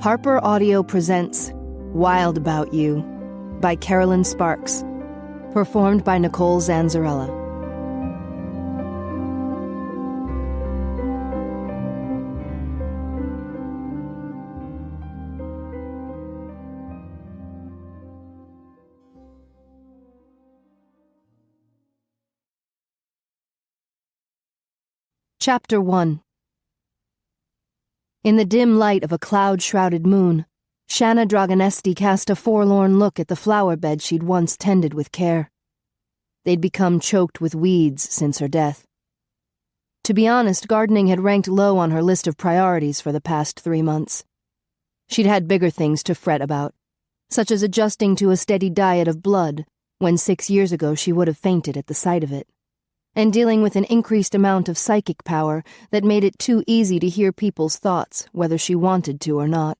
Harper Audio presents Wild About You by Carolyn Sparks, performed by Nicole Zanzarella. Chapter 1. In the dim light of a cloud-shrouded moon, Shanna Dragonesti cast a forlorn look at the flower bed she'd once tended with care. They'd become choked with weeds since her death. To be honest, gardening had ranked low on her list of priorities for the past 3 months. She'd had bigger things to fret about, such as adjusting to a steady diet of blood, when 6 years ago she would have fainted at the sight of it, and dealing with an increased amount of psychic power that made it too easy to hear people's thoughts, whether she wanted to or not.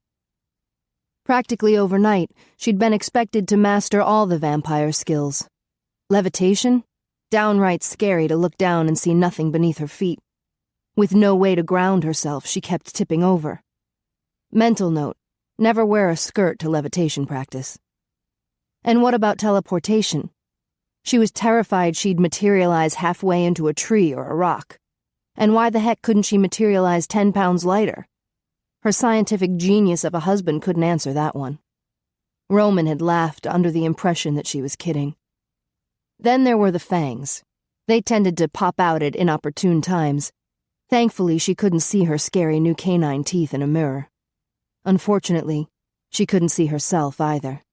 Practically overnight, she'd been expected to master all the vampire skills. Levitation? Downright scary to look down and see nothing beneath her feet. With no way to ground herself, she kept tipping over. Mental note: never wear a skirt to levitation practice. And what about teleportation? She was terrified she'd materialize halfway into a tree or a rock. And why the heck couldn't she materialize 10 pounds lighter? Her scientific genius of a husband couldn't answer that one. Roman had laughed under the impression that she was kidding. Then there were the fangs. They tended to pop out at inopportune times. Thankfully, she couldn't see her scary new canine teeth in a mirror. Unfortunately, she couldn't see herself either.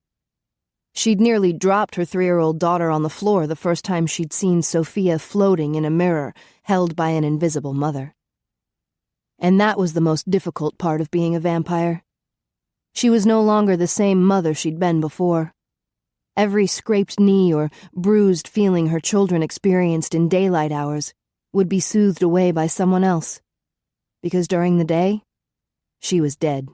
She'd nearly dropped her 3-year-old daughter on the floor the first time she'd seen Sophia floating in a mirror held by an invisible mother. And that was the most difficult part of being a vampire. She was no longer the same mother she'd been before. Every scraped knee or bruised feeling her children experienced in daylight hours would be soothed away by someone else, because during the day, she was dead.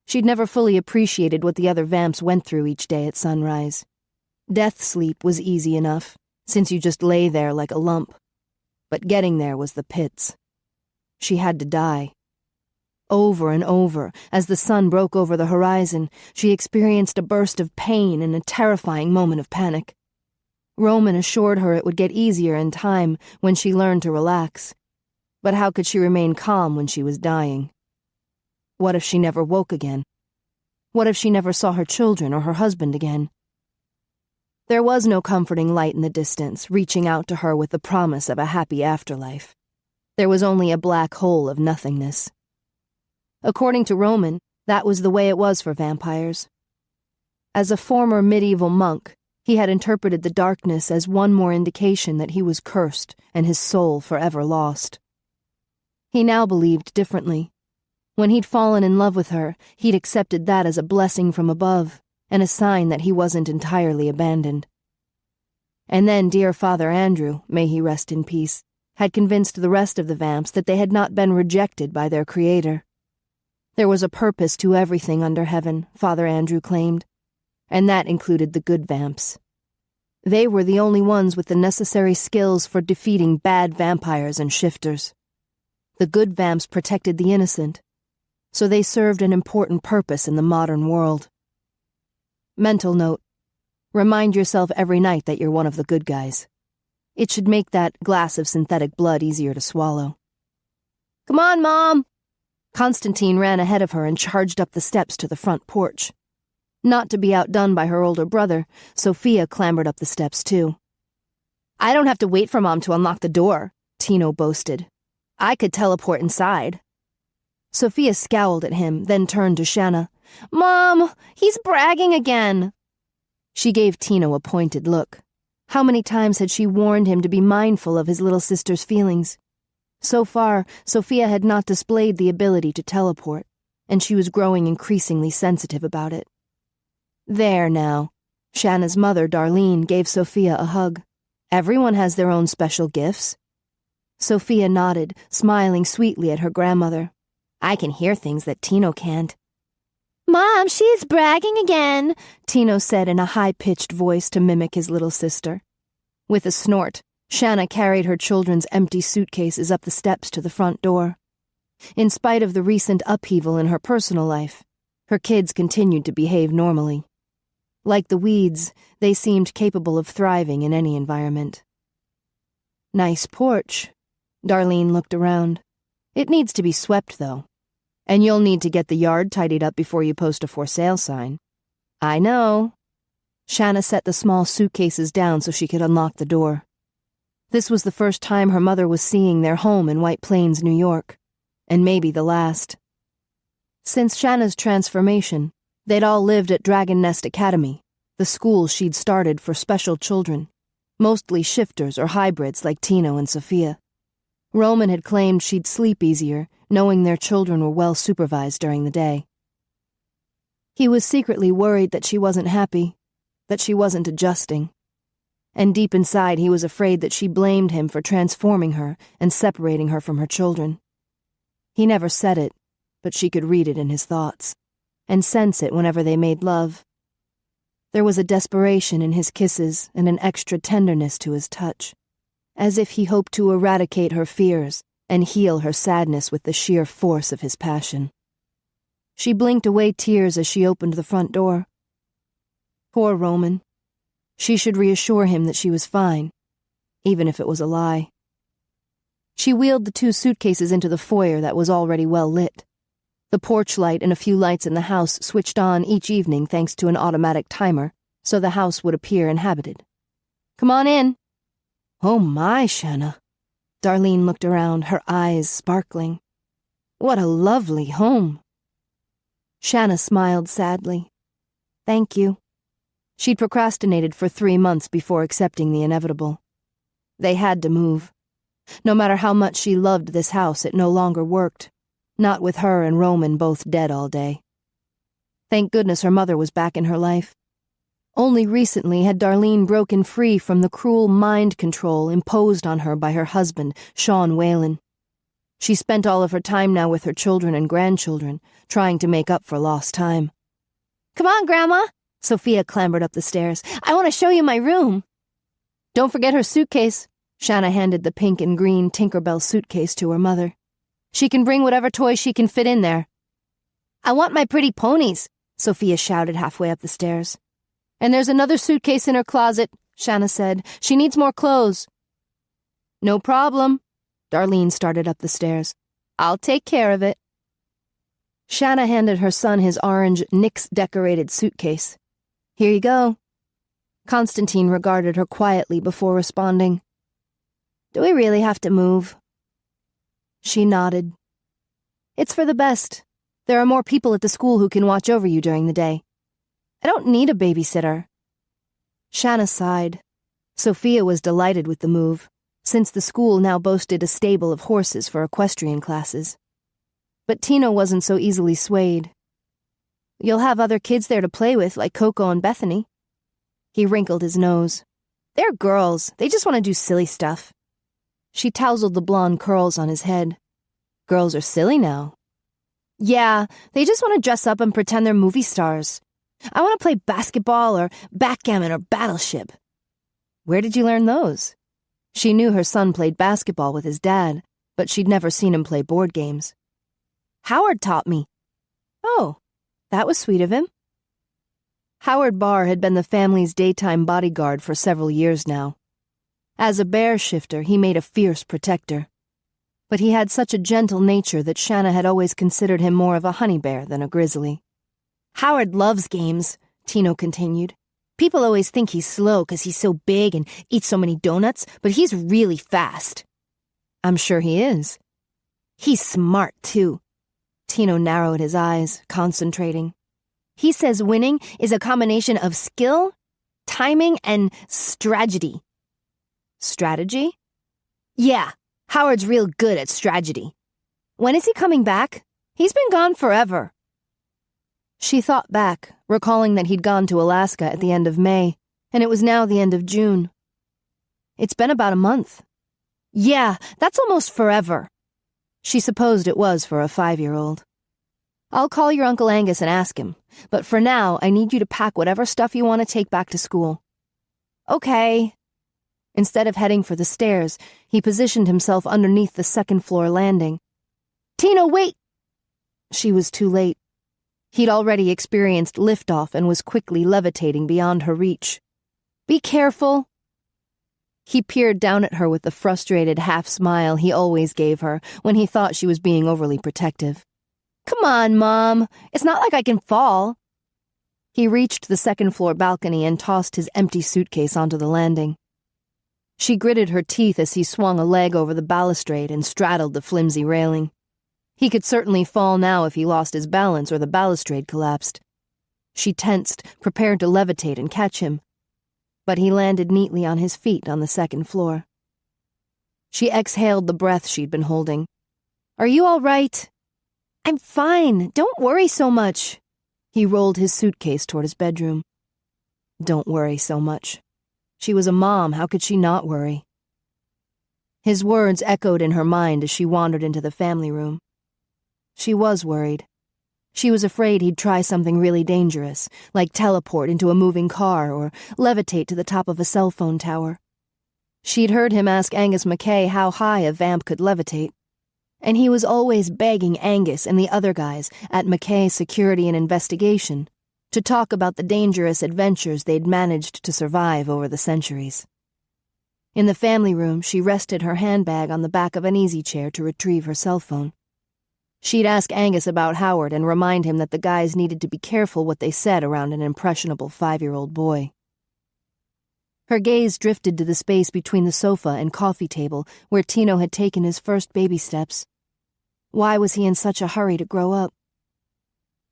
She'd never fully appreciated what the other vamps went through each day at sunrise. Death sleep was easy enough, since you just lay there like a lump. But getting there was the pits. She had to die. Over and over, as the sun broke over the horizon, she experienced a burst of pain and a terrifying moment of panic. Roman assured her it would get easier in time when she learned to relax. But how could she remain calm when she was dying? What if she never woke again? What if she never saw her children or her husband again? There was no comforting light in the distance, reaching out to her with the promise of a happy afterlife. There was only a black hole of nothingness. According to Roman, that was the way it was for vampires. As a former medieval monk, he had interpreted the darkness as one more indication that he was cursed and his soul forever lost. He now believed differently. When he'd fallen in love with her, he'd accepted that as a blessing from above, and a sign that he wasn't entirely abandoned. And then dear Father Andrew, may he rest in peace, had convinced the rest of the vamps that they had not been rejected by their creator. There was a purpose to everything under heaven, Father Andrew claimed, and that included the good vamps. They were the only ones with the necessary skills for defeating bad vampires and shifters. The good vamps protected the innocent, so they served an important purpose in the modern world. Mental note: remind yourself every night that you're one of the good guys. It should make that glass of synthetic blood easier to swallow. Come on, Mom! Constantine ran ahead of her and charged up the steps to the front porch. Not to be outdone by her older brother, Sophia clambered up the steps too. I don't have to wait for Mom to unlock the door, Tino boasted. I could teleport inside. Sophia scowled at him, then turned to Shanna. Mom, he's bragging again. She gave Tino a pointed look. How many times had she warned him to be mindful of his little sister's feelings? So far, Sophia had not displayed the ability to teleport, and she was growing increasingly sensitive about it. There now. Shanna's mother, Darlene, gave Sophia a hug. Everyone has their own special gifts. Sophia nodded, smiling sweetly at her grandmother. I can hear things that Tino can't. Mom, she's bragging again, Tino said in a high-pitched voice to mimic his little sister. With a snort, Shanna carried her children's empty suitcases up the steps to the front door. In spite of the recent upheaval in her personal life, her kids continued to behave normally. Like the weeds, they seemed capable of thriving in any environment. Nice porch. Darlene looked around. It needs to be swept, though. And you'll need to get the yard tidied up before you post a for sale sign. I know. Shanna set the small suitcases down so she could unlock the door. This was the first time her mother was seeing their home in White Plains, New York, and maybe the last. Since Shanna's transformation, they'd all lived at Dragon Nest Academy, the school she'd started for special children, mostly shifters or hybrids like Tino and Sophia. Roman had claimed she'd sleep easier, knowing their children were well supervised during the day. He was secretly worried that she wasn't happy, that she wasn't adjusting. And deep inside he was afraid that she blamed him for transforming her and separating her from her children. He never said it, but she could read it in his thoughts, and sense it whenever they made love. There was a desperation in his kisses and an extra tenderness to his touch, as if he hoped to eradicate her fears and heal her sadness with the sheer force of his passion. She blinked away tears as she opened the front door. Poor Roman. She should reassure him that she was fine, even if it was a lie. She wheeled the 2 suitcases into the foyer that was already well lit. The porch light and a few lights in the house switched on each evening thanks to an automatic timer, so the house would appear inhabited. Come on in. Oh my, Shanna. Darlene looked around, her eyes sparkling. What a lovely home. Shanna smiled sadly. Thank you. She'd procrastinated for 3 months before accepting the inevitable. They had to move. No matter how much she loved this house, it no longer worked. Not with her and Roman both dead all day. Thank goodness her mother was back in her life. Only recently had Darlene broken free from the cruel mind control imposed on her by her husband, Sean Whalen. She spent all of her time now with her children and grandchildren, trying to make up for lost time. Come on, Grandma! Sophia clambered up the stairs. I want to show you my room. Don't forget her suitcase. Shanna handed the pink and green Tinkerbell suitcase to her mother. She can bring whatever toys she can fit in there. I want my pretty ponies, Sophia shouted halfway up the stairs. And there's another suitcase in her closet, Shanna said. She needs more clothes. No problem. Darlene started up the stairs. I'll take care of it. Shanna handed her son his orange Nyx-decorated suitcase. Here you go. Constantine regarded her quietly before responding. Do we really have to move? She nodded. It's for the best. There are more people at the school who can watch over you during the day. I don't need a babysitter. Shanna sighed. Sophia was delighted with the move, since the school now boasted a stable of horses for equestrian classes. But Tino wasn't so easily swayed. You'll have other kids there to play with, like Coco and Bethany. He wrinkled his nose. They're girls. They just want to do silly stuff. She tousled the blonde curls on his head. Girls are silly now. Yeah, they just want to dress up and pretend they're movie stars. I want to play basketball or backgammon or battleship. Where did you learn those? She knew her son played basketball with his dad, but she'd never seen him play board games. Howard taught me. Oh, that was sweet of him. Howard Barr had been the family's daytime bodyguard for several years now. As a bear shifter, he made a fierce protector. But he had such a gentle nature that Shanna had always considered him more of a honey bear than a grizzly. Howard loves games, Tino continued. People always think he's slow because he's so big and eats so many donuts, but he's really fast. I'm sure he is. He's smart, too. Tino narrowed his eyes, concentrating. He says winning is a combination of skill, timing, and strategy. Strategy? Yeah, Howard's real good at strategy. When is he coming back? He's been gone forever. She thought back, recalling that he'd gone to Alaska at the end of May, and it was now the end of June. It's been about a month. Yeah, that's almost forever. She supposed it was for a 5-year-old. I'll call your Uncle Angus and ask him, but for now I need you to pack whatever stuff you want to take back to school. Okay. Instead of heading for the stairs, he positioned himself underneath the second-floor landing. Tina, wait! She was too late. He'd already experienced liftoff and was quickly levitating beyond her reach. Be careful. He peered down at her with the frustrated half-smile he always gave her when he thought she was being overly protective. Come on, Mom. It's not like I can fall. He reached the second-floor balcony and tossed his empty suitcase onto the landing. She gritted her teeth as he swung a leg over the balustrade and straddled the flimsy railing. He could certainly fall now if he lost his balance or the balustrade collapsed. She tensed, prepared to levitate and catch him, but he landed neatly on his feet on the second floor. She exhaled the breath she'd been holding. Are you all right? I'm fine. Don't worry so much. He rolled his suitcase toward his bedroom. Don't worry so much. She was a mom. How could she not worry? His words echoed in her mind as she wandered into the family room. She was worried. She was afraid he'd try something really dangerous, like teleport into a moving car or levitate to the top of a cell phone tower. She'd heard him ask Angus McKay how high a vamp could levitate, and he was always begging Angus and the other guys at McKay Security and Investigation to talk about the dangerous adventures they'd managed to survive over the centuries. In the family room, she rested her handbag on the back of an easy chair to retrieve her cell phone. She'd ask Angus about Howard and remind him that the guys needed to be careful what they said around an impressionable 5-year-old boy. Her gaze drifted to the space between the sofa and coffee table where Tino had taken his first baby steps. Why was he in such a hurry to grow up?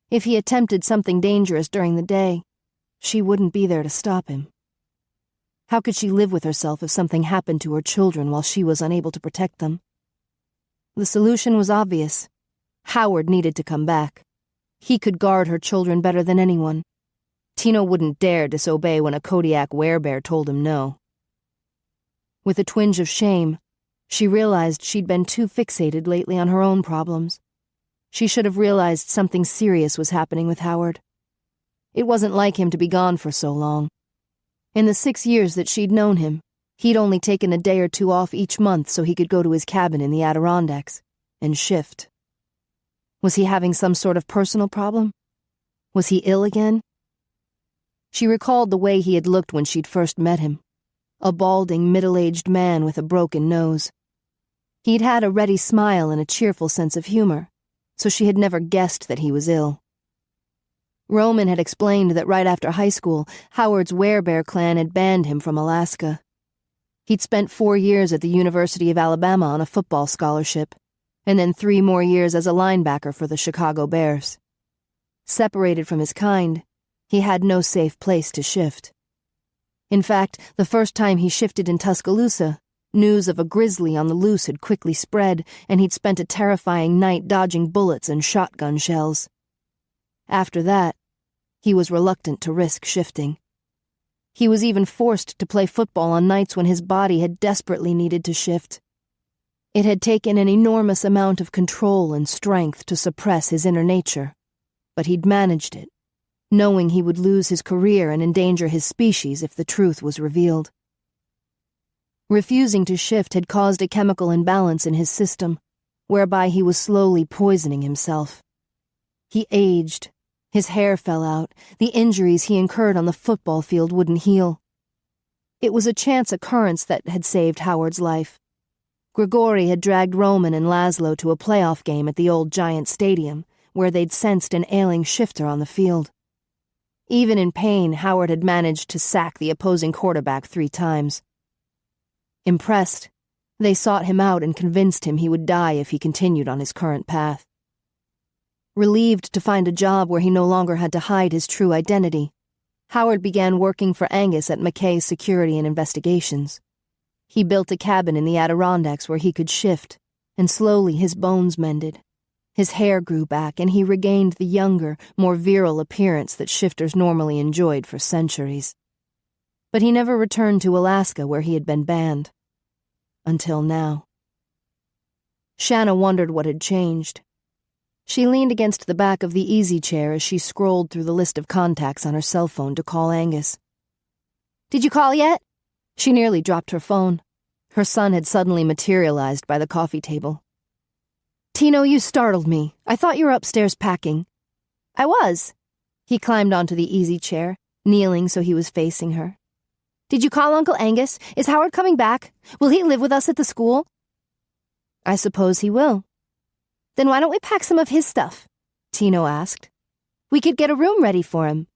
If he attempted something dangerous during the day, she wouldn't be there to stop him. How could she live with herself if something happened to her children while she was unable to protect them? The solution was obvious. Howard needed to come back. He could guard her children better than anyone. Tino wouldn't dare disobey when a Kodiak werebear told him no. With a twinge of shame, she realized she'd been too fixated lately on her own problems. She should have realized something serious was happening with Howard. It wasn't like him to be gone for so long. In the 6 years that she'd known him, he'd only taken a day or two off each month so he could go to his cabin in the Adirondacks and shift. Was he having some sort of personal problem? Was he ill again? She recalled the way he had looked when she'd first met him. A balding, middle-aged man with a broken nose. He'd had a ready smile and a cheerful sense of humor, so she had never guessed that he was ill. Roman had explained that right after high school, Howard's Werebear clan had banned him from Alaska. He'd spent 4 years at the University of Alabama on a football scholarship, and then 3 more years as a linebacker for the Chicago Bears. Separated from his kind, he had no safe place to shift. In fact, the first time he shifted in Tuscaloosa, news of a grizzly on the loose had quickly spread, and he'd spent a terrifying night dodging bullets and shotgun shells. After that, he was reluctant to risk shifting. He was even forced to play football on nights when his body had desperately needed to shift. It had taken an enormous amount of control and strength to suppress his inner nature, but he'd managed it, knowing he would lose his career and endanger his species if the truth was revealed. Refusing to shift had caused a chemical imbalance in his system, whereby he was slowly poisoning himself. He aged, his hair fell out, the injuries he incurred on the football field wouldn't heal. It was a chance occurrence that had saved Howard's life. Grigori had dragged Roman and Laszlo to a playoff game at the old Giant Stadium, where they'd sensed an ailing shifter on the field. Even in pain, Howard had managed to sack the opposing quarterback 3 times. Impressed, they sought him out and convinced him he would die if he continued on his current path. Relieved to find a job where he no longer had to hide his true identity, Howard began working for Angus at McKay's Security and Investigations. He built a cabin in the Adirondacks where he could shift, and slowly his bones mended. His hair grew back, and he regained the younger, more virile appearance that shifters normally enjoyed for centuries. But he never returned to Alaska where he had been banned. Until now. Shanna wondered what had changed. She leaned against the back of the easy chair as she scrolled through the list of contacts on her cell phone to call Angus. "Did you call yet?" She nearly dropped her phone. Her son had suddenly materialized by the coffee table. Tino, you startled me. I thought you were upstairs packing. I was. He climbed onto the easy chair, kneeling so he was facing her. Did you call Uncle Angus? Is Howard coming back? Will he live with us at the school? I suppose he will. Then why don't we pack some of his stuff? Tino asked. We could get a room ready for him.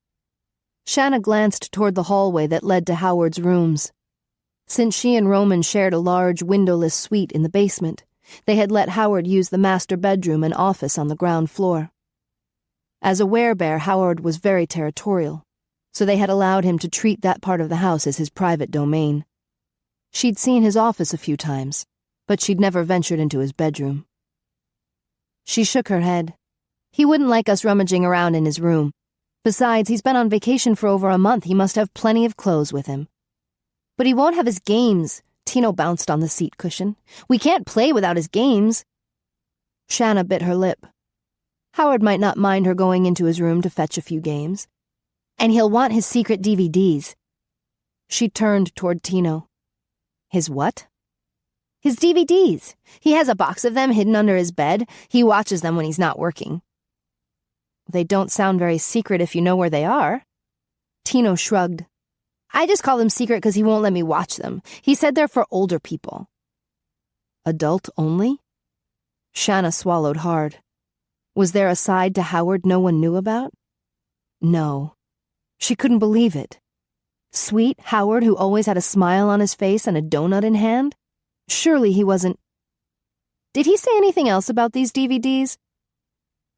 Shanna glanced toward the hallway that led to Howard's rooms. Since she and Roman shared a large windowless suite in the basement, they had let Howard use the master bedroom and office on the ground floor. As a werebear, Howard was very territorial, so they had allowed him to treat that part of the house as his private domain. She'd seen his office a few times, but she'd never ventured into his bedroom. She shook her head. He wouldn't like us rummaging around in his room. Besides, he's been on vacation for over a month. He must have plenty of clothes with him. But he won't have his games. Tino bounced on the seat cushion. We can't play without his games. Shanna bit her lip. Howard might not mind her going into his room to fetch a few games. And he'll want his secret DVDs. She turned toward Tino. His what? His DVDs. He has a box of them hidden under his bed. He watches them when he's not working. They don't sound very secret if you know where they are. Tino shrugged. I just call them secret because he won't let me watch them. He said they're for older people. Adult only? Shanna swallowed hard. Was there a side to Howard no one knew about? No. She couldn't believe it. Sweet Howard, who always had a smile on his face and a donut in hand? Surely he wasn't... Did he say anything else about these DVDs?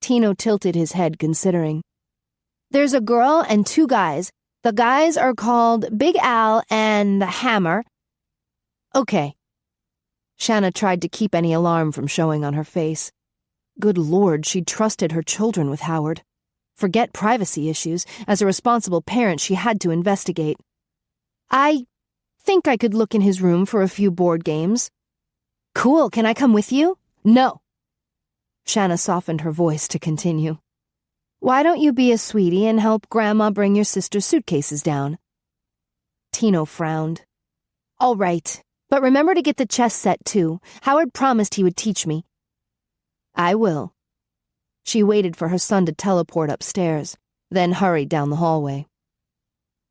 Tino tilted his head, considering. There's a girl and two guys. The guys are called Big Al and the Hammer. Okay. Shanna tried to keep any alarm from showing on her face. Good Lord, she'd trusted her children with Howard. Forget privacy issues. As a responsible parent, she had to investigate. I think I could look in his room for a few board games. Cool, can I come with you? No. Shanna softened her voice to continue. Why don't you be a sweetie and help Grandma bring your sister's suitcases down? Tino frowned. All right, but remember to get the chess set too. Howard promised he would teach me. I will. She waited for her son to teleport upstairs, then hurried down the hallway.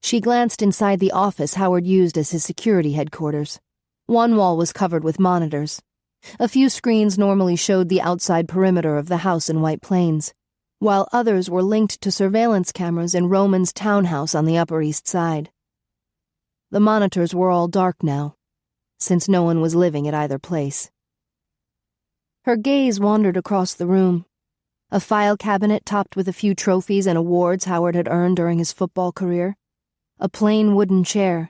She glanced inside the office Howard used as his security headquarters. One wall was covered with monitors. A few screens normally showed the outside perimeter of the house in White Plains, while others were linked to surveillance cameras in Roman's townhouse on the Upper East Side. The monitors were all dark now, since no one was living at either place. Her gaze wandered across the room. A file cabinet topped with a few trophies and awards Howard had earned during his football career. A plain wooden chair.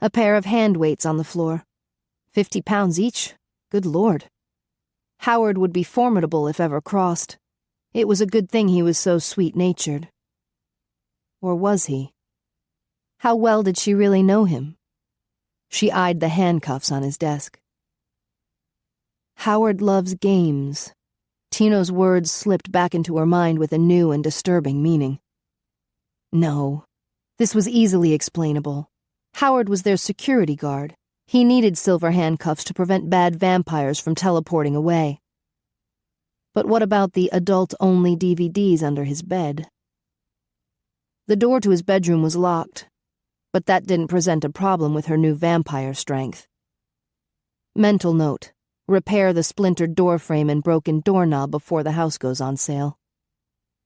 A pair of hand weights on the floor. 50 pounds each. Good Lord. Howard would be formidable if ever crossed. It was a good thing he was so sweet-natured. Or was he? How well did she really know him? She eyed the handcuffs on his desk. Howard loves games. Tino's words slipped back into her mind with a new and disturbing meaning. No, this was easily explainable. Howard was their security guard. He needed silver handcuffs to prevent bad vampires from teleporting away. But what about the adult-only DVDs under his bed? The door to his bedroom was locked, but that didn't present a problem with her new vampire strength. Mental note: repair the splintered doorframe and broken doorknob before the house goes on sale.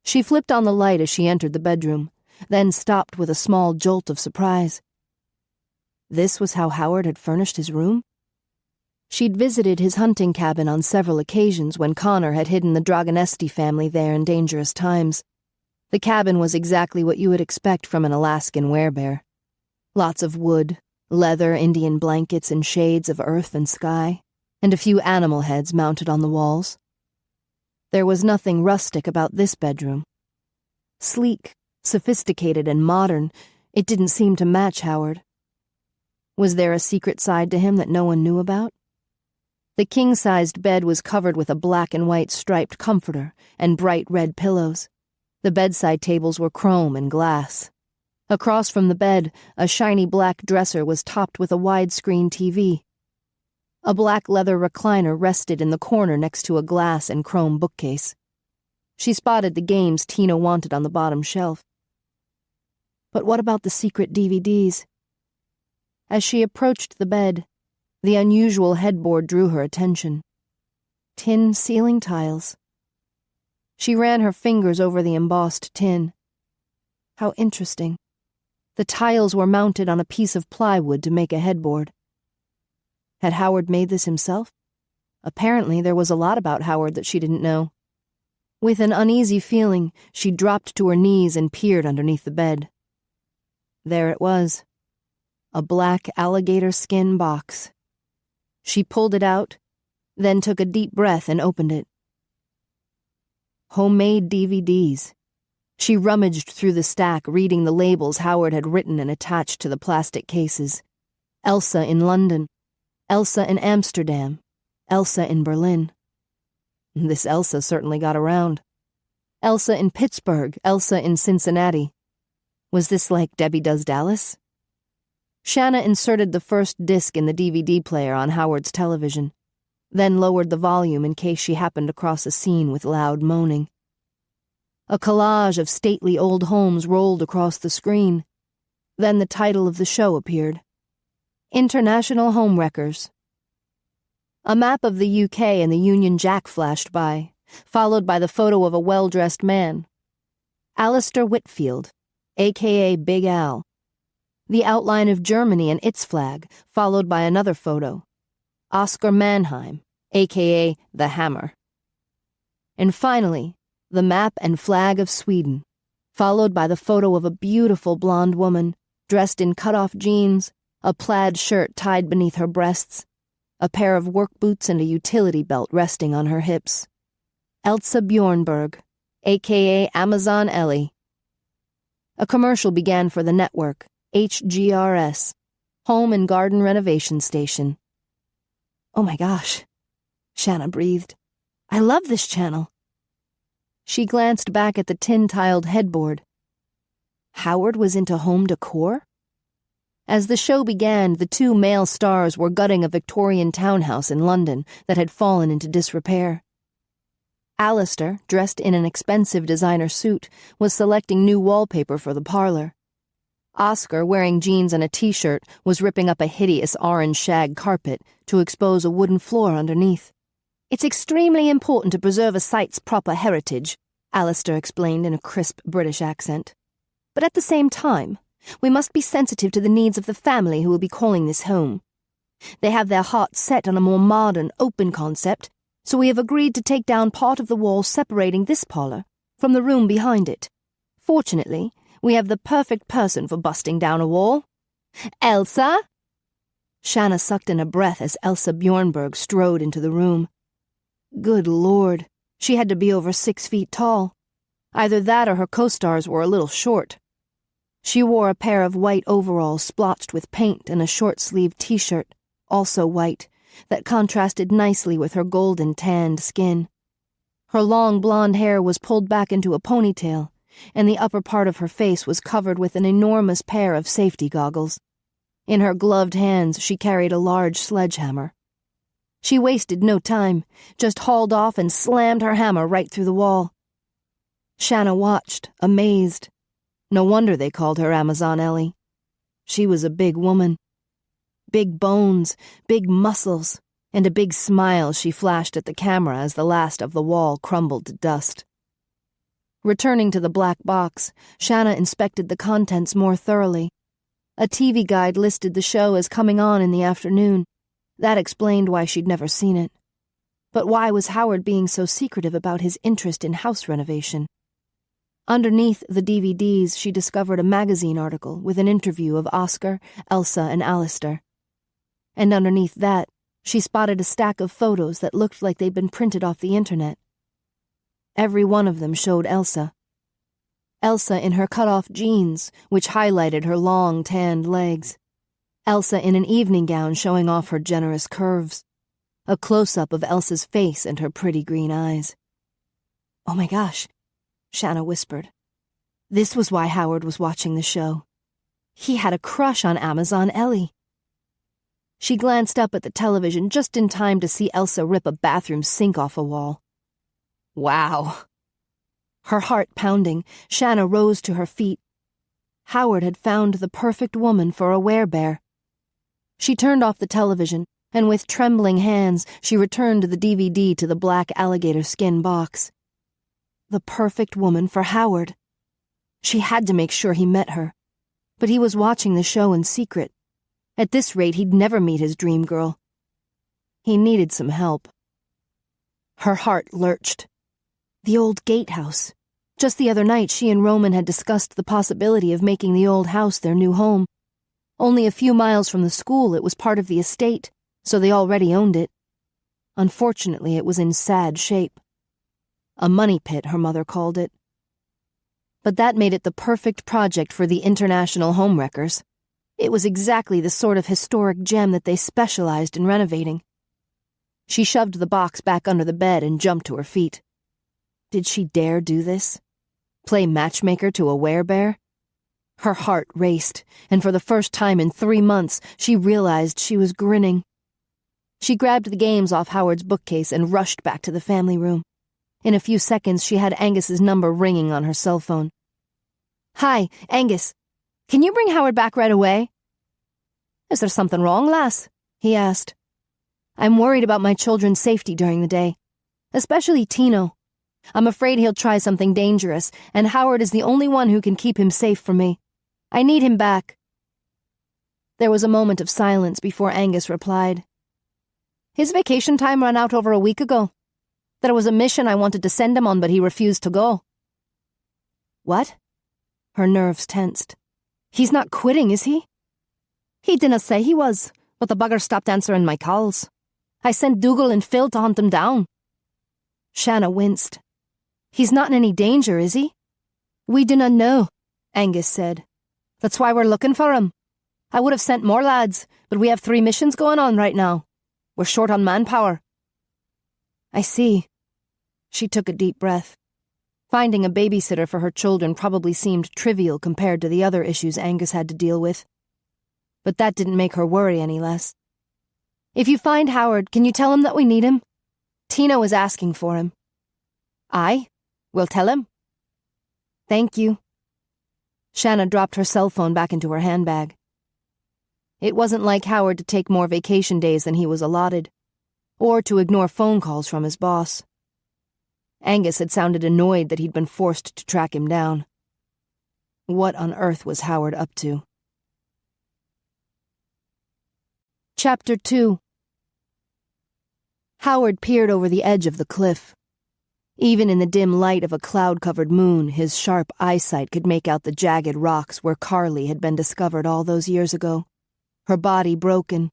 She flipped on the light as she entered the bedroom, then stopped with a small jolt of surprise. This was how Howard had furnished his room? She'd visited his hunting cabin on several occasions when Connor had hidden the Dragonesti family there in dangerous times. The cabin was exactly what you would expect from an Alaskan werebear. Lots of wood, leather, Indian blankets in shades of earth and sky, and a few animal heads mounted on the walls. There was nothing rustic about this bedroom. Sleek, sophisticated, and modern, it didn't seem to match Howard. Was there a secret side to him that no one knew about? The king-sized bed was covered with a black and white striped comforter and bright red pillows. The bedside tables were chrome and glass. Across from the bed, a shiny black dresser was topped with a widescreen TV. A black leather recliner rested in the corner next to a glass and chrome bookcase. She spotted the games Tina wanted on the bottom shelf. But what about the secret DVDs? As she approached the bed, the unusual headboard drew her attention. Tin ceiling tiles. She ran her fingers over the embossed tin. How interesting. The tiles were mounted on a piece of plywood to make a headboard. Had Howard made this himself? Apparently there was a lot about Howard that she didn't know. With an uneasy feeling, she dropped to her knees and peered underneath the bed. There it was. A black alligator skin box. She pulled it out, then took a deep breath and opened it. Homemade DVDs. She rummaged through the stack, reading the labels Howard had written and attached to the plastic cases. Elsa in London. Elsa in Amsterdam. Elsa in Berlin. This Elsa certainly got around. Elsa in Pittsburgh. Elsa in Cincinnati. Was this like Debbie Does Dallas? Shanna inserted the first disc in the DVD player on Howard's television, then lowered the volume in case she happened across a scene with loud moaning. A collage of stately old homes rolled across the screen. Then the title of the show appeared. International Home Wreckers. A map of the UK and the Union Jack flashed by, followed by the photo of a well-dressed man. Alistair Whitfield, a.k.a. Big Al. The outline of Germany and its flag, followed by another photo. Oscar Mannheim, a.k.a. The Hammer. And finally, the map and flag of Sweden, followed by the photo of a beautiful blonde woman, dressed in cut-off jeans, a plaid shirt tied beneath her breasts, a pair of work boots and a utility belt resting on her hips. Elsa Bjornberg, a.k.a. Amazon Ellie. A commercial began for the network, HGRS, Home and Garden Renovation Station. Oh my gosh, Shanna breathed. I love this channel. She glanced back at the tin-tiled headboard. Howard was into home decor? As the show began, the two male stars were gutting a Victorian townhouse in London that had fallen into disrepair. Alistair, dressed in an expensive designer suit, was selecting new wallpaper for the parlor. Oscar, wearing jeans and a t-shirt, was ripping up a hideous orange shag carpet to expose a wooden floor underneath. It's extremely important to preserve a site's proper heritage, Alistair explained in a crisp British accent. But at the same time, we must be sensitive to the needs of the family who will be calling this home. They have their hearts set on a more modern, open concept, so we have agreed to take down part of the wall separating this parlor from the room behind it. Fortunately, we have the perfect person for busting down a wall. Elsa? Shanna sucked in a breath as Elsa Bjornberg strode into the room. Good Lord, she had to be over 6 feet tall. Either that or her co-stars were a little short. She wore a pair of white overalls splotched with paint and a short-sleeved t-shirt, also white, that contrasted nicely with her golden tanned skin. Her long blonde hair was pulled back into a ponytail, and the upper part of her face was covered with an enormous pair of safety goggles. In her gloved hands she carried a large sledgehammer. She wasted no time, just hauled off and slammed her hammer right through the wall. Shanna watched, amazed. No wonder they called her Amazon Ellie. She was a big woman. Big bones, big muscles, and a big smile she flashed at the camera as the last of the wall crumbled to dust. Returning to the black box, Shanna inspected the contents more thoroughly. A TV guide listed the show as coming on in the afternoon. That explained why she'd never seen it. But why was Howard being so secretive about his interest in house renovation? Underneath the DVDs, she discovered a magazine article with an interview of Oscar, Elsa, and Alistair. And underneath that, she spotted a stack of photos that looked like they'd been printed off the internet. Every one of them showed Elsa. Elsa in her cut-off jeans, which highlighted her long, tanned legs. Elsa in an evening gown showing off her generous curves. A close-up of Elsa's face and her pretty green eyes. Oh my gosh, Shanna whispered. This was why Howard was watching the show. He had a crush on Amazon Ellie. She glanced up at the television just in time to see Elsa rip a bathroom sink off a wall. Wow. Her heart pounding, Shanna rose to her feet. Howard had found the perfect woman for a werebear. She turned off the television, and with trembling hands, she returned the DVD to the black alligator skin box. The perfect woman for Howard. She had to make sure he met her. But he was watching the show in secret. At this rate, he'd never meet his dream girl. He needed some help. Her heart lurched. The old gatehouse. Just the other night, she and Roman had discussed the possibility of making the old house their new home. Only a few miles from the school, it was part of the estate, so they already owned it. Unfortunately, it was in sad shape. A money pit, her mother called it. But that made it the perfect project for the international homewreckers. It was exactly the sort of historic gem that they specialized in renovating. She shoved the box back under the bed and jumped to her feet. Did she dare do this? Play matchmaker to a werebear? Her heart raced, and for the first time in 3 months, she realized she was grinning. She grabbed the games off Howard's bookcase and rushed back to the family room. In a few seconds, she had Angus's number ringing on her cell phone. "Hi, Angus. Can you bring Howard back right away?" "Is there something wrong, lass?" he asked. "I'm worried about my children's safety during the day, especially Tino. I'm afraid he'll try something dangerous, and Howard is the only one who can keep him safe from me. I need him back." There was a moment of silence before Angus replied. "His vacation time ran out over a week ago. There was a mission I wanted to send him on, but he refused to go." "What?" Her nerves tensed. "He's not quitting, is he?" "He didn't say he was, but the bugger stopped answering my calls. I sent Dougal and Phil to hunt him down." Shanna winced. "He's not in any danger, is he?" "We do not know," Angus said. "That's why we're looking for him. I would have sent more lads, but we have 3 missions going on right now. We're short on manpower." "I see." She took a deep breath. Finding a babysitter for her children probably seemed trivial compared to the other issues Angus had to deal with. But that didn't make her worry any less. "If you find Howard, can you tell him that we need him? Tino is asking for him." "Aye, we'll tell him." "Thank you." Shanna dropped her cell phone back into her handbag. It wasn't like Howard to take more vacation days than he was allotted, or to ignore phone calls from his boss. Angus had sounded annoyed that he'd been forced to track him down. What on earth was Howard up to? Chapter 2. Howard peered over the edge of the cliff. Even in the dim light of a cloud-covered moon, his sharp eyesight could make out the jagged rocks where Carly had been discovered all those years ago, her body broken,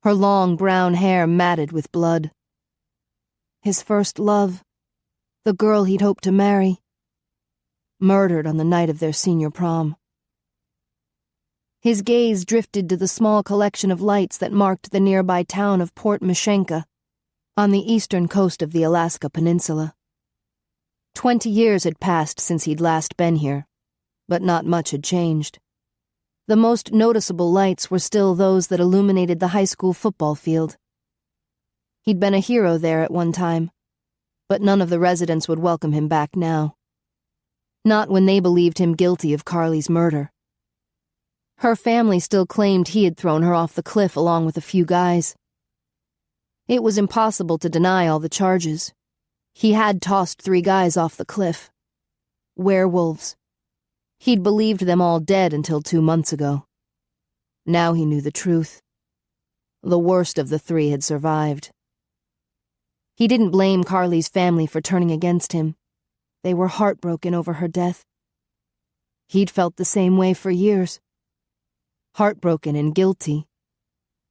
her long brown hair matted with blood. His first love, the girl he'd hoped to marry, murdered on the night of their senior prom. His gaze drifted to the small collection of lights that marked the nearby town of Port Mashenka, on the eastern coast of the Alaska Peninsula. 20 years had passed since he'd last been here, but not much had changed. The most noticeable lights were still those that illuminated the high school football field. He'd been a hero there at one time, but none of the residents would welcome him back now. Not when they believed him guilty of Carly's murder. Her family still claimed he had thrown her off the cliff along with a few guys. It was impossible to deny all the charges. He had tossed 3 guys off the cliff. Werewolves. He'd believed them all dead until 2 months ago. Now he knew the truth. The worst of the 3 had survived. He didn't blame Carly's family for turning against him. They were heartbroken over her death. He'd felt the same way for years. Heartbroken and guilty,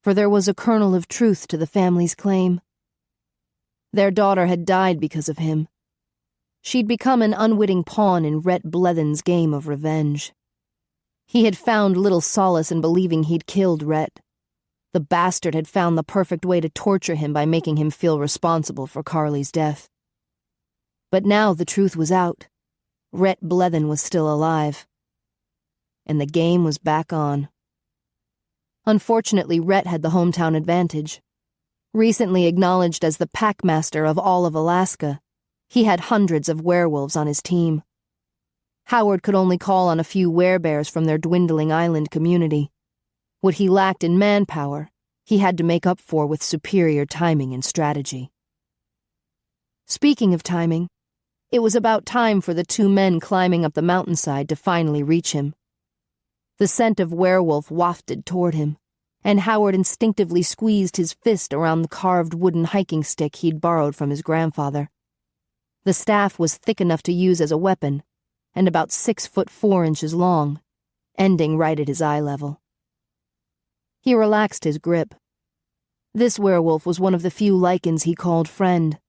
for there was a kernel of truth to the family's claim. Their daughter had died because of him. She'd become an unwitting pawn in Rhett Blethen's game of revenge. He had found little solace in believing he'd killed Rhett. The bastard had found the perfect way to torture him by making him feel responsible for Carly's death. But now the truth was out. Rhett Blethen was still alive. And the game was back on. Unfortunately, Rhett had the hometown advantage. Recently acknowledged as the packmaster of all of Alaska, he had hundreds of werewolves on his team. Howard could only call on a few werebears from their dwindling island community. What he lacked in manpower, he had to make up for with superior timing and strategy. Speaking of timing, it was about time for the two men climbing up the mountainside to finally reach him. The scent of werewolf wafted toward him, and Howard instinctively squeezed his fist around the carved wooden hiking stick he'd borrowed from his grandfather. The staff was thick enough to use as a weapon, and about 6'4" long, ending right at his eye level. He relaxed his grip. This werewolf was one of the few lichens he called friend.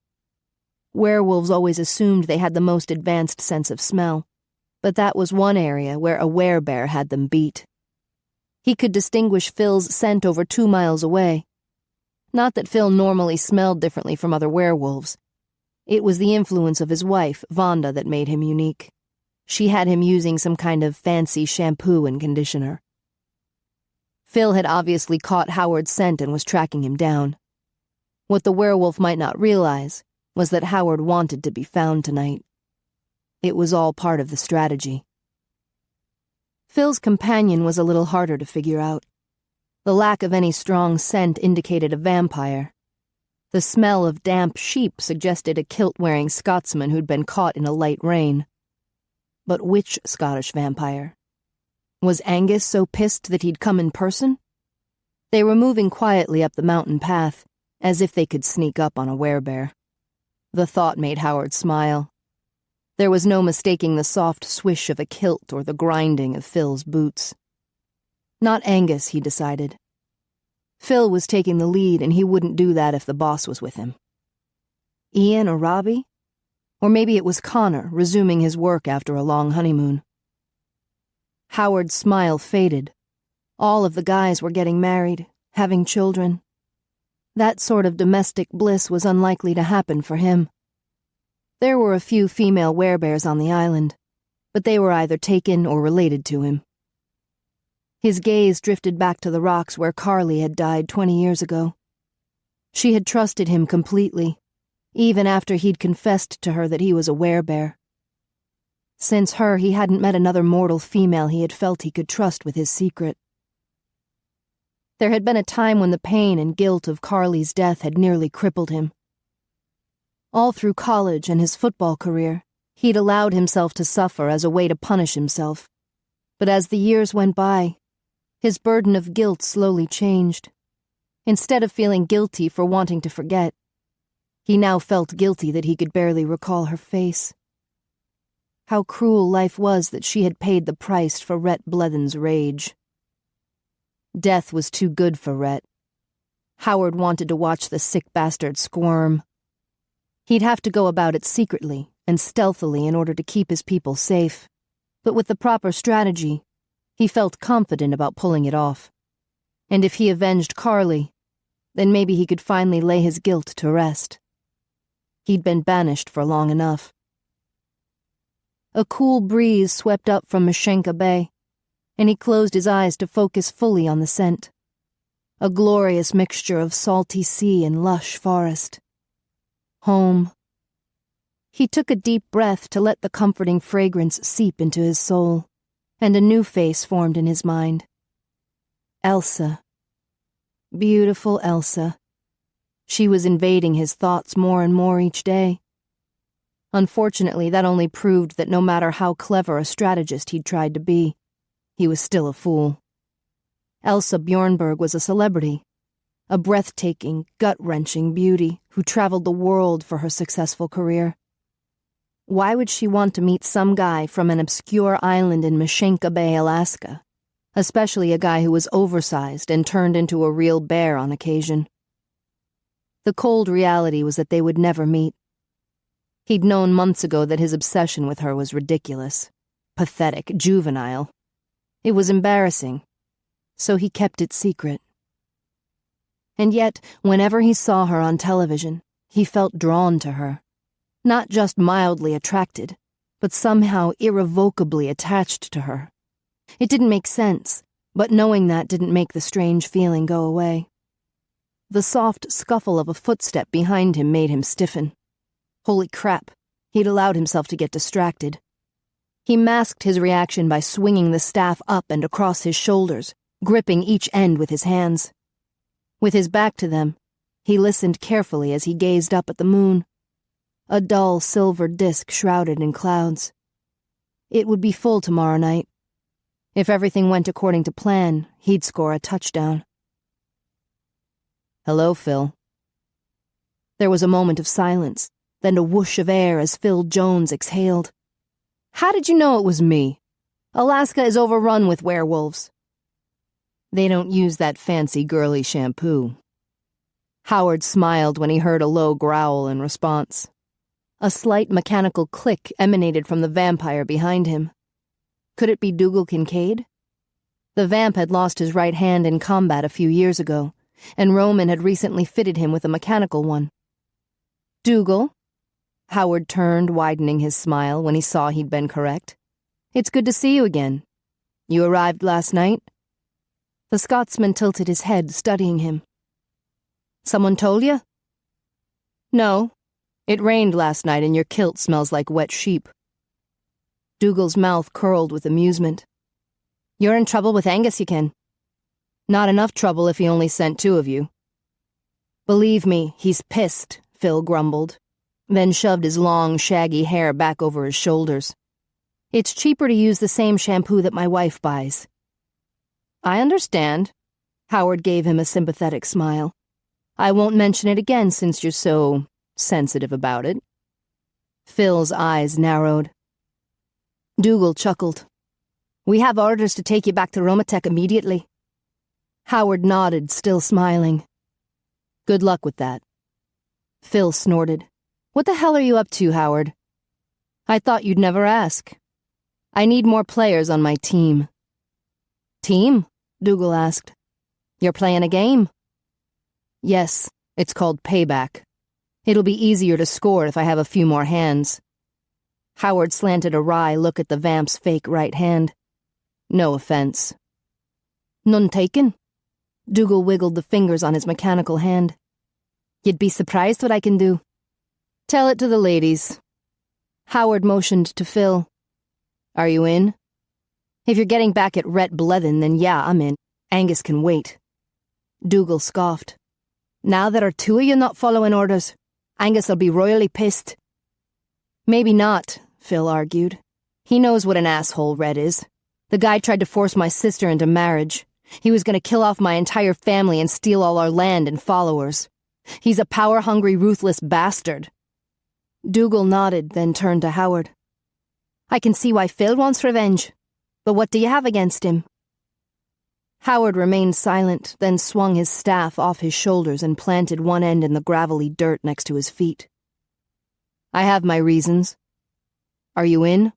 Werewolves always assumed they had the most advanced sense of smell, but that was one area where a werebear had them beat. He could distinguish Phil's scent over 2 miles away. Not that Phil normally smelled differently from other werewolves. It was the influence of his wife, Vonda, that made him unique. She had him using some kind of fancy shampoo and conditioner. Phil had obviously caught Howard's scent and was tracking him down. What the werewolf might not realize was that Howard wanted to be found tonight. It was all part of the strategy. Phil's companion was a little harder to figure out. The lack of any strong scent indicated a vampire. The smell of damp sheep suggested a kilt-wearing Scotsman who'd been caught in a light rain. But which Scottish vampire? Was Angus so pissed that he'd come in person? They were moving quietly up the mountain path, as if they could sneak up on a werebear. The thought made Howard smile. There was no mistaking the soft swish of a kilt or the grinding of Phil's boots. Not Angus, he decided. Phil was taking the lead, and he wouldn't do that if the boss was with him. Ian or Robbie? Or maybe it was Connor, resuming his work after a long honeymoon. Howard's smile faded. All of the guys were getting married, having children. That sort of domestic bliss was unlikely to happen for him. There were a few female werebears on the island, but they were either taken or related to him. His gaze drifted back to the rocks where Carly had died 20 years ago. She had trusted him completely, even after he'd confessed to her that he was a werebear. Since her, he hadn't met another mortal female he had felt he could trust with his secret. There had been a time when the pain and guilt of Carly's death had nearly crippled him. All through college and his football career, he'd allowed himself to suffer as a way to punish himself. But as the years went by, his burden of guilt slowly changed. Instead of feeling guilty for wanting to forget, he now felt guilty that he could barely recall her face. How cruel life was that she had paid the price for Rhett Blethen's rage. Death was too good for Rhett. Howard wanted to watch the sick bastard squirm. He'd have to go about it secretly and stealthily in order to keep his people safe, but with the proper strategy, he felt confident about pulling it off. And if he avenged Carly, then maybe he could finally lay his guilt to rest. He'd been banished for long enough. A cool breeze swept up from Mashenka Bay, and he closed his eyes to focus fully on the scent. A glorious mixture of salty sea and lush forest. Home. He took a deep breath to let the comforting fragrance seep into his soul, and a new face formed in his mind. Elsa. Beautiful Elsa. She was invading his thoughts more and more each day. Unfortunately, that only proved that no matter how clever a strategist he'd tried to be, he was still a fool. Elsa Bjornberg was a celebrity, a breathtaking, gut-wrenching beauty who traveled the world for her successful career. Why would she want to meet some guy from an obscure island in Mashenka Bay, Alaska, especially a guy who was oversized and turned into a real bear on occasion? The cold reality was that they would never meet. He'd known months ago that his obsession with her was ridiculous, pathetic, juvenile. It was embarrassing, so he kept it secret. And yet, whenever he saw her on television, he felt drawn to her. Not just mildly attracted, but somehow irrevocably attached to her. It didn't make sense, But knowing that didn't make the strange feeling go away. The soft scuffle of a footstep behind him made him stiffen. Holy crap, he'd allowed himself to get distracted. He masked his reaction by swinging the staff up and across his shoulders, gripping each end with his hands. With his back to them, he listened carefully as he gazed up at the moon. A dull silver disk shrouded in clouds. It would be full tomorrow night. If everything went according to plan, he'd score a touchdown. "Hello, Phil." There was a moment of silence, then a whoosh of air as Phil Jones exhaled. "How did you know it was me? Alaska is overrun with werewolves." "They don't use that fancy girly shampoo." Howard smiled when he heard a low growl in response. A slight mechanical click emanated from the vampire behind him. Could it be Dougal Kincaid? The vamp had lost his right hand in combat a few years ago, and Roman had recently fitted him with a mechanical one. "Dougal?" Howard turned, widening his smile when he saw he'd been correct. "It's good to see you again. You arrived last night?" The Scotsman tilted his head, studying him. "Someone told you?" "No. It rained last night and your kilt smells like wet sheep." Dougal's mouth curled with amusement. "You're in trouble with Angus, you ken." "Not enough trouble if he only sent 2 of you." "Believe me, he's pissed," Phil grumbled, then shoved his long, shaggy hair back over his shoulders. "It's cheaper to use the same shampoo that my wife buys." "I understand." Howard gave him a sympathetic smile. "I won't mention it again since you're so sensitive about it." Phil's eyes narrowed. Dougal chuckled. "We have orders to take you back to Romatech immediately." Howard nodded, still smiling. "Good luck with that." Phil snorted. "What the hell are you up to, Howard?" "I thought you'd never ask." "I need more players on my team." "Team?" Dougal asked. "You're playing a game?" "Yes, it's called Payback. It'll be easier to score if I have a few more hands." Howard slanted a wry look at the vamp's fake right hand. "No offense." "None taken." Dougal wiggled the fingers on his mechanical hand. "You'd be surprised what I can do." "Tell it to the ladies." Howard motioned to Phil. "Are you in?" "If you're getting back at Rhett Blethen, then yeah, I'm in. Angus can wait." Dougal scoffed. "Now there are 2 of you not following orders. Angus'll be royally pissed." "Maybe not," Phil argued. "He knows what an asshole Red is. The guy tried to force my sister into marriage. He was going to kill off my entire family and steal all our land and followers. He's a power-hungry, ruthless bastard." Dougal nodded, then turned to Howard. "I can see why Phil wants revenge. But what do you have against him?" Howard remained silent, then swung his staff off his shoulders and planted one end in the gravelly dirt next to his feet. "I have my reasons. Are you in?"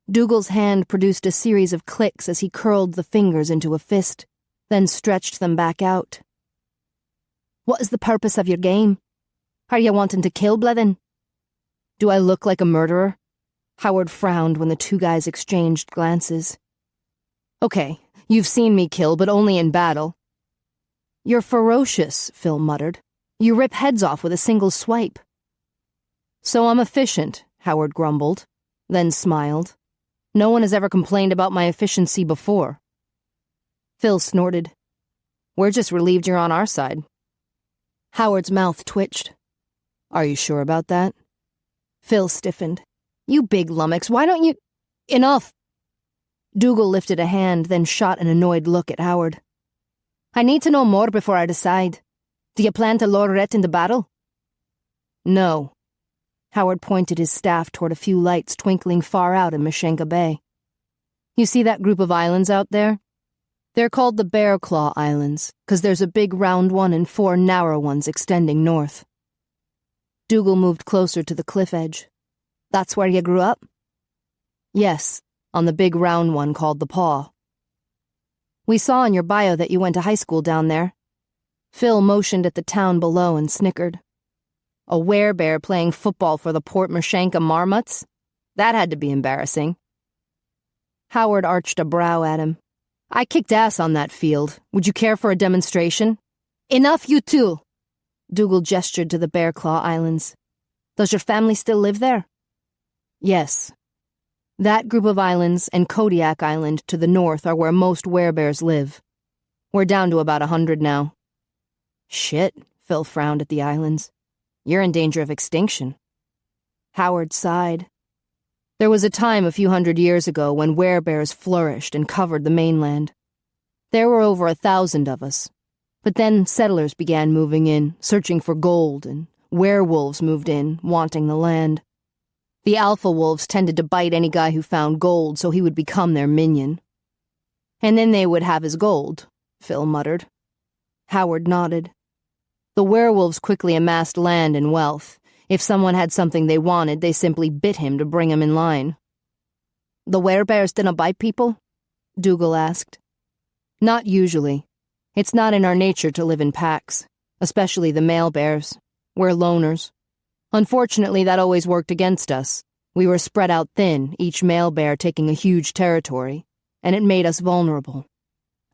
Dougal's hand produced a series of clicks as he curled the fingers into a fist, then stretched them back out. "What is the purpose of your game? Are you wanting to kill Blethen?" "Do I look like a murderer?" Howard frowned when the 2 guys exchanged glances. "Okay, you've seen me kill, but only in battle." "You're ferocious," Phil muttered. "You rip heads off with a single swipe." "So I'm efficient," Howard grumbled, then smiled. "No one has ever complained about my efficiency before." Phil snorted. "We're just relieved you're on our side." Howard's mouth twitched. "Are you sure about that?" Phil stiffened. "You big lummox, why don't you—" "Enough!" Dougal lifted a hand, then shot an annoyed look at Howard. "I need to know more before I decide. Do you plan to lure Rhett into battle?" "No." Howard pointed his staff toward a few lights twinkling far out in Mashenka Bay. "You see that group of islands out there? They're called the Bear Claw Islands, 'cause there's a big round one and 4 narrow ones extending north." Dougal moved closer to the cliff edge. "That's where you grew up?" "Yes, on the big round one called the Paw." "We saw in your bio that you went to high school down there." Phil motioned at the town below and snickered. "A Werebear playing football for the Port Mashenka Marmots? That had to be embarrassing." Howard arched a brow at him. I kicked ass on that field. Would you care for a demonstration? Enough, you two! Dougal gestured to the Bear Claw Islands. Does your family still live there? Yes. That group of islands and Kodiak Island to the north are where most werebears live. We're down to about 100 now. Shit, Phil frowned at the islands. You're in danger of extinction. Howard sighed. There was a time a few hundred years ago when werebears flourished and covered the mainland. There were over 1,000 of us. But then settlers began moving in, searching for gold, and werewolves moved in, wanting the land. The alpha wolves tended to bite any guy who found gold so he would become their minion. And then they would have his gold, Phil muttered. Howard nodded. The werewolves quickly amassed land and wealth. If someone had something they wanted, they simply bit him to bring him in line. The werebears didn't bite people? Dougal asked. Not usually. It's not in our nature to live in packs, especially the male bears. We're loners. Unfortunately, that always worked against us. We were spread out thin, each male bear taking a huge territory, and it made us vulnerable.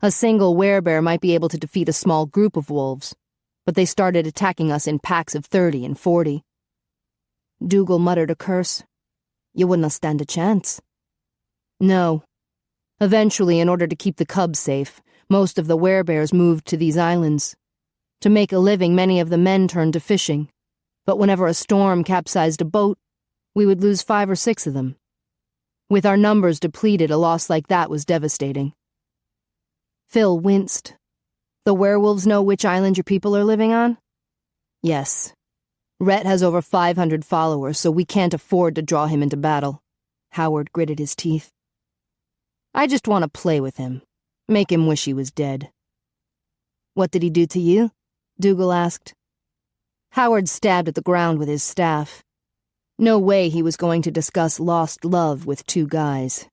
A single werebear might be able to defeat a small group of wolves, but they started attacking us in packs of 30 and 40. Dougal muttered a curse. You wouldn't stand a chance. No. Eventually, in order to keep the cubs safe, most of the werebears moved to these islands. To make a living, many of the men turned to fishing, but whenever a storm capsized a boat, we would lose 5 or 6 of them. With our numbers depleted, a loss like that was devastating. Phil winced. The werewolves know which island your people are living on? Yes. Rhett has over 500 followers, so we can't afford to draw him into battle. Howard gritted his teeth. I just want to play with him. Make him wish he was dead. What did he do to you? Dougal asked. Howard stabbed at the ground with his staff. No way he was going to discuss lost love with 2 guys.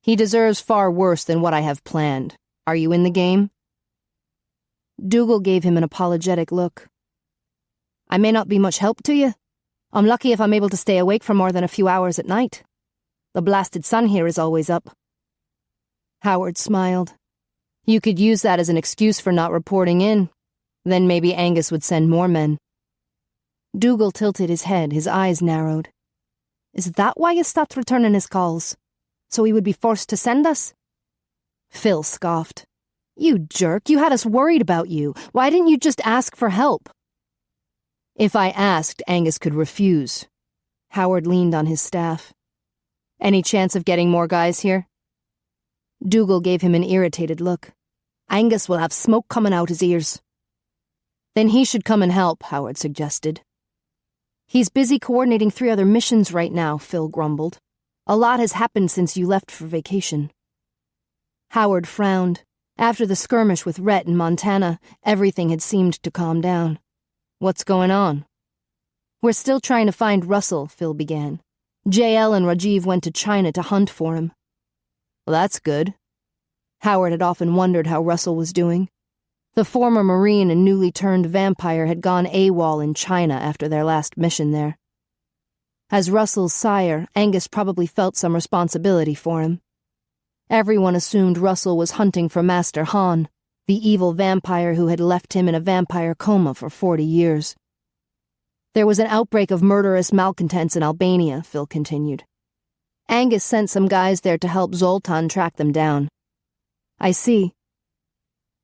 He deserves far worse than what I have planned. Are you in the game? Dougal gave him an apologetic look. I may not be much help to you. I'm lucky if I'm able to stay awake for more than a few hours at night. The blasted sun here is always up. Howard smiled. You could use that as an excuse for not reporting in. Then maybe Angus would send more men. Dougal tilted his head, his eyes narrowed. Is that why you stopped returning his calls? So he would be forced to send us? Phil scoffed. You jerk, you had us worried about you. Why didn't you just ask for help? If I asked, Angus could refuse. Howard leaned on his staff. Any chance of getting more guys here? Dougal gave him an irritated look. Angus will have smoke coming out his ears. Then he should come and help, Howard suggested. He's busy coordinating 3 other missions right now, Phil grumbled. A lot has happened since you left for vacation. Howard frowned. After the skirmish with Rhett in Montana, everything had seemed to calm down. What's going on? We're still trying to find Russell, Phil began. JL and Rajiv went to China to hunt for him. Well, that's good. Howard had often wondered how Russell was doing. The former Marine and newly turned vampire had gone AWOL in China after their last mission there. As Russell's sire, Angus probably felt some responsibility for him. Everyone assumed Russell was hunting for Master Han, the evil vampire who had left him in a vampire coma for 40 years. There was an outbreak of murderous malcontents in Albania, Phil continued. Angus sent some guys there to help Zoltan track them down. I see.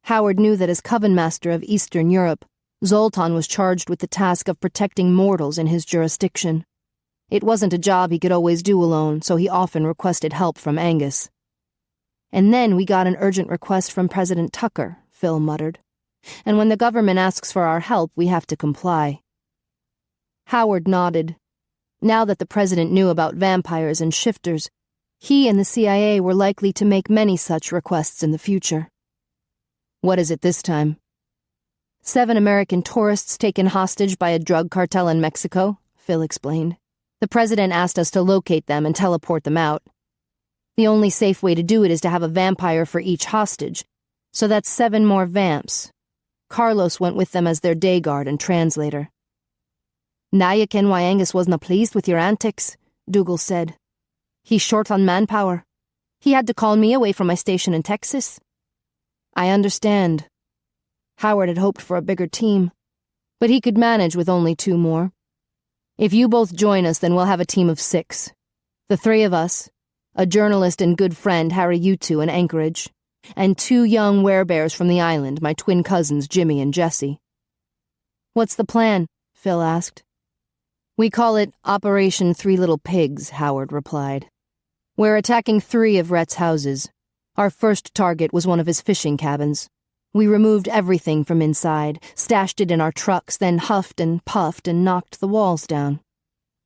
Howard knew that as Coven Master of Eastern Europe, Zoltan was charged with the task of protecting mortals in his jurisdiction. It wasn't a job he could always do alone, so he often requested help from Angus. And then we got an urgent request from President Tucker, Phil muttered. And when the government asks for our help, we have to comply. Howard nodded. Now that the president knew about vampires and shifters, he and the CIA were likely to make many such requests in the future. What is it this time? 7 American tourists taken hostage by a drug cartel in Mexico, Phil explained. The president asked us to locate them and teleport them out. The only safe way to do it is to have a vampire for each hostage, so that's 7 more vamps. Carlos went with them as their day guard and translator. Now you ken why Angus wasn't pleased with your antics, Dougal said. He's short on manpower. He had to call me away from my station in Texas. I understand. Howard had hoped for a bigger team, but he could manage with only 2 more. If you both join us, then we'll have a team of 6. The 3 of us, a journalist and good friend, Harry Utu in Anchorage, and 2 young werebears from the island, my twin cousins, Jimmy and Jesse. What's the plan? Phil asked. We call it Operation 3 Little Pigs, Howard replied. We're attacking 3 of Rhett's houses. Our first target was one of his fishing cabins. We removed everything from inside, stashed it in our trucks, then huffed and puffed and knocked the walls down.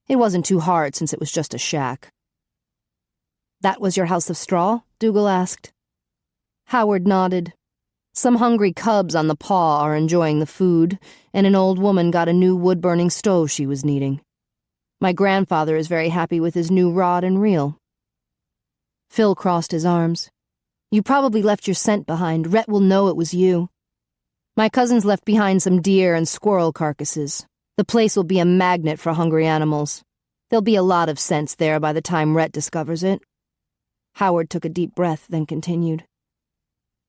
It wasn't too hard since it was just a shack. That was your house of straw? Dougal asked. Howard nodded. Some hungry cubs on the paw are enjoying the food, and an old woman got a new wood-burning stove she was needing. My grandfather is very happy with his new rod and reel. Phil crossed his arms. You probably left your scent behind. Rhett will know it was you. My cousins left behind some deer and squirrel carcasses. The place will be a magnet for hungry animals. There'll be a lot of scents there by the time Rhett discovers it. Howard took a deep breath, then continued.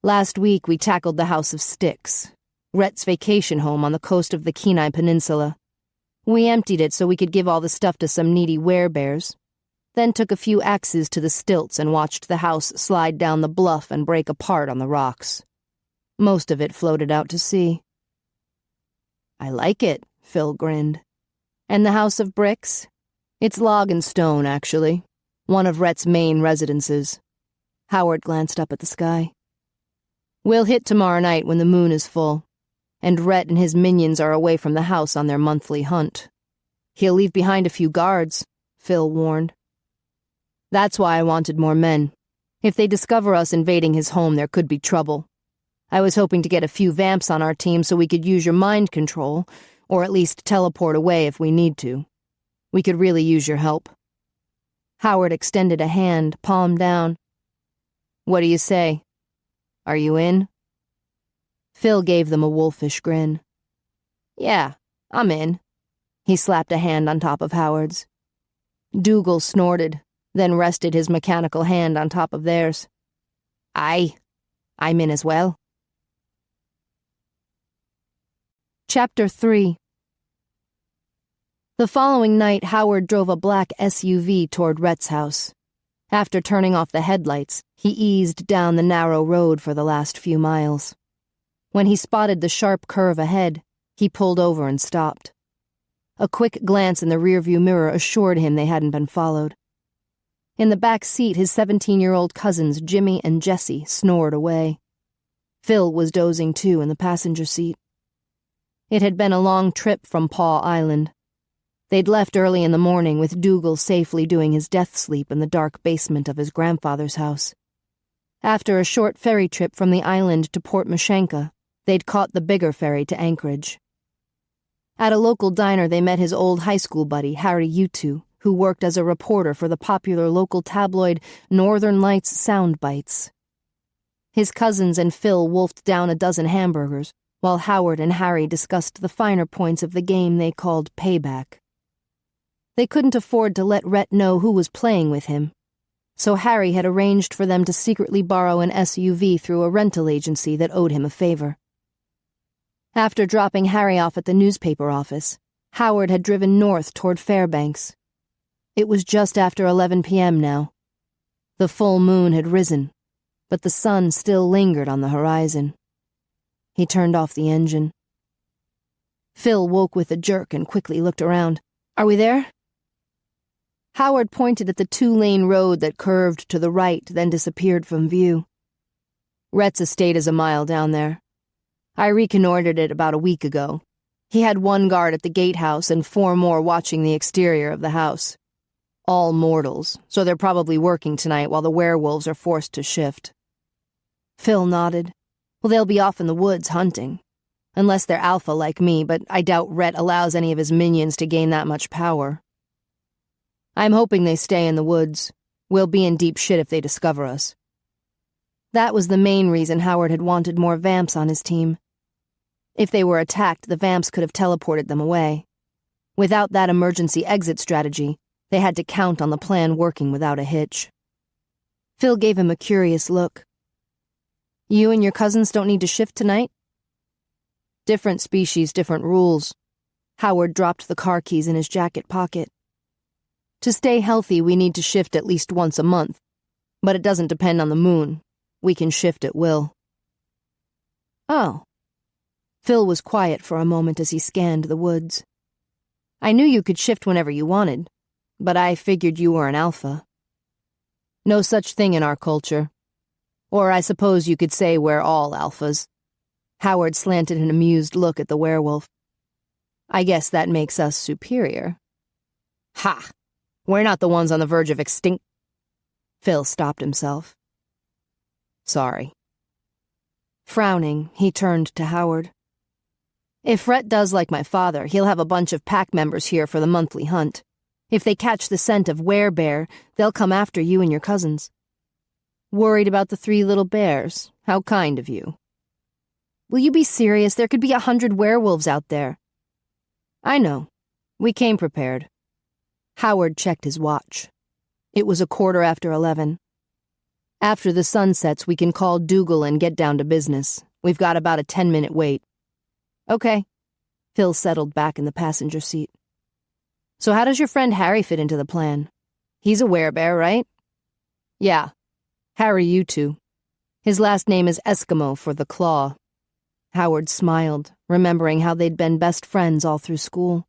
Last week we tackled the House of Sticks, Rhett's vacation home on the coast of the Kenai Peninsula. We emptied it so we could give all the stuff to some needy werebears. Then took a few axes to the stilts and watched the house slide down the bluff and break apart on the rocks. Most of it floated out to sea. I like it, Phil grinned. And the house of bricks? It's log and stone, actually. One of Rhett's main residences. Howard glanced up at the sky. We'll hit tomorrow night when the moon is full, and Rhett and his minions are away from the house on their monthly hunt. He'll leave behind a few guards, Phil warned. That's why I wanted more men. If they discover us invading his home, there could be trouble. I was hoping to get a few vamps on our team so we could use your mind control, or at least teleport away if we need to. We could really use your help. Howard extended a hand, palm down. What do you say? Are you in? Phil gave them a wolfish grin. Yeah, I'm in. He slapped a hand on top of Howard's. Dougal snorted, then rested his mechanical hand on top of theirs. Aye, I'm in as well. Chapter 3. The following night, Howard drove a black SUV toward Rhett's house. After turning off the headlights, he eased down the narrow road for the last few miles. When he spotted the sharp curve ahead, he pulled over and stopped. A quick glance in the rearview mirror assured him they hadn't been followed. In the back seat, his 17-year-old cousins, Jimmy and Jesse, snored away. Phil was dozing too in the passenger seat. It had been a long trip from Paw Island. They'd left early in the morning with Dougal safely doing his death sleep in the dark basement of his grandfather's house. After a short ferry trip from the island to Port Mashanka, they'd caught the bigger ferry to Anchorage. At a local diner, they met his old high school buddy, Harry Utu, who worked as a reporter for the popular local tabloid Northern Lights Soundbites. His cousins and Phil wolfed down a dozen hamburgers, while Howard and Harry discussed the finer points of the game they called Payback. They couldn't afford to let Rhett know who was playing with him, so Harry had arranged for them to secretly borrow an SUV through a rental agency that owed him a favor. After dropping Harry off at the newspaper office, Howard had driven north toward Fairbanks. It was just after 11 p.m. now. The full moon had risen, but the sun still lingered on the horizon. He turned off the engine. Phil woke with a jerk and quickly looked around. Are we there? Howard pointed at the 2-lane road that curved to the right, then disappeared from view. Rhett's estate is a mile down there. I reconnoitered it about a week ago. He had 1 guard at the gatehouse and 4 more watching the exterior of the house. All mortals, so they're probably working tonight while the werewolves are forced to shift. Phil nodded. Well, they'll be off in the woods hunting. Unless they're alpha like me, but I doubt Rhett allows any of his minions to gain that much power. I'm hoping they stay in the woods. We'll be in deep shit if they discover us. That was the main reason Howard had wanted more vamps on his team. If they were attacked, the vamps could have teleported them away. Without that emergency exit strategy, they had to count on the plan working without a hitch. Phil gave him a curious look. You and your cousins don't need to shift tonight? Different species, different rules. Howard dropped the car keys in his jacket pocket. To stay healthy, we need to shift at least once a month. But it doesn't depend on the moon. We can shift at will. Oh. Phil was quiet for a moment as he scanned the woods. I knew you could shift whenever you wanted, but I figured you were an alpha. No such thing in our culture. Or I suppose you could say we're all alphas. Howard slanted an amused look at the werewolf. I guess that makes us superior. Ha! We're not the ones on the verge of extinct. Phil stopped himself. Sorry. Frowning, he turned to Howard. If Rhett does like my father, he'll have a bunch of pack members here for the monthly hunt. If they catch the scent of Werebear, they'll come after you and your cousins. Worried about the 3 little bears? How kind of you. Will you be serious? There could be 100 werewolves out there. I know. We came prepared. Howard checked his watch. It was 11:15. After the sun sets, we can call Dougal and get down to business. We've got about a 10-minute wait. Okay. Phil settled back in the passenger seat. So how does your friend Harry fit into the plan? He's a werebear, right? Yeah. Harry Utu. His last name is Eskimo for the claw. Howard smiled, remembering how they'd been best friends all through school.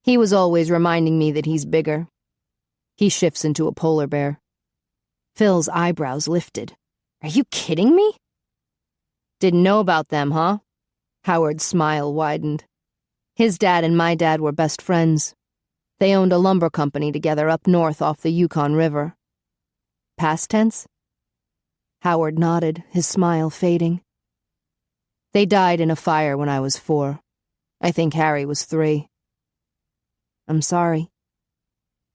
He was always reminding me that he's bigger. He shifts into a polar bear. Phil's eyebrows lifted. Are you kidding me? Didn't know about them, huh? Howard's smile widened. His dad and my dad were best friends. They owned a lumber company together up north off the Yukon River. Past tense? Howard nodded, his smile fading. They died in a fire when I was 4. I think Harry was 3. I'm sorry.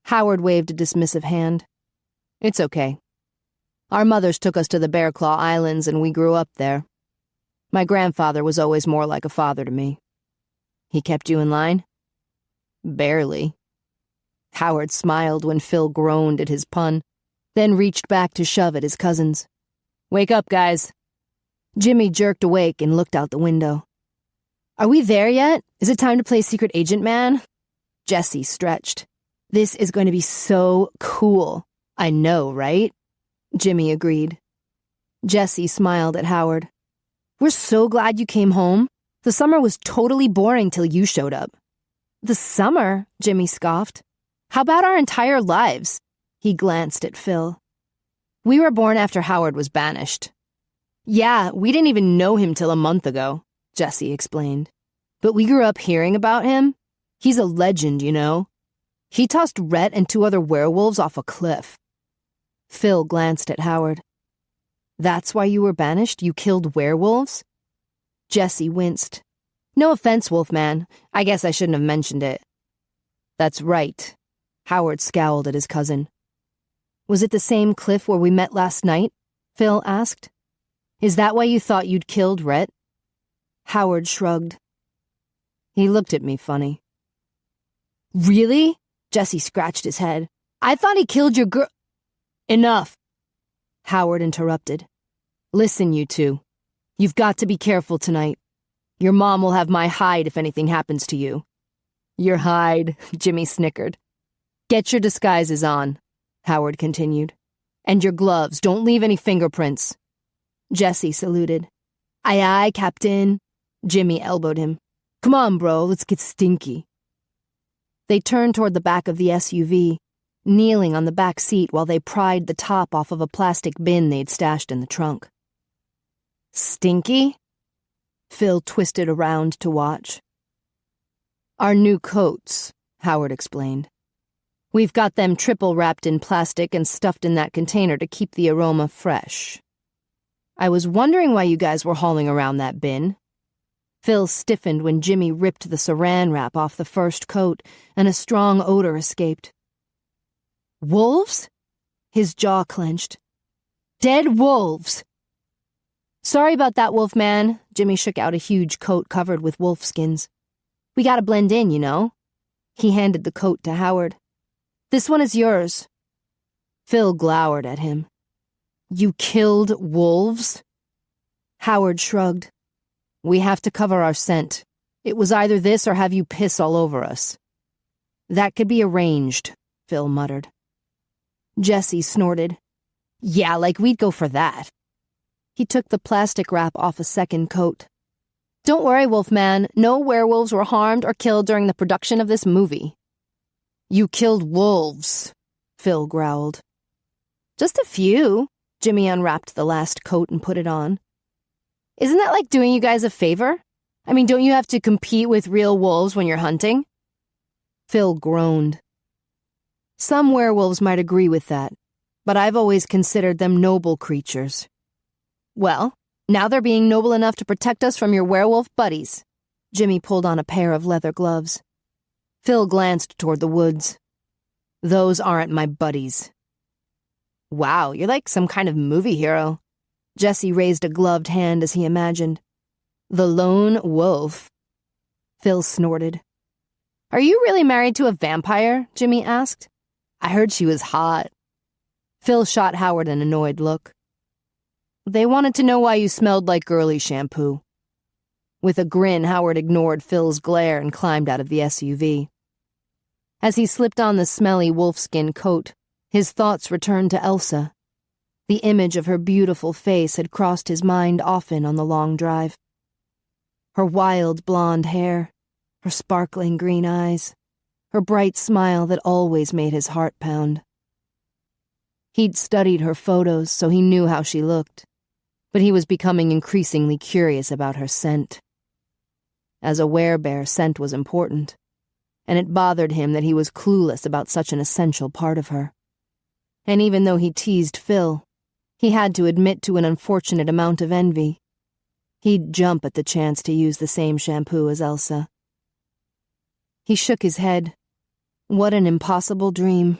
Howard waved a dismissive hand. It's okay. Our mothers took us to the Bear Claw Islands and we grew up there. My grandfather was always more like a father to me. He kept you in line? Barely. Howard smiled when Phil groaned at his pun, then reached back to shove at his cousins. Wake up, guys. Jimmy jerked awake and looked out the window. Are we there yet? Is it time to play Secret Agent Man? Jesse stretched. This is going to be so cool. I know, right? Jimmy agreed. Jesse smiled at Howard. We're so glad you came home. The summer was totally boring till you showed up. The summer? Jimmy scoffed. How about our entire lives? He glanced at Phil. We were born after Howard was banished. Yeah, we didn't even know him till a month ago, Jesse explained. But we grew up hearing about him. He's a legend, you know. He tossed Rhett and 2 other werewolves off a cliff. Phil glanced at Howard. That's why you were banished? You killed werewolves? Jesse winced. No offense, Wolfman. I guess I shouldn't have mentioned it. That's right. Howard scowled at his cousin. Was it the same cliff where we met last night? Phil asked. Is that why you thought you'd killed Rhett? Howard shrugged. He looked at me funny. Really? Jesse scratched his head. I thought he killed your girl. Enough. Howard interrupted. Listen, you two. You've got to be careful tonight. Your mom will have my hide if anything happens to you. Your hide, Jimmy snickered. Get your disguises on, Howard continued. And your gloves, don't leave any fingerprints. Jesse saluted. Aye, aye, Captain. Jimmy elbowed him. Come on, bro, let's get stinky. They turned toward the back of the SUV, kneeling on the back seat while they pried the top off of a plastic bin they'd stashed in the trunk. Stinky? Phil twisted around to watch. Our new coats, Howard explained. We've got them triple wrapped in plastic and stuffed in that container to keep the aroma fresh. I was wondering why you guys were hauling around that bin. Phil stiffened when Jimmy ripped the saran wrap off the first coat, and a strong odor escaped. Wolves? His jaw clenched. Dead wolves! Sorry about that, Wolfman. Jimmy shook out a huge coat covered with wolf skins. We gotta blend in, you know. He handed the coat to Howard. This one is yours. Phil glowered at him. You killed wolves? Howard shrugged. We have to cover our scent. It was either this or have you piss all over us. That could be arranged, Phil muttered. Jesse snorted. Yeah, like we'd go for that. He took the plastic wrap off a second coat. Don't worry, Wolfman. No werewolves were harmed or killed during the production of this movie. You killed wolves, Phil growled. Just a few. Jimmy unwrapped the last coat and put it on. Isn't that like doing you guys a favor? I mean, don't you have to compete with real wolves when you're hunting? Phil groaned. Some werewolves might agree with that, but I've always considered them noble creatures. Well, now they're being noble enough to protect us from your werewolf buddies. Jimmy pulled on a pair of leather gloves. Phil glanced toward the woods. Those aren't my buddies. Wow, you're like some kind of movie hero. Jesse raised a gloved hand as he imagined. The lone wolf. Phil snorted. Are you really married to a vampire? Jimmy asked. I heard she was hot. Phil shot Howard an annoyed look. They wanted to know why you smelled like girly shampoo. With a grin, Howard ignored Phil's glare and climbed out of the SUV. As he slipped on the smelly wolfskin coat, his thoughts returned to Elsa. The image of her beautiful face had crossed his mind often on the long drive. Her wild blonde hair, her sparkling green eyes, her bright smile that always made his heart pound. He'd studied her photos so he knew how she looked, but he was becoming increasingly curious about her scent. As a werebear, scent was important, and it bothered him that he was clueless about such an essential part of her. And even though he teased Phil, he had to admit to an unfortunate amount of envy. He'd jump at the chance to use the same shampoo as Elsa. He shook his head. What an impossible dream.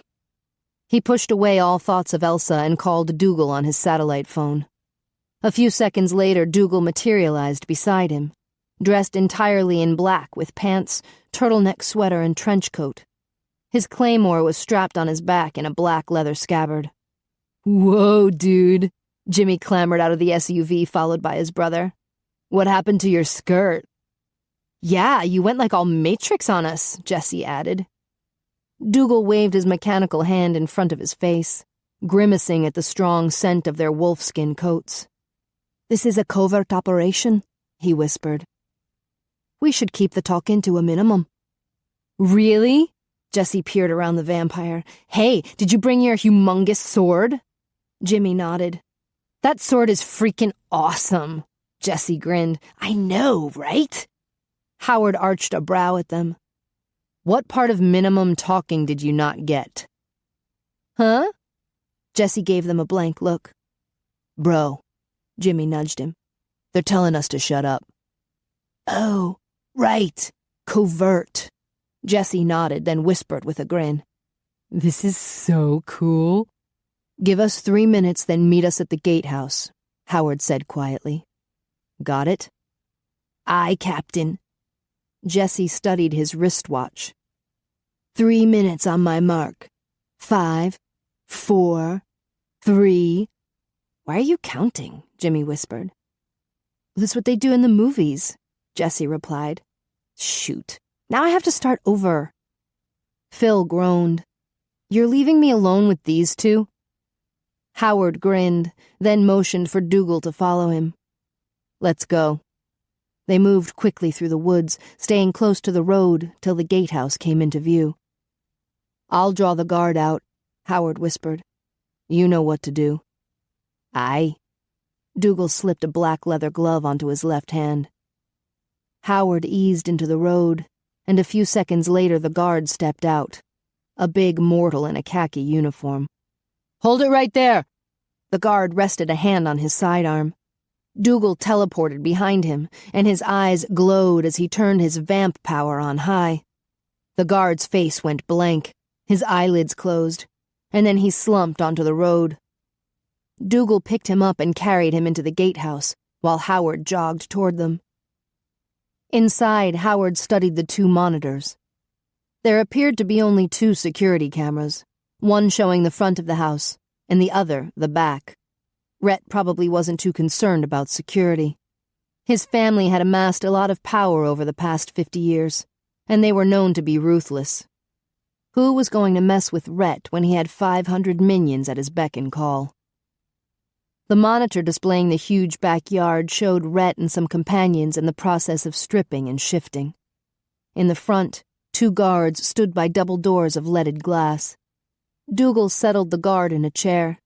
He pushed away all thoughts of Elsa and called Dougal on his satellite phone. A few seconds later, Dougal materialized beside him, dressed entirely in black with pants, turtleneck sweater, and trench coat. His claymore was strapped on his back in a black leather scabbard. Whoa, dude, Jimmy clambered out of the SUV, followed by his brother. What happened to your skirt? Yeah, you went like all Matrix on us, Jesse added. Dougal waved his mechanical hand in front of his face, grimacing at the strong scent of their wolfskin coats. This is a covert operation, he whispered. We should keep the talking to a minimum. Really? Jesse peered around the vampire. Hey, did you bring your humongous sword? Jimmy nodded. That sword is freaking awesome. Jesse grinned. I know, right? Howard arched a brow at them. What part of minimum talking did you not get? Huh? Jesse gave them a blank look. Bro, Jimmy nudged him. They're telling us to shut up. Oh, right. Covert. Jesse nodded, then whispered with a grin. This is so cool. Give us 3 minutes, then meet us at the gatehouse, Howard said quietly. Got it? Aye, Captain. Jesse studied his wristwatch. 3 minutes on my mark. 5, 4, 3. Why are you counting? Jimmy whispered. That's what they do in the movies, Jesse replied. Shoot. Now I have to start over. Phil groaned. You're leaving me alone with these two? Howard grinned, then motioned for Dougal to follow him. Let's go. They moved quickly through the woods, staying close to the road till the gatehouse came into view. I'll draw the guard out, Howard whispered. You know what to do. Aye. Dougal slipped a black leather glove onto his left hand. Howard eased into the road, and a few seconds later the guard stepped out, a big mortal in a khaki uniform. Hold it right there! The guard rested a hand on his sidearm. Dougal teleported behind him, and his eyes glowed as he turned his vamp power on high. The guard's face went blank, his eyelids closed, and then he slumped onto the road. Dougal picked him up and carried him into the gatehouse, while Howard jogged toward them. Inside, Howard studied the 2 monitors. There appeared to be only 2 security cameras, one showing the front of the house, and the other the back. Rhett probably wasn't too concerned about security. His family had amassed a lot of power over the past 50 years, and they were known to be ruthless. Who was going to mess with Rhett when he had 500 minions at his beck and call? The monitor displaying the huge backyard showed Rhett and some companions in the process of stripping and shifting. In the front, 2 guards stood by double doors of leaded glass. Dougal settled the guard in a chair.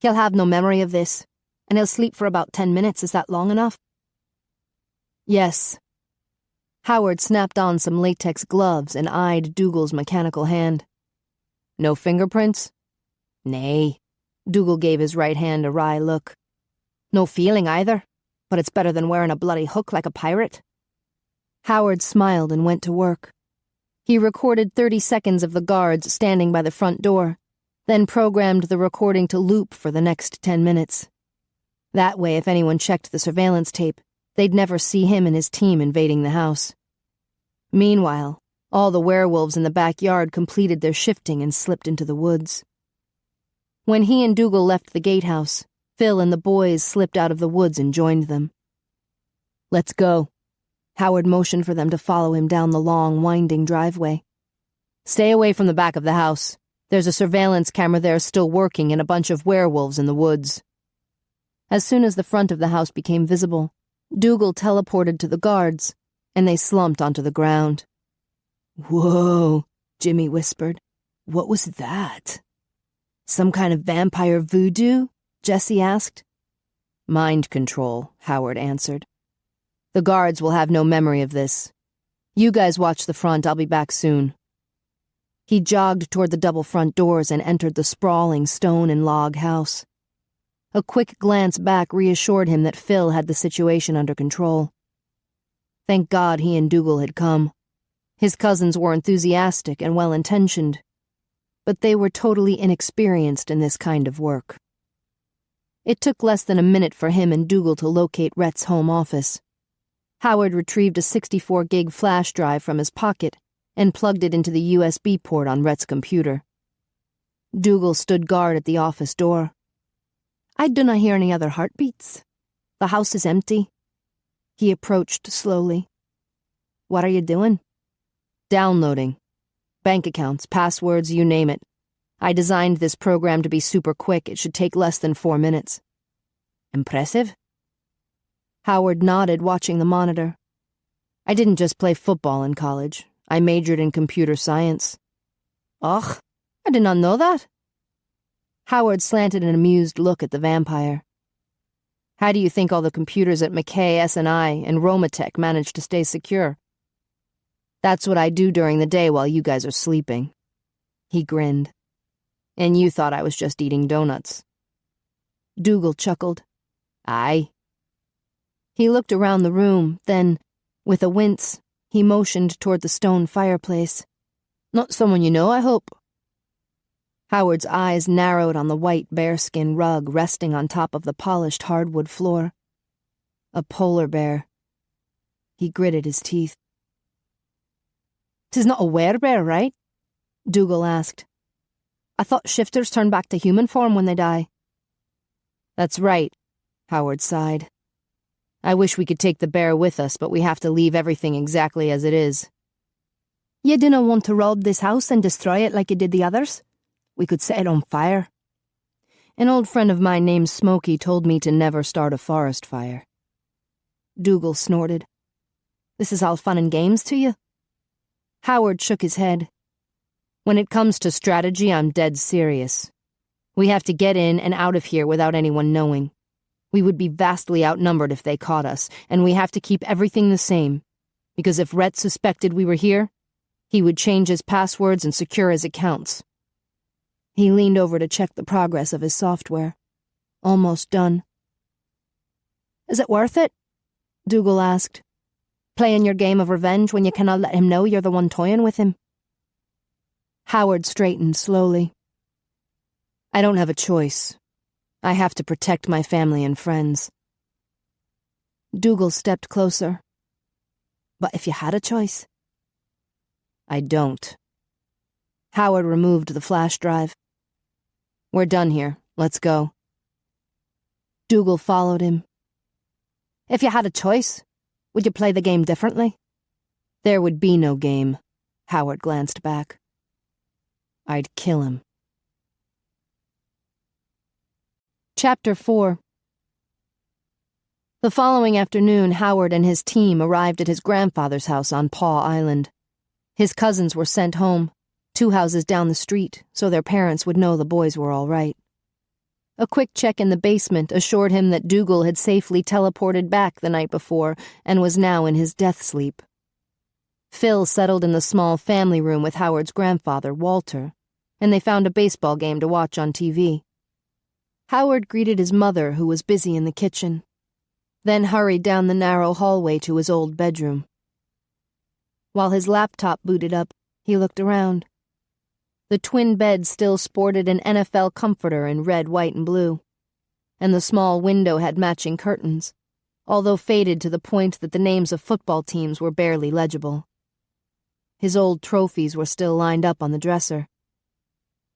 "He'll have no memory of this, and he'll sleep for about 10 minutes. Is that long enough?" "Yes." Howard snapped on some latex gloves and eyed Dougal's mechanical hand. "No fingerprints?" "Nay." Dougal gave his right hand a wry look. "No feeling either, but it's better than wearing a bloody hook like a pirate." Howard smiled and went to work. He recorded 30 seconds of the guards standing by the front door, then programmed the recording to loop for the next 10 minutes. That way, if anyone checked the surveillance tape, they'd never see him and his team invading the house. Meanwhile, all the werewolves in the backyard completed their shifting and slipped into the woods. When he and Dougal left the gatehouse, Phil and the boys slipped out of the woods and joined them. "Let's go." Howard motioned for them to follow him down the long, winding driveway. "Stay away from the back of the house. There's a surveillance camera there still working and a bunch of werewolves in the woods." As soon as the front of the house became visible, Dougal teleported to the guards, and they slumped onto the ground. "Whoa," Jimmy whispered. "What was that?" "Some kind of vampire voodoo?" Jesse asked. "Mind control," Howard answered. "The guards will have no memory of this. You guys watch the front, I'll be back soon." He jogged toward the double front doors and entered the sprawling stone and log house. A quick glance back reassured him that Phil had the situation under control. Thank God he and Dougal had come. His cousins were enthusiastic and well-intentioned, but they were totally inexperienced in this kind of work. It took less than a minute for him and Dougal to locate Rhett's home office. Howard retrieved a 64-gig flash drive from his pocket and plugged it into the USB port on Rhett's computer. Dougal stood guard at the office door. "I do not hear any other heartbeats. The house is empty." He approached slowly. "What are you doing?" "Downloading. Bank accounts, passwords, you name it. I designed this program to be super quick. It should take less than 4 minutes." "Impressive?" Howard nodded, watching the monitor. "I didn't just play football in college. I majored in computer science." "Och, I did not know that." Howard slanted an amused look at the vampire. "How do you think all the computers at McKay, S&I, and Romatech managed to stay secure?" "That's what I do during the day while you guys are sleeping." He grinned. "And you thought I was just eating donuts." Dougal chuckled. "Aye." He looked around the room, then, with a wince, he motioned toward the stone fireplace. "Not someone you know, I hope?" Howard's eyes narrowed on the white bearskin rug resting on top of the polished hardwood floor. A polar bear. He gritted his teeth. "'Tis not a werebear, right?" Dougal asked. "I thought shifters turn back to human form when they die." "That's right," Howard sighed. "I wish we could take the bear with us, but we have to leave everything exactly as it is." "You dinna want to rob this house and destroy it like you did the others? We could set it on fire." "An old friend of mine named Smokey told me to never start a forest fire." Dougal snorted. "This is all fun and games to you?" Howard shook his head. "When it comes to strategy, I'm dead serious. We have to get in and out of here without anyone knowing. We would be vastly outnumbered if they caught us, and we have to keep everything the same, because if Rhett suspected we were here, he would change his passwords and secure his accounts." He leaned over to check the progress of his software. Almost done. "Is it worth it?" Dougal asked. "Playing your game of revenge when you cannot let him know you're the one toying with him?" Howard straightened slowly. "I don't have a choice. I have to protect my family and friends." Dougal stepped closer. "But if you had a choice?" "I don't." Howard removed the flash drive. "We're done here. Let's go." Dougal followed him. "If you had a choice, would you play the game differently?" "There would be no game," Howard glanced back. "I'd kill him." Chapter 4. The following afternoon, Howard and his team arrived at his grandfather's house on Paw Island. His cousins were sent home, 2 houses down the street, so their parents would know the boys were all right. A quick check in the basement assured him that Dougal had safely teleported back the night before and was now in his death sleep. Phil settled in the small family room with Howard's grandfather, Walter, and they found a baseball game to watch on TV. Howard greeted his mother, who was busy in the kitchen, then hurried down the narrow hallway to his old bedroom. While his laptop booted up, he looked around. The twin bed still sported an NFL comforter in red, white, and blue, and the small window had matching curtains, although faded to the point that the names of football teams were barely legible. His old trophies were still lined up on the dresser.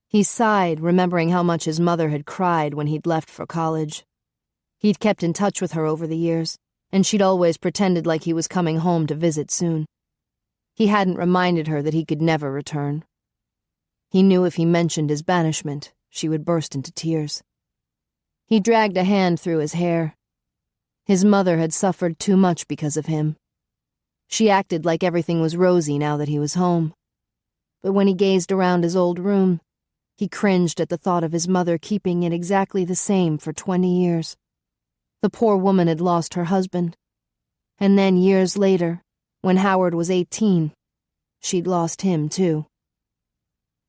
He sighed, remembering how much his mother had cried when he'd left for college. He'd kept in touch with her over the years, and she'd always pretended like he was coming home to visit soon. He hadn't reminded her that he could never return. He knew if he mentioned his banishment, she would burst into tears. He dragged a hand through his hair. His mother had suffered too much because of him. She acted like everything was rosy now that he was home. But when he gazed around his old room, he cringed at the thought of his mother keeping it exactly the same for 20 years. The poor woman had lost her husband. And then years later, when Howard was 18, she'd lost him too.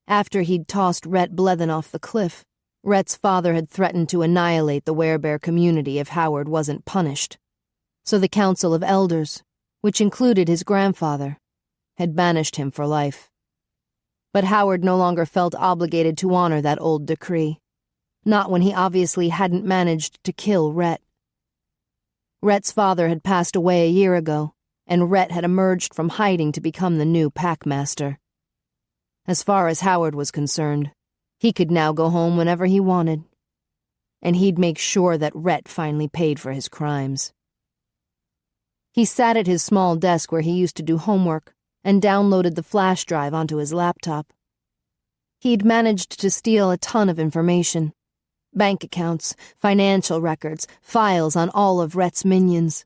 After he'd tossed Rhett Blethen off the cliff, Rhett's father had threatened to annihilate the Werebear community if Howard wasn't punished. So the Council of Elders, which included his grandfather, had banished him for life. But Howard no longer felt obligated to honor that old decree, not when he obviously hadn't managed to kill Rhett. Rhett's father had passed away a year ago, and Rhett had emerged from hiding to become the new packmaster. As far as Howard was concerned, he could now go home whenever he wanted, and he'd make sure that Rhett finally paid for his crimes. He sat at his small desk where he used to do homework and downloaded the flash drive onto his laptop. He'd managed to steal a ton of information: bank accounts, financial records, files on all of Rhett's minions.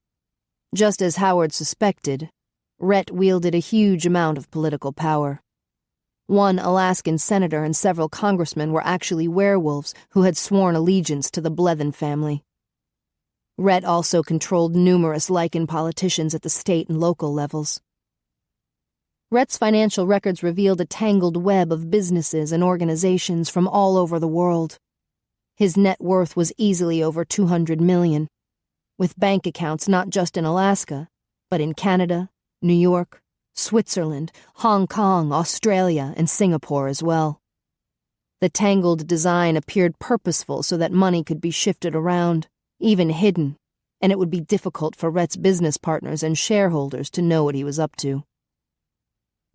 Just as Howard suspected, Rhett wielded a huge amount of political power. One Alaskan senator and several congressmen were actually werewolves who had sworn allegiance to the Blethen family. Rhett also controlled numerous lichen politicians at the state and local levels. Rhett's financial records revealed a tangled web of businesses and organizations from all over the world. His net worth was easily over $200 million, with bank accounts not just in Alaska, but in Canada, New York, Switzerland, Hong Kong, Australia, and Singapore as well. The tangled design appeared purposeful so that money could be shifted around, even hidden, and it would be difficult for Rhett's business partners and shareholders to know what he was up to.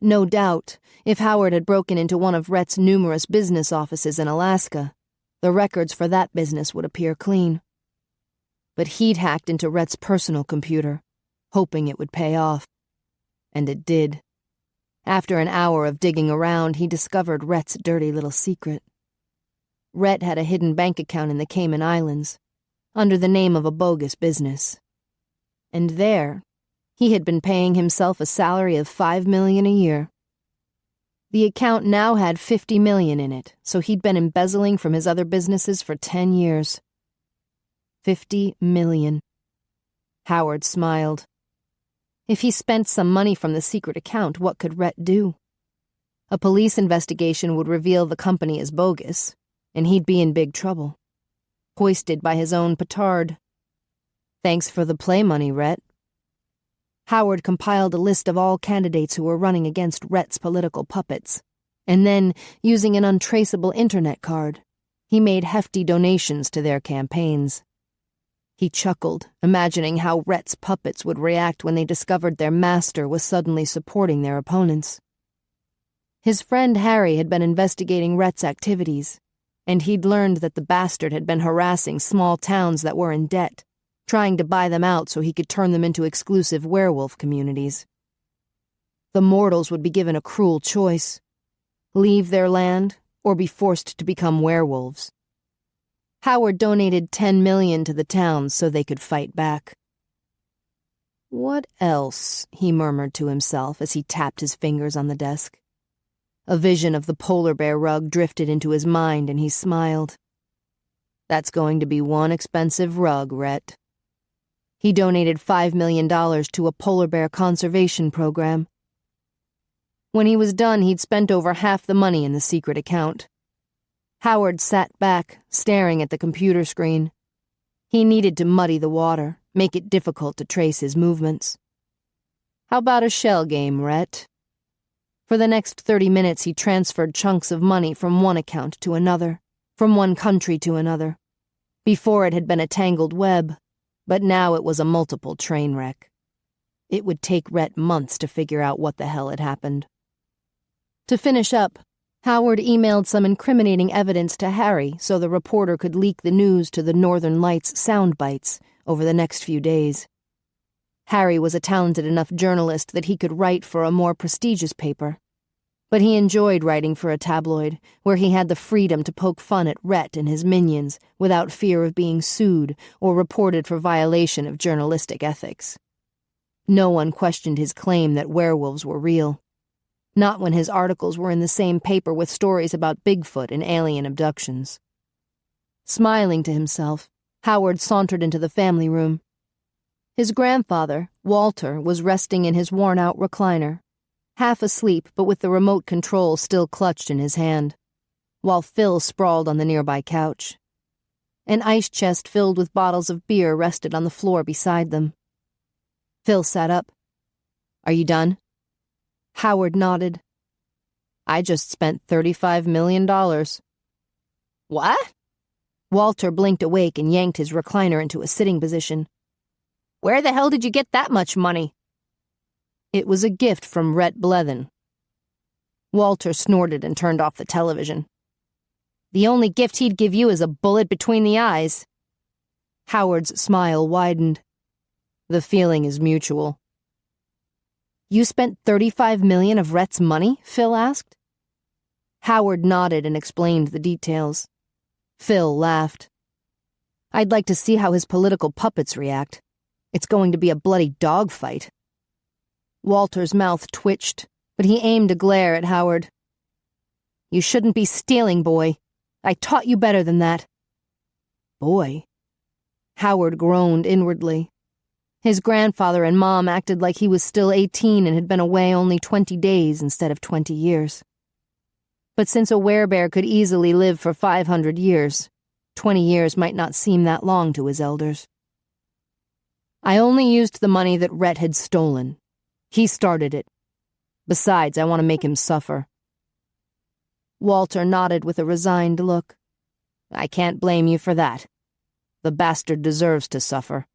No doubt, if Howard had broken into one of Rhett's numerous business offices in Alaska, the records for that business would appear clean. But he'd hacked into Rhett's personal computer, hoping it would pay off. And it did. After an hour of digging around, he discovered Rhett's dirty little secret. Rhett had a hidden bank account in the Cayman Islands, under the name of a bogus business. And there, he had been paying himself a salary of $5 million a year. The account now had $50 million in it, so he'd been embezzling from his other businesses for 10 years. $50 million. Howard smiled. If he spent some money from the secret account, what could Rhett do? A police investigation would reveal the company as bogus, and he'd be in big trouble. Hoisted by his own petard. Thanks for the play money, Rhett. Howard compiled a list of all candidates who were running against Rhett's political puppets, and then, using an untraceable internet card, he made hefty donations to their campaigns. He chuckled, imagining how Rhett's puppets would react when they discovered their master was suddenly supporting their opponents. His friend Harry had been investigating Rhett's activities, and he'd learned that the bastard had been harassing small towns that were in debt, trying to buy them out so he could turn them into exclusive werewolf communities. The mortals would be given a cruel choice: leave their land or be forced to become werewolves. Howard donated $10 million to the towns so they could fight back. What else? He murmured to himself as he tapped his fingers on the desk. A vision of the polar bear rug drifted into his mind, and he smiled. That's going to be one expensive rug, Rhett. He donated $5 million to a polar bear conservation program. When he was done, he'd spent over half the money in the secret account. Howard sat back, staring at the computer screen. He needed to muddy the water, make it difficult to trace his movements. How about a shell game, Rhett? For the next 30 minutes, he transferred chunks of money from one account to another, from one country to another. Before it had been a tangled web, but now it was a multiple train wreck. It would take Rhett months to figure out what the hell had happened. To finish up, Howard emailed some incriminating evidence to Harry so the reporter could leak the news to the Northern Lights sound bites over the next few days. Harry was a talented enough journalist that he could write for a more prestigious paper. But he enjoyed writing for a tabloid, where he had the freedom to poke fun at Rhett and his minions without fear of being sued or reported for violation of journalistic ethics. No one questioned his claim that werewolves were real. Not when his articles were in the same paper with stories about Bigfoot and alien abductions. Smiling to himself, Howard sauntered into the family room. His grandfather, Walter, was resting in his worn-out recliner, half asleep but with the remote control still clutched in his hand, while Phil sprawled on the nearby couch. An ice chest filled with bottles of beer rested on the floor beside them. Phil sat up. "Are you done?" Howard nodded. "I just spent $35 million. "What?" Walter blinked awake and yanked his recliner into a sitting position. "Where the hell did you get that much money?" "It was a gift from Rhett Blethen." Walter snorted and turned off the television. "The only gift he'd give you is a bullet between the eyes." Howard's smile widened. "The feeling is mutual." "You spent $35 million of Rhett's money?" Phil asked. Howard nodded and explained the details. Phil laughed. "I'd like to see how his political puppets react. It's going to be a bloody dogfight." Walter's mouth twitched, but he aimed a glare at Howard. "You shouldn't be stealing, boy. I taught you better than that." "Boy?" Howard groaned inwardly. His grandfather and mom acted like he was still 18 and had been away only 20 days instead of 20 years. But since a werebear could easily live for 500 years, 20 years might not seem that long to his elders. "I only used the money that Rhett had stolen. He started it. Besides, I want to make him suffer." Walter nodded with a resigned look. "I can't blame you for that. The bastard deserves to suffer."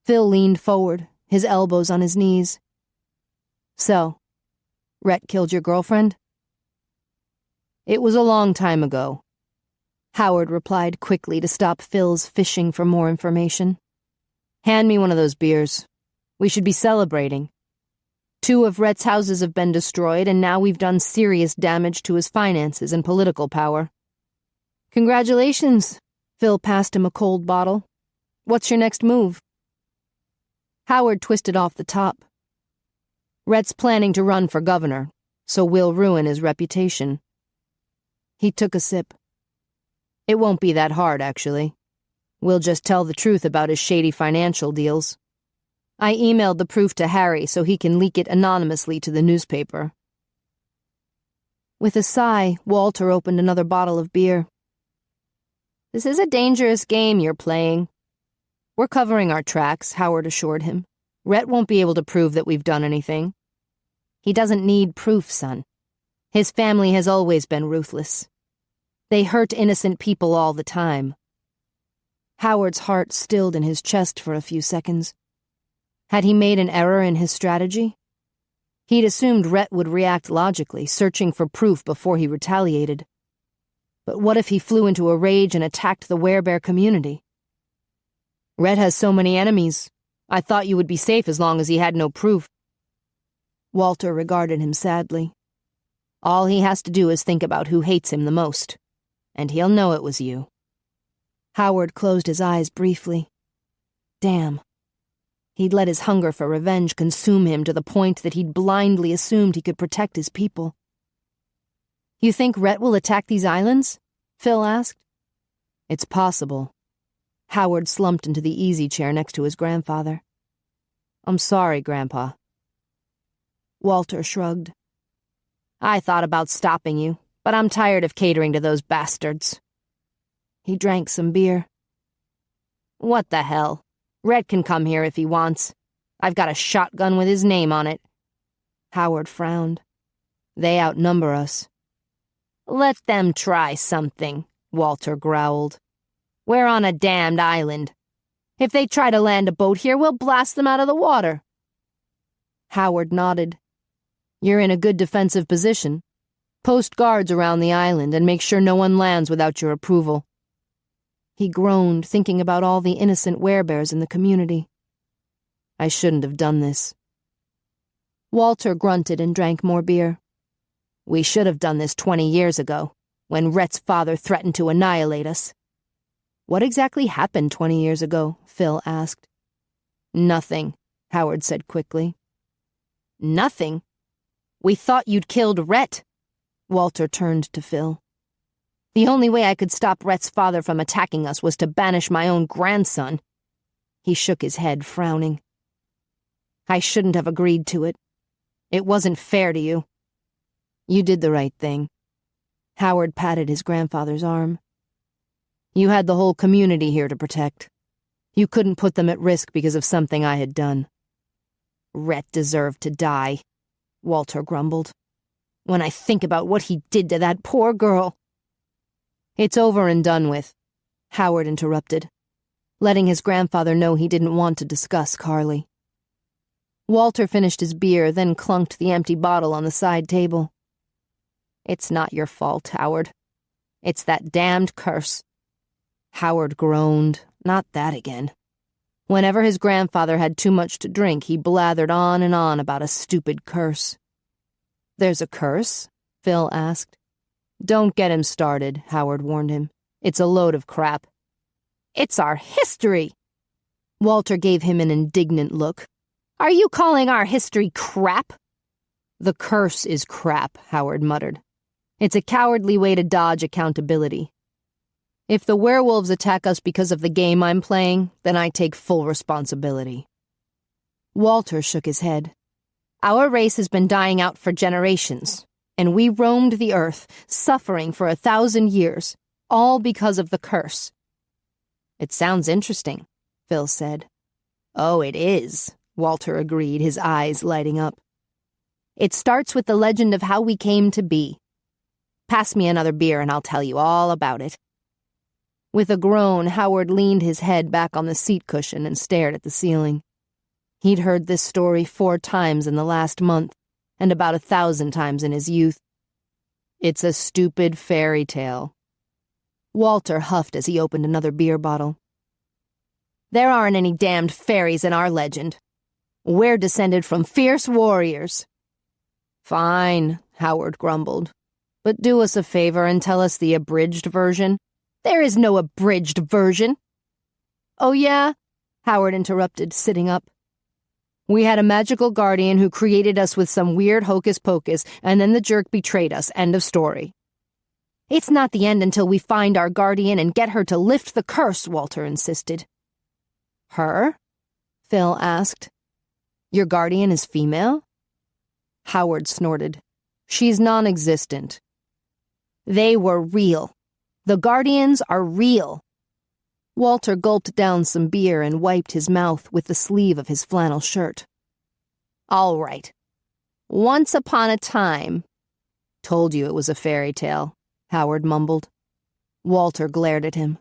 Phil leaned forward, his elbows on his knees. "So, Rhett killed your girlfriend?" "It was a long time ago," Howard replied quickly to stop Phil's fishing for more information. "Hand me one of those beers. We should be celebrating. 2 of Rhett's houses have been destroyed, and now we've done serious damage to his finances and political power." "Congratulations." Phil passed him a cold bottle. "What's your next move?" Howard twisted off the top. "Rhett's planning to run for governor, so we'll ruin his reputation." He took a sip. "It won't be that hard, actually. We'll just tell the truth about his shady financial deals. I emailed the proof to Harry so he can leak it anonymously to the newspaper." With a sigh, Walter opened another bottle of beer. "This is a dangerous game you're playing." "We're covering our tracks," Howard assured him. "Rhett won't be able to prove that we've done anything." "He doesn't need proof, son. His family has always been ruthless. They hurt innocent people all the time." Howard's heart stilled in his chest for a few seconds. Had he made an error in his strategy? He'd assumed Rhett would react logically, searching for proof before he retaliated. But what if he flew into a rage and attacked the Werebear community? Red has so many enemies. I thought you would be safe as long as he had no proof. Walter regarded him sadly. All he has to do is think about who hates him the most, and he'll know it was you. Howard closed his eyes briefly. Damn. He'd let his hunger for revenge consume him to the point that he'd blindly assumed he could protect his people. You think Rhett will attack these islands? Phil asked. It's possible. Howard slumped into the easy chair next to his grandfather. I'm sorry, Grandpa. Walter shrugged. I thought about stopping you, but I'm tired of catering to those bastards. He drank some beer. What the hell? Red can come here if he wants. I've got a shotgun with his name on it. Howard frowned. They outnumber us. Let them try something, Walter growled. We're on a damned island. If they try to land a boat here, we'll blast them out of the water. Howard nodded. You're in a good defensive position. Post guards around the island and make sure no one lands without your approval. He groaned, thinking about all the innocent werebears in the community. I shouldn't have done this. Walter grunted and drank more beer. We should have done this 20 years ago, when Rhett's father threatened to annihilate us. What exactly happened 20 years ago? Phil asked. Nothing, Howard said quickly. Nothing? We thought you'd killed Rhett. Walter turned to Phil. The only way I could stop Rhett's father from attacking us was to banish my own grandson. He shook his head, frowning. I shouldn't have agreed to it. It wasn't fair to you. You did the right thing. Howard patted his grandfather's arm. You had the whole community here to protect. You couldn't put them at risk because of something I had done. Rhett deserved to die, Walter grumbled. When I think about what he did to that poor girl. It's over and done with, Howard interrupted, letting his grandfather know he didn't want to discuss Carly. Walter finished his beer, then clunked the empty bottle on the side table. It's not your fault, Howard. It's that damned curse. Howard groaned. Not that again. Whenever his grandfather had too much to drink, he blathered on and on about a stupid curse. There's a curse? Phil asked. Don't get him started, Howard warned him. It's a load of crap. It's our history! Walter gave him an indignant look. Are you calling our history crap? The curse is crap, Howard muttered. It's a cowardly way to dodge accountability. If the werewolves attack us because of the game I'm playing, then I take full responsibility. Walter shook his head. Our race has been dying out for generations, and we roamed the earth, suffering for 1,000 years, all because of the curse. It sounds interesting, Phil said. Oh, it is, Walter agreed, his eyes lighting up. It starts with the legend of how we came to be. Pass me another beer and I'll tell you all about it. With a groan, Howard leaned his head back on the seat cushion and stared at the ceiling. He'd heard this story 4 times in the last month, and about 1,000 times in his youth. It's a stupid fairy tale. Walter huffed as he opened another beer bottle. There aren't any damned fairies in our legend. We're descended from fierce warriors. Fine, Howard grumbled. But do us a favor and tell us the abridged version. There is no abridged version. Oh yeah? Howard interrupted, sitting up. We had a magical guardian who created us with some weird hocus-pocus, and then the jerk betrayed us. End of story. It's not the end until we find our guardian and get her to lift the curse, Walter insisted. Her? Phil asked. Your guardian is female? Howard snorted. She's non-existent. They were real. The guardians are real. Walter gulped down some beer and wiped his mouth with the sleeve of his flannel shirt. All right. Once upon a time. Told you it was a fairy tale, Howard mumbled. Walter glared at him.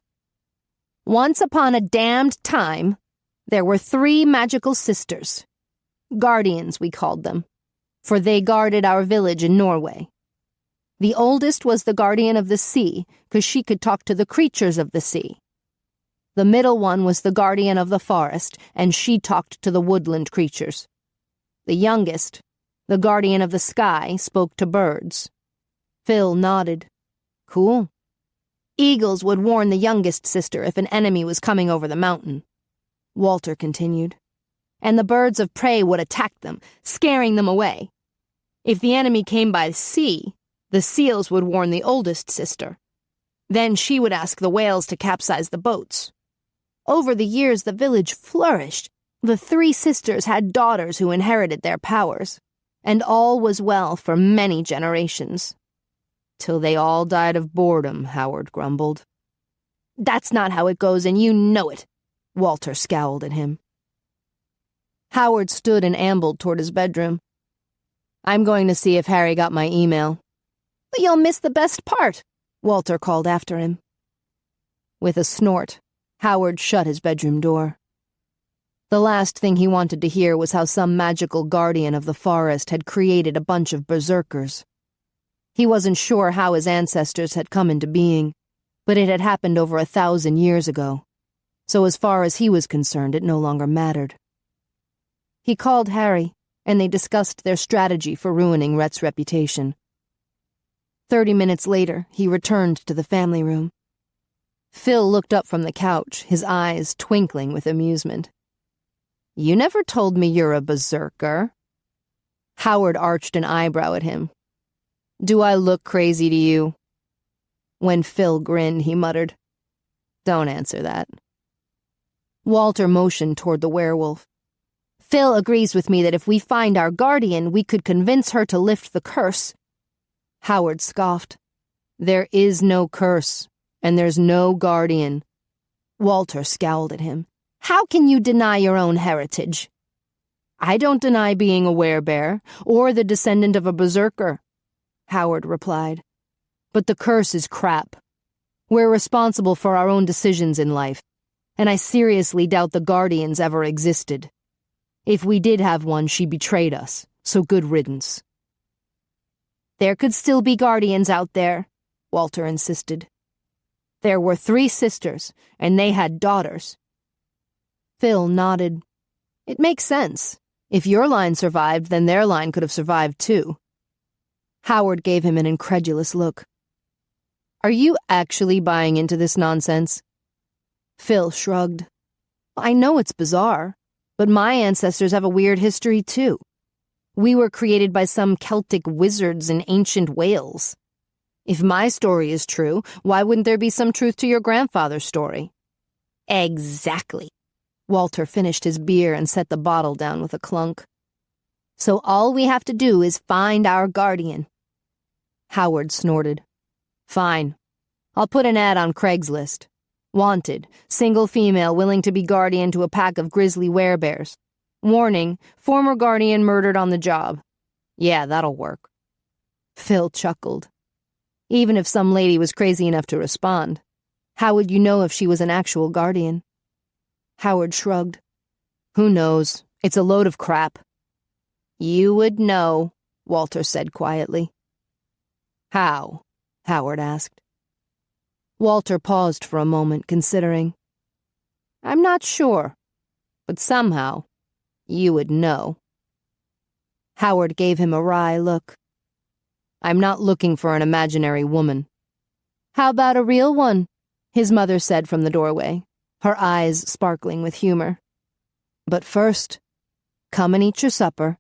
Once upon a damned time, there were 3 magical sisters. Guardians, we called them, for they guarded our village in Norway. The oldest was the guardian of the sea, 'cause she could talk to the creatures of the sea. The middle one was the guardian of the forest, and she talked to the woodland creatures. The youngest, the guardian of the sky, spoke to birds. Phil nodded. Cool. Eagles would warn the youngest sister if an enemy was coming over the mountain. Walter continued. And the birds of prey would attack them, scaring them away. If the enemy came by sea, the seals would warn the oldest sister. Then she would ask the whales to capsize the boats. Over the years, the village flourished. The 3 sisters had daughters who inherited their powers, and all was well for many generations. Till they all died of boredom, Howard grumbled. That's not how it goes, and you know it, Walter scowled at him. Howard stood and ambled toward his bedroom. I'm going to see if Harry got my email. But you'll miss the best part, Walter called after him. With a snort, Howard shut his bedroom door. The last thing he wanted to hear was how some magical guardian of the forest had created a bunch of berserkers. He wasn't sure how his ancestors had come into being, but it had happened over 1,000 years ago, so as far as he was concerned, it no longer mattered. He called Harry, and they discussed their strategy for ruining Rhett's reputation. 30 minutes later, he returned to the family room. Phil looked up from the couch, his eyes twinkling with amusement. You never told me you're a berserker. Howard arched an eyebrow at him. Do I look crazy to you? When Phil grinned, he muttered, Don't answer that. Walter motioned toward the werewolf. Phil agrees with me that if we find our guardian, we could convince her to lift the curse. Howard scoffed. There is no curse, and there's no guardian. Walter scowled at him. How can you deny your own heritage? I don't deny being a werebear, or the descendant of a berserker, Howard replied. But the curse is crap. We're responsible for our own decisions in life, and I seriously doubt the guardians ever existed. If we did have one, she betrayed us, so good riddance. There could still be guardians out there, Walter insisted. There were 3 sisters, and they had daughters. Phil nodded. It makes sense. If your line survived, then their line could have survived too. Howard gave him an incredulous look. Are you actually buying into this nonsense? Phil shrugged. I know it's bizarre, but my ancestors have a weird history too. We were created by some Celtic wizards in ancient Wales. If my story is true, why wouldn't there be some truth to your grandfather's story? Exactly. Walter finished his beer and set the bottle down with a clunk. So all we have to do is find our guardian. Howard snorted. Fine. I'll put an ad on Craigslist. Wanted, single female willing to be guardian to a pack of grizzly werebears. Warning, former guardian murdered on the job. Yeah, that'll work. Phil chuckled. Even if some lady was crazy enough to respond, how would you know if she was an actual guardian? Howard shrugged. Who knows? It's a load of crap. You would know, Walter said quietly. How? Howard asked. Walter paused for a moment, considering. I'm not sure, but somehow you would know. Howard gave him a wry look. I'm not looking for an imaginary woman. How about a real one? His mother said from the doorway, her eyes sparkling with humor. But first, come and eat your supper.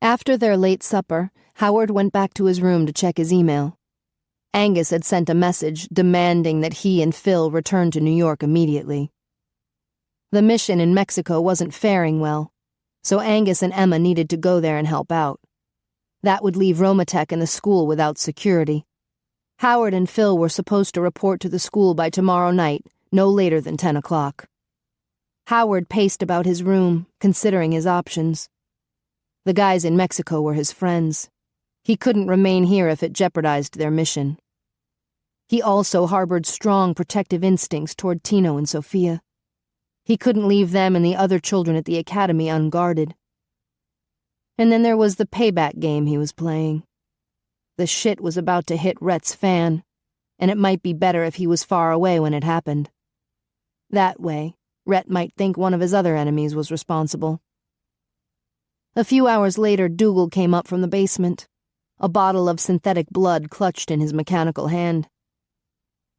After their late supper, Howard went back to his room to check his email. Angus had sent a message demanding that he and Phil return to New York immediately. The mission in Mexico wasn't faring well, so Angus and Emma needed to go there and help out. That would leave Romatech and the school without security. Howard and Phil were supposed to report to the school by tomorrow night, no later than 10 o'clock. Howard paced about his room, considering his options. The guys in Mexico were his friends. He couldn't remain here if it jeopardized their mission. He also harbored strong protective instincts toward Tino and Sophia. He couldn't leave them and the other children at the academy unguarded. And then there was the payback game he was playing. The shit was about to hit Rhett's fan, and it might be better if he was far away when it happened. That way, Rhett might think one of his other enemies was responsible. A few hours later, Dougal came up from the basement, a bottle of synthetic blood clutched in his mechanical hand.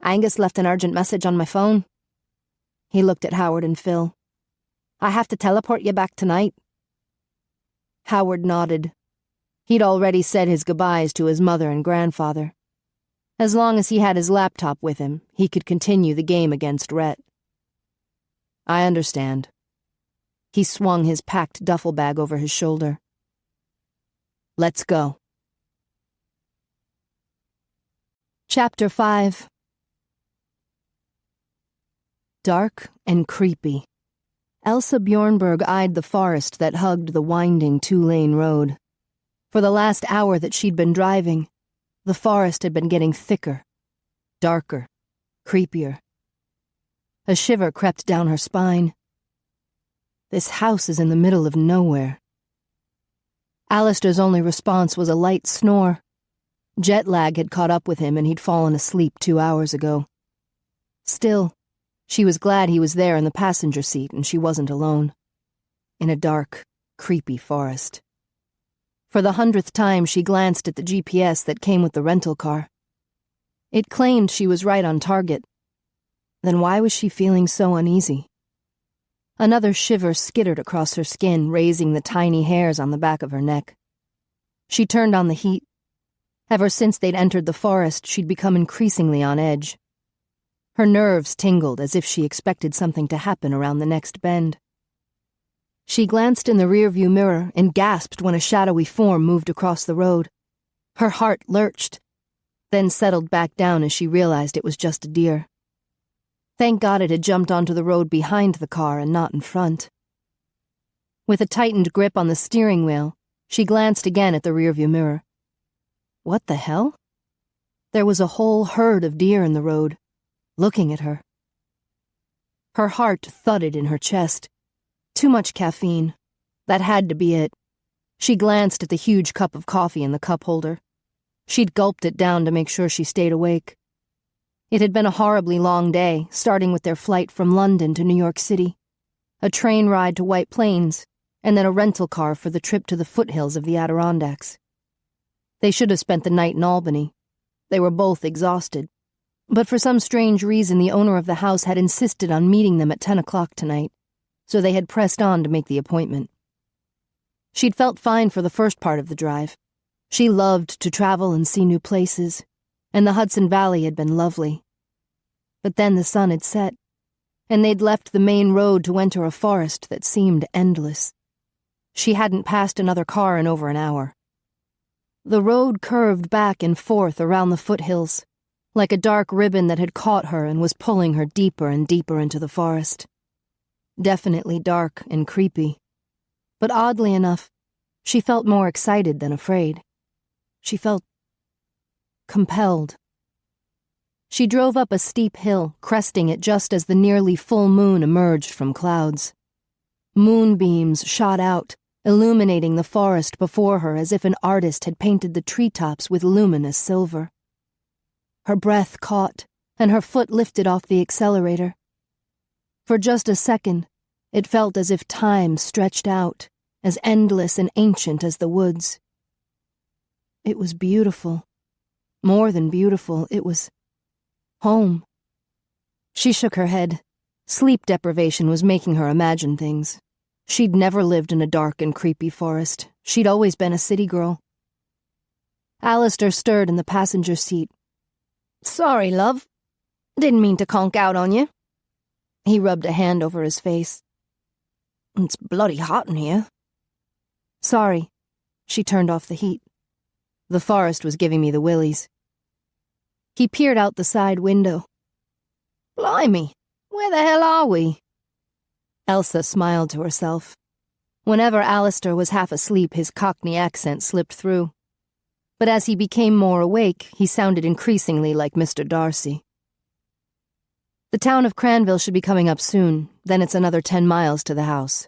"Angus left an urgent message on my phone." He looked at Howard and Phil. "I have to teleport you back tonight." Howard nodded. He'd already said his goodbyes to his mother and grandfather. As long as he had his laptop with him, he could continue the game against Rhett. "I understand." He swung his packed duffel bag over his shoulder. "Let's go." Chapter 5. Dark and creepy. Elsa Bjornberg eyed the forest that hugged the winding two-lane road. For the last hour that she'd been driving, the forest had been getting thicker, darker, creepier. A shiver crept down her spine. This house is in the middle of nowhere. Alistair's only response was a light snore. Jet lag had caught up with him and he'd fallen asleep 2 hours ago. Still, she was glad he was there in the passenger seat and she wasn't alone. In a dark, creepy forest. For the 100th time, she glanced at the GPS that came with the rental car. It claimed she was right on target. Then why was she feeling so uneasy? Another shiver skittered across her skin, raising the tiny hairs on the back of her neck. She turned on the heat. Ever since they'd entered the forest, she'd become increasingly on edge. Her nerves tingled as if she expected something to happen around the next bend. She glanced in the rearview mirror and gasped when a shadowy form moved across the road. Her heart lurched, then settled back down as she realized it was just a deer. Thank God it had jumped onto the road behind the car and not in front. With a tightened grip on the steering wheel, she glanced again at the rearview mirror. What the hell? There was a whole herd of deer in the road, looking at her. Her heart thudded in her chest. Too much caffeine. That had to be it. She glanced at the huge cup of coffee in the cup holder. She'd gulped it down to make sure she stayed awake. It had been a horribly long day, starting with their flight from London to New York City, a train ride to White Plains, and then a rental car for the trip to the foothills of the Adirondacks. They should have spent the night in Albany. They were both exhausted. But for some strange reason, the owner of the house had insisted on meeting them at 10 o'clock tonight, so they had pressed on to make the appointment. She'd felt fine for the first part of the drive. She loved to travel and see new places, and the Hudson Valley had been lovely. But then the sun had set, and they'd left the main road to enter a forest that seemed endless. She hadn't passed another car in over an hour. The road curved back and forth around the foothills, like a dark ribbon that had caught her and was pulling her deeper and deeper into the forest. Definitely dark and creepy. But oddly enough, she felt more excited than afraid. She felt compelled. She drove up a steep hill, cresting it just as the nearly full moon emerged from clouds. Moonbeams shot out, illuminating the forest before her as if an artist had painted the treetops with luminous silver. Her breath caught, and her foot lifted off the accelerator. For just a second, it felt as if time stretched out, as endless and ancient as the woods. It was beautiful. More than beautiful, it was home. She shook her head. Sleep deprivation was making her imagine things. She'd never lived in a dark and creepy forest. She'd always been a city girl. Alistair stirred in the passenger seat. "Sorry, love. Didn't mean to conk out on you." He rubbed a hand over his face. "It's bloody hot in here." "Sorry." She turned off the heat. "The forest was giving me the willies." He peered out the side window. "Blimey, where the hell are we?" Elsa smiled to herself. Whenever Alistair was half asleep, his Cockney accent slipped through. But as he became more awake, he sounded increasingly like Mr. Darcy. "The town of Cranville should be coming up soon, then it's another 10 miles to the house."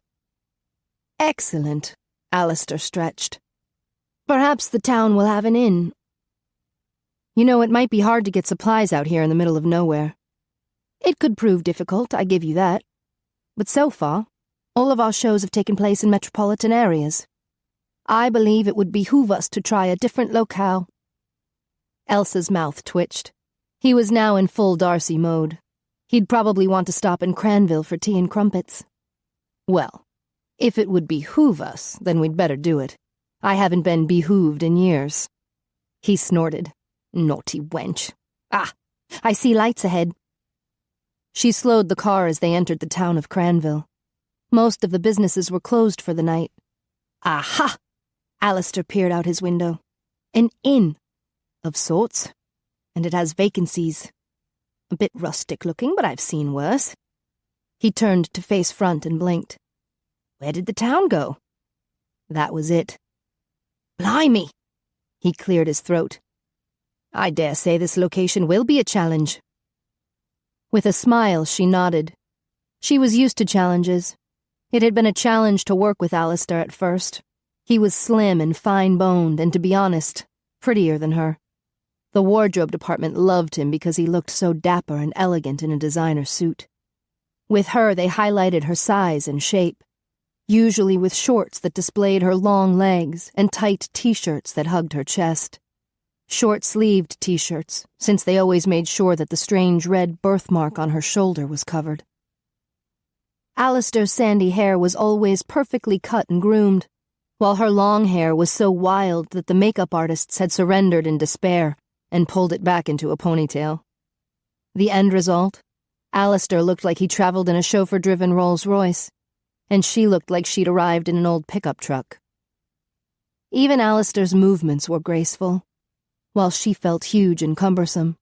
"Excellent," Alistair stretched. "Perhaps the town will have an inn. You know, it might be hard to get supplies out here in the middle of nowhere. It could prove difficult, I give you that. But so far, all of our shows have taken place in metropolitan areas. I believe it would behoove us to try a different locale. Elsa's mouth twitched. He was now in full Darcy mode. He'd probably want to stop in Cranville for tea and crumpets. Well, if it would behoove us, then we'd better do it. I haven't been behooved in years. He snorted. Naughty wench. Ah, I see lights ahead. She slowed the car as they entered the town of Cranville. Most of the businesses were closed for the night. Aha! Alistair peered out his window. An inn. Of sorts. And it has vacancies. A bit rustic looking, but I've seen worse. He turned to face front and blinked. Where did the town go? That was it. Blimey! He cleared his throat. I dare say this location will be a challenge. With a smile, she nodded. She was used to challenges. It had been a challenge to work with Alistair at first. He was slim and fine-boned, and to be honest, prettier than her. The wardrobe department loved him because he looked so dapper and elegant in a designer suit. With her, they highlighted her size and shape, usually with shorts that displayed her long legs and tight t-shirts that hugged her chest. Short-sleeved t-shirts, since they always made sure that the strange red birthmark on her shoulder was covered. Alistair's sandy hair was always perfectly cut and groomed, while her long hair was so wild that the makeup artists had surrendered in despair and pulled it back into a ponytail. The end result? Alistair looked like he traveled in a chauffeur-driven Rolls-Royce, and she looked like she'd arrived in an old pickup truck. Even Alistair's movements were graceful, while she felt huge and cumbersome.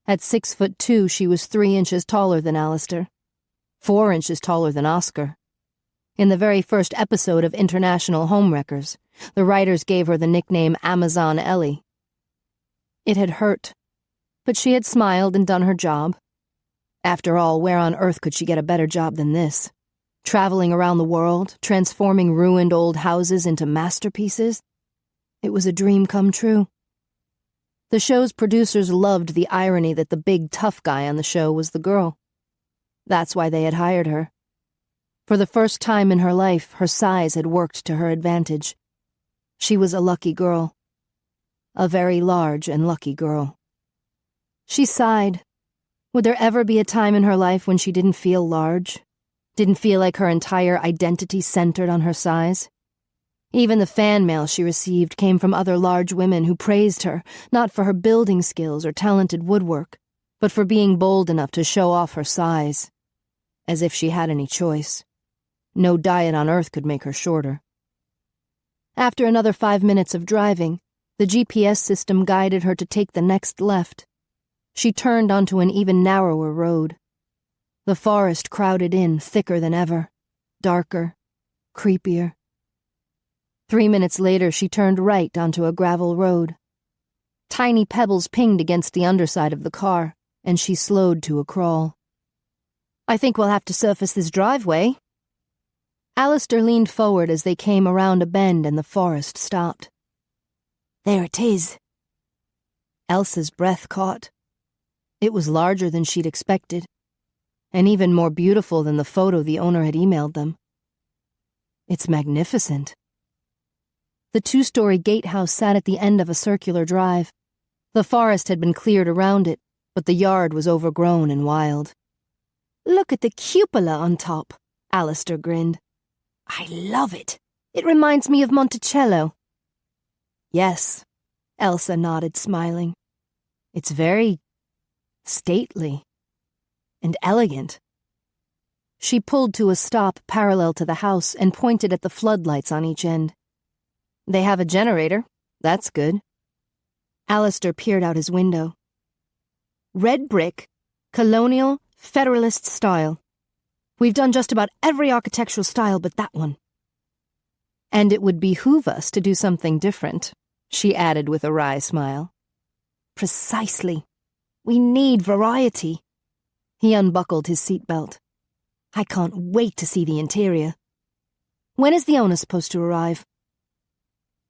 At 6'2", she was 3 inches taller than Alistair, 4 inches taller than Oscar. In the very first episode of International Homewreckers, the writers gave her the nickname Amazon Ellie. It had hurt, but she had smiled and done her job. After all, where on earth could she get a better job than this? Traveling around the world, transforming ruined old houses into masterpieces? It was a dream come true. The show's producers loved the irony that the big tough guy on the show was the girl. That's why they had hired her. For the first time in her life, her size had worked to her advantage. She was a lucky girl. A very large and lucky girl. She sighed. Would there ever be a time in her life when she didn't feel large? Didn't feel like her entire identity centered on her size? Even the fan mail she received came from other large women who praised her, not for her building skills or talented woodwork, but for being bold enough to show off her size. As if she had any choice. No diet on earth could make her shorter. After another 5 minutes of driving, the GPS system guided her to take the next left. She turned onto an even narrower road. The forest crowded in, thicker than ever, darker, creepier. 3 minutes later, she turned right onto a gravel road. Tiny pebbles pinged against the underside of the car, and she slowed to a crawl. I think we'll have to surface this driveway. Alistair leaned forward as they came around a bend and the forest stopped. There it is. Elsa's breath caught. It was larger than she'd expected, and even more beautiful than the photo the owner had emailed them. It's magnificent. The 2-story gatehouse sat at the end of a circular drive. The forest had been cleared around it, but the yard was overgrown and wild. Look at the cupola on top, Alistair grinned. I love it. It reminds me of Monticello. Yes, Elsa nodded, smiling. It's very stately and elegant. She pulled to a stop parallel to the house and pointed at the floodlights on each end. They have a generator. That's good. Alistair peered out his window. Red brick, colonial, Federalist style. We've done just about every architectural style but that one. And it would behoove us to do something different, she added with a wry smile. Precisely. We need variety. He unbuckled his seatbelt. I can't wait to see the interior. When is the owner supposed to arrive?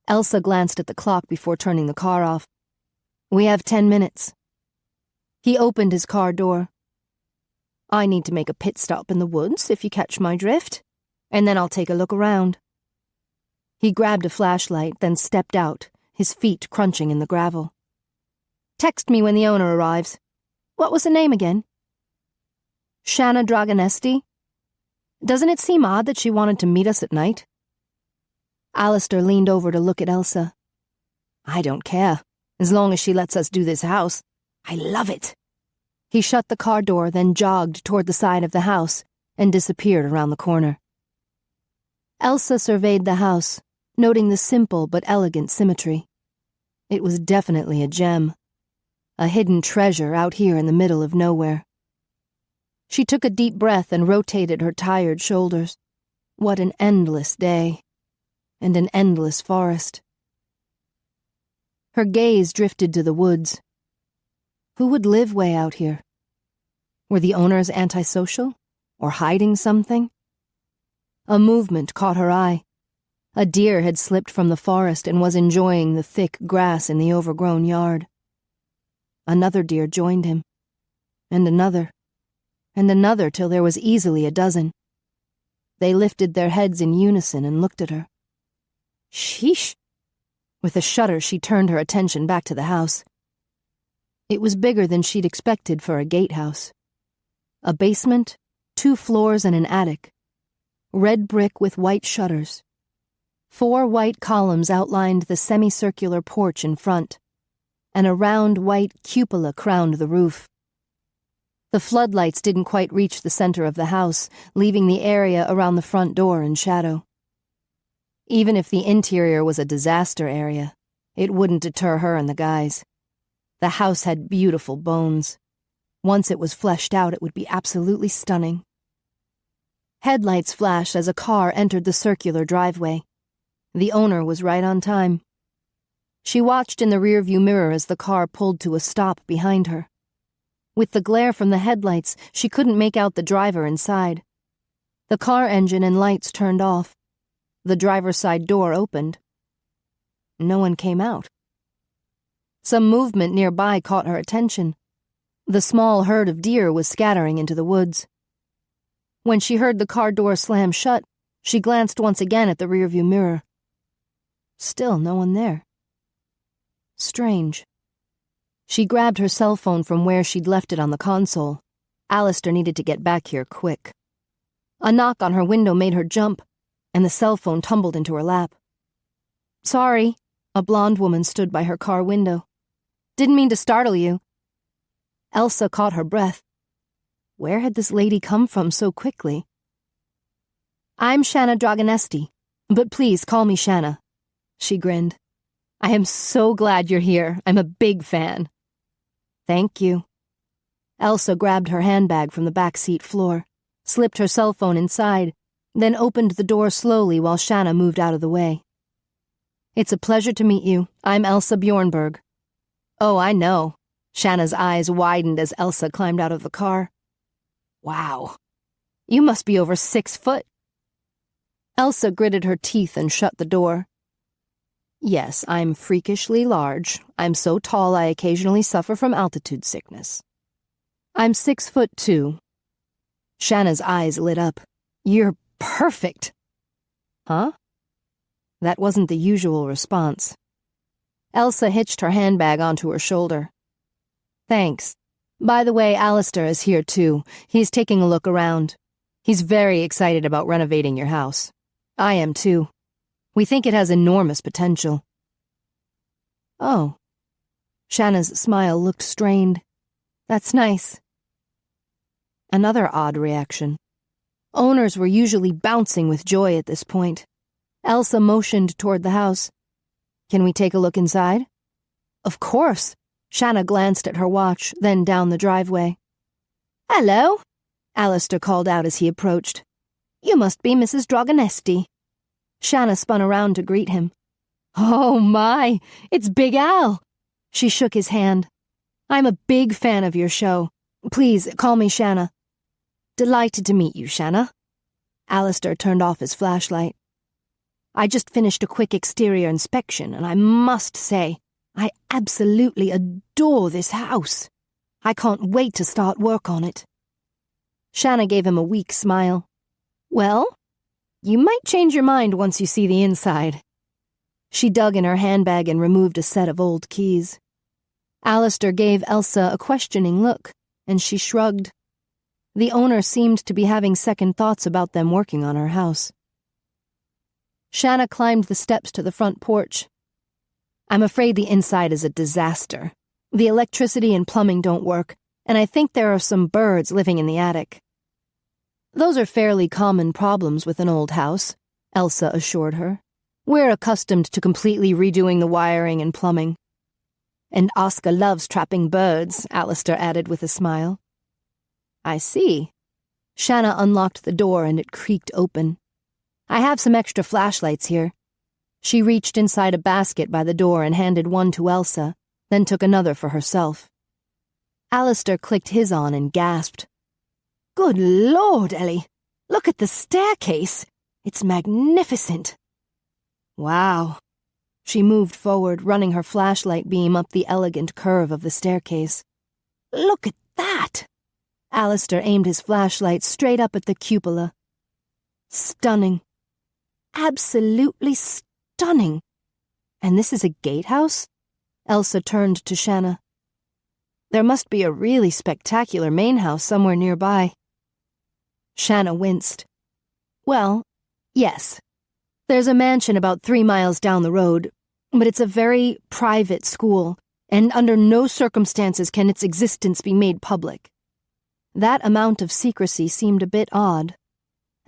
Elsa glanced at the clock before turning the car off. We have 10 minutes. He opened his car door. I need to make a pit stop in the woods, if you catch my drift, and then I'll take a look around. He grabbed a flashlight, then stepped out, his feet crunching in the gravel. Text me when the owner arrives. What was the name again? Shanna Dragonesti? Doesn't it seem odd that she wanted to meet us at night? Alistair leaned over to look at Elsa. I don't care, as long as she lets us do this house. I love it. He shut the car door, then jogged toward the side of the house and disappeared around the corner. Elsa surveyed the house, noting the simple but elegant symmetry. It was definitely a gem, a hidden treasure out here in the middle of nowhere. She took a deep breath and rotated her tired shoulders. What an endless day, and an endless forest. Her gaze drifted to the woods. Who would live way out here? Were the owners antisocial, or hiding something? A movement caught her eye. A deer had slipped from the forest and was enjoying the thick grass in the overgrown yard. Another deer joined him, and another till there was easily a dozen. They lifted their heads in unison and looked at her. Sheesh! With a shudder, she turned her attention back to the house. It was bigger than she'd expected for a gatehouse. A basement, 2 floors and an attic. Red brick with white shutters. 4 white columns outlined the semicircular porch in front, and a round white cupola crowned the roof. The floodlights didn't quite reach the center of the house, leaving the area around the front door in shadow. Even if the interior was a disaster area, it wouldn't deter her and the guys. The house had beautiful bones. Once it was fleshed out, it would be absolutely stunning. Headlights flashed as a car entered the circular driveway. The owner was right on time. She watched in the rearview mirror as the car pulled to a stop behind her. With the glare from the headlights, she couldn't make out the driver inside. The car engine and lights turned off. The driver's side door opened. No one came out. Some movement nearby caught her attention. The small herd of deer was scattering into the woods. When she heard the car door slam shut, she glanced once again at the rearview mirror. Still no one there. Strange. She grabbed her cell phone from where she'd left it on the console. Alistair needed to get back here quick. A knock on her window made her jump, and the cell phone tumbled into her lap. Sorry, a blonde woman stood by her car window. Didn't mean to startle you. Elsa caught her breath. Where had this lady come from so quickly? I'm Shanna Dragonesti, but please call me Shanna. She grinned. I am so glad you're here. I'm a big fan. Thank you. Elsa grabbed her handbag from the back seat floor, slipped her cell phone inside, then opened the door slowly while Shanna moved out of the way. It's a pleasure to meet you. I'm Elsa Bjornberg. Oh, I know. Shanna's eyes widened as Elsa climbed out of the car. Wow. You must be over 6 foot. Elsa gritted her teeth and shut the door. Yes, I'm freakishly large. I'm so tall I occasionally suffer from altitude sickness. I'm 6'2". Shanna's eyes lit up. You're perfect. Huh? That wasn't the usual response. Elsa hitched her handbag onto her shoulder. Thanks. By the way, Alistair is here too. He's taking a look around. He's very excited about renovating your house. I am too. We think it has enormous potential. Oh. Shanna's smile looked strained. That's nice. Another odd reaction. Owners were usually bouncing with joy at this point. Elsa motioned toward the house. Can we take a look inside? Of course. Shanna glanced at her watch, then down the driveway. Hello, Alistair called out as he approached. You must be Mrs. Dragonesti. Shanna spun around to greet him. Oh my, it's Big Al. She shook his hand. I'm a big fan of your show. Please call me Shanna. Delighted to meet you, Shanna. Alistair turned off his flashlight. I just finished a quick exterior inspection, and I must say, I absolutely adore this house. I can't wait to start work on it. Shanna gave him a weak smile. Well, you might change your mind once you see the inside. She dug in her handbag and removed a set of old keys. Alistair gave Elsa a questioning look, and she shrugged. The owner seemed to be having second thoughts about them working on her house. Shanna climbed the steps to the front porch. I'm afraid the inside is a disaster. The electricity and plumbing don't work, and I think there are some birds living in the attic. Those are fairly common problems with an old house, Elsa assured her. We're accustomed to completely redoing the wiring and plumbing. And Oscar loves trapping birds, Alistair added with a smile. I see. Shanna unlocked the door and it creaked open. I have some extra flashlights here. She reached inside a basket by the door and handed one to Elsa, then took another for herself. Alistair clicked his on and gasped. Good Lord, Ellie! Look at the staircase! It's magnificent! Wow. She moved forward, running her flashlight beam up the elegant curve of the staircase. Look at that! Alistair aimed his flashlight straight up at the cupola. Stunning. Absolutely stunning. And this is a gatehouse? Elsa turned to Shanna. There must be a really spectacular main house somewhere nearby. Shanna winced. Well, yes. There's a mansion about 3 miles down the road, but it's a very private school, and under no circumstances can its existence be made public. That amount of secrecy seemed a bit odd.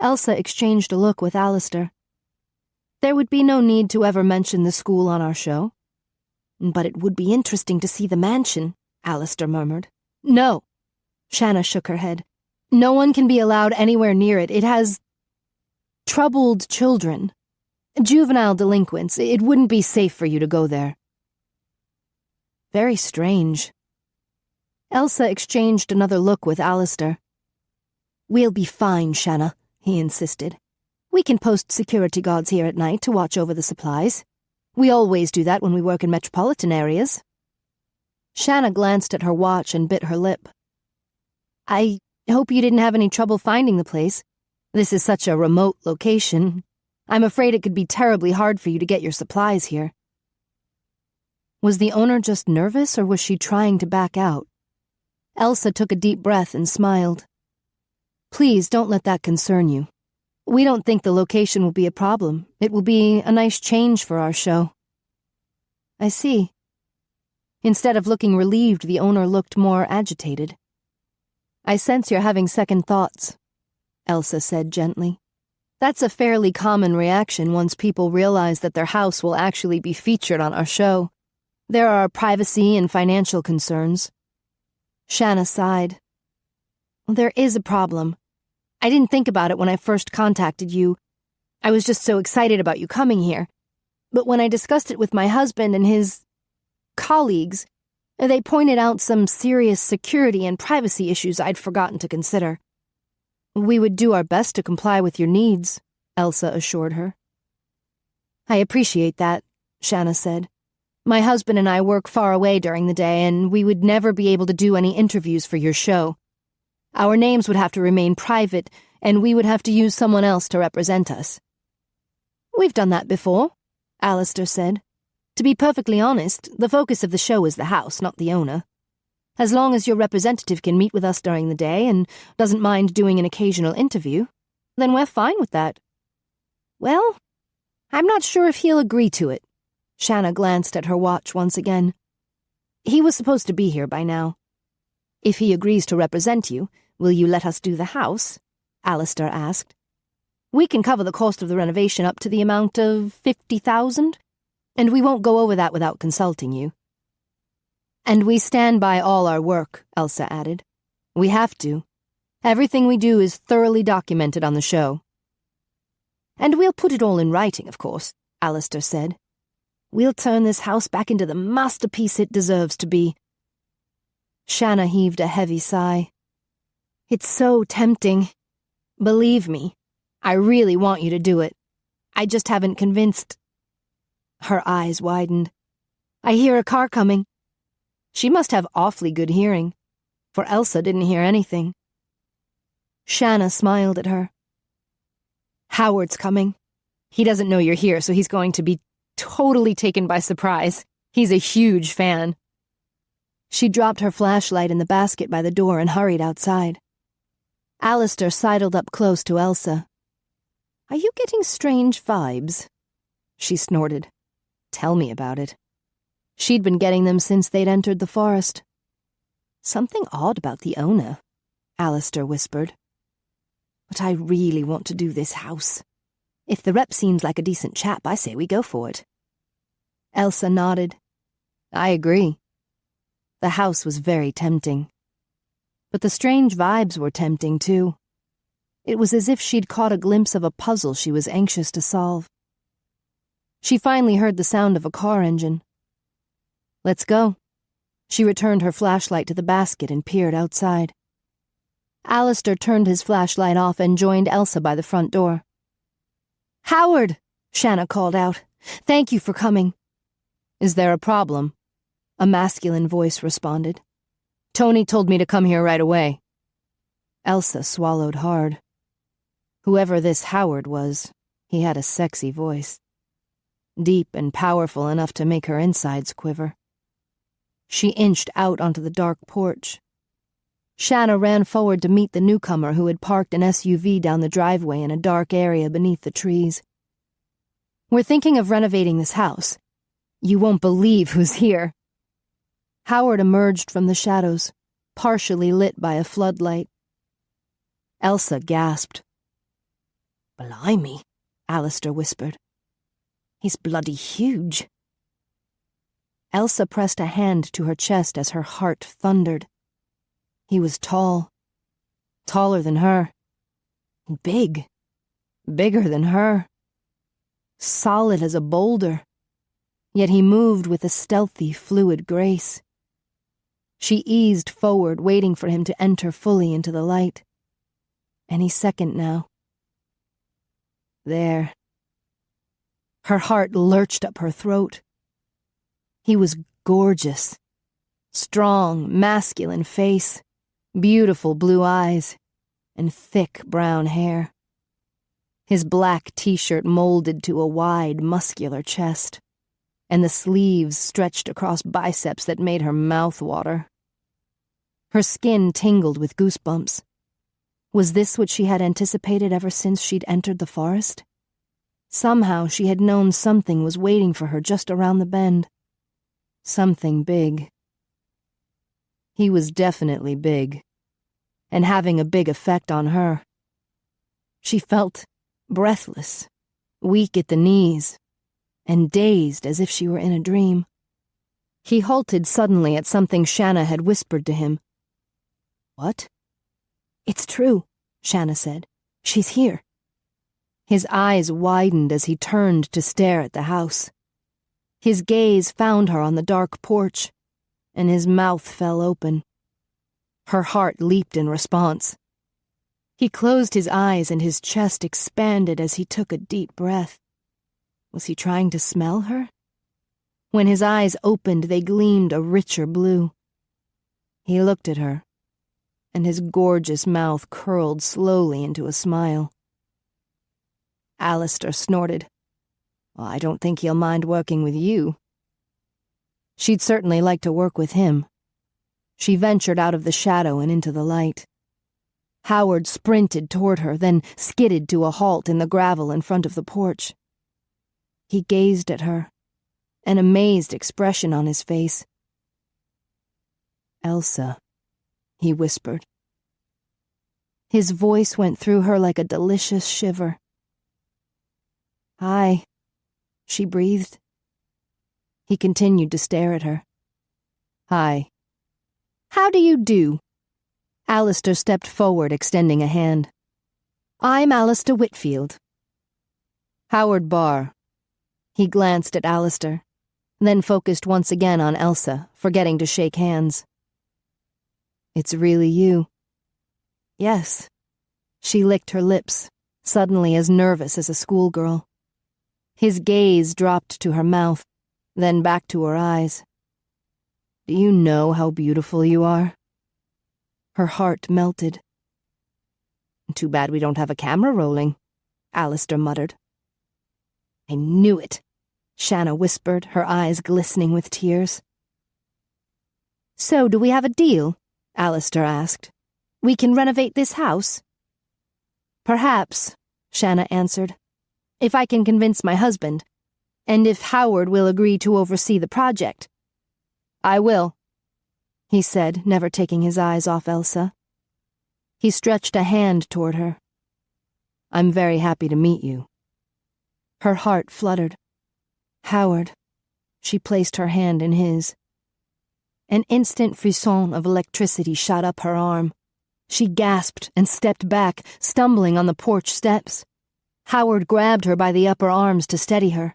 Elsa exchanged a look with Alistair. There would be no need to ever mention the school on our show. But it would be interesting to see the mansion, Alistair murmured. No. Shanna shook her head. No one can be allowed anywhere near it. It has troubled children. Juvenile delinquents. It wouldn't be safe for you to go there. Very strange. Elsa exchanged another look with Alistair. We'll be fine, Shanna, he insisted. We can post security guards here at night to watch over the supplies. We always do that when we work in metropolitan areas. Shanna glanced at her watch and bit her lip. I hope you didn't have any trouble finding the place. This is such a remote location. I'm afraid it could be terribly hard for you to get your supplies here. Was the owner just nervous, or was she trying to back out? Elsa took a deep breath and smiled. Please don't let that concern you. We don't think the location will be a problem. It will be a nice change for our show. I see. Instead of looking relieved, the owner looked more agitated. I sense you're having second thoughts, Elsa said gently. That's a fairly common reaction once people realize that their house will actually be featured on our show. There are privacy and financial concerns. Shanna sighed. There is a problem. I didn't think about it when I first contacted you. I was just so excited about you coming here. But when I discussed it with my husband and his colleagues, they pointed out some serious security and privacy issues I'd forgotten to consider. We would do our best to comply with your needs, Elsa assured her. I appreciate that, Shanna said. My husband and I work far away during the day, and we would never be able to do any interviews for your show. Our names would have to remain private, and we would have to use someone else to represent us. We've done that before, Alistair said. To be perfectly honest, the focus of the show is the house, not the owner. As long as your representative can meet with us during the day and doesn't mind doing an occasional interview, then we're fine with that. Well, I'm not sure if he'll agree to it. Shanna glanced at her watch once again. He was supposed to be here by now. If he agrees to represent you, will you let us do the house? Alistair asked. We can cover the cost of the renovation up to the amount of 50,000, and we won't go over that without consulting you. And we stand by all our work, Elsa added. We have to. Everything we do is thoroughly documented on the show. And we'll put it all in writing, of course, Alistair said. We'll turn this house back into the masterpiece it deserves to be. Shanna heaved a heavy sigh. It's so tempting. Believe me, I really want you to do it. I just haven't convinced. Her eyes widened. I hear a car coming. She must have awfully good hearing, for Elsa didn't hear anything. Shanna smiled at her. Howard's coming. He doesn't know you're here, so he's going to be totally taken by surprise. He's a huge fan. She dropped her flashlight in the basket by the door and hurried outside. Alistair sidled up close to Elsa. Are you getting strange vibes? She snorted. Tell me about it. She'd been getting them since they'd entered the forest. Something odd about the owner, Alistair whispered. But I really want to do this house. If the rep seems like a decent chap, I say we go for it. Elsa nodded. I agree. The house was very tempting. But the strange vibes were tempting, too. It was as if she'd caught a glimpse of a puzzle she was anxious to solve. She finally heard the sound of a car engine. Let's go. She returned her flashlight to the basket and peered outside. Alistair turned his flashlight off and joined Elsa by the front door. Howard! Shanna called out. Thank you for coming. Is there a problem? A masculine voice responded. Tony told me to come here right away. Elsa swallowed hard. Whoever this Howard was, he had a sexy voice. Deep and powerful enough to make her insides quiver. She inched out onto the dark porch. Shanna ran forward to meet the newcomer who had parked an SUV down the driveway in a dark area beneath the trees. We're thinking of renovating this house. You won't believe who's here. Howard emerged from the shadows, partially lit by a floodlight. Elsa gasped. Blimey, Alistair whispered. He's bloody huge. Elsa pressed a hand to her chest as her heart thundered. He was tall. Taller than her. Big. Bigger than her. Solid as a boulder. Yet he moved with a stealthy, fluid grace. She eased forward, waiting for him to enter fully into the light. Any second now. There. Her heart lurched up her throat. He was gorgeous. Strong, masculine face, beautiful blue eyes, and thick brown hair. His black t-shirt molded to a wide, muscular chest, and the sleeves stretched across biceps that made her mouth water. Her skin tingled with goosebumps. Was this what she had anticipated ever since she'd entered the forest? Somehow she had known something was waiting for her just around the bend. Something big. He was definitely big, and having a big effect on her. She felt breathless, weak at the knees, and dazed as if she were in a dream. He halted suddenly at something Shanna had whispered to him. What? It's true, Shanna said. She's here. His eyes widened as he turned to stare at the house. His gaze found her on the dark porch, and his mouth fell open. Her heart leaped in response. He closed his eyes and his chest expanded as he took a deep breath. Was he trying to smell her? When his eyes opened, they gleamed a richer blue. He looked at her, and his gorgeous mouth curled slowly into a smile. Alistair snorted. Well, I don't think he'll mind working with you. She'd certainly like to work with him. She ventured out of the shadow and into the light. Howard sprinted toward her, then skidded to a halt in the gravel in front of the porch. He gazed at her, an amazed expression on his face. Elsa, he whispered. His voice went through her like a delicious shiver. Hi, she breathed. He continued to stare at her. Hi. How do you do? Alistair stepped forward, extending a hand. I'm Alistair Whitfield. Howard Barr. He glanced at Alistair, then focused once again on Elsa, forgetting to shake hands. It's really you. Yes. She licked her lips, suddenly as nervous as a schoolgirl. His gaze dropped to her mouth, then back to her eyes. Do you know how beautiful you are? Her heart melted. Too bad we don't have a camera rolling, Alistair muttered. I knew it, Shanna whispered, her eyes glistening with tears. So, do we have a deal? Alistair asked. We can renovate this house? Perhaps, Shanna answered, if I can convince my husband, and if Howard will agree to oversee the project. I will, he said, never taking his eyes off Elsa. He stretched a hand toward her. I'm very happy to meet you. Her heart fluttered. Howard. She placed her hand in his. An instant frisson of electricity shot up her arm. She gasped and stepped back, stumbling on the porch steps. Howard grabbed her by the upper arms to steady her.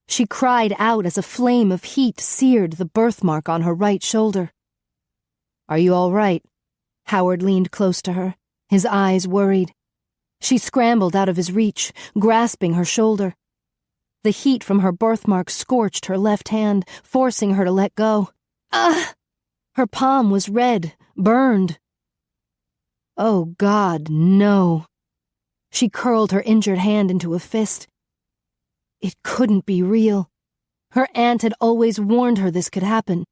She cried out as a flame of heat seared the birthmark on her right shoulder. Are you all right? Howard leaned close to her, his eyes worried. She scrambled out of his reach, grasping her shoulder. The heat from her birthmark scorched her left hand, forcing her to let go. Ah! Her palm was red, burned. Oh, God, no. She curled her injured hand into a fist. It couldn't be real. Her aunt had always warned her this could happen,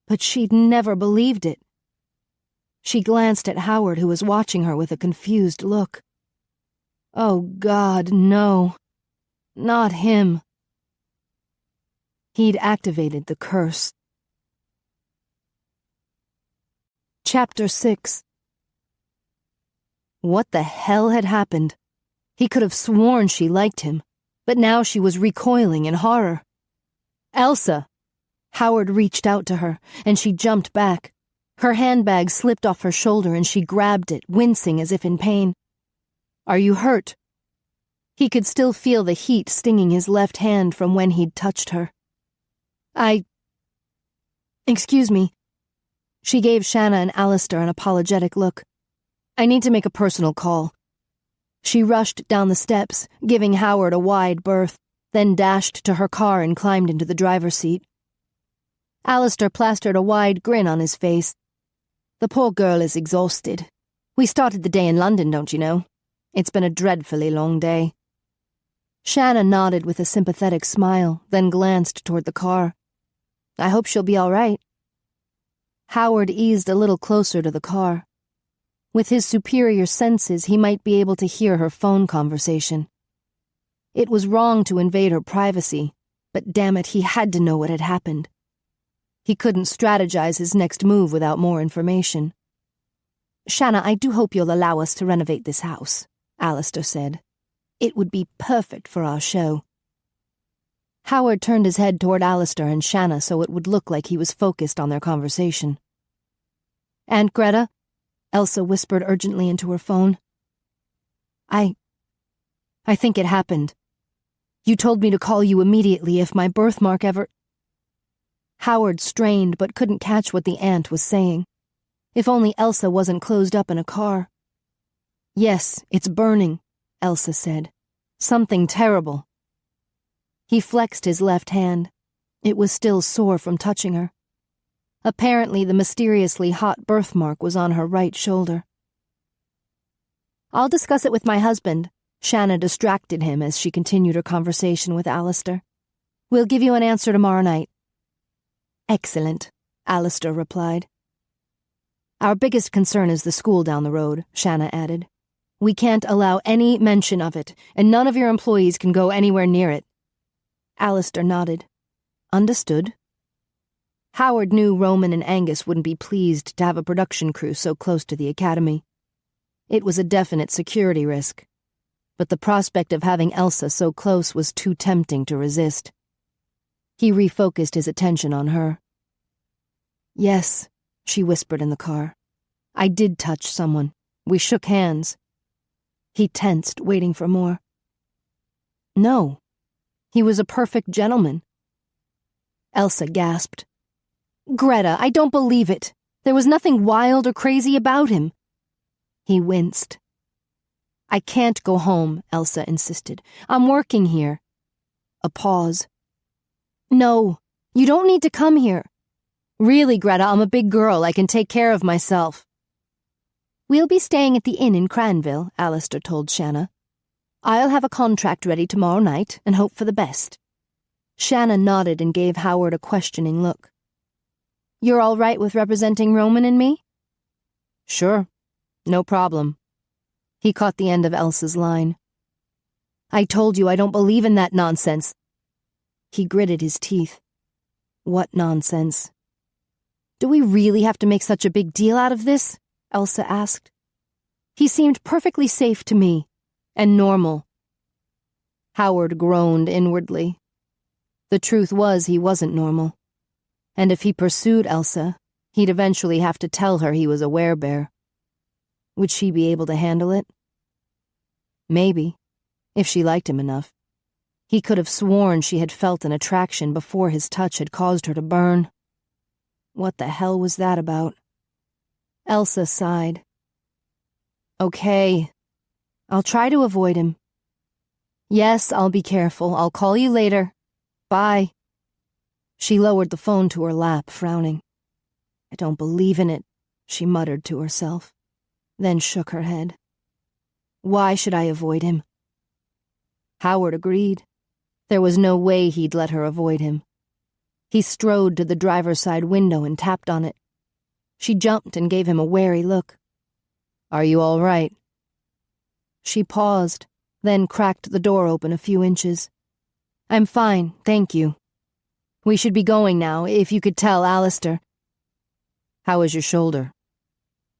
but she'd never believed it. She glanced at Howard, who was watching her with a confused look. Oh, God, no. Not him. He'd activated the curse. Chapter 6. What the hell had happened? He could have sworn she liked him, but now she was recoiling in horror. Elsa! Howard reached out to her, and she jumped back. Her handbag slipped off her shoulder and she grabbed it, wincing as if in pain. Are you hurt? He could still feel the heat stinging his left hand from when he'd touched her. Excuse me. She gave Shanna and Alistair an apologetic look. I need to make a personal call. She rushed down the steps, giving Howard a wide berth, then dashed to her car and climbed into the driver's seat. Alistair plastered a wide grin on his face. The poor girl is exhausted. We started the day in London, don't you know? It's been a dreadfully long day. Shanna nodded with a sympathetic smile, then glanced toward the car. I hope she'll be all right. Howard eased a little closer to the car. With his superior senses, he might be able to hear her phone conversation. It was wrong to invade her privacy, but damn it, he had to know what had happened. He couldn't strategize his next move without more information. Shanna, I do hope you'll allow us to renovate this house, Alistair said. It would be perfect for our show. Howard turned his head toward Alistair and Shanna so it would look like he was focused on their conversation. Aunt Greta? Elsa whispered urgently into her phone. I think it happened. You told me to call you immediately if my birthmark ever... Howard strained but couldn't catch what the aunt was saying. If only Elsa wasn't closed up in a car. Yes, it's burning, Elsa said. Something terrible. He flexed his left hand. It was still sore from touching her. Apparently, the mysteriously hot birthmark was on her right shoulder. I'll discuss it with my husband. Shanna distracted him as she continued her conversation with Alistair. We'll give you an answer tomorrow night. Excellent, Alistair replied. Our biggest concern is the school down the road, Shanna added. We can't allow any mention of it, and none of your employees can go anywhere near it. Alistair nodded. Understood. Howard knew Roman and Angus wouldn't be pleased to have a production crew so close to the academy. It was a definite security risk, but the prospect of having Elsa so close was too tempting to resist. He refocused his attention on her. Yes, she whispered in the car. I did touch someone. We shook hands. He tensed, waiting for more. No. He was a perfect gentleman. Elsa gasped. Greta, I don't believe it. There was nothing wild or crazy about him. He winced. I can't go home, Elsa insisted. I'm working here. A pause. No, You don't need to come here. Really, Greta, I'm a big girl. I can take care of myself. We'll be staying at the inn in Cranville, Alistair told Shanna. I'll have a contract ready tomorrow night and hope for the best. Shanna nodded and gave Howard a questioning look. You're all right with representing Roman and me? Sure. No problem. He caught the end of Elsa's line. I told you I don't believe in that nonsense. He gritted his teeth. What nonsense? Do we really have to make such a big deal out of this? Elsa asked. He seemed perfectly safe to me, and normal. Howard groaned inwardly. The truth was he wasn't normal, and if he pursued Elsa, he'd eventually have to tell her he was a werebear. Would she be able to handle it? Maybe, if she liked him enough. He could have sworn she had felt an attraction before his touch had caused her to burn. What the hell was that about? Elsa sighed. Okay, I'll try to avoid him. Yes, I'll be careful. I'll call you later. Bye. She lowered the phone to her lap, frowning. I don't believe in it, she muttered to herself, then shook her head. Why should I avoid him? Howard agreed. There was no way he'd let her avoid him. He strode to the driver's side window and tapped on it. She jumped and gave him a wary look. Are you all right? She paused, then cracked the door open a few inches. I'm fine, thank you. We should be going now, if you could tell Alistair. How is your shoulder?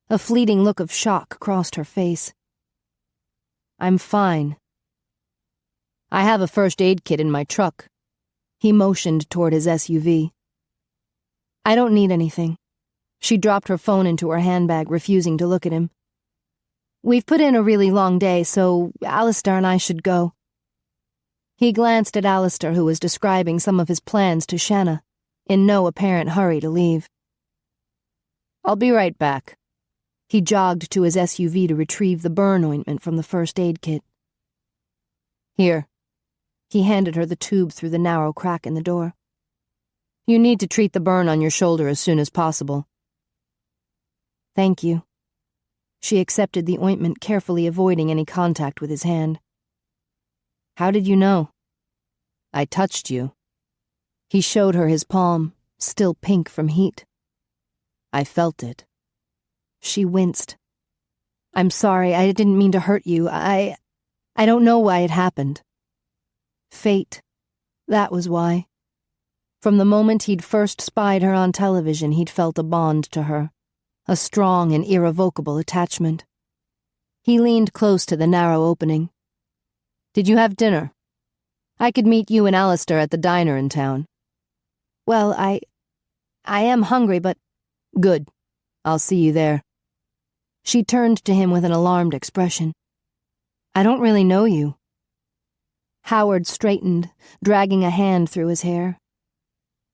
A fleeting look of shock crossed her face. I'm fine. I have a first aid kit in my truck. He motioned toward his SUV. I don't need anything. She dropped her phone into her handbag, refusing to look at him. We've put in a really long day, so Alistair and I should go. He glanced at Alistair, who was describing some of his plans to Shanna, in no apparent hurry to leave. I'll be right back. He jogged to his SUV to retrieve the burn ointment from the first aid kit. Here. He handed her the tube through the narrow crack in the door. You need to treat the burn on your shoulder as soon as possible. Thank you. She accepted the ointment, carefully avoiding any contact with his hand. How did you know? I touched you. He showed her his palm, still pink from heat. I felt it. She winced. I'm sorry, I didn't mean to hurt you. I don't know why it happened. Fate. That was why. From the moment he'd first spied her on television, he'd felt a bond to her, a strong and irrevocable attachment. He leaned close to the narrow opening. Did you have dinner? I could meet you and Alistair at the diner in town. Well, I am hungry, but... Good. I'll see you there. She turned to him with an alarmed expression. I don't really know you. Howard straightened, dragging a hand through his hair.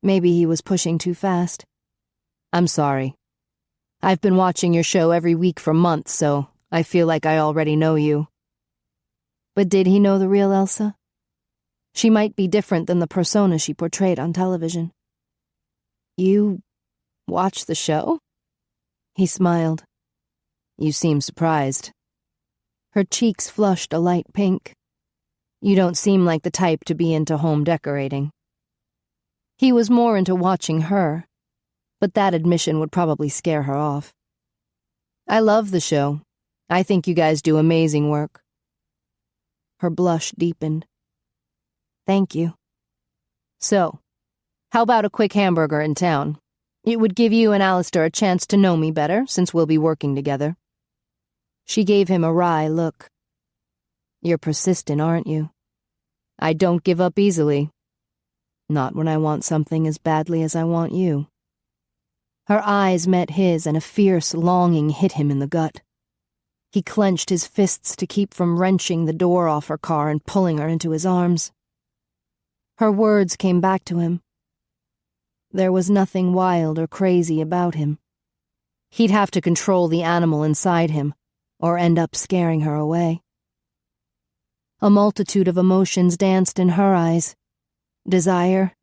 Maybe he was pushing too fast. I'm sorry. I've been watching your show every week for months, so I feel like I already know you. But did he know the real Elsa? She might be different than the persona she portrayed on television. You watch the show? He smiled. You seem surprised. Her cheeks flushed a light pink. You don't seem like the type to be into home decorating. He was more into watching her, but that admission would probably scare her off. I love the show. I think you guys do amazing work. Her blush deepened. Thank you. So, how about a quick hamburger in town? It would give you and Alistair a chance to know me better, since we'll be working together. She gave him a wry look. You're persistent, aren't you? I don't give up easily. Not when I want something as badly as I want you. Her eyes met his, and a fierce longing hit him in the gut. He clenched his fists to keep from wrenching the door off her car and pulling her into his arms. Her words came back to him. There was nothing wild or crazy about him. He'd have to control the animal inside him, or end up scaring her away. A multitude of emotions danced in her eyes. Desire,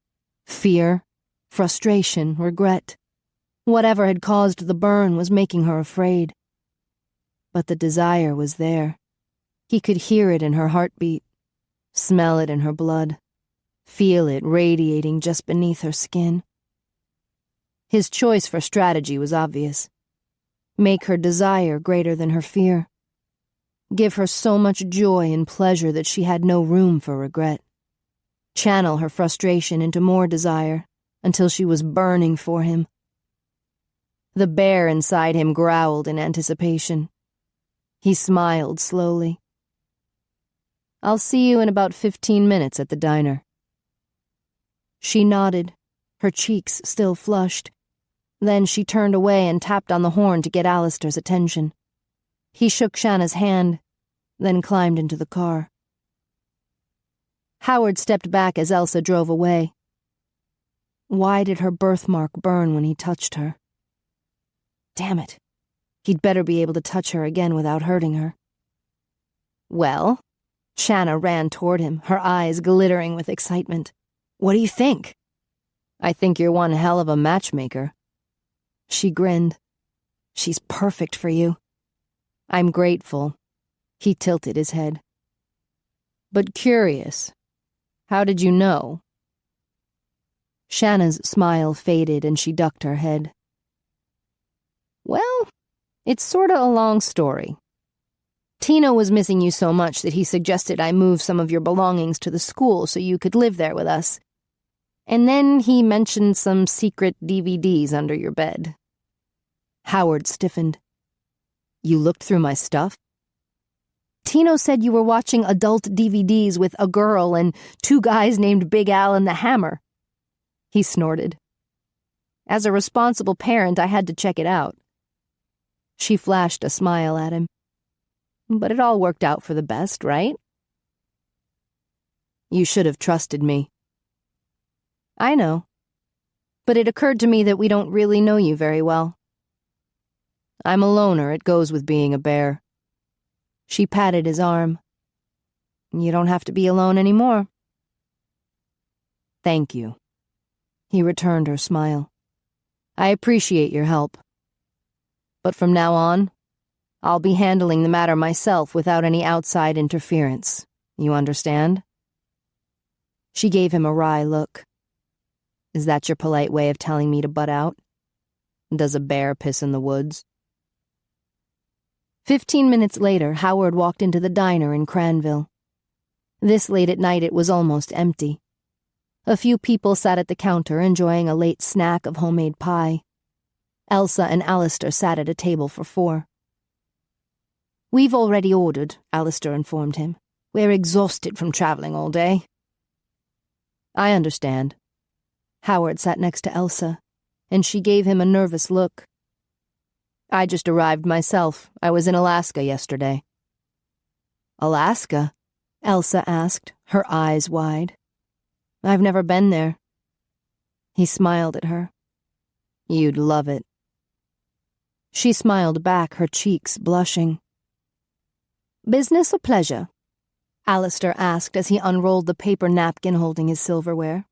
fear, Frustration, regret. Whatever had caused the burn was making her afraid. But the desire was there. He could hear it in her heartbeat, smell it in her blood, feel it radiating just beneath her skin. His choice for strategy was obvious. Make her desire greater than her fear. Give her so much joy and pleasure that she had no room for regret. Channel her frustration into more desire until she was burning for him. The bear inside him growled in anticipation. He smiled slowly. "I'll see you in about 15 minutes at the diner." She nodded, her cheeks still flushed. Then she turned away and tapped on the horn to get Alistair's attention. He shook Shanna's hand, then climbed into the car. Howard stepped back as Elsa drove away. Why did her birthmark burn when he touched her? Damn it. He'd better be able to touch her again without hurting her. "Well?" Shanna ran toward him, her eyes glittering with excitement. "What do you think?" "I think you're one hell of a matchmaker." She grinned. "She's perfect for you." "I'm grateful." He tilted his head. "But curious. How did you know?" Shanna's smile faded and she ducked her head. "Well, it's sorta a long story. Tino was missing you so much that he suggested I move some of your belongings to the school so you could live there with us. And then he mentioned some secret DVDs under your bed." Howard stiffened. "You looked through my stuff?" "Tino said you were watching adult DVDs with a girl and 2 guys named Big Al and the Hammer." He snorted. "As a responsible parent, I had to check it out." She flashed a smile at him. "But it all worked out for the best, right?" "You should have trusted me." "I know. But it occurred to me that we don't really know you very well." "I'm a loner. It goes with being a bear." She patted his arm. "You don't have to be alone anymore." "Thank you." He returned her smile. "I appreciate your help. But from now on, I'll be handling the matter myself without any outside interference. You understand?" She gave him a wry look. "Is that your polite way of telling me to butt out? Does a bear piss in the woods?" 15 minutes later, Howard walked into the diner in Cranville. This late at night it was almost empty. A few people sat at the counter enjoying a late snack of homemade pie. Elsa and Alistair sat at a table for 4. "We've already ordered," Alistair informed him. "We're exhausted from traveling all day." "I understand." Howard sat next to Elsa, and she gave him a nervous look. "I just arrived myself. I was in Alaska yesterday." "Alaska?" Elsa asked, her eyes wide. "I've never been there." He smiled at her. "You'd love it." She smiled back, her cheeks blushing. "Business or pleasure?" Alistair asked as he unrolled the paper napkin holding his silverware.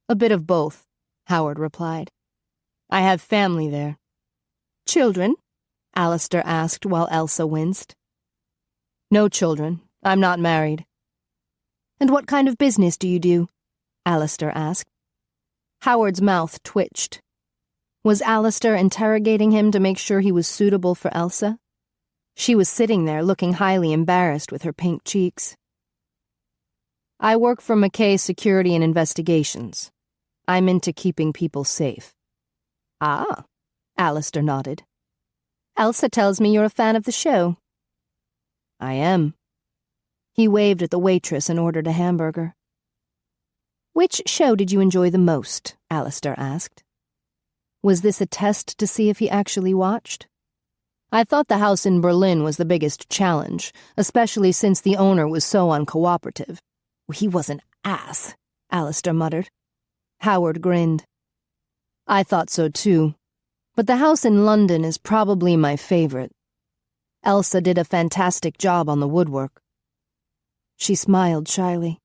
"A bit of both," Howard replied. "I have family there." "Children?" Alistair asked while Elsa winced. "No children. I'm not married." "And what kind of business do you do?" Alistair asked. Howard's mouth twitched. Was Alistair interrogating him to make sure he was suitable for Elsa? She was sitting there looking highly embarrassed with her pink cheeks. "I work for McKay Security and Investigations. I'm into keeping people safe." "Ah," Alistair nodded. "Elsa tells me you're a fan of the show." "I am." He waved at the waitress and ordered a hamburger. "Which show did you enjoy the most?" Alistair asked. Was this a test to see if he actually watched? "I thought the house in Berlin was the biggest challenge, especially since the owner was so uncooperative." "He was an ass," Alistair muttered. Howard grinned. "I thought so too. But the house in London is probably my favorite. Elsa did a fantastic job on the woodwork." She smiled shyly.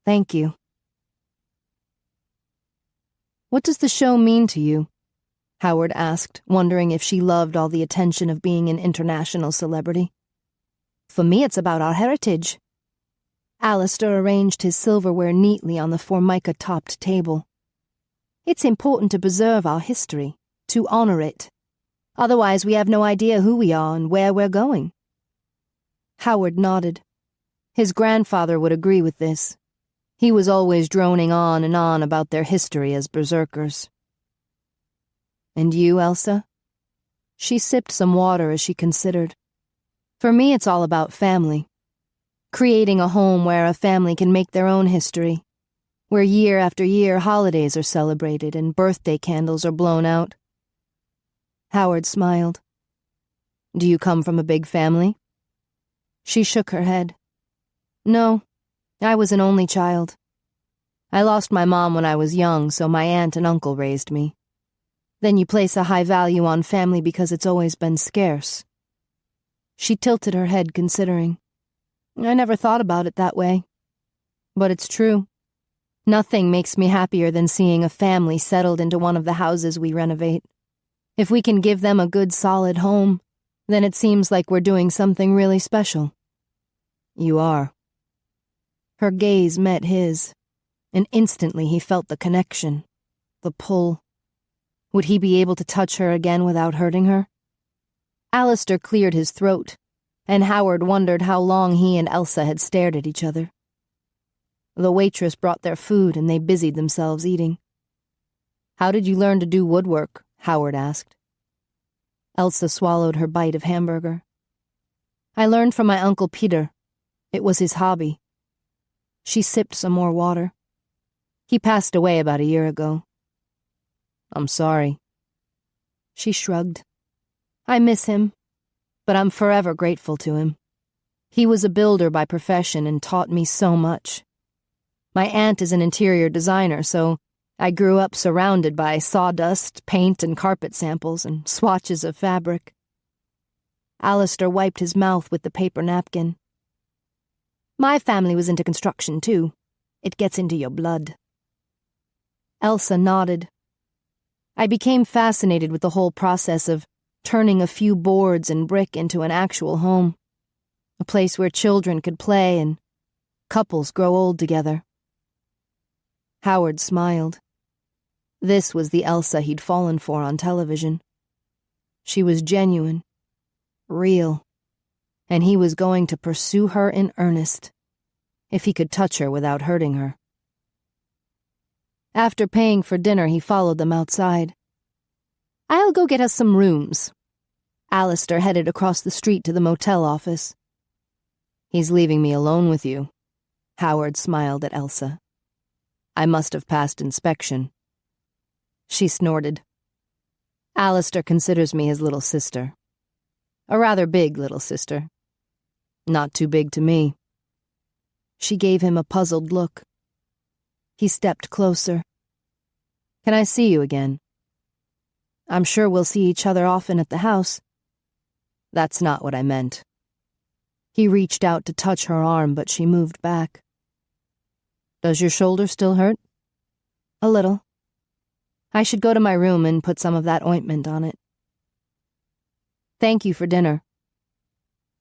"Thank you." What does the show mean to you? Howard asked, wondering if she loved all the attention of being an international celebrity. For me, it's about our heritage. Alistair arranged his silverware neatly on the formica-topped table. It's important to preserve our history, to honor it. Otherwise, we have no idea who we are and where we're going. Howard nodded. His grandfather would agree with this. He was always droning on and on about their history as berserkers. And you, Elsa? She sipped some water as she considered. For me, it's all about family. Creating a home where a family can make their own history, where year after year holidays are celebrated and birthday candles are blown out. Howard smiled. Do you come from a big family? She shook her head. No, I was an only child. I lost my mom when I was young, so my aunt and uncle raised me. Then you place a high value on family because it's always been scarce. She tilted her head, considering. I never thought about it that way. But it's true. Nothing makes me happier than seeing a family settled into one of the houses we renovate. If we can give them a good, solid home, then it seems like we're doing something really special. You are. Her gaze met his, and instantly he felt the connection, the pull. Would he be able to touch her again without hurting her? Alistair cleared his throat, and Howard wondered how long he and Elsa had stared at each other. The waitress brought their food, and they busied themselves eating. How did you learn to do woodwork? Howard asked. Elsa swallowed her bite of hamburger. I learned from my Uncle Peter. It was his hobby. She sipped some more water. He passed away about a year ago. I'm sorry. She shrugged. I miss him, but I'm forever grateful to him. He was a builder by profession and taught me so much. My aunt is an interior designer, so I grew up surrounded by sawdust, paint, and carpet samples, and swatches of fabric. Alistair wiped his mouth with the paper napkin. My family was into construction, too. It gets into your blood. Elsa nodded. I became fascinated with the whole process of turning a few boards and brick into an actual home, a place where children could play and couples grow old together. Howard smiled. This was the Elsa he'd fallen for on television. She was genuine, real, and he was going to pursue her in earnest, if he could touch her without hurting her. After paying for dinner, he followed them outside. I'll go get us some rooms. Alistair headed across the street to the motel office. He's leaving me alone with you. Howard smiled at Elsa. I must have passed inspection. She snorted. Alistair considers me his little sister. A rather big little sister. Not too big to me. She gave him a puzzled look. He stepped closer. Can I see you again? I'm sure we'll see each other often at the house. That's not what I meant. He reached out to touch her arm, but she moved back. Does your shoulder still hurt? A little. I should go to my room and put some of that ointment on it. Thank you for dinner.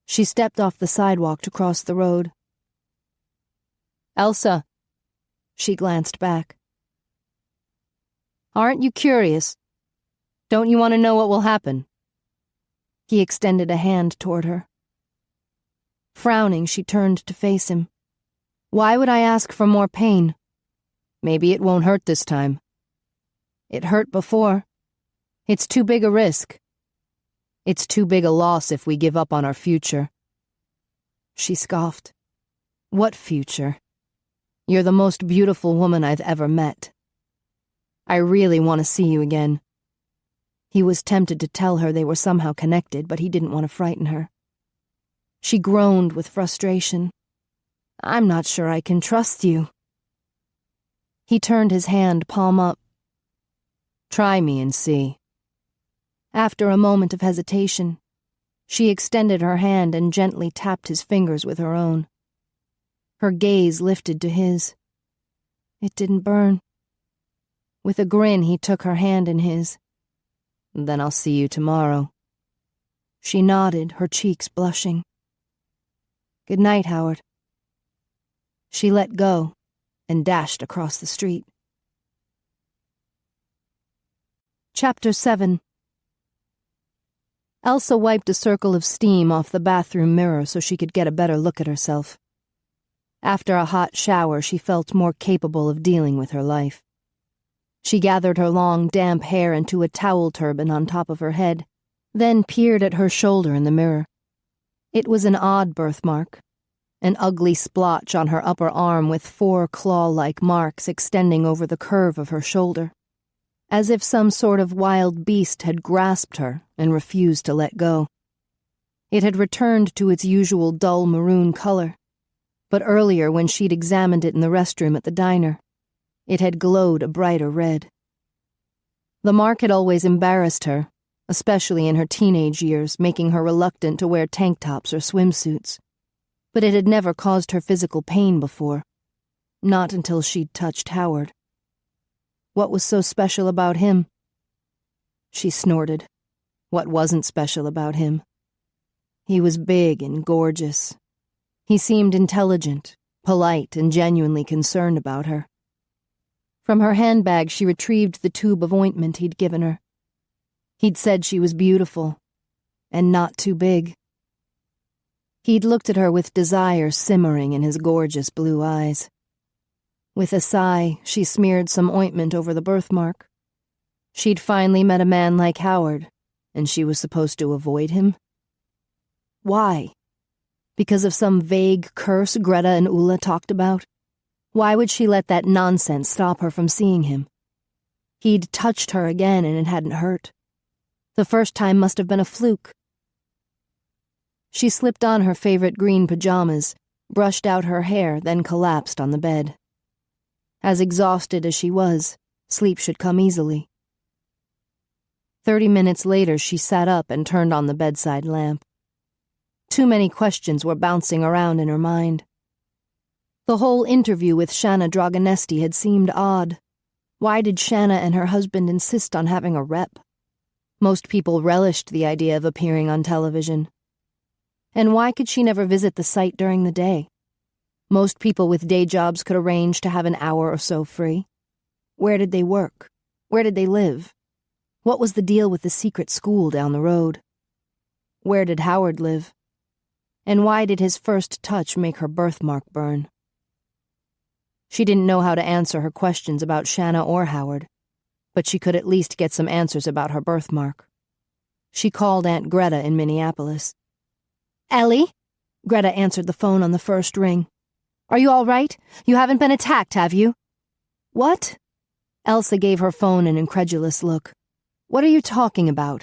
She stepped off the sidewalk to cross the road. Elsa. She glanced back. Aren't you curious? Don't you want to know what will happen? He extended a hand toward her. Frowning, she turned to face him. Why would I ask for more pain? Maybe it won't hurt this time. It hurt before. It's too big a risk. It's too big a loss if we give up on our future. She scoffed. What future? You're the most beautiful woman I've ever met. I really want to see you again. He was tempted to tell her they were somehow connected, but he didn't want to frighten her. She groaned with frustration. I'm not sure I can trust you. He turned his hand palm up. Try me and see. After a moment of hesitation, she extended her hand and gently tapped his fingers with her own. Her gaze lifted to his. It didn't burn. With a grin, he took her hand in his. "Then I'll see you tomorrow." She nodded, her cheeks blushing. "Good night, Howard." She let go and dashed across the street. Chapter 7. Elsa wiped a circle of steam off the bathroom mirror so she could get a better look at herself. After a hot shower, she felt more capable of dealing with her life. She gathered her long, damp hair into a towel turban on top of her head, then peered at her shoulder in the mirror. It was an odd birthmark, an ugly splotch on her upper arm with 4 claw-like marks extending over the curve of her shoulder, as if some sort of wild beast had grasped her and refused to let go. It had returned to its usual dull maroon color, but earlier when she'd examined it in the restroom at the diner, it had glowed a brighter red. The mark had always embarrassed her, especially in her teenage years, making her reluctant to wear tank tops or swimsuits. But it had never caused her physical pain before, not until she'd touched Howard. What was so special about him? She snorted. What wasn't special about him? He was big and gorgeous. He seemed intelligent, polite, and genuinely concerned about her. From her handbag, she retrieved the tube of ointment he'd given her. He'd said she was beautiful, and not too big. He'd looked at her with desire simmering in his gorgeous blue eyes. With a sigh, she smeared some ointment over the birthmark. She'd finally met a man like Howard, and she was supposed to avoid him? Why? Because of some vague curse Greta and Ulla talked about? Why would she let that nonsense stop her from seeing him? He'd touched her again and it hadn't hurt. The first time must have been a fluke. She slipped on her favorite green pajamas, brushed out her hair, then collapsed on the bed. As exhausted as she was, sleep should come easily. 30 minutes later, she sat up and turned on the bedside lamp. Too many questions were bouncing around in her mind. The whole interview with Shanna Dragonesti had seemed odd. Why did Shanna and her husband insist on having a rep? Most people relished the idea of appearing on television. And why could she never visit the site during the day? Most people with day jobs could arrange to have an hour or so free. Where did they work? Where did they live? What was the deal with the secret school down the road? Where did Howard live? And why did his first touch make her birthmark burn? She didn't know how to answer her questions about Shanna or Howard, but she could at least get some answers about her birthmark. She called Aunt Greta in Minneapolis. "Ellie?" Greta answered the phone on the first ring. "Are you all right? You haven't been attacked, have you?" "What?" Elsa gave her phone an incredulous look. "What are you talking about?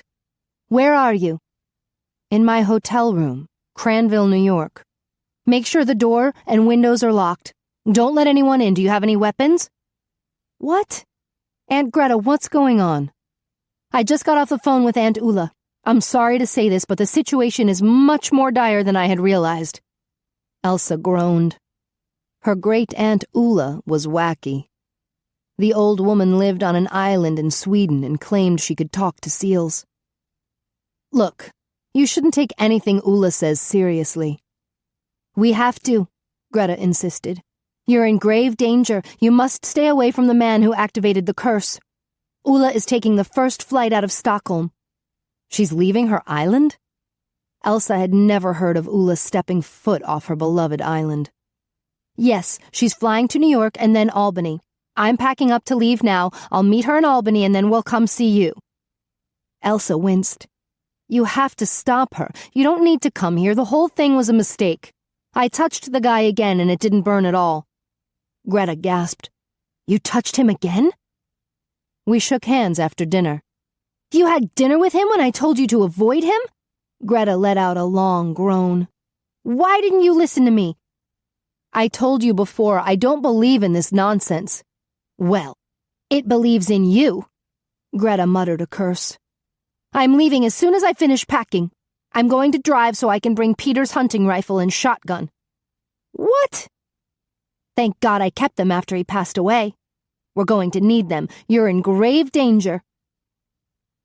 Where are you?" "In my hotel room, Cranville, New York. Make sure the door and windows are locked. Don't let anyone in. Do you have any weapons?" "What?" "Aunt Greta, what's going on?" "I just got off the phone with Aunt Ulla. I'm sorry to say this, but the situation is much more dire than I had realized." Elsa groaned. Her great-aunt Ulla was wacky. The old woman lived on an island in Sweden and claimed she could talk to seals. "Look, you shouldn't take anything Ulla says seriously." "We have to," Greta insisted. "You're in grave danger. You must stay away from the man who activated the curse. Ulla is taking the first flight out of Stockholm." "She's leaving her island?" Elsa had never heard of Ulla stepping foot off her beloved island. "Yes, she's flying to New York and then Albany. I'm packing up to leave now. I'll meet her in Albany and then we'll come see you." Elsa winced. "You have to stop her. You don't need to come here. The whole thing was a mistake. I touched the guy again and it didn't burn at all." Greta gasped. "You touched him again?" "We shook hands after dinner." "You had dinner with him when I told you to avoid him?" Greta let out a long groan. "Why didn't you listen to me?" "I told you before, I don't believe in this nonsense." "Well, it believes in you." Greta muttered a curse. "I'm leaving as soon as I finish packing. I'm going to drive so I can bring Peter's hunting rifle and shotgun." "What?" "Thank God I kept them after he passed away." We're going to need them. You're in grave danger."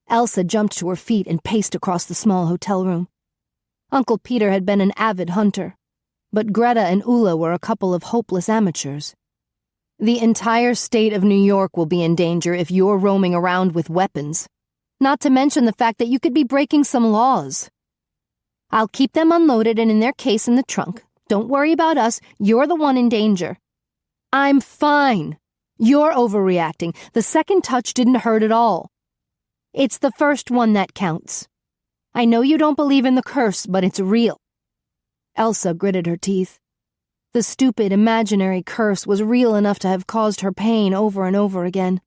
Elsa jumped to her feet and paced across the small hotel room. Uncle Peter had been an avid hunter, but Greta and Ulla were a couple of hopeless amateurs. "The entire state of New York will be in danger if you're roaming around with weapons, not to mention the fact that you could be breaking some laws. I'll keep them unloaded and in their case in the trunk. Don't worry about us. You're the one in danger." "I'm fine. You're overreacting. The second touch didn't hurt at all. It's the first one that counts. I know you don't believe in the curse, but it's real." Elsa gritted her teeth. The stupid, imaginary curse was real enough to have caused her pain over and over again.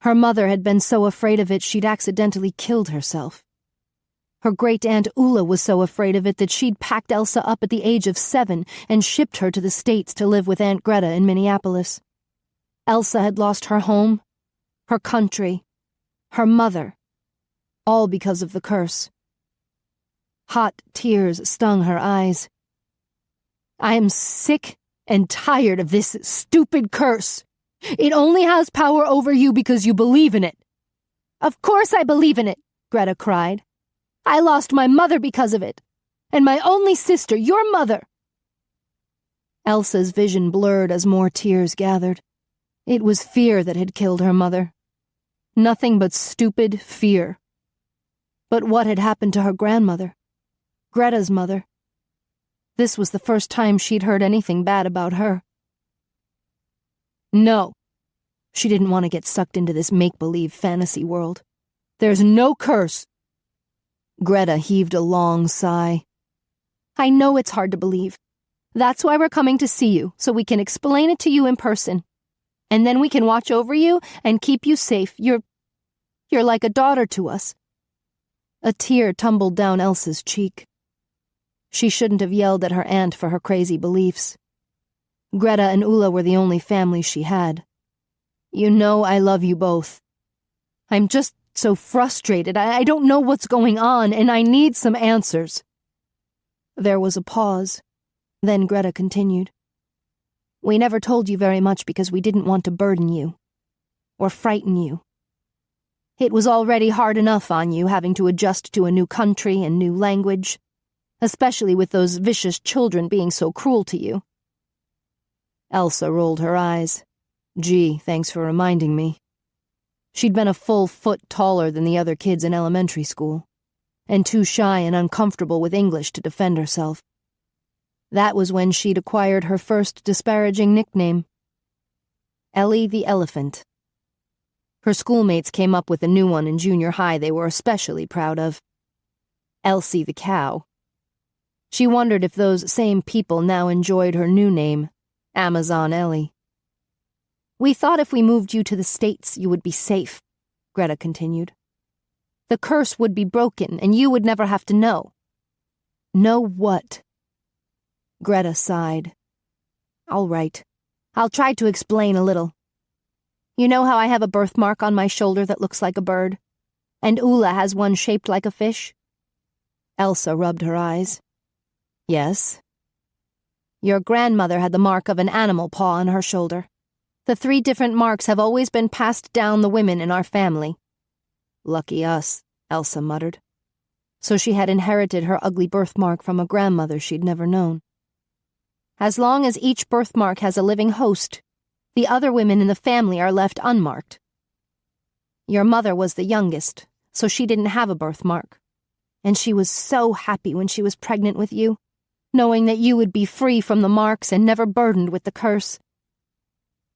Her mother had been so afraid of it she'd accidentally killed herself. Her great-aunt Ulla was so afraid of it that she'd packed Elsa up at the age of 7 and shipped her to the States to live with Aunt Greta in Minneapolis. Elsa had lost her home, her country, her mother, all because of the curse. Hot tears stung her eyes. "I am sick and tired of this stupid curse. It only has power over you because you believe in it." "Of course I believe in it," Greta cried. "I lost my mother because of it. And my only sister, your mother." Elsa's vision blurred as more tears gathered. It was fear that had killed her mother. Nothing but stupid fear. But what had happened to her grandmother? Greta's mother. This was the first time she'd heard anything bad about her. No. She didn't want to get sucked into this make-believe fantasy world. "There's no curse." Greta heaved a long sigh. "I know it's hard to believe. That's why we're coming to see you, so we can explain it to you in person. And then we can watch over you and keep you safe. You're like a daughter to us." A tear tumbled down Elsa's cheek. She shouldn't have yelled at her aunt for her crazy beliefs. Greta and Ulla were the only family she had. "You know I love you both. I'm just so frustrated. I don't know what's going on, and I need some answers." There was a pause. Then Greta continued. "We never told you very much because we didn't want to burden you. Or frighten you. It was already hard enough on you having to adjust to a new country and new language, especially with those vicious children being so cruel to you." Elsa rolled her eyes. "Gee, thanks for reminding me." She'd been a full foot taller than the other kids in elementary school, and too shy and uncomfortable with English to defend herself. That was when she'd acquired her first disparaging nickname, Ellie the Elephant. Her schoolmates came up with a new one in junior high they were especially proud of, Elsie the Cow. She wondered if those same people now enjoyed her new name, Amazon Ellie. "We thought if we moved you to the States you would be safe," Greta continued. "The curse would be broken and you would never have to know." "Know what?" Greta sighed. "All right. I'll try to explain a little. You know how I have a birthmark on my shoulder that looks like a bird? And Ulla has one shaped like a fish?" Elsa rubbed her eyes. "Yes." "Your grandmother had the mark of an animal paw on her shoulder. The 3 different marks have always been passed down the women in our family." "Lucky us," Elsa muttered. So she had inherited her ugly birthmark from a grandmother she'd never known. "As long as each birthmark has a living host, the other women in the family are left unmarked. Your mother was the youngest, so she didn't have a birthmark. And she was so happy when she was pregnant with you, knowing that you would be free from the marks and never burdened with the curse."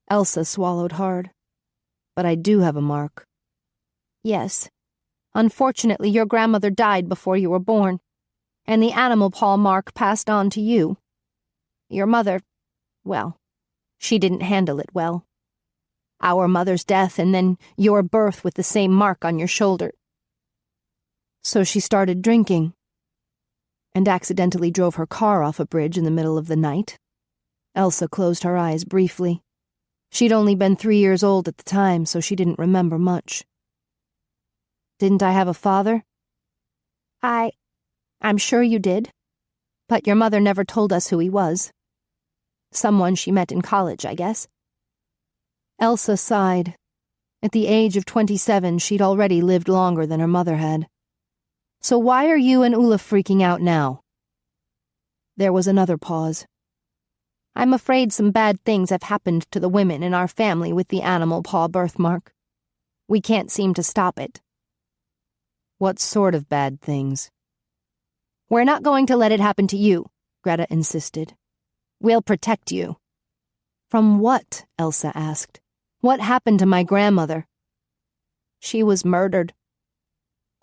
Elsa swallowed hard. "But I do have a mark." "Yes. Unfortunately, your grandmother died before you were born, and the animal paw mark passed on to you. Your mother, well, she didn't handle it well. Our mother's death and then your birth with the same mark on your shoulder. So she started drinking and accidentally drove her car off a bridge in the middle of the night." Elsa closed her eyes briefly. She'd only been 3 years old at the time, so she didn't remember much. "Didn't I have a father?" I'm sure you did. But your mother never told us who he was. Someone she met in college, I guess." Elsa sighed. At the age of 27, she'd already lived longer than her mother had. So why are you and Ula freaking out now? There was another pause. I'm afraid some bad things have happened to the women in our family with the animal paw birthmark. We can't seem to stop it. What sort of bad things? We're not going to let it happen to you, Greta insisted. We'll protect you. From what? Elsa asked. What happened to my grandmother? She was murdered.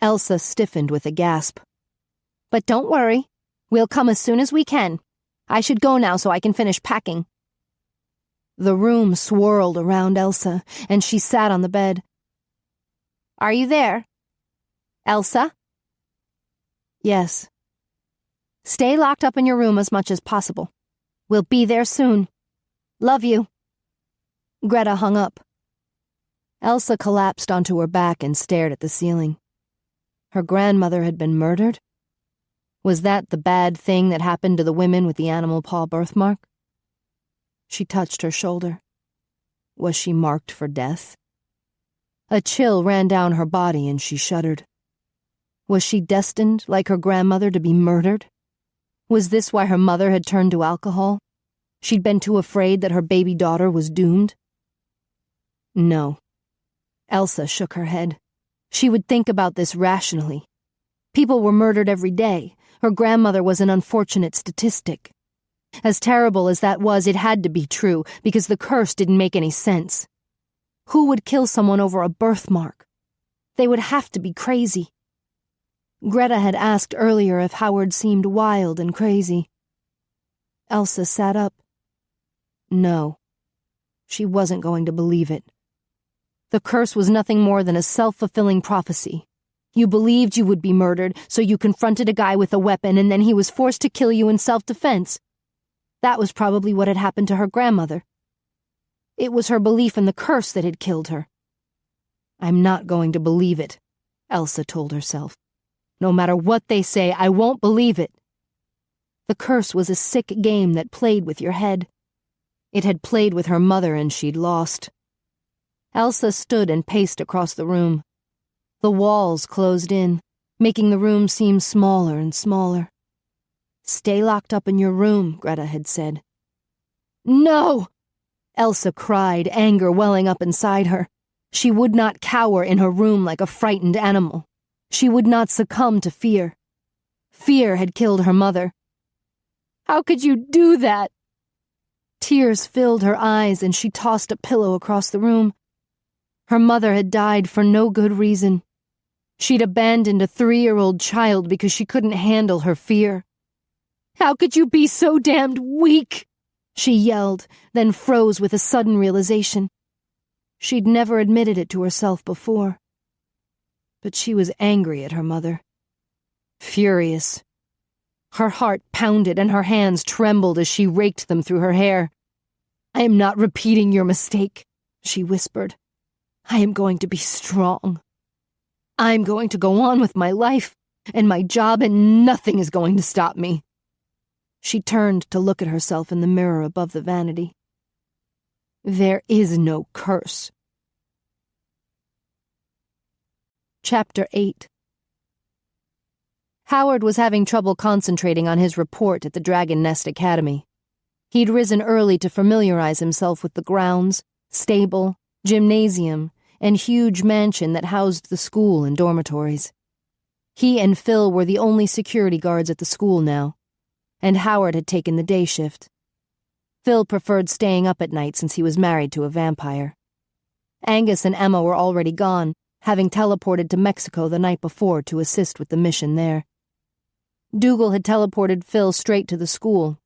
Elsa stiffened with a gasp. But don't worry. We'll come as soon as we can. I should go now so I can finish packing. The room swirled around Elsa, and she sat on the bed. Are you there? Elsa? Yes. Stay locked up in your room as much as possible. We'll be there soon. Love you. Greta hung up. Elsa collapsed onto her back and stared at the ceiling. Her grandmother had been murdered? Was that the bad thing that happened to the women with the animal paw birthmark? She touched her shoulder. Was she marked for death? A chill ran down her body and she shuddered. Was she destined, like her grandmother, to be murdered? Was this why her mother had turned to alcohol? She'd been too afraid that her baby daughter was doomed? No. Elsa shook her head. She would think about this rationally. People were murdered every day. Her grandmother was an unfortunate statistic. As terrible as that was, it had to be true, because the curse didn't make any sense. Who would kill someone over a birthmark? They would have to be crazy. Greta had asked earlier if Howard seemed wild and crazy. Elsa sat up. No. She wasn't going to believe it. The curse was nothing more than a self-fulfilling prophecy. You believed you would be murdered, so you confronted a guy with a weapon, and then he was forced to kill you in self-defense. That was probably what had happened to her grandmother. It was her belief in the curse that had killed her. I'm not going to believe it, Elsa told herself. No matter what they say, I won't believe it. The curse was a sick game that played with your head. It had played with her mother and she'd lost. Elsa stood and paced across the room. The walls closed in, making the room seem smaller and smaller. Stay locked up in your room, Greta had said. No! Elsa cried, anger welling up inside her. She would not cower in her room like a frightened animal. She would not succumb to fear. Fear had killed her mother. How could you do that? Tears filled her eyes and she tossed a pillow across the room. Her mother had died for no good reason. She'd abandoned a 3-year-old child because she couldn't handle her fear. How could you be so damned weak? She yelled, then froze with a sudden realization. She'd never admitted it to herself before. But she was angry at her mother. Furious. Her heart pounded and her hands trembled as she raked them through her hair. I am not repeating your mistake, she whispered. I am going to be strong. I'm going to go on with my life and my job, and nothing is going to stop me. She turned to look at herself in the mirror above the vanity. There is no curse. Chapter 8. Howard was having trouble concentrating on his report at the Dragon Nest Academy. He'd risen early to familiarize himself with the grounds, stable, gymnasium, and huge mansion that housed the school and dormitories. He and Phil were the only security guards at the school now, and Howard had taken the day shift. Phil preferred staying up at night since he was married to a vampire. Angus and Emma were already gone, having teleported to Mexico the night before to assist with the mission there. Dougal had teleported Phil straight to the school,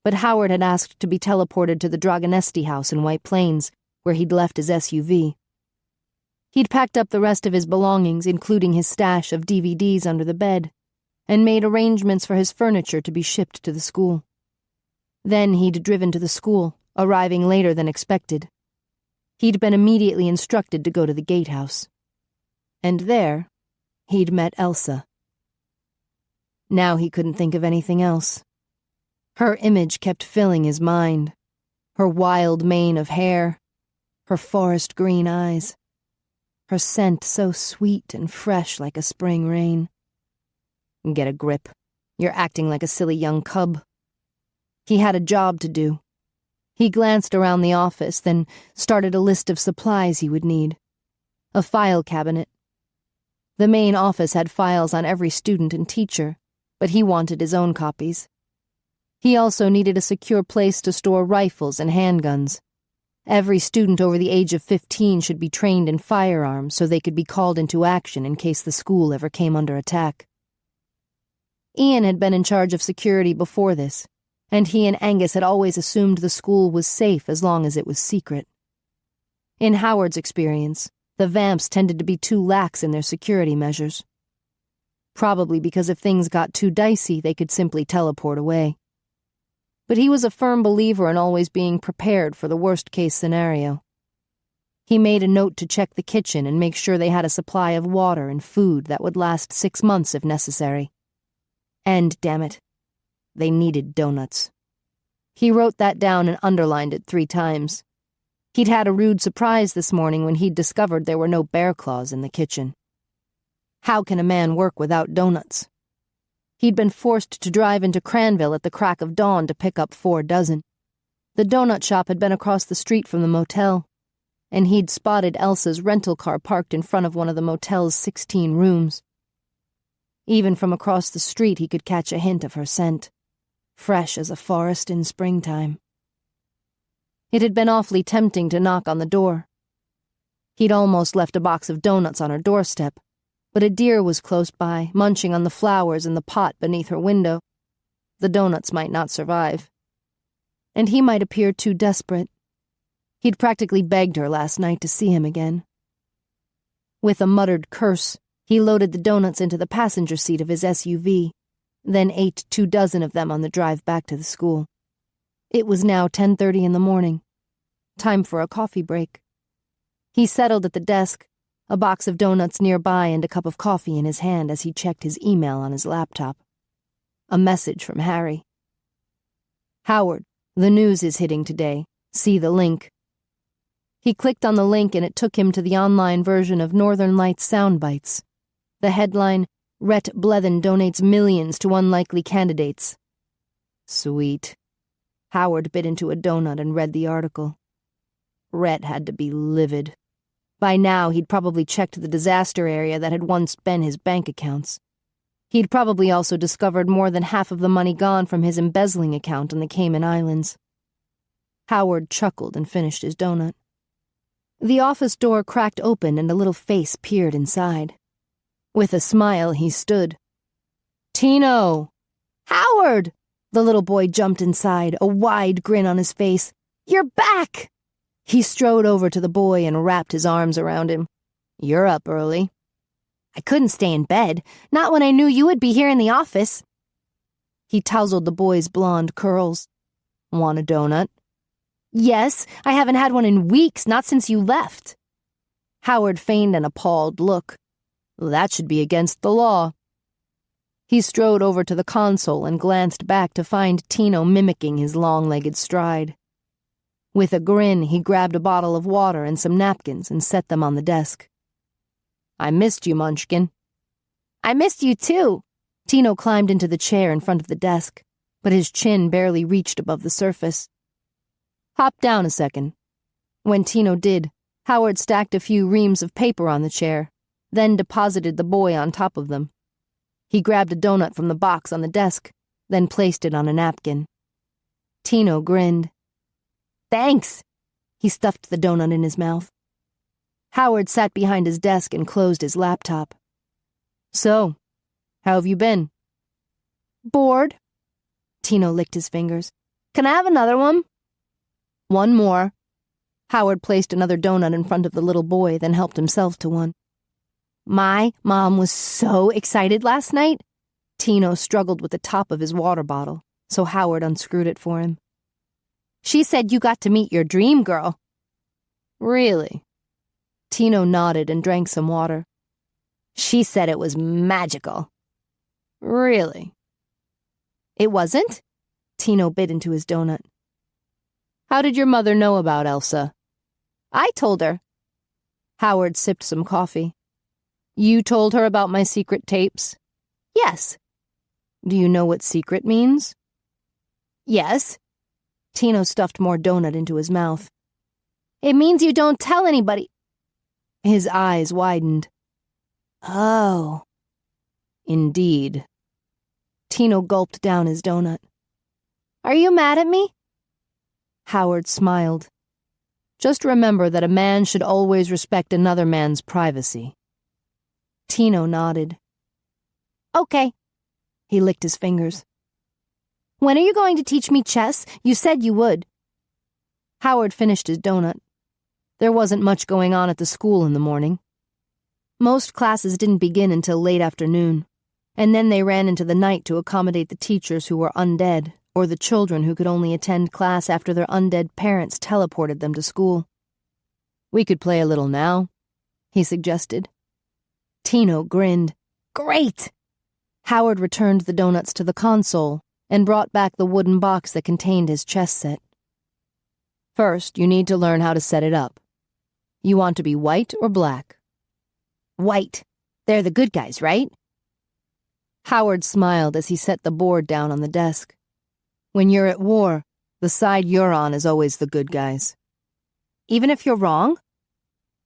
but Howard had asked to be teleported to the Dragonesti house in White Plains, where he'd left his SUV. He'd packed up the rest of his belongings, including his stash of DVDs under the bed, and made arrangements for his furniture to be shipped to the school. Then he'd driven to the school, arriving later than expected. He'd been immediately instructed to go to the gatehouse. And there, he'd met Elsa. Now he couldn't think of anything else. Her image kept filling his mind. Her wild mane of hair, her forest green eyes, her scent so sweet and fresh like a spring rain. Get a grip. You're acting like a silly young cub. He had a job to do. He glanced around the office, then started a list of supplies he would need. A file cabinet. The main office had files on every student and teacher, but he wanted his own copies. He also needed a secure place to store rifles and handguns. Every student over the age of 15 should be trained in firearms so they could be called into action in case the school ever came under attack. Ian had been in charge of security before this, and he and Angus had always assumed the school was safe as long as it was secret. In Howard's experience, the Vamps tended to be too lax in their security measures. Probably because if things got too dicey, they could simply teleport away. But he was a firm believer in always being prepared for the worst-case scenario. He made a note to check the kitchen and make sure they had a supply of water and food that would last 6 months if necessary. And, damn it, they needed donuts. He wrote that down and underlined it 3 times. He'd had a rude surprise this morning when he'd discovered there were no bear claws in the kitchen. How can a man work without donuts? He'd been forced to drive into Cranville at the crack of dawn to pick up 4 dozen. The donut shop had been across the street from the motel, and he'd spotted Elsa's rental car parked in front of one of the motel's 16 rooms. Even from across the street he could catch a hint of her scent, fresh as a forest in springtime. It had been awfully tempting to knock on the door. He'd almost left a box of donuts on her doorstep, but a deer was close by, munching on the flowers in the pot beneath her window. The donuts might not survive. And he might appear too desperate. He'd practically begged her last night to see him again. With a muttered curse, he loaded the donuts into the passenger seat of his SUV, then ate 2 dozen of them on the drive back to the school. It was now 10:30 in the morning. Time for a coffee break. He settled at the desk, a box of donuts nearby and a cup of coffee in his hand as he checked his email on his laptop. A message from Harry. Howard, the news is hitting today. See the link. He clicked on the link and it took him to the online version of Northern Lights Soundbites. The headline, Rhett Blethen donates millions to unlikely candidates. Sweet. Howard bit into a donut and read the article. Rhett had to be livid. By now, he'd probably checked the disaster area that had once been his bank accounts. He'd probably also discovered more than half of the money gone from his embezzling account on the Cayman Islands. Howard chuckled and finished his donut. The office door cracked open and a little face peered inside. With a smile, he stood. Tino! Howard! The little boy jumped inside, a wide grin on his face. You're back! He strode over to the boy and wrapped his arms around him. You're up early. I couldn't stay in bed, not when I knew you would be here in the office. He tousled the boy's blonde curls. Want a donut? Yes, I haven't had one in weeks, not since you left. Howard feigned an appalled look. That should be against the law. He strode over to the console and glanced back to find Tino mimicking his long-legged stride. With a grin, he grabbed a bottle of water and some napkins and set them on the desk. I missed you, Munchkin. I missed you, too. Tino climbed into the chair in front of the desk, but his chin barely reached above the surface. Hop down a second. When Tino did, Howard stacked a few reams of paper on the chair, then deposited the boy on top of them. He grabbed a donut from the box on the desk, then placed it on a napkin. Tino grinned. Thanks. He stuffed the donut in his mouth. Howard sat behind his desk and closed his laptop. So, how have you been? Bored. Tino licked his fingers. Can I have another one? One more. Howard placed another donut in front of the little boy, then helped himself to one. My mom was so excited last night. Tino struggled with the top of his water bottle, so Howard unscrewed it for him. She said you got to meet your dream girl. Really? Tino nodded and drank some water. She said it was magical. Really? It wasn't? Tino bit into his donut. How did your mother know about Elsa? I told her. Howard sipped some coffee. You told her about my secret tapes? Yes. Do you know what secret means? Yes. Tino stuffed more donut into his mouth. It means you don't tell anybody. His eyes widened. Oh. Indeed. Tino gulped down his donut. Are you mad at me? Howard smiled. Just remember that a man should always respect another man's privacy. Tino nodded. Okay. He licked his fingers. When are you going to teach me chess? You said you would. Howard finished his donut. There wasn't much going on at the school in the morning. Most classes didn't begin until late afternoon, and then they ran into the night to accommodate the teachers who were undead, or the children who could only attend class after their undead parents teleported them to school. We could play a little now, he suggested. Tino grinned. Great! Howard returned the donuts to the console and brought back the wooden box that contained his chess set. First, you need to learn how to set it up. You want to be white or black? White. They're the good guys, right? Howard smiled as he set the board down on the desk. When you're at war, the side you're on is always the good guys. Even if you're wrong?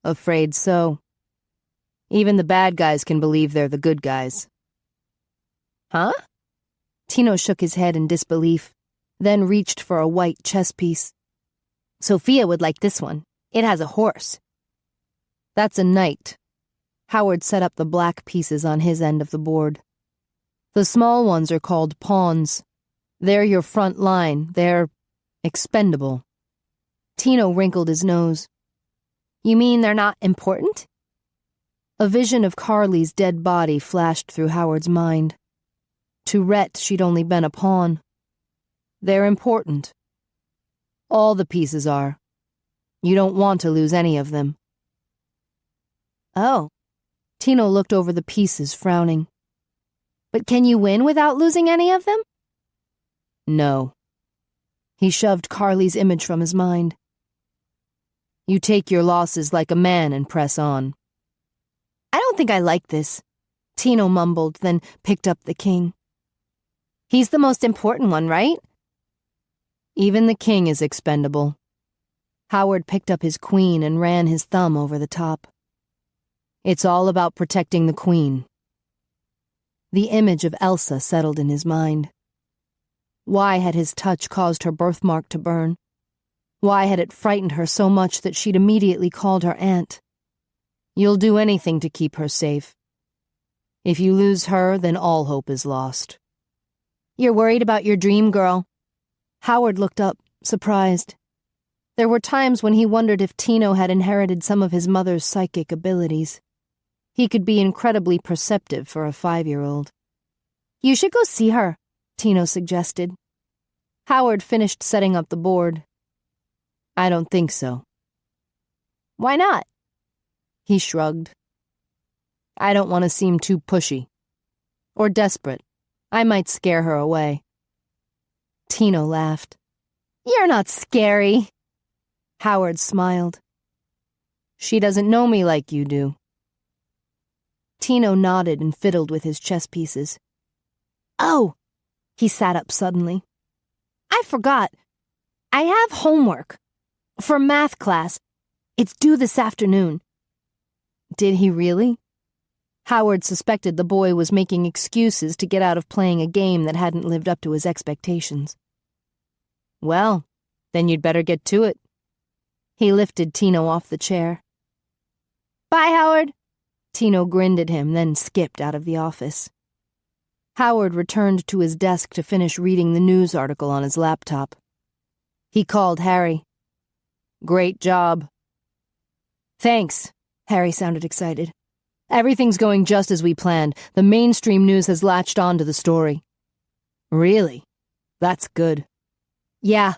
Afraid so. Even the bad guys can believe they're the good guys. Huh? Tino shook his head in disbelief, then reached for a white chess piece. Sophia would like this one. It has a horse. That's a knight. Howard set up the black pieces on his end of the board. The small ones are called pawns. They're your front line. They're expendable. Tino wrinkled his nose. You mean they're not important? A vision of Carly's dead body flashed through Howard's mind. To Rhett, she'd only been a pawn. They're important. All the pieces are. You don't want to lose any of them. Oh. Tino looked over the pieces, frowning. But can you win without losing any of them? No. He shoved Carly's image from his mind. You take your losses like a man and press on. I don't think I like this, Tino mumbled, then picked up the king. He's the most important one, right? Even the king is expendable. Howard picked up his queen and ran his thumb over the top. It's all about protecting the queen. The image of Elsa settled in his mind. Why had his touch caused her birthmark to burn? Why had it frightened her so much that she'd immediately called her aunt? You'll do anything to keep her safe. If you lose her, then all hope is lost. You're worried about your dream girl. Howard looked up, surprised. There were times when he wondered if Tino had inherited some of his mother's psychic abilities. He could be incredibly perceptive for a 5-year-old. You should go see her, Tino suggested. Howard finished setting up the board. I don't think so. Why not? He shrugged. I don't want to seem too pushy. Or desperate. I might scare her away. Tino laughed. You're not scary. Howard smiled. She doesn't know me like you do. Tino nodded and fiddled with his chess pieces. Oh! He sat up suddenly. I forgot. I have homework. For math class. It's due this afternoon. Did he really? Howard suspected the boy was making excuses to get out of playing a game that hadn't lived up to his expectations. Well, then you'd better get to it. He lifted Tino off the chair. Bye, Howard. Tino grinned at him, then skipped out of the office. Howard returned to his desk to finish reading the news article on his laptop. He called Harry. Great job. Thanks. Harry sounded excited. Everything's going just as we planned. The mainstream news has latched on to the story. Really? That's good. Yeah.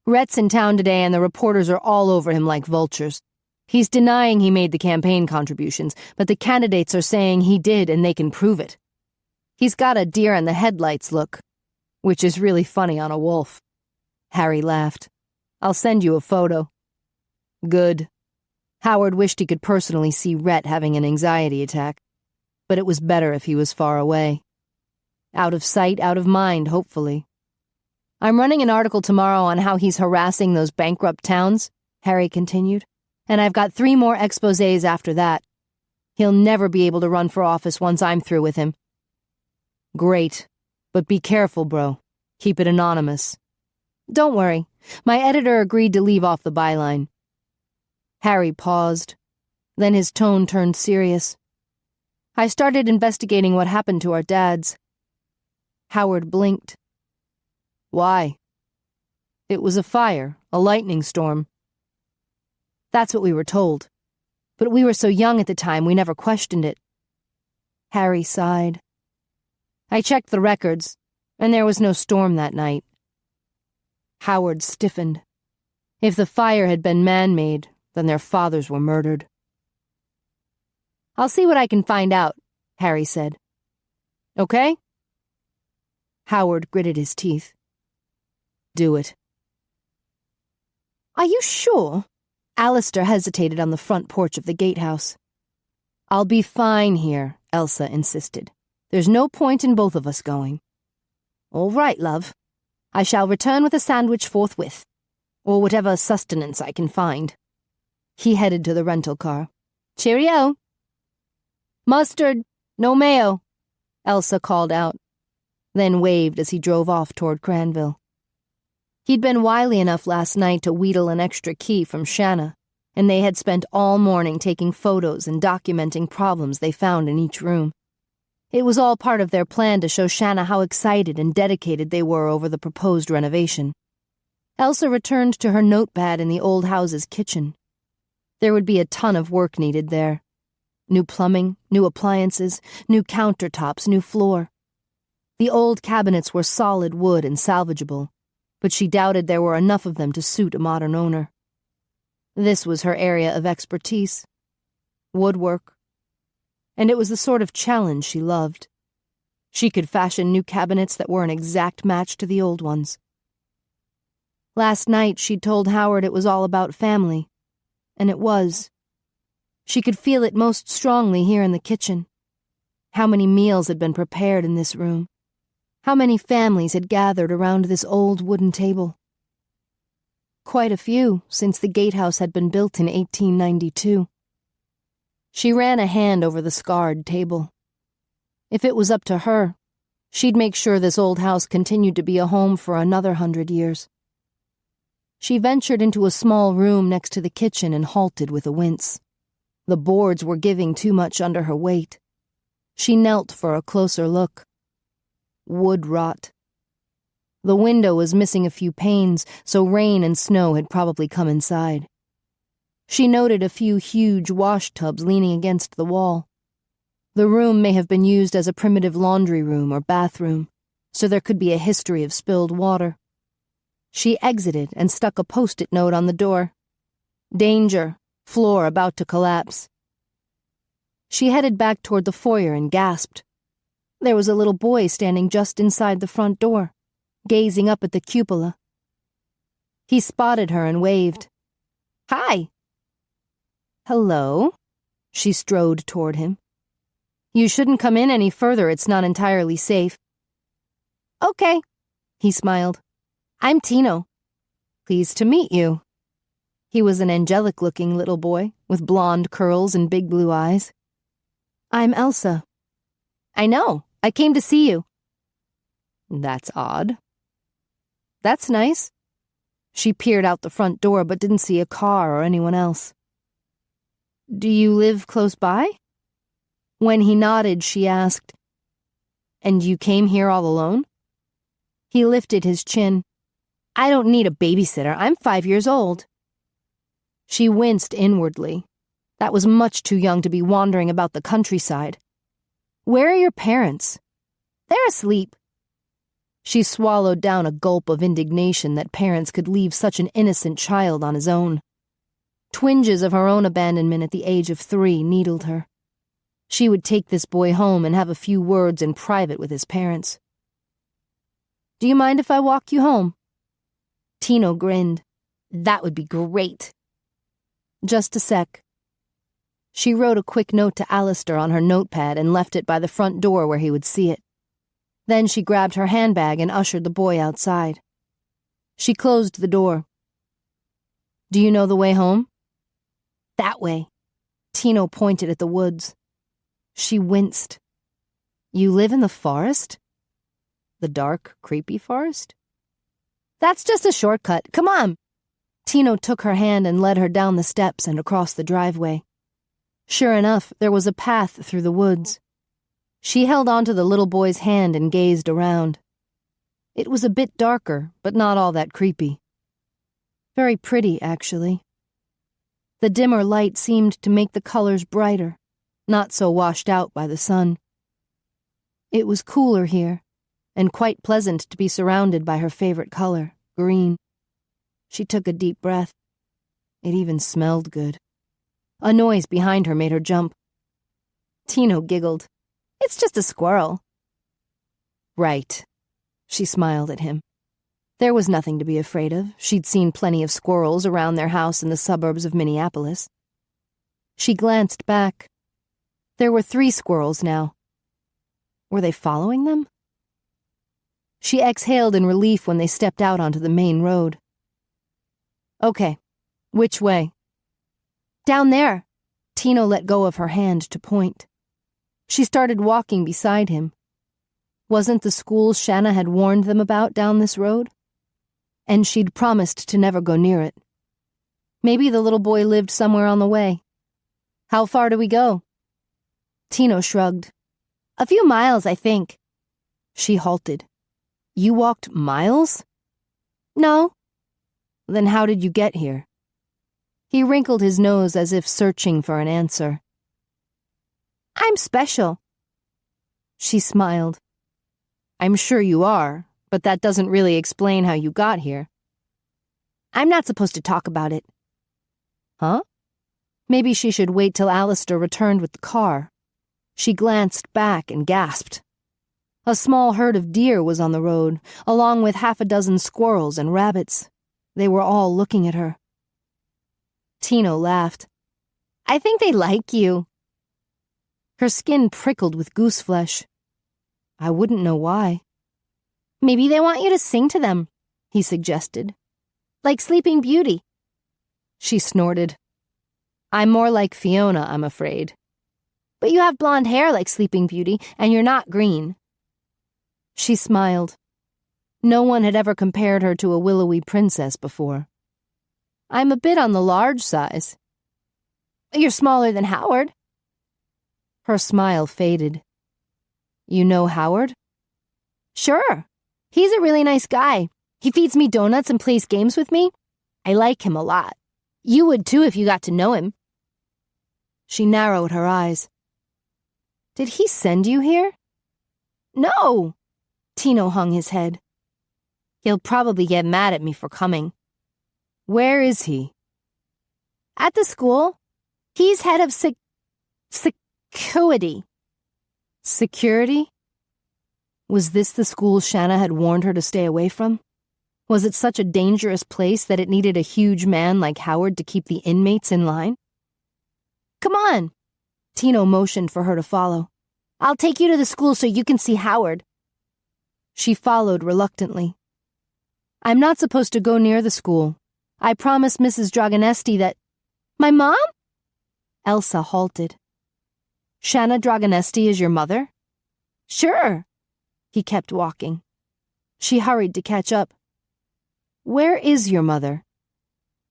Rhett's in town today and the reporters are all over him like vultures. He's denying he made the campaign contributions, but the candidates are saying he did and they can prove it. He's got a deer-in-the-headlights look, which is really funny on a wolf. Harry laughed. I'll send you a photo. Good. Howard wished he could personally see Rhett having an anxiety attack, but it was better if he was far away. Out of sight, out of mind, hopefully. I'm running an article tomorrow on how he's harassing those bankrupt towns, Harry continued, and I've got 3 more exposés after that. He'll never be able to run for office once I'm through with him. Great, but be careful, bro. Keep it anonymous. Don't worry. My editor agreed to leave off the byline. Harry paused. Then his tone turned serious. I started investigating what happened to our dads. Howard blinked. Why? It was a fire, a lightning storm. That's what we were told. But we were so young at the time we never questioned it. Harry sighed. I checked the records, and there was no storm that night. Howard stiffened. If the fire had been man-made, then their fathers were murdered. I'll see what I can find out, Harry said. Okay? Howard gritted his teeth. Do it. Are you sure? Alistair hesitated on the front porch of the gatehouse. I'll be fine here, Elsa insisted. There's no point in both of us going. All right, love. I shall return with a sandwich forthwith, or whatever sustenance I can find. He headed to the rental car. Cheerio. Mustard, no mayo, Elsa called out, then waved as he drove off toward Cranville. He'd been wily enough last night to wheedle an extra key from Shanna, and they had spent all morning taking photos and documenting problems they found in each room. It was all part of their plan to show Shanna how excited and dedicated they were over the proposed renovation. Elsa returned to her notepad in the old house's kitchen. There would be a ton of work needed there. New plumbing, new appliances, new countertops, new floor. The old cabinets were solid wood and salvageable, but she doubted there were enough of them to suit a modern owner. This was her area of expertise. Woodwork. And it was the sort of challenge she loved. She could fashion new cabinets that were an exact match to the old ones. Last night she'd told Howard it was all about family, and it was. She could feel it most strongly here in the kitchen. How many meals had been prepared in this room? How many families had gathered around this old wooden table? Quite a few, since the gatehouse had been built in 1892. She ran a hand over the scarred table. If it was up to her, she'd make sure this old house continued to be a home for another 100 years. She ventured into a small room next to the kitchen and halted with a wince. The boards were giving too much under her weight. She knelt for a closer look. Wood rot. The window was missing a few panes, so rain and snow had probably come inside. She noted a few huge wash tubs leaning against the wall. The room may have been used as a primitive laundry room or bathroom, so there could be a history of spilled water. She exited and stuck a post-it note on the door. Danger. Floor about to collapse. She headed back toward the foyer and gasped. There was a little boy standing just inside the front door, gazing up at the cupola. He spotted her and waved. Hi. Hello. She strode toward him. You shouldn't come in any further, it's not entirely safe. Okay, he smiled. I'm Tino. Pleased to meet you. He was an angelic-looking little boy, with blonde curls and big blue eyes. I'm Elsa. I know. I came to see you. That's odd. That's nice. She peered out the front door but didn't see a car or anyone else. Do you live close by? When he nodded, she asked, And you came here all alone? He lifted his chin. I don't need a babysitter. I'm 5 years old. She winced inwardly. That was much too young to be wandering about the countryside. Where are your parents? They're asleep. She swallowed down a gulp of indignation that parents could leave such an innocent child on his own. Twinges of her own abandonment at the age of 3 needled her. She would take this boy home and have a few words in private with his parents. Do you mind if I walk you home? Tino grinned. That would be great. Just a sec, She wrote a quick note to Alistair on her notepad and left it by the front door where he would see it. Then she grabbed her handbag and ushered the boy outside. She closed the door. "Do you know the way home?" "That way." Tino pointed at the woods. She winced. "You live in the forest? The dark, creepy forest?" "That's just a shortcut. Come on." Tino took her hand and led her down the steps and across the driveway. Sure enough, there was a path through the woods. She held onto the little boy's hand and gazed around. It was a bit darker, but not all that creepy. Very pretty, actually. The dimmer light seemed to make the colors brighter, not so washed out by the sun. It was cooler here, and quite pleasant to be surrounded by her favorite color, green. She took a deep breath. It even smelled good. A noise behind her made her jump. Tino giggled. "It's just a squirrel." "Right." She smiled at him. There was nothing to be afraid of. She'd seen plenty of squirrels around their house in the suburbs of Minneapolis. She glanced back. There were 3 squirrels now. Were they following them? She exhaled in relief when they stepped out onto the main road. "Okay, which way?" "Down there." Tino let go of her hand to point. She started walking beside him. Wasn't the school Shanna had warned them about down this road? And she'd promised to never go near it. Maybe the little boy lived somewhere on the way. "How far do we go?" Tino shrugged. "A few miles, I think." She halted. "You walked miles?" "No." "Then how did you get here?" He wrinkled his nose as if searching for an answer. "I'm special." She smiled. "I'm sure you are, but that doesn't really explain how you got here." "I'm not supposed to talk about it." "Huh?" Maybe she should wait till Alistair returned with the car. She glanced back and gasped. A small herd of deer was on the road, along with 6 squirrels and rabbits. They were all looking at her. Tino laughed. "I think they like you." Her skin prickled with goose flesh. I wouldn't know why. "Maybe they want you to sing to them," he suggested. "Like Sleeping Beauty." She snorted. "I'm more like Fiona, I'm afraid." "But you have blonde hair like Sleeping Beauty, and you're not green." She smiled. No one had ever compared her to a willowy princess before. "I'm a bit on the large size." "You're smaller than Howard." Her smile faded. "You know Howard?" "Sure. He's a really nice guy. He feeds me donuts and plays games with me. I like him a lot. You would too if you got to know him." She narrowed her eyes. "Did he send you here?" "No." Tino hung his head. "He'll probably get mad at me for coming." "Where is he?" "At the school. He's head of security." Security? Was this the school Shanna had warned her to stay away from? Was it such a dangerous place that it needed a huge man like Howard to keep the inmates in line? "Come on." Tino motioned for her to follow. "I'll take you to the school so you can see Howard." She followed reluctantly. "I'm not supposed to go near the school. I promised Mrs. Dragonesti that—" "My mom?" Elsa halted. "Shanna Dragonesti is your mother?" "Sure." He kept walking. She hurried to catch up. "Where is your mother?"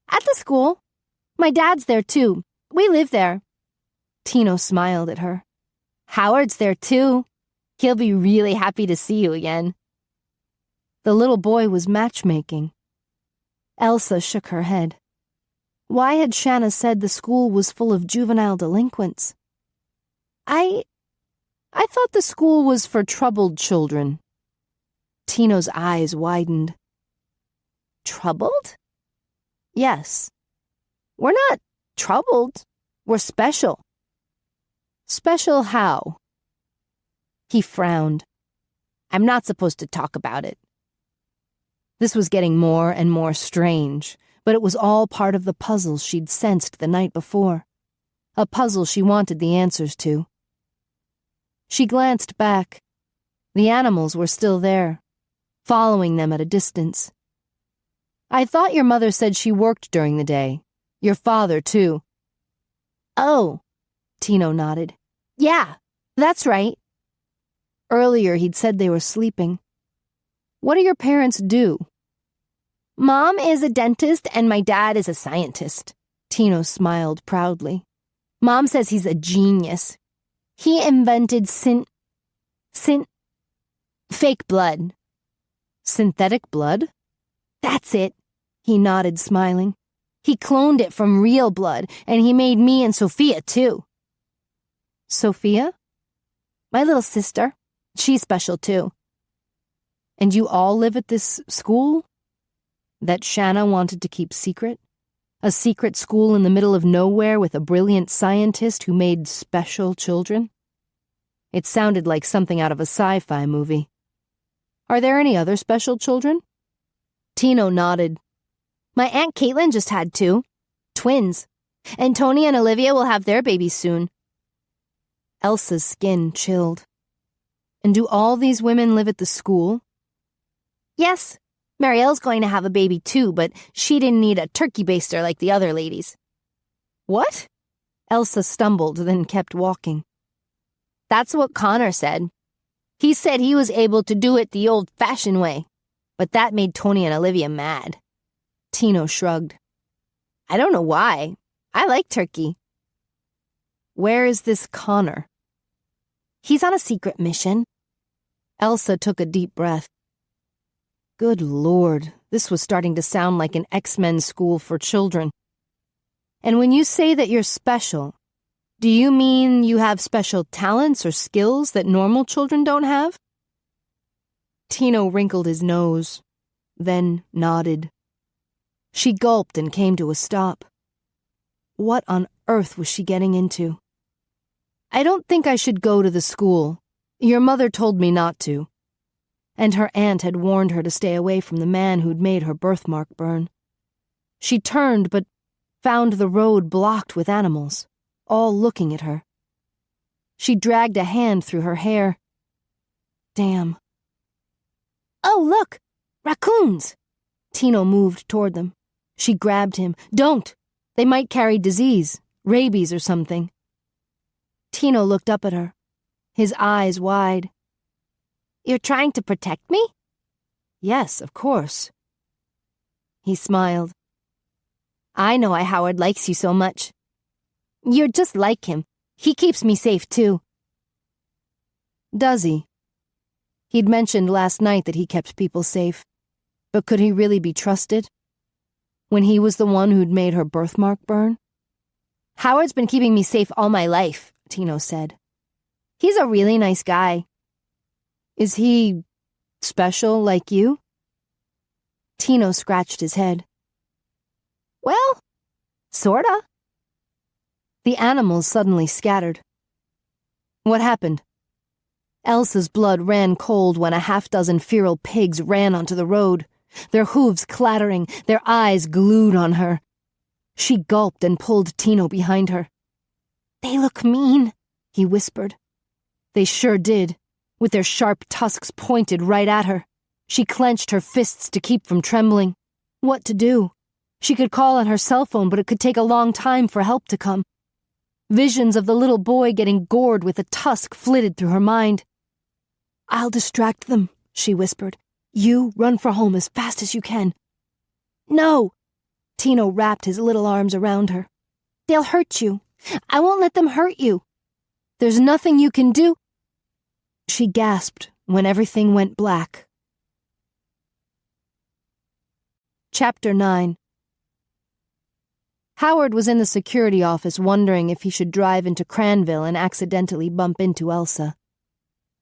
"At the school. My dad's there too. We live there." Tino smiled at her. "Howard's there too. He'll be really happy to see you again." The little boy was matchmaking. Elsa shook her head. Why had Shanna said the school was full of juvenile delinquents? I thought the school was for troubled children." Tino's eyes widened. "Troubled?" "Yes. We're not troubled. We're special." "Special how?" He frowned. "I'm not supposed to talk about it." This was getting more and more strange, but it was all part of the puzzle she'd sensed the night before. a puzzle she wanted the answers to. She glanced back. The animals were still there, following them at a distance. I thought your mother said she worked during the day. Your father, too. Oh, Tino nodded. Yeah, that's right. Earlier he'd said they were sleeping. What do your parents do? Mom is a dentist and my dad is a scientist. Tino smiled proudly. Mom says he's a genius. He invented fake blood. Synthetic blood? That's it. He nodded, smiling. He cloned it from real blood, and he made me and Sophia, too. Sophia? My little sister. She's special, too. And you all live at this school? That Shanna wanted to keep secret? A secret school in the middle of nowhere with a brilliant scientist who made special children? It sounded like something out of a sci-fi movie. Are there any other special children? Tino nodded. My Aunt Caitlin just had 2. Twins. And Tony and Olivia will have their babies soon. Elsa's skin chilled. And do all these women live at the school? Yes. Marielle's going to have a baby too, but she didn't need a turkey baster like the other ladies. What? Elsa stumbled, then kept walking. That's what Connor said. He said he was able to do it the old-fashioned way, but that made Tony and Olivia mad. Tino shrugged. I don't know why. I like turkey. Where is this Connor? He's on a secret mission. Elsa took a deep breath. Good Lord, this was starting to sound like an X-Men school for children. And when you say that you're special, do you mean you have special talents or skills that normal children don't have? Tino wrinkled his nose, then nodded. She gulped and came to a stop. What on earth was she getting into? I don't think I should go to the school. Your mother told me not to. And her aunt had warned her to stay away from the man who'd made her birthmark burn. She turned, but found the road blocked with animals, all looking at her. She dragged a hand through her hair. Damn. Oh, look! Raccoons! Tino moved toward them. She grabbed him. Don't! They might carry disease, rabies or something. Tino looked up at her, his eyes wide. You're trying to protect me? Yes, of course. He smiled. I know why Howard likes you so much. You're just like him. He keeps me safe, too. Does he? He'd mentioned last night that he kept people safe. But could he really be trusted? When he was the one who'd made her birthmark burn? Howard's been keeping me safe all my life, Tino said. He's a really nice guy. Is he special like you? Tino scratched his head. Well, sorta. The animals suddenly scattered. What happened? Elsa's blood ran cold when a half-dozen feral pigs ran onto the road, their hooves clattering, their eyes glued on her. She gulped and pulled Tino behind her. They look mean, he whispered. They sure did, with their sharp tusks pointed right at her. She clenched her fists to keep from trembling. What to do? She could call on her cell phone, but it could take a long time for help to come. Visions of the little boy getting gored with a tusk flitted through her mind. I'll distract them, she whispered. You run for home as fast as you can. No! Tino wrapped his little arms around her. They'll hurt you. I won't let them hurt you. There's nothing you can do. She gasped when everything went black. Chapter 9. Howard was in the security office wondering if he should drive into Cranville and accidentally bump into Elsa.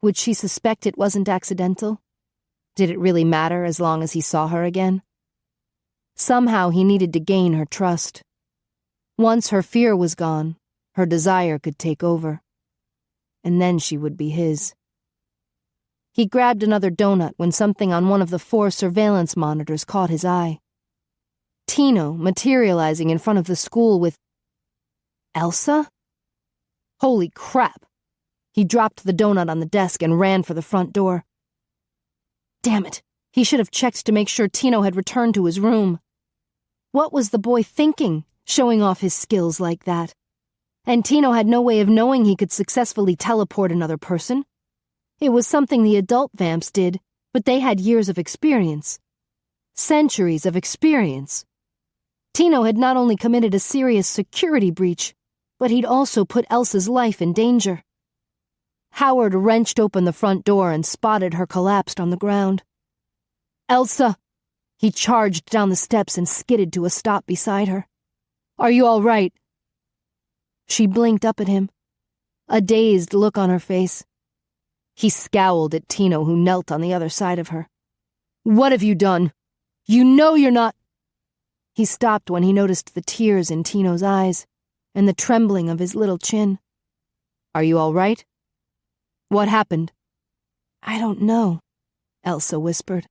Would she suspect it wasn't accidental? Did it really matter as long as he saw her again? Somehow he needed to gain her trust. Once her fear was gone, her desire could take over. And then she would be his. He grabbed another donut when something on one of the 4 surveillance monitors caught his eye. Tino materializing in front of the school with... Elsa? Holy crap! He dropped the donut on the desk and ran for the front door. Damn it! He should have checked to make sure Tino had returned to his room. What was the boy thinking, showing off his skills like that? And Tino had no way of knowing he could successfully teleport another person. It was something the adult vamps did, but they had years of experience. Centuries of experience. Tino had not only committed a serious security breach, but he'd also put Elsa's life in danger. Howard wrenched open the front door and spotted her collapsed on the ground. Elsa! He charged down the steps and skidded to a stop beside her. Are you all right? She blinked up at him, a dazed look on her face. He scowled at Tino, who knelt on the other side of her. What have you done? You know you're not... He stopped when he noticed the tears in Tino's eyes and the trembling of his little chin. Are you all right? What happened? I don't know, Elsa whispered,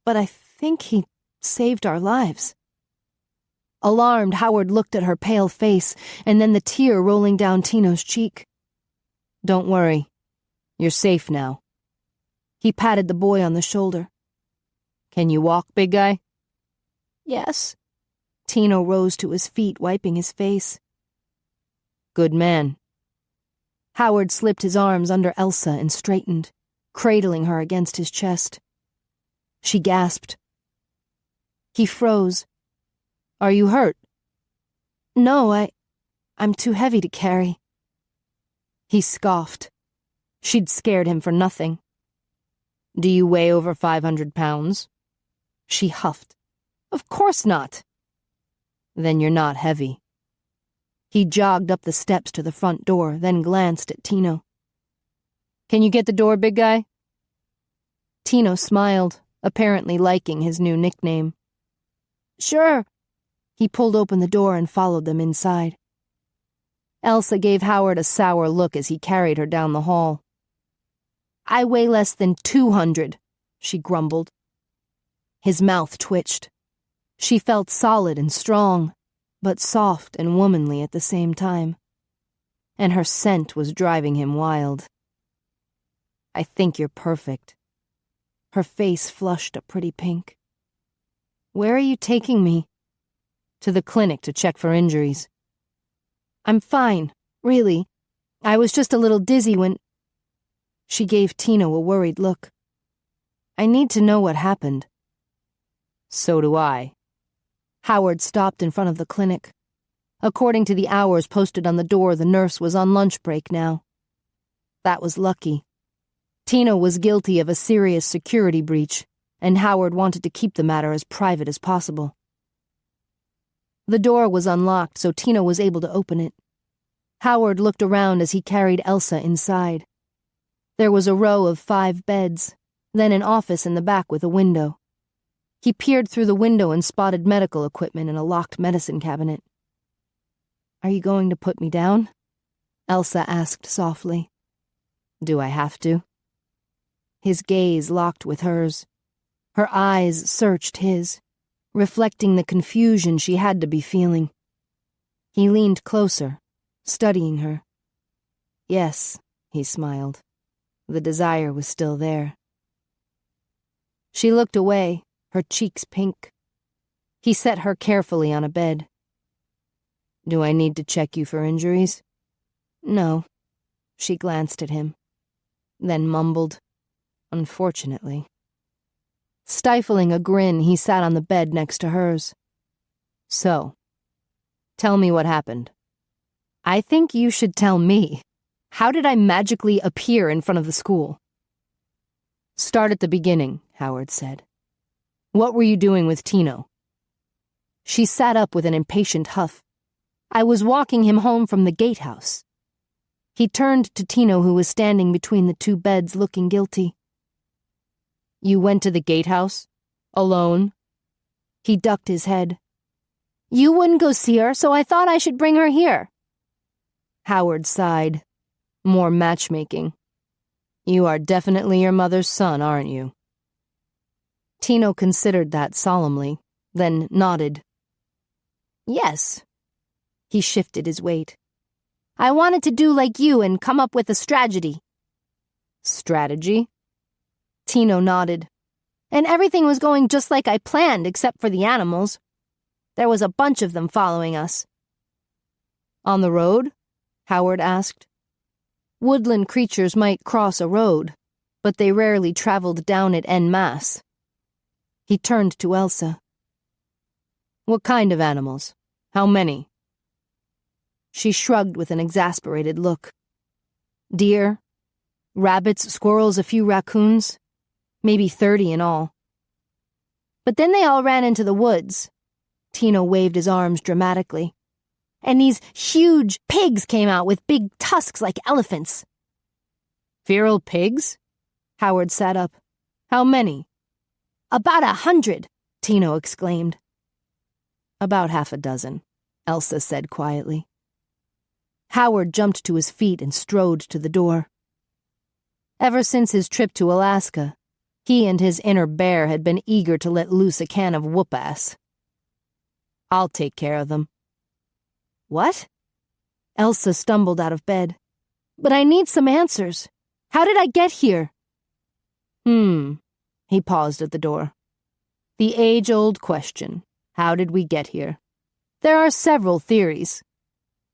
but I think he saved our lives. Alarmed, Howard looked at her pale face and then the tear rolling down Tino's cheek. Don't worry. You're safe now. He patted the boy on the shoulder. Can you walk, big guy? Yes. Tino rose to his feet, wiping his face. Good man. Howard slipped his arms under Elsa and straightened, cradling her against his chest. She gasped. He froze. Are you hurt? No, I'm too heavy to carry. He scoffed. She'd scared him for nothing. Do you weigh over 500 pounds? She huffed. Of course not. Then you're not heavy. He jogged up the steps to the front door, then glanced at Tino. Can you get the door, big guy? Tino smiled, apparently liking his new nickname. Sure. He pulled open the door and followed them inside. Elsa gave Howard a sour look as he carried her down the hall. I weigh less than 200, she grumbled. His mouth twitched. She felt solid and strong, but soft and womanly at the same time. And her scent was driving him wild. I think you're perfect. Her face flushed a pretty pink. Where are you taking me? To the clinic to check for injuries. I'm fine, really. I was just a little dizzy when... She gave Tino a worried look. I need to know what happened. So do I. Howard stopped in front of the clinic. According to the hours posted on the door, the nurse was on lunch break now. That was lucky. Tino was guilty of a serious security breach, and Howard wanted to keep the matter as private as possible. The door was unlocked, so Tino was able to open it. Howard looked around as he carried Elsa inside. There was a row of 5 beds, then an office in the back with a window. He peered through the window and spotted medical equipment in a locked medicine cabinet. Are you going to put me down? Elsa asked softly. Do I have to? His gaze locked with hers. Her eyes searched his, reflecting the confusion she had to be feeling. He leaned closer, studying her. Yes, he smiled. The desire was still there. She looked away, her cheeks pink. He set her carefully on a bed. Do I need to check you for injuries? No. She glanced at him, then mumbled, unfortunately. Stifling a grin, he sat on the bed next to hers. So, tell me what happened. I think you should tell me. How did I magically appear in front of the school? Start at the beginning, Howard said. What were you doing with Tino? She sat up with an impatient huff. I was walking him home from the gatehouse. He turned to Tino, who was standing between the 2 beds looking guilty. You went to the gatehouse? Alone? He ducked his head. You wouldn't go see her, so I thought I should bring her here. Howard sighed. More matchmaking. You are definitely your mother's son, aren't you? Tino considered that solemnly, then nodded. Yes. He shifted his weight. I wanted to do like you and come up with a strategy. Strategy? Tino nodded. And everything was going just like I planned except for the animals. There was a bunch of them following us. On the road? Howard asked. Woodland creatures might cross a road, but they rarely traveled down it en masse. He turned to Elsa. What kind of animals? How many? She shrugged with an exasperated look. Deer, rabbits, squirrels, a few raccoons, maybe 30 in all. But then they all ran into the woods. Tino waved his arms dramatically. And these huge pigs came out with big tusks like elephants. Feral pigs? Howard sat up. How many? About 100, Tino exclaimed. About half a dozen, Elsa said quietly. Howard jumped to his feet and strode to the door. Ever since his trip to Alaska, he and his inner bear had been eager to let loose a can of whoop-ass. I'll take care of them. What? Elsa stumbled out of bed. But I need some answers. How did I get here? He paused at the door. The age-old question. How did we get here? There are several theories.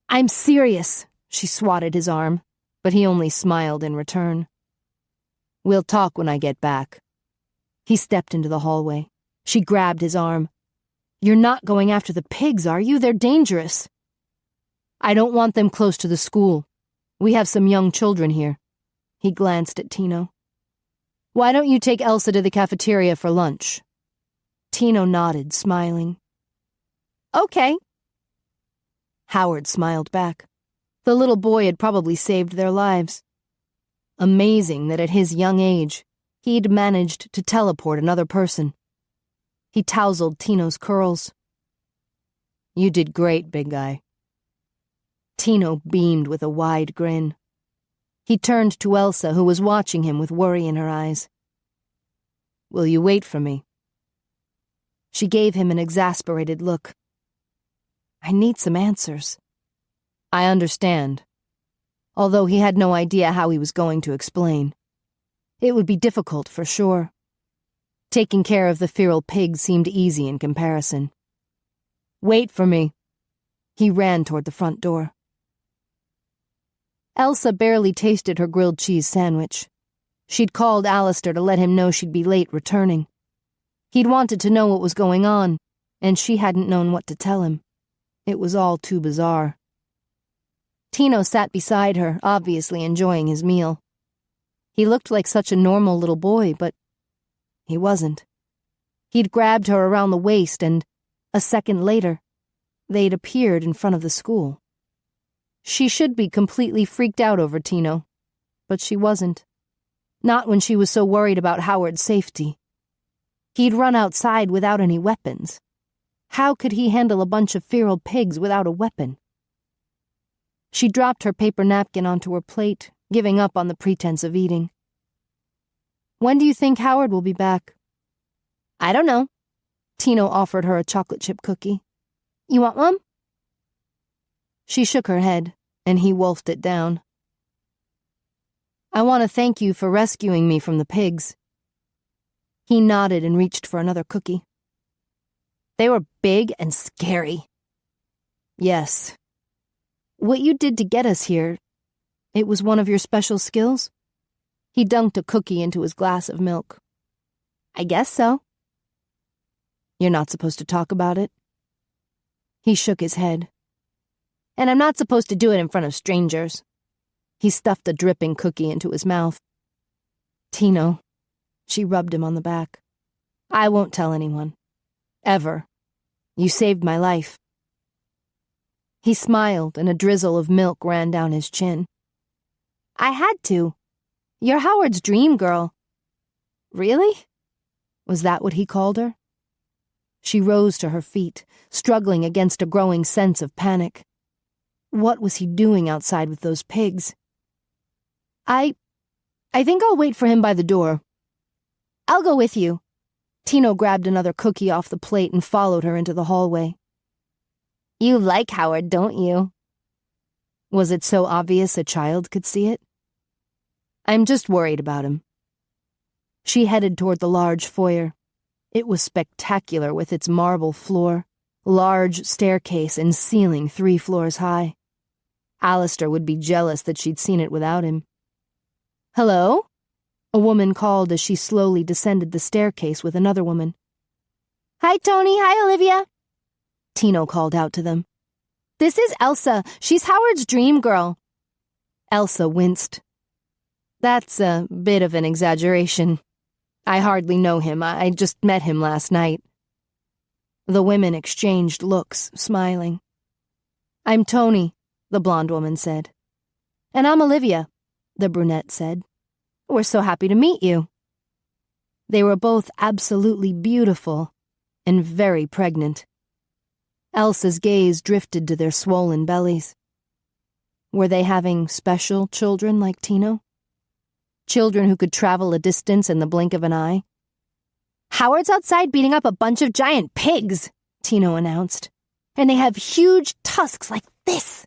I'm serious, she swatted his arm, but he only smiled in return. We'll talk when I get back. He stepped into the hallway. She grabbed his arm. You're not going after the pigs, are you? They're dangerous. I don't want them close to the school. We have some young children here. He glanced at Tino. Why don't you take Elsa to the cafeteria for lunch? Tino nodded, smiling. Okay. Howard smiled back. The little boy had probably saved their lives. Amazing that at his young age, he'd managed to teleport another person. He tousled Tino's curls. You did great, big guy. Tino beamed with a wide grin. He turned to Elsa, who was watching him with worry in her eyes. Will you wait for me? She gave him an exasperated look. I need some answers. I understand. Although he had no idea how he was going to explain. It would be difficult for sure. Taking care of the feral pig seemed easy in comparison. Wait for me. He ran toward the front door. Elsa barely tasted her grilled cheese sandwich. She'd called Alistair to let him know she'd be late returning. He'd wanted to know what was going on, and she hadn't known what to tell him. It was all too bizarre. Tino sat beside her, obviously enjoying his meal. He looked like such a normal little boy, but he wasn't. He'd grabbed her around the waist, and a second later, they'd appeared in front of the school. She should be completely freaked out over Tino, but she wasn't. Not when she was so worried about Howard's safety. He'd run outside without any weapons. How could he handle a bunch of feral pigs without a weapon? She dropped her paper napkin onto her plate, giving up on the pretense of eating. When do you think Howard will be back? I don't know. Tino offered her a chocolate chip cookie. You want one? She shook her head, and he wolfed it down. I want to thank you for rescuing me from the pigs. He nodded and reached for another cookie. They were big and scary. Yes. What you did to get us here, it was one of your special skills? He dunked a cookie into his glass of milk. I guess so. You're not supposed to talk about it? He shook his head. And I'm not supposed to do it in front of strangers. He stuffed a dripping cookie into his mouth. Tino, she rubbed him on the back. I won't tell anyone. Ever. You saved my life. He smiled, and a drizzle of milk ran down his chin. I had to. You're Howard's dream girl. Really? Was that what he called her? She rose to her feet, struggling against a growing sense of panic. What was he doing outside with those pigs? I think I'll wait for him by the door. I'll go with you. Tino grabbed another cookie off the plate and followed her into the hallway. You like Howard, don't you? Was it so obvious a child could see it? I'm just worried about him. She headed toward the large foyer. It was spectacular with its marble floor, large staircase, and ceiling 3 floors high. Alistair would be jealous that she'd seen it without him. Hello? A woman called as she slowly descended the staircase with another woman. Hi, Tony. Hi, Olivia. Tino called out to them. This is Elsa. She's Howard's dream girl. Elsa winced. That's a bit of an exaggeration. I hardly know him. I just met him last night. The women exchanged looks, smiling. I'm Tony, the blonde woman said. And I'm Olivia, the brunette said. We're so happy to meet you. They were both absolutely beautiful and very pregnant. Elsa's gaze drifted to their swollen bellies. Were they having special children like Tino? Children who could travel a distance in the blink of an eye? Howard's outside beating up a bunch of giant pigs, Tino announced. And they have huge tusks like this.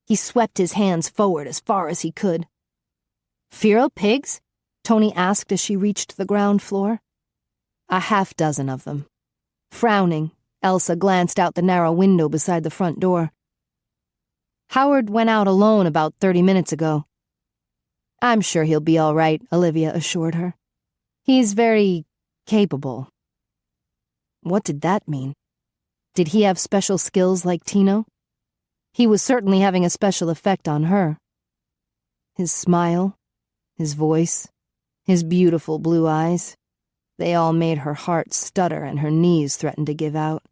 He swept his hands forward as far as he could. Feral pigs? Tony asked as she reached the ground floor. 6 of them. Frowning, Elsa glanced out the narrow window beside the front door. Howard went out alone about 30 minutes ago. I'm sure he'll be all right, Olivia assured her. He's very capable. What did that mean? Did he have special skills like Tino? He was certainly having a special effect on her. His smile, his voice, his beautiful blue eyes, they all made her heart stutter and her knees threatened to give out.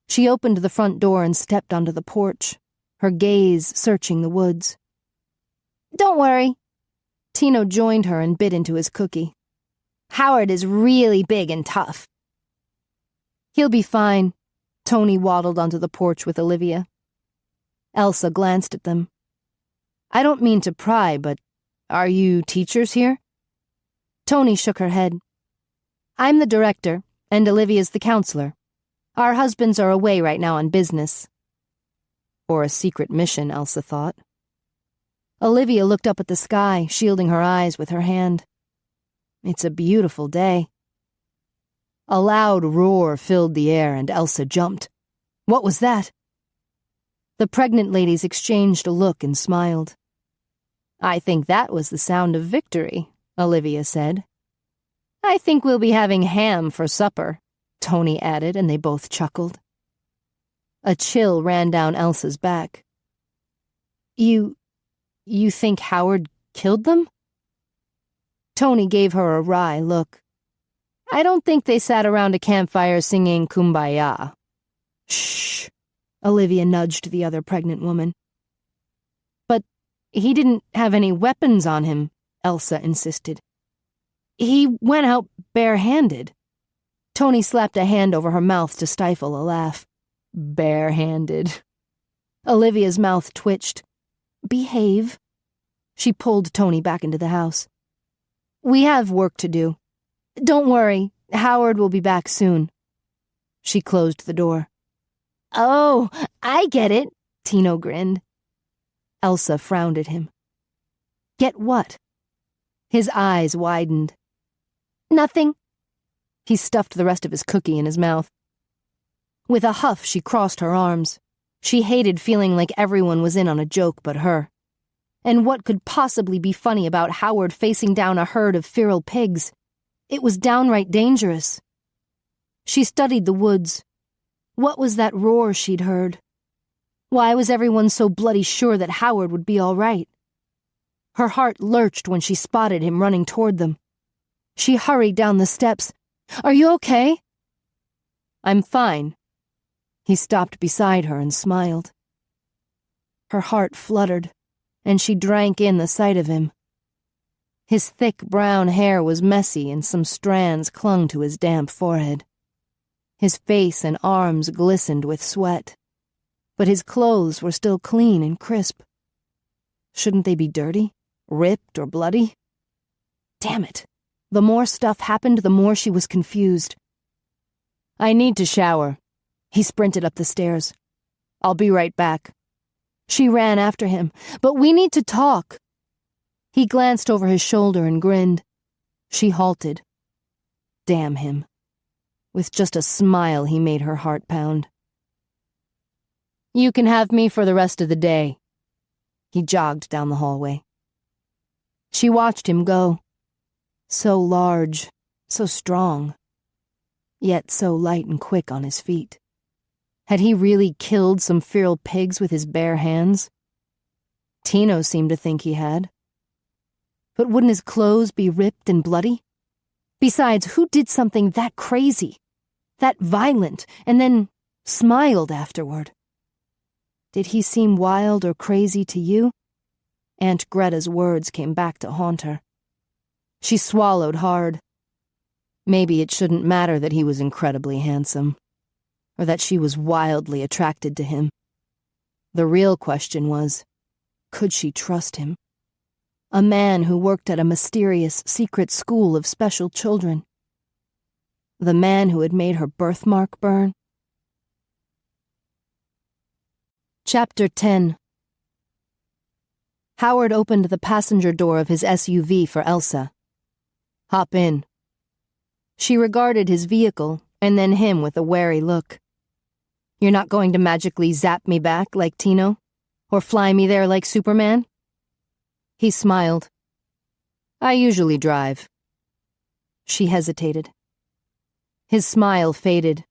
She opened the front door and stepped onto the porch, her gaze searching the woods. Don't worry. Tino joined her and bit into his cookie. Howard is really big and tough. He'll be fine. Tony waddled onto the porch with Olivia. Elsa glanced at them. I don't mean to pry, but are you teachers here? Tony shook her head. I'm the director, and Olivia's the counselor. Our husbands are away right now on business. Or a secret mission, Elsa thought. Olivia looked up at the sky, shielding her eyes with her hand. It's a beautiful day. A loud roar filled the air, and Elsa jumped. What was that? The pregnant ladies exchanged a look and smiled. I think that was the sound of victory, Olivia said. I think we'll be having ham for supper, Tony added, and they both chuckled. A chill ran down Elsa's back. You think Howard killed them? Tony gave her a wry look. I don't think they sat around a campfire singing Kumbaya. Shh, Olivia nudged the other pregnant woman. But he didn't have any weapons on him, Elsa insisted. He went out barehanded. Tony slapped a hand over her mouth to stifle a laugh. Barehanded. Olivia's mouth twitched. Behave. She pulled Tony back into the house. We have work to do. Don't worry, Howard will be back soon. She closed the door. Oh, I get it, Tino grinned. Elsa frowned at him. Get what? His eyes widened. Nothing. He stuffed the rest of his cookie in his mouth. With a huff, she crossed her arms. She hated feeling like everyone was in on a joke but her. And what could possibly be funny about Howard facing down a herd of feral pigs? It was downright dangerous. She studied the woods. What was that roar she'd heard? Why was everyone so bloody sure that Howard would be all right? Her heart lurched when she spotted him running toward them. She hurried down the steps. Are you okay? I'm fine. He stopped beside her and smiled. Her heart fluttered, and she drank in the sight of him. His thick brown hair was messy and some strands clung to his damp forehead. His face and arms glistened with sweat, but his clothes were still clean and crisp. Shouldn't they be dirty, ripped, or bloody? Damn it. The more stuff happened, the more she was confused. I need to shower. He sprinted up the stairs. I'll be right back. She ran after him. "But we need to talk." He glanced over his shoulder and grinned. She halted. Damn him. With just a smile, he made her heart pound. "You can have me for the rest of the day." He jogged down the hallway. She watched him go. So large, so strong, yet so light and quick on his feet. Had he really killed some feral pigs with his bare hands? Tino seemed to think he had. But wouldn't his clothes be ripped and bloody? Besides, who did something that crazy, that violent, and then smiled afterward? Did he seem wild or crazy to you? Aunt Greta's words came back to haunt her. She swallowed hard. Maybe it shouldn't matter that he was incredibly handsome, or that she was wildly attracted to him. The real question was, could she trust him? A man who worked at a mysterious secret school of special children. The man who had made her birthmark burn. Chapter 10. Howard opened the passenger door of his SUV for Elsa. "Hop in." She regarded his vehicle and then him with a wary look. "You're not going to magically zap me back like Tino? Or fly me there like Superman?" He smiled. "I usually drive." She hesitated. His smile faded.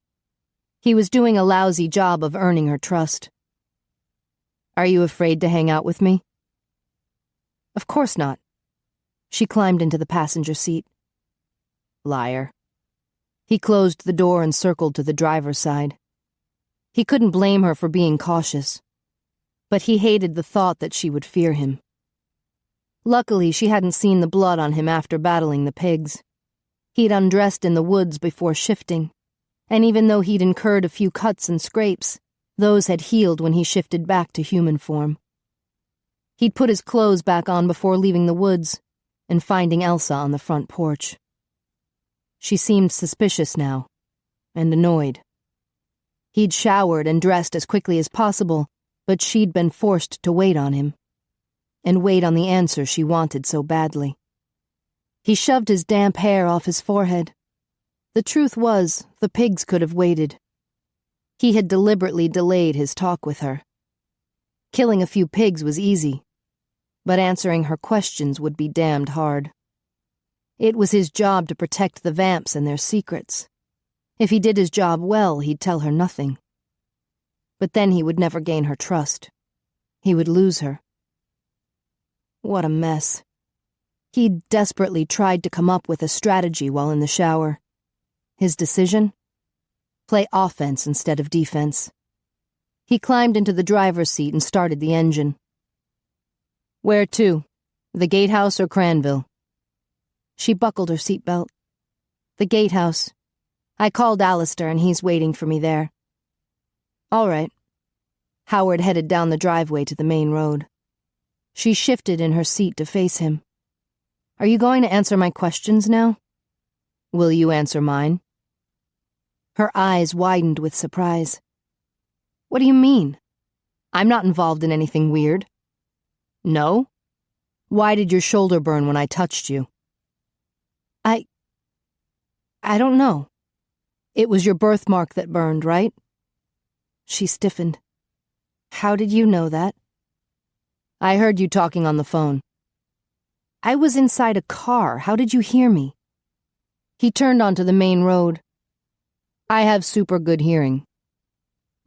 He was doing a lousy job of earning her trust. "Are you afraid to hang out with me?" "Of course not." She climbed into the passenger seat. Liar. He closed the door and circled to the driver's side. He couldn't blame her for being cautious, but he hated the thought that she would fear him. Luckily, she hadn't seen the blood on him after battling the pigs. He'd undressed in the woods before shifting, and even though he'd incurred a few cuts and scrapes, those had healed when he shifted back to human form. He'd put his clothes back on before leaving the woods and finding Elsa on the front porch. She seemed suspicious now, and annoyed. He'd showered and dressed as quickly as possible, but she'd been forced to wait on him, and wait on the answer she wanted so badly. He shoved his damp hair off his forehead. The truth was, the pigs could have waited. He had deliberately delayed his talk with her. Killing a few pigs was easy, but answering her questions would be damned hard. It was his job to protect the vamps and their secrets. If he did his job well, he'd tell her nothing. But then he would never gain her trust. He would lose her. What a mess. He'd desperately tried to come up with a strategy while in the shower. His decision? Play offense instead of defense. He climbed into the driver's seat and started the engine. "Where to? The gatehouse or Cranville?" She buckled her seatbelt. "The gatehouse. I called Alistair and he's waiting for me there." "All right." Howard headed down the driveway to the main road. She shifted in her seat to face him. "Are you going to answer my questions now?" "Will you answer mine?" Her eyes widened with surprise. "What do you mean? I'm not involved in anything weird." "No? Why did your shoulder burn when I touched you?" I don't know. It was your birthmark that burned, right?" She stiffened. "How did you know that?" "I heard you talking on the phone." "I was inside a car. How did you hear me?" He turned onto the main road. "I have super good hearing."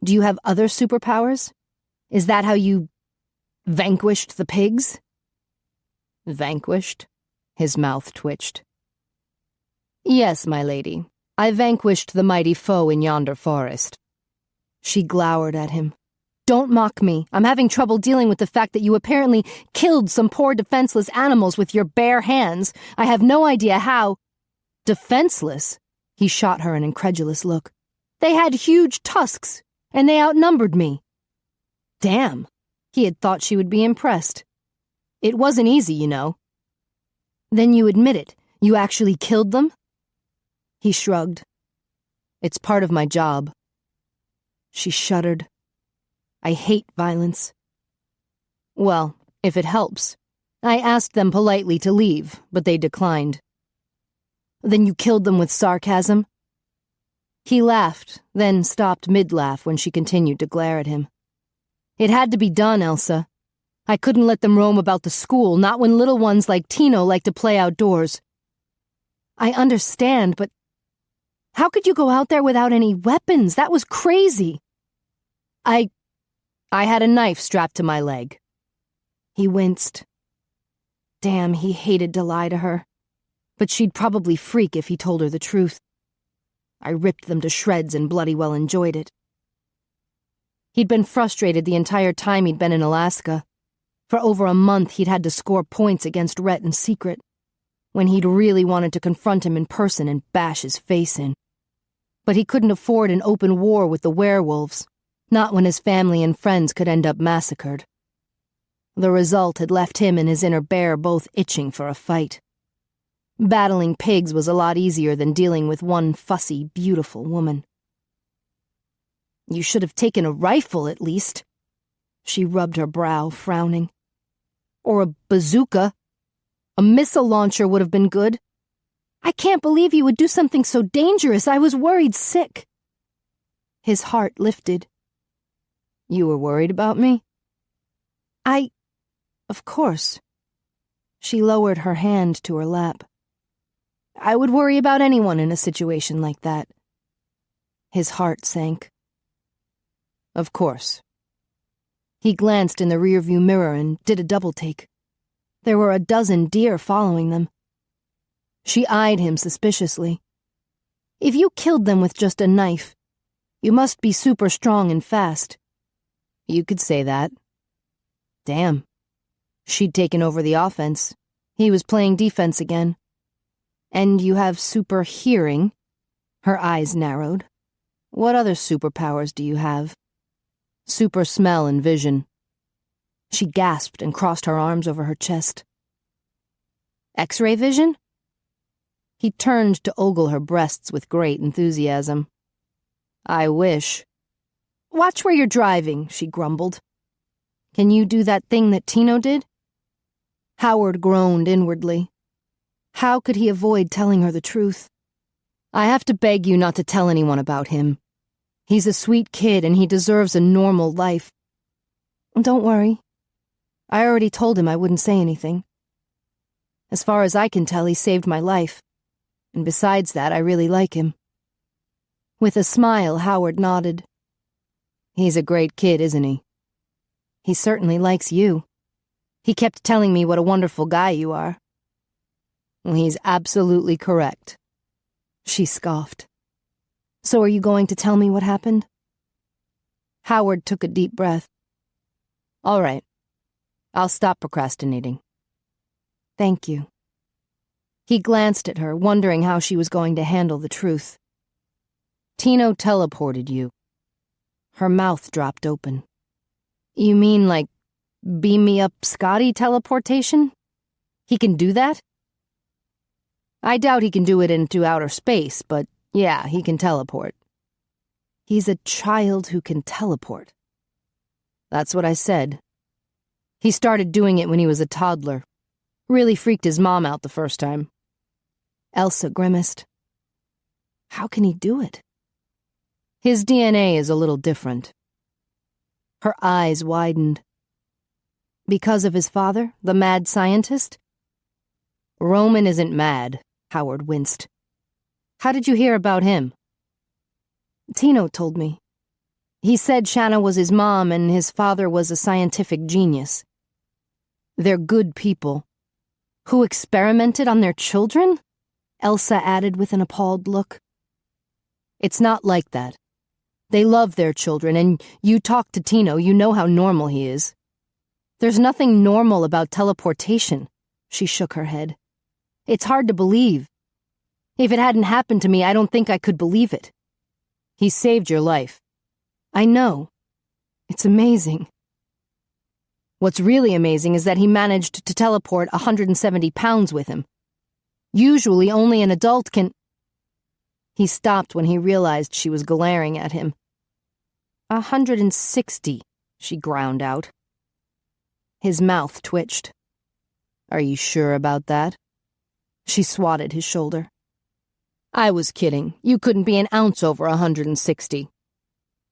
"Do you have other superpowers? Is that how you vanquished the pigs?" "Vanquished?" His mouth twitched. "Yes, my lady. I vanquished the mighty foe in yonder forest." She glowered at him. "Don't mock me. I'm having trouble dealing with the fact that you apparently killed some poor defenseless animals with your bare hands. I have no idea how—" "Defenseless?" He shot her an incredulous look. "They had huge tusks, and they outnumbered me." Damn. He had thought she would be impressed. "It wasn't easy, you know." "Then you admit it. You actually killed them?" He shrugged. "It's part of my job." She shuddered. "I hate violence. Well, if it helps. I asked them politely to leave, but they declined. Then you killed them with sarcasm? He laughed, then stopped mid-laugh when she continued to glare at him. It had to be done, Elsa. I couldn't let them roam about the school, not when little ones like Tino like to play outdoors. I understand, but how could you go out there without any weapons? That was crazy. I had a knife strapped to my leg. He winced. Damn, he hated to lie to her. But she'd probably freak if he told her the truth. I ripped them to shreds and bloody well enjoyed it. He'd been frustrated the entire time he'd been in Alaska. For over a month, he'd had to score points against Rhett in secret, when he'd really wanted to confront him in person and bash his face in. But he couldn't afford an open war with the werewolves, not when his family and friends could end up massacred. The result had left him and his inner bear both itching for a fight. Battling pigs was a lot easier than dealing with one fussy, beautiful woman. You should have taken a rifle, at least. She rubbed her brow, frowning. Or a bazooka. A missile launcher would have been good. I can't believe you would do something so dangerous. I was worried sick. His heart lifted. You were worried about me? Of course. She lowered her hand to her lap. I would worry about anyone in a situation like that. His heart sank. Of course. He glanced in the rearview mirror and did a double-take. There were a dozen deer following them. She eyed him suspiciously. If you killed them with just a knife, you must be super strong and fast. You could say that. Damn. She'd taken over the offense. He was playing defense again. And you have super hearing. Her eyes narrowed. What other superpowers do you have? Super smell and vision. She gasped and crossed her arms over her chest. X-ray vision? He turned to ogle her breasts with great enthusiasm. I wish. Watch where you're driving, she grumbled. Can you do that thing that Tino did? Howard groaned inwardly. How could he avoid telling her the truth? I have to beg you not to tell anyone about him. He's a sweet kid and he deserves a normal life. Don't worry. I already told him I wouldn't say anything. As far as I can tell, he saved my life. And besides that, I really like him. With a smile, Howard nodded. He's a great kid, isn't he? He certainly likes you. He kept telling me what a wonderful guy you are. Well, he's absolutely correct. She scoffed. So are you going to tell me what happened? Howard took a deep breath. All right. I'll stop procrastinating. Thank you. He glanced at her, wondering how she was going to handle the truth. Tino teleported you. Her mouth dropped open. You mean like beam me up Scotty teleportation? He can do that? I doubt he can do it into outer space, but yeah, he can teleport. He's a child who can teleport. That's what I said. He started doing it when he was a toddler. Really freaked his mom out the first time. Elsa grimaced. How can he do it? His DNA is a little different. Her eyes widened. Because of his father, the mad scientist? Roman isn't mad, Howard winced. How did you hear about him? Tino told me. He said Shanna was his mom and his father was a scientific genius. They're good people. Who experimented on their children? Elsa added with an appalled look. It's not like that. They love their children, and you talk to Tino, you know how normal he is. There's nothing normal about teleportation, she shook her head. It's hard to believe. If it hadn't happened to me, I don't think I could believe it. He saved your life. I know. It's amazing. What's really amazing is that he managed to teleport 170 pounds with him. Usually only an adult can... He stopped when he realized she was glaring at him. 160, she ground out. His mouth twitched. Are you sure about that? She swatted his shoulder. I was kidding. You couldn't be an ounce over 160.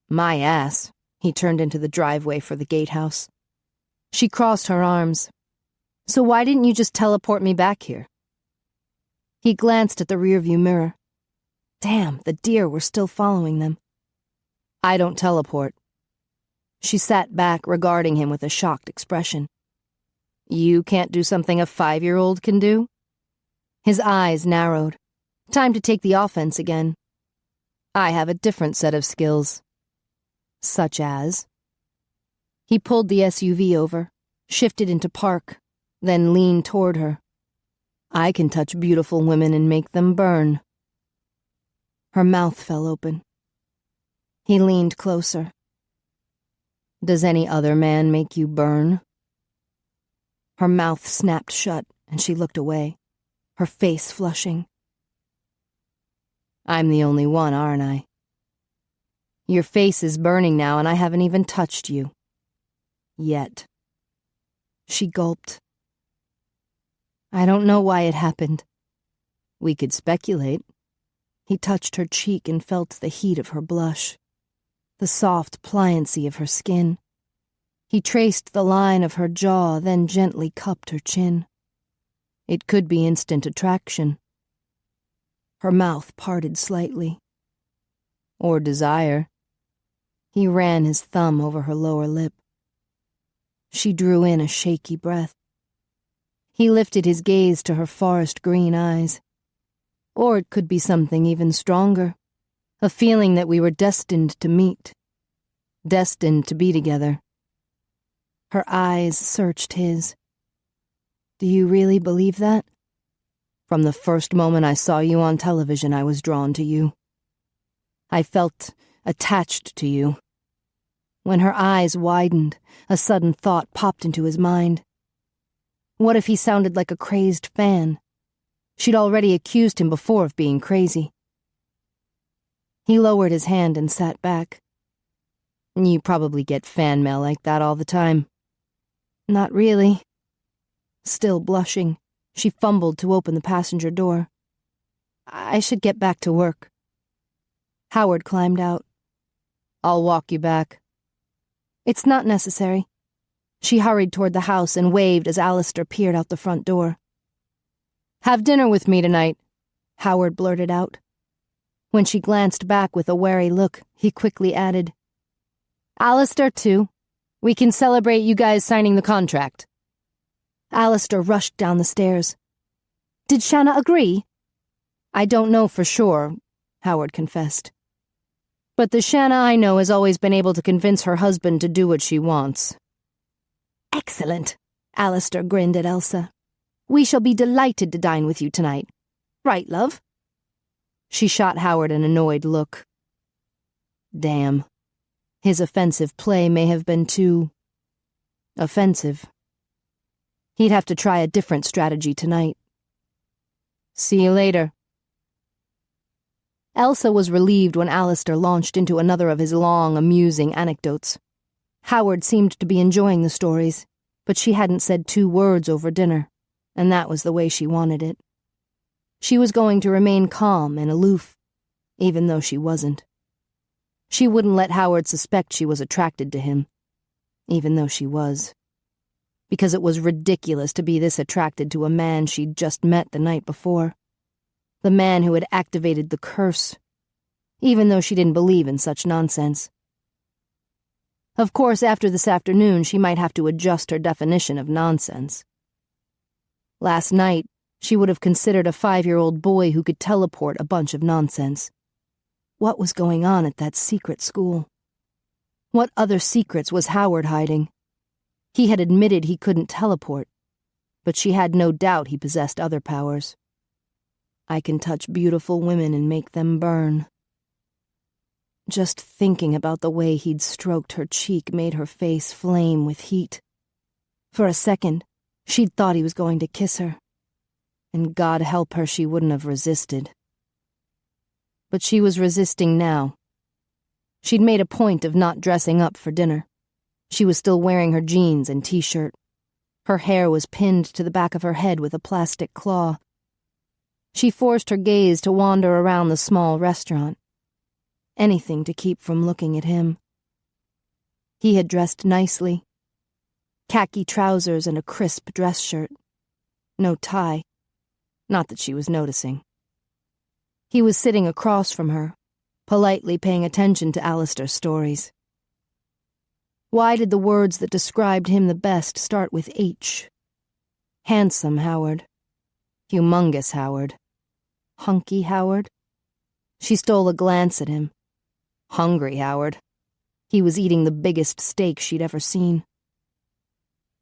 My ass. He turned into the driveway for the gatehouse. She crossed her arms. So why didn't you just teleport me back here? He glanced at the rearview mirror. Damn, the deer were still following them. I don't teleport. She sat back, regarding him with a shocked expression. You can't do something a 5-year-old can do? His eyes narrowed. Time to take the offense again. I have a different set of skills. Such as? He pulled the SUV over, shifted into park, then leaned toward her. I can touch beautiful women and make them burn. Her mouth fell open. He leaned closer. Does any other man make you burn? Her mouth snapped shut, and she looked away, her face flushing. I'm the only one, aren't I? Your face is burning now, and I haven't even touched you. Yet. She gulped. I don't know why it happened. We could speculate. He touched her cheek and felt the heat of her blush, the soft pliancy of her skin. He traced the line of her jaw, then gently cupped her chin. It could be instant attraction. Her mouth parted slightly. Or desire. He ran his thumb over her lower lip. She drew in a shaky breath. He lifted his gaze to her forest green eyes. Or it could be something even stronger, a feeling that we were destined to meet, destined to be together. Her eyes searched his. Do you really believe that? From the first moment I saw you on television, I was drawn to you. I felt attached to you. When her eyes widened, a sudden thought popped into his mind. What if he sounded like a crazed fan? She'd already accused him before of being crazy. He lowered his hand and sat back. You probably get fan mail like that all the time. Not really. Still blushing, she fumbled to open the passenger door. I should get back to work. Howard climbed out. I'll walk you back. It's not necessary. She hurried toward the house and waved as Alistair peered out the front door. Have dinner with me tonight, Howard blurted out. When she glanced back with a wary look, he quickly added, Alistair, too. We can celebrate you guys signing the contract. Alistair rushed down the stairs. Did Shanna agree? I don't know for sure, Howard confessed. But the Shanna I know has always been able to convince her husband to do what she wants. Excellent, Alistair grinned at Elsa. We shall be delighted to dine with you tonight. Right, love? She shot Howard an annoyed look. Damn. His offensive play may have been too offensive. He'd have to try a different strategy tonight. See you later. Elsa was relieved when Alistair launched into another of his long, amusing anecdotes. Howard seemed to be enjoying the stories, but she hadn't said 2 words over dinner, and that was the way she wanted it. She was going to remain calm and aloof, even though she wasn't. She wouldn't let Howard suspect she was attracted to him, even though she was. Because it was ridiculous to be this attracted to a man she'd just met the night before. The man who had activated the curse, even though she didn't believe in such nonsense. Of course, after this afternoon, she might have to adjust her definition of nonsense. Last night, she would have considered a 5-year-old boy who could teleport a bunch of nonsense. What was going on at that secret school? What other secrets was Howard hiding? He had admitted he couldn't teleport, but she had no doubt he possessed other powers. I can touch beautiful women and make them burn. Just thinking about the way he'd stroked her cheek made her face flame with heat. For a second, she'd thought he was going to kiss her. And God help her, she wouldn't have resisted. But she was resisting now. She'd made a point of not dressing up for dinner. She was still wearing her jeans and t-shirt, Her hair was pinned to the back of her head with a plastic claw. She forced her gaze to wander around the small restaurant. Anything to keep from looking at him. He had dressed nicely. Khaki trousers and a crisp dress shirt. No tie. Not that she was noticing. He was sitting across from her, politely paying attention to Alistair's stories. Why did the words that described him the best start with H? Handsome Howard. Humongous Howard. Hunky Howard? She stole a glance at him. Hungry Howard. He was eating the biggest steak she'd ever seen.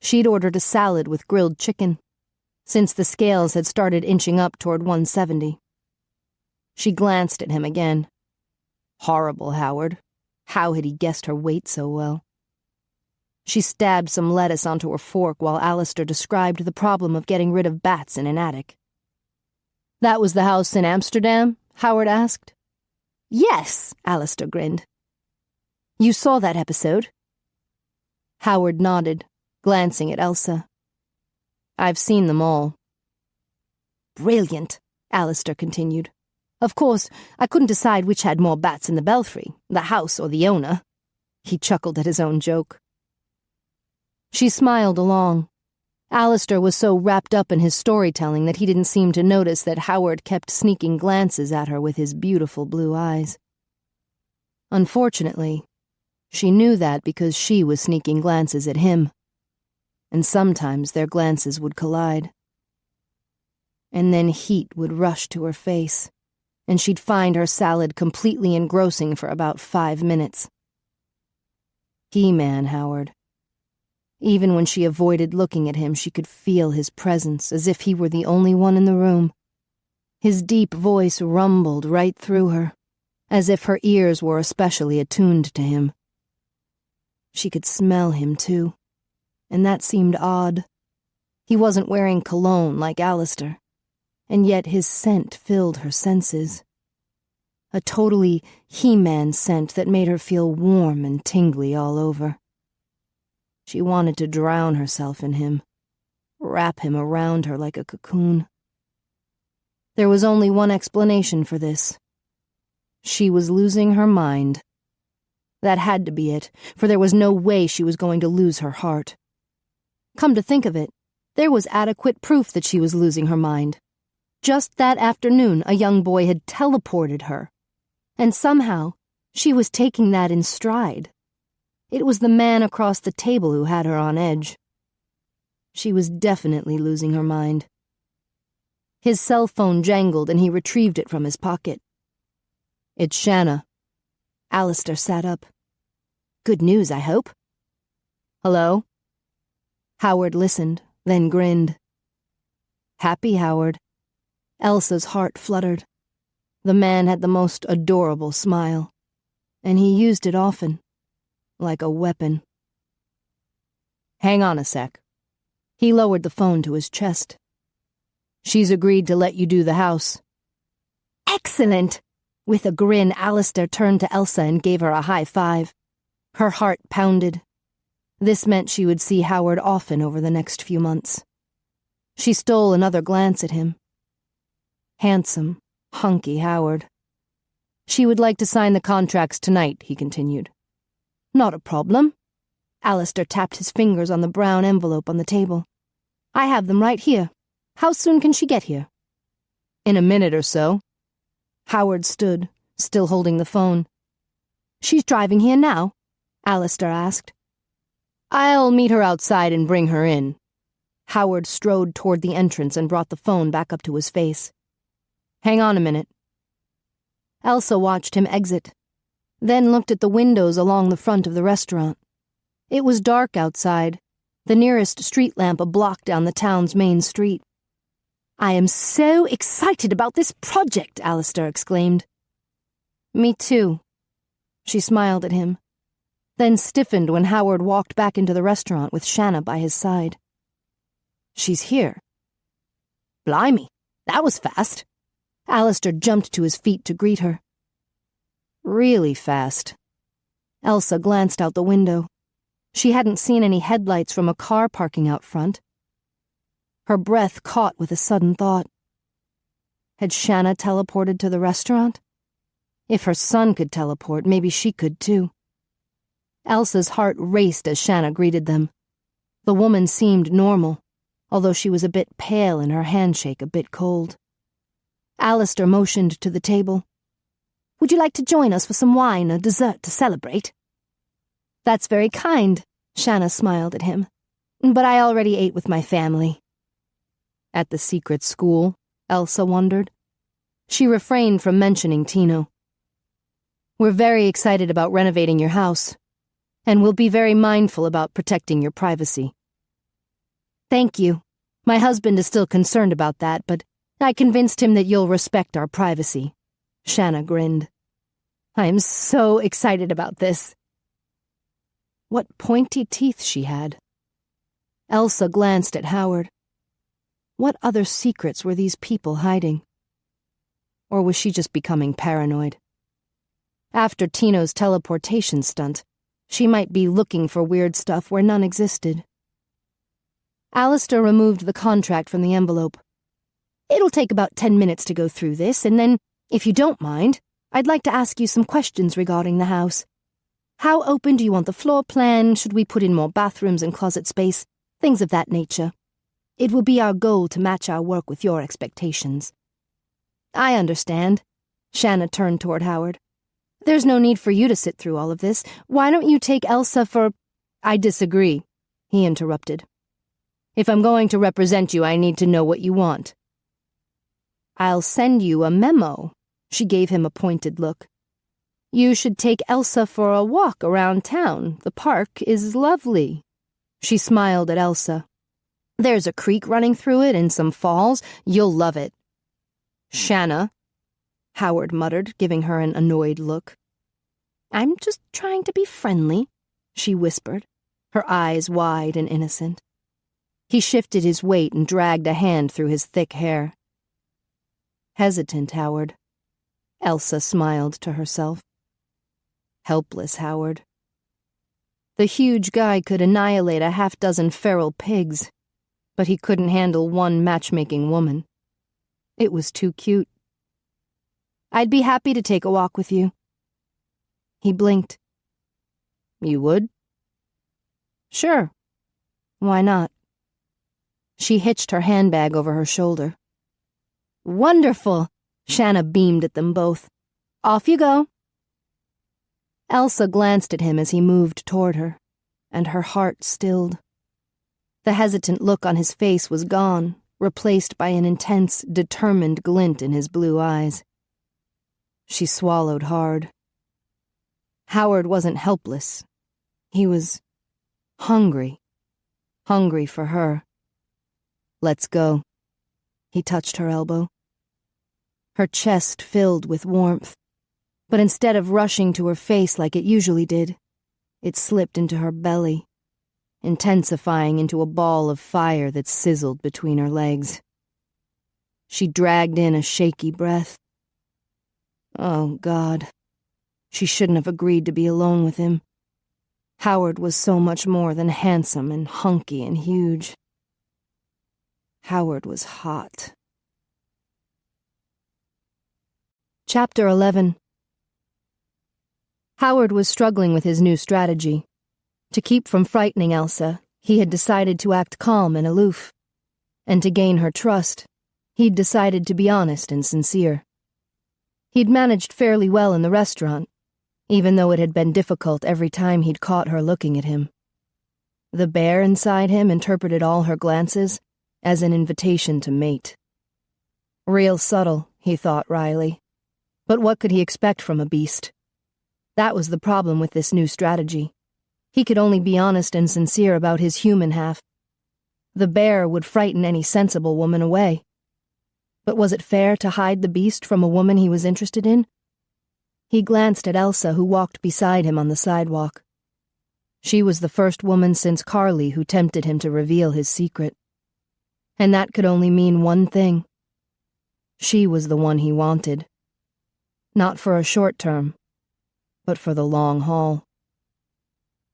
She'd ordered a salad with grilled chicken, since the scales had started inching up toward 170. She glanced at him again. Horrible Howard. How had he guessed her weight so well? She stabbed some lettuce onto her fork while Alistair described the problem of getting rid of bats in an attic. That was the house in Amsterdam? Howard asked. Yes, Alistair grinned. You saw that episode? Howard nodded, glancing at Elsa. I've seen them all. Brilliant, Alistair continued. Of course, I couldn't decide which had more bats in the belfry, the house or the owner. He chuckled at his own joke. She smiled along. Alistair was so wrapped up in his storytelling that he didn't seem to notice that Howard kept sneaking glances at her with his beautiful blue eyes. Unfortunately, she knew that because she was sneaking glances at him, and sometimes their glances would collide. And then heat would rush to her face, and she'd find her salad completely engrossing for about 5 minutes. He-Man Howard. Even when she avoided looking at him, she could feel his presence as if he were the only one in the room. His deep voice rumbled right through her, as if her ears were especially attuned to him. She could smell him, too, and that seemed odd. He wasn't wearing cologne like Alistair, and yet his scent filled her senses. A totally He-Man scent that made her feel warm and tingly all over. She wanted to drown herself in him, wrap him around her like a cocoon. There was only one explanation for this. She was losing her mind. That had to be it, for there was no way she was going to lose her heart. Come to think of it, there was adequate proof that she was losing her mind. Just that afternoon, a young boy had teleported her, and somehow she was taking that in stride. It was the man across the table who had her on edge. She was definitely losing her mind. His cell phone jangled and he retrieved it from his pocket. It's Shanna. Alistair sat up. Good news, I hope. Hello? Howard listened, then grinned. Happy Howard. Elsa's heart fluttered. The man had the most adorable smile, and he used it often. Like a weapon. Hang on a sec. He lowered the phone to his chest. She's agreed to let you do the house. Excellent! With a grin, Alistair turned to Elsa and gave her a high five. Her heart pounded. This meant she would see Howard often over the next few months. She stole another glance at him. Handsome, hunky Howard. She would like to sign the contracts tonight, he continued. Not a problem. Alistair tapped his fingers on the brown envelope on the table. I have them right here. How soon can she get here? In a minute or so. Howard stood, still holding the phone. She's driving here now? Alistair asked. I'll meet her outside and bring her in. Howard strode toward the entrance and brought the phone back up to his face. Hang on a minute. Elsa watched him exit, then looked at the windows along the front of the restaurant. It was dark outside, the nearest street lamp a block down the town's main street. I am so excited about this project, Alistair exclaimed. Me too. She smiled at him, then stiffened when Howard walked back into the restaurant with Shanna by his side. She's here. Blimey, that was fast. Alistair jumped to his feet to greet her. Really fast. Elsa glanced out the window. She hadn't seen any headlights from a car parking out front, her breath caught with a sudden thought. Had Shanna teleported to the restaurant? If her son could teleport, maybe she could too. Elsa's heart raced as Shanna greeted them. The woman seemed normal, although she was a bit pale and her handshake a bit cold. Alistair motioned to the table. "Would you like to join us for some wine or dessert to celebrate?" "That's very kind," Shanna smiled at him. "But I already ate with my family." At the secret school, Elsa wondered. She refrained from mentioning Tino. "We're very excited about renovating your house, and we'll be very mindful about protecting your privacy." "Thank you. My husband is still concerned about that, but I convinced him that you'll respect our privacy." Shanna grinned. "I am so excited about this." What pointy teeth she had. Elsa glanced at Howard. What other secrets were these people hiding? Or was she just becoming paranoid? After Tino's teleportation stunt, she might be looking for weird stuff where none existed. Alistair removed the contract from the envelope. "It'll take about 10 minutes to go through this, and then, if you don't mind, I'd like to ask you some questions regarding the house. How open do you want the floor plan? Should we put in more bathrooms and closet space? Things of that nature. It will be our goal to match our work with your expectations." "I understand." Shanna turned toward Howard. "There's no need for you to sit through all of this. Why don't you take Elsa for—" "I disagree," he interrupted. "If I'm going to represent you, I need to know what you want." "I'll send you a memo." She gave him a pointed look. "You should take Elsa for a walk around town. The park is lovely." She smiled at Elsa. "There's a creek running through it and some falls. You'll love it." "Shanna," Howard muttered, giving her an annoyed look. "I'm just trying to be friendly," she whispered, her eyes wide and innocent. He shifted his weight and dragged a hand through his thick hair. Hesitant Howard. Elsa smiled to herself. Helpless Howard. The huge guy could annihilate a half-dozen feral pigs, but he couldn't handle one matchmaking woman. It was too cute. "I'd be happy to take a walk with you." He blinked. "You would?" "Sure. Why not?" She hitched her handbag over her shoulder. "Wonderful!" Shanna beamed at them both. "Off you go." Elsa glanced at him as he moved toward her, and her heart stilled. The hesitant look on his face was gone, replaced by an intense, determined glint in his blue eyes. She swallowed hard. Howard wasn't helpless. He was hungry. Hungry for her. "Let's go." He touched her elbow. Her chest filled with warmth, but instead of rushing to her face like it usually did, it slipped into her belly, intensifying into a ball of fire that sizzled between her legs. She dragged in a shaky breath. Oh, God. She shouldn't have agreed to be alone with him. Howard was so much more than handsome and hunky and huge. Howard was hot. Chapter 11. Howard was struggling with his new strategy. To keep from frightening Elsa, he had decided to act calm and aloof. And to gain her trust, he'd decided to be honest and sincere. He'd managed fairly well in the restaurant, even though it had been difficult every time he'd caught her looking at him. The bear inside him interpreted all her glances as an invitation to mate. Real subtle, he thought wryly. But what could he expect from a beast? That was the problem with this new strategy. He could only be honest and sincere about his human half. The bear would frighten any sensible woman away. But was it fair to hide the beast from a woman he was interested in? He glanced at Elsa, who walked beside him on the sidewalk. She was the first woman since Carly who tempted him to reveal his secret. And that could only mean one thing. She was the one he wanted. Not for a short term, but for the long haul.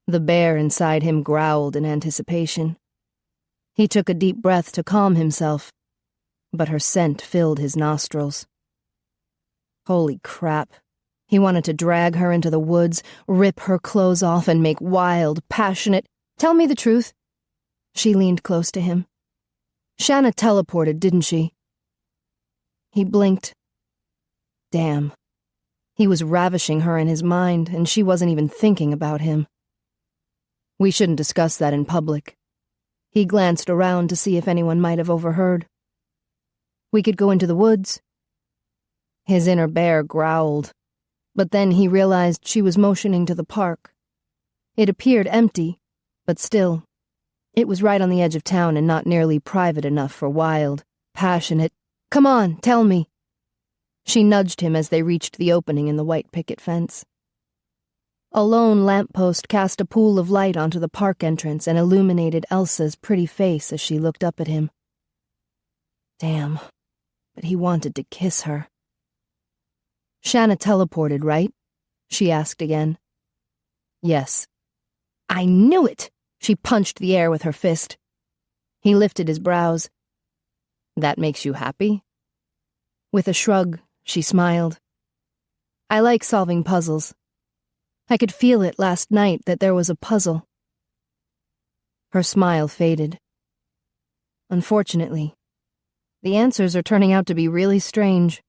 The bear inside him growled in anticipation. He took a deep breath to calm himself, but her scent filled his nostrils. Holy crap. He wanted to drag her into the woods, rip her clothes off, and make wild, passionate, "Tell me the truth." She leaned close to him. "Shanna teleported, didn't she?" He blinked. Damn. He was ravishing her in his mind, and she wasn't even thinking about him. We shouldn't discuss that in public. He glanced around to see if anyone might have overheard. We could go into the woods. His inner bear growled, but then he realized she was motioning to the park. It appeared empty, but still, it was right on the edge of town and not nearly private enough for wild, passionate, "Come on, tell me." She nudged him as they reached the opening in the white picket fence. A lone lamppost cast a pool of light onto the park entrance and illuminated Elsa's pretty face as she looked up at him. Damn, but he wanted to kiss her. "Shanna teleported, right?" she asked again. "Yes." "I knew it!" She punched the air with her fist. He lifted his brows. "That makes you happy?" With a shrug, she smiled. "I like solving puzzles. I could feel it last night that there was a puzzle." Her smile faded. Unfortunately, the answers are turning out to be really strange.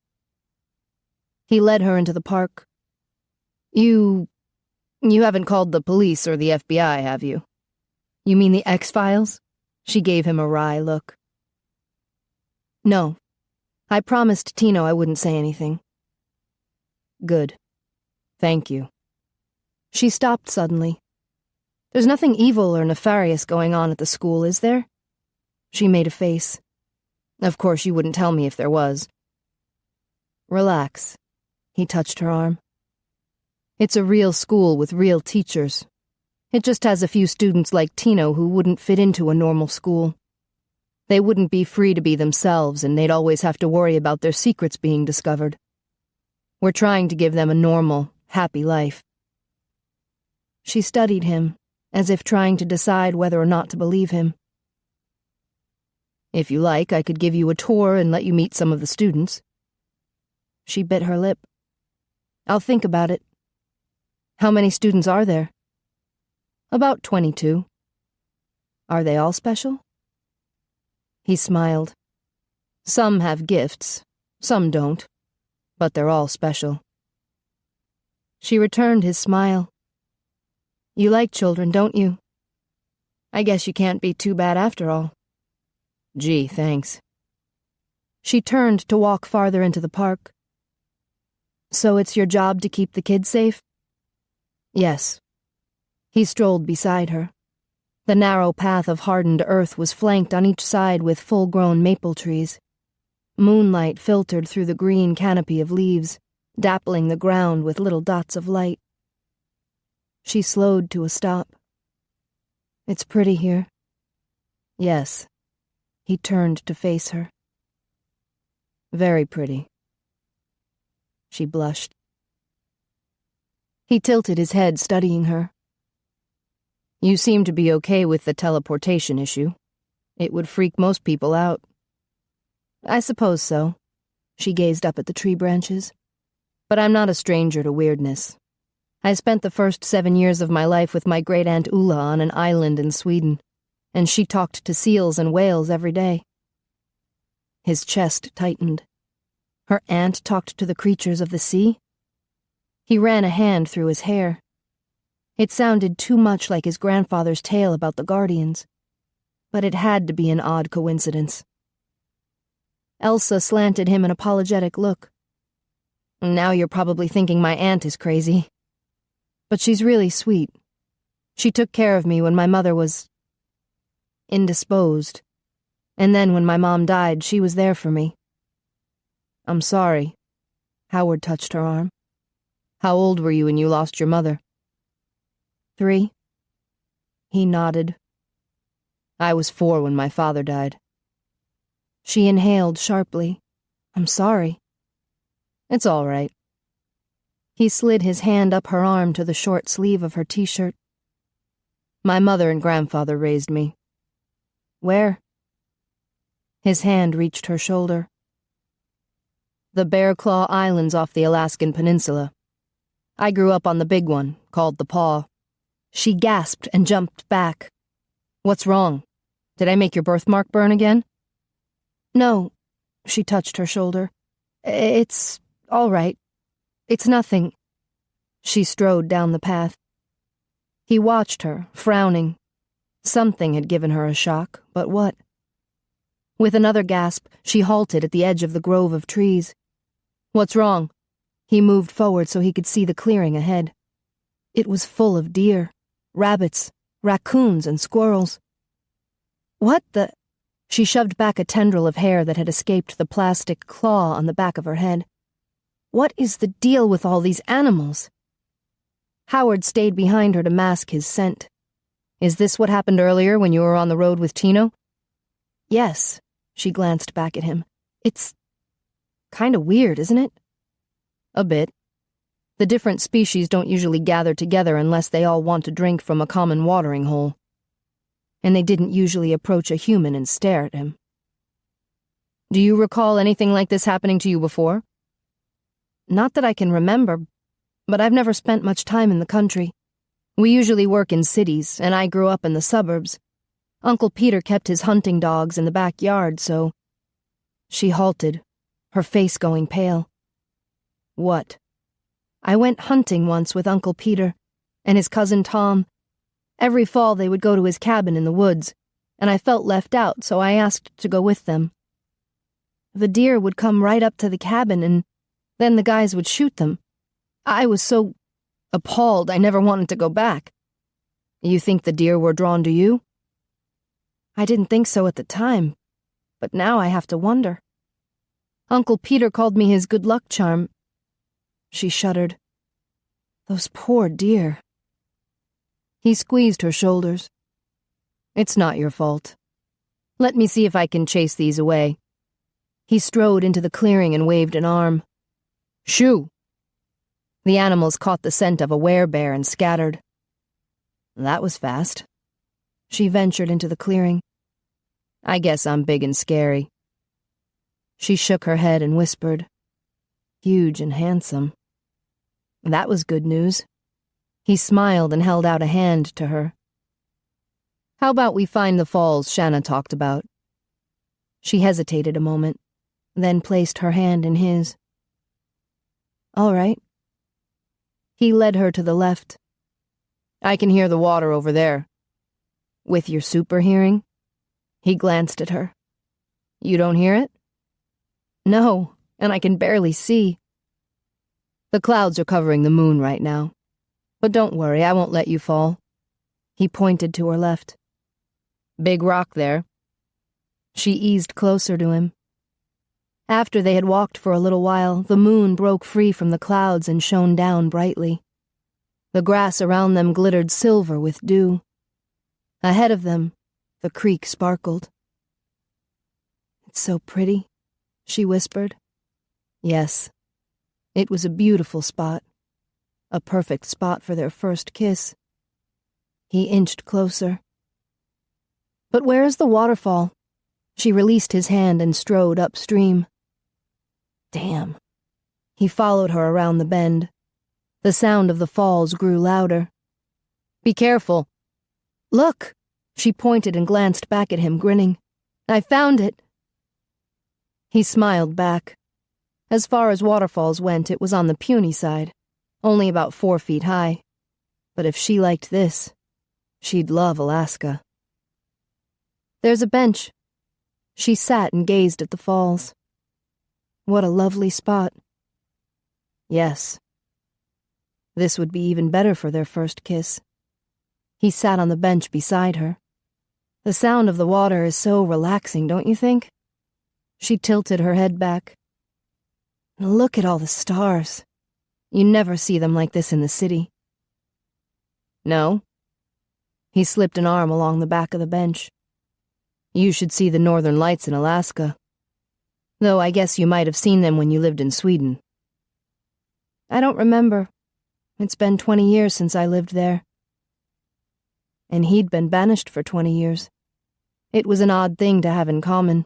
He led her into the park. You haven't called the police or the FBI, have you?" "You mean the X-Files?" She gave him a wry look. "No. I promised Tino I wouldn't say anything." "Good. Thank you." She stopped suddenly. "There's nothing evil or nefarious going on at the school, is there?" She made a face. "Of course you wouldn't tell me if there was." "Relax." He touched her arm. "It's a real school with real teachers. It just has a few students like Tino who wouldn't fit into a normal school. They wouldn't be free to be themselves, and they'd always have to worry about their secrets being discovered. We're trying to give them a normal, happy life." She studied him, as if trying to decide whether or not to believe him. "If you like, I could give you a tour and let you meet some of the students." She bit her lip. "I'll think about it." "How many students are there?" "About 22. "Are they all special?" He smiled. "Some have gifts, some don't, but they're all special." She returned his smile. "You like children, don't you? I guess you can't be too bad after all." "Gee, thanks." She turned to walk farther into the park. "So it's your job to keep the kids safe?" "Yes." He strolled beside her. The narrow path of hardened earth was flanked on each side with full-grown maple trees. Moonlight filtered through the green canopy of leaves, dappling the ground with little dots of light. She slowed to a stop. "It's pretty here." "Yes." He turned to face her. "Very pretty." She blushed. He tilted his head, studying her. "You seem to be okay with the teleportation issue. It would freak most people out." "I suppose so." She gazed up at the tree branches. "But I'm not a stranger to weirdness. I spent the first 7 years of my life with my great-aunt Ulla on an island in Sweden, and she talked to seals and whales every day." His chest tightened. Her aunt talked to the creatures of the sea? He ran a hand through his hair. It sounded too much like his grandfather's tale about the Guardians, but it had to be an odd coincidence. Elsa slanted him an apologetic look. "Now you're probably thinking my aunt is crazy. But she's really sweet. She took care of me when my mother was indisposed, and then when my mom died, she was there for me." "I'm sorry." Howard touched her arm. "How old were you when you lost your mother?" 3. He nodded. "I was 4 when my father died." She inhaled sharply. "I'm sorry." "It's all right." He slid his hand up her arm to the short sleeve of her t-shirt. "My mother and grandfather raised me." Where? His hand reached her shoulder. The Bear Claw Islands off the Alaskan peninsula. I grew up on the big one, called the Paw. She gasped and jumped back. What's wrong? Did I make your birthmark burn again? No, she touched her shoulder. It's all right. It's nothing. She strode down the path. He watched her, frowning. Something had given her a shock, but what? With another gasp, she halted at the edge of the grove of trees. What's wrong? He moved forward so he could see the clearing ahead. It was full of deer, rabbits, raccoons, and squirrels. What the... She shoved back a tendril of hair that had escaped the plastic claw on the back of her head. What is the deal with all these animals? Howard stayed behind her to mask his scent. Is this what happened earlier when you were on the road with Tino? Yes, she glanced back at him. It's kind of weird, isn't it? A bit. The different species don't usually gather together unless they all want to drink from a common watering hole. And they didn't usually approach a human and stare at him. Do you recall anything like this happening to you before? Not that I can remember, but I've never spent much time in the country. We usually work in cities, and I grew up in the suburbs. Uncle Peter kept his hunting dogs in the backyard, so... She halted, her face going pale. What? I went hunting once with Uncle Peter and his cousin Tom. Every fall they would go to his cabin in the woods, and I felt left out, so I asked to go with them. The deer would come right up to the cabin, and then the guys would shoot them. I was so appalled I never wanted to go back. You think the deer were drawn to you? I didn't think so at the time, but now I have to wonder. Uncle Peter called me his good luck charm. She shuddered. Those poor deer. He squeezed her shoulders. It's not your fault. Let me see if I can chase these away. He strode into the clearing and waved an arm. Shoo! The animals caught the scent of a werebear and scattered. That was fast. She ventured into the clearing. I guess I'm big and scary. She shook her head and whispered, huge and handsome. That was good news. He smiled and held out a hand to her. How about we find the falls Shanna talked about? She hesitated a moment, then placed her hand in his. All right. He led her to the left. I can hear the water over there. With your super hearing? He glanced at her. You don't hear it? No, and I can barely see. The clouds are covering the moon right now. But don't worry, I won't let you fall. He pointed to her left. Big rock there. She eased closer to him. After they had walked for a little while, the moon broke free from the clouds and shone down brightly. The grass around them glittered silver with dew. Ahead of them, the creek sparkled. It's so pretty, she whispered. Yes, it was a beautiful spot. A perfect spot for their first kiss. He inched closer. But where is the waterfall? She released his hand and strode upstream. Damn. He followed her around the bend. The sound of the falls grew louder. Be careful. Look! She pointed and glanced back at him, grinning. I found it. He smiled back. As far as waterfalls went, it was on the puny side, only about 4 feet high. But if she liked this, she'd love Alaska. There's a bench. She sat and gazed at the falls. What a lovely spot. Yes. This would be even better for their first kiss. He sat on the bench beside her. The sound of the water is so relaxing, don't you think? She tilted her head back. Look at all the stars. You never see them like this in the city. No? He slipped an arm along the back of the bench. You should see the northern lights in Alaska. Though I guess you might have seen them when you lived in Sweden. I don't remember. It's been 20 years since I lived there. And he'd been banished for 20 years. It was an odd thing to have in common.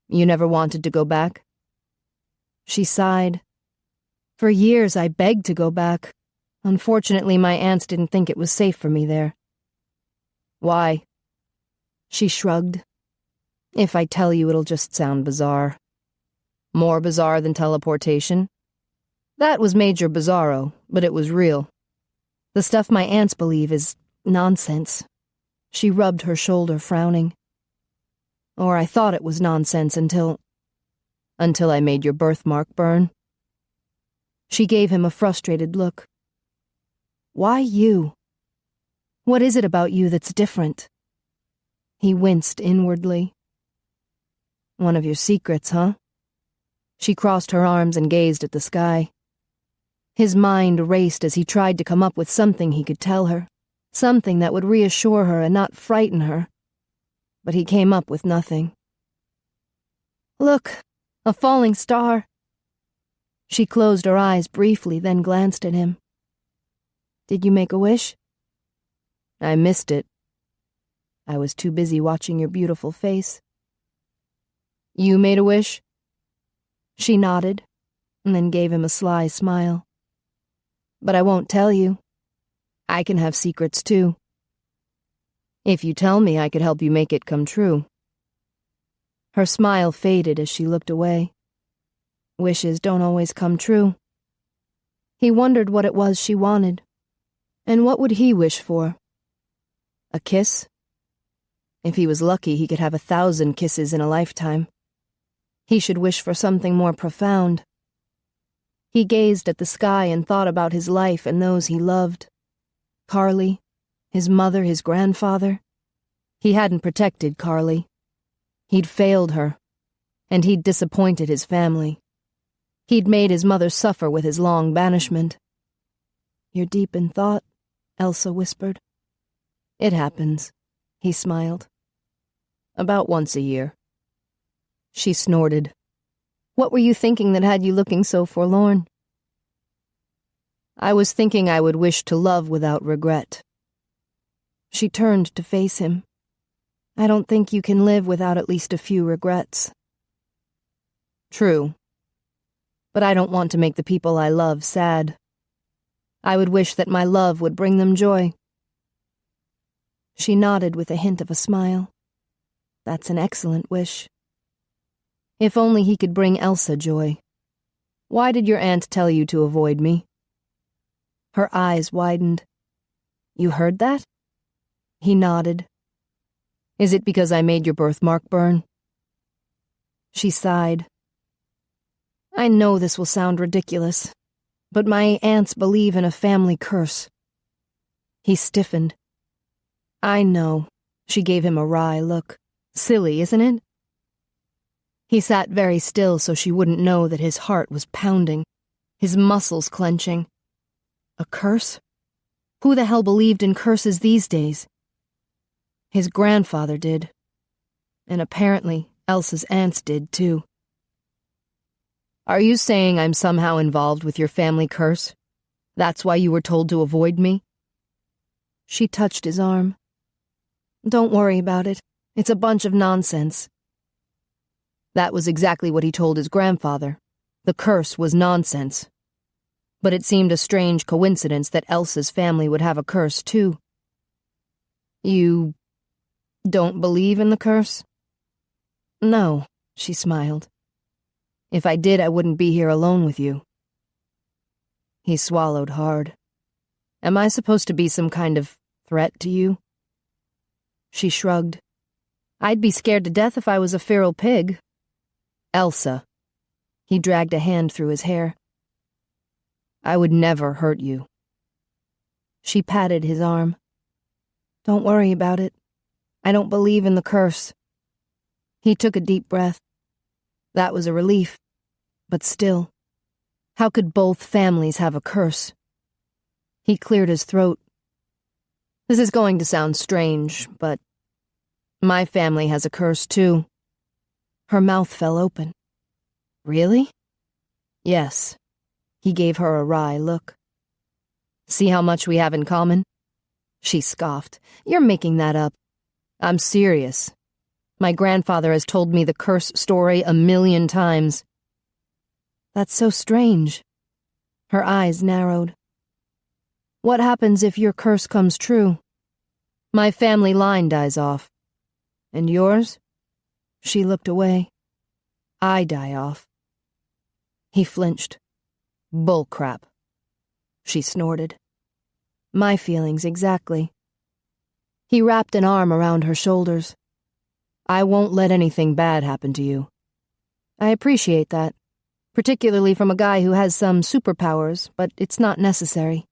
You never wanted to go back? She sighed. For years I begged to go back. Unfortunately, my aunts didn't think it was safe for me there. Why? She shrugged. If I tell you, it'll just sound bizarre. More bizarre than teleportation? That was Major Bizarro, but it was real. The stuff my aunts believe is nonsense. She rubbed her shoulder, frowning. Or I thought it was nonsense until I made your birthmark burn. She gave him a frustrated look. Why you? What is it about you that's different? He winced inwardly. One of your secrets, huh? She crossed her arms and gazed at the sky. His mind raced as he tried to come up with something he could tell her, something that would reassure her and not frighten her. But he came up with nothing. Look, a falling star. She closed her eyes briefly, then glanced at him. Did you make a wish? I missed it. I was too busy watching your beautiful face. You made a wish? She nodded, and then gave him a sly smile. But I won't tell you. I can have secrets too. If you tell me, I could help you make it come true. Her smile faded as she looked away. Wishes don't always come true. He wondered what it was she wanted. And what would he wish for? A kiss? If he was lucky, he could have 1,000 kisses in a lifetime. He should wish for something more profound. He gazed at the sky and thought about his life and those he loved. Carly, his mother, his grandfather. He hadn't protected Carly. He'd failed her, and he'd disappointed his family. He'd made his mother suffer with his long banishment. You're deep in thought, Elsa whispered. It happens, he smiled. About once a year. She snorted. What were you thinking that had you looking so forlorn? I was thinking I would wish to love without regret. She turned to face him. I don't think you can live without at least a few regrets. True. But I don't want to make the people I love sad. I would wish that my love would bring them joy. She nodded with a hint of a smile. That's an excellent wish. If only he could bring Elsa joy. Why did your aunt tell you to avoid me? Her eyes widened. You heard that? He nodded. Is it because I made your birthmark burn? She sighed. I know this will sound ridiculous, but my aunts believe in a family curse. He stiffened. I know. She gave him a wry look. Silly, isn't it? He sat very still so she wouldn't know that his heart was pounding, his muscles clenching. A curse? Who the hell believed in curses these days? His grandfather did. And apparently, Elsa's aunts did too. Are you saying I'm somehow involved with your family curse? That's why you were told to avoid me? She touched his arm. Don't worry about it. It's a bunch of nonsense. That was exactly what he told his grandfather. The curse was nonsense. But it seemed a strange coincidence that Elsa's family would have a curse, too. You don't believe in the curse? No, she smiled. If I did, I wouldn't be here alone with you. He swallowed hard. Am I supposed to be some kind of threat to you? She shrugged. I'd be scared to death if I was a feral pig. Elsa. He dragged a hand through his hair. I would never hurt you. She patted his arm. Don't worry about it. I don't believe in the curse. He took a deep breath. That was a relief. But still, how could both families have a curse? He cleared his throat. This is going to sound strange, but my family has a curse too. Her mouth fell open. Really? Yes. He gave her a wry look. See how much we have in common? She scoffed. You're making that up. I'm serious. My grandfather has told me the curse story 1,000,000 times. That's so strange. Her eyes narrowed. What happens if your curse comes true? My family line dies off. And yours? She looked away. I die off. He flinched. Bullcrap. She snorted. My feelings exactly. He wrapped an arm around her shoulders. I won't let anything bad happen to you. I appreciate that, particularly from a guy who has some superpowers, but it's not necessary.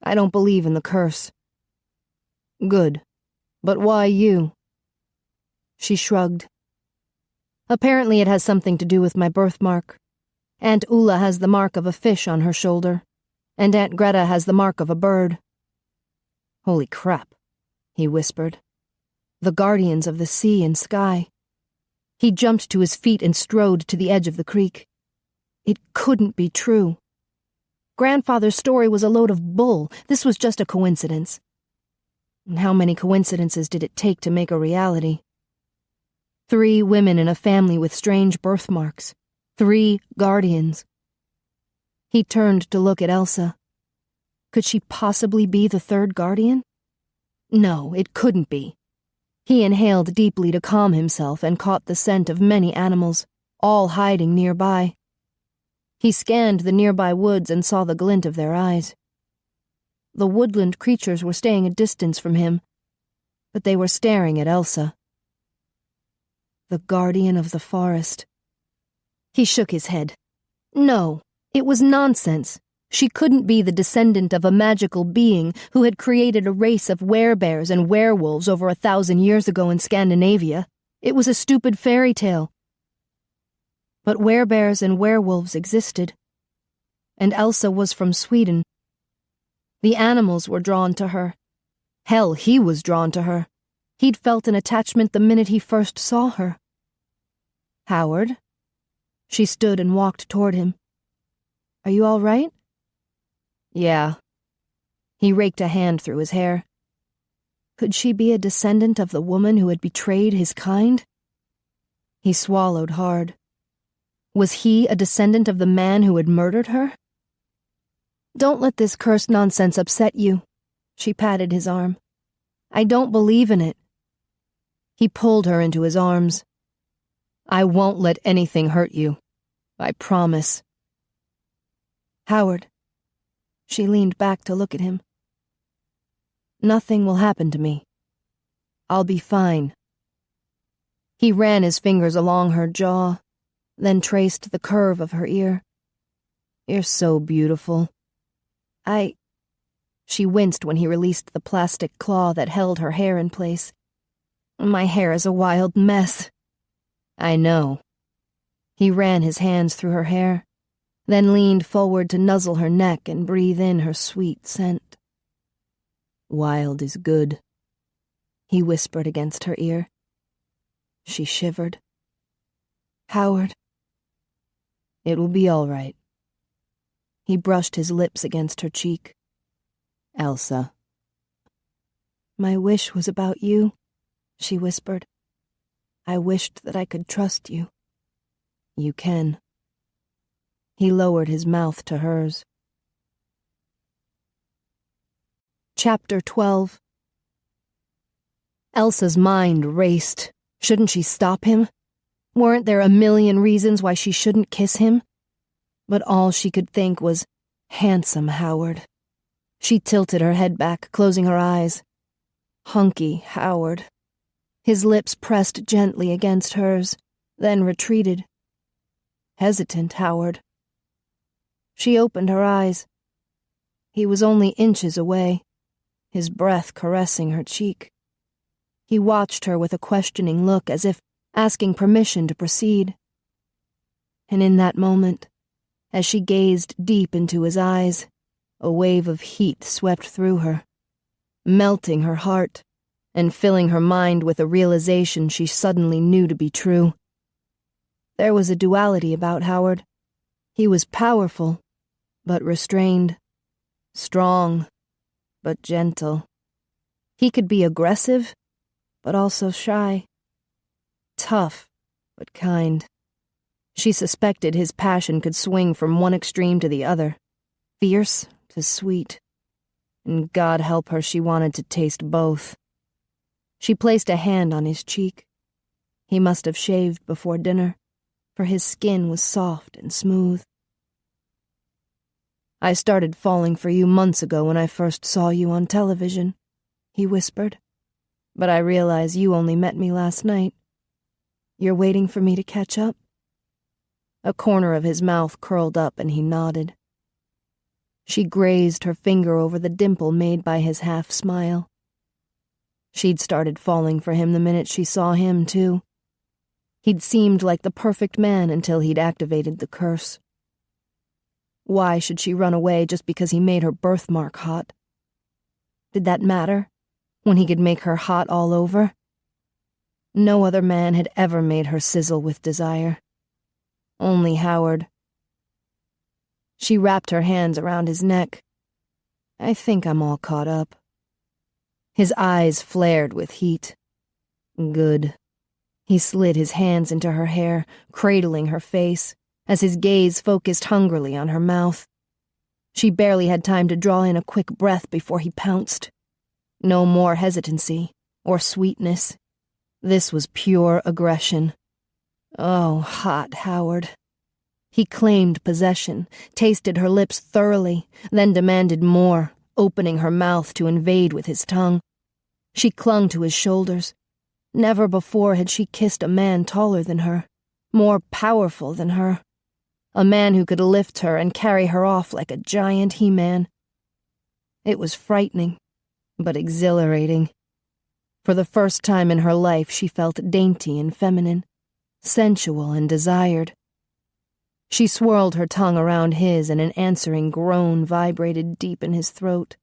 I don't believe in the curse. Good. But why you? She shrugged. Apparently it has something to do with my birthmark. Aunt Ulla has the mark of a fish on her shoulder, and Aunt Greta has the mark of a bird. Holy crap, he whispered. The guardians of the sea and sky. He jumped to his feet and strode to the edge of the creek. It couldn't be true. Grandfather's story was a load of bull. This was just a coincidence. And how many coincidences did it take to make a reality? 3 women in a family with strange birthmarks. 3 guardians. He turned to look at Elsa. Could she possibly be the 3rd guardian? No, it couldn't be. He inhaled deeply to calm himself and caught the scent of many animals, all hiding nearby. He scanned the nearby woods and saw the glint of their eyes. The woodland creatures were staying a distance from him, but they were staring at Elsa. The guardian of the forest. He shook his head. No, it was nonsense. She couldn't be the descendant of a magical being who had created a race of werebears and werewolves over 1,000 years ago in Scandinavia. It was a stupid fairy tale. But werebears and werewolves existed, and Elsa was from Sweden. The animals were drawn to her. Hell, he was drawn to her. He'd felt an attachment the minute he first saw her. Howard? She stood and walked toward him. Are you all right? Yeah. He raked a hand through his hair. Could she be a descendant of the woman who had betrayed his kind? He swallowed hard. Was he a descendant of the man who had murdered her? Don't let this cursed nonsense upset you. She patted his arm. I don't believe in it. He pulled her into his arms. I won't let anything hurt you. I promise. Howard. She leaned back to look at him. Nothing will happen to me. I'll be fine. He ran his fingers along her jaw, then traced the curve of her ear. You're so beautiful. She winced when he released the plastic claw that held her hair in place. My hair is a wild mess. I know. He ran his hands through her hair, then leaned forward to nuzzle her neck and breathe in her sweet scent. Wild is good, he whispered against her ear. She shivered. Howard. It will be all right. He brushed his lips against her cheek. Elsa. My wish was about you, she whispered. I wished that I could trust you. You can. He lowered his mouth to hers. Chapter 12. Elsa's mind raced. Shouldn't she stop him? Weren't there 1,000,000 reasons why she shouldn't kiss him? But all she could think was, handsome Howard. She tilted her head back, closing her eyes. Hunky Howard. His lips pressed gently against hers, then retreated. Hesitant Howard. She opened her eyes. He was only inches away, his breath caressing her cheek. He watched her with a questioning look, as if asking permission to proceed. And in that moment, as she gazed deep into his eyes, a wave of heat swept through her, melting her heart and filling her mind with a realization she suddenly knew to be true. There was a duality about Howard. He was powerful, but restrained, strong, but gentle. He could be aggressive, but also shy. Tough, but kind. She suspected his passion could swing from one extreme to the other, fierce to sweet. And God help her, she wanted to taste both. She placed a hand on his cheek. He must have shaved before dinner, for his skin was soft and smooth. "I started falling for you months ago when I first saw you on television," he whispered. "But I realize you only met me last night. You're waiting for me to catch up?" A corner of his mouth curled up and he nodded. She grazed her finger over the dimple made by his half-smile. She'd started falling for him the minute she saw him, too. He'd seemed like the perfect man until he'd activated the curse. Why should she run away just because he made her birthmark hot? Did that matter, when he could make her hot all over? No other man had ever made her sizzle with desire. Only Howard. She wrapped her hands around his neck. "I think I'm all caught up." His eyes flared with heat. Good. He slid his hands into her hair, cradling her face, as his gaze focused hungrily on her mouth. She barely had time to draw in a quick breath before he pounced. No more hesitancy or sweetness. This was pure aggression. Oh, hot Howard. He claimed possession, tasted her lips thoroughly, then demanded more, opening her mouth to invade with his tongue. She clung to his shoulders. Never before had she kissed a man taller than her, more powerful than her. A man who could lift her and carry her off like a giant He-Man. It was frightening, but exhilarating. For the first time in her life, she felt dainty and feminine, sensual and desired. She swirled her tongue around his and an answering groan vibrated deep in his throat.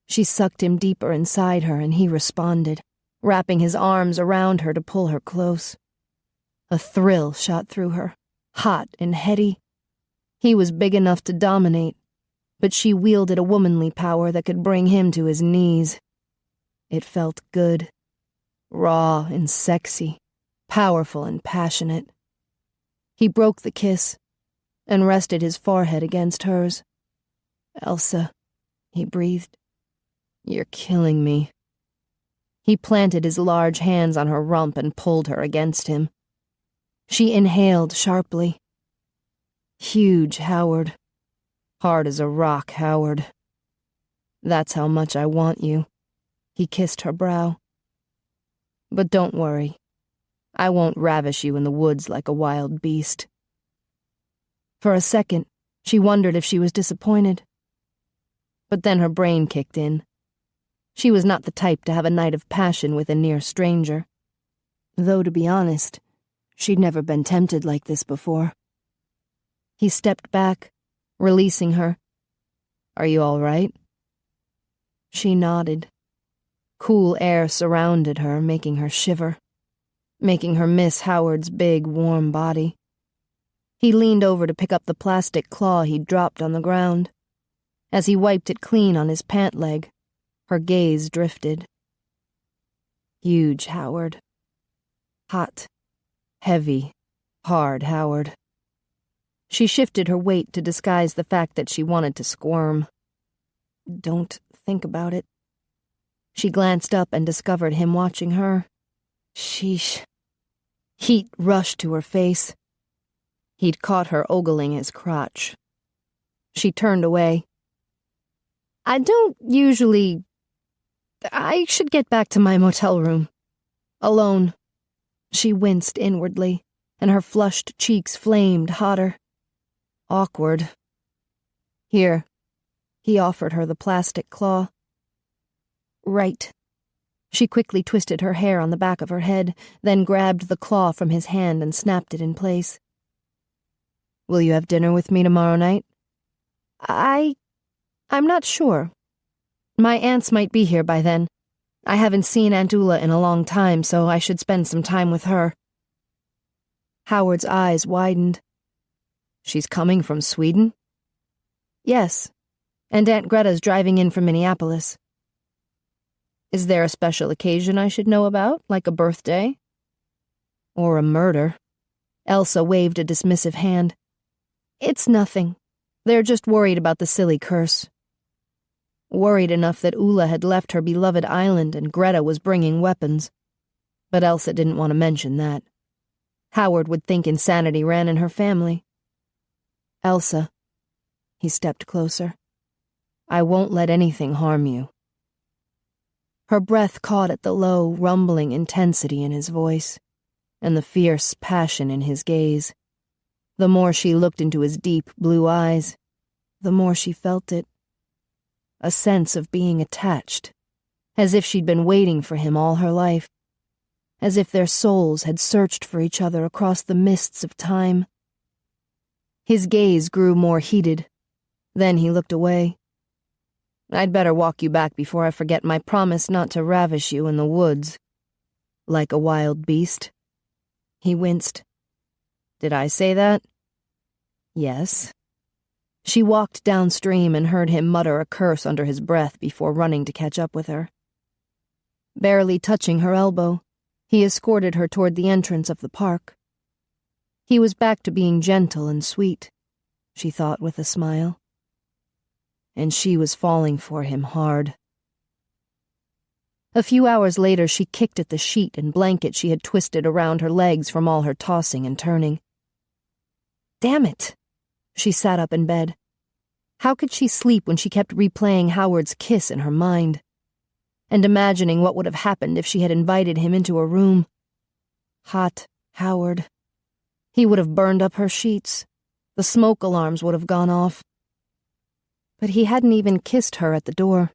She sucked him deeper inside her and he responded, wrapping his arms around her to pull her close. A thrill shot through her, hot and heady. He was big enough to dominate, but she wielded a womanly power that could bring him to his knees. It felt good, raw and sexy, powerful and passionate. He broke the kiss and rested his forehead against hers. "Elsa," he breathed, "you're killing me." He planted his large hands on her rump and pulled her against him. She inhaled sharply. Huge Howard. Hard as a rock, Howard. "That's how much I want you." He kissed her brow. "But don't worry. I won't ravish you in the woods like a wild beast." For a second, she wondered if she was disappointed. But then her brain kicked in. She was not the type to have a night of passion with a near stranger. Though, to be honest, she'd never been tempted like this before. He stepped back, releasing her. "Are you all right?" She nodded. Cool air surrounded her, making her shiver, making her miss Howard's big, warm body. He leaned over to pick up the plastic claw he'd dropped on the ground. As he wiped it clean on his pant leg, her gaze drifted. Huge Howard. Hot, heavy, hard Howard. She shifted her weight to disguise the fact that she wanted to squirm. "Don't think about it." She glanced up and discovered him watching her. Sheesh. Heat rushed to her face. He'd caught her ogling his crotch. She turned away. "I don't usually... I should get back to my motel room. Alone." She winced inwardly, and her flushed cheeks flamed hotter. Awkward. "Here." He offered her the plastic claw. "Right." She quickly twisted her hair on the back of her head, then grabbed the claw from his hand and snapped it in place. "Will you have dinner with me tomorrow night?" I'm not sure. My aunts might be here by then. I haven't seen Aunt Ula in a long time, so I should spend some time with her." Howard's eyes widened. "She's coming from Sweden?" "Yes, and Aunt Greta's driving in from Minneapolis." Is there a special occasion I should know about, like a birthday? Or a murder? Elsa waved a dismissive hand. It's nothing. They're just worried about the silly curse. Worried enough that Ula had left her beloved island and Greta was bringing weapons. But Elsa didn't want to mention that. Howard would think insanity ran in her family. Elsa, he stepped closer. I won't let anything harm you. Her breath caught at the low, rumbling intensity in his voice, and the fierce passion in his gaze. The more she looked into his deep blue eyes, the more she felt it. A sense of being attached, as if she'd been waiting for him all her life, as if their souls had searched for each other across the mists of time. His gaze grew more heated. Then he looked away. I'd better walk you back before I forget my promise not to ravish you in the woods. Like a wild beast. He winced. Did I say that? Yes. She walked downstream and heard him mutter a curse under his breath before running to catch up with her. Barely touching her elbow, he escorted her toward the entrance of the park. He was back to being gentle and sweet, she thought with a smile. And she was falling for him hard. A few hours later, she kicked at the sheet and blanket she had twisted around her legs from all her tossing and turning. Damn it! She sat up in bed. How could she sleep when she kept replaying Howard's kiss in her mind, and imagining what would have happened if she had invited him into a room? Hot Howard. He would have burned up her sheets. The smoke alarms would have gone off. But he hadn't even kissed her at the door.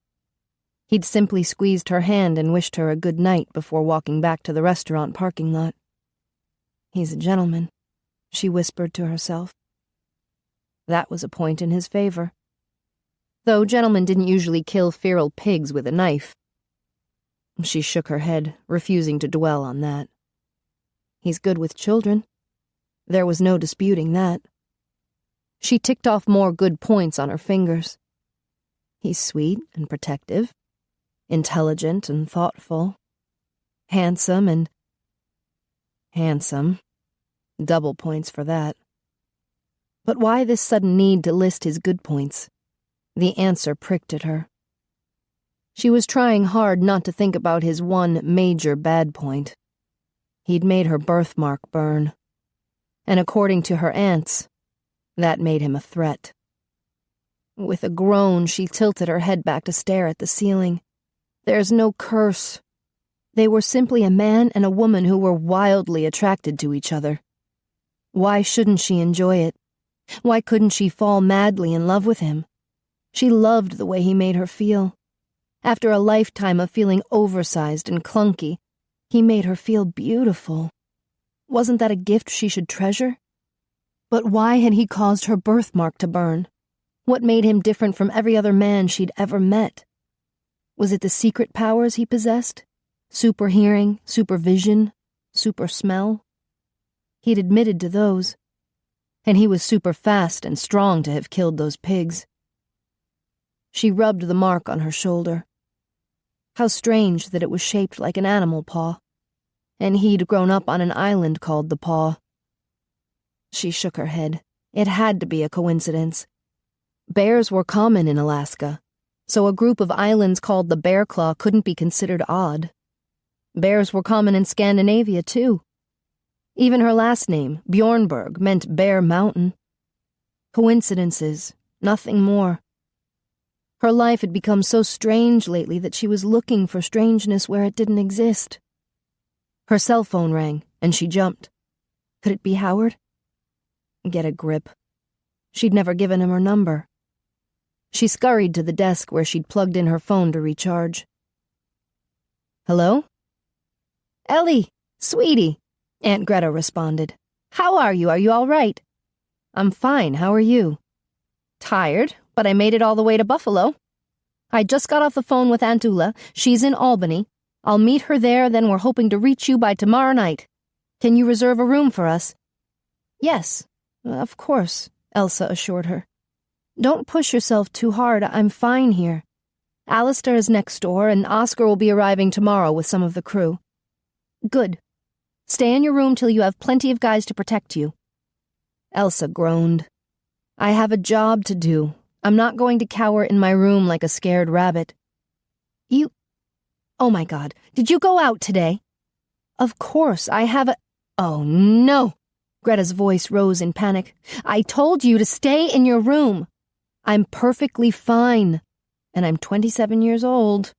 He'd simply squeezed her hand and wished her a good night before walking back to the restaurant parking lot. He's a gentleman, she whispered to herself. That was a point in his favor. Though gentlemen didn't usually kill feral pigs with a knife. She shook her head, refusing to dwell on that. He's good with children. There was no disputing that. She ticked off more good points on her fingers. He's sweet and protective, intelligent and thoughtful, handsome and... handsome. Double points for that. But why this sudden need to list his good points? The answer pricked at her. She was trying hard not to think about his one major bad point. He'd made her birthmark burn. And according to her aunts, that made him a threat. With a groan, she tilted her head back to stare at the ceiling. There's no curse. They were simply a man and a woman who were wildly attracted to each other. Why shouldn't she enjoy it? Why couldn't she fall madly in love with him? She loved the way he made her feel. After a lifetime of feeling oversized and clunky, he made her feel beautiful. Wasn't that a gift she should treasure? But why had he caused her birthmark to burn? What made him different from every other man she'd ever met? Was it the secret powers he possessed? Super hearing, super vision, super smell? He'd admitted to those. And he was super fast and strong to have killed those pigs. She rubbed the mark on her shoulder. How strange that it was shaped like an animal paw. And he'd grown up on an island called the Paw. She shook her head. It had to be a coincidence. Bears were common in Alaska, so a group of islands called the Bear Claw couldn't be considered odd. Bears were common in Scandinavia, too. Even her last name, Bjornberg, meant Bear Mountain. Coincidences, nothing more. Her life had become so strange lately that she was looking for strangeness where it didn't exist. Her cell phone rang, and she jumped. Could it be Howard? Get a grip. She'd never given him her number. She scurried to the desk where she'd plugged in her phone to recharge. Hello? Ellie, sweetie, Aunt Greta responded. How are you? Are you all right? I'm fine. How are you? Tired, but I made it all the way to Buffalo. I just got off the phone with Aunt Ula. She's in Albany. I'll meet her there, then we're hoping to reach you by tomorrow night. Can you reserve a room for us? Yes, of course, Elsa assured her. Don't push yourself too hard. I'm fine here. Alistair is next door, and Oscar will be arriving tomorrow with some of the crew. Good. Stay in your room till you have plenty of guys to protect you. Elsa groaned. I have a job to do. I'm not going to cower in my room like a scared rabbit. You... Oh my God, did you go out today? Of course, I have a... Oh no! Greta's voice rose in panic. I told you to stay in your room. I'm perfectly fine. And I'm 27 years old.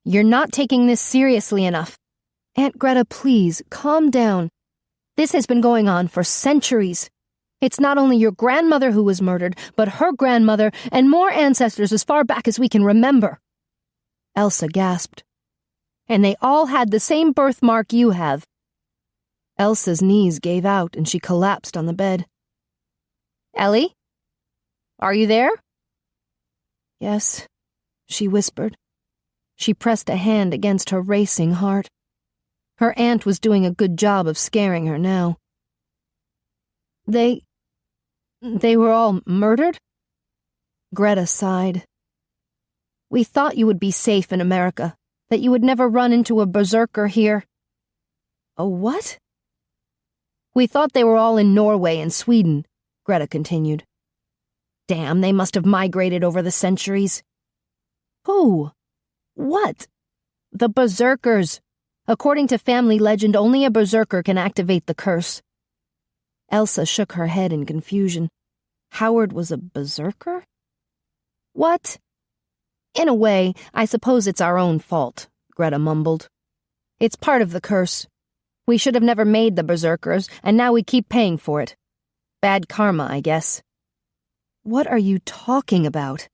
You're not taking this seriously enough. Aunt Greta, please, calm down. This has been going on for centuries. It's not only your grandmother who was murdered, but her grandmother and more ancestors as far back as we can remember. Elsa gasped. And they all had the same birthmark you have. Elsa's knees gave out and she collapsed on the bed. Ellie? Are you there? Yes, she whispered. She pressed a hand against her racing heart. Her aunt was doing a good job of scaring her now. They were all murdered? Greta sighed. We thought you would be safe in America, that you would never run into a berserker here. A what? We thought they were all in Norway and Sweden, Greta continued. Damn, they must have migrated over the centuries. Who? What? The berserkers. According to family legend, only a berserker can activate the curse. Elsa shook her head in confusion. Howard was a berserker? What? In a way, I suppose it's our own fault, Greta mumbled. It's part of the curse. We should have never made the berserkers, and now we keep paying for it. Bad karma, I guess. What are you talking about?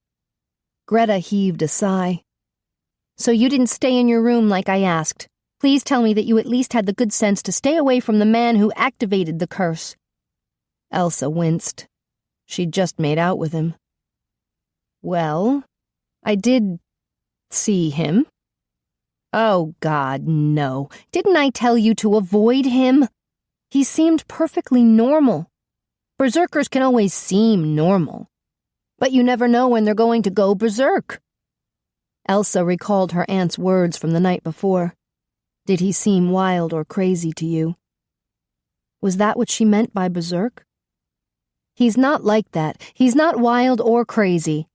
Greta heaved a sigh. So you didn't stay in your room like I asked. Please tell me that you at least had the good sense to stay away from the man who activated the curse. Elsa winced. She'd just made out with him. Well, I did see him. Oh, God, no. Didn't I tell you to avoid him? He seemed perfectly normal. Berserkers can always seem normal. But you never know when they're going to go berserk. Elsa recalled her aunt's words from the night before. Did he seem wild or crazy to you? Was that what she meant by berserk? He's not like that. He's not wild or crazy.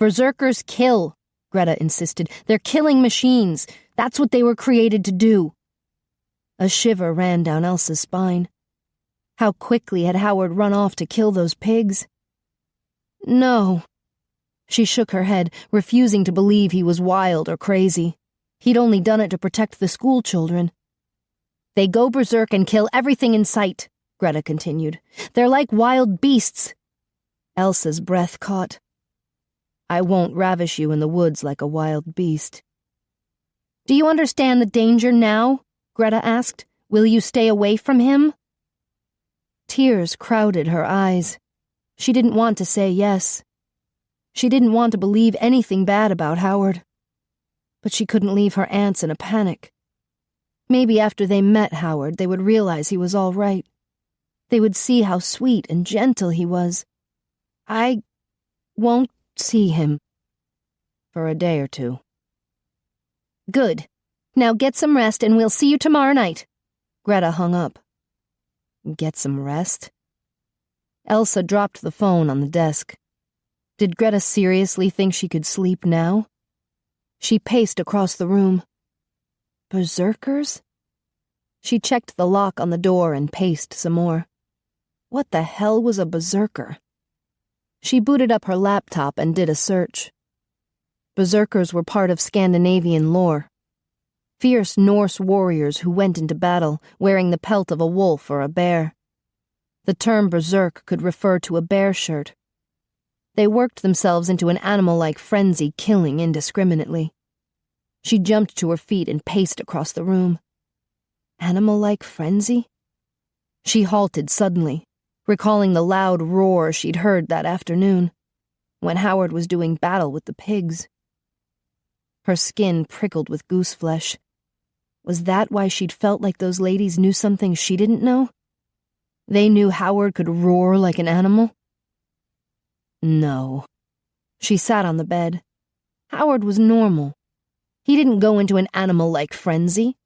Berserkers kill, Greta insisted. They're killing machines. That's what they were created to do. A shiver ran down Elsa's spine. How quickly had Howard run off to kill those pigs? No. She shook her head, refusing to believe he was wild or crazy. He'd only done it to protect the school children. They go berserk and kill everything in sight, Greta continued. They're like wild beasts. Elsa's breath caught. I won't ravish you in the woods like a wild beast. Do you understand the danger now? Greta asked. Will you stay away from him? Tears crowded her eyes. She didn't want to say yes. She didn't want to believe anything bad about Howard. But she couldn't leave her aunts in a panic. Maybe after they met Howard, they would realize he was all right. They would see how sweet and gentle he was. I won't see him. For a day or two. Good. Now get some rest and we'll see you tomorrow night. Greta hung up. Get some rest? Elsa dropped the phone on the desk. Did Greta seriously think she could sleep now? She paced across the room. Berserkers? She checked the lock on the door and paced some more. What the hell was a berserker? She booted up her laptop and did a search. Berserkers were part of Scandinavian lore. Fierce Norse warriors who went into battle wearing the pelt of a wolf or a bear. The term berserk could refer to a bear shirt. They worked themselves into an animal-like frenzy, killing indiscriminately. She jumped to her feet and paced across the room. Animal-like frenzy? She halted suddenly, recalling the loud roar she'd heard that afternoon, when Howard was doing battle with the pigs. Her skin prickled with goose flesh. Was that why she'd felt like those ladies knew something she didn't know? They knew Howard could roar like an animal? No. She sat on the bed. Howard was normal. He didn't go into an animal-like frenzy.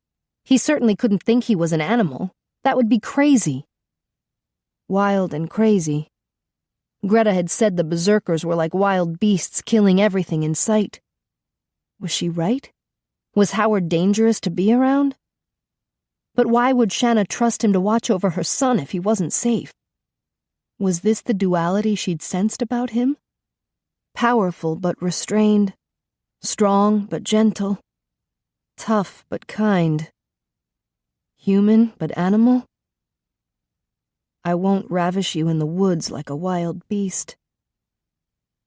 He certainly couldn't think he was an animal. That would be crazy. Wild and crazy. Greta had said the berserkers were like wild beasts killing everything in sight. Was she right? Was Howard dangerous to be around? But why would Shanna trust him to watch over her son if he wasn't safe? Was this the duality she'd sensed about him? Powerful but restrained, strong but gentle, tough but kind, human but animal? I won't ravish you in the woods like a wild beast.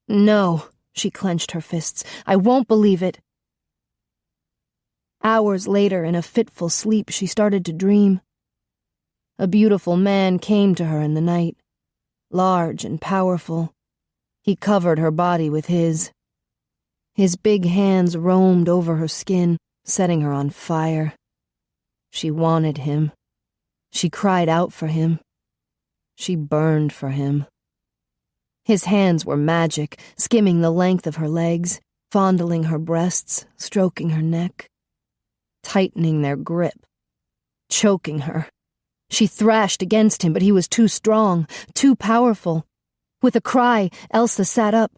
No, she clenched her fists. I won't believe it. Hours later, in a fitful sleep, she started to dream. A beautiful man came to her in the night, large and powerful. He covered her body with his. His big hands roamed over her skin, setting her on fire. She wanted him. She cried out for him. She burned for him. His hands were magic, skimming the length of her legs, fondling her breasts, stroking her neck, tightening their grip, choking her. She thrashed against him, but he was too strong, too powerful. With a cry, Elsa sat up.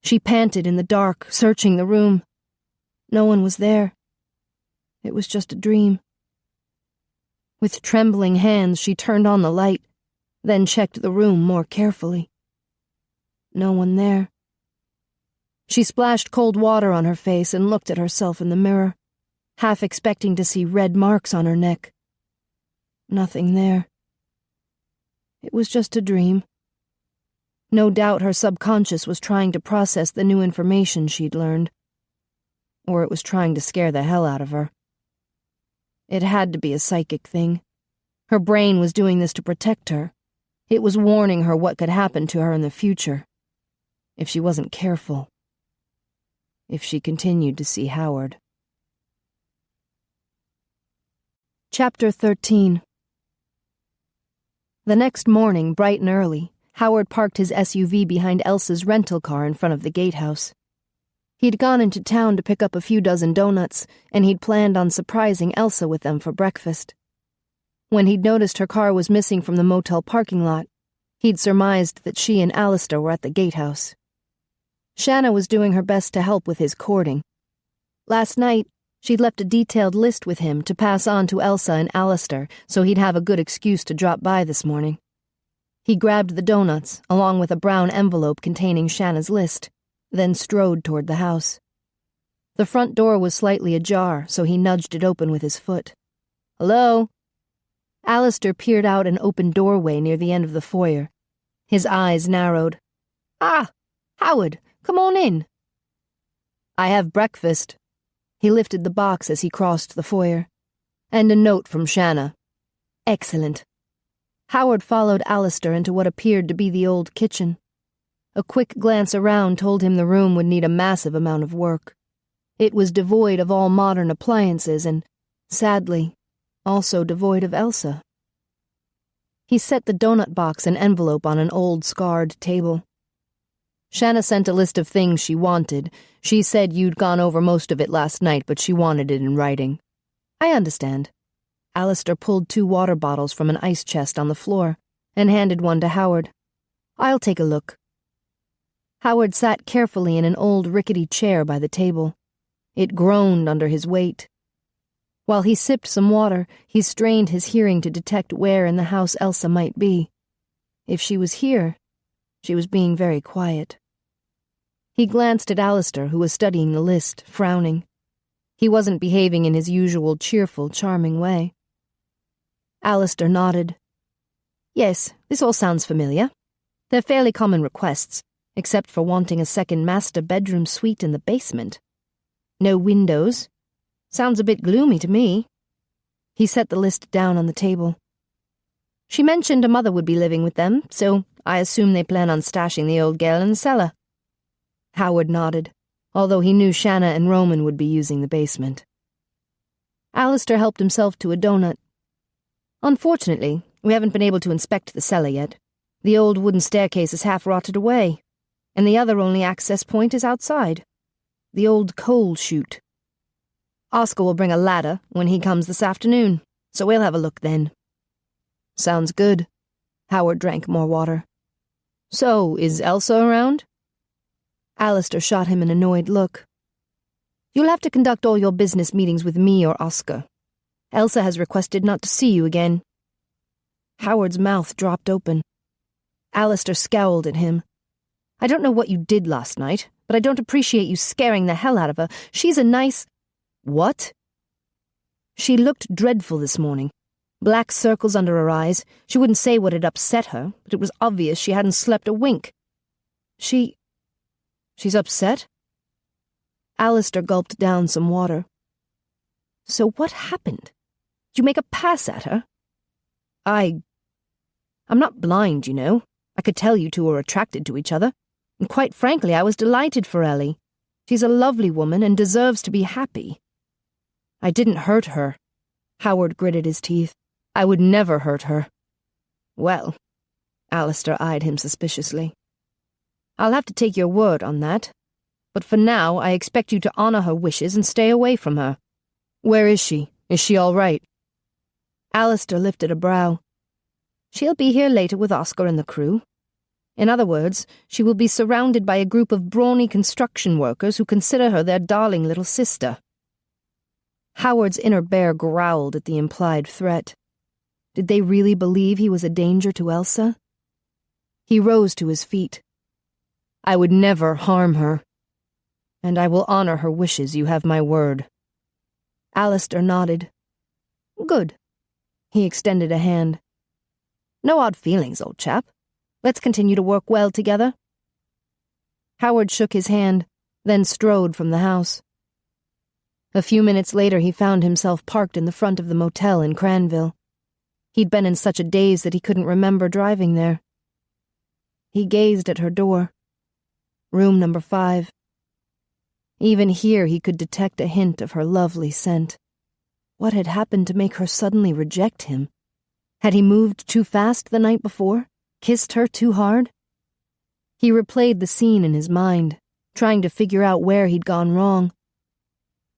She panted in the dark, searching the room. No one was there. It was just a dream. With trembling hands, she turned on the light, then checked the room more carefully. No one there. She splashed cold water on her face and looked at herself in the mirror, half expecting to see red marks on her neck. Nothing there. It was just a dream. No doubt her subconscious was trying to process the new information she'd learned. Or it was trying to scare the hell out of her. It had to be a psychic thing. Her brain was doing this to protect her. It was warning her what could happen to her in the future. If she wasn't careful. If she continued to see Howard. Chapter 13. The next morning, bright and early, Howard parked his SUV behind Elsa's rental car in front of the gatehouse. He'd gone into town to pick up a few dozen donuts, and he'd planned on surprising Elsa with them for breakfast. When he'd noticed her car was missing from the motel parking lot, he'd surmised that she and Alistair were at the gatehouse. Shanna was doing her best to help with his courting. Last night, she'd left a detailed list with him to pass on to Elsa and Alistair so he'd have a good excuse to drop by this morning. He grabbed the donuts, along with a brown envelope containing Shanna's list, then strode toward the house. The front door was slightly ajar, so he nudged it open with his foot. "Hello?" Alistair peered out an open doorway near the end of the foyer. His eyes narrowed. "Ah, Howard, come on in." "I have breakfast." He lifted the box as he crossed the foyer. "And a note from Shanna." "Excellent." Howard followed Alistair into what appeared to be the old kitchen. A quick glance around told him the room would need a massive amount of work. It was devoid of all modern appliances and, sadly, also devoid of Elsa. He set the donut box and envelope on an old, scarred table. "Shanna sent a list of things she wanted. She said you'd gone over most of it last night, but she wanted it in writing." "I understand." Alistair pulled 2 water bottles from an ice chest on the floor and handed one to Howard. "I'll take a look." Howard sat carefully in an old rickety chair by the table. It groaned under his weight. While he sipped some water, he strained his hearing to detect where in the house Elsa might be. If she was here, she was being very quiet. He glanced at Alistair, who was studying the list, frowning. He wasn't behaving in his usual cheerful, charming way. Alistair nodded. "Yes, this all sounds familiar. They're fairly common requests, except for wanting a second master bedroom suite in the basement. No windows. Sounds a bit gloomy to me." He set the list down on the table. "She mentioned a mother would be living with them, so I assume they plan on stashing the old gal in the cellar." Howard nodded, although he knew Shanna and Roman would be using the basement. Alistair helped himself to a donut. "Unfortunately, we haven't been able to inspect the cellar yet. The old wooden staircase is half rotted away, and the other only access point is outside." the old coal chute. Oscar will bring a ladder when he comes this afternoon, so we'll have a look then. Sounds good. Howard drank more water. So, is Elsa around? Alistair shot him an annoyed look. You'll have to conduct all your business meetings with me or Oscar. Elsa has requested not to see you again. Howard's mouth dropped open. Alistair scowled at him. I don't know what you did last night, but I don't appreciate you scaring the hell out of her. She's a nice... What? She looked dreadful this morning. Black circles under her eyes. She wouldn't say what had upset her, but it was obvious she hadn't slept a wink. She's upset? Alistair gulped down some water. So what happened? Did you make a pass at her? I'm not blind, you know. I could tell you two were attracted to each other. And quite frankly, I was delighted for Ellie. She's a lovely woman and deserves to be happy. I didn't hurt her. Howard gritted his teeth. I would never hurt her. Well, Alistair eyed him suspiciously. I'll have to take your word on that. But for now, I expect you to honor her wishes and stay away from her. Where is she? Is she all right? Alistair lifted a brow. She'll be here later with Oscar and the crew. In other words, she will be surrounded by a group of brawny construction workers who consider her their darling little sister. Howard's inner bear growled at the implied threat. Did they really believe he was a danger to Elsa? He rose to his feet. I would never harm her. And I will honor her wishes, you have my word. Alistair nodded. Good. He extended a hand. No odd feelings, old chap. Let's continue to work well together. Howard shook his hand, then strode from the house. A few minutes later he found himself parked in the front of the motel in Cranville. He'd been in such a daze that he couldn't remember driving there. He gazed at her door. Room number 5. Even here he could detect a hint of her lovely scent. What had happened to make her suddenly reject him? Had he moved too fast the night before? Kissed her too hard? He replayed the scene in his mind, trying to figure out where he'd gone wrong.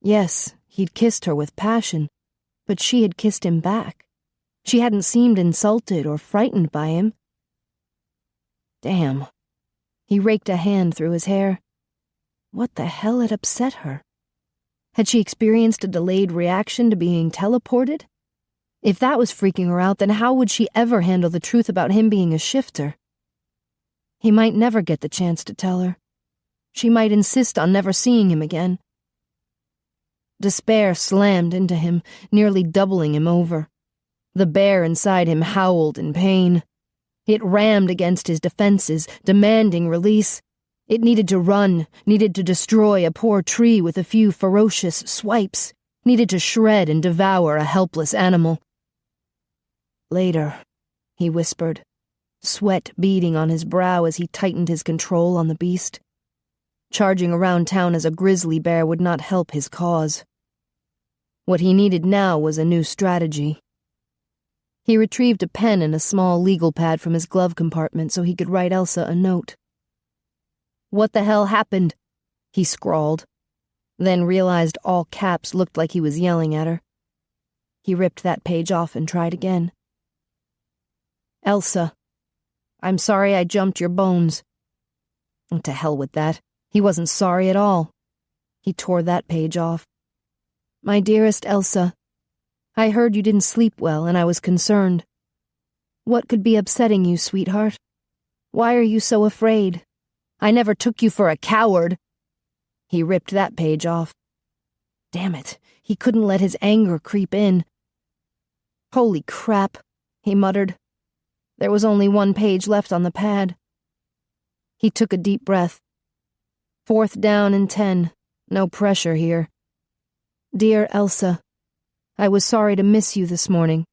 Yes, he'd kissed her with passion, but she had kissed him back. She hadn't seemed insulted or frightened by him. Damn. He raked a hand through his hair. What the hell had upset her? Had she experienced a delayed reaction to being teleported? If that was freaking her out, then how would she ever handle the truth about him being a shifter? He might never get the chance to tell her. She might insist on never seeing him again. Despair slammed into him, nearly doubling him over. The bear inside him howled in pain. It rammed against his defenses, demanding release. It needed to run, needed to destroy a poor tree with a few ferocious swipes, needed to shred and devour a helpless animal. Later, he whispered, sweat beading on his brow as he tightened his control on the beast. Charging around town as a grizzly bear would not help his cause. What he needed now was a new strategy. He retrieved a pen and a small legal pad from his glove compartment so he could write Elsa a note. What the hell happened? He scrawled, then realized all caps looked like he was yelling at her. He ripped that page off and tried again. Elsa, I'm sorry I jumped your bones. And to hell with that. He wasn't sorry at all. He tore that page off. My dearest Elsa, I heard you didn't sleep well and I was concerned. What could be upsetting you, sweetheart? Why are you so afraid? I never took you for a coward. He ripped that page off. Damn it, he couldn't let his anger creep in. Holy crap, he muttered. There was only one page left on the pad. He took a deep breath. 4th down and 10. No pressure here. Dear Elsa, I was sorry to miss you this morning.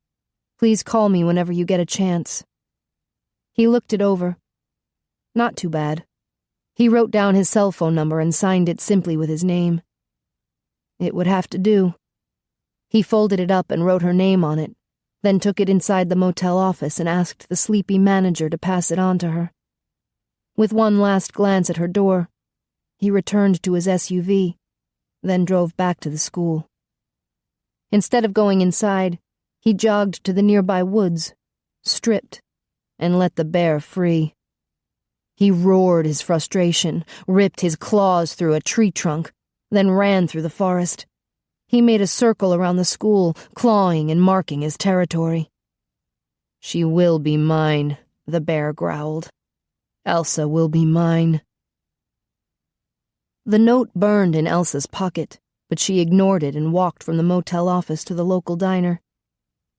Please call me whenever you get a chance. He looked it over. Not too bad. He wrote down his cell phone number and signed it simply with his name. It would have to do. He folded it up and wrote her name on it, then took it inside the motel office and asked the sleepy manager to pass it on to her. With one last glance at her door, He returned to his SUV, then drove back to the school. Instead of going inside, he jogged to the nearby woods, stripped, and let the bear free. He roared his frustration, ripped his claws through a tree trunk, then ran through the forest. He made a circle around the school, clawing and marking his territory. "She will be mine," the bear growled. "Elsa will be mine." The note burned in Elsa's pocket, but she ignored it and walked from the motel office to the local diner.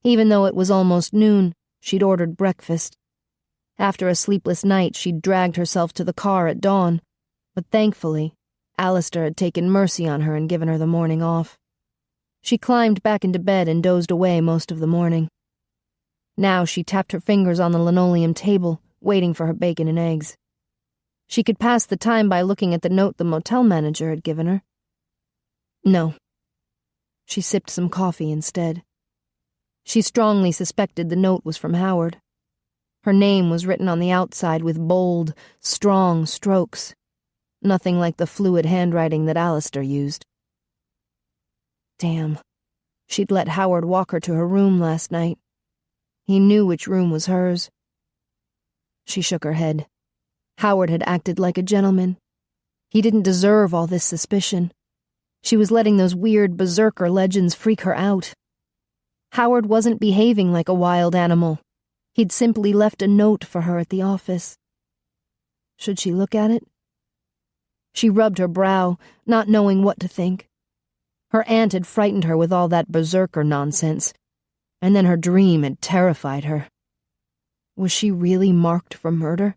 Even though it was almost noon, she'd ordered breakfast. After a sleepless night, she'd dragged herself to the car at dawn, but thankfully, Alistair had taken mercy on her and given her the morning off. She climbed back into bed and dozed away most of the morning. Now she tapped her fingers on the linoleum table, waiting for her bacon and eggs. She could pass the time by looking at the note the motel manager had given her. No. She sipped some coffee instead. She strongly suspected the note was from Howard. Her name was written on the outside with bold, strong strokes. Nothing like the fluid handwriting that Alistair used. Damn. She'd let Howard walk her to her room last night. He knew which room was hers. She shook her head. Howard had acted like a gentleman. He didn't deserve all this suspicion. She was letting those weird berserker legends freak her out. Howard wasn't behaving like a wild animal. He'd simply left a note for her at the office. Should she look at it? She rubbed her brow, not knowing what to think. Her aunt had frightened her with all that berserker nonsense, and then her dream had terrified her. Was she really marked for murder?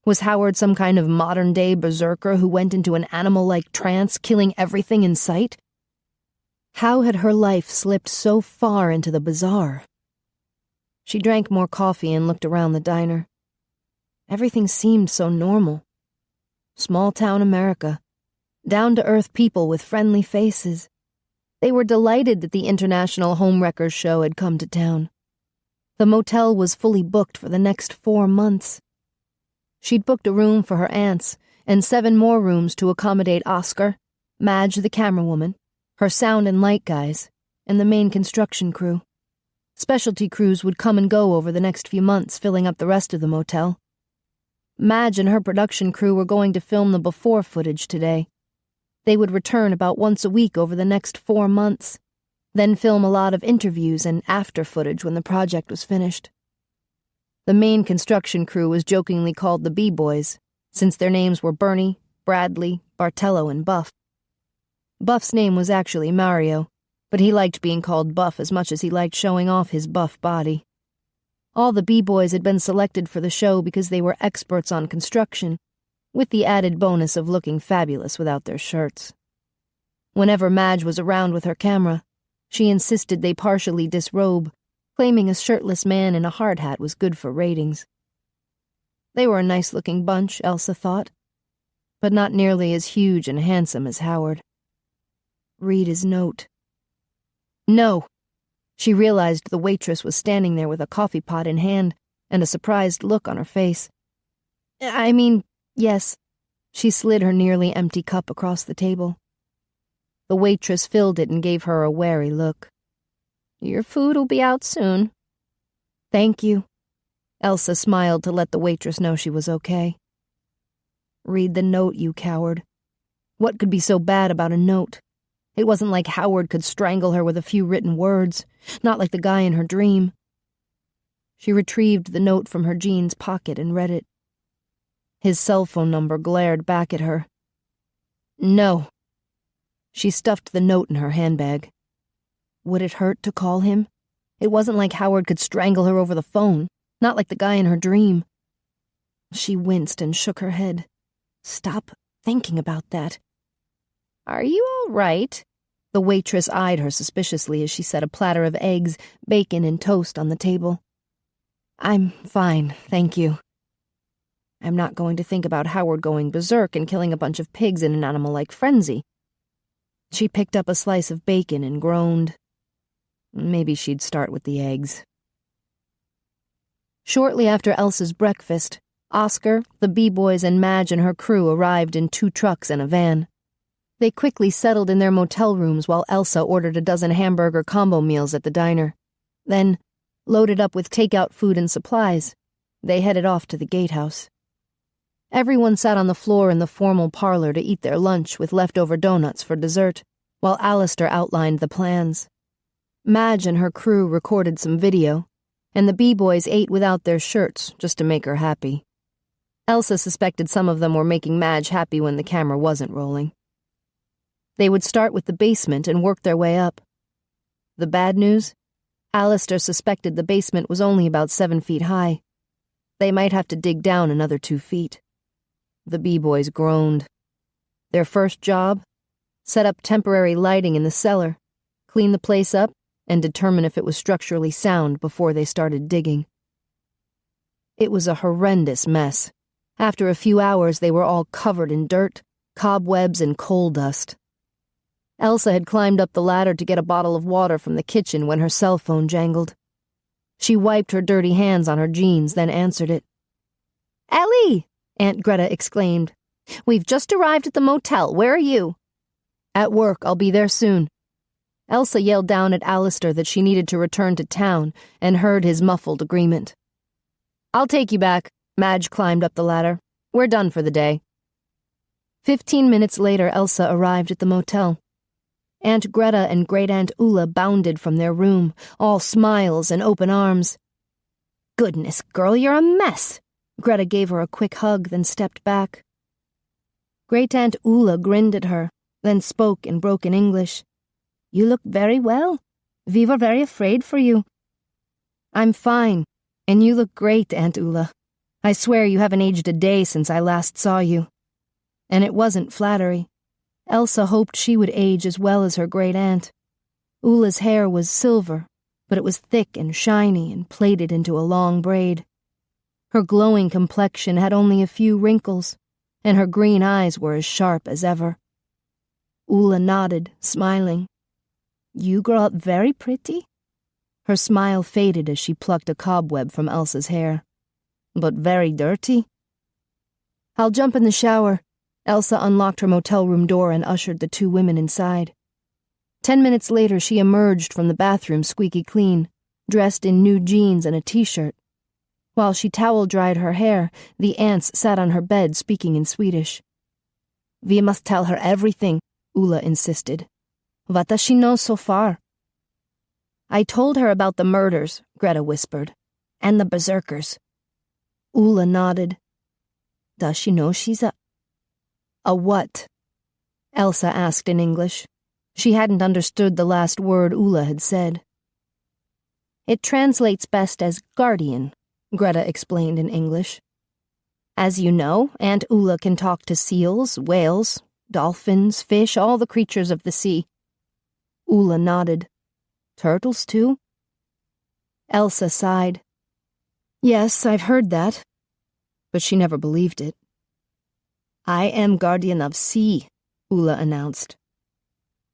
Was Howard some kind of modern-day berserker who went into an animal-like trance, killing everything in sight? How had her life slipped so far into the bizarre? She drank more coffee and looked around the diner. Everything seemed so normal. Small-town America. Down-to-earth people with friendly faces. They were delighted that the International Homewreckers Show had come to town. The motel was fully booked for the next 4 months. She'd booked a room for her aunts, and 7 more rooms to accommodate Oscar, Madge the camerawoman, her sound and light guys, and the main construction crew. Specialty crews would come and go over the next few months, filling up the rest of the motel. Madge and her production crew were going to film the before footage today. They would return about once a week over the next 4 months, then film a lot of interviews and after footage when the project was finished. The main construction crew was jokingly called the B-Boys, since their names were Bernie, Bradley, Bartello, and Buff. Buff's name was actually Mario, but he liked being called Buff as much as he liked showing off his buff body. All the B-Boys had been selected for the show because they were experts on construction, with the added bonus of looking fabulous without their shirts. Whenever Madge was around with her camera, she insisted they partially disrobe, claiming a shirtless man in a hard hat was good for ratings. They were a nice-looking bunch, Elsa thought, but not nearly as huge and handsome as Howard. Read his note. No. She realized the waitress was standing there with a coffee pot in hand and a surprised look on her face. Yes. She slid her nearly empty cup across the table. The waitress filled it and gave her a wary look. Your food'll be out soon. Thank you. Elsa smiled to let the waitress know she was okay. Read the note, you coward. What could be so bad about a note? It wasn't like Howard could strangle her with a few written words, not like the guy in her dream. She retrieved the note from her jeans pocket and read it. His cell phone number glared back at her. No. She stuffed the note in her handbag. Would it hurt to call him? It wasn't like Howard could strangle her over the phone, not like the guy in her dream. She winced and shook her head. Stop thinking about that. Are you all right? The waitress eyed her suspiciously as she set a platter of eggs, bacon, and toast on the table. I'm fine, thank you. I'm not going to think about Howard going berserk and killing a bunch of pigs in an animal-like frenzy. She picked up a slice of bacon and groaned. Maybe she'd start with the eggs. Shortly after Elsa's breakfast, Oscar, the B-boys, and Madge and her crew arrived in 2 trucks and a van. They quickly settled in their motel rooms while Elsa ordered a dozen hamburger combo meals at the diner. Then, loaded up with takeout food and supplies, they headed off to the gatehouse. Everyone sat on the floor in the formal parlor to eat their lunch with leftover donuts for dessert, while Alistair outlined the plans. Madge and her crew recorded some video, and the B-boys ate without their shirts just to make her happy. Elsa suspected some of them were making Madge happy when the camera wasn't rolling. They would start with the basement and work their way up. The bad news? Alistair suspected the basement was only about 7 feet high. They might have to dig down another 2 feet. The B-boys groaned. Their first job? Set up temporary lighting in the cellar, clean the place up, and determine if it was structurally sound before they started digging. It was a horrendous mess. After a few hours, they were all covered in dirt, cobwebs, and coal dust. Elsa had climbed up the ladder to get a bottle of water from the kitchen when her cell phone jangled. She wiped her dirty hands on her jeans, then answered it. "Ellie!" Aunt Greta exclaimed. "We've just arrived at the motel. Where are you?" "At work. I'll be there soon." Elsa yelled down at Alistair that she needed to return to town and heard his muffled agreement. "I'll take you back." Madge climbed up the ladder. "We're done for the day." 15 minutes later, Elsa arrived at the motel. Aunt Greta and Great-Aunt Ulla bounded from their room, all smiles and open arms. "Goodness, girl, you're a mess." Greta gave her a quick hug, then stepped back. Great-Aunt Ulla grinned at her, then spoke in broken English. "You look very well. We were very afraid for you." "I'm fine, and you look great, Aunt Ulla. I swear you haven't aged a day since I last saw you." And it wasn't flattery. Elsa hoped she would age as well as her great-aunt. Ulla's hair was silver, but it was thick and shiny and plaited into a long braid. Her glowing complexion had only a few wrinkles, and her green eyes were as sharp as ever. Ulla nodded, smiling. "You grow up very pretty." Her smile faded as she plucked a cobweb from Elsa's hair. "But very dirty." "I'll jump in the shower." Elsa unlocked her motel room door and ushered the 2 women inside. 10 minutes later, she emerged from the bathroom squeaky clean, dressed in new jeans and a t-shirt. While she towel-dried her hair, the aunts sat on her bed speaking in Swedish. "We must tell her everything," Ulla insisted. "What does she know so far?" "I told her about the murders," Greta whispered, "and the berserkers." Ulla nodded. "Does she know she's a what?" Elsa asked in English. She hadn't understood the last word Ulla had said. "It translates best as guardian," Greta explained in English. "As you know, Aunt Ulla can talk to seals, whales, dolphins, fish, all the creatures of the sea." Ulla nodded. "Turtles, too?" Elsa sighed. "Yes, I've heard that." But she never believed it. "I am Guardian of Sea," Ulla announced.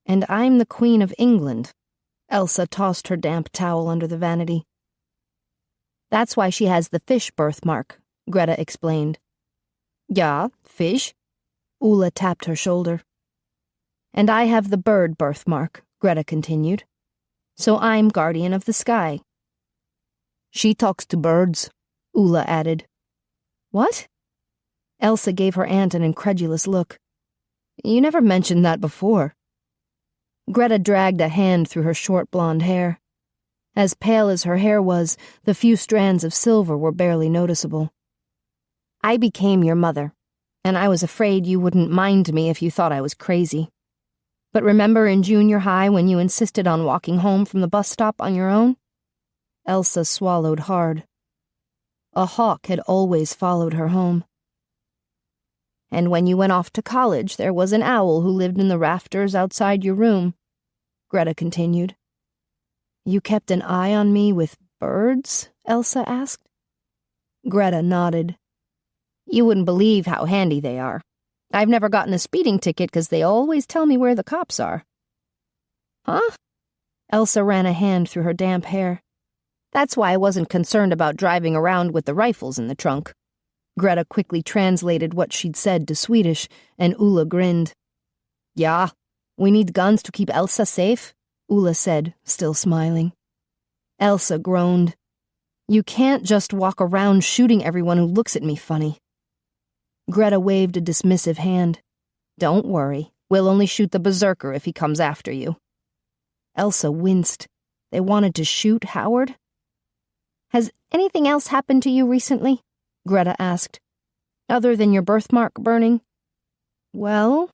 "And I'm the Queen of England." Elsa tossed her damp towel under the vanity. "That's why she has the fish birthmark," Greta explained. "Ja, fish." Ulla tapped her shoulder. "And I have the bird birthmark," Greta continued. "So I'm Guardian of the Sky." "She talks to birds," Ulla added. "What?" Elsa gave her aunt an incredulous look. "You never mentioned that before." Greta dragged a hand through her short blonde hair. As pale as her hair was, the few strands of silver were barely noticeable. "I became your mother, and I was afraid you wouldn't mind me if you thought I was crazy. But remember in junior high when you insisted on walking home from the bus stop on your own?" Elsa swallowed hard. A hawk had always followed her home. "And when you went off to college, there was an owl who lived in the rafters outside your room," Greta continued. "You kept an eye on me with birds?" Elsa asked. Greta nodded. "You wouldn't believe how handy they are. I've never gotten a speeding ticket because they always tell me where the cops are." "Huh?" Elsa ran a hand through her damp hair. "That's why I wasn't concerned about driving around with the rifles in the trunk." Greta quickly translated what she'd said to Swedish, and Ulla grinned. "Yeah, we need guns to keep Elsa safe," Ulla said, still smiling. Elsa groaned. "You can't just walk around shooting everyone who looks at me funny." Greta waved a dismissive hand. "Don't worry, we'll only shoot the berserker if he comes after you." Elsa winced. They wanted to shoot Howard? "Has anything else happened to you recently?" Greta asked. "Other than your birthmark burning?" "Well,"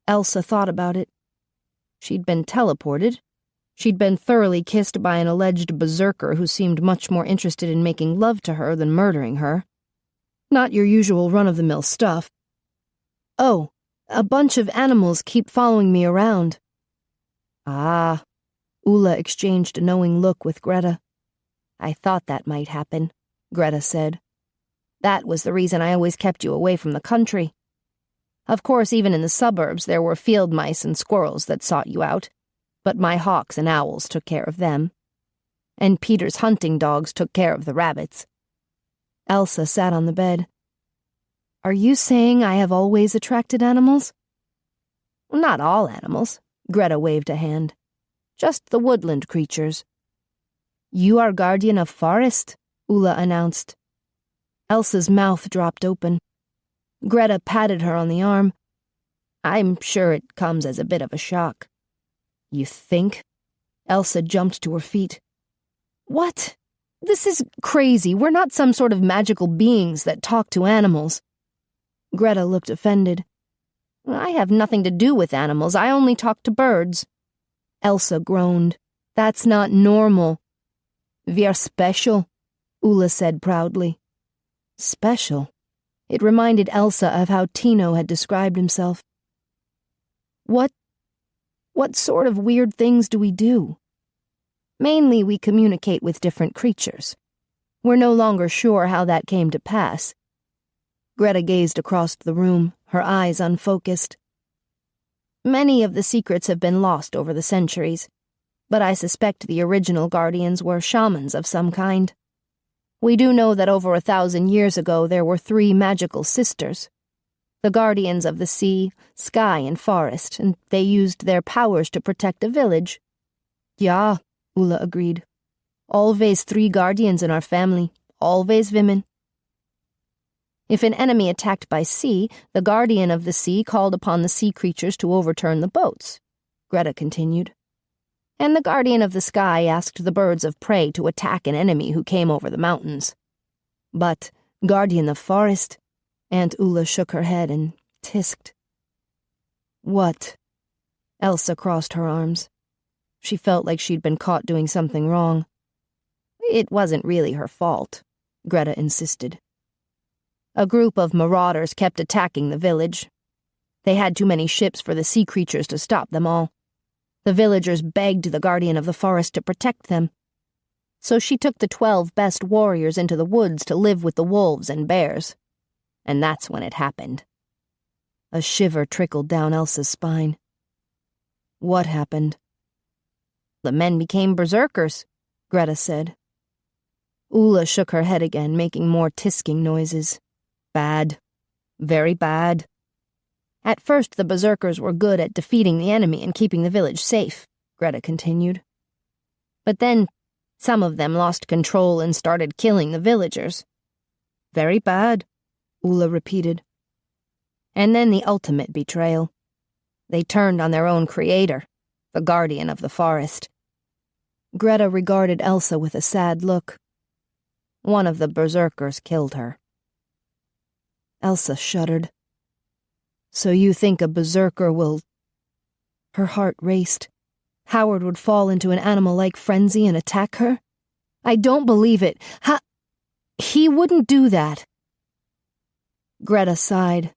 Elsa thought about it. She'd been teleported. She'd been thoroughly kissed by an alleged berserker who seemed much more interested in making love to her than murdering her. Not your usual run-of-the-mill stuff. "Oh, a bunch of animals keep following me around." "Ah," Ulla exchanged a knowing look with Greta. "I thought that might happen," Greta said. "That was the reason I always kept you away from the country. Of course, even in the suburbs, there were field mice and squirrels that sought you out, but my hawks and owls took care of them. And Peter's hunting dogs took care of the rabbits." Elsa sat on the bed. "Are you saying I have always attracted animals?" "Not all animals," Greta waved a hand. "Just the woodland creatures." "You are guardian of forest," Ulla announced. Elsa's mouth dropped open. Greta patted her on the arm. "I'm sure it comes as a bit of a shock." "You think?" Elsa jumped to her feet. "What? This is crazy. We're not some sort of magical beings that talk to animals." Greta looked offended. "I have nothing to do with animals. I only talk to birds." Elsa groaned. "That's not normal." "Wir special," Ulla said proudly. Special. It reminded Elsa of how Tino had described himself. What sort of weird things do we do?" "Mainly we communicate with different creatures. We're no longer sure how that came to pass." Greta gazed across the room, her eyes unfocused. "Many of the secrets have been lost over the centuries, but I suspect the original guardians were shamans of some kind. We do know that over 1,000 years ago there were 3 magical sisters, the guardians of the sea, sky, and forest, and they used their powers to protect a village." "Ja," Ulla agreed. "Always 3 guardians in our family, always women." "If an enemy attacked by sea, the guardian of the sea called upon the sea creatures to overturn the boats," Greta continued. "And the guardian of the sky asked the birds of prey to attack an enemy who came over the mountains. But guardian of forest," Aunt Ulla shook her head and tisked. "What?" Elsa crossed her arms. She felt like she'd been caught doing something wrong. "It wasn't really her fault," Greta insisted. "A group of marauders kept attacking the village. They had too many ships for the sea creatures to stop them all. The villagers begged the guardian of the forest to protect them. So she took the 12 best warriors into the woods to live with the wolves and bears. And that's when it happened." A shiver trickled down Elsa's spine. "What happened?" "The men became berserkers," Greta said. Ulla shook her head again, making more tisking noises. "Bad. Very bad. At first the berserkers were good at defeating the enemy and keeping the village safe," Greta continued. "But then some of them lost control and started killing the villagers." "Very bad," Ulla repeated. "And then the ultimate betrayal. They turned on their own creator, the guardian of the forest." Greta regarded Elsa with a sad look. "One of the berserkers killed her." Elsa shuddered. "So you think a berserker will—" Her heart raced. Howard would fall into an animal-like frenzy and attack her? "I don't believe it. He wouldn't do that." Greta sighed.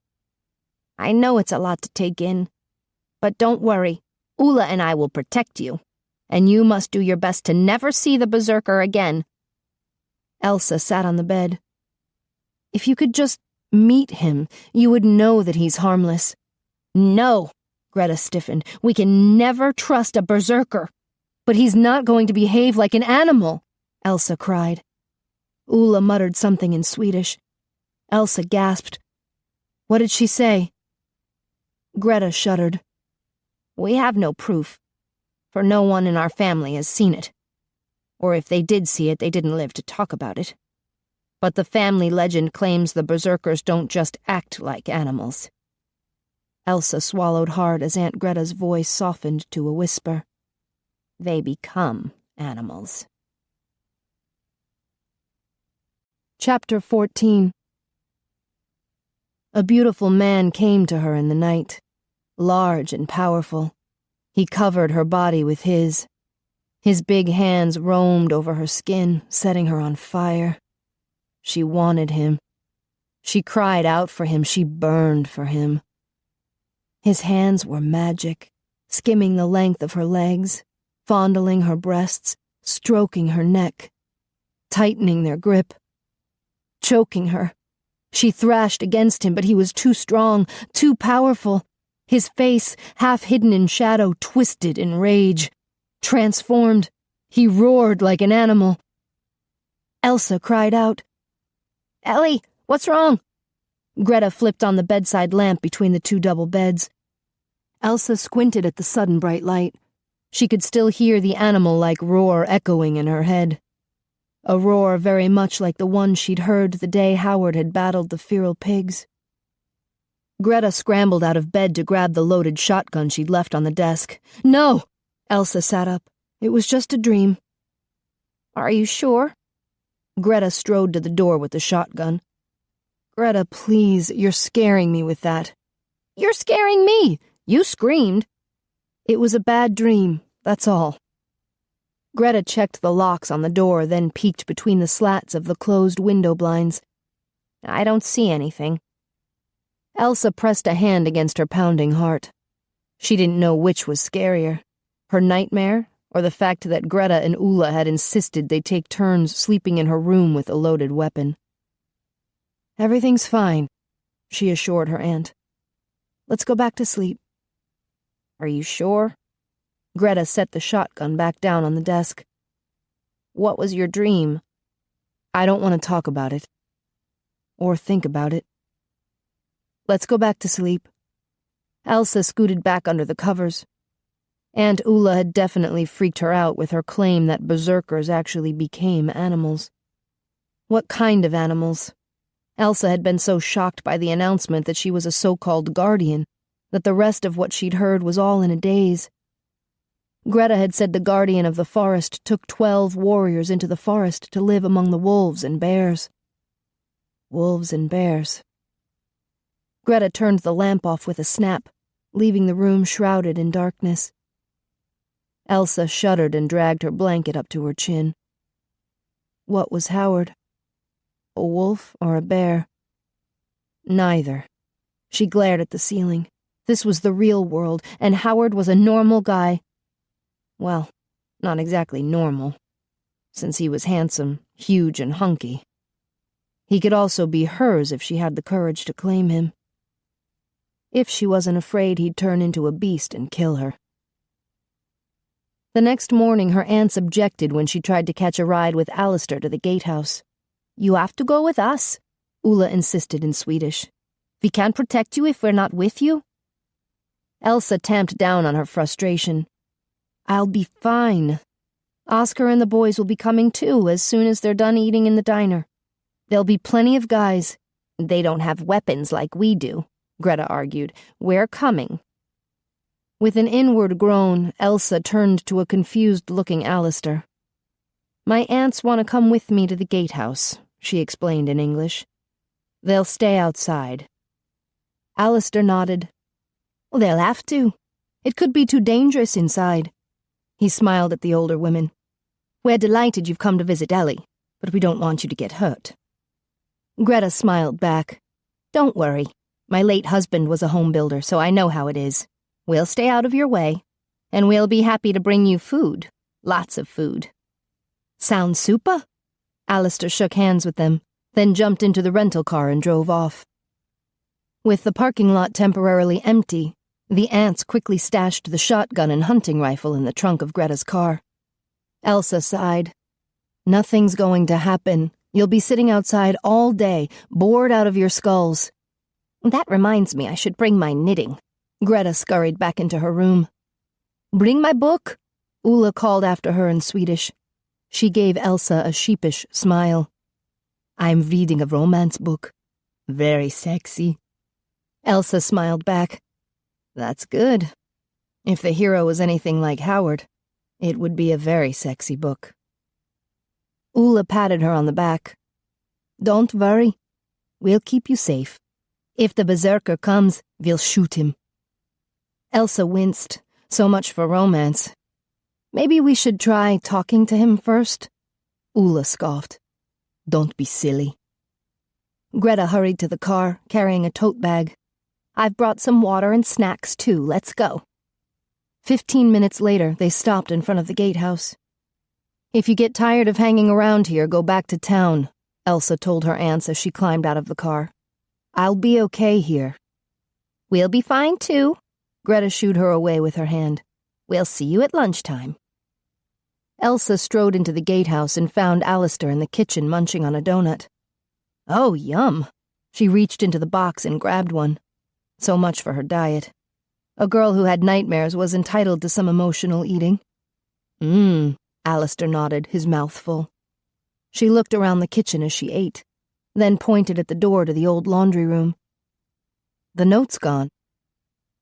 "I know it's a lot to take in, but don't worry. Ulla and I will protect you, and you must do your best to never see the berserker again." Elsa sat on the bed. "If you could just meet him, you would know that he's harmless." "No," Greta stiffened. "We can never trust a berserker." "But he's not going to behave like an animal," Elsa cried. Ulla muttered something in Swedish. Elsa gasped. What did she say? Greta shuddered. We have no proof, for no one in our family has seen it. Or if they did see it, they didn't live to talk about it. But the family legend claims the berserkers don't just act like animals. Elsa swallowed hard as Aunt Greta's voice softened to a whisper. They become animals. Chapter 14. A beautiful man came to her in the night, large and powerful. He covered her body with his. His big hands roamed over her skin, setting her on fire. She wanted him. She cried out for him. She burned for him. His hands were magic, skimming the length of her legs, fondling her breasts, stroking her neck, tightening their grip, choking her. She thrashed against him, but he was too strong, too powerful. His face, half hidden in shadow, twisted in rage. Transformed, he roared like an animal. Elsa cried out. Ellie, what's wrong? Greta flipped on the bedside lamp between the two double beds. Elsa squinted at the sudden bright light. She could still hear the animal-like roar echoing in her head. A roar very much like the one she'd heard the day Howard had battled the feral pigs. Greta scrambled out of bed to grab the loaded shotgun she'd left on the desk. No! Elsa sat up. It was just a dream. Are you sure? Greta strode to the door with the shotgun. Greta, please, you're scaring me with that. You're scaring me! You screamed. It was a bad dream, that's all. Greta checked the locks on the door, then peeked between the slats of the closed window blinds. I don't see anything. Elsa pressed a hand against her pounding heart. She didn't know which was scarier, her nightmare or the fact that Greta and Ulla had insisted they take turns sleeping in her room with a loaded weapon. Everything's fine, she assured her aunt. Let's go back to sleep. Are you sure? Greta set the shotgun back down on the desk. What was your dream? I don't want to talk about it. Or think about it. Let's go back to sleep. Elsa scooted back under the covers. Aunt Ulla had definitely freaked her out with her claim that berserkers actually became animals. What kind of animals? Elsa had been so shocked by the announcement that she was a so-called guardian that the rest of what she'd heard was all in a daze. Greta had said the guardian of the forest took 12 warriors into the forest to live among the wolves and bears. Wolves and bears. Greta turned the lamp off with a snap, leaving the room shrouded in darkness. Elsa shuddered and dragged her blanket up to her chin. What was Howard? A wolf or a bear? Neither. She glared at the ceiling. This was the real world, and Howard was a normal guy. Well, not exactly normal, since he was handsome, huge, and hunky. He could also be hers if she had the courage to claim him. If she wasn't afraid he'd turn into a beast and kill her. The next morning, her aunts objected when she tried to catch a ride with Alistair to the gatehouse. You have to go with us, Ulla insisted in Swedish. We can't protect you if we're not with you. Elsa tamped down on her frustration. I'll be fine. Oscar and the boys will be coming too as soon as they're done eating in the diner. There'll be plenty of guys. They don't have weapons like we do, Greta argued. We're coming. With an inward groan, Elsa turned to a confused-looking Alistair. My aunts want to come with me to the gatehouse, she explained in English. They'll stay outside. Alistair nodded. Well, they'll have to. It could be too dangerous inside. He smiled at the older women. We're delighted you've come to visit Ellie, but we don't want you to get hurt. Greta smiled back. Don't worry. My late husband was a home builder, so I know how it is. We'll stay out of your way, and we'll be happy to bring you food. Lots of food. Sounds super? Alistair shook hands with them, then jumped into the rental car and drove off. With the parking lot temporarily empty, the aunts quickly stashed the shotgun and hunting rifle in the trunk of Greta's car. Elsa sighed. Nothing's going to happen, You'll be sitting outside all day, bored out of your skulls." "That reminds me I should bring my knitting." Greta scurried back into her room. "Bring my book," Ulla called after her in Swedish. She gave Elsa a sheepish smile. "I'm reading a romance book. Very sexy." Elsa smiled back. "That's good. If the hero was anything like Howard, it would be a very sexy book." Ulla patted her on the back. "Don't worry. We'll keep you safe. If the berserker comes, we'll shoot him." Elsa winced. So much for romance. "Maybe we should try talking to him first?" Ulla scoffed. "Don't be silly." Greta hurried to the car, carrying a tote bag. "I've brought some water and snacks, too. Let's go." 15 minutes later, they stopped in front of the gatehouse. "If you get tired of hanging around here, go back to town," Elsa told her aunts as she climbed out of the car. "I'll be okay here." "We'll be fine, too." Greta shooed her away with her hand. "We'll see you at lunchtime." Elsa strode into the gatehouse and found Alistair in the kitchen munching on a donut. "Oh, yum." She reached into the box and grabbed one. So much for her diet. A girl who had nightmares was entitled to some emotional eating. Alistair nodded, his mouth full. She looked around the kitchen as she ate, then pointed at the door to the old laundry room. "The note's gone."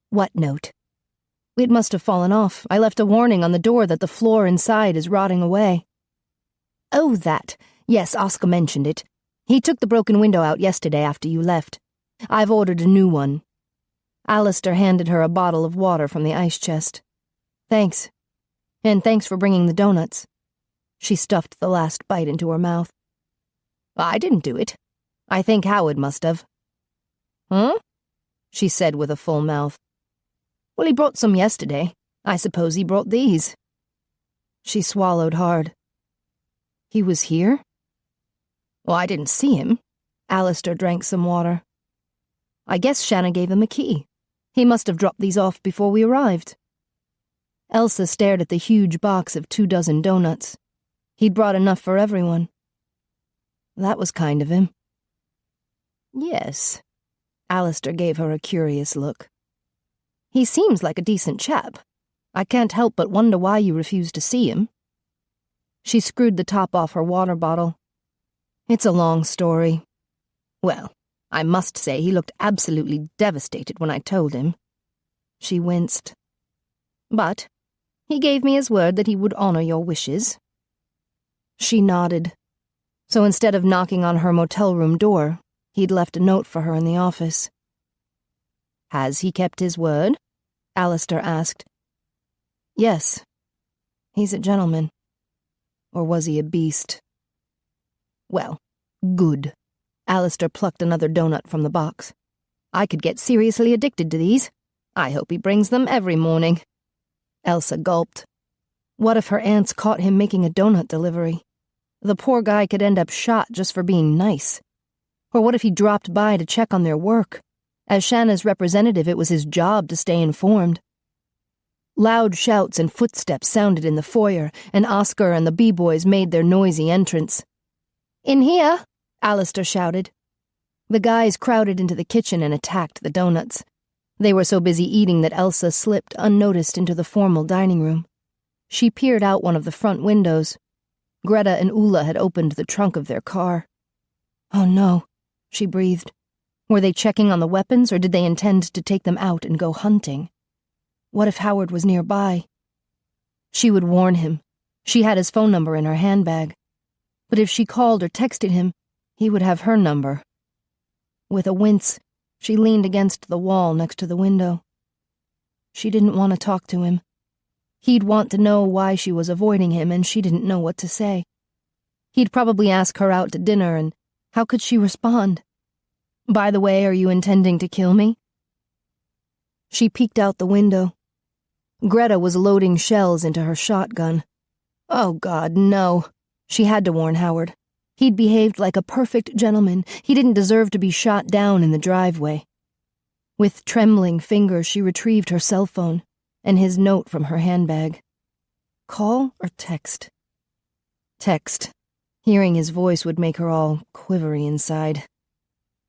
"What note?" "It must have fallen off. I left a warning on the door that the floor inside is rotting away." "Oh, that. Yes, Oscar mentioned it. He took the broken window out yesterday after you left. I've ordered a new one." Alistair handed her a bottle of water from the ice chest. "Thanks. And thanks for bringing the donuts." She stuffed the last bite into her mouth. "I didn't do it. I think Howard must have." "Huh?" she said with a full mouth. "Well, he brought some yesterday. I suppose he brought these." She swallowed hard. "He was here?" "Well, I didn't see him." Alistair drank some water. "I guess Shanna gave him a key. He must have dropped these off before we arrived." Elsa stared at the huge box of 24 donuts. He'd brought enough for everyone. That was kind of him. "Yes." Alistair gave her a curious look. "He seems like a decent chap. I can't help but wonder why you refused to see him." She screwed the top off her water bottle. "It's a long story. Well, I must say he looked absolutely devastated when I told him." She winced. "But he gave me his word that he would honor your wishes." She nodded. So instead of knocking on her motel room door, he'd left a note for her in the office. "Has he kept his word?" Alistair asked. "Yes. He's a gentleman. Or was he a beast?" "Well, good." Alistair plucked another donut from the box. "I could get seriously addicted to these. I hope he brings them every morning." Elsa gulped. What if her aunts caught him making a donut delivery? The poor guy could end up shot just for being nice. Or what if he dropped by to check on their work? As Shanna's representative, it was his job to stay informed. Loud shouts and footsteps sounded in the foyer, and Oscar and the B-boys made their noisy entrance. "In here!" Alistair shouted. The guys crowded into the kitchen and attacked the donuts. They were so busy eating that Elsa slipped unnoticed into the formal dining room. She peered out one of the front windows. Greta and Ulla had opened the trunk of their car. "Oh no," she breathed. Were they checking on the weapons, or did they intend to take them out and go hunting? What if Howard was nearby? She would warn him. She had his phone number in her handbag. But if she called or texted him, he would have her number. With a wince, she leaned against the wall next to the window. She didn't want to talk to him. He'd want to know why she was avoiding him, and she didn't know what to say. He'd probably ask her out to dinner, and how could she respond? "By the way, are you intending to kill me?" She peeked out the window. Greta was loading shells into her shotgun. Oh, God, no. She had to warn Howard. He'd behaved like a perfect gentleman. He didn't deserve to be shot down in the driveway. With trembling fingers, she retrieved her cell phone and his note from her handbag. Call or text? Text. Hearing his voice would make her all quivery inside.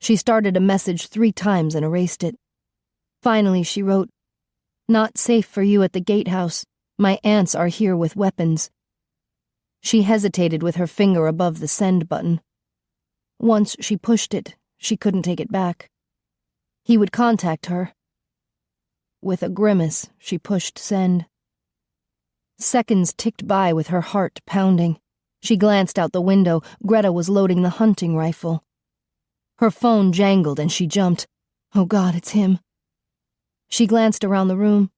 She started a message 3 times and erased it. Finally, she wrote, "Not safe for you at the gatehouse. My aunts are here with weapons." She hesitated with her finger above the send button. Once she pushed it, she couldn't take it back. He would contact her. With a grimace, she pushed send. Seconds ticked by with her heart pounding. She glanced out the window. Greta was loading the hunting rifle. Her phone jangled and she jumped. Oh God, it's him. She glanced around the room.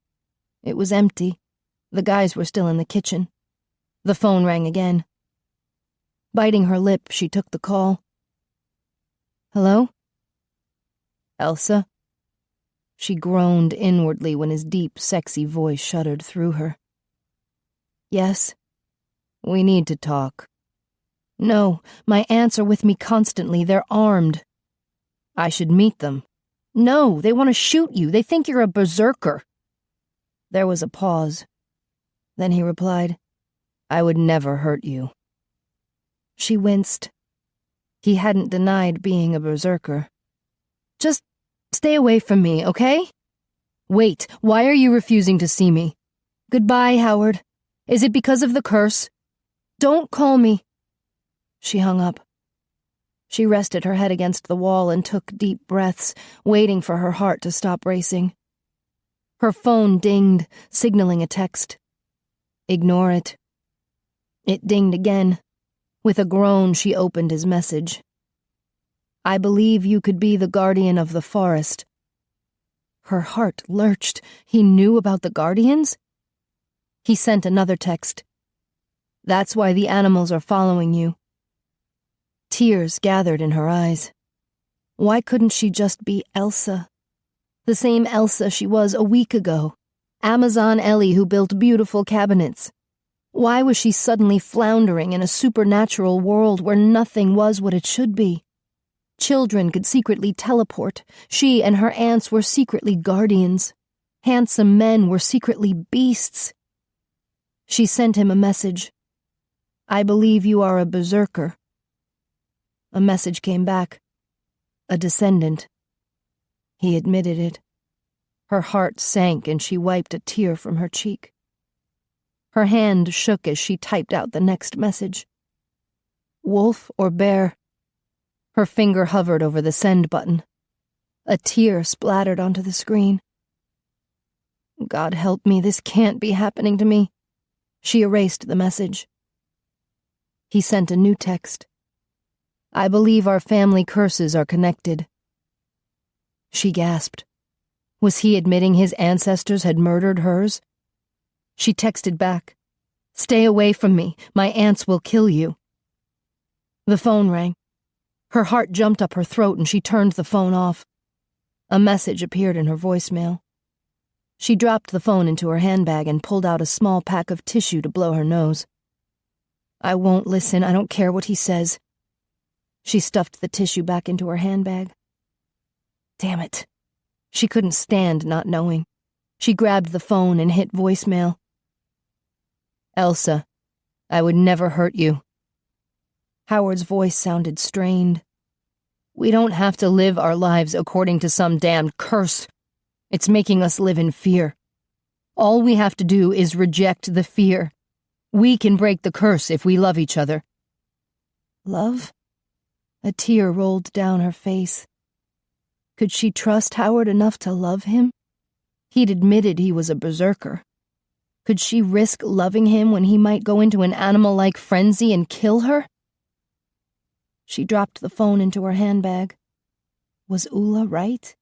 It was empty. The guys were still in the kitchen. The phone rang again. Biting her lip, she took the call. Hello? Elsa? She groaned inwardly when his deep, sexy voice shuddered through her. Yes? We need to talk. No, my aunts are with me constantly. They're armed. I should meet them. No, they want to shoot you. They think you're a berserker. There was a pause. Then he replied, I would never hurt you. She winced. He hadn't denied being a berserker. Just stay away from me, okay? Wait, why are you refusing to see me? Goodbye, Howard. Is it because of the curse? Don't call me. She hung up. She rested her head against the wall and took deep breaths, waiting for her heart to stop racing. Her phone dinged, signaling a text. Ignore it. It dinged again. With a groan, she opened his message. I believe you could be the guardian of the forest. Her heart lurched. He knew about the guardians? He sent another text. That's why the animals are following you. Tears gathered in her eyes. Why couldn't she just be Elsa? The same Elsa she was a week ago. Amazon Ellie who built beautiful cabinets. Why was she suddenly floundering in a supernatural world where nothing was what it should be? Children could secretly teleport. She and her aunts were secretly guardians. Handsome men were secretly beasts. She sent him a message. I believe you are a berserker. A message came back. A descendant. He admitted it. Her heart sank and she wiped a tear from her cheek. Her hand shook as she typed out the next message. Wolf or bear? Her finger hovered over the send button. A tear splattered onto the screen. God help me, this can't be happening to me. She erased the message. He sent a new text. I believe our family curses are connected. She gasped. Was he admitting his ancestors had murdered hers? She texted back. Stay away from me. My aunts will kill you. The phone rang. Her heart jumped up her throat and she turned the phone off. A message appeared in her voicemail. She dropped the phone into her handbag and pulled out a small pack of tissue to blow her nose. I won't listen. I don't care what he says. She stuffed the tissue back into her handbag. Damn it. She couldn't stand not knowing. She grabbed the phone and hit voicemail. Elsa, I would never hurt you. Howard's voice sounded strained. We don't have to live our lives according to some damned curse. It's making us live in fear. All we have to do is reject the fear. We can break the curse if we love each other. Love? A tear rolled down her face. Could she trust Howard enough to love him? He'd admitted he was a berserker. Could she risk loving him when he might go into an animal-like frenzy and kill her? She dropped the phone into her handbag. Was Ula right?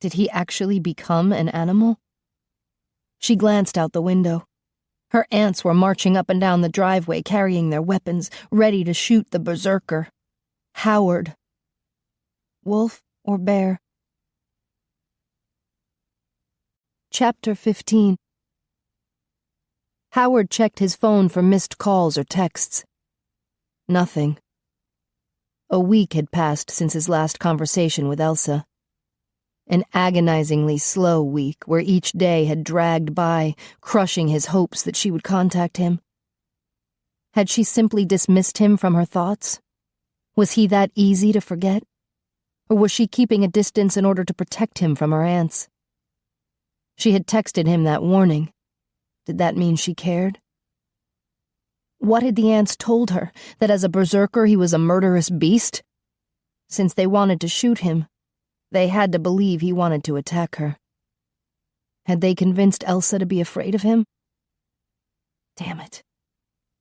Did he actually become an animal? She glanced out the window. Her aunts were marching up and down the driveway carrying their weapons, ready to shoot the berserker. Howard. Wolf or bear? Chapter 15. Howard checked his phone for missed calls or texts. Nothing. A week had passed since his last conversation with Elsa. An agonizingly slow week where each day had dragged by, crushing his hopes that she would contact him. Had she simply dismissed him from her thoughts? Was he that easy to forget? Or was she keeping a distance in order to protect him from her aunts? She had texted him that warning. Did that mean she cared? What had the aunts told her? That as a berserker he was a murderous beast? Since they wanted to shoot him, they had to believe he wanted to attack her. Had they convinced Elsa to be afraid of him? Damn it.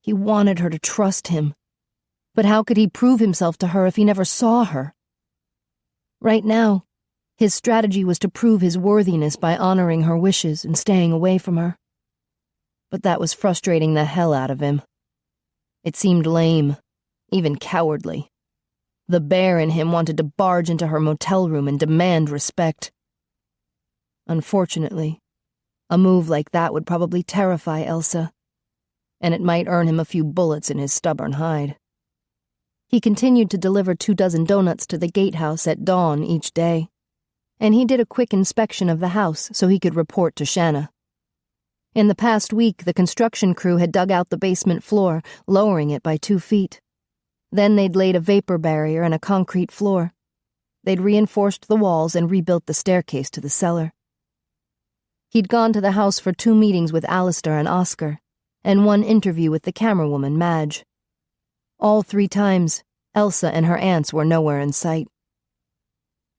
He wanted her to trust him. But how could he prove himself to her if he never saw her? Right now, his strategy was to prove his worthiness by honoring her wishes and staying away from her. But that was frustrating the hell out of him. It seemed lame, even cowardly. The bear in him wanted to barge into her motel room and demand respect. Unfortunately, a move like that would probably terrify Elsa, and it might earn him a few bullets in his stubborn hide. He continued to deliver 24 donuts to the gatehouse at dawn each day, and he did a quick inspection of the house so he could report to Shanna. In the past week, the construction crew had dug out the basement floor, lowering it by 2 feet. Then they'd laid a vapor barrier and a concrete floor. They'd reinforced the walls and rebuilt the staircase to the cellar. He'd gone to the house for 2 meetings with Alistair and Oscar, and 1 interview with the camerawoman, Madge. All 3 times, Elsa and her aunts were nowhere in sight.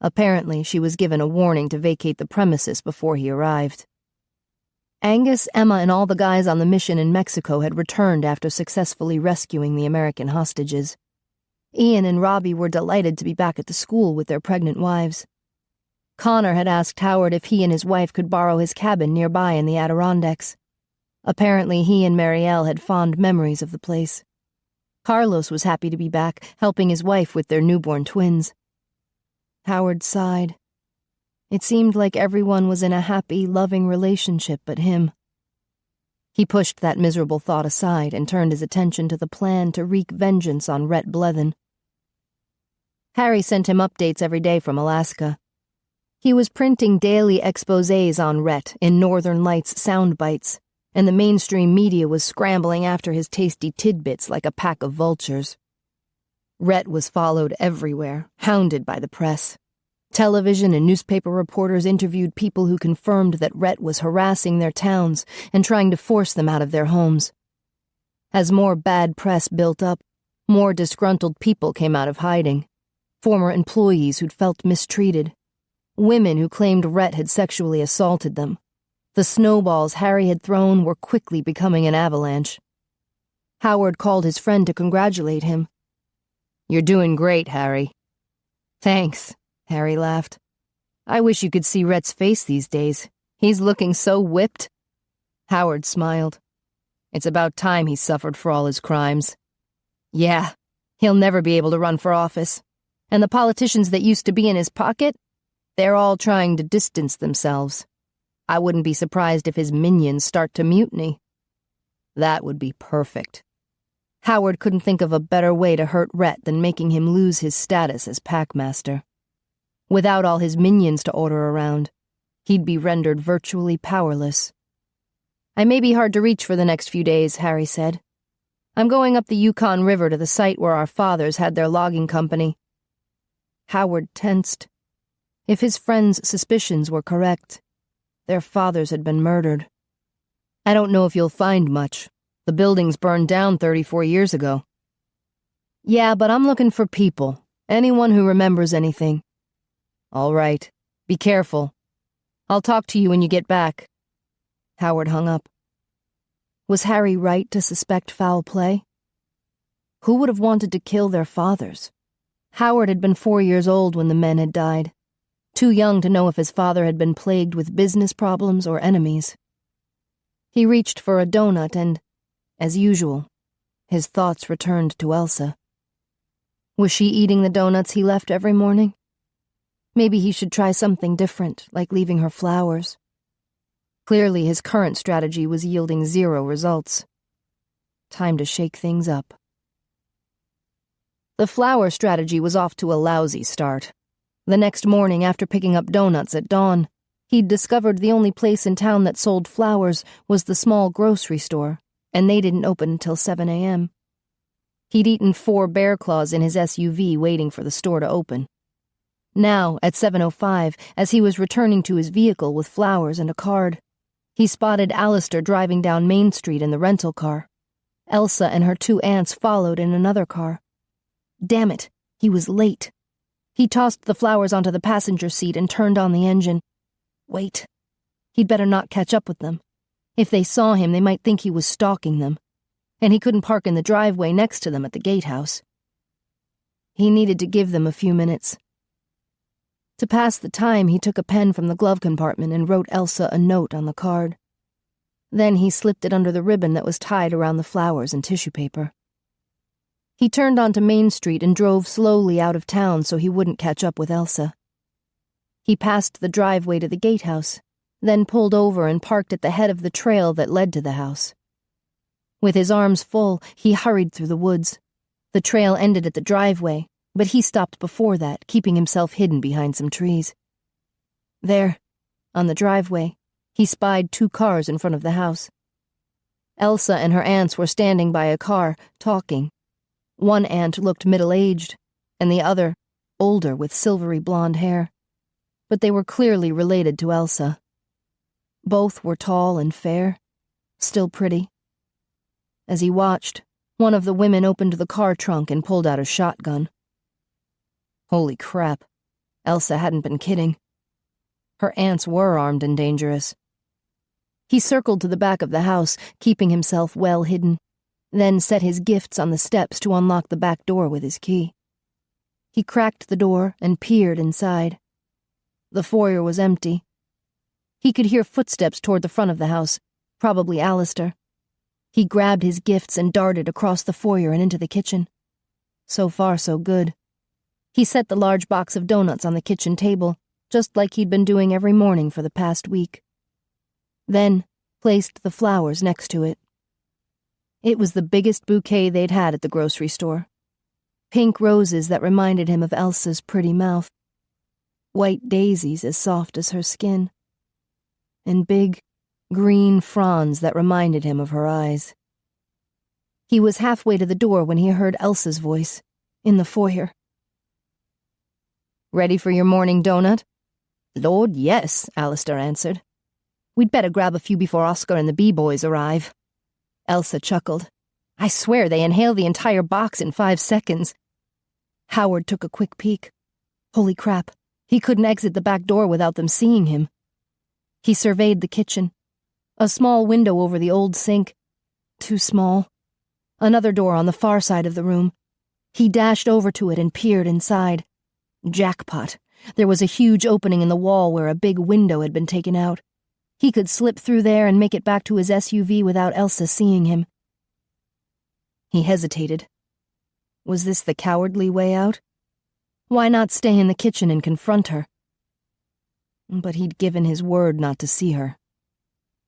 Apparently, she was given a warning to vacate the premises before he arrived. Angus, Emma, and all the guys on the mission in Mexico had returned after successfully rescuing the American hostages. Ian and Robbie were delighted to be back at the school with their pregnant wives. Connor had asked Howard if he and his wife could borrow his cabin nearby in the Adirondacks. Apparently, he and Marielle had fond memories of the place. Carlos was happy to be back, helping his wife with their newborn twins. Howard sighed. It seemed like everyone was in a happy, loving relationship but him. He pushed that miserable thought aside and turned his attention to the plan to wreak vengeance on Rhett Blethen. Harry sent him updates every day from Alaska. He was printing daily exposés on Rhett in Northern Lights sound bites, and the mainstream media was scrambling after his tasty tidbits like a pack of vultures. Rhett was followed everywhere, hounded by the press. Television and newspaper reporters interviewed people who confirmed that Rhett was harassing their towns and trying to force them out of their homes. As more bad press built up, more disgruntled people came out of hiding. Former employees who'd felt mistreated. Women who claimed Rhett had sexually assaulted them. The snowballs Harry had thrown were quickly becoming an avalanche. Howard called his friend to congratulate him. "You're doing great, Harry." "Thanks," Harry laughed. "I wish you could see Rhett's face these days. He's looking so whipped." Howard smiled. "It's about time he suffered for all his crimes." "Yeah, he'll never be able to run for office. And the politicians that used to be in his pocket, they're all trying to distance themselves. I wouldn't be surprised if his minions start to mutiny." That would be perfect. Howard couldn't think of a better way to hurt Rhett than making him lose his status as packmaster. Without all his minions to order around, he'd be rendered virtually powerless. "I may be hard to reach for the next few days," Harry said. "I'm going up the Yukon River to the site where our fathers had their logging company." Howard tensed. If his friend's suspicions were correct, their fathers had been murdered. "I don't know if you'll find much. The buildings burned down 34 years ago." "Yeah, but I'm looking for people. Anyone who remembers anything." "All right. Be careful. I'll talk to you when you get back." Howard hung up. Was Harry right to suspect foul play? Who would have wanted to kill their fathers? Howard had been 4 years old when the men had died, too young to know if his father had been plagued with business problems or enemies. He reached for a donut and, as usual, his thoughts returned to Elsa. Was she eating the donuts he left every morning? Maybe he should try something different, like leaving her flowers. Clearly, his current strategy was yielding 0 results. Time to shake things up. The flower strategy was off to a lousy start. The next morning, after picking up donuts at dawn, he'd discovered the only place in town that sold flowers was the small grocery store, and they didn't open until 7 a.m. He'd eaten 4 bear claws in his SUV waiting for the store to open. Now, at 7:05, as he was returning to his vehicle with flowers and a card, he spotted Alistair driving down Main Street in the rental car. Elsa and her 2 aunts followed in another car. Damn it, he was late. He tossed the flowers onto the passenger seat and turned on the engine. Wait. He'd better not catch up with them. If they saw him, they might think he was stalking them. And he couldn't park in the driveway next to them at the gatehouse. He needed to give them a few minutes. To pass the time, he took a pen from the glove compartment and wrote Elsa a note on the card. Then he slipped it under the ribbon that was tied around the flowers and tissue paper. He turned onto Main Street and drove slowly out of town so he wouldn't catch up with Elsa. He passed the driveway to the gatehouse, then pulled over and parked at the head of the trail that led to the house. With his arms full, he hurried through the woods. The trail ended at the driveway, but he stopped before that, keeping himself hidden behind some trees. There, on the driveway, he spied 2 cars in front of the house. Elsa and her aunts were standing by a car, talking. One aunt looked middle-aged, and the other, older with silvery blonde hair. But they were clearly related to Elsa. Both were tall and fair, still pretty. As he watched, one of the women opened the car trunk and pulled out a shotgun. Holy crap, Elsa hadn't been kidding. Her aunts were armed and dangerous. He circled to the back of the house, keeping himself well hidden, then set his gifts on the steps to unlock the back door with his key. He cracked the door and peered inside. The foyer was empty. He could hear footsteps toward the front of the house, probably Alistair. He grabbed his gifts and darted across the foyer and into the kitchen. So far, so good. He set the large box of donuts on the kitchen table, just like he'd been doing every morning for the past week. Then placed the flowers next to it. It was the biggest bouquet they'd had at the grocery store. Pink roses that reminded him of Elsa's pretty mouth. White daisies as soft as her skin. And big, green fronds that reminded him of her eyes. He was halfway to the door when he heard Elsa's voice, in the foyer. "Ready for your morning donut?" "Lord, yes," Alistair answered. "We'd better grab a few before Oscar and the B-boys arrive." Elsa chuckled. "I swear they inhale the entire box in 5 seconds. Howard took a quick peek. Holy crap, he couldn't exit the back door without them seeing him. He surveyed the kitchen. A small window over the old sink. Too small. Another door on the far side of the room. He dashed over to it and peered inside. Jackpot. There was a huge opening in the wall where a big window had been taken out. He could slip through there and make it back to his SUV without Elsa seeing him. He hesitated. Was this the cowardly way out? Why not stay in the kitchen and confront her? But he'd given his word not to see her.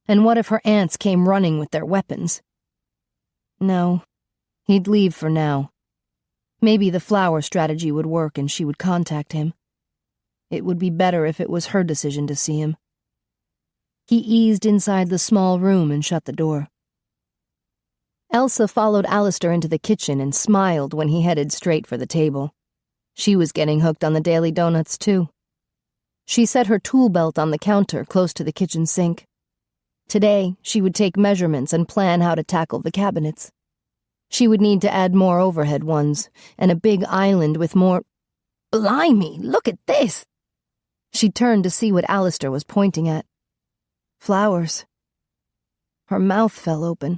And what if her aunts came running with their weapons? No, he'd leave for now. Maybe the flower strategy would work and she would contact him. It would be better if it was her decision to see him. He eased inside the small room and shut the door. Elsa followed Alistair into the kitchen and smiled when he headed straight for the table. She was getting hooked on the daily donuts, too. She set her tool belt on the counter close to the kitchen sink. Today, she would take measurements and plan how to tackle the cabinets. She would need to add more overhead ones, and a big island with more— Blimey, look at this! She turned to see what Alistair was pointing at. Flowers. Her mouth fell open.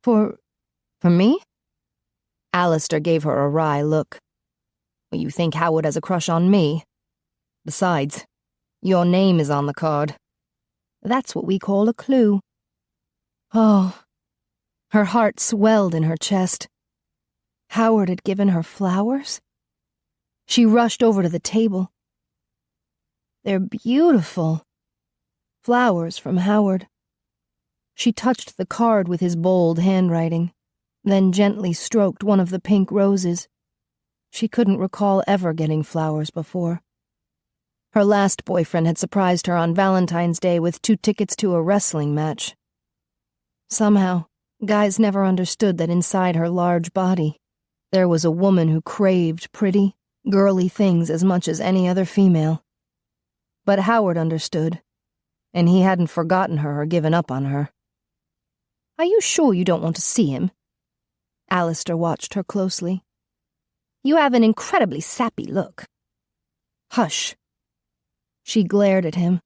For me? Alistair gave her a wry look. Well, you think Howard has a crush on me? Besides, your name is on the card. That's what we call a clue. Oh, her heart swelled in her chest. Howard had given her flowers? She rushed over to the table. They're beautiful. Flowers from Howard. She touched the card with his bold handwriting, then gently stroked one of the pink roses. She couldn't recall ever getting flowers before. Her last boyfriend had surprised her on Valentine's Day with 2 tickets to a wrestling match. Somehow, Guys never understood that inside her large body, there was a woman who craved pretty, girly things as much as any other female. But Howard understood, and he hadn't forgotten her or given up on her. "Are you sure you don't want to see him?" Alistair watched her closely. "You have an incredibly sappy look." "Hush." She glared at him,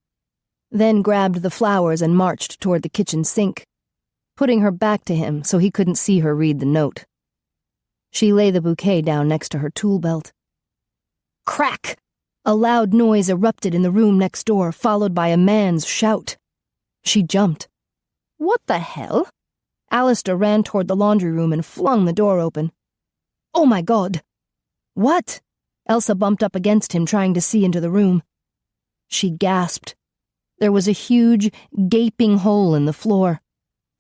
then grabbed the flowers and marched toward the kitchen sink, putting her back to him so he couldn't see her read the note. She lay the bouquet down next to her tool belt. Crack! A loud noise erupted in the room next door, followed by a man's shout. She jumped. "What the hell?" Alistair ran toward the laundry room and flung the door open. "Oh my God!" "What?" Elsa bumped up against him, trying to see into the room. She gasped. There was a huge, gaping hole in the floor.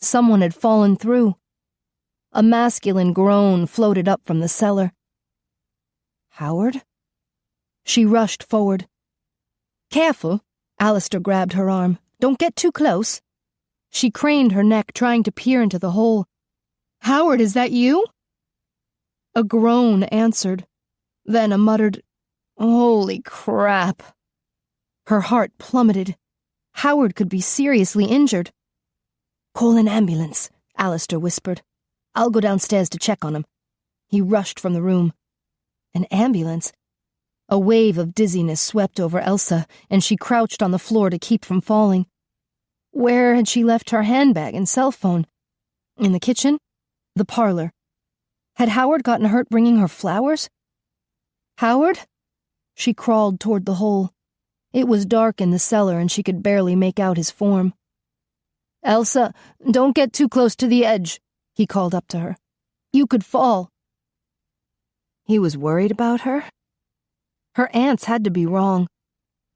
Someone had fallen through. A masculine groan floated up from the cellar. "Howard?" She rushed forward. "Careful!" Alistair grabbed her arm. "Don't get too close." She craned her neck, trying to peer into the hole. "Howard, is that you?" A groan answered, then a muttered, "Holy crap." Her heart plummeted. Howard could be seriously injured. "Call an ambulance," Alistair whispered. "I'll go downstairs to check on him." He rushed from the room. An ambulance? A wave of dizziness swept over Elsa, and she crouched on the floor to keep from falling. Where had she left her handbag and cell phone? In the kitchen? The parlor? Had Howard gotten hurt bringing her flowers? "Howard?" She crawled toward the hole. It was dark in the cellar and she could barely make out his form. "Elsa, don't get too close to the edge," he called up to her. "You could fall." He was worried about her? Her aunts had to be wrong.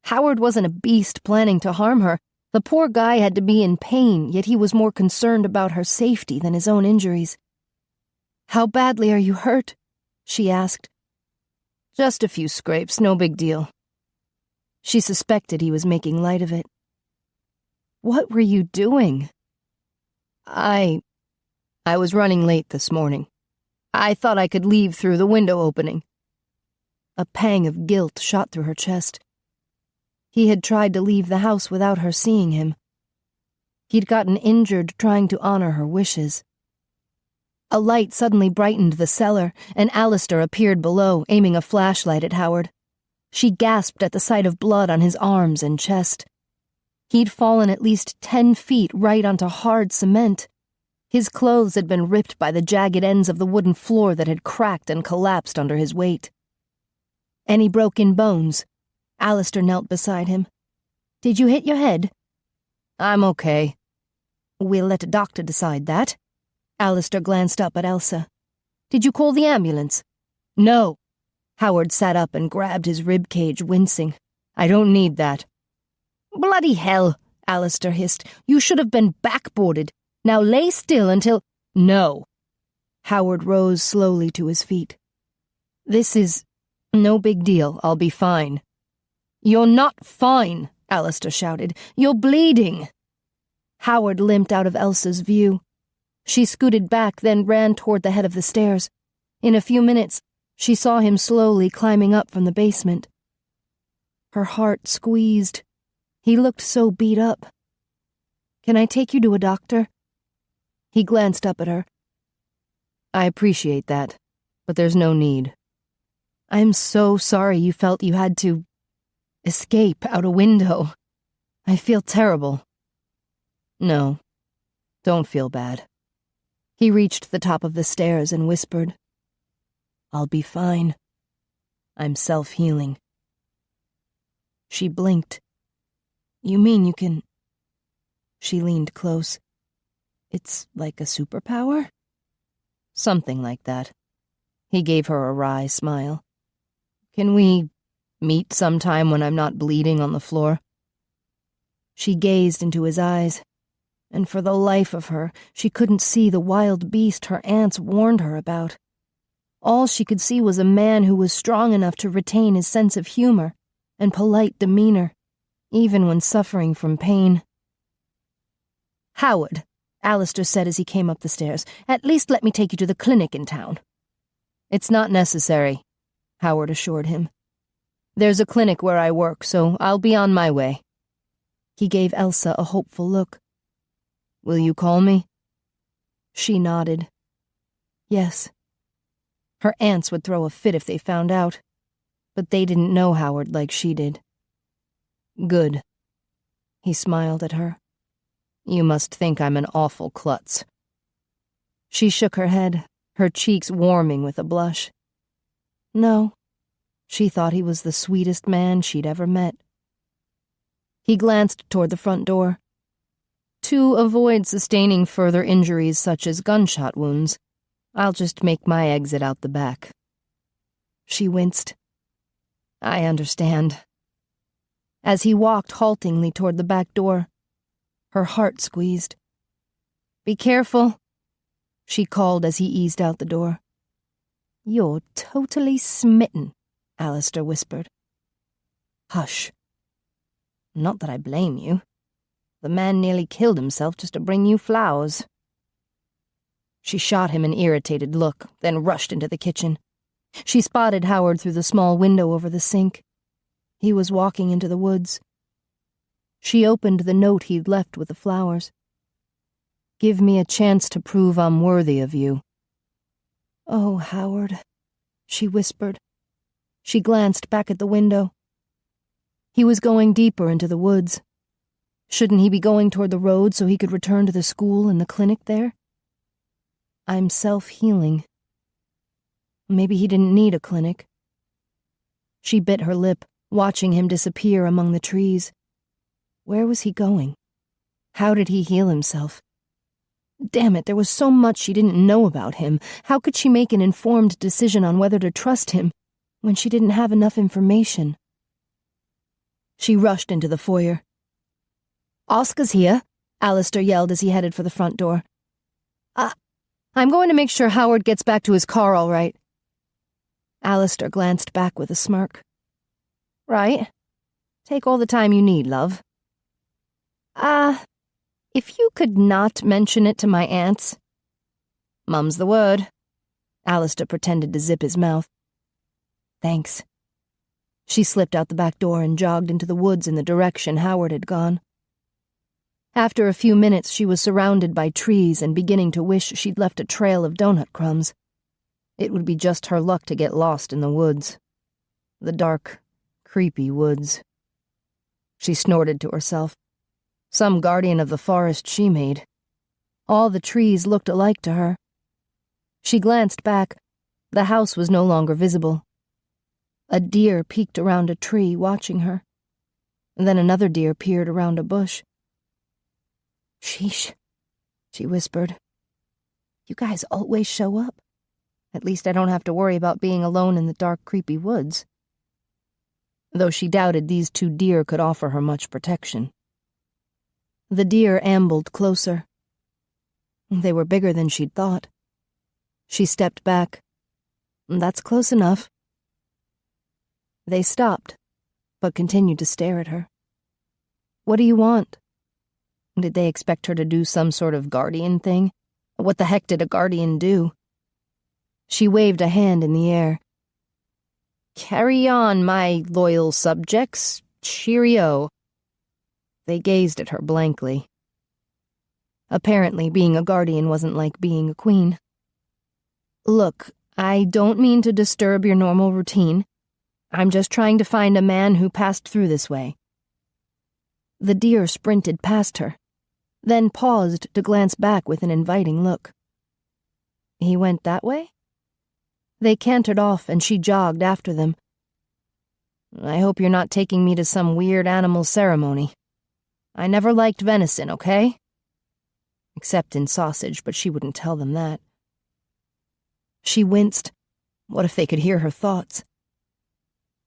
Howard wasn't a beast planning to harm her. The poor guy had to be in pain, yet he was more concerned about her safety than his own injuries. "How badly are you hurt?" she asked. "Just a few scrapes, no big deal." She suspected he was making light of it. "What were you doing?" I was running late this morning. I thought I could leave through the window opening." A pang of guilt shot through her chest. He had tried to leave the house without her seeing him. He'd gotten injured trying to honor her wishes. A light suddenly brightened the cellar, and Alistair appeared below, aiming a flashlight at Howard. She gasped at the sight of blood on his arms and chest. He'd fallen at least 10 feet right onto hard cement. His clothes had been ripped by the jagged ends of the wooden floor that had cracked and collapsed under his weight. "Any broken bones?" Alistair knelt beside him. "Did you hit your head?" "I'm okay." "We'll let a doctor decide that." Alistair glanced up at Elsa. "Did you call the ambulance?" "No." Howard sat up and grabbed his rib cage, wincing. "I don't need that." "Bloody hell," Alistair hissed. "You should have been backboarded. Now lay still until—" "No." Howard rose slowly to his feet. "This is no big deal. I'll be fine." "You're not fine," Alistair shouted. "You're bleeding." Howard limped out of Elsa's view. She scooted back, then ran toward the head of the stairs. In a few minutes, she saw him slowly climbing up from the basement. Her heart squeezed. He looked so beat up. "Can I take you to a doctor?" He glanced up at her. "I appreciate that, but there's no need." "I'm so sorry you felt you had to escape out a window. I feel terrible." "No, don't feel bad." He reached the top of the stairs and whispered, "I'll be fine. I'm self-healing." She blinked. "You mean you can—" She leaned close. "It's like a superpower?" "Something like that." He gave her a wry smile. "Can we meet sometime when I'm not bleeding on the floor?" She gazed into his eyes, and for the life of her, she couldn't see the wild beast her aunts warned her about. All she could see was a man who was strong enough to retain his sense of humor and polite demeanor, even when suffering from pain. "Howard," Alistair said as he came up the stairs. "At least let me take you to the clinic in town." "It's not necessary," Howard assured him. "There's a clinic where I work, so I'll be on my way." He gave Elsa a hopeful look. "Will you call me?" She nodded. Yes. Her aunts would throw a fit if they found out, but they didn't know Howard like she did. "Good." He smiled at her. "You must think I'm an awful klutz." She shook her head, her cheeks warming with a blush. No, she thought he was the sweetest man she'd ever met. He glanced toward the front door. "To avoid sustaining further injuries such as gunshot wounds, I'll just make my exit out the back." She winced. "I understand." As he walked haltingly toward the back door, her heart squeezed. "Be careful," she called as he eased out the door. "You're totally smitten," Alistair whispered. "Hush." "Not that I blame you. The man nearly killed himself just to bring you flowers." She shot him an irritated look, then rushed into the kitchen. She spotted Howard through the small window over the sink. He was walking into the woods. She opened the note he'd left with the flowers. "Give me a chance to prove I'm worthy of you." "Oh, Howard," she whispered. She glanced back at the window. He was going deeper into the woods. Shouldn't he be going toward the road so he could return to the school and the clinic there? I'm self-healing. Maybe he didn't need a clinic. She bit her lip, watching him disappear among the trees. Where was he going? How did he heal himself? Damn it, there was so much she didn't know about him. How could she make an informed decision on whether to trust him when she didn't have enough information? She rushed into the foyer. "Oscar's here," Alistair yelled as he headed for the front door. I'm going to make sure Howard gets back to his car all right." Alistair glanced back with a smirk. "Right. Take all the time you need, love." If you could not mention it to my aunts." "Mum's the word." Alistair pretended to zip his mouth. "Thanks." She slipped out the back door and jogged into the woods in the direction Howard had gone. After a few minutes, she was surrounded by trees and beginning to wish she'd left a trail of donut crumbs. It would be just her luck to get lost in the woods. The dark, creepy woods. She snorted to herself. Some guardian of the forest she made. All the trees looked alike to her. She glanced back. The house was no longer visible. A deer peeked around a tree, watching her. Then another deer peered around a bush. "Sheesh," she whispered. "You guys always show up. At least I don't have to worry about being alone in the dark, creepy woods." Though she doubted these two deer could offer her much protection. The deer ambled closer. They were bigger than she'd thought. She stepped back. "That's close enough." They stopped, but continued to stare at her. "What do you want?" Did they expect her to do some sort of guardian thing? What the heck did a guardian do? She waved a hand in the air. "Carry on, my loyal subjects. Cheerio." They gazed at her blankly. Apparently, being a guardian wasn't like being a queen. "Look, I don't mean to disturb your normal routine. I'm just trying to find a man who passed through this way." The deer sprinted past her, then paused to glance back with an inviting look. "He went that way?" They cantered off, and she jogged after them. "I hope you're not taking me to some weird animal ceremony. I never liked venison, okay?" Except in sausage, but she wouldn't tell them that. She winced. What if they could hear her thoughts?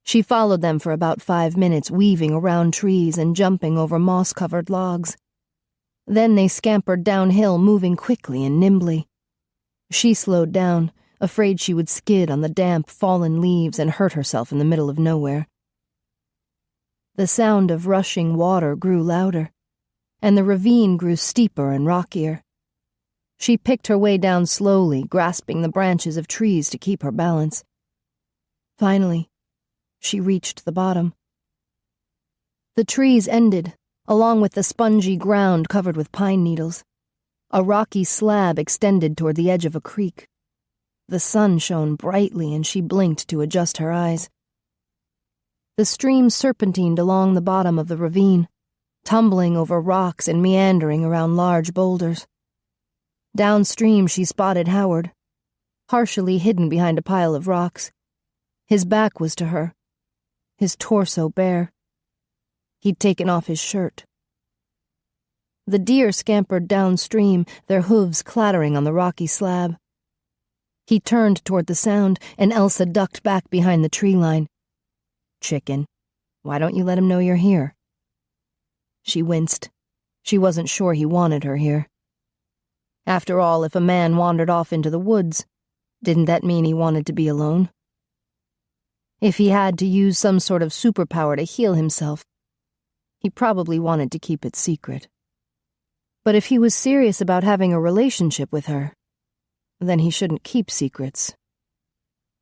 She followed them for about 5 minutes, weaving around trees and jumping over moss-covered logs. Then they scampered downhill, moving quickly and nimbly. She slowed down, afraid she would skid on the damp, fallen leaves and hurt herself in the middle of nowhere. The sound of rushing water grew louder, and the ravine grew steeper and rockier. She picked her way down slowly, grasping the branches of trees to keep her balance. Finally, she reached the bottom. The trees ended, along with the spongy ground covered with pine needles. A rocky slab extended toward the edge of a creek. The sun shone brightly, and she blinked to adjust her eyes. The stream serpentined along the bottom of the ravine, tumbling over rocks and meandering around large boulders. Downstream she spotted Howard, partially hidden behind a pile of rocks. His back was to her, his torso bare. He'd taken off his shirt. The deer scampered downstream, their hooves clattering on the rocky slab. He turned toward the sound, and Elsa ducked back behind the tree line. "Chicken, why don't you let him know you're here?" She winced. She wasn't sure he wanted her here. After all, if a man wandered off into the woods, didn't that mean he wanted to be alone? If he had to use some sort of superpower to heal himself, he probably wanted to keep it secret. But if he was serious about having a relationship with her, then he shouldn't keep secrets.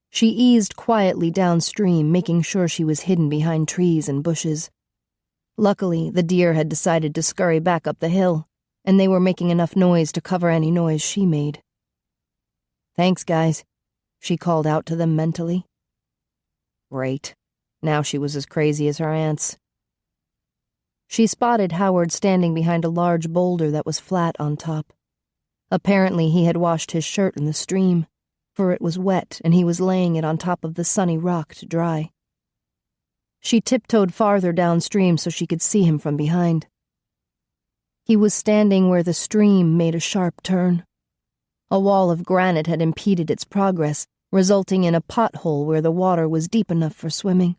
She eased quietly downstream, making sure she was hidden behind trees and bushes. Luckily, the deer had decided to scurry back up the hill, and they were making enough noise to cover any noise she made. "Thanks, guys," she called out to them mentally. Great. Now she was as crazy as her aunts. She spotted Howard standing behind a large boulder that was flat on top. Apparently he had washed his shirt in the stream, for it was wet and he was laying it on top of the sunny rock to dry. She tiptoed farther downstream so she could see him from behind. He was standing where the stream made a sharp turn. A wall of granite had impeded its progress, resulting in a pothole where the water was deep enough for swimming.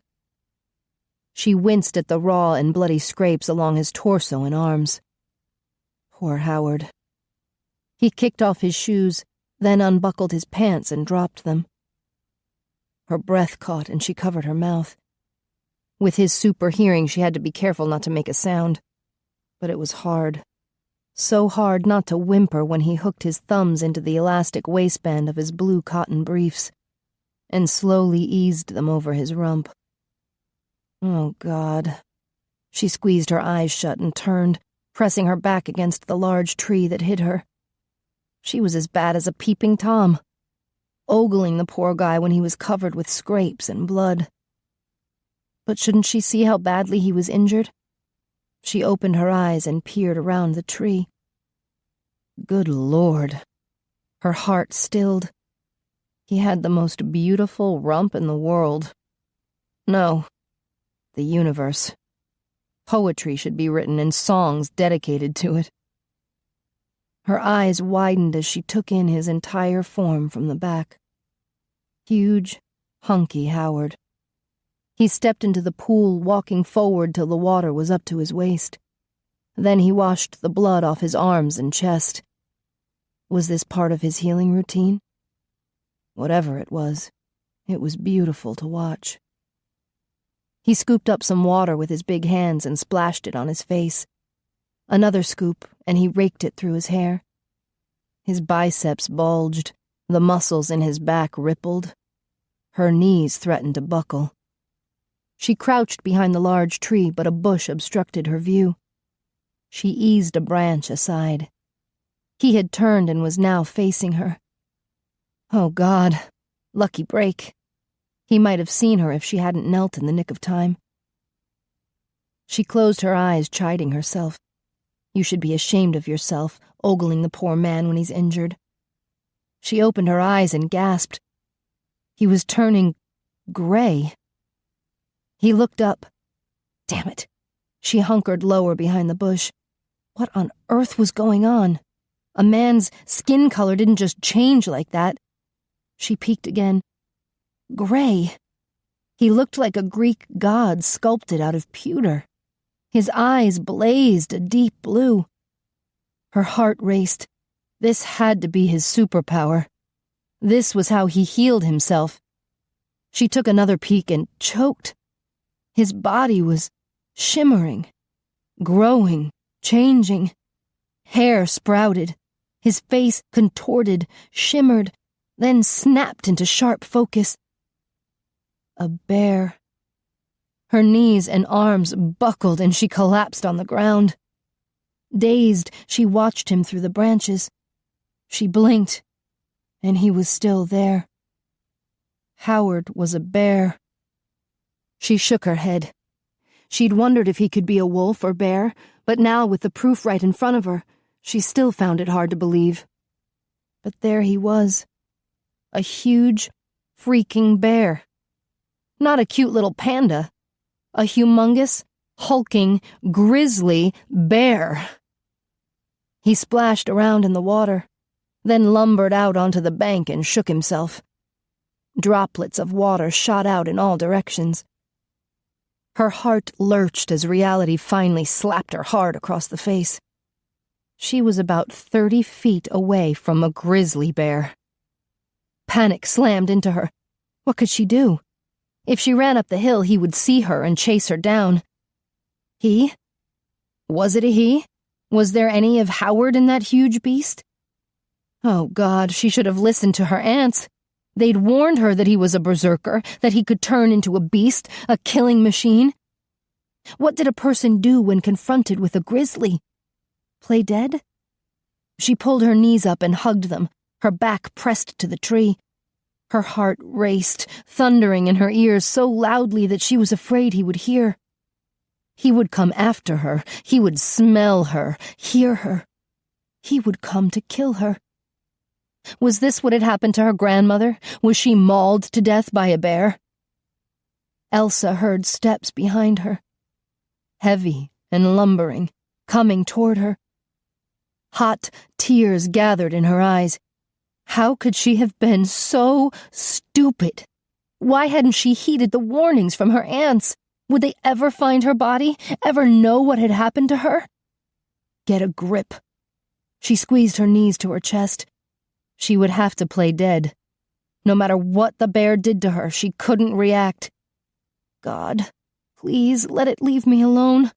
She winced at the raw and bloody scrapes along his torso and arms. Poor Howard. He kicked off his shoes, then unbuckled his pants and dropped them. Her breath caught and she covered her mouth. With his super hearing, she had to be careful not to make a sound. But it was hard. So hard not to whimper when he hooked his thumbs into the elastic waistband of his blue cotton briefs and slowly eased them over his rump. Oh, God. She squeezed her eyes shut and turned, pressing her back against the large tree that hid her. She was as bad as a peeping Tom, ogling the poor guy when he was covered with scrapes and blood. But shouldn't she see how badly he was injured? She opened her eyes and peered around the tree. Good Lord. Her heart stilled. He had the most beautiful rump in the world. No, the universe. Poetry should be written and songs dedicated to it. Her eyes widened as she took in his entire form from the back. Huge, hunky Howard. He stepped into the pool, walking forward till the water was up to his waist. Then he washed the blood off his arms and chest. Was this part of his healing routine? Whatever it was beautiful to watch. He scooped up some water with his big hands and splashed it on his face. Another scoop, and he raked it through his hair. His biceps bulged, the muscles in his back rippled. Her knees threatened to buckle. She crouched behind the large tree, but a bush obstructed her view. She eased a branch aside. He had turned and was now facing her. Oh, God. Lucky break. He might have seen her if she hadn't knelt in the nick of time. She closed her eyes, chiding herself. You should be ashamed of yourself, ogling the poor man when he's injured. She opened her eyes and gasped. He was turning gray. He looked up. Damn it. She hunkered lower behind the bush. What on earth was going on? A man's skin color didn't just change like that. She peeked again. Gray. He looked like a Greek god sculpted out of pewter. His eyes blazed a deep blue. Her heart raced. This had to be his superpower. This was how he healed himself. She took another peek and choked. His body was shimmering, growing, changing. Hair sprouted. His face contorted, shimmered, then snapped into sharp focus. A bear. Her knees and arms buckled and she collapsed on the ground. Dazed, she watched him through the branches. She blinked, and he was still there. Howard was a bear. She shook her head. She'd wondered if he could be a wolf or bear, but now with the proof right in front of her, she still found it hard to believe. But there he was. A huge, freaking bear. Not a cute little panda. A humongous, hulking, grisly bear. He splashed around in the water, then lumbered out onto the bank and shook himself. Droplets of water shot out in all directions. Her heart lurched as reality finally slapped her hard across the face. She was about 30 feet away from a grizzly bear. Panic slammed into her. What could she do? If she ran up the hill, he would see her and chase her down. He? Was it a he? Was there any of Howard in that huge beast? Oh, God, she should have listened to her aunts. They'd warned her that he was a berserker, that he could turn into a beast, a killing machine. What did a person do when confronted with a grizzly? Play dead? She pulled her knees up and hugged them, her back pressed to the tree. Her heart raced, thundering in her ears so loudly that she was afraid he would hear. He would come after her. He would smell her, hear her. He would come to kill her. Was this what had happened to her grandmother? Was she mauled to death by a bear? Elsa heard steps behind her, heavy and lumbering, coming toward her. Hot tears gathered in her eyes. How could she have been so stupid? Why hadn't she heeded the warnings from her aunts? Would they ever find her body? Ever know what had happened to her? Get a grip. She squeezed her knees to her chest. She would have to play dead. No matter what the bear did to her, she couldn't react. God, please let it leave me alone.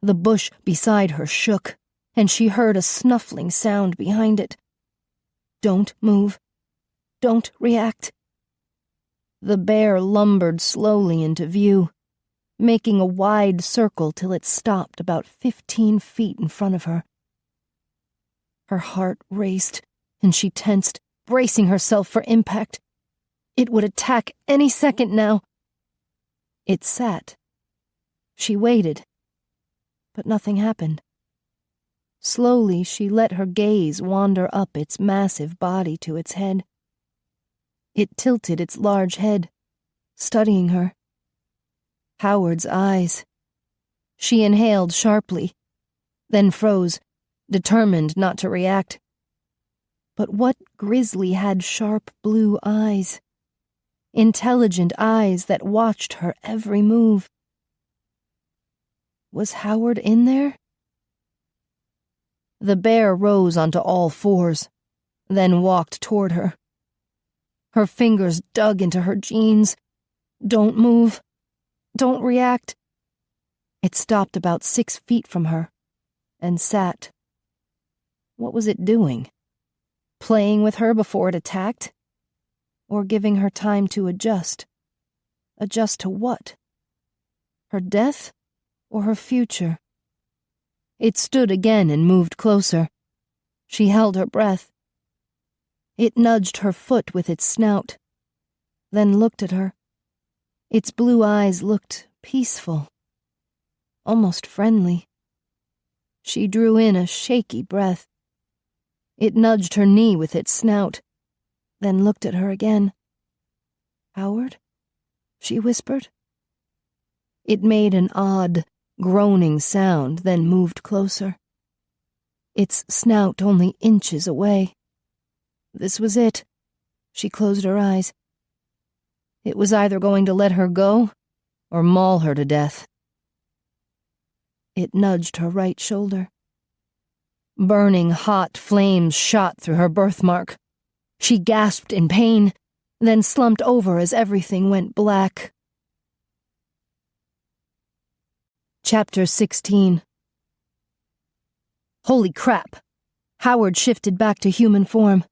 The bush beside her shook, and she heard a snuffling sound behind it. Don't move. Don't react. The bear lumbered slowly into view, making a wide circle till it stopped about 15 feet in front of her. Her heart raced, and she tensed, bracing herself for impact. It would attack any second now. It sat. She waited, but nothing happened. Slowly, she let her gaze wander up its massive body to its head. It tilted its large head, studying her. Howard's eyes. She inhaled sharply, then froze, determined not to react. But what grizzly had sharp blue eyes? Intelligent eyes that watched her every move. Was Howard in there? The bear rose onto all fours, then walked toward her. Her fingers dug into her jeans. Don't move. Don't react. It stopped about 6 feet from her, and sat. What was it doing? Playing with her before it attacked? Or giving her time to adjust? Adjust to what? Her death or her future? It stood again and moved closer. She held her breath. It nudged her foot with its snout, then looked at her. Its blue eyes looked peaceful, almost friendly. She drew in a shaky breath. It nudged her knee with its snout, then looked at her again. "Howard?" she whispered. It made an odd, groaning sound, then moved closer. Its snout only inches away. This was it. She closed her eyes. It was either going to let her go or maul her to death. It nudged her right shoulder. Burning hot flames shot through her birthmark. She gasped in pain, then slumped over as everything went black. Chapter 16. Holy crap! Howard shifted back to human form.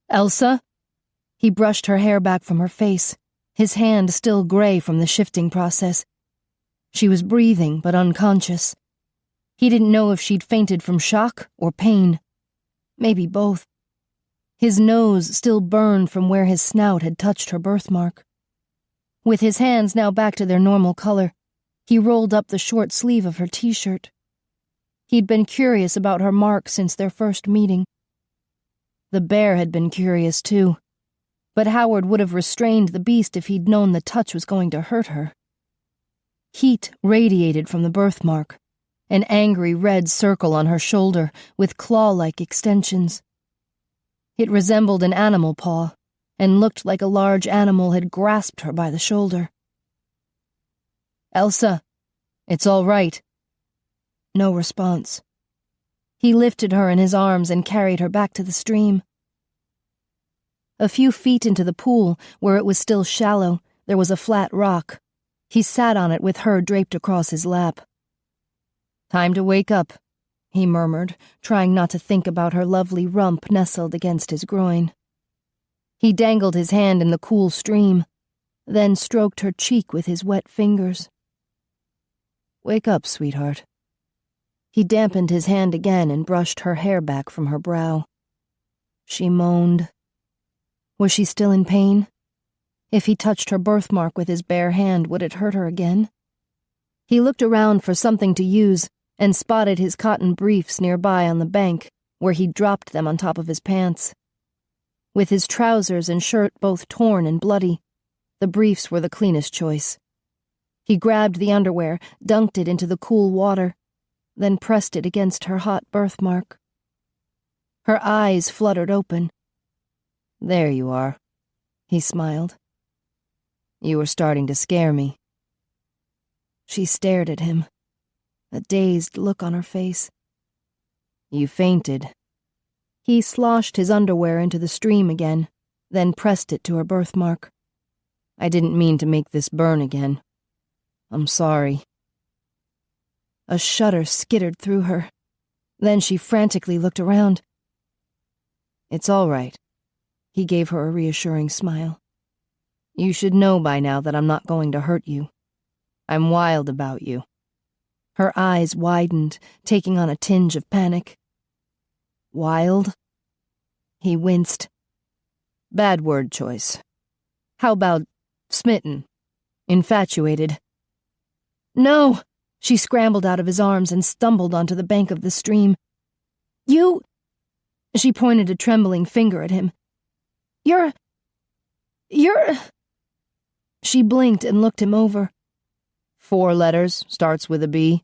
"Elsa?" He brushed her hair back from her face, his hand still gray from the shifting process. She was breathing, but unconscious. He didn't know if she'd fainted from shock or pain. Maybe both. His nose still burned from where his snout had touched her birthmark. With his hands now back to their normal color, he rolled up the short sleeve of her t-shirt. He'd been curious about her mark since their first meeting. The bear had been curious too, but Howard would have restrained the beast if he'd known the touch was going to hurt her. Heat radiated from the birthmark, an angry red circle on her shoulder with claw-like extensions. It resembled an animal paw, and looked like a large animal had grasped her by the shoulder. "Elsa, it's all right." No response. He lifted her in his arms and carried her back to the stream. A few feet into the pool, where it was still shallow, there was a flat rock. He sat on it with her draped across his lap. "Time to wake up," he murmured, trying not to think about her lovely rump nestled against his groin. He dangled his hand in the cool stream, then stroked her cheek with his wet fingers. "Wake up, sweetheart." He dampened his hand again and brushed her hair back from her brow. She moaned. Was she still in pain? If he touched her birthmark with his bare hand, would it hurt her again? He looked around for something to use and spotted his cotton briefs nearby on the bank, where he'd dropped them on top of his pants. With his trousers and shirt both torn and bloody, the briefs were the cleanest choice. He grabbed the underwear, dunked it into the cool water, then pressed it against her hot birthmark. Her eyes fluttered open. "There you are," he smiled. "You were starting to scare me." She stared at him, a dazed look on her face. "You fainted." He sloshed his underwear into the stream again, then pressed it to her birthmark. "I didn't mean to make this burn again. I'm sorry." A shudder skittered through her. Then she frantically looked around. "It's all right." He gave her a reassuring smile. "You should know by now that I'm not going to hurt you. I'm wild about you." Her eyes widened, taking on a tinge of panic. "Wild?" He winced. "Bad word choice. How about smitten? Infatuated?" "No!" She scrambled out of his arms and stumbled onto the bank of the stream. "You—" She pointed a trembling finger at him. You're... She blinked and looked him over. 4 letters, starts with a B.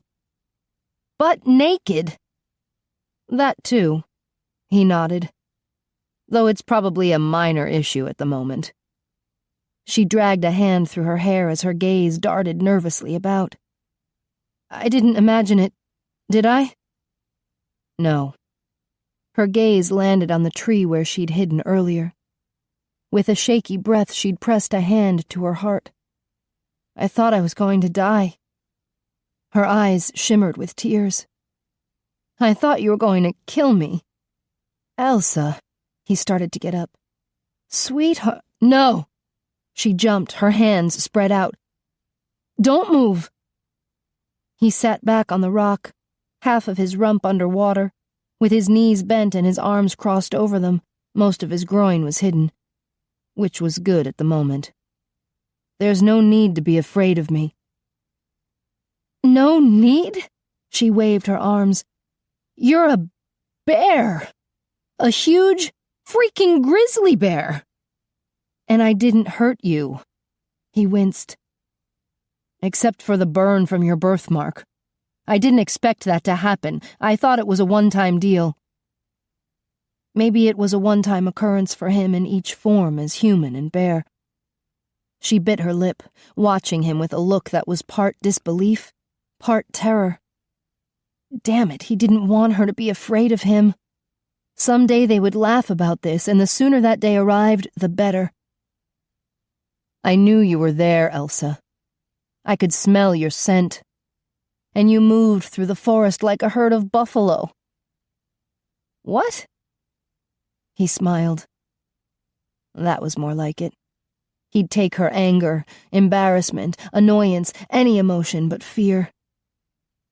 "But naked." "That too," he nodded. "Though it's probably a minor issue at the moment." She dragged a hand through her hair as her gaze darted nervously about. "I didn't imagine it, did I?" "No." Her gaze landed on the tree where she'd hidden earlier. With a shaky breath, she'd pressed a hand to her heart. "I thought I was going to die." Her eyes shimmered with tears. "I thought you were going to kill me." "Elsa," he started to get up. "Sweetheart, no." She jumped, her hands spread out. "Don't move." He sat back on the rock, half of his rump underwater, with his knees bent and his arms crossed over them. Most of his groin was hidden, which was good at the moment. "There's no need to be afraid of me." "No need?" She waved her arms. "You're a bear. A huge, freaking grizzly bear. And I didn't hurt you." He winced. "Except for the burn from your birthmark. I didn't expect that to happen. I thought it was a one-time deal." Maybe it was a one-time occurrence for him in each form as human and bear. She bit her lip, watching him with a look that was part disbelief, part terror. Damn it, he didn't want her to be afraid of him. Someday they would laugh about this, and the sooner that day arrived, the better. "I knew you were there, Elsa. I could smell your scent. And you moved through the forest like a herd of buffalo." What? He smiled. That was more like it. He'd take her anger, embarrassment, annoyance, any emotion but fear.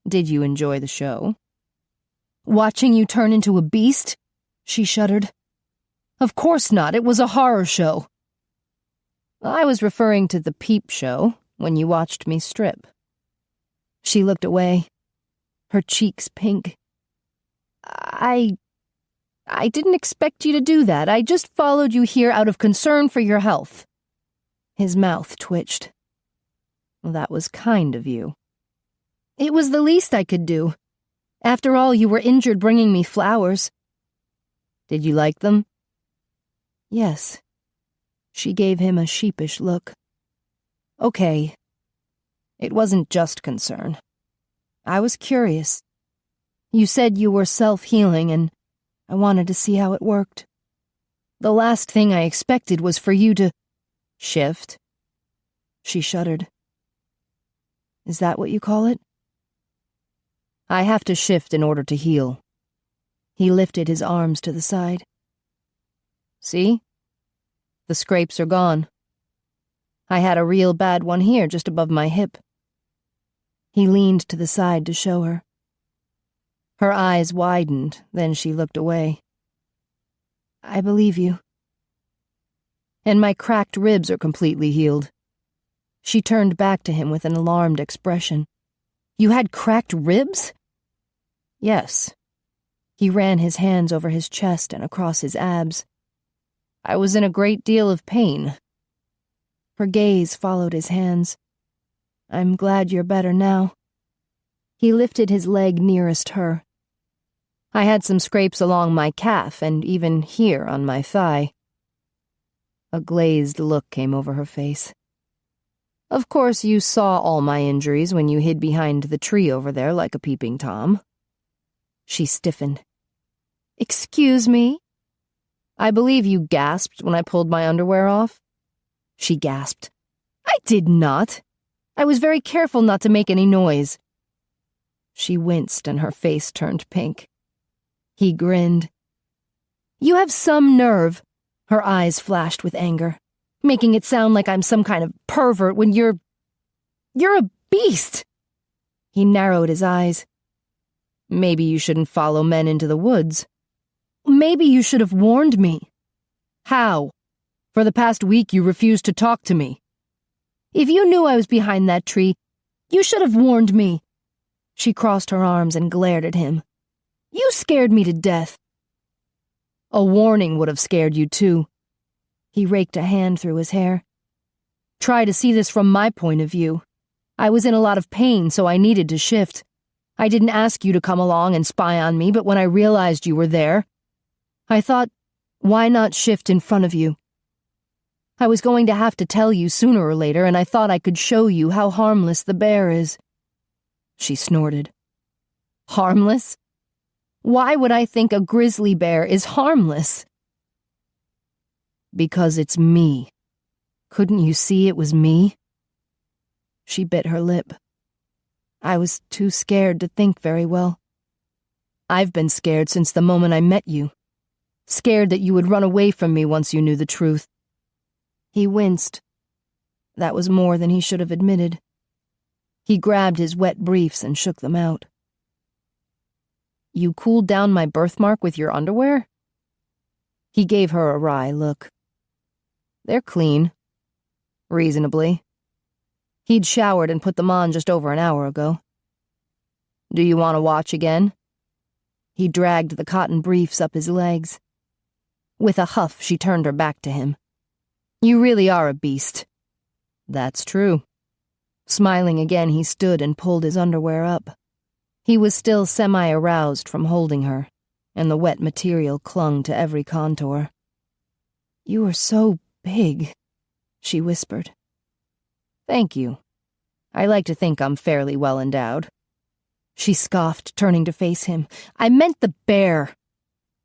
Did you enjoy the show? Watching you turn into a beast? She shuddered. Of course not, it was a horror show. I was referring to the peep show when you watched me strip. She looked away, her cheeks pink. I didn't expect you to do that. I just followed you here out of concern for your health. His mouth twitched. That was kind of you. It was the least I could do. After all, you were injured bringing me flowers. Did you like them? Yes. She gave him a sheepish look. Okay. It wasn't just concern. I was curious. You said you were self-healing, and I wanted to see how it worked. The last thing I expected was for you to... Shift? She shuddered. Is that what you call it? I have to shift in order to heal. He lifted his arms to the side. See? The scrapes are gone. I had a real bad one here just above my hip. He leaned to the side to show her. Her eyes widened, then she looked away. I believe you. And my cracked ribs are completely healed. She turned back to him with an alarmed expression. You had cracked ribs? Yes. He ran his hands over his chest and across his abs. I was in a great deal of pain. Her gaze followed his hands. I'm glad you're better now. He lifted his leg nearest her. I had some scrapes along my calf and even here on my thigh. A glazed look came over her face. Of course, you saw all my injuries when you hid behind the tree over there like a peeping Tom. She stiffened. Excuse me? I believe you gasped when I pulled my underwear off. She gasped. I did not. I was very careful not to make any noise. She winced and her face turned pink. He grinned. You have some nerve. Her eyes flashed with anger, making it sound like I'm some kind of pervert when you're a beast. He narrowed his eyes. Maybe you shouldn't follow men into the woods. Maybe you should have warned me. How? For the past week you refused to talk to me. If you knew I was behind that tree, you should have warned me. She crossed her arms and glared at him. You scared me to death. A warning would have scared you too. He raked a hand through his hair. Try to see this from my point of view. I was in a lot of pain, so I needed to shift. I didn't ask you to come along and spy on me, but when I realized you were there, I thought, why not shift in front of you? I was going to have to tell you sooner or later, and I thought I could show you how harmless the bear is. She snorted. Harmless? Why would I think a grizzly bear is harmless? Because it's me. Couldn't you see it was me? She bit her lip. I was too scared to think very well. I've been scared since the moment I met you. Scared that you would run away from me once you knew the truth. He winced. That was more than he should have admitted. He grabbed his wet briefs and shook them out. You cooled down my birthmark with your underwear? He gave her a wry look. They're clean. Reasonably. He'd showered and put them on just over an hour ago. Do you want to watch again? He dragged the cotton briefs up his legs. With a huff, she turned her back to him. You really are a beast. That's true. Smiling again, he stood and pulled his underwear up. He was still semi-aroused from holding her, and the wet material clung to every contour. You are so big, she whispered. Thank you. I like to think I'm fairly well endowed. She scoffed, turning to face him. I meant the bear.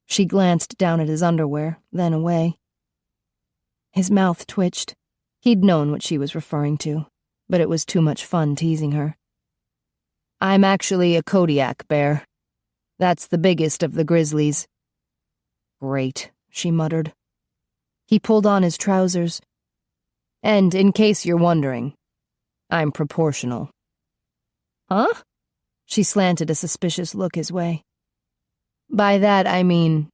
She glanced down at his underwear, then away. His mouth twitched. He'd known what she was referring to, but it was too much fun teasing her. I'm actually a Kodiak bear. That's the biggest of the grizzlies. Great, she muttered. He pulled on his trousers. And in case you're wondering, I'm proportional. Huh? She slanted a suspicious look his way. By that I mean,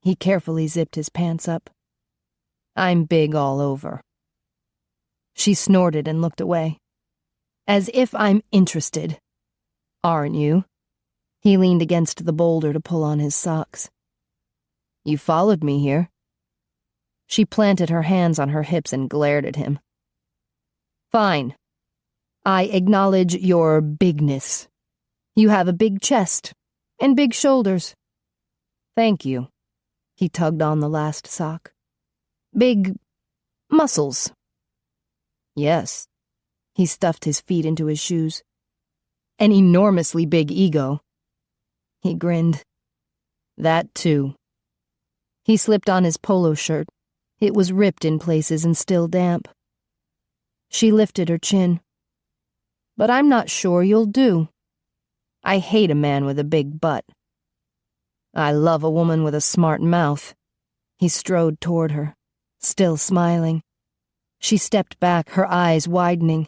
he carefully zipped his pants up. I'm big all over. She snorted and looked away. As if I'm interested. Aren't you? He leaned against the boulder to pull on his socks. You followed me here. She planted her hands on her hips and glared at him. Fine. I acknowledge your bigness. You have a big chest and big shoulders. Thank you. He tugged on the last sock. Big muscles. Yes. He stuffed his feet into his shoes. An enormously big ego. He grinned. That too. He slipped on his polo shirt. It was ripped in places and still damp. She lifted her chin. But I'm not sure you'll do. I hate a man with a big butt. I love a woman with a smart mouth. He strode toward her, still smiling. She stepped back, her eyes widening.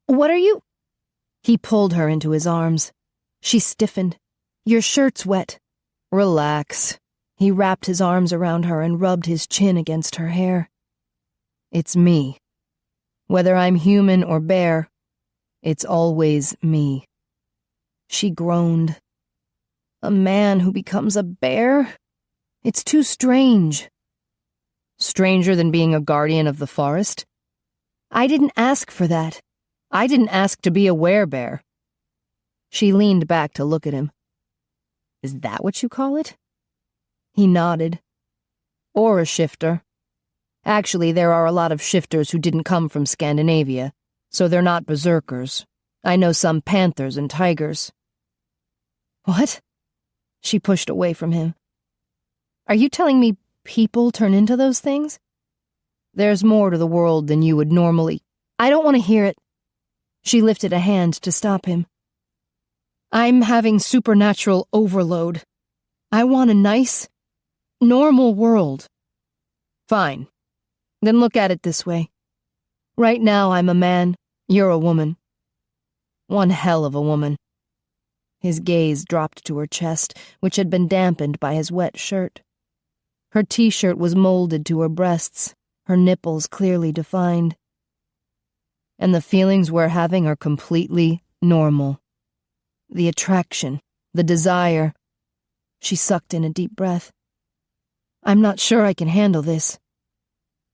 What are you? He pulled her into his arms. She stiffened. Your shirt's wet. Relax. He wrapped his arms around her and rubbed his chin against her hair. It's me. Whether I'm human or bear, it's always me. She groaned. A man who becomes a bear? It's too strange. Stranger than being a guardian of the forest? I didn't ask for that. I didn't ask to be a werebear. She leaned back to look at him. Is that what you call it? He nodded. Or a shifter. Actually, there are a lot of shifters who didn't come from Scandinavia, so they're not berserkers. I know some panthers and tigers. What? She pushed away from him. Are you telling me people turn into those things? There's more to the world than you would normally. I don't want to hear it. She lifted a hand to stop him. I'm having supernatural overload. I want a nice, normal world. Fine. Then look at it this way. Right now I'm a man, you're a woman. One hell of a woman. His gaze dropped to her chest, which had been dampened by his wet shirt. Her t-shirt was molded to her breasts, her nipples clearly defined. And the feelings we're having are completely normal. The attraction, the desire. She sucked in a deep breath. I'm not sure I can handle this.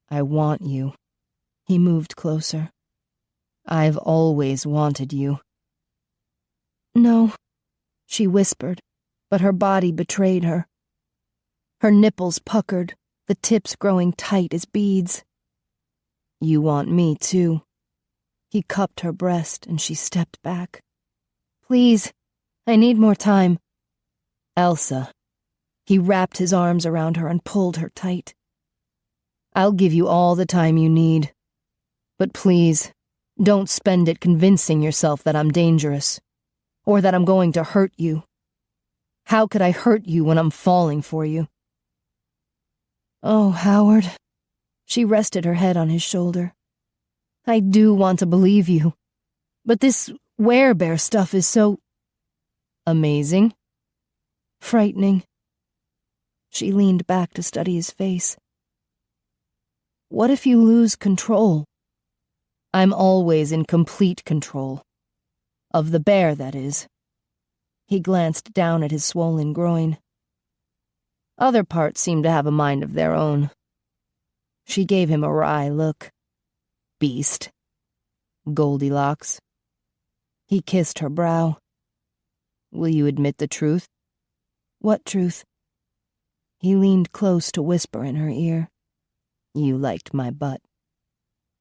I want you. He moved closer. I've always wanted you. No, she whispered, but her body betrayed her. Her nipples puckered, the tips growing tight as beads. You want me, too. He cupped her breast, and she stepped back. Please, I need more time. Elsa. He wrapped his arms around her and pulled her tight. I'll give you all the time you need. But please, don't spend it convincing yourself that I'm dangerous, or that I'm going to hurt you. How could I hurt you when I'm falling for you? Oh, Howard. She rested her head on his shoulder. I do want to believe you, but this werebear stuff is so... amazing? Frightening. She leaned back to study his face. What if you lose control? I'm always in complete control. Of the bear, that is. He glanced down at his swollen groin. Other parts seem to have a mind of their own. She gave him a wry look. Beast. Goldilocks. He kissed her brow. Will you admit the truth? What truth? He leaned close to whisper in her ear. You liked my butt.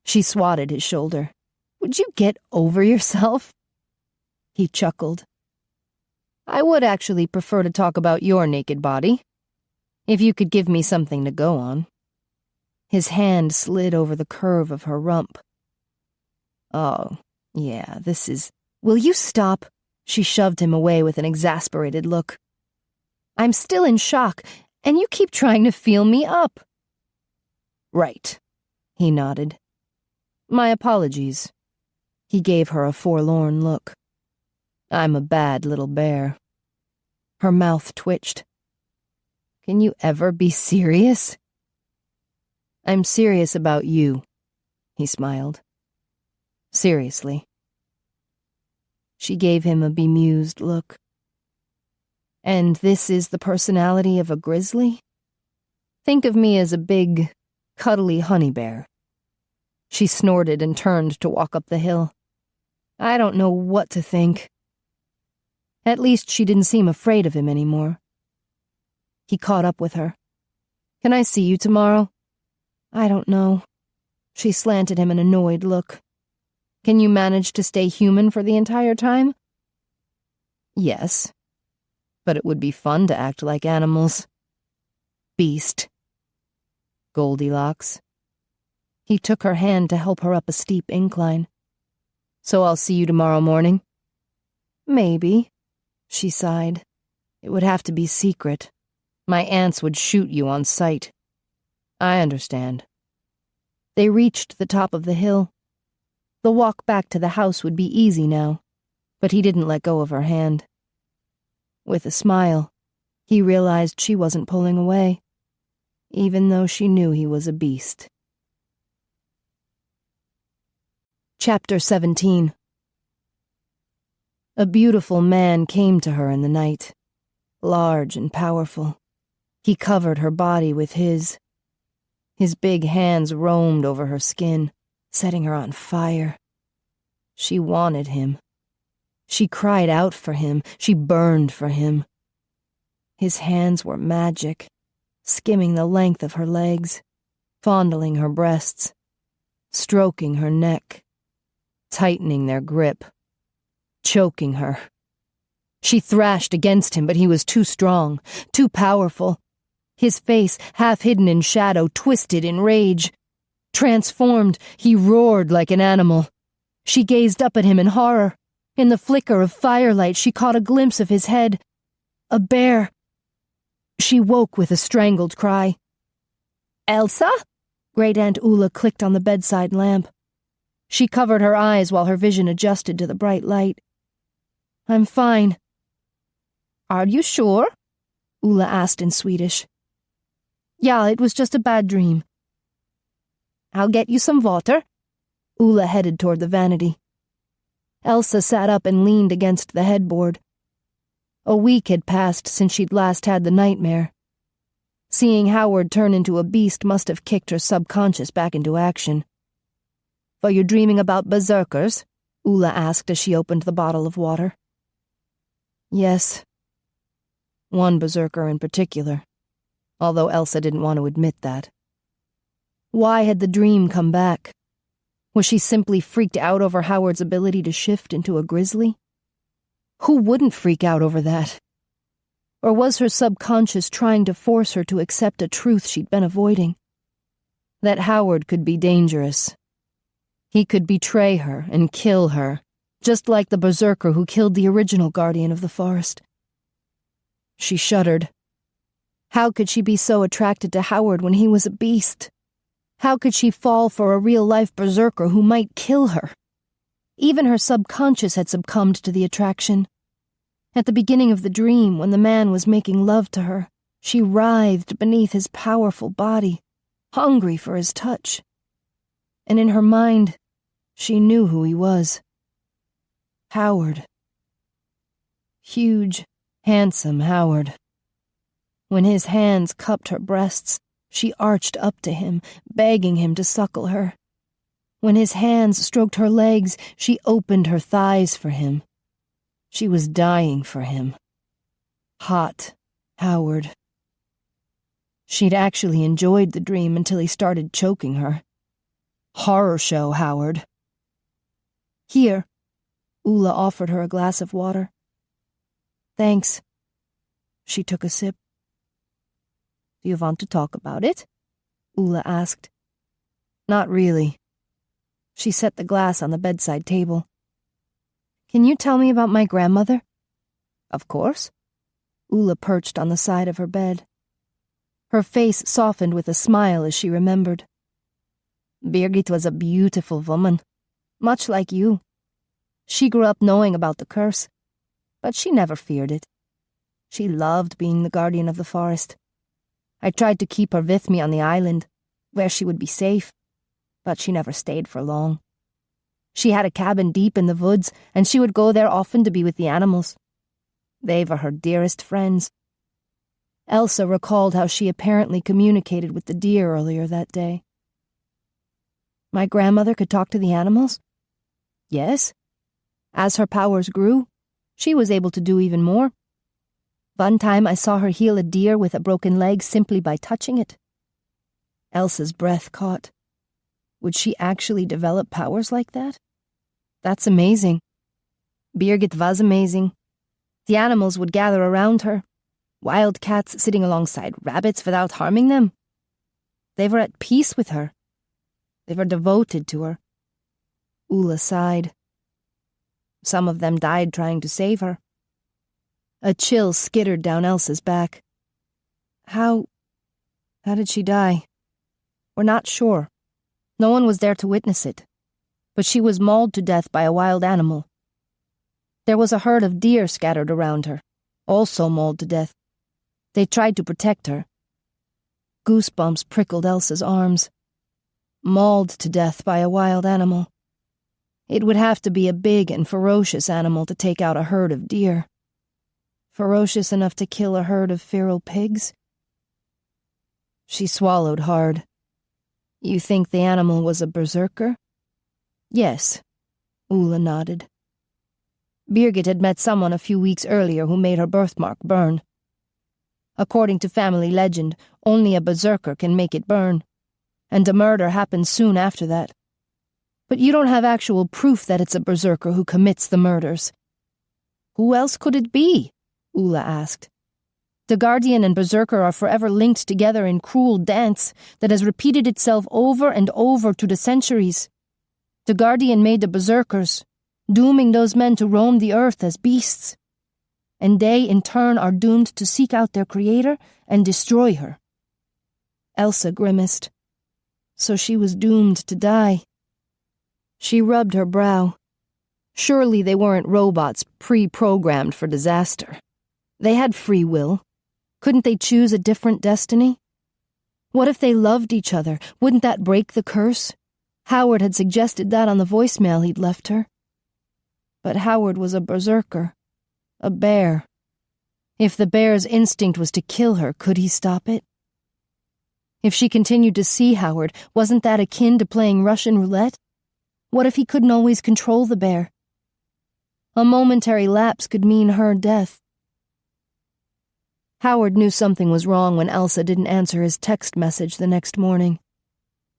She swatted his shoulder. Would you get over yourself? He chuckled. I would actually prefer to talk about your naked body, if you could give me something to go on. His hand slid over the curve of her rump. Oh, yeah, this is... Will you stop? She shoved him away with an exasperated look. I'm still in shock, And you keep trying to feel me up. Right, he nodded. My apologies. He gave her a forlorn look. I'm a bad little bear. Her mouth twitched. Can you ever be serious? I'm serious about you, he smiled. Seriously. She gave him a bemused look. And this is the personality of a grizzly? Think of me as a big, cuddly honey bear. She snorted and turned to walk up the hill. I don't know what to think. At least she didn't seem afraid of him anymore. He caught up with her. Can I see you tomorrow? I don't know. She slanted him an annoyed look. Can you manage to stay human for the entire time? Yes. But it would be fun to act like animals. Beast. Goldilocks. He took her hand to help her up a steep incline. So I'll see you tomorrow morning? Maybe, she sighed. It would have to be secret. My aunts would shoot you on sight. I understand. They reached the top of the hill. The walk back to the house would be easy now, but he didn't let go of her hand. With a smile, he realized she wasn't pulling away, even though she knew he was a beast. Chapter 17. A beautiful man came to her in the night, large and powerful. He covered her body with his. His big hands roamed over her skin, setting her on fire. She wanted him. She cried out for him. She burned for him. His hands were magic, skimming the length of her legs, fondling her breasts, stroking her neck, tightening their grip, choking her. She thrashed against him, but he was too strong, too powerful. His face, half hidden in shadow, twisted in rage. Transformed, he roared like an animal. She gazed up at him in horror. In the flicker of firelight, she caught a glimpse of his head. A bear. She woke with a strangled cry. Elsa? Great Aunt Ula clicked on the bedside lamp. She covered her eyes while her vision adjusted to the bright light. I'm fine. Are you sure? Ula asked in Swedish. Yeah, it was just a bad dream. I'll get you some water. Ula headed toward the vanity. Elsa sat up and leaned against the headboard. A week had passed since she'd last had the nightmare. Seeing Howard turn into a beast must have kicked her subconscious back into action. "Were you dreaming about berserkers?" Ula asked as she opened the bottle of water. Yes. One berserker in particular, although Elsa didn't want to admit that. Why had the dream come back? Was she simply freaked out over Howard's ability to shift into a grizzly? Who wouldn't freak out over that? Or was her subconscious trying to force her to accept a truth she'd been avoiding? That Howard could be dangerous. He could betray her and kill her, just like the berserker who killed the original guardian of the forest. She shuddered. How could she be so attracted to Howard when he was a beast? How could she fall for a real-life berserker who might kill her? Even her subconscious had succumbed to the attraction. At the beginning of the dream, when the man was making love to her, she writhed beneath his powerful body, hungry for his touch. And in her mind, she knew who he was. Howard. Huge, handsome Howard. When his hands cupped her breasts, she arched up to him, begging him to suckle her. When his hands stroked her legs, she opened her thighs for him. She was dying for him. Hot Howard. She'd actually enjoyed the dream until he started choking her. Horror show Howard. Here. Ula offered her a glass of water. Thanks. She took a sip. Do you want to talk about it? Ula asked. Not really. She set the glass on the bedside table. Can you tell me about my grandmother? Of course. Ula perched on the side of her bed. Her face softened with a smile as she remembered. Birgit was a beautiful woman, much like you. She grew up knowing about the curse, but she never feared it. She loved being the guardian of the forest. I tried to keep her with me on the island, where she would be safe, but she never stayed for long. She had a cabin deep in the woods, and she would go there often to be with the animals. They were her dearest friends. Elsa recalled how she apparently communicated with the deer earlier that day. My grandmother could talk to the animals? Yes. As her powers grew, she was able to do even more. One time I saw her heal a deer with a broken leg simply by touching it. Elsa's breath caught. Would she actually develop powers like that? That's amazing. Birgit was amazing. The animals would gather around her, wild cats sitting alongside rabbits without harming them. They were at peace with her. They were devoted to her. Ulla sighed. Some of them died trying to save her. A chill skittered down Elsa's back. How did she die? We're not sure. No one was there to witness it. But she was mauled to death by a wild animal. There was a herd of deer scattered around her, also mauled to death. They tried to protect her. Goosebumps prickled Elsa's arms. Mauled to death by a wild animal. It would have to be a big and ferocious animal to take out a herd of deer. Ferocious enough to kill a herd of feral pigs? She swallowed hard. You think the animal was a berserker? Yes, Ulla nodded. Birgit had met someone a few weeks earlier who made her birthmark burn. According to family legend, only a berserker can make it burn, and a murder happens soon after that. But you don't have actual proof that it's a berserker who commits the murders. Who else could it be? Ulla asked. The Guardian and Berserker are forever linked together in cruel dance that has repeated itself over and over to the centuries. The Guardian made the Berserkers, dooming those men to roam the earth as beasts. And they, in turn, are doomed to seek out their creator and destroy her. Elsa grimaced. So she was doomed to die. She rubbed her brow. Surely they weren't robots pre-programmed for disaster. They had free will. Couldn't they choose a different destiny? What if they loved each other? Wouldn't that break the curse? Howard had suggested that on the voicemail he'd left her. But Howard was a berserker. A bear. If the bear's instinct was to kill her, could he stop it? If she continued to see Howard, wasn't that akin to playing Russian roulette? What if he couldn't always control the bear? A momentary lapse could mean her death. Howard knew something was wrong when Elsa didn't answer his text message the next morning.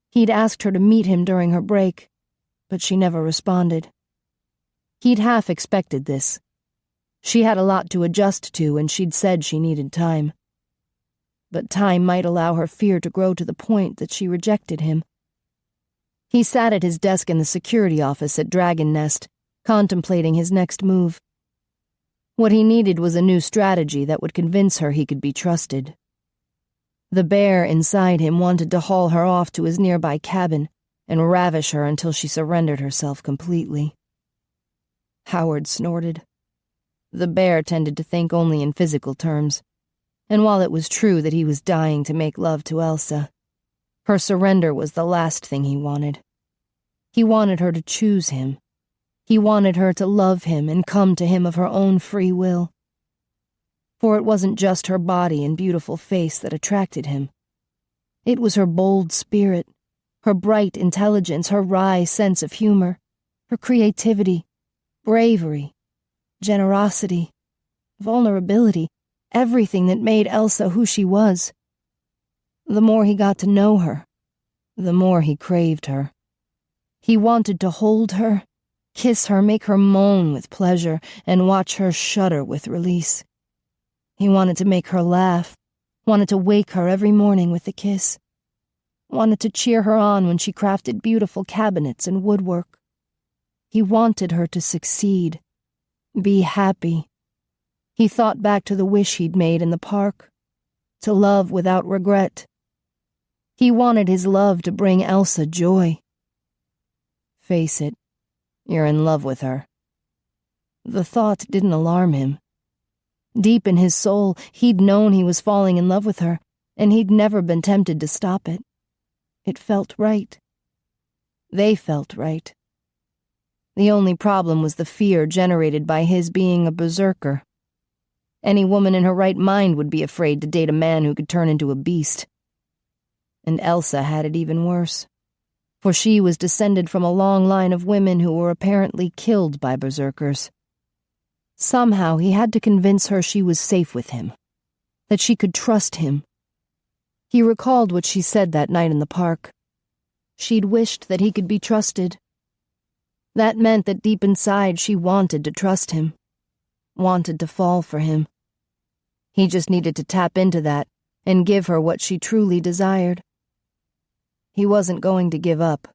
He'd asked her to meet him during her break, but she never responded. He'd half expected this. She had a lot to adjust to, and she'd said she needed time. But time might allow her fear to grow to the point that she rejected him. He sat at his desk in the security office at Dragon Nest, contemplating his next move. What he needed was a new strategy that would convince her he could be trusted. The bear inside him wanted to haul her off to his nearby cabin and ravish her until she surrendered herself completely. Howard snorted. The bear tended to think only in physical terms, and while it was true that he was dying to make love to Elsa, her surrender was the last thing he wanted. He wanted her to choose him. He wanted her to love him and come to him of her own free will. For it wasn't just her body and beautiful face that attracted him. It was her bold spirit, her bright intelligence, her wry sense of humor, her creativity, bravery, generosity, vulnerability, everything that made Elsa who she was. The more he got to know her, the more he craved her. He wanted to hold her, kiss her, make her moan with pleasure, and watch her shudder with release. He wanted to make her laugh, wanted to wake her every morning with a kiss, wanted to cheer her on when she crafted beautiful cabinets and woodwork. He wanted her to succeed, be happy. He thought back to the wish he'd made in the park. to love without regret. He wanted his love to bring Elsa joy. Face it, you're in love with her. The thought didn't alarm him. Deep in his soul, he'd known he was falling in love with her, and he'd never been tempted to stop it. It felt right. They felt right. The only problem was the fear generated by his being a berserker. Any woman in her right mind would be afraid to date a man who could turn into a beast. And Elsa had it even worse, for she was descended from a long line of women who were apparently killed by berserkers. Somehow he had to convince her she was safe with him, that she could trust him. He recalled what she said that night in the park. She'd wished that he could be trusted. That meant that deep inside she wanted to trust him, wanted to fall for him. He just needed to tap into that and give her what she truly desired. He wasn't going to give up.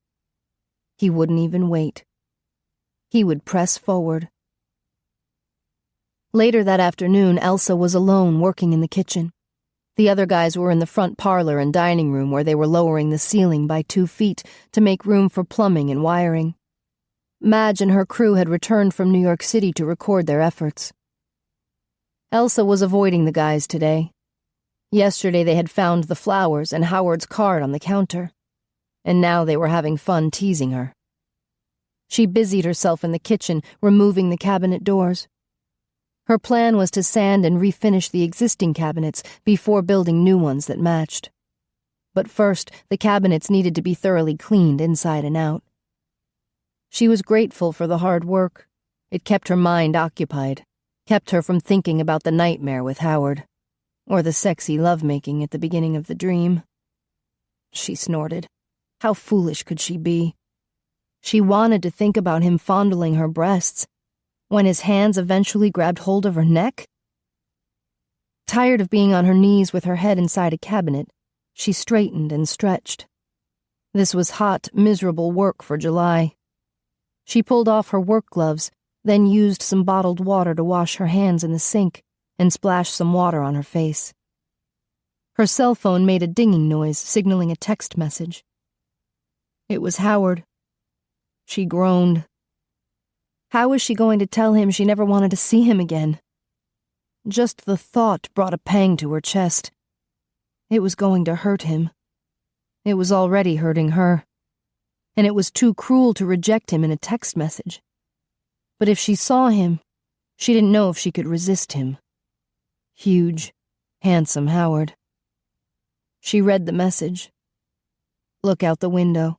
He wouldn't even wait. He would press forward. Later that afternoon, Elsa was alone working in the kitchen. The other guys were in the front parlor and dining room where they were lowering the ceiling by 2 feet to make room for plumbing and wiring. Madge and her crew had returned from New York City to record their efforts. Elsa was avoiding the guys today. Yesterday they had found the flowers and Howard's card on the counter, and now they were having fun teasing her. She busied herself in the kitchen, removing the cabinet doors. Her plan was to sand and refinish the existing cabinets before building new ones that matched. But first, the cabinets needed to be thoroughly cleaned inside and out. She was grateful for the hard work. It kept her mind occupied, kept her from thinking about the nightmare with Howard, or the sexy lovemaking at the beginning of the dream. She snorted. How foolish could she be? She wanted to think about him fondling her breasts, when his hands eventually grabbed hold of her neck. Tired of being on her knees with her head inside a cabinet, she straightened and stretched. This was hot, miserable work for July. She pulled off her work gloves, then used some bottled water to wash her hands in the sink and splash some water on her face. Her cell phone made a dinging noise, signaling a text message. It was Howard. She groaned. How was she going to tell him she never wanted to see him again? Just the thought brought a pang to her chest. It was going to hurt him. It was already hurting her. And it was too cruel to reject him in a text message. But if she saw him, she didn't know if she could resist him. Huge, handsome Howard. She read the message. Look out the window.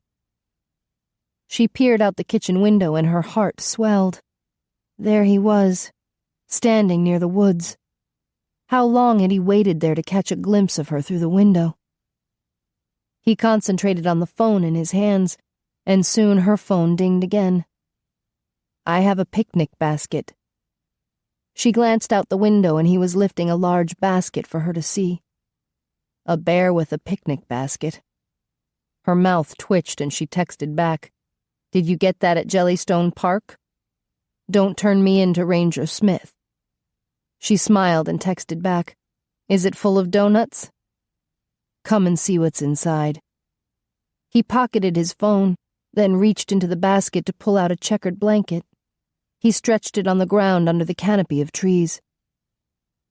She peered out the kitchen window and her heart swelled. There he was, standing near the woods. How long had he waited there to catch a glimpse of her through the window? He concentrated on the phone in his hands, and soon her phone dinged again. I have a picnic basket. She glanced out the window and he was lifting a large basket for her to see. A bear with a picnic basket. Her mouth twitched and she texted back. Did you get that at Jellystone Park? Don't turn me into Ranger Smith. She smiled and texted back. Is it full of donuts? Come and see what's inside. He pocketed his phone, then reached into the basket to pull out a checkered blanket. He stretched it on the ground under the canopy of trees.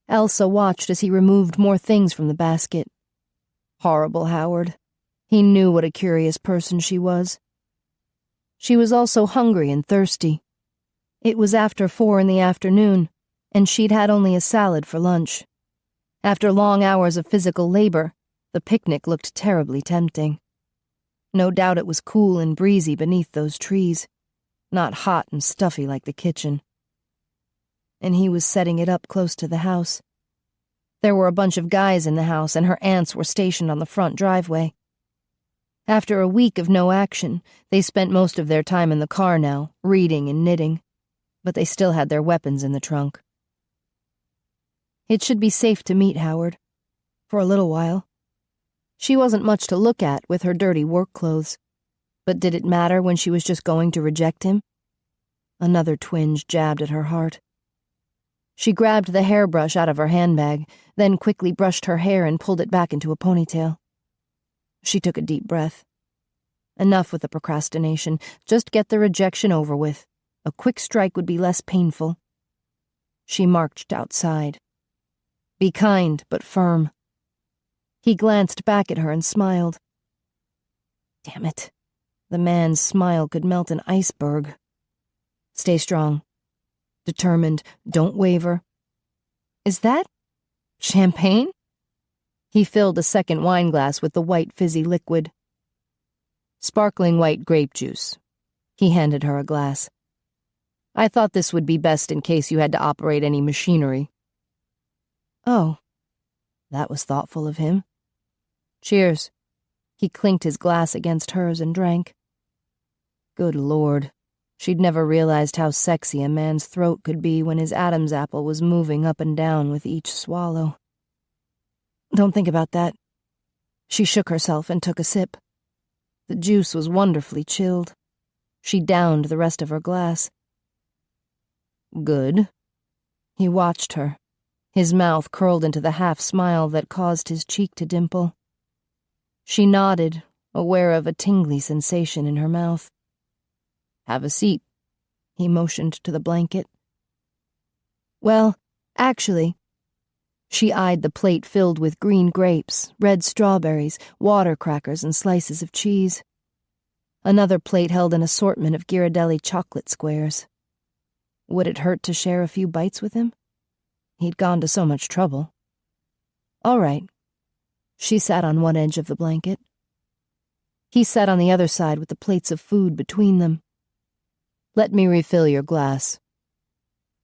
Elsa watched as he removed more things from the basket. Horrible Howard. He knew what a curious person she was. She was also hungry and thirsty. It was after 4 in the afternoon, and she'd had only a salad for lunch. After long hours of physical labor, the picnic looked terribly tempting. No doubt it was cool and breezy beneath those trees, not hot and stuffy like the kitchen. And he was setting it up close to the house. There were a bunch of guys in the house, and her aunts were stationed on the front driveway. After a week of no action, they spent most of their time in the car now, reading and knitting, but they still had their weapons in the trunk. It should be safe to meet Howard, for a little while. She wasn't much to look at with her dirty work clothes, but did it matter when she was just going to reject him? Another twinge jabbed at her heart. She grabbed the hairbrush out of her handbag, then quickly brushed her hair and pulled it back into a ponytail. She took a deep breath. Enough with the procrastination. Just get the rejection over with. A quick strike would be less painful. She marched outside. Be kind, but firm. He glanced back at her and smiled. Damn it. The man's smile could melt an iceberg. Stay strong. Determined. Don't waver. Is that champagne? He filled a second wine glass with the white fizzy liquid. Sparkling white grape juice. He handed her a glass. I thought this would be best in case you had to operate any machinery. Oh, that was thoughtful of him. Cheers. He clinked his glass against hers and drank. Good Lord. She'd never realized how sexy a man's throat could be when his Adam's apple was moving up and down with each swallow. Don't think about that. She shook herself and took a sip. The juice was wonderfully chilled. She downed the rest of her glass. Good. He watched her, his mouth curled into the half-smile that caused his cheek to dimple. She nodded, aware of a tingly sensation in her mouth. Have a seat. He motioned to the blanket. Well, actually... She eyed the plate filled with green grapes, red strawberries, water crackers, and slices of cheese. Another plate held an assortment of Ghirardelli chocolate squares. Would it hurt to share a few bites with him? He'd gone to so much trouble. All right. She sat on one edge of the blanket. He sat on the other side with the plates of food between them. Let me refill your glass.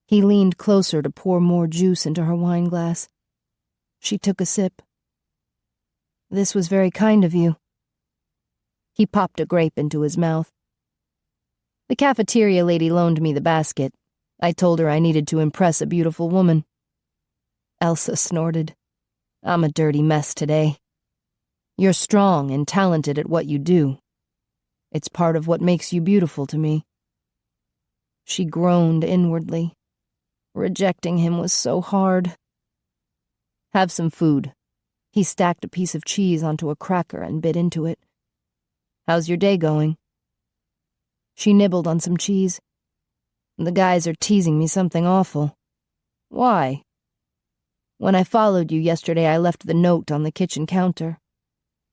He leaned closer to pour more juice into her wine glass. She took a sip. This was very kind of you. He popped a grape into his mouth. The cafeteria lady loaned me the basket. I told her I needed to impress a beautiful woman. Elsa snorted. I'm a dirty mess today. You're strong and talented at what you do. It's part of what makes you beautiful to me. She groaned inwardly. Rejecting him was so hard. Have some food. He stacked a piece of cheese onto a cracker and bit into it. How's your day going? She nibbled on some cheese. The guys are teasing me something awful. Why? When I followed you yesterday, I left the note on the kitchen counter.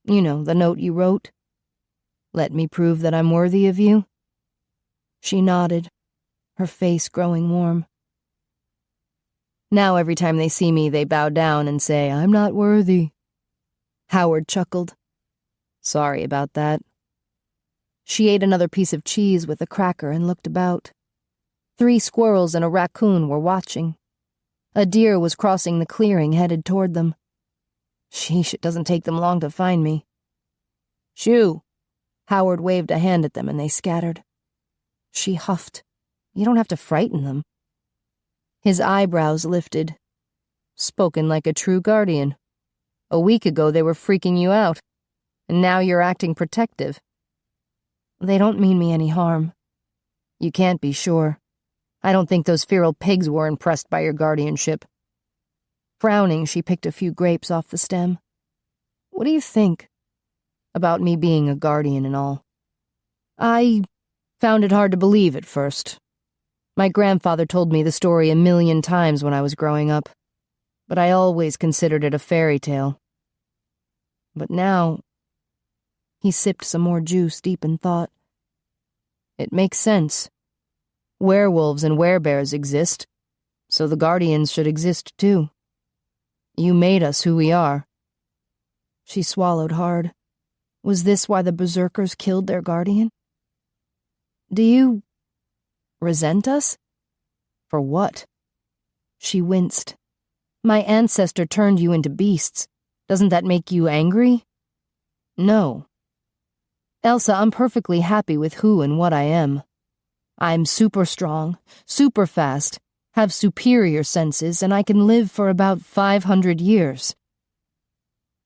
You know, the note you wrote. Let me prove that I'm worthy of you. She nodded, her face growing warm. Now every time they see me, they bow down and say, I'm not worthy. Howard chuckled. Sorry about that. She ate another piece of cheese with a cracker and looked about. 3 squirrels and a raccoon were watching. A deer was crossing the clearing headed toward them. Sheesh, it doesn't take them long to find me. Shoo! Howard waved a hand at them and they scattered. She huffed. You don't have to frighten them. His eyebrows lifted. Spoken like a true guardian. A week ago they were freaking you out, and now you're acting protective. They don't mean me any harm. You can't be sure. I don't think those feral pigs were impressed by your guardianship. Frowning, she picked a few grapes off the stem. What do you think? About me being a guardian and all. I found it hard to believe at first. My grandfather told me the story 1,000,000 times when I was growing up, but I always considered it a fairy tale. But now... He sipped some more juice, deep in thought. It makes sense. Werewolves and werebears exist, so the guardians should exist too. You made us who we are. She swallowed hard. Was this why the berserkers killed their guardian? Do you... resent us? For what? She winced. My ancestor turned you into beasts. Doesn't that make you angry? No. Elsa, I'm perfectly happy with who and what I am. I'm super strong, super fast, have superior senses, and I can live for about 500 years.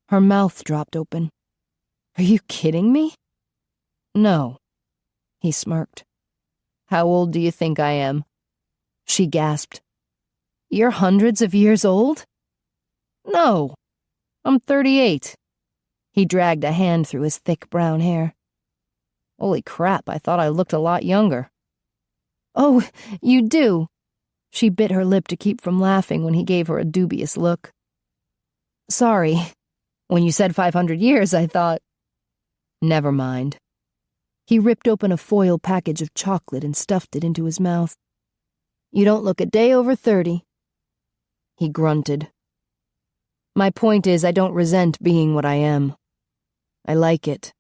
Her mouth dropped open. Are you kidding me? No. He smirked. How old do you think I am? She gasped. You're hundreds of years old? No, I'm 38. He dragged a hand through his thick brown hair. Holy crap, I thought I looked a lot younger. Oh, you do. She bit her lip to keep from laughing when he gave her a dubious look. Sorry. When you said 500 years, I thought... Never mind. He ripped open a foil package of chocolate and stuffed it into his mouth. You don't look a day over 30. He grunted. My point is, I don't resent being what I am. I like it.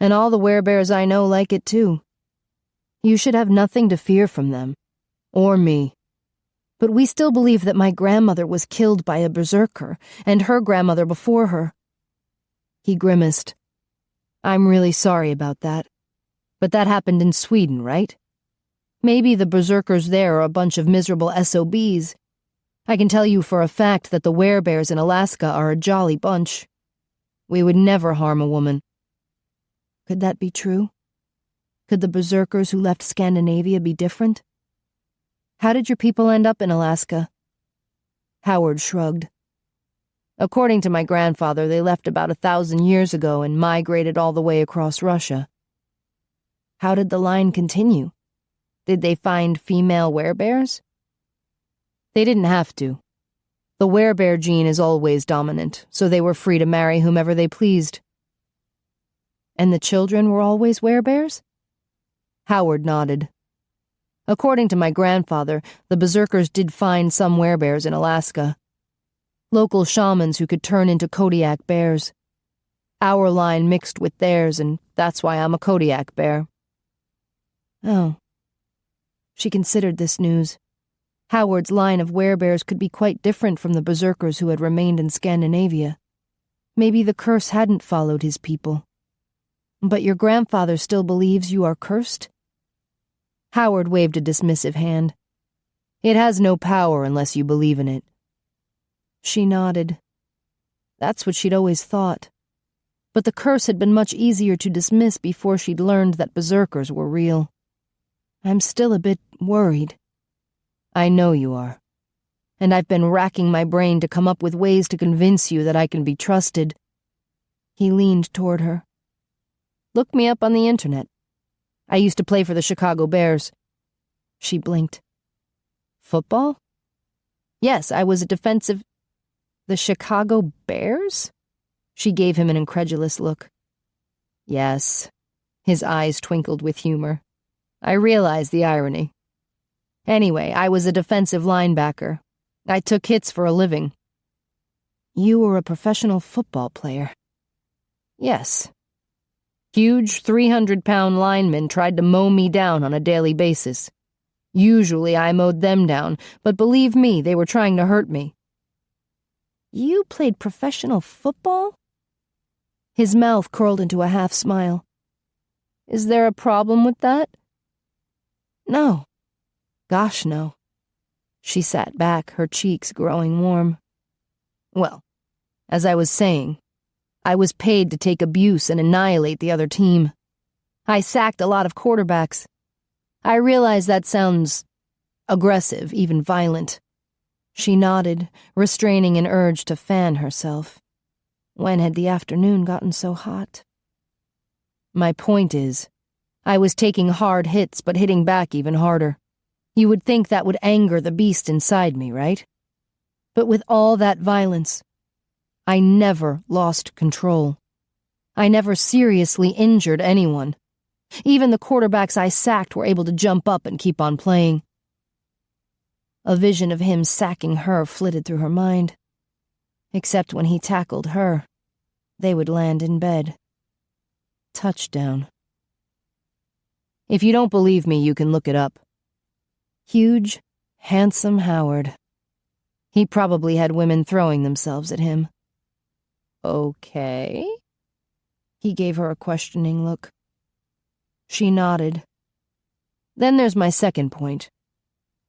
And all the werebears I know like it too. You should have nothing to fear from them. Or me. But we still believe that my grandmother was killed by a berserker, and her grandmother before her. He grimaced. I'm really sorry about that. But that happened in Sweden, right? Maybe the berserkers there are a bunch of miserable SOBs. I can tell you for a fact that the werebears in Alaska are a jolly bunch. We would never harm a woman. Could that be true? Could the berserkers who left Scandinavia be different? How did your people end up in Alaska? Howard shrugged. According to my grandfather, they left about 1,000 years ago and migrated all the way across Russia. How did the line continue? Did they find female werebears? They didn't have to. The werebear gene is always dominant, so they were free to marry whomever they pleased. And the children were always werebears? Howard nodded. According to my grandfather, the berserkers did find some werebears in Alaska. Local shamans who could turn into Kodiak bears. Our line mixed with theirs, and that's why I'm a Kodiak bear. Oh. She considered this news. Howard's line of werebears could be quite different from the berserkers who had remained in Scandinavia. Maybe the curse hadn't followed his people. But your grandfather still believes you are cursed? Howard waved a dismissive hand. It has no power unless you believe in it. She nodded. That's what she'd always thought. But the curse had been much easier to dismiss before she'd learned that berserkers were real. I'm still a bit worried. I know you are. And I've been racking my brain to come up with ways to convince you that I can be trusted. He leaned toward her. Look me up on the internet. I used to play for the Chicago Bears. She blinked. Football? Yes, I was a defensive... The Chicago Bears? She gave him an incredulous look. Yes. His eyes twinkled with humor. I realize the irony. Anyway, I was a defensive linebacker. I took hits for a living. You were a professional football player. Yes. Huge 300-pound linemen tried to mow me down on a daily basis. Usually I mowed them down, but believe me, they were trying to hurt me. You played professional football? His mouth curled into a half-smile. Is there a problem with that? No. Gosh, no. She sat back, her cheeks growing warm. Well, as I was saying, I was paid to take abuse and annihilate the other team. I sacked a lot of quarterbacks. I realize that sounds aggressive, even violent. She nodded, restraining an urge to fan herself. When had the afternoon gotten so hot? My point is, I was taking hard hits but hitting back even harder. You would think that would anger the beast inside me, right? But with all that violence, I never lost control. I never seriously injured anyone. Even the quarterbacks I sacked were able to jump up and keep on playing. A vision of him sacking her flitted through her mind. Except when he tackled her, they would land in bed. Touchdown. If you don't believe me, you can look it up. Huge, handsome Howard. He probably had women throwing themselves at him. Okay. He gave her a questioning look. She nodded. Then there's my second point.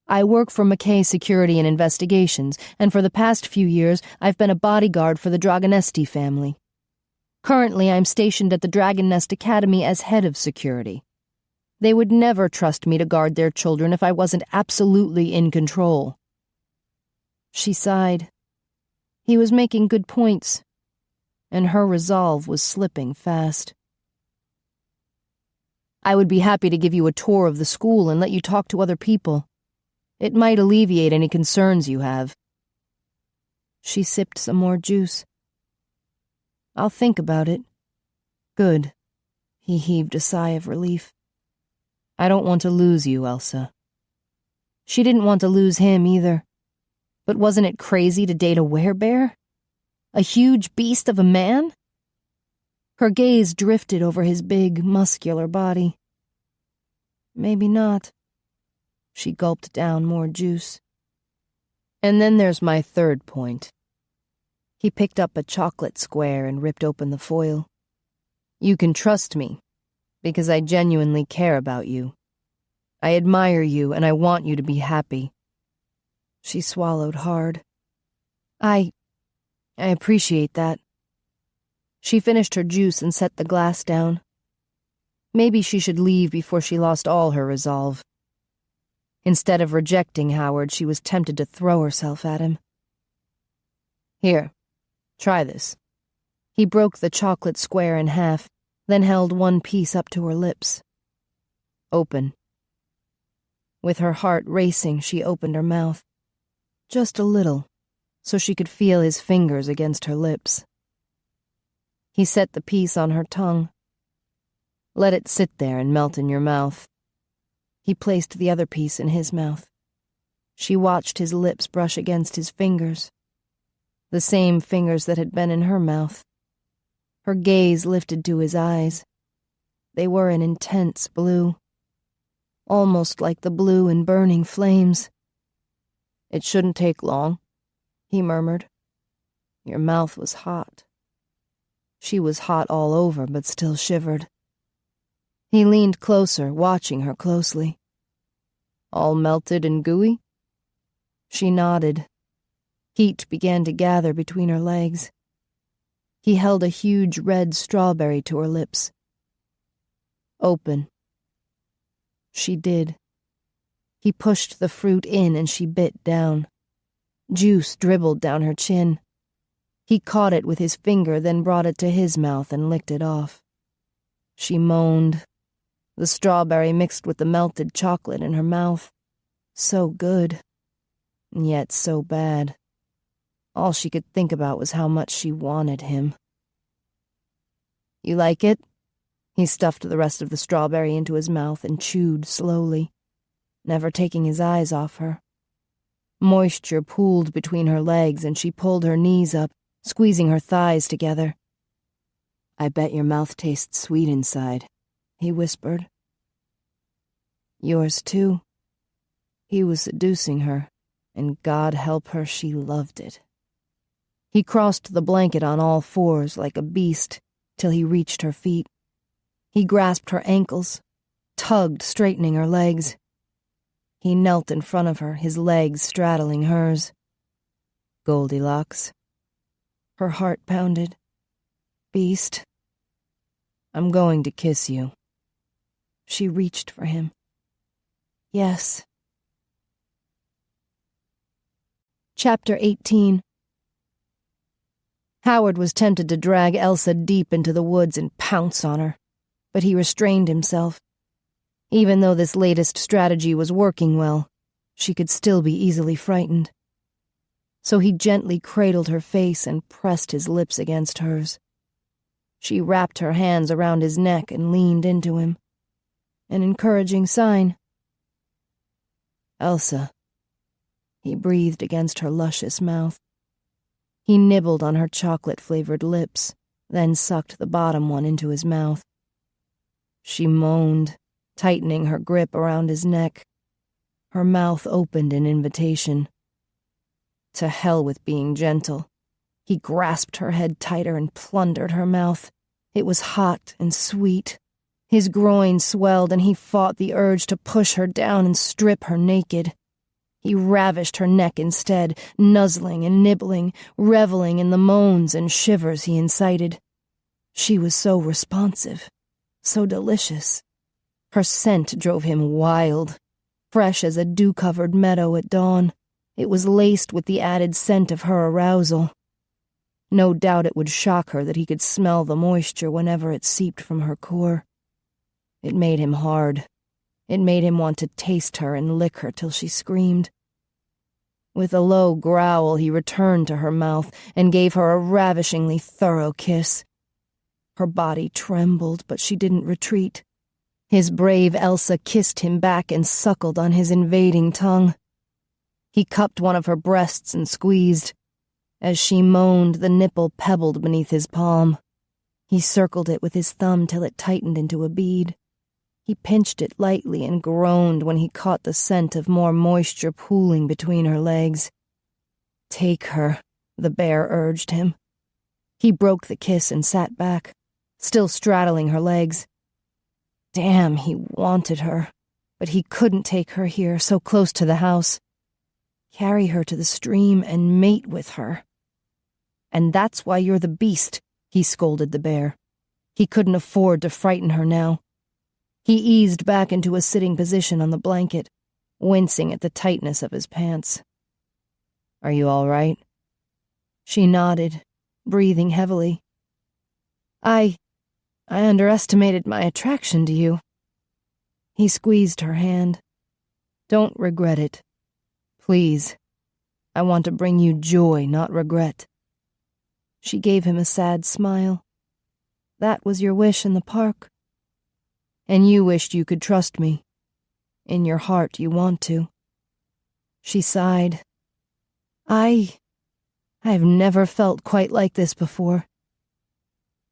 I work for McKay Security and Investigations, and for the past few years, I've been a bodyguard for the Dragonesti family. Currently, I'm stationed at the Dragon Nest Academy as head of security. They would never trust me to guard their children if I wasn't absolutely in control. She sighed. He was making good points, and her resolve was slipping fast. I would be happy to give you a tour of the school and let you talk to other people. It might alleviate any concerns you have. She sipped some more juice. I'll think about it. Good. He heaved a sigh of relief. I don't want to lose you, Elsa. She didn't want to lose him either. But wasn't it crazy to date a werebear? A huge beast of a man? Her gaze drifted over his big, muscular body. Maybe not. She gulped down more juice. And then there's my third point. He picked up a chocolate square and ripped open the foil. You can trust me, because I genuinely care about you. I admire you, and I want you to be happy. She swallowed hard. I appreciate that. She finished her juice and set the glass down. Maybe she should leave before she lost all her resolve. Instead of rejecting Howard, she was tempted to throw herself at him. Here, try this. He broke the chocolate square in half, then held one piece up to her lips. Open. With her heart racing, she opened her mouth. Just a little, so she could feel his fingers against her lips. He set the piece on her tongue. Let it sit there and melt in your mouth. He placed the other piece in his mouth. She watched his lips brush against his fingers, the same fingers that had been in her mouth. Her gaze lifted to his eyes. They were an intense blue, almost like the blue in burning flames. It shouldn't take long, he murmured. Your mouth was hot. She was hot all over, but still shivered. He leaned closer, watching her closely. All melted and gooey? She nodded. Heat began to gather between her legs. He held a huge red strawberry to her lips. Open. She did. He pushed the fruit in and she bit down. Juice dribbled down her chin. He caught it with his finger, then brought it to his mouth and licked it off. She moaned. The strawberry mixed with the melted chocolate in her mouth. So good, and yet so bad. All she could think about was how much she wanted him. You like it? He stuffed the rest of the strawberry into his mouth and chewed slowly, never taking his eyes off her. Moisture pooled between her legs and she pulled her knees up, squeezing her thighs together. I bet your mouth tastes sweet inside, he whispered. Yours too. He was seducing her, and God help her, she loved it. He crossed the blanket on all fours like a beast till he reached her feet. He grasped her ankles, tugged, straightening her legs. He knelt in front of her, his legs straddling hers. Goldilocks. Her heart pounded. Beast. I'm going to kiss you. She reached for him. Yes. Chapter 18. Howard was tempted to drag Elsa deep into the woods and pounce on her, but he restrained himself. Even though this latest strategy was working well, she could still be easily frightened. So he gently cradled her face and pressed his lips against hers. She wrapped her hands around his neck and leaned into him. An encouraging sign. Elsa. He breathed against her luscious mouth. He nibbled on her chocolate-flavored lips, then sucked the bottom one into his mouth. She moaned, tightening her grip around his neck. Her mouth opened in invitation. To hell with being gentle. He grasped her head tighter and plundered her mouth. It was hot and sweet. His groin swelled and he fought the urge to push her down and strip her naked. He ravished her neck instead, nuzzling and nibbling, reveling in the moans and shivers he incited. She was so responsive, so delicious. Her scent drove him wild, fresh as a dew-covered meadow at dawn, It was laced with the added scent of her arousal. No doubt it would shock her that he could smell the moisture whenever it seeped from her core. It made him hard. It made him want to taste her and lick her till she screamed. With a low growl, he returned to her mouth and gave her a ravishingly thorough kiss. Her body trembled, but she didn't retreat. His brave Elsa kissed him back and suckled on his invading tongue. He cupped one of her breasts and squeezed. As she moaned, the nipple pebbled beneath his palm. He circled it with his thumb till it tightened into a bead. He pinched it lightly and groaned when he caught the scent of more moisture pooling between her legs. "Take her," the bear urged him. He broke the kiss and sat back, still straddling her legs. Damn, he wanted her, but he couldn't take her here, so close to the house. Carry her to the stream and mate with her. "And that's why you're the beast," he scolded the bear. He couldn't afford to frighten her now. He eased back into a sitting position on the blanket, wincing at the tightness of his pants. "Are you all right?" She nodded, breathing heavily. I underestimated my attraction to you." He squeezed her hand. "Don't regret it. Please. I want to bring you joy, not regret." She gave him a sad smile. "That was your wish in the park. And you wished you could trust me. In your heart you want to." She sighed. I've never felt quite like this before.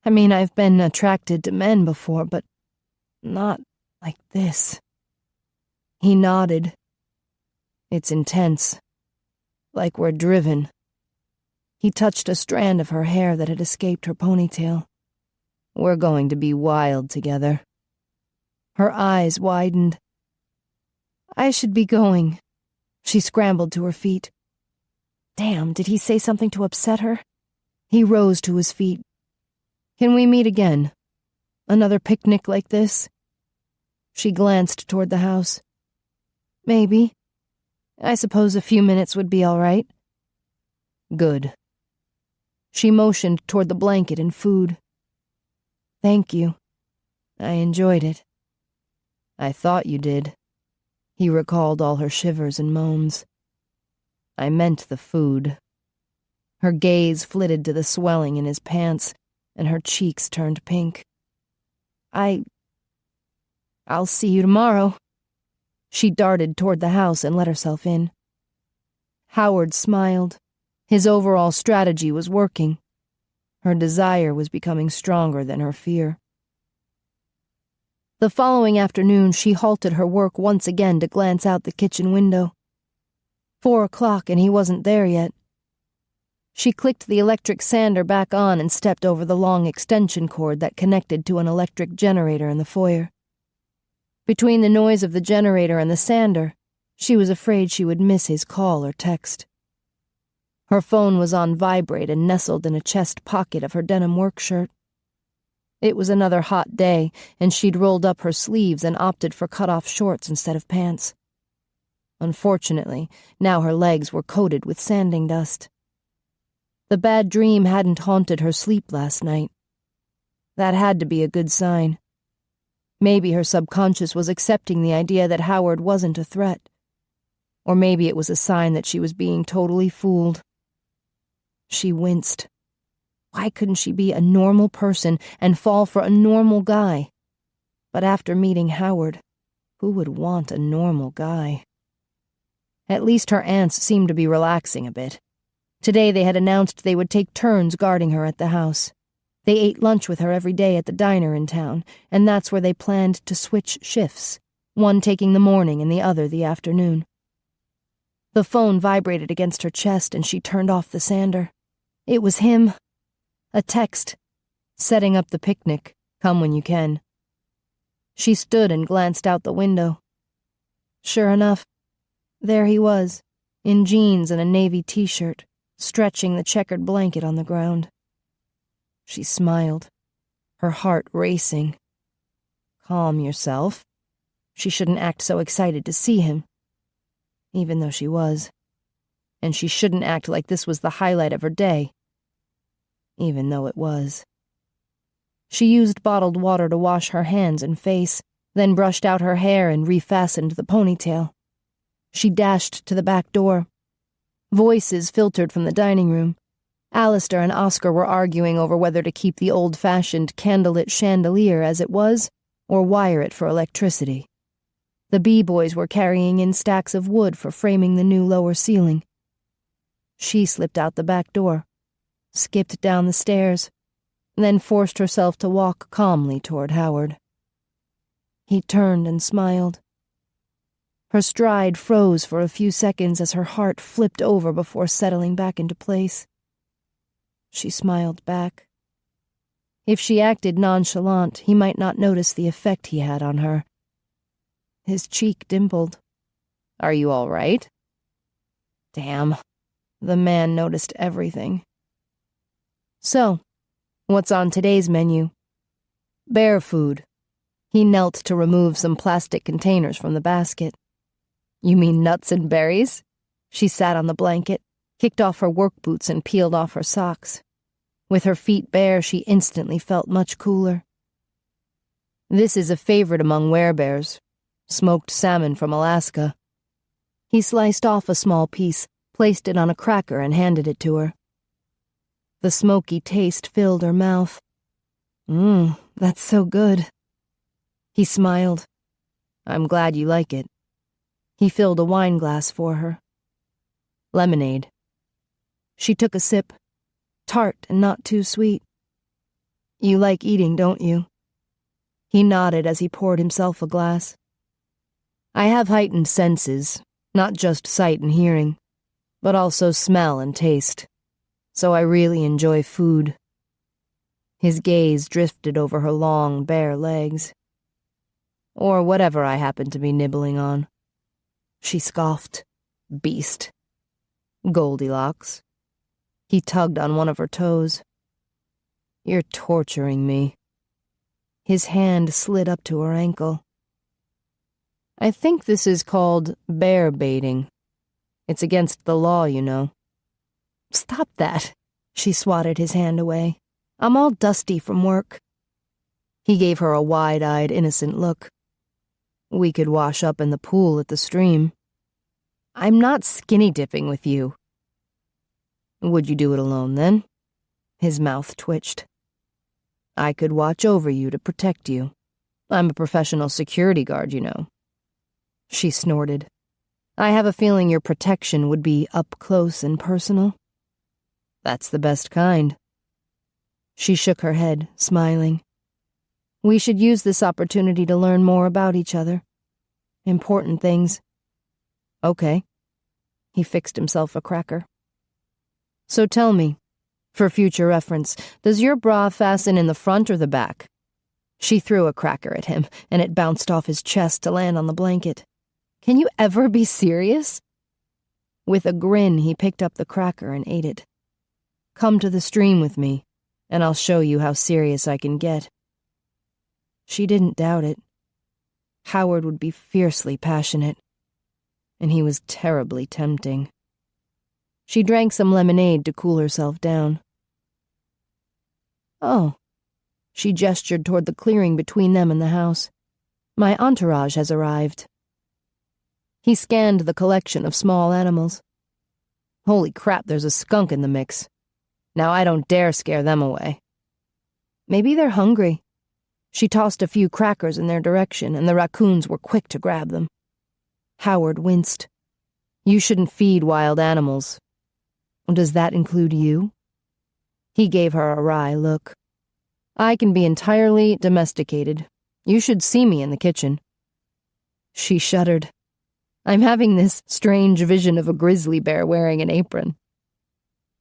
I mean, I've been attracted to men before, but not like this." He nodded. "It's intense. Like we're driven." He touched a strand of her hair that had escaped her ponytail. "We're going to be wild together." Her eyes widened. "I should be going." She scrambled to her feet. Damn, did he say something to upset her? He rose to his feet. "Can we meet again? Another picnic like this?" She glanced toward the house. "Maybe. I suppose a few minutes would be all right." "Good." She motioned toward the blanket and food. "Thank you. I enjoyed it." "I thought you did." He recalled all her shivers and moans. "I meant the food." Her gaze flitted to the swelling in his pants, and her cheeks turned pink. I'll see you tomorrow." She darted toward the house and let herself in. Howard smiled. His overall strategy was working. Her desire was becoming stronger than her fear. The following afternoon, she halted her work once again to glance out the kitchen window. 4 o'clock, and he wasn't there yet. She clicked the electric sander back on and stepped over the long extension cord that connected to an electric generator in the foyer. Between the noise of the generator and the sander, she was afraid she would miss his call or text. Her phone was on vibrate and nestled in a chest pocket of her denim work shirt. It was another hot day, and she'd rolled up her sleeves and opted for cut-off shorts instead of pants. Unfortunately, now her legs were coated with sanding dust. The bad dream hadn't haunted her sleep last night. That had to be a good sign. Maybe her subconscious was accepting the idea that Howard wasn't a threat. Or maybe it was a sign that she was being totally fooled. She winced. Why couldn't she be a normal person and fall for a normal guy? But after meeting Howard, who would want a normal guy? At least her aunts seemed to be relaxing a bit. Today they had announced they would take turns guarding her at the house. They ate lunch with her every day at the diner in town, and that's where they planned to switch shifts, one taking the morning and the other the afternoon. The phone vibrated against her chest and she turned off the sander. It was him. A text. Setting up the picnic. Come when you can. She stood and glanced out the window. Sure enough, there he was, in jeans and a navy t-shirt, stretching the checkered blanket on the ground. She smiled, her heart racing. Calm yourself. She shouldn't act so excited to see him, even though she was. and she shouldn't act like this was the highlight of her day, even though it was. She used bottled water to wash her hands and face, then brushed out her hair and refastened the ponytail. She dashed to the back door. Voices filtered from the dining room. Alistair and Oscar were arguing over whether to keep the old-fashioned candlelit chandelier as it was or wire it for electricity. The B-boys were carrying in stacks of wood for framing the new lower ceiling. She slipped out the back door, skipped down the stairs, then forced herself to walk calmly toward Howard. He turned and smiled. Her stride froze for a few seconds as her heart flipped over before settling back into place. She smiled back. If she acted nonchalant, he might not notice the effect he had on her. His cheek dimpled. "Are you all right?" Damn. The man noticed everything. "So, what's on today's menu?" "Bear food." He knelt to remove some plastic containers from the basket. "You mean nuts and berries?" She sat on the blanket, kicked off her work boots and peeled off her socks. With her feet bare, she instantly felt much cooler. "This is a favorite among werebears. Smoked salmon from Alaska." He sliced off a small piece, placed it on a cracker and handed it to her. The smoky taste filled her mouth. That's so good." He smiled. "I'm glad you like it." He filled a wine glass for her. "Lemonade." She took a sip, tart and not too sweet. "You like eating, don't you?" He nodded as he poured himself a glass. "I have heightened senses, not just sight and hearing, but also smell and taste, so I really enjoy food." His gaze drifted over her long, bare legs. "Or whatever I happen to be nibbling on." She scoffed. "Beast." "Goldilocks." He tugged on one of her toes. "You're torturing me." His hand slid up to her ankle. "I think this is called bear baiting. It's against the law, you know." "Stop that." She swatted his hand away. "I'm all dusty from work." He gave her a wide-eyed, innocent look. "We could wash up in the pool at the stream." "I'm not skinny dipping with you." "Would you do it alone, then?" His mouth twitched. "I could watch over you to protect you. I'm a professional security guard, you know." She snorted. "I have a feeling your protection would be up close and personal." "That's the best kind." She shook her head, smiling. "We should use this opportunity to learn more about each other. Important things." "Okay." He fixed himself a cracker. "So tell me, for future reference, does your bra fasten in the front or the back?" She threw a cracker at him, and it bounced off his chest to land on the blanket. "Can you ever be serious?" With a grin, he picked up the cracker and ate it. "Come to the stream with me, and I'll show you how serious I can get." She didn't doubt it. Howard would be fiercely passionate, and he was terribly tempting. She drank some lemonade to cool herself down. "Oh." She gestured toward the clearing between them and the house. "My entourage has arrived." He scanned the collection of small animals. "Holy crap, there's a skunk in the mix. Now I don't dare scare them away." "Maybe they're hungry." She tossed a few crackers in their direction, and the raccoons were quick to grab them. Howard winced. "You shouldn't feed wild animals." "Does that include you?" He gave her a wry look. "I can be entirely domesticated. You should see me in the kitchen." She shuddered. "I'm having this strange vision of a grizzly bear wearing an apron."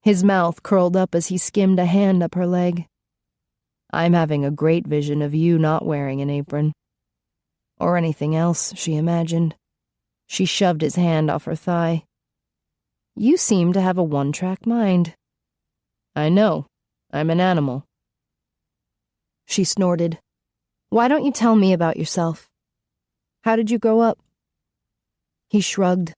His mouth curled up as he skimmed a hand up her leg. "I'm having a great vision of you not wearing an apron." Or anything else, she imagined. She shoved his hand off her thigh. "You seem to have a one-track mind." "I know. I'm an animal." She snorted. "Why don't you tell me about yourself? How did you grow up?" He shrugged.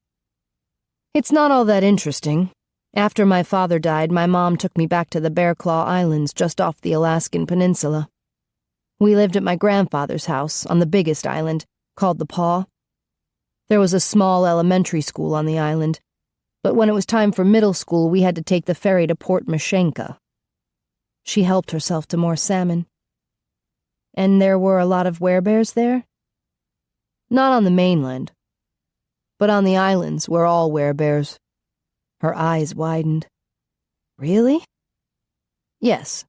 It's not all that interesting. After my father died, my mom took me back to the Bear Claw Islands just off the Alaskan peninsula. We lived at my grandfather's house on the biggest island, called the Paw. There was a small elementary school on the island, but when it was time for middle school, we had to take the ferry to Port Mashenka. She helped herself to more salmon. And there were a lot of werebears there? Not on the mainland, but on the islands were all werebears. Her eyes widened. Really? Yes,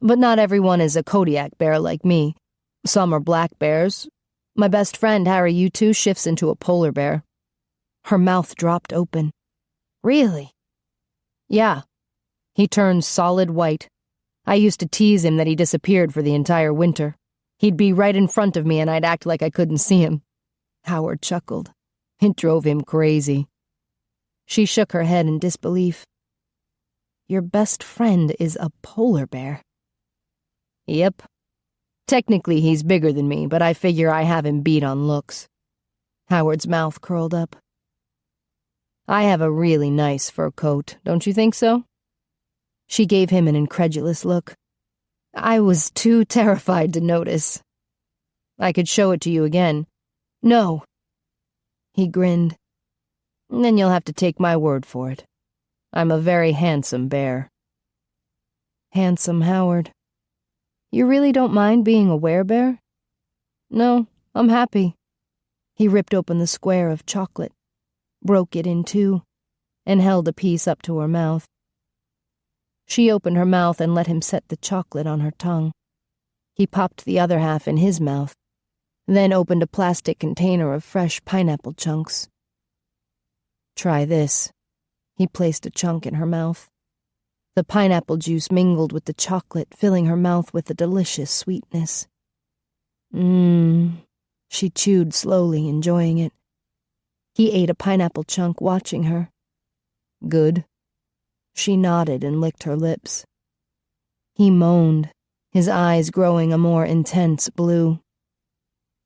but not everyone is a Kodiak bear like me. Some are black bears. My best friend, Harry U2, shifts into a polar bear. Her mouth dropped open. Really? Yeah. He turned solid white. I used to tease him that he disappeared for the entire winter. He'd be right in front of me and I'd act like I couldn't see him. Howard chuckled. It drove him crazy. She shook her head in disbelief. Your best friend is a polar bear. Yep. Technically he's bigger than me, but I figure I have him beat on looks. Howard's mouth curled up. I have a really nice fur coat, don't you think so? She gave him an incredulous look. I was too terrified to notice. I could show it to you again. No. He grinned. Then you'll have to take my word for it. I'm a very handsome bear. Handsome Howard. You really don't mind being a werebear? No, I'm happy. He ripped open the square of chocolate, broke it in two, and held a piece up to her mouth. She opened her mouth and let him set the chocolate on her tongue. He popped the other half in his mouth, then opened a plastic container of fresh pineapple chunks. Try this. He placed a chunk in her mouth. The pineapple juice mingled with the chocolate, filling her mouth with a delicious sweetness. She chewed slowly, enjoying it. He ate a pineapple chunk, watching her. Good. She nodded and licked her lips. He moaned, his eyes growing a more intense blue.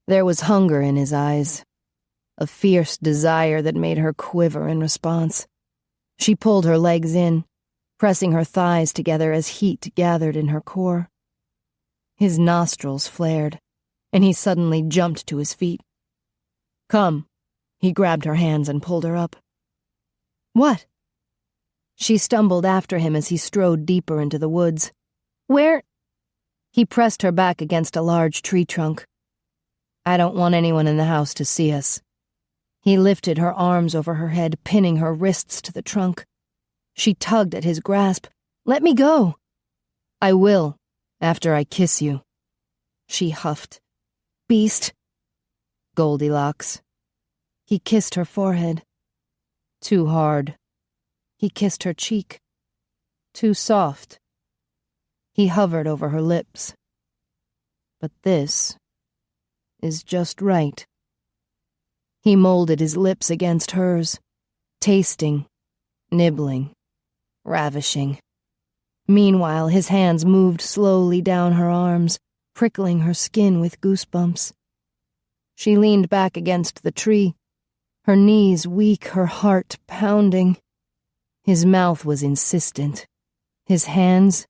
There was hunger in his eyes, a fierce desire that made her quiver in response. She pulled her legs in, pressing her thighs together as heat gathered in her core. His nostrils flared, and he suddenly jumped to his feet. Come. He grabbed her hands and pulled her up. What? She stumbled after him as he strode deeper into the woods. Where? He pressed her back against a large tree trunk. I don't want anyone in the house to see us. He lifted her arms over her head, pinning her wrists to the trunk. She tugged at his grasp. Let me go. I will, after I kiss you. She huffed. Beast. Goldilocks. He kissed her forehead. Too hard. He kissed her cheek. Too soft. He hovered over her lips. But this is just right. He molded his lips against hers, tasting, nibbling, ravishing. Meanwhile, his hands moved slowly down her arms, prickling her skin with goosebumps. She leaned back against the tree, her knees weak, her heart pounding. His mouth was insistent, his hands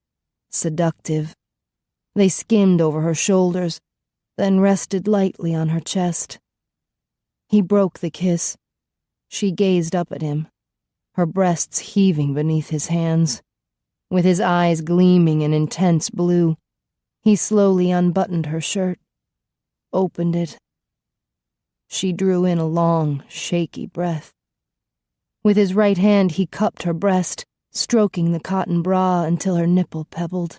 seductive. They skimmed over her shoulders, then rested lightly on her chest. He broke the kiss. She gazed up at him, her breasts heaving beneath his hands. With his eyes gleaming in intense blue, he slowly unbuttoned her shirt, opened it. She drew in a long, shaky breath. With his right hand, he cupped her breast, stroking the cotton bra until her nipple pebbled.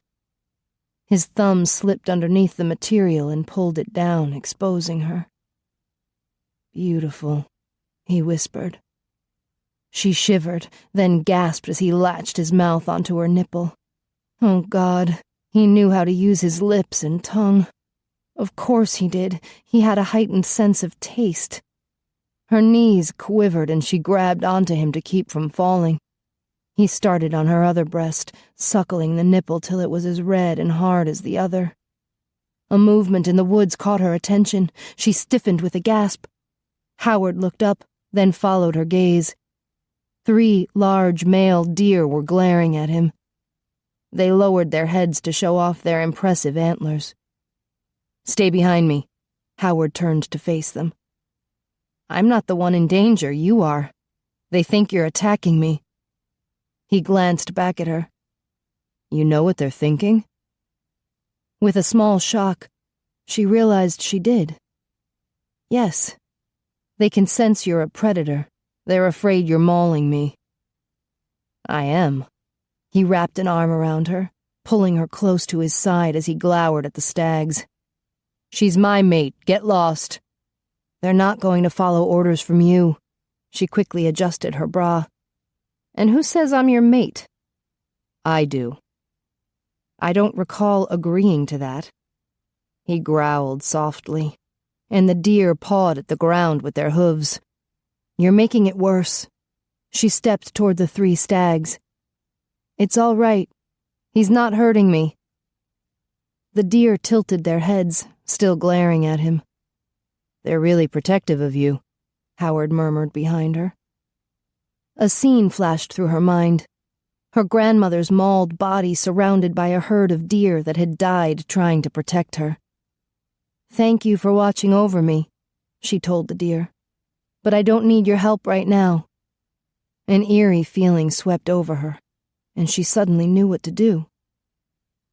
His thumb slipped underneath the material and pulled it down, exposing her. Beautiful, he whispered. She shivered, then gasped as he latched his mouth onto her nipple. Oh, God, he knew how to use his lips and tongue. Of course he did. He had a heightened sense of taste. Her knees quivered and she grabbed onto him to keep from falling. He started on her other breast, suckling the nipple till it was as red and hard as the other. A movement in the woods caught her attention. She stiffened with a gasp. Howard looked up, then followed her gaze. 3 large male deer were glaring at him. They lowered their heads to show off their impressive antlers. "Stay behind me." Howard turned to face them. "I'm not the one in danger, you are. They think you're attacking me." He glanced back at her. "You know what they're thinking?" With a small shock, she realized she did. Yes. They can sense you're a predator. They're afraid you're mauling me. "I am." He wrapped an arm around her, pulling her close to his side as he glowered at the stags. "She's my mate. Get lost." "They're not going to follow orders from you." She quickly adjusted her bra. "And who says I'm your mate?" "I do." "I don't recall agreeing to that." He growled softly, and the deer pawed at the ground with their hooves. "You're making it worse." She stepped toward the 3 stags. "It's all right. He's not hurting me." The deer tilted their heads, still glaring at him. "They're really protective of you," Howard murmured behind her. A scene flashed through her mind. Her grandmother's mauled body surrounded by a herd of deer that had died trying to protect her. "Thank you for watching over me," she told the deer. "But I don't need your help right now." An eerie feeling swept over her, and she suddenly knew what to do.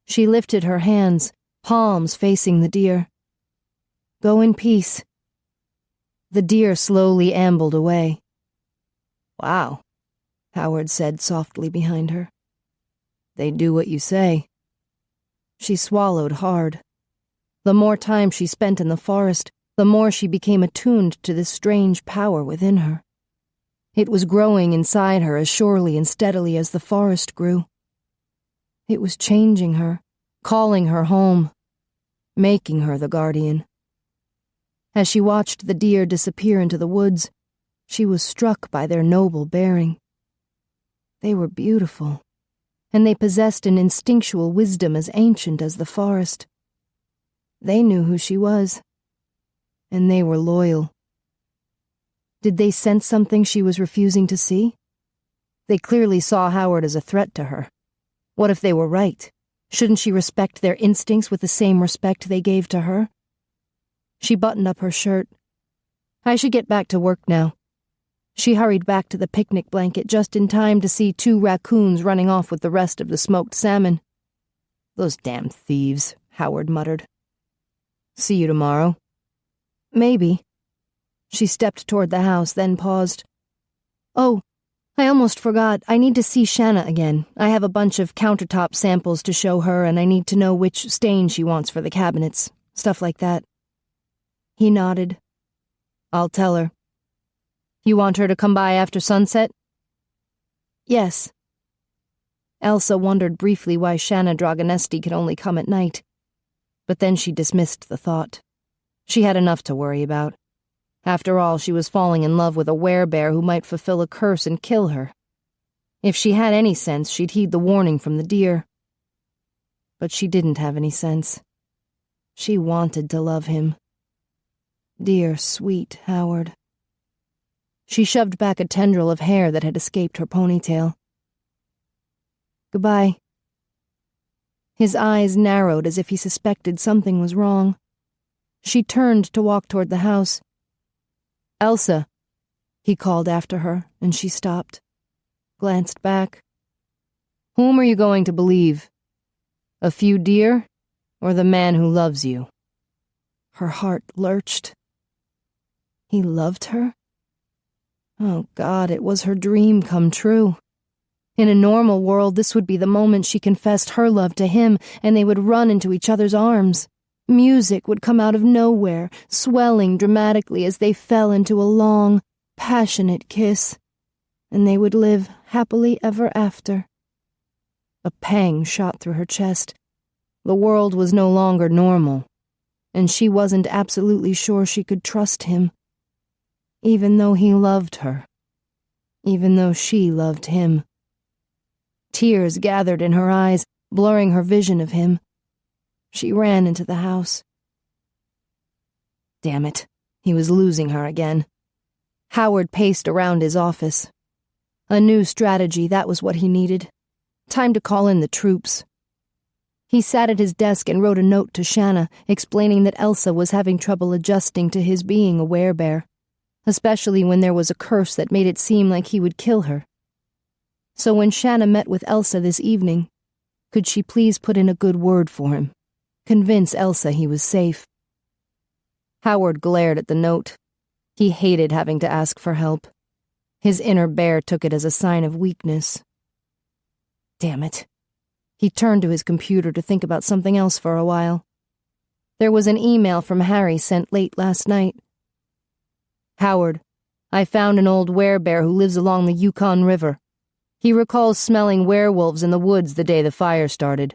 She lifted her hands, palms facing the deer. "Go in peace." The deer slowly ambled away. "Wow," Howard said softly behind her. "They do what you say." She swallowed hard. The more time she spent in the forest, the more she became attuned to this strange power within her. It was growing inside her as surely and steadily as the forest grew. It was changing her, calling her home, making her the guardian. As she watched the deer disappear into the woods, she was struck by their noble bearing. They were beautiful, and they possessed an instinctual wisdom as ancient as the forest. They knew who she was, and they were loyal. Did they sense something she was refusing to see? They clearly saw Howard as a threat to her. What if they were right? Shouldn't she respect their instincts with the same respect they gave to her? She buttoned up her shirt. "I should get back to work now." She hurried back to the picnic blanket just in time to see 2 raccoons running off with the rest of the smoked salmon. "Those damn thieves," Howard muttered. "See you tomorrow?" "Maybe." She stepped toward the house, then paused. "Oh, I almost forgot. I need to see Shanna again. I have a bunch of countertop samples to show her, and I need to know which stain she wants for the cabinets. Stuff like that." He nodded. "I'll tell her." "You want her to come by after sunset?" "Yes." Elsa wondered briefly why Shanna Dragonesti could only come at night. But then she dismissed the thought. She had enough to worry about. After all, she was falling in love with a werebear who might fulfill a curse and kill her. If she had any sense, she'd heed the warning from the deer. But she didn't have any sense. She wanted to love him. Dear, sweet Howard. She shoved back a tendril of hair that had escaped her ponytail. "Goodbye." His eyes narrowed as if he suspected something was wrong. She turned to walk toward the house. "Elsa," he called after her, and she stopped, glanced back. "Whom are you going to believe? A few deer, or the man who loves you?" Her heart lurched. He loved her? Oh God, it was her dream come true. In a normal world, this would be the moment she confessed her love to him, and they would run into each other's arms. Music would come out of nowhere, swelling dramatically as they fell into a long, passionate kiss, and they would live happily ever after. A pang shot through her chest. The world was no longer normal, and she wasn't absolutely sure she could trust him. Even though he loved her. Even though she loved him. Tears gathered in her eyes, blurring her vision of him. She ran into the house. Damn it, he was losing her again. Howard paced around his office. A new strategy, that was what he needed. Time to call in the troops. He sat at his desk and wrote a note to Shanna explaining that Elsa was having trouble adjusting to his being a werebear, especially when there was a curse that made it seem like he would kill her. So when Shanna met with Elsa this evening, could she please put in a good word for him, convince Elsa he was safe? Howard glared at the note. He hated having to ask for help. His inner bear took it as a sign of weakness. Damn it. He turned to his computer to think about something else for a while. There was an email from Harry sent late last night. Howard, I found an old werebear who lives along the Yukon River. He recalls smelling werewolves in the woods the day the fire started.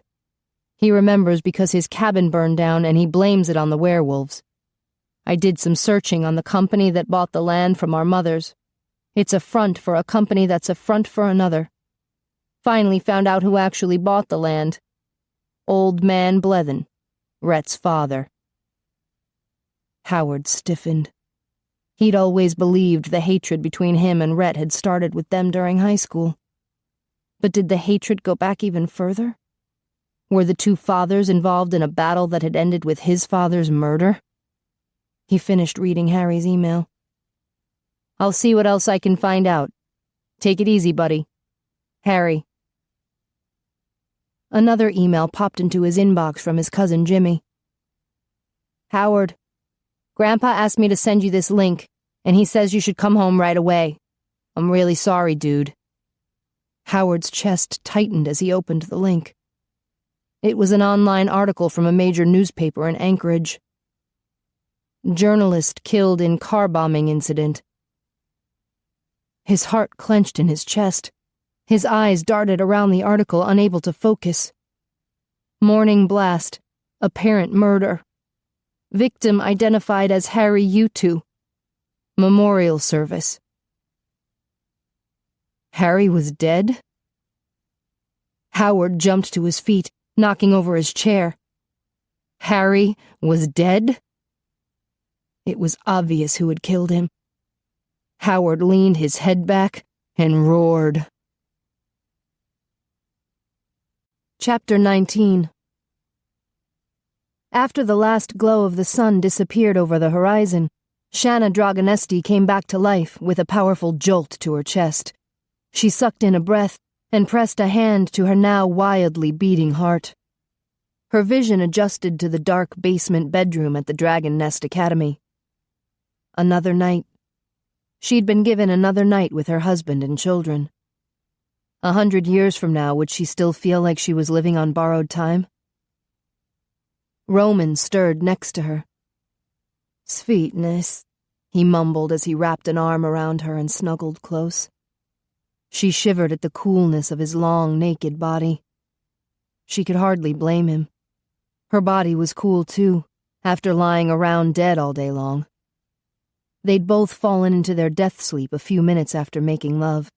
He remembers because his cabin burned down and he blames it on the werewolves. I did some searching on the company that bought the land from our mothers. It's a front for a company that's a front for another. Finally found out who actually bought the land. Old Man Blethen, Rhett's father. Howard stiffened. He'd always believed the hatred between him and Rhett had started with them during high school. But did the hatred go back even further? Were the two fathers involved in a battle that had ended with his father's murder? He finished reading Harry's email. I'll see what else I can find out. Take it easy, buddy. Harry. Another email popped into his inbox from his cousin Jimmy. Howard, Grandpa asked me to send you this link, and he says you should come home right away. I'm really sorry, dude. Howard's chest tightened as he opened the link. It was an online article from a major newspaper in Anchorage. Journalist killed in car bombing incident. His heart clenched in his chest. His eyes darted around the article, unable to focus. Morning blast. Apparent murder. Victim identified as Harry Utu. Memorial service. Harry was dead? Howard jumped to his feet, knocking over his chair. Harry was dead? It was obvious who had killed him. Howard leaned his head back and roared. Chapter 19. After the last glow of the sun disappeared over the horizon, Shanna Dragonesti came back to life with a powerful jolt to her chest. She sucked in a breath and pressed a hand to her now wildly beating heart. Her vision adjusted to the dark basement bedroom at the Dragon Nest Academy. Another night. She'd been given another night with her husband and children. 100 years from now, would she still feel like she was living on borrowed time? Roman stirred next to her. Sweetness, he mumbled as he wrapped an arm around her and snuggled close. She shivered at the coolness of his long, naked body. She could hardly blame him. Her body was cool, too, after lying around dead all day long. They'd both fallen into their death sleep a few minutes after making love.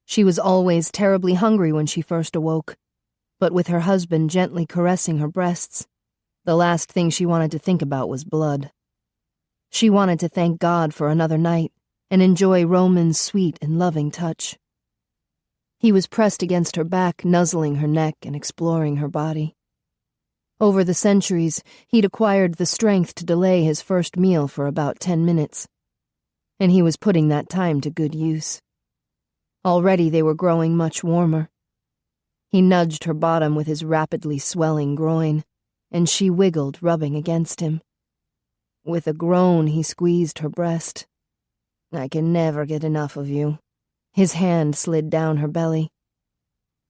She was always terribly hungry when she first awoke, but with her husband gently caressing her breasts, the last thing she wanted to think about was blood. She wanted to thank God for another night and enjoy Roman's sweet and loving touch. He was pressed against her back, nuzzling her neck and exploring her body. Over the centuries, he'd acquired the strength to delay his first meal for about 10 minutes, and he was putting that time to good use. Already they were growing much warmer. He nudged her bottom with his rapidly swelling groin, and she wiggled, rubbing against him. With a groan, he squeezed her breast. I can never get enough of you. His hand slid down her belly.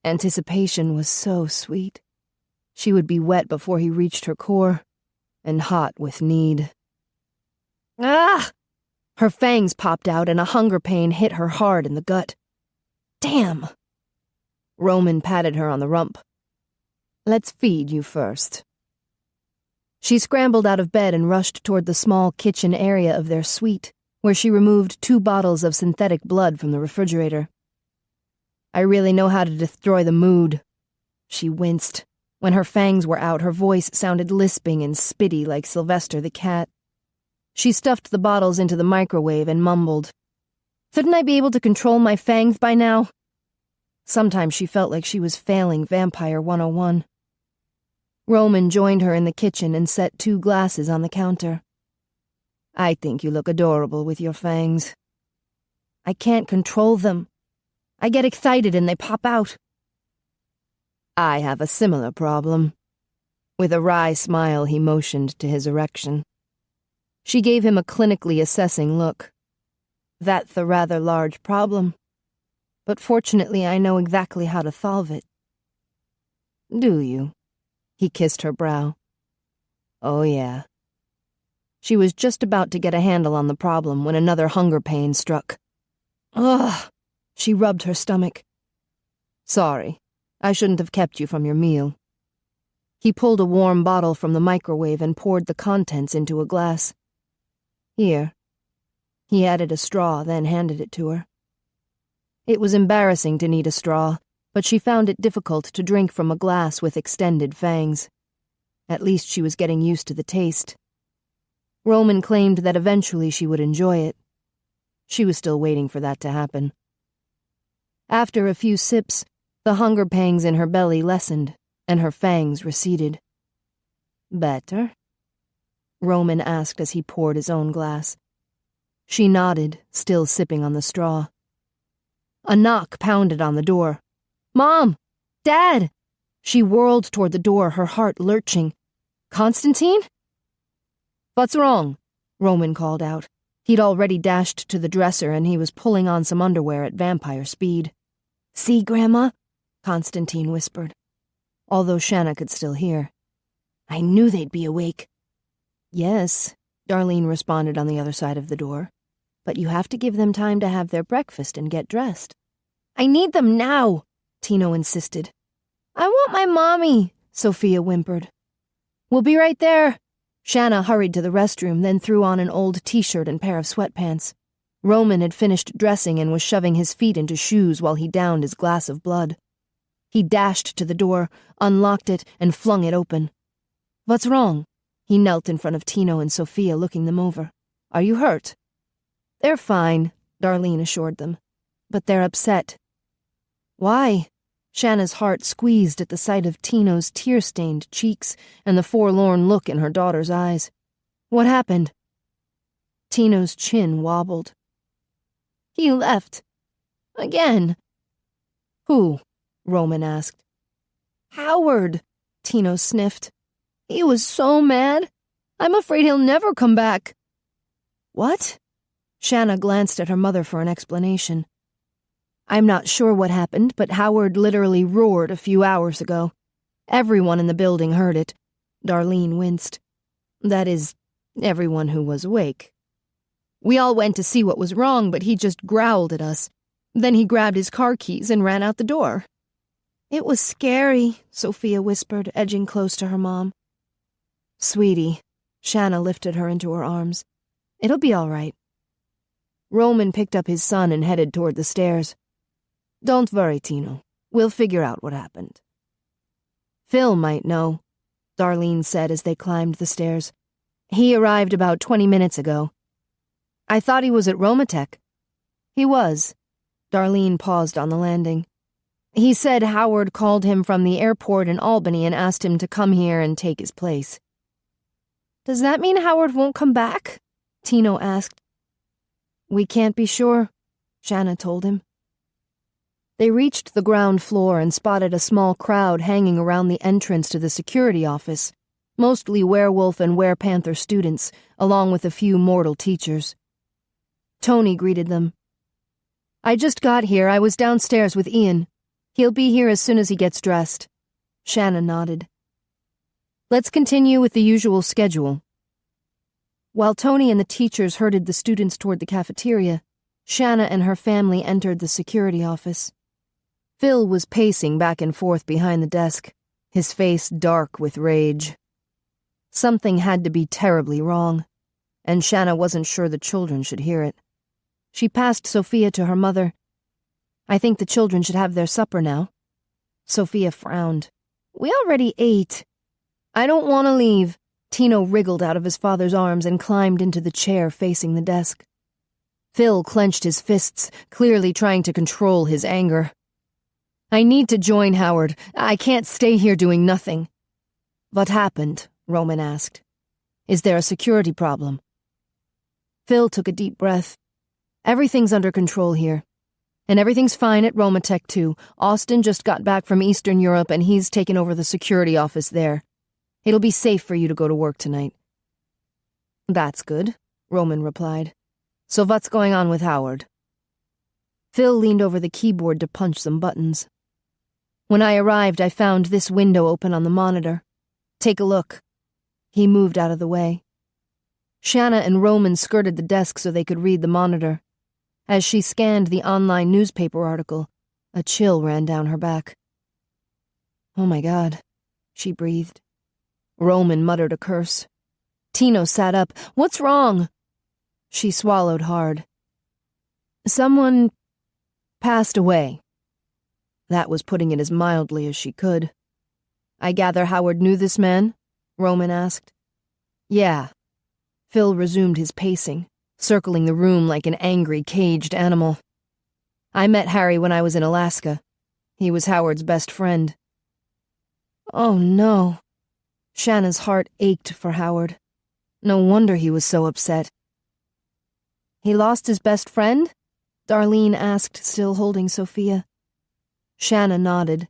Anticipation was so sweet. She would be wet before he reached her core, and hot with need. Ah! Her fangs popped out and a hunger pain hit her hard in the gut. Damn! Roman patted her on the rump. Let's feed you first. She scrambled out of bed and rushed toward the small kitchen area of their suite, where she removed 2 bottles of synthetic blood from the refrigerator. I really know how to destroy the mood. She winced. When her fangs were out, her voice sounded lisping and spitty like Sylvester the cat. She stuffed the bottles into the microwave and mumbled, Shouldn't I be able to control my fangs by now? Sometimes she felt like she was failing Vampire 101. Roman joined her in the kitchen and set 2 glasses on the counter. I think you look adorable with your fangs. I can't control them. I get excited and they pop out. I have a similar problem. With a wry smile, he motioned to his erection. She gave him a clinically assessing look. That's a rather large problem. But fortunately, I know exactly how to solve it. Do you? He kissed her brow. Oh, yeah. She was just about to get a handle on the problem when another hunger pain struck. Ugh! She rubbed her stomach. Sorry, I shouldn't have kept you from your meal. He pulled a warm bottle from the microwave and poured the contents into a glass. Here. He added a straw, then handed it to her. It was embarrassing to need a straw, but she found it difficult to drink from a glass with extended fangs. At least she was getting used to the taste. Roman claimed that eventually she would enjoy it. She was still waiting for that to happen. After a few sips, the hunger pangs in her belly lessened, and her fangs receded. Better? Roman asked as he poured his own glass. She nodded, still sipping on the straw. A knock pounded on the door. Mom! Dad! She whirled toward the door, her heart lurching. Constantine? What's wrong? Roman called out. He'd already dashed to the dresser and he was pulling on some underwear at vampire speed. See, Grandma? Constantine whispered, although Shanna could still hear. I knew they'd be awake. Yes, Darlene responded on the other side of the door. But you have to give them time to have their breakfast and get dressed. I need them now, Tino insisted. I want my mommy, Sophia whimpered. We'll be right there. Shanna hurried to the restroom, then threw on an old t-shirt and pair of sweatpants. Roman had finished dressing and was shoving his feet into shoes while he downed his glass of blood. He dashed to the door, unlocked it, and flung it open. What's wrong? He knelt in front of Tino and Sophia, looking them over. Are you hurt? They're fine, Darlene assured them. But they're upset. Why? Shanna's heart squeezed at the sight of Tino's tear-stained cheeks and the forlorn look in her daughter's eyes. What happened? Tino's chin wobbled. He left. Again. Who? Roman asked. Howard, Tino sniffed. He was so mad. I'm afraid he'll never come back. What? Shanna glanced at her mother for an explanation. I'm not sure what happened, but Howard literally roared a few hours ago. Everyone in the building heard it. Darlene winced. That is, everyone who was awake. We all went to see what was wrong, but he just growled at us. Then he grabbed his car keys and ran out the door. It was scary, Sophia whispered, edging close to her mom. Sweetie, Shanna lifted her into her arms. It'll be all right. Roman picked up his son and headed toward the stairs. Don't worry, Tino. We'll figure out what happened. Phil might know, Darlene said as they climbed the stairs. He arrived about 20 minutes ago. I thought he was at Romatech. He was. Darlene paused on the landing. He said Howard called him from the airport in Albany and asked him to come here and take his place. Does that mean Howard won't come back? Tino asked. We can't be sure, Shanna told him. They reached the ground floor and spotted a small crowd hanging around the entrance to the security office, mostly werewolf and werepanther students, along with a few mortal teachers. Tony greeted them. I just got here. I was downstairs with Ian. He'll be here as soon as he gets dressed. Shanna nodded. Let's continue with the usual schedule. While Tony and the teachers herded the students toward the cafeteria, Shanna and her family entered the security office. Phil was pacing back and forth behind the desk, his face dark with rage. Something had to be terribly wrong, and Shanna wasn't sure the children should hear it. She passed Sophia to her mother. I think the children should have their supper now. Sophia frowned. We already ate. I don't want to leave. Tino wriggled out of his father's arms and climbed into the chair facing the desk. Phil clenched his fists, clearly trying to control his anger. I need to join Howard. I can't stay here doing nothing. What happened? Roman asked. Is there a security problem? Phil took a deep breath. Everything's under control here. And everything's fine at Romatech too. Austin just got back from Eastern Europe and he's taken over the security office there. It'll be safe for you to go to work tonight. That's good, Roman replied. So what's going on with Howard? Phil leaned over the keyboard to punch some buttons. When I arrived, I found this window open on the monitor. Take a look. He moved out of the way. Shanna and Roman skirted the desk so they could read the monitor. As she scanned the online newspaper article, a chill ran down her back. Oh my God, she breathed. Roman muttered a curse. Tino sat up. What's wrong? She swallowed hard. Someone passed away. That was putting it as mildly as she could. I gather Howard knew this man? Roman asked. Yeah. Phil resumed his pacing, circling the room like an angry, caged animal. I met Harry when I was in Alaska. He was Howard's best friend. Oh no. Shanna's heart ached for Howard. No wonder he was so upset. He lost his best friend? Darlene asked, still holding Sophia. Shanna nodded.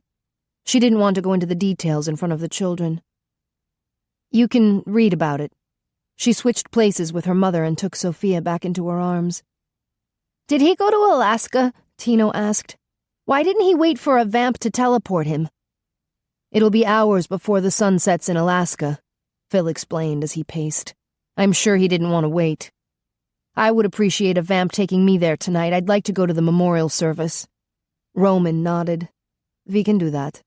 She didn't want to go into the details in front of the children. You can read about it. She switched places with her mother and took Sophia back into her arms. Did he go to Alaska? Tino asked. Why didn't he wait for a vamp to teleport him? It'll be hours before the sun sets in Alaska, Phil explained as he paced. I'm sure he didn't want to wait. I would appreciate a vamp taking me there tonight. I'd like to go to the memorial service. Roman nodded. We can do that.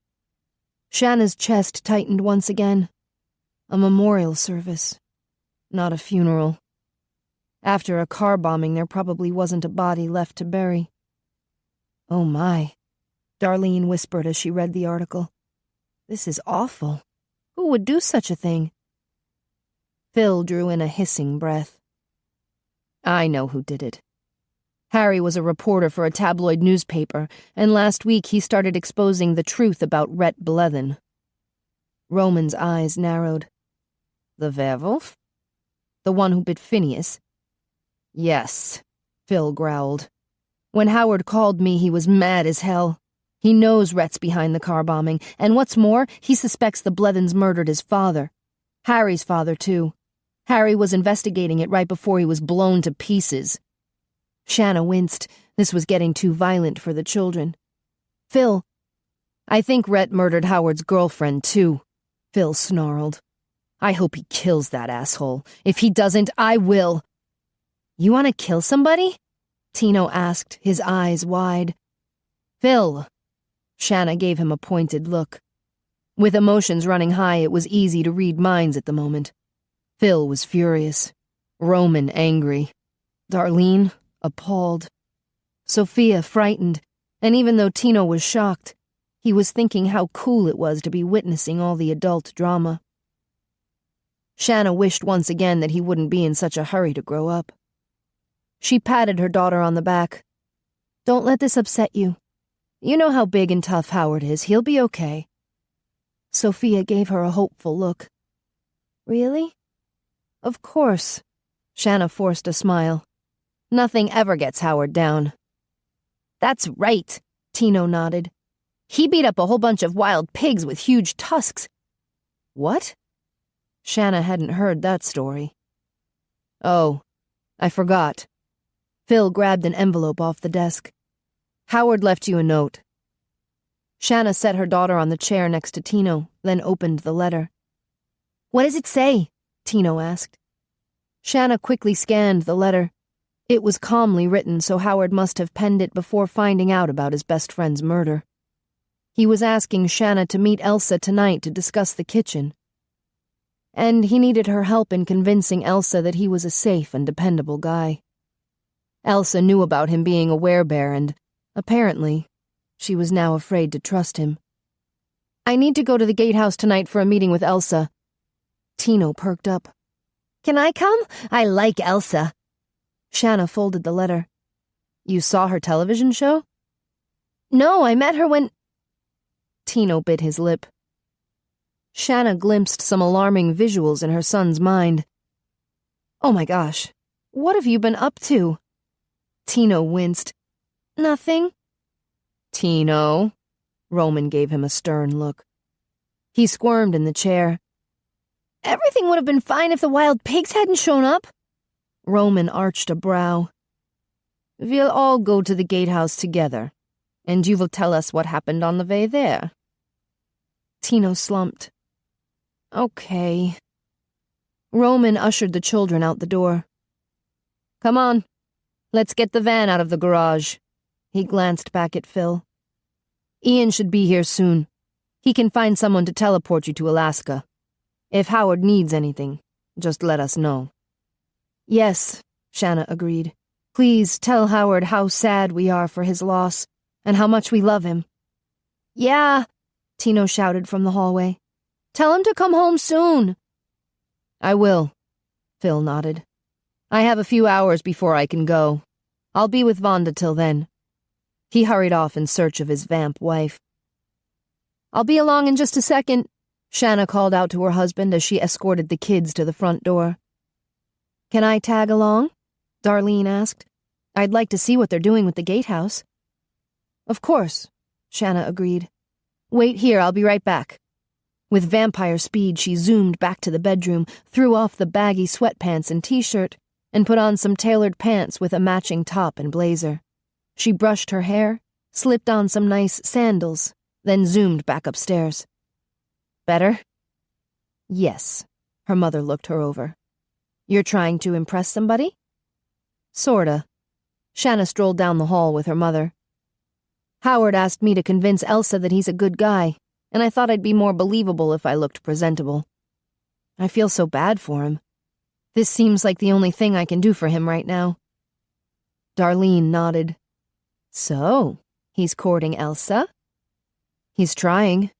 Shanna's chest tightened once again. A memorial service. Not a funeral. After a car bombing, there probably wasn't a body left to bury. Oh my, Darlene whispered as she read the article. This is awful. Who would do such a thing? Phil drew in a hissing breath. I know who did it. Harry was a reporter for a tabloid newspaper, and last week he started exposing the truth about Rhett Blethen. Roman's eyes narrowed. The werewolf? The one who bit Phineas? Yes, Phil growled. When Howard called me, he was mad as hell. He knows Rhett's behind the car bombing, and what's more, he suspects the Blethens murdered his father. Harry's father, too. Harry was investigating it right before he was blown to pieces. Shanna winced. This was getting too violent for the children. Phil, I think Rhett murdered Howard's girlfriend, too, Phil snarled. I hope he kills that asshole. If he doesn't, I will. You want to kill somebody? Tino asked, his eyes wide. Phil. Shanna gave him a pointed look. With emotions running high, it was easy to read minds at the moment. Phil was furious. Roman angry. Darlene appalled. Sophia frightened, and even though Tino was shocked, he was thinking how cool it was to be witnessing all the adult drama. Shanna wished once again that he wouldn't be in such a hurry to grow up. She patted her daughter on the back. Don't let this upset you. You know how big and tough Howard is. He'll be okay. Sophia gave her a hopeful look. Really? Of course. Shanna forced a smile. Nothing ever gets Howard down. That's right, Tino nodded. He beat up a whole bunch of wild pigs with huge tusks. What? Shanna hadn't heard that story. Oh, I forgot. Phil grabbed an envelope off the desk. Howard left you a note. Shanna set her daughter on the chair next to Tino, then opened the letter. What does it say? Tino asked. Shanna quickly scanned the letter. It was calmly written, so Howard must have penned it before finding out about his best friend's murder. He was asking Shanna to meet Elsa tonight to discuss the kitchen. And he needed her help in convincing Elsa that he was a safe and dependable guy. Elsa knew about him being a werebear, and, apparently, she was now afraid to trust him. I need to go to the gatehouse tonight for a meeting with Elsa. Tino perked up. Can I come? I like Elsa. Shanna folded the letter. You saw her television show? No, I met her when... Tino bit his lip. Shanna glimpsed some alarming visuals in her son's mind. Oh my gosh, what have you been up to? Tino winced. Nothing. Tino. Roman gave him a stern look. He squirmed in the chair. Everything would have been fine if the wild pigs hadn't shown up. Roman arched a brow. We'll all go to the gatehouse together, and you will tell us what happened on the way there. Tino slumped. Okay. Roman ushered the children out the door. Come on, let's get the van out of the garage. He glanced back at Phil. Ian should be here soon. He can find someone to teleport you to Alaska. If Howard needs anything, just let us know. Yes, Shanna agreed. Please tell Howard how sad we are for his loss, and how much we love him. Yeah, Tino shouted from the hallway. Tell him to come home soon. I will, Phil nodded. I have a few hours before I can go. I'll be with Vonda till then. He hurried off in search of his vamp wife. I'll be along in just a second, Shanna called out to her husband as she escorted the kids to the front door. Can I tag along? Darlene asked. I'd like to see what they're doing with the gatehouse. Of course, Shanna agreed. Wait here, I'll be right back. With vampire speed, she zoomed back to the bedroom, threw off the baggy sweatpants and t-shirt, and put on some tailored pants with a matching top and blazer. She brushed her hair, slipped on some nice sandals, then zoomed back upstairs. Better? Yes. Her mother looked her over. You're trying to impress somebody? Sorta. Shanna strolled down the hall with her mother. Howard asked me to convince Elsa that he's a good guy, and I thought I'd be more believable if I looked presentable. I feel so bad for him. This seems like the only thing I can do for him right now. Darlene nodded. So, he's courting Elsa? He's trying.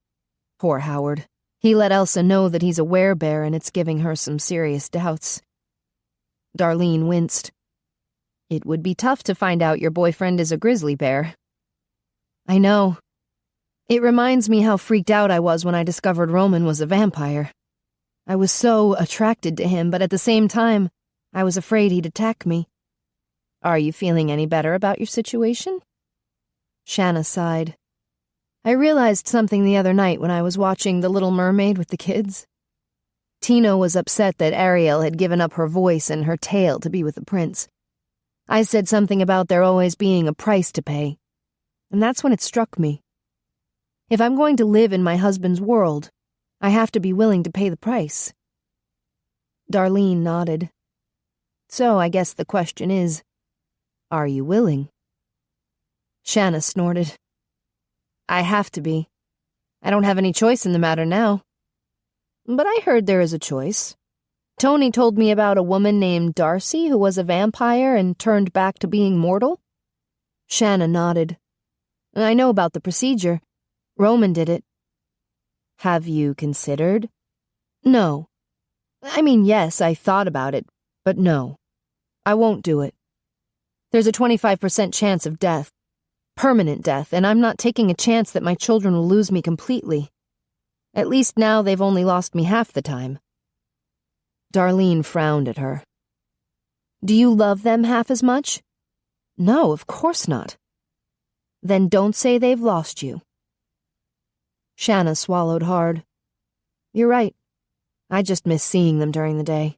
Poor Howard. He let Elsa know that he's a werebear, and it's giving her some serious doubts. Darlene winced. It would be tough to find out your boyfriend is a grizzly bear. I know. It reminds me how freaked out I was when I discovered Roman was a vampire. I was so attracted to him, but at the same time, I was afraid he'd attack me. Are you feeling any better about your situation? Shanna sighed. I realized something the other night when I was watching The Little Mermaid with the kids. Tino was upset that Ariel had given up her voice and her tail to be with the prince. I said something about there always being a price to pay, and that's when it struck me. If I'm going to live in my husband's world, I have to be willing to pay the price. Darlene nodded. So I guess the question is, are you willing? Shanna snorted. I have to be. I don't have any choice in the matter now. But I heard there is a choice. Tony told me about a woman named Darcy who was a vampire and turned back to being mortal. Shanna nodded. I know about the procedure. Roman did it. Have you considered? No. I mean, yes, I thought about it, but no. I won't do it. There's a 25% chance of death. Permanent death, and I'm not taking a chance that my children will lose me completely. At least now they've only lost me half the time. Darlene frowned at her. Do you love them half as much? No, of course not. Then don't say they've lost you. Shanna swallowed hard. You're right. I just miss seeing them during the day.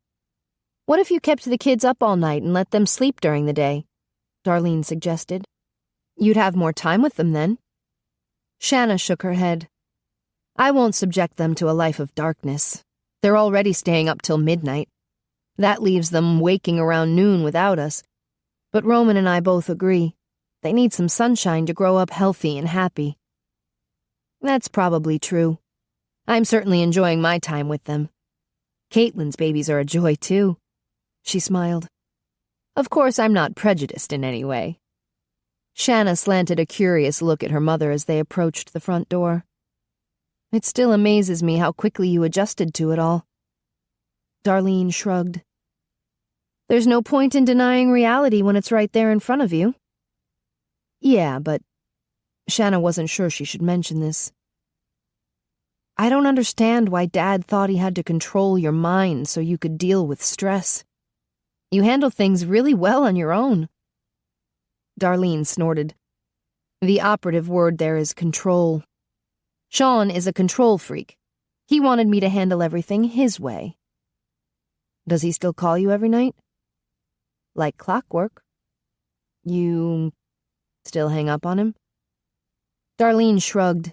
What if you kept the kids up all night and let them sleep during the day? Darlene suggested. You'd have more time with them then. Shanna shook her head. I won't subject them to a life of darkness. They're already staying up till midnight. That leaves them waking around noon without us. But Roman and I both agree. They need some sunshine to grow up healthy and happy. That's probably true. I'm certainly enjoying my time with them. Caitlin's babies are a joy, too. She smiled. Of course, I'm not prejudiced in any way. Shanna slanted a curious look at her mother as they approached the front door. It still amazes me how quickly you adjusted to it all. Darlene shrugged. There's no point in denying reality when it's right there in front of you. Yeah, but Shanna wasn't sure she should mention this. I don't understand why Dad thought he had to control your mind so you could deal with stress. You handle things really well on your own. Darlene snorted. The operative word there is control. Sean is a control freak. He wanted me to handle everything his way. Does he still call you every night? Like clockwork. You still hang up on him? Darlene shrugged.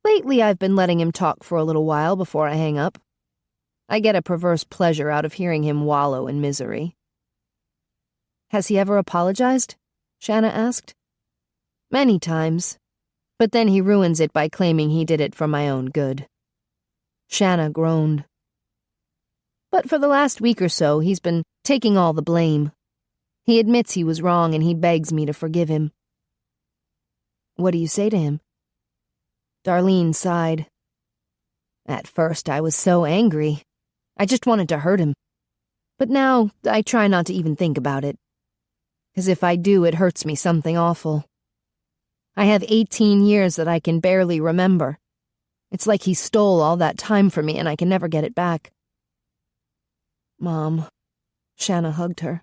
Lately I've been letting him talk for a little while before I hang up. I get a perverse pleasure out of hearing him wallow in misery. Has he ever apologized? Shanna asked. Many times, but then he ruins it by claiming he did it for my own good. Shanna groaned. But for the last week or so, he's been taking all the blame. He admits he was wrong and he begs me to forgive him. What do you say to him? Darlene sighed. At first I was so angry. I just wanted to hurt him. But now I try not to even think about it. 'Cause if I do, it hurts me something awful. I have 18 years that I can barely remember. It's like he stole all that time from me and I can never get it back. Mom, Shanna hugged her.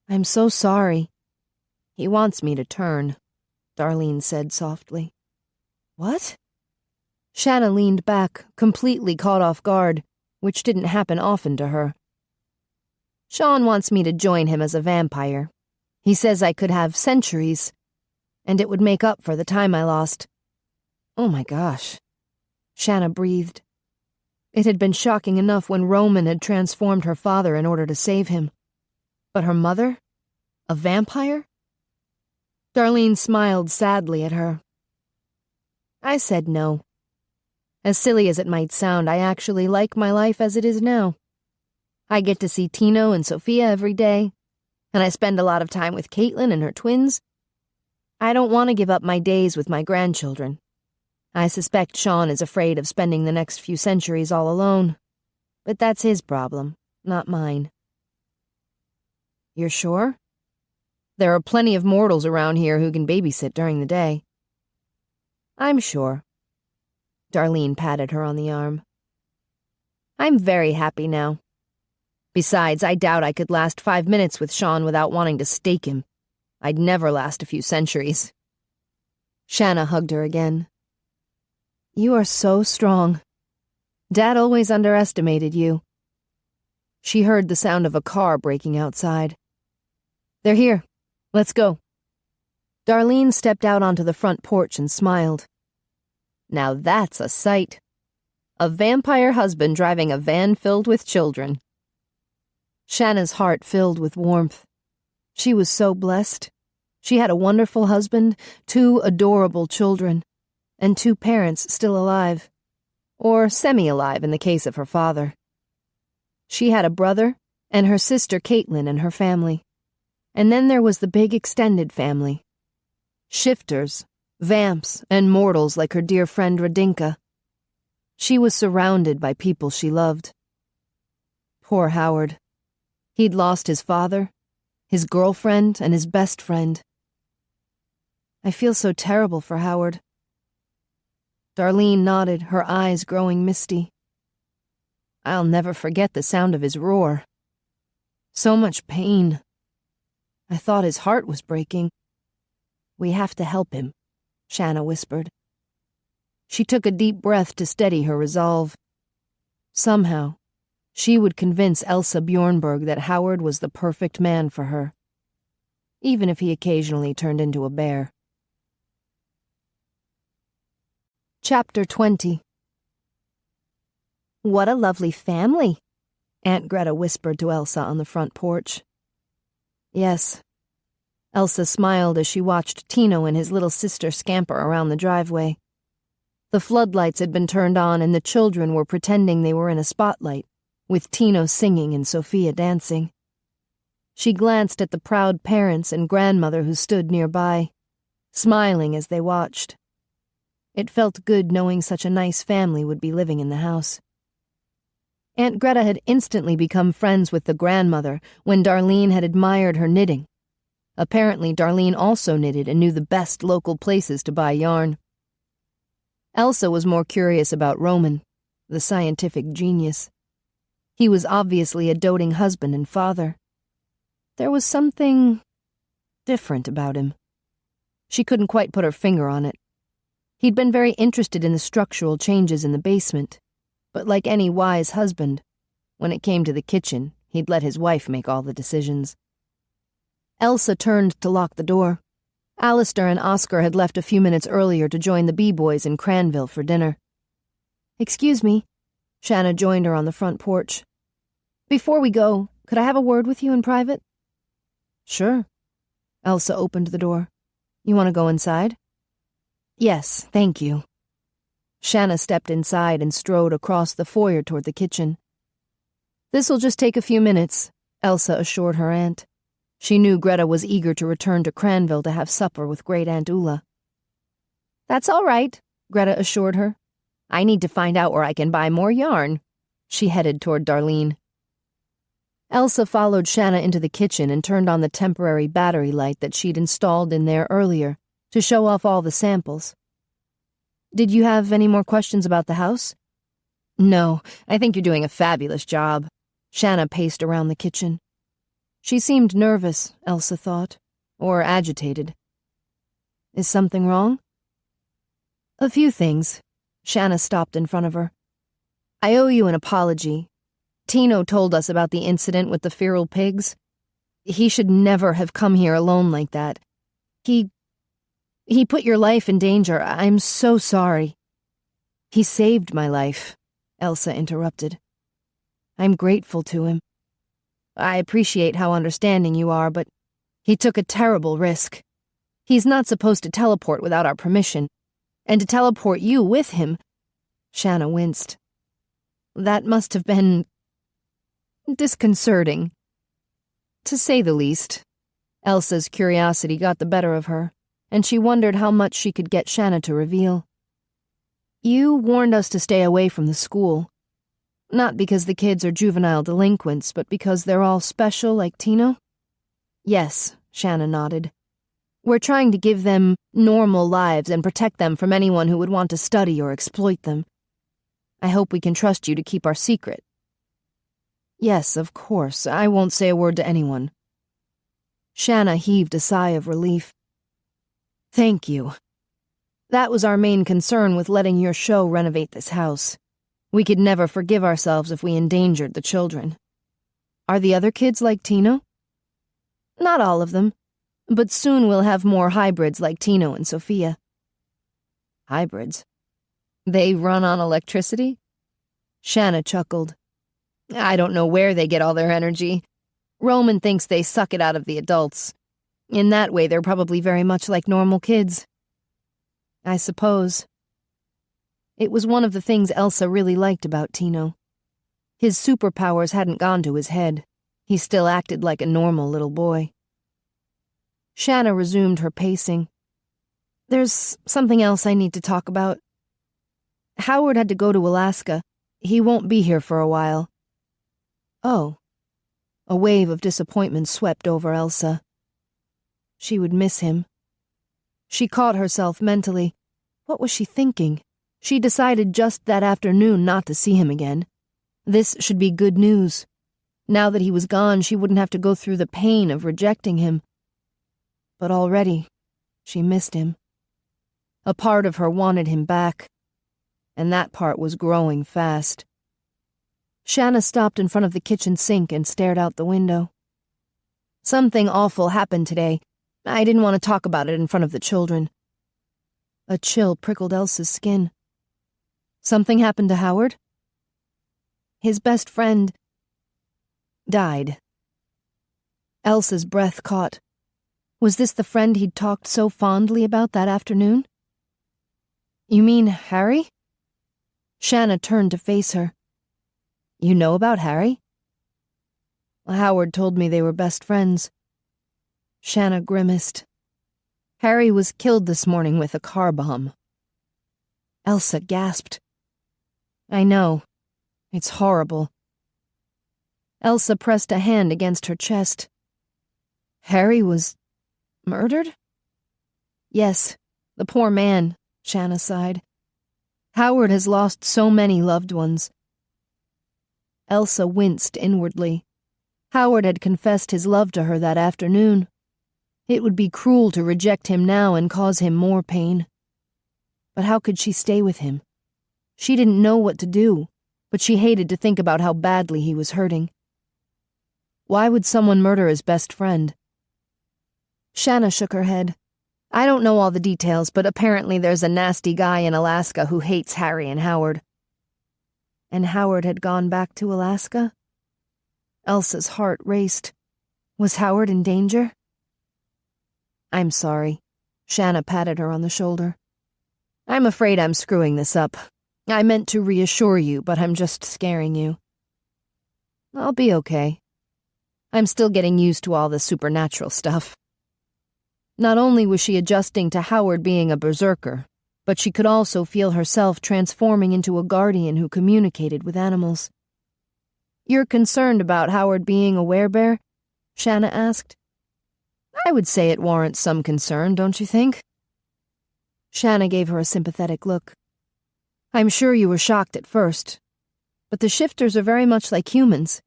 I'm so sorry. He wants me to turn, Darlene said softly. What? Shanna leaned back, completely caught off guard, which didn't happen often to her. Sean wants me to join him as a vampire. He says I could have centuries, and it would make up for the time I lost. Oh my gosh. Shanna breathed. It had been shocking enough when Roman had transformed her father in order to save him. But her mother? A vampire? Darlene smiled sadly at her. I said no. As silly as it might sound, I actually like my life as it is now. I get to see Tino and Sophia every day, and I spend a lot of time with Caitlin and her twins. I don't want to give up my days with my grandchildren. I suspect Sean is afraid of spending the next few centuries all alone. But that's his problem, not mine. You're sure? There are plenty of mortals around here who can babysit during the day. I'm sure. Darlene patted her on the arm. I'm very happy now. Besides, I doubt I could last 5 minutes with Sean without wanting to stake him. I'd never last a few centuries. Shanna hugged her again. You are so strong. Dad always underestimated you. She heard the sound of a car braking outside. They're here. Let's go. Darlene stepped out onto the front porch and smiled. Now that's a sight. A vampire husband driving a van filled with children. Shanna's heart filled with warmth. She was so blessed. She had a wonderful husband, 2 adorable children, and 2 parents still alive, or semi-alive in the case of her father. She had a brother and her sister Caitlin and her family. And then there was the big extended family. Shifters, vamps, and mortals like her dear friend Radinka. She was surrounded by people she loved. Poor Howard. He'd lost his father, his girlfriend, and his best friend. I feel so terrible for Howard. Darlene nodded, her eyes growing misty. I'll never forget the sound of his roar. So much pain. I thought his heart was breaking. We have to help him, Shanna whispered. She took a deep breath to steady her resolve. Somehow, she would convince Elsa Bjornberg that Howard was the perfect man for her, even if he occasionally turned into a bear. Chapter 20. What a lovely family, Aunt Greta whispered to Elsa on the front porch. Yes. Elsa smiled as she watched Tino and his little sister scamper around the driveway. The floodlights had been turned on and the children were pretending they were in a spotlight, with Tino singing and Sophia dancing. She glanced at the proud parents and grandmother who stood nearby, smiling as they watched. It felt good knowing such a nice family would be living in the house. Aunt Greta had instantly become friends with the grandmother when Darlene had admired her knitting. Apparently, Darlene also knitted and knew the best local places to buy yarn. Elsa was more curious about Roman, the scientific genius. He was obviously a doting husband and father. There was something different about him. She couldn't quite put her finger on it. He'd been very interested in the structural changes in the basement, but like any wise husband, when it came to the kitchen, he'd let his wife make all the decisions. Elsa turned to lock the door. Alistair and Oscar had left a few minutes earlier to join the B-boys in Cranville for dinner. "Excuse me." Shanna joined her on the front porch. "Before we go, could I have a word with you in private?" "Sure." Elsa opened the door. "You want to go inside?" "Yes, thank you." Shanna stepped inside and strode across the foyer toward the kitchen. "This'll just take a few minutes," Elsa assured her aunt. She knew Greta was eager to return to Cranville to have supper with Great Aunt Ula. "That's all right," Greta assured her. "I need to find out where I can buy more yarn." She headed toward Darlene. Elsa followed Shanna into the kitchen and turned on the temporary battery light that she'd installed in there earlier to show off all the samples. "Did you have any more questions about the house?" "No, I think you're doing a fabulous job." Shanna paced around the kitchen. She seemed nervous, Elsa thought, or agitated. "Is something wrong?" "A few things." Shanna stopped in front of her. "I owe you an apology. Tino told us about the incident with the feral pigs. He should never have come here alone like that. He put your life in danger. I'm so sorry." "He saved my life," Elsa interrupted. "I'm grateful to him. I appreciate how understanding you are, but he took a terrible risk. He's not supposed to teleport without our permission, and to teleport you with him—" Shanna winced. "That must have been disconcerting, to say the least." Elsa's curiosity got the better of her, and she wondered how much she could get Shanna to reveal. "You warned us to stay away from the school. Not because the kids are juvenile delinquents, but because they're all special like Tino?" "Yes," Shanna nodded. "We're trying to give them normal lives and protect them from anyone who would want to study or exploit them. I hope we can trust you to keep our secret." "Yes, of course. I won't say a word to anyone." Shanna heaved a sigh of relief. "Thank you. That was our main concern with letting your show renovate this house. We could never forgive ourselves if we endangered the children." "Are the other kids like Tino?" "Not all of them, but soon we'll have more hybrids like Tino and Sophia." "Hybrids? They run on electricity?" Shanna chuckled. "I don't know where they get all their energy. Roman thinks they suck it out of the adults. In that way, they're probably very much like normal kids." "I suppose." It was one of the things Elsa really liked about Tino. His superpowers hadn't gone to his head. He still acted like a normal little boy. Shanna resumed her pacing. "There's something else I need to talk about. Howard had to go to Alaska. He won't be here for a while." "Oh." A wave of disappointment swept over Elsa. She would miss him. She caught herself mentally. What was she thinking? She decided just that afternoon not to see him again. This should be good news. Now that he was gone, she wouldn't have to go through the pain of rejecting him. But already, she missed him. A part of her wanted him back, and that part was growing fast. Shanna stopped in front of the kitchen sink and stared out the window. "Something awful happened today. I didn't want to talk about it in front of the children." A chill prickled Elsa's skin. "Something happened to Howard?" "His best friend died." Elsa's breath caught. Was this the friend he'd talked so fondly about that afternoon? "You mean Harry?" Shanna turned to face her. "You know about Harry?" "Howard told me they were best friends." Shanna grimaced. "Harry was killed this morning with a car bomb." Elsa gasped. "I know. It's horrible. Elsa pressed a hand against her chest. Harry was murdered? Yes, the poor man, Shanna sighed. Howard has lost so many loved ones. Elsa winced inwardly. Howard had confessed his love to her that afternoon. It would be cruel to reject him now and cause him more pain. But how could she stay with him? She didn't know what to do, but she hated to think about how badly he was hurting. Why would someone murder his best friend? Shanna shook her head. I don't know all the details, but apparently there's a nasty guy in Alaska who hates Harry and Howard. And Howard had gone back to Alaska? Elsa's heart raced. Was Howard in danger? I'm sorry. Shanna patted her on the shoulder. I'm afraid I'm screwing this up. I meant to reassure you, but I'm just scaring you. I'll be okay. I'm still getting used to all the supernatural stuff. Not only was she adjusting to Howard being a berserker, but she could also feel herself transforming into a guardian who communicated with animals. You're concerned about Howard being a werebear? Shanna asked. I would say it warrants some concern, don't you think? Shanna gave her a sympathetic look. I'm sure you were shocked at first, but the shifters are very much like humans.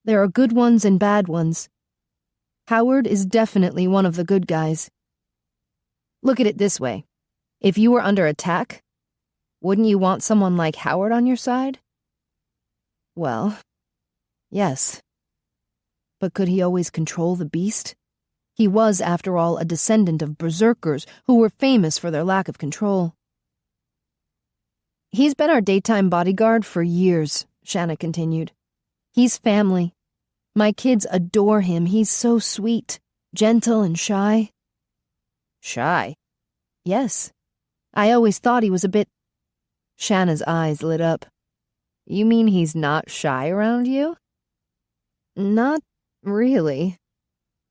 There are good ones and bad ones. Howard is definitely one of the good guys. Look at it this way. If you were under attack, wouldn't you want someone like Howard on your side? Well, yes. But could he always control the beast? He was, after all, a descendant of berserkers who were famous for their lack of control. He's been our daytime bodyguard for years, Shanna continued. He's family. My kids adore him. He's so sweet, gentle and shy. Shy? Yes. I always thought he was a bit... Shanna's eyes lit up. You mean he's not shy around you? Not really.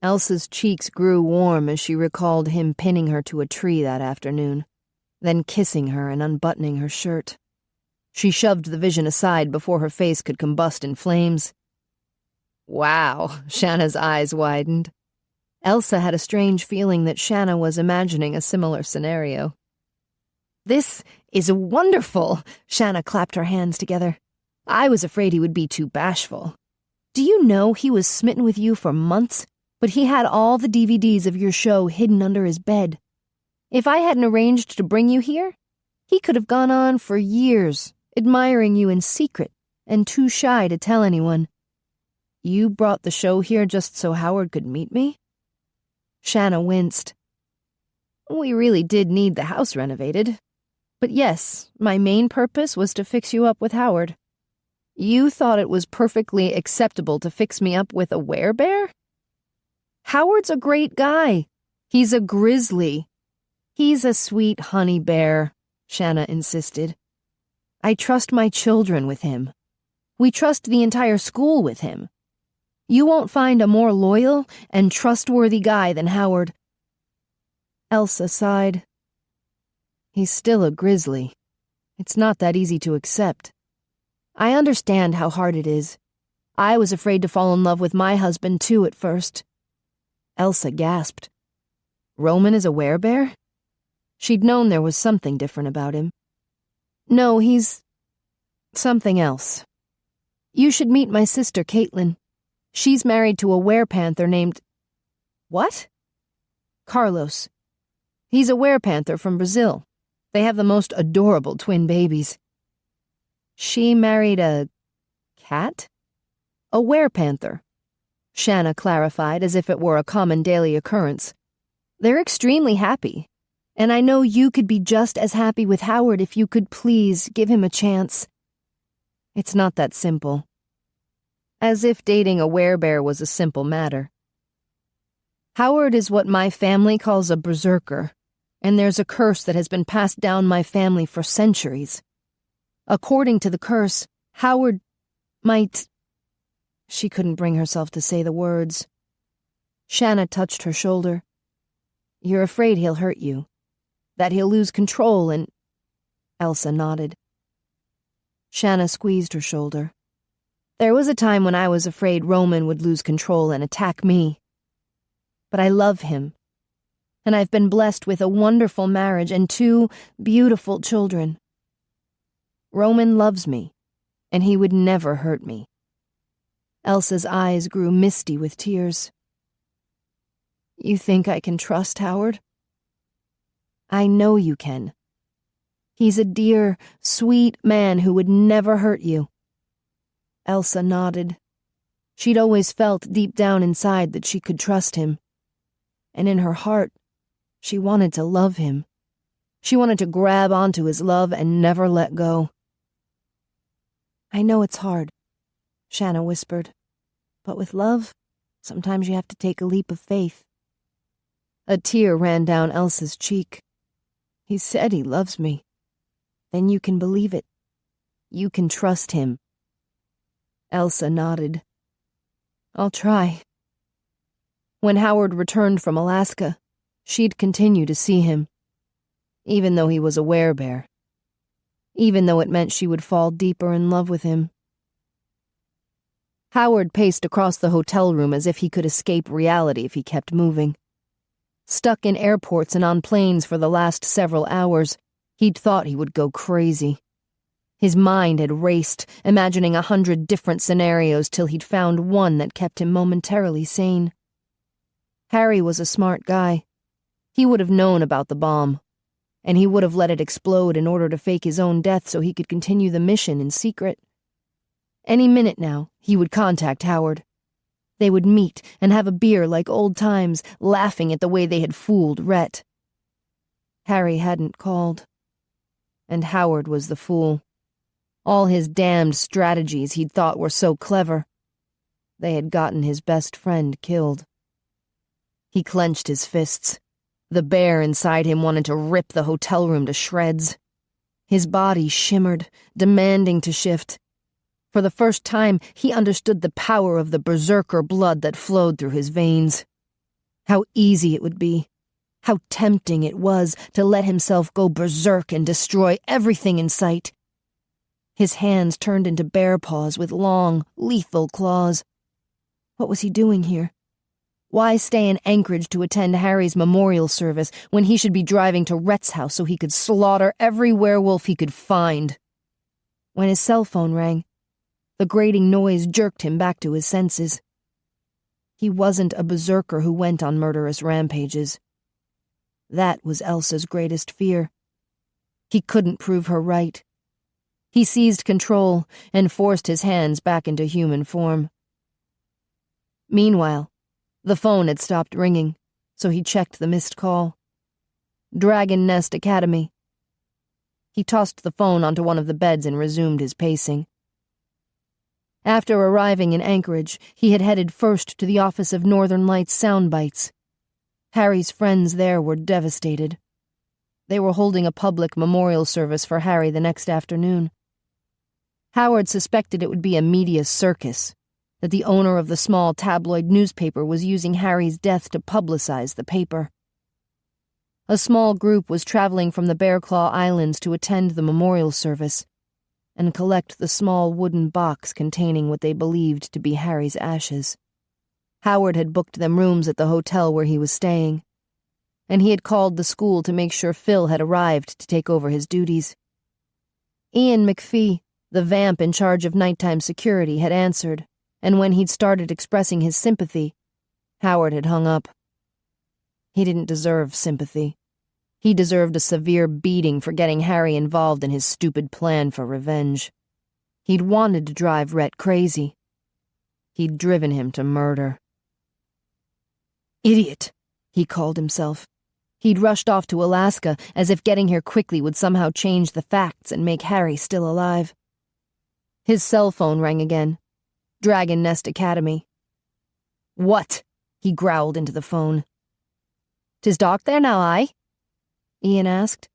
Elsa's cheeks grew warm as she recalled him pinning her to a tree that afternoon, then kissing her and unbuttoning her shirt. She shoved the vision aside before her face could combust in flames. Wow, Shanna's eyes widened. Elsa had a strange feeling that Shanna was imagining a similar scenario. This is wonderful, Shanna clapped her hands together. I was afraid he would be too bashful. Do you know he was smitten with you for months, but he had all the DVDs of your show hidden under his bed. If I hadn't arranged to bring you here, he could have gone on for years, admiring you in secret and too shy to tell anyone. You brought the show here just so Howard could meet me? Shanna winced. We really did need the house renovated. But yes, my main purpose was to fix you up with Howard. You thought it was perfectly acceptable to fix me up with a werebear? Howard's a great guy. He's a grizzly. He's a sweet honey bear, Shanna insisted. I trust my children with him. We trust the entire school with him. You won't find a more loyal and trustworthy guy than Howard. Elsa sighed. He's still a grizzly. It's not that easy to accept. I understand how hard it is. I was afraid to fall in love with my husband, too, at first. Elsa gasped. Roman is a werebear? She'd known there was something different about him. No, he's... something else. You should meet my sister, Caitlin. She's married to a werepanther named... What? Carlos. He's a werepanther from Brazil. They have the most adorable twin babies. She married a... cat? A werepanther. Shanna clarified as if it were a common daily occurrence. They're extremely happy. And I know you could be just as happy with Howard if you could please give him a chance. It's not that simple. As if dating a werebear was a simple matter. Howard is what my family calls a berserker, and there's a curse that has been passed down my family for centuries. According to the curse, Howard might... She couldn't bring herself to say the words. Shanna touched her shoulder. You're afraid he'll hurt you. That he'll lose control and... Elsa nodded. Shanna squeezed her shoulder. There was a time when I was afraid Roman would lose control and attack me. But I love him, and I've been blessed with a wonderful marriage and 2 beautiful children. Roman loves me, and he would never hurt me. Elsa's eyes grew misty with tears. You think I can trust Howard? I know you can. He's a dear, sweet man who would never hurt you. Elsa nodded. She'd always felt deep down inside that she could trust him. And in her heart, she wanted to love him. She wanted to grab onto his love and never let go. I know it's hard, Shanna whispered. But with love, sometimes you have to take a leap of faith. A tear ran down Elsa's cheek. He said he loves me. Then you can believe it. You can trust him. Elsa nodded. I'll try. When Howard returned from Alaska, she'd continue to see him, even though he was a werebear, even though it meant she would fall deeper in love with him. Howard paced across the hotel room as if he could escape reality if he kept moving. Stuck in airports and on planes for the last several hours, he'd thought he would go crazy. His mind had raced, imagining 100 different scenarios till he'd found one that kept him momentarily sane. Harry was a smart guy. He would have known about the bomb, and he would have let it explode in order to fake his own death so he could continue the mission in secret. Any minute now, he would contact Howard. They would meet and have a beer like old times, laughing at the way they had fooled Rhett. Harry hadn't called. And Howard was the fool. All his damned strategies he'd thought were so clever. They had gotten his best friend killed. He clenched his fists. The bear inside him wanted to rip the hotel room to shreds. His body shimmered, demanding to shift. For the first time, he understood the power of the berserker blood that flowed through his veins. How easy it would be. How tempting it was to let himself go berserk and destroy everything in sight. His hands turned into bear paws with long, lethal claws. What was he doing here? Why stay in Anchorage to attend Harry's memorial service when he should be driving to Rhett's house so he could slaughter every werewolf he could find? When his cell phone rang, the grating noise jerked him back to his senses. He wasn't a berserker who went on murderous rampages. That was Elsa's greatest fear. He couldn't prove her right. He seized control and forced his hands back into human form. Meanwhile, the phone had stopped ringing, so he checked the missed call. Dragon Nest Academy. He tossed the phone onto one of the beds and resumed his pacing. After arriving in Anchorage, he had headed first to the office of Northern Lights Soundbites. Harry's friends there were devastated. They were holding a public memorial service for Harry the next afternoon. Howard suspected it would be a media circus, that the owner of the small tabloid newspaper was using Harry's death to publicize the paper. A small group was traveling from the Bear Claw Islands to attend the memorial service and collect the small wooden box containing what they believed to be Harry's ashes. Howard had booked them rooms at the hotel where he was staying, and he had called the school to make sure Phil had arrived to take over his duties. Ian McPhee, the vamp in charge of nighttime security, had answered, and when he'd started expressing his sympathy, Howard had hung up. He didn't deserve sympathy. He deserved a severe beating for getting Harry involved in his stupid plan for revenge. He'd wanted to drive Rhett crazy. He'd driven him to murder. Idiot, he called himself. He'd rushed off to Alaska as if getting here quickly would somehow change the facts and make Harry still alive. His cell phone rang again. Dragon Nest Academy. What? He growled into the phone. 'Tis dark there now, aye? Ian asked.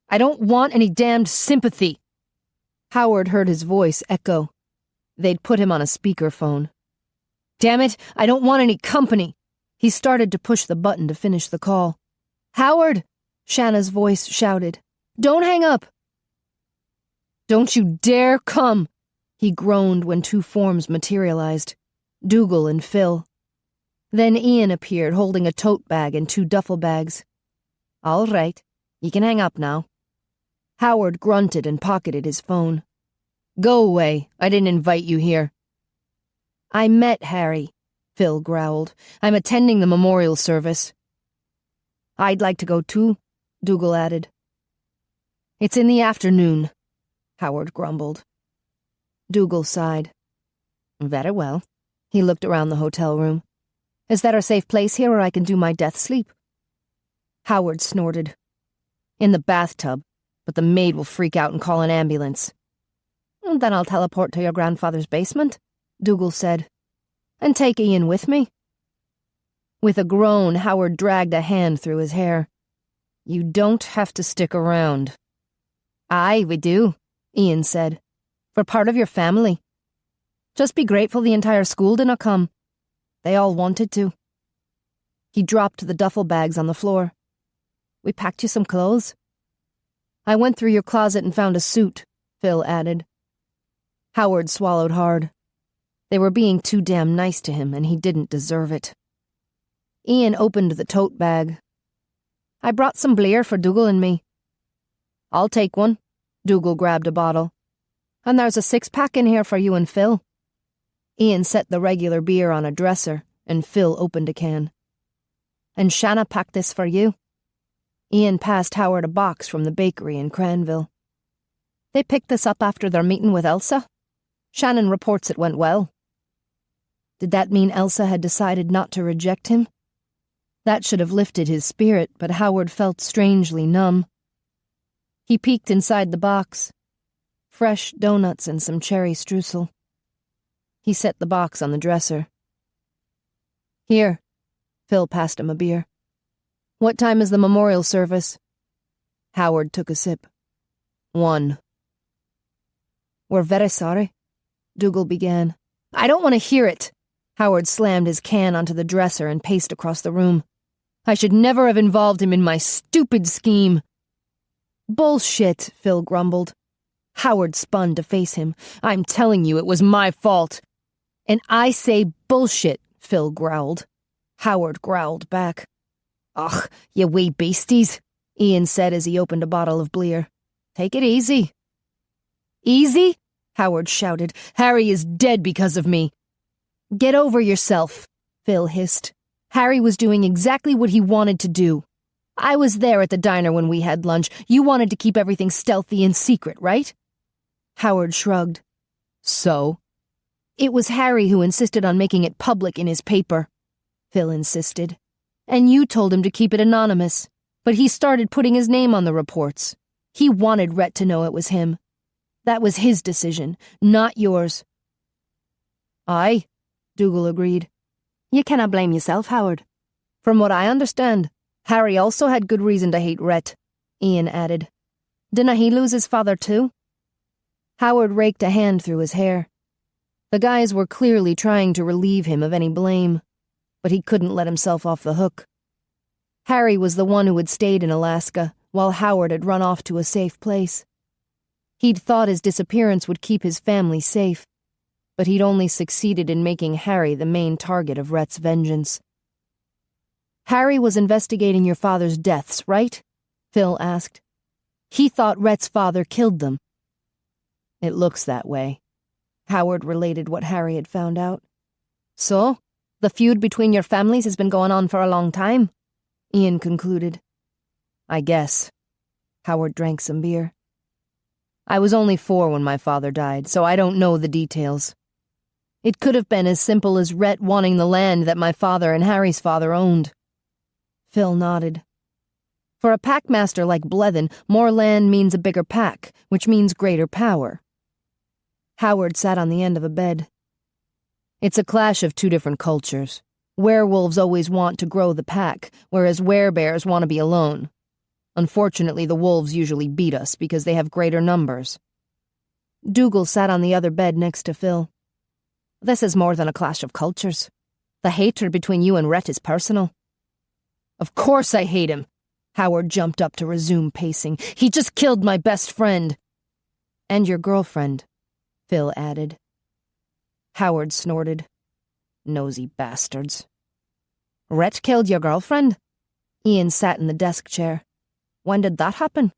I don't want any damned sympathy. Howard heard his voice echo. They'd put him on a speakerphone. Damn it, I don't want any company. He started to push the button to finish the call. Howard, Shanna's voice shouted. Don't hang up. Don't you dare come. He groaned when two forms materialized, Dougal and Phil. Then Ian appeared holding a tote bag and two duffel bags. "All right, you can hang up now." Howard grunted and pocketed his phone. "Go away, I didn't invite you here." "I met Harry," Phil growled. "I'm attending the memorial service." "I'd like to go too," Dougal added. "It's in the afternoon," Howard grumbled. Dougal sighed. "Very well." He looked around the hotel room. "Is there a safe place here where I can do my death sleep?" Howard snorted. "In the bathtub, but the maid will freak out and call an ambulance." "Then I'll teleport to your grandfather's basement," Dougal said. "And take Ian with me." With a groan, Howard dragged a hand through his hair. "You don't have to stick around." "Aye, we do," Ian said. "For part of your family. Just be grateful the entire school didn't come. They all wanted to." He dropped the duffel bags on the floor. "We packed you some clothes." "I went through your closet and found a suit," Phil added. Howard swallowed hard. They were being too damn nice to him, and he didn't deserve it. Ian opened the tote bag. "I brought some Bleer for Dougal and me." "I'll take one." Dougal grabbed a bottle. "And there's a 6-pack in here for you and Phil." Ian set the regular beer on a dresser, and Phil opened a can. "And Shanna packed this for you." Ian passed Howard a box from the bakery in Cranville. "They picked this up after their meeting with Elsa. Shannon reports it went well." Did that mean Elsa had decided not to reject him? That should have lifted his spirit, but Howard felt strangely numb. He peeked inside the box. Fresh donuts and some cherry streusel. He set the box on the dresser. "Here." Phil passed him a beer. "What time is the memorial service?" Howard took a sip. 1. "We're very sorry," Dougal began. "I don't want to hear it." Howard slammed his can onto the dresser and paced across the room. "I should never have involved him in my stupid scheme." "Bullshit," Phil grumbled. Howard spun to face him. "I'm telling you, it was my fault." "And I say bullshit," Phil growled. Howard growled back. "Ugh, you wee beasties," Ian said as he opened a bottle of Bleer. "Take it easy." "Easy?" Howard shouted. "Harry is dead because of me." "Get over yourself," Phil hissed. "Harry was doing exactly what he wanted to do. I was there at the diner when we had lunch. You wanted to keep everything stealthy and secret, right?" Howard shrugged. "So?" "It was Harry who insisted on making it public in his paper," Phil insisted. "And you told him to keep it anonymous. But he started putting his name on the reports. He wanted Rhett to know it was him. That was his decision, not yours." "Aye," Dougal agreed. "You cannot blame yourself, Howard. From what I understand, Harry also had good reason to hate Rhett," Ian added. "Didn't he lose his father too?" Howard raked a hand through his hair. The guys were clearly trying to relieve him of any blame, but he couldn't let himself off the hook. Harry was the one who had stayed in Alaska, while Howard had run off to a safe place. He'd thought his disappearance would keep his family safe, but he'd only succeeded in making Harry the main target of Rhett's vengeance. "Harry was investigating your father's deaths, right?" Phil asked. "He thought Rhett's father killed them." "It looks that way." Howard related what Harry had found out. "So, the feud between your families has been going on for a long time," Ian concluded. "I guess." Howard drank some beer. "I was only 4 when my father died, so I don't know the details. It could have been as simple as Rhett wanting the land that my father and Harry's father owned." Phil nodded. "For a packmaster like Blevin, more land means a bigger pack, which means greater power." Howard sat on the end of a bed. "It's a clash of 2 different cultures. Werewolves always want to grow the pack, whereas werebears want to be alone. Unfortunately, the wolves usually beat us because they have greater numbers." Dougal sat on the other bed next to Phil. "This is more than a clash of cultures. The hatred between you and Rhett is personal." "Of course I hate him." Howard jumped up to resume pacing. "He just killed my best friend." "And your girlfriend," Phil added. Howard snorted. Nosy bastards. Rhett killed your girlfriend? Ian sat in the desk chair. When did that happen?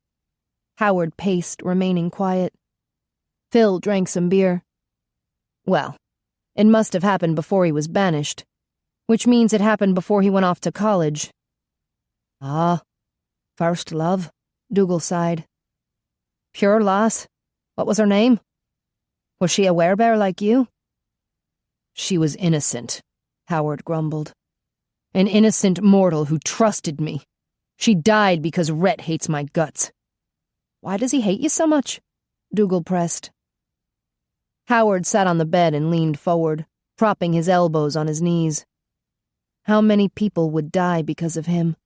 Howard paced, remaining quiet. Phil drank some beer. Well, it must have happened before he was banished, which means it happened before he went off to college. Ah, first love, Dougal sighed. Pure lass. What was her name? Was she a werebear like you? She was innocent, Howard grumbled. An innocent mortal who trusted me. She died because Rhett hates my guts. Why does he hate you so much? Dougal pressed. Howard sat on the bed and leaned forward, propping his elbows on his knees. How many people would die because of him?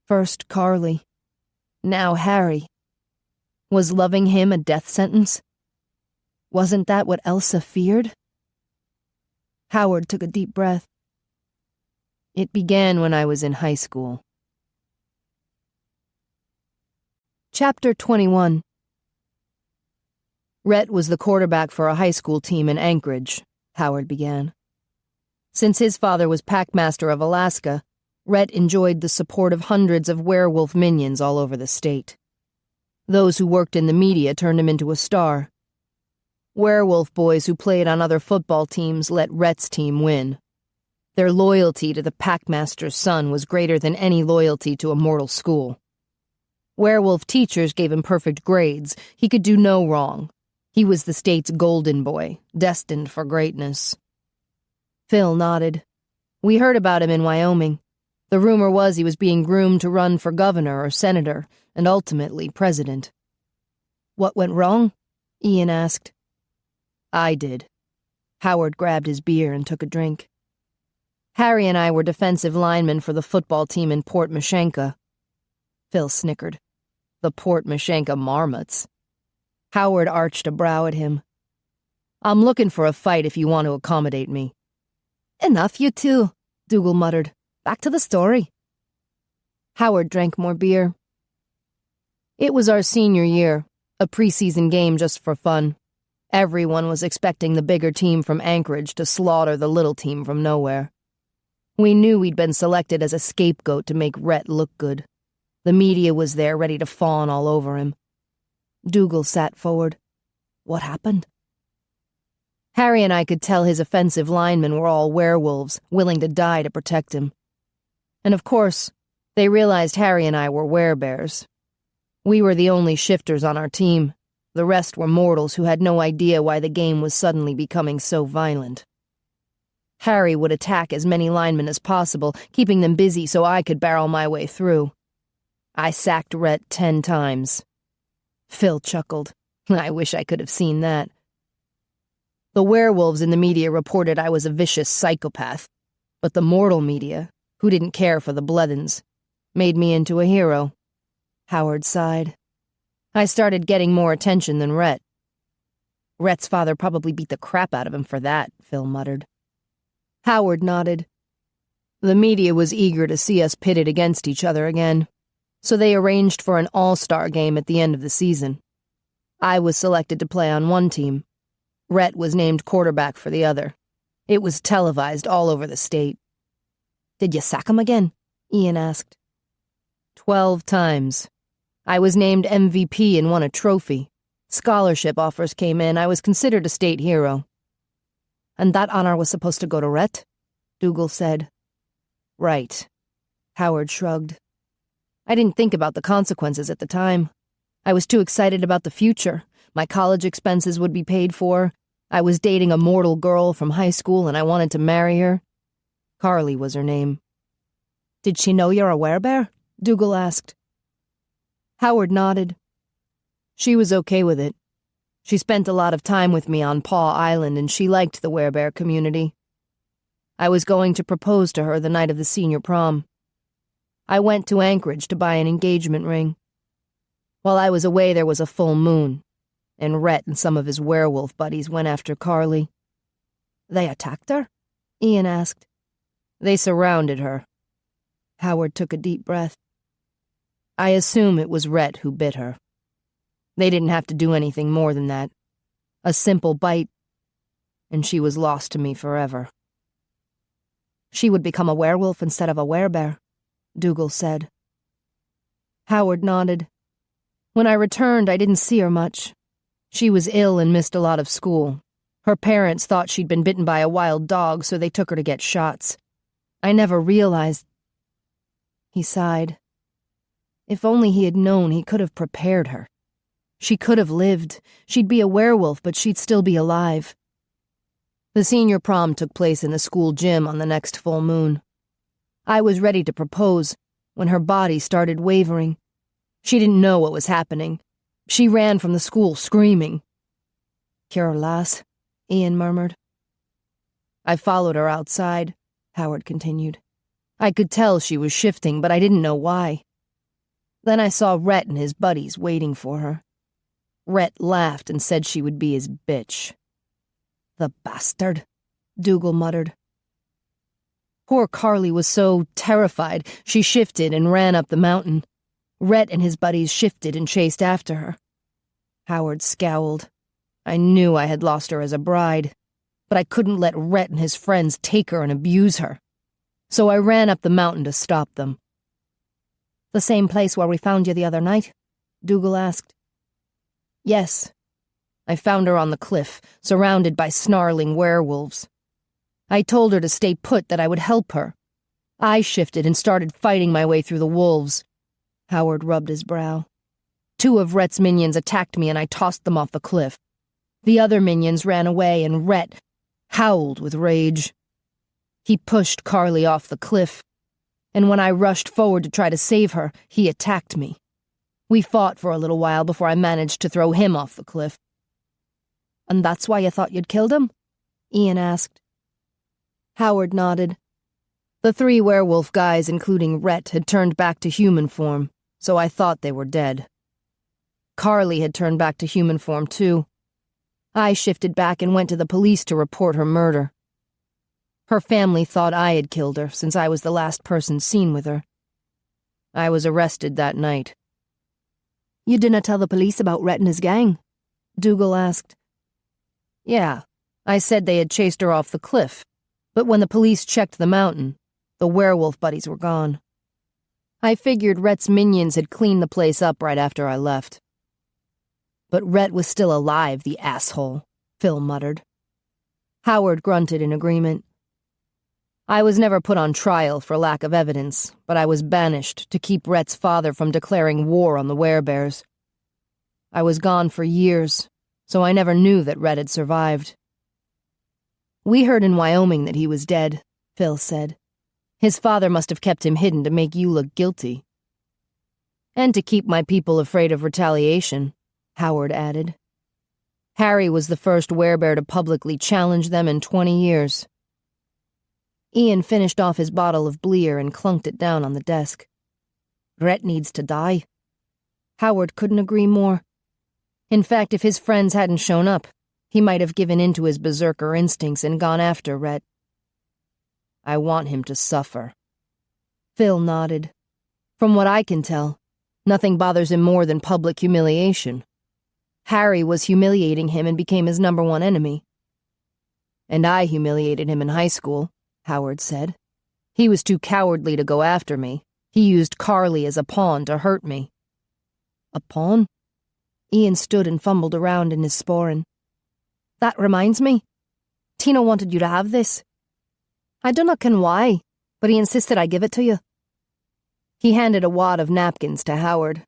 First Carly. Now Harry. Was loving him a death sentence? Wasn't that what Elsa feared? Howard took a deep breath. It began when I was in high school. Chapter 21. Rhett was the quarterback for a high school team in Anchorage, Howard began. Since his father was Packmaster of Alaska, Rhett enjoyed the support of hundreds of werewolf minions all over the state. Those who worked in the media turned him into a star. Werewolf boys who played on other football teams let Rhett's team win. Their loyalty to the Packmaster's son was greater than any loyalty to a mortal school. Werewolf teachers gave him perfect grades. He could do no wrong. He was the state's golden boy, destined for greatness. Phil nodded. We heard about him in Wyoming. The rumor was he was being groomed to run for governor or senator, and ultimately president. What went wrong? Ian asked. I did. Howard grabbed his beer and took a drink. Harry and I were defensive linemen for the football team in Port Mashanka. Phil snickered. The Port Mashanka Marmots. Howard arched a brow at him. I'm looking for a fight if you want to accommodate me. Enough, you two, Dougal muttered. Back to the story. Howard drank more beer. It was our senior year, a preseason game just for fun. Everyone was expecting the bigger team from Anchorage to slaughter the little team from nowhere. We knew we'd been selected as a scapegoat to make Rhett look good. The media was there ready to fawn all over him. Dougal sat forward. What happened? Harry and I could tell his offensive linemen were all werewolves, willing to die to protect him. And of course, they realized Harry and I were werebears. We were the only shifters on our team. The rest were mortals who had no idea why the game was suddenly becoming so violent. Harry would attack as many linemen as possible, keeping them busy so I could barrel my way through. I sacked Rhett 10 times. Phil chuckled. I wish I could have seen that. The werewolves in the media reported I was a vicious psychopath, but the mortal media, who didn't care for the Blethens, made me into a hero. Howard sighed. I started getting more attention than Rhett. Rhett's father probably beat the crap out of him for that, Phil muttered. Howard nodded. The media was eager to see us pitted against each other again, so they arranged for an all-star game at the end of the season. I was selected to play on one team. Rhett was named quarterback for the other. It was televised all over the state. Did you sack him again? Ian asked. 12 times. I was named MVP and won a trophy. Scholarship offers came in. I was considered a state hero. And that honor was supposed to go to Rhett? Dougal said. Right. Howard shrugged. I didn't think about the consequences at the time. I was too excited about the future. My college expenses would be paid for. I was dating a mortal girl from high school and I wanted to marry her. Carly was her name. Did she know you're a werebear? Dougal asked. Howard nodded. She was okay with it. She spent a lot of time with me on Paw Island and she liked the werebear community. I was going to propose to her the night of the senior prom. I went to Anchorage to buy an engagement ring. While I was away there was a full moon, and Rhett and some of his werewolf buddies went after Carly. They attacked her? Ian asked. They surrounded her. Howard took a deep breath. I assume it was Rhett who bit her. They didn't have to do anything more than that. A simple bite, and she was lost to me forever. She would become a werewolf instead of a werebear, Dougal said. Howard nodded. When I returned, I didn't see her much. She was ill and missed a lot of school. Her parents thought she'd been bitten by a wild dog, so they took her to get shots. I never realized. He sighed. If only he had known, he could have prepared her. She could have lived. She'd be a werewolf, but she'd still be alive. The senior prom took place in the school gym on the next full moon. I was ready to propose when her body started wavering. She didn't know what was happening. She ran from the school screaming. "Cure lass," Ian murmured. I followed her outside, Howard continued. I could tell she was shifting, but I didn't know why. Then I saw Rhett and his buddies waiting for her. Rhett laughed and said she would be his bitch. "The bastard," Dougal muttered. Poor Carly was so terrified, she shifted and ran up the mountain. Rhett and his buddies shifted and chased after her. Howard scowled. I knew I had lost her as a bride, but I couldn't let Rhett and his friends take her and abuse her. So I ran up the mountain to stop them. "The same place where we found you the other night?" Dougal asked. "Yes." I found her on the cliff, surrounded by snarling werewolves. I told her to stay put, that I would help her. I shifted and started fighting my way through the wolves. Howard rubbed his brow. 2 of Rhett's minions attacked me and I tossed them off the cliff. The other minions ran away and Rhett howled with rage. He pushed Carly off the cliff, and when I rushed forward to try to save her, he attacked me. We fought for a little while before I managed to throw him off the cliff. "And that's why you thought you'd killed him?" Ian asked. Howard nodded. The 3 werewolf guys, including Rhett, had turned back to human form, so I thought they were dead. Carly had turned back to human form too. I shifted back and went to the police to report her murder. Her family thought I had killed her, since I was the last person seen with her. I was arrested that night. "You didn't tell the police about Rhett and his gang?" Dougal asked. "Yeah, I said they had chased her off the cliff, but when the police checked the mountain, the werewolf buddies were gone. I figured Rhett's minions had cleaned the place up right after I left." "But Rhett was still alive, the asshole," Phil muttered. Howard grunted in agreement. "I was never put on trial for lack of evidence, but I was banished to keep Rhett's father from declaring war on the Werebears. I was gone for years, so I never knew that Rhett had survived." "We heard in Wyoming that he was dead," Phil said. "His father must have kept him hidden to make you look guilty." "And to keep my people afraid of retaliation," Howard added. "Harry was the first werebear to publicly challenge them in 20 years. Ian finished off his bottle of Bleer and clunked it down on the desk. "Rhett needs to die." Howard couldn't agree more. In fact, if his friends hadn't shown up, he might have given in to his berserker instincts and gone after Rhett. "I want him to suffer." Phil nodded. "From what I can tell, nothing bothers him more than public humiliation. Harry was humiliating him and became his #1 enemy. And I humiliated him in high school," Howard said. "He was too cowardly to go after me. He used Carly as a pawn to hurt me." "A pawn?" Ian stood and fumbled around in his sporran. "That reminds me. Tino wanted you to have this. I dunno ken why, but he insisted I give it to you." He handed a wad of napkins to Howard.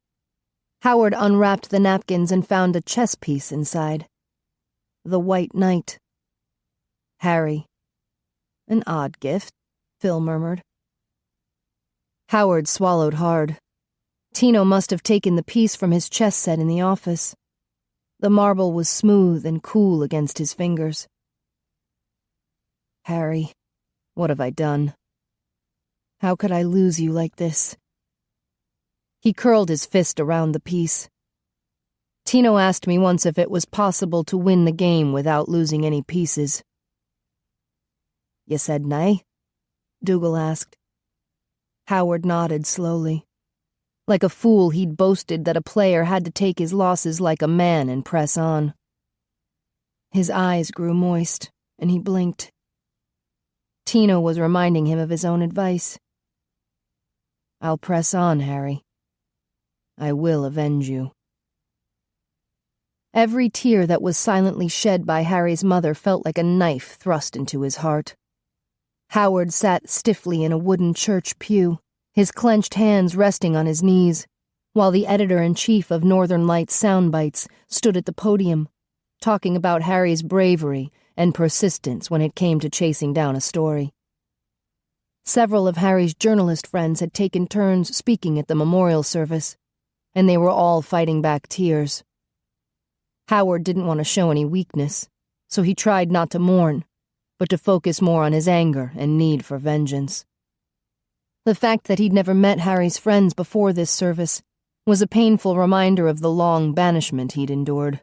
Howard unwrapped the napkins and found a chess piece inside. The White Knight. "Harry." "An odd gift," Phil murmured. Howard swallowed hard. Tino must have taken the piece from his chess set in the office. The marble was smooth and cool against his fingers. "Harry, what have I done? How could I lose you like this?" He curled his fist around the piece. "Tino asked me once if it was possible to win the game without losing any pieces." "You said nay?" Dougal asked. Howard nodded slowly. Like a fool, he'd boasted that a player had to take his losses like a man and press on. His eyes grew moist, and he blinked. Tino was reminding him of his own advice. "I'll press on, Harry. I will avenge you." Every tear that was silently shed by Harry's mother felt like a knife thrust into his heart. Howard sat stiffly in a wooden church pew, his clenched hands resting on his knees, while the editor-in-chief of Northern Lights Soundbites stood at the podium, talking about Harry's bravery and persistence when it came to chasing down a story. Several of Harry's journalist friends had taken turns speaking at the memorial service, and they were all fighting back tears. Howard didn't want to show any weakness, so he tried not to mourn, but to focus more on his anger and need for vengeance. The fact that he'd never met Harry's friends before this service was a painful reminder of the long banishment he'd endured.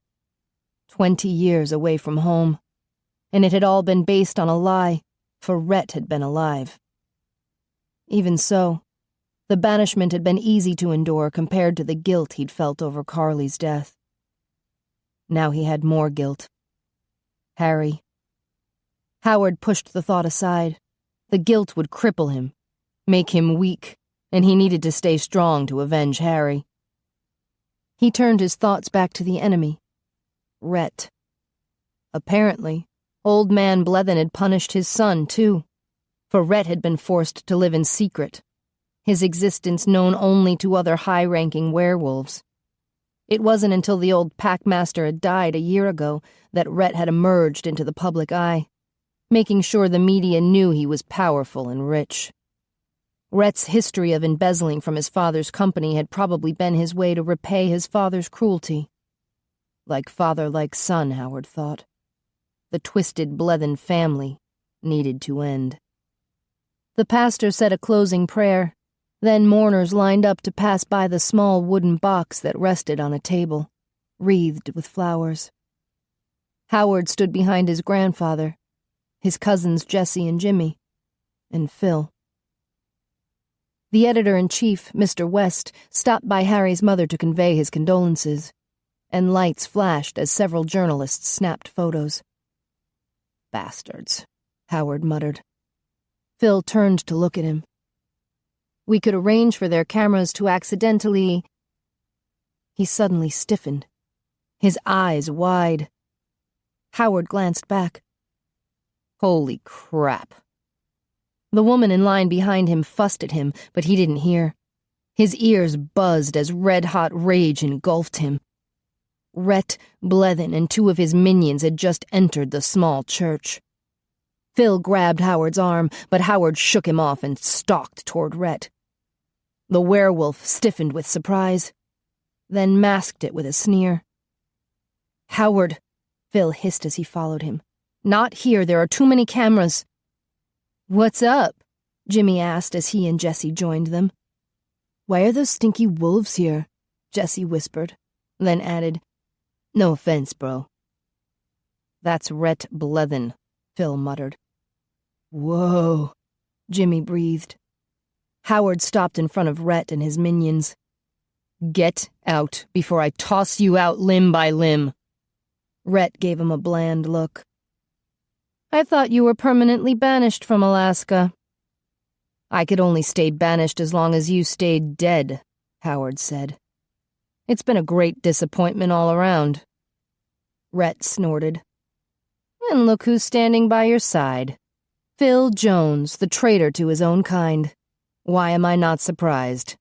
20 years away from home, and it had all been based on a lie, for Rhett had been alive. Even so, the banishment had been easy to endure compared to the guilt he'd felt over Carly's death. Now he had more guilt. Harry. Howard pushed the thought aside. The guilt would cripple him, make him weak, and he needed to stay strong to avenge Harry. He turned his thoughts back to the enemy, Rhett. Apparently, Old Man Blevin had punished his son, too, for Rhett had been forced to live in secret, his existence known only to other high-ranking werewolves. It wasn't until the old packmaster had died a year ago that Rhett had emerged into the public eye, making sure the media knew he was powerful and rich. Rhett's history of embezzling from his father's company had probably been his way to repay his father's cruelty. Like father, like son, Howard thought. The twisted Blevin family needed to end. The pastor said a closing prayer. Then mourners lined up to pass by the small wooden box that rested on a table, wreathed with flowers. Howard stood behind his grandfather, his cousins Jesse and Jimmy, and Phil. The editor-in-chief, Mr. West, stopped by Harry's mother to convey his condolences, and lights flashed as several journalists snapped photos. "Bastards," Howard muttered. Phil turned to look at him. "We could arrange for their cameras to accidentally—" He suddenly stiffened, his eyes wide. Howard glanced back. Holy crap. The woman in line behind him fussed at him, but he didn't hear. His ears buzzed as red-hot rage engulfed him. Rhett, Blevin, and 2 of his minions had just entered the small church. Phil grabbed Howard's arm, but Howard shook him off and stalked toward Rhett. The werewolf stiffened with surprise, then masked it with a sneer. "Howard," Phil hissed as he followed him. "Not here, there are too many cameras." "What's up?" Jimmy asked as he and Jesse joined them. "Why are those stinky wolves here?" Jesse whispered, then added, "No offense, bro." "That's Rhett Blevin," Phil muttered. "Whoa," Jimmy breathed. Howard stopped in front of Rhett and his minions. "Get out before I toss you out limb by limb." Rhett gave him a bland look. "I thought you were permanently banished from Alaska." "I could only stay banished as long as you stayed dead," Howard said. "It's been a great disappointment all around." Rhett snorted. "And look who's standing by your side. Phil Jones, the traitor to his own kind. Why am I not surprised?"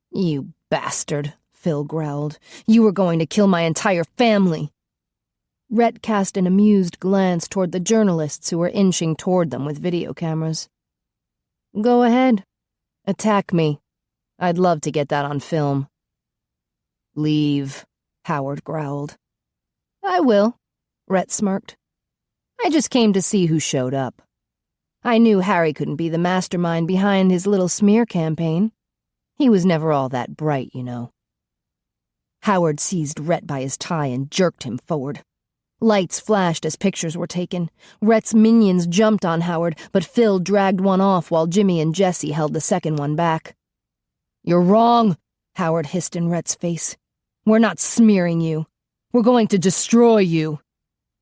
"You bastard," Phil growled. "You were going to kill my entire family." Rhett cast an amused glance toward the journalists who were inching toward them with video cameras. "Go ahead. Attack me. I'd love to get that on film." "Leave," Howard growled. "I will," Rhett smirked. "I just came to see who showed up. I knew Harry couldn't be the mastermind behind his little smear campaign. He was never all that bright, you know." Howard seized Rhett by his tie and jerked him forward. Lights flashed as pictures were taken. Rhett's minions jumped on Howard, but Phil dragged one off while Jimmy and Jesse held the second one back. "You're wrong," Howard hissed in Rhett's face. "We're not smearing you. We're going to destroy you."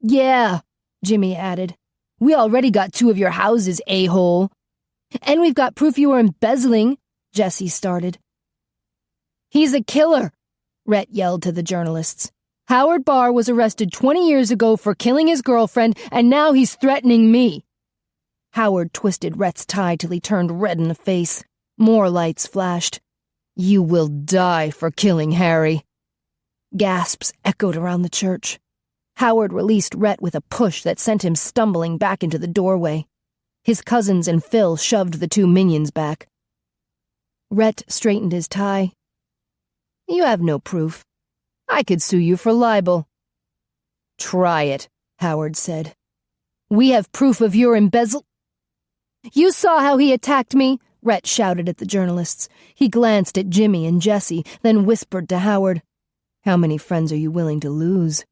Yeah, Jimmy added. We already got 2 of your houses, a-hole. And we've got proof you were embezzling, Jesse started. He's a killer, Rhett yelled to the journalists. Howard Barr was arrested 20 years ago for killing his girlfriend, and now he's threatening me. Howard twisted Rhett's tie till he turned red in the face. More lights flashed. You will die for killing Harry. Gasps echoed around the church. Howard released Rhett with a push that sent him stumbling back into the doorway. His cousins and Phil shoved the 2 minions back. Rhett straightened his tie. You have no proof. I could sue you for libel. Try it, Howard said. We have proof of your embezzle. You saw how he attacked me, Rhett shouted at the journalists. He glanced at Jimmy and Jesse, then whispered to Howard. How many friends are you willing to lose?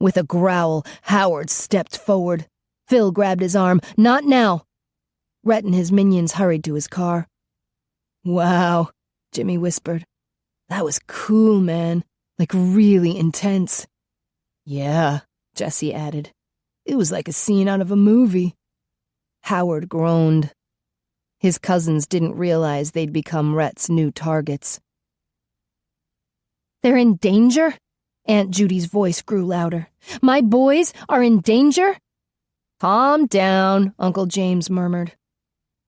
With a growl, Howard stepped forward. Phil grabbed his arm. Not now. Rhett and his minions hurried to his car. Wow, Jimmy whispered. That was cool, man. Like really intense. Yeah, Jesse added. It was like a scene out of a movie. Howard groaned. His cousins didn't realize they'd become Rhett's new targets. They're in danger? Aunt Judy's voice grew louder. My boys are in danger? Calm down, Uncle James murmured.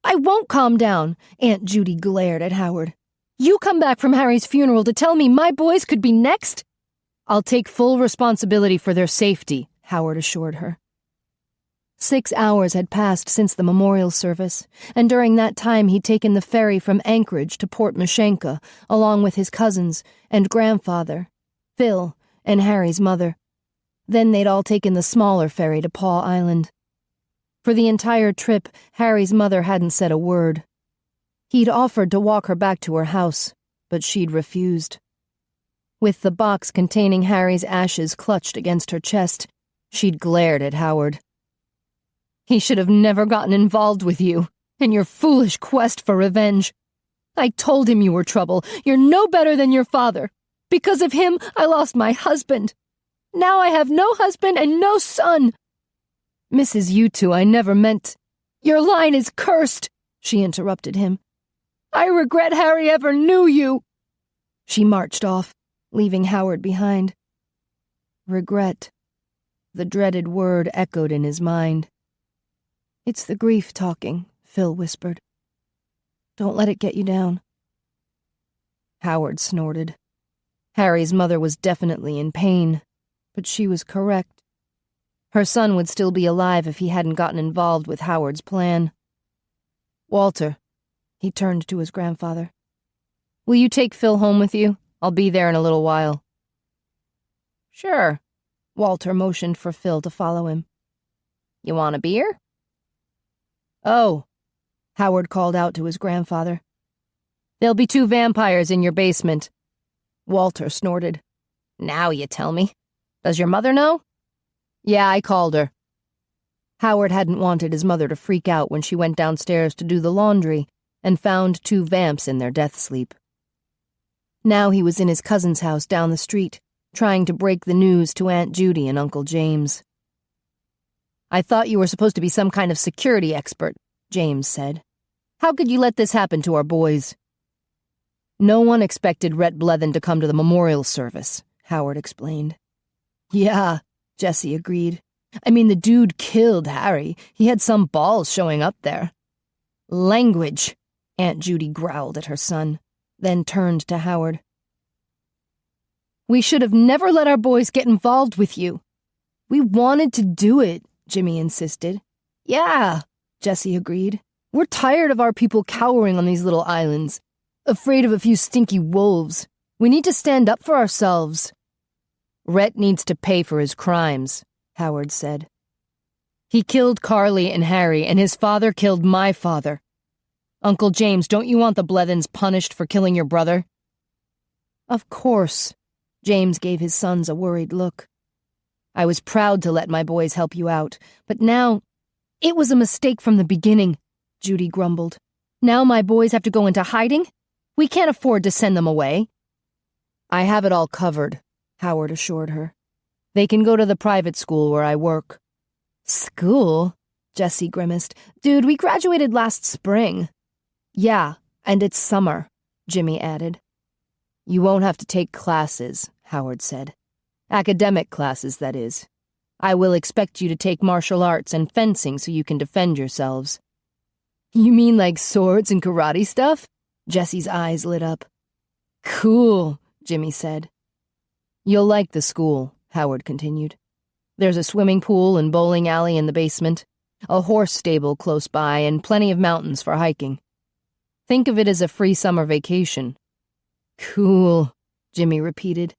I won't calm down, Aunt Judy glared at Howard. You come back from Harry's funeral to tell me my boys could be next? I'll take full responsibility for their safety, Howard assured her. 6 hours had passed since the memorial service, and during that time he'd taken the ferry from Anchorage to Port Mashenka, along with his cousins and grandfather, Phil, and Harry's mother. Then they'd all taken the smaller ferry to Paw Island. For the entire trip, Harry's mother hadn't said a word. He'd offered to walk her back to her house, but she'd refused. With the box containing Harry's ashes clutched against her chest, she'd glared at Howard. He should have never gotten involved with you, in your foolish quest for revenge. I told him you were trouble. You're no better than your father. Because of him, I lost my husband. Now I have no husband and no son. Mrs. U2, I never meant... Your line is cursed, she interrupted him. I regret Harry ever knew you. She marched off, leaving Howard behind. Regret. The dreaded word echoed in his mind. It's the grief talking, Phil whispered. Don't let it get you down. Howard snorted. Harry's mother was definitely in pain, but she was correct. Her son would still be alive if he hadn't gotten involved with Howard's plan. Walter, he turned to his grandfather. Will you take Phil home with you? I'll be there in a little while. Sure. Walter motioned for Phil to follow him. You want a beer? Oh, Howard called out to his grandfather. There'll be 2 vampires in your basement. Walter snorted. Now you tell me. Does your mother know? Yeah, I called her. Howard hadn't wanted his mother to freak out when she went downstairs to do the laundry and found 2 vamps in their death sleep. Now he was in his cousin's house down the street, trying to break the news to Aunt Judy and Uncle James. I thought you were supposed to be some kind of security expert, James said. How could you let this happen to our boys? No one expected Rhett Blethen to come to the memorial service, Howard explained. Yeah, Jesse agreed. I mean, the dude killed Harry. He had some balls showing up there. Language, Aunt Judy growled at her son, then turned to Howard. We should have never let our boys get involved with you. We wanted to do it, Jimmy insisted. Yeah, Jesse agreed. We're tired of our people cowering on these little islands, afraid of a few stinky wolves. We need to stand up for ourselves. Rhett needs to pay for his crimes, Howard said. He killed Carly and Harry, and his father killed my father. Uncle James, don't you want the Blethens punished for killing your brother? Of course. James gave his sons a worried look. I was proud to let my boys help you out, but now... It was a mistake from the beginning, Judy grumbled. Now my boys have to go into hiding? We can't afford to send them away. I have it all covered, Howard assured her. They can go to the private school where I work. School? Jessie grimaced. Dude, we graduated last spring. Yeah, and it's summer, Jimmy added. You won't have to take classes, Howard said. Academic classes, that is. I will expect you to take martial arts and fencing so you can defend yourselves. You mean like swords and karate stuff? Jessie's eyes lit up. Cool, Jimmy said. You'll like the school, Howard continued. There's a swimming pool and bowling alley in the basement, a horse stable close by, and plenty of mountains for hiking. Think of it as a free summer vacation. Cool, Jimmy repeated.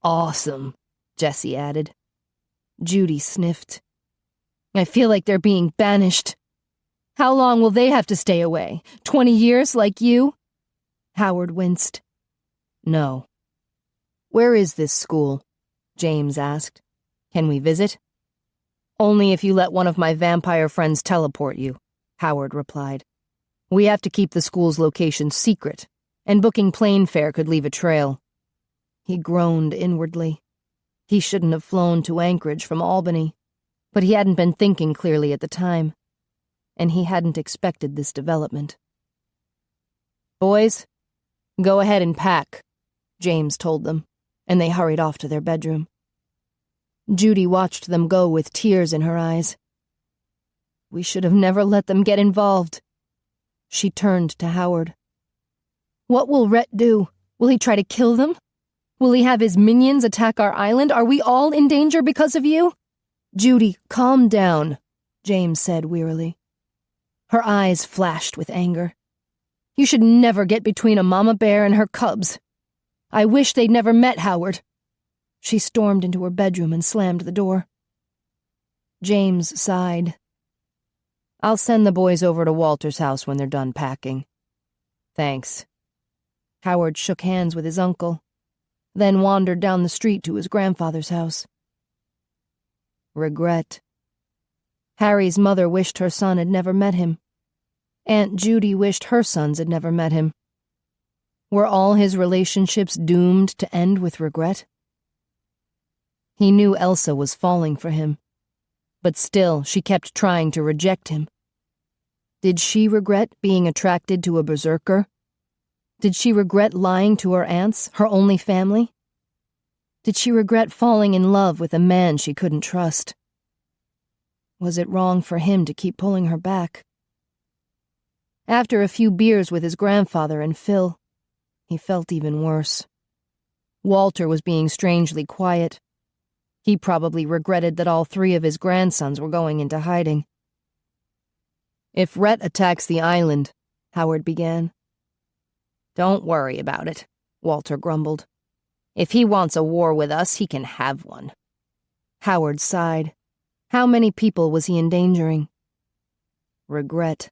Awesome, Jessie added. Judy sniffed. I feel like they're being banished. How long will they have to stay away? 20 years like you? Howard winced. No. Where is this school? James asked. Can we visit? Only if you let one of my vampire friends teleport you, Howard replied. We have to keep the school's location secret, and booking plane fare could leave a trail. He groaned inwardly. He shouldn't have flown to Anchorage from Albany, but he hadn't been thinking clearly at the time, and he hadn't expected this development. Boys, go ahead and pack, James told them, and they hurried off to their bedroom. Judy watched them go with tears in her eyes. We should have never let them get involved. She turned to Howard. What will Rhett do? Will he try to kill them? Will he have his minions attack our island? Are we all in danger because of you? Judy, calm down, James said wearily. Her eyes flashed with anger. You should never get between a mama bear and her cubs. I wish they'd never met, Howard. She stormed into her bedroom and slammed the door. James sighed. I'll send the boys over to Walter's house when they're done packing. Thanks. Howard shook hands with his uncle, then wandered down the street to his grandfather's house. Regret. Harry's mother wished her son had never met him. Aunt Judy wished her sons had never met him. Were all his relationships doomed to end with regret? He knew Elsa was falling for him, but still she kept trying to reject him. Did she regret being attracted to a berserker? Did she regret lying to her aunts, her only family? Did she regret falling in love with a man she couldn't trust? Was it wrong for him to keep pulling her back? After a few beers with his grandfather and Phil, he felt even worse. Walter was being strangely quiet. He probably regretted that all 3 of his grandsons were going into hiding. If Rhett attacks the island, Howard began. Don't worry about it, Walter grumbled. If he wants a war with us, he can have one. Howard sighed. How many people was he endangering? Regret.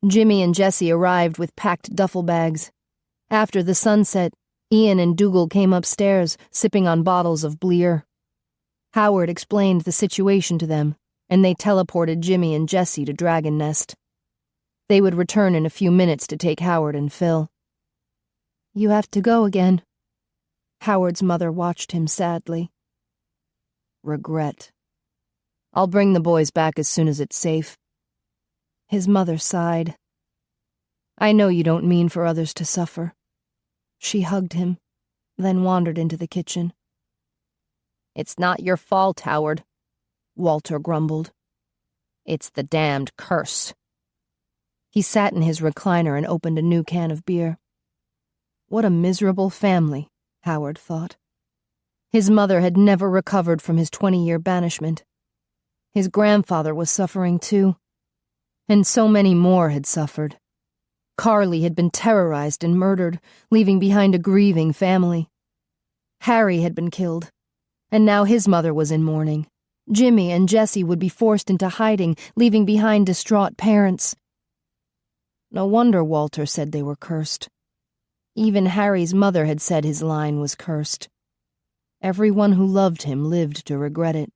Jimmy and Jessie arrived with packed duffel bags. After the sunset, Ian and Dougal came upstairs, sipping on bottles of Bleer. Howard explained the situation to them, and they teleported Jimmy and Jessie to Dragon Nest. They would return in a few minutes to take Howard and Phil. You have to go again. Howard's mother watched him sadly. Regret. I'll bring the boys back as soon as it's safe. His mother sighed. I know you don't mean for others to suffer. She hugged him, then wandered into the kitchen. It's not your fault, Howard, Walter grumbled. It's the damned curse. He sat in his recliner and opened a new can of beer. What a miserable family, Howard thought. His mother had never recovered from his 20-year banishment. His grandfather was suffering too, and so many more had suffered. Carly had been terrorized and murdered, leaving behind a grieving family. Harry had been killed, and now his mother was in mourning. Jimmy and Jessie would be forced into hiding, leaving behind distraught parents. No wonder Walter said they were cursed. Even Harry's mother had said his line was cursed. Everyone who loved him lived to regret it.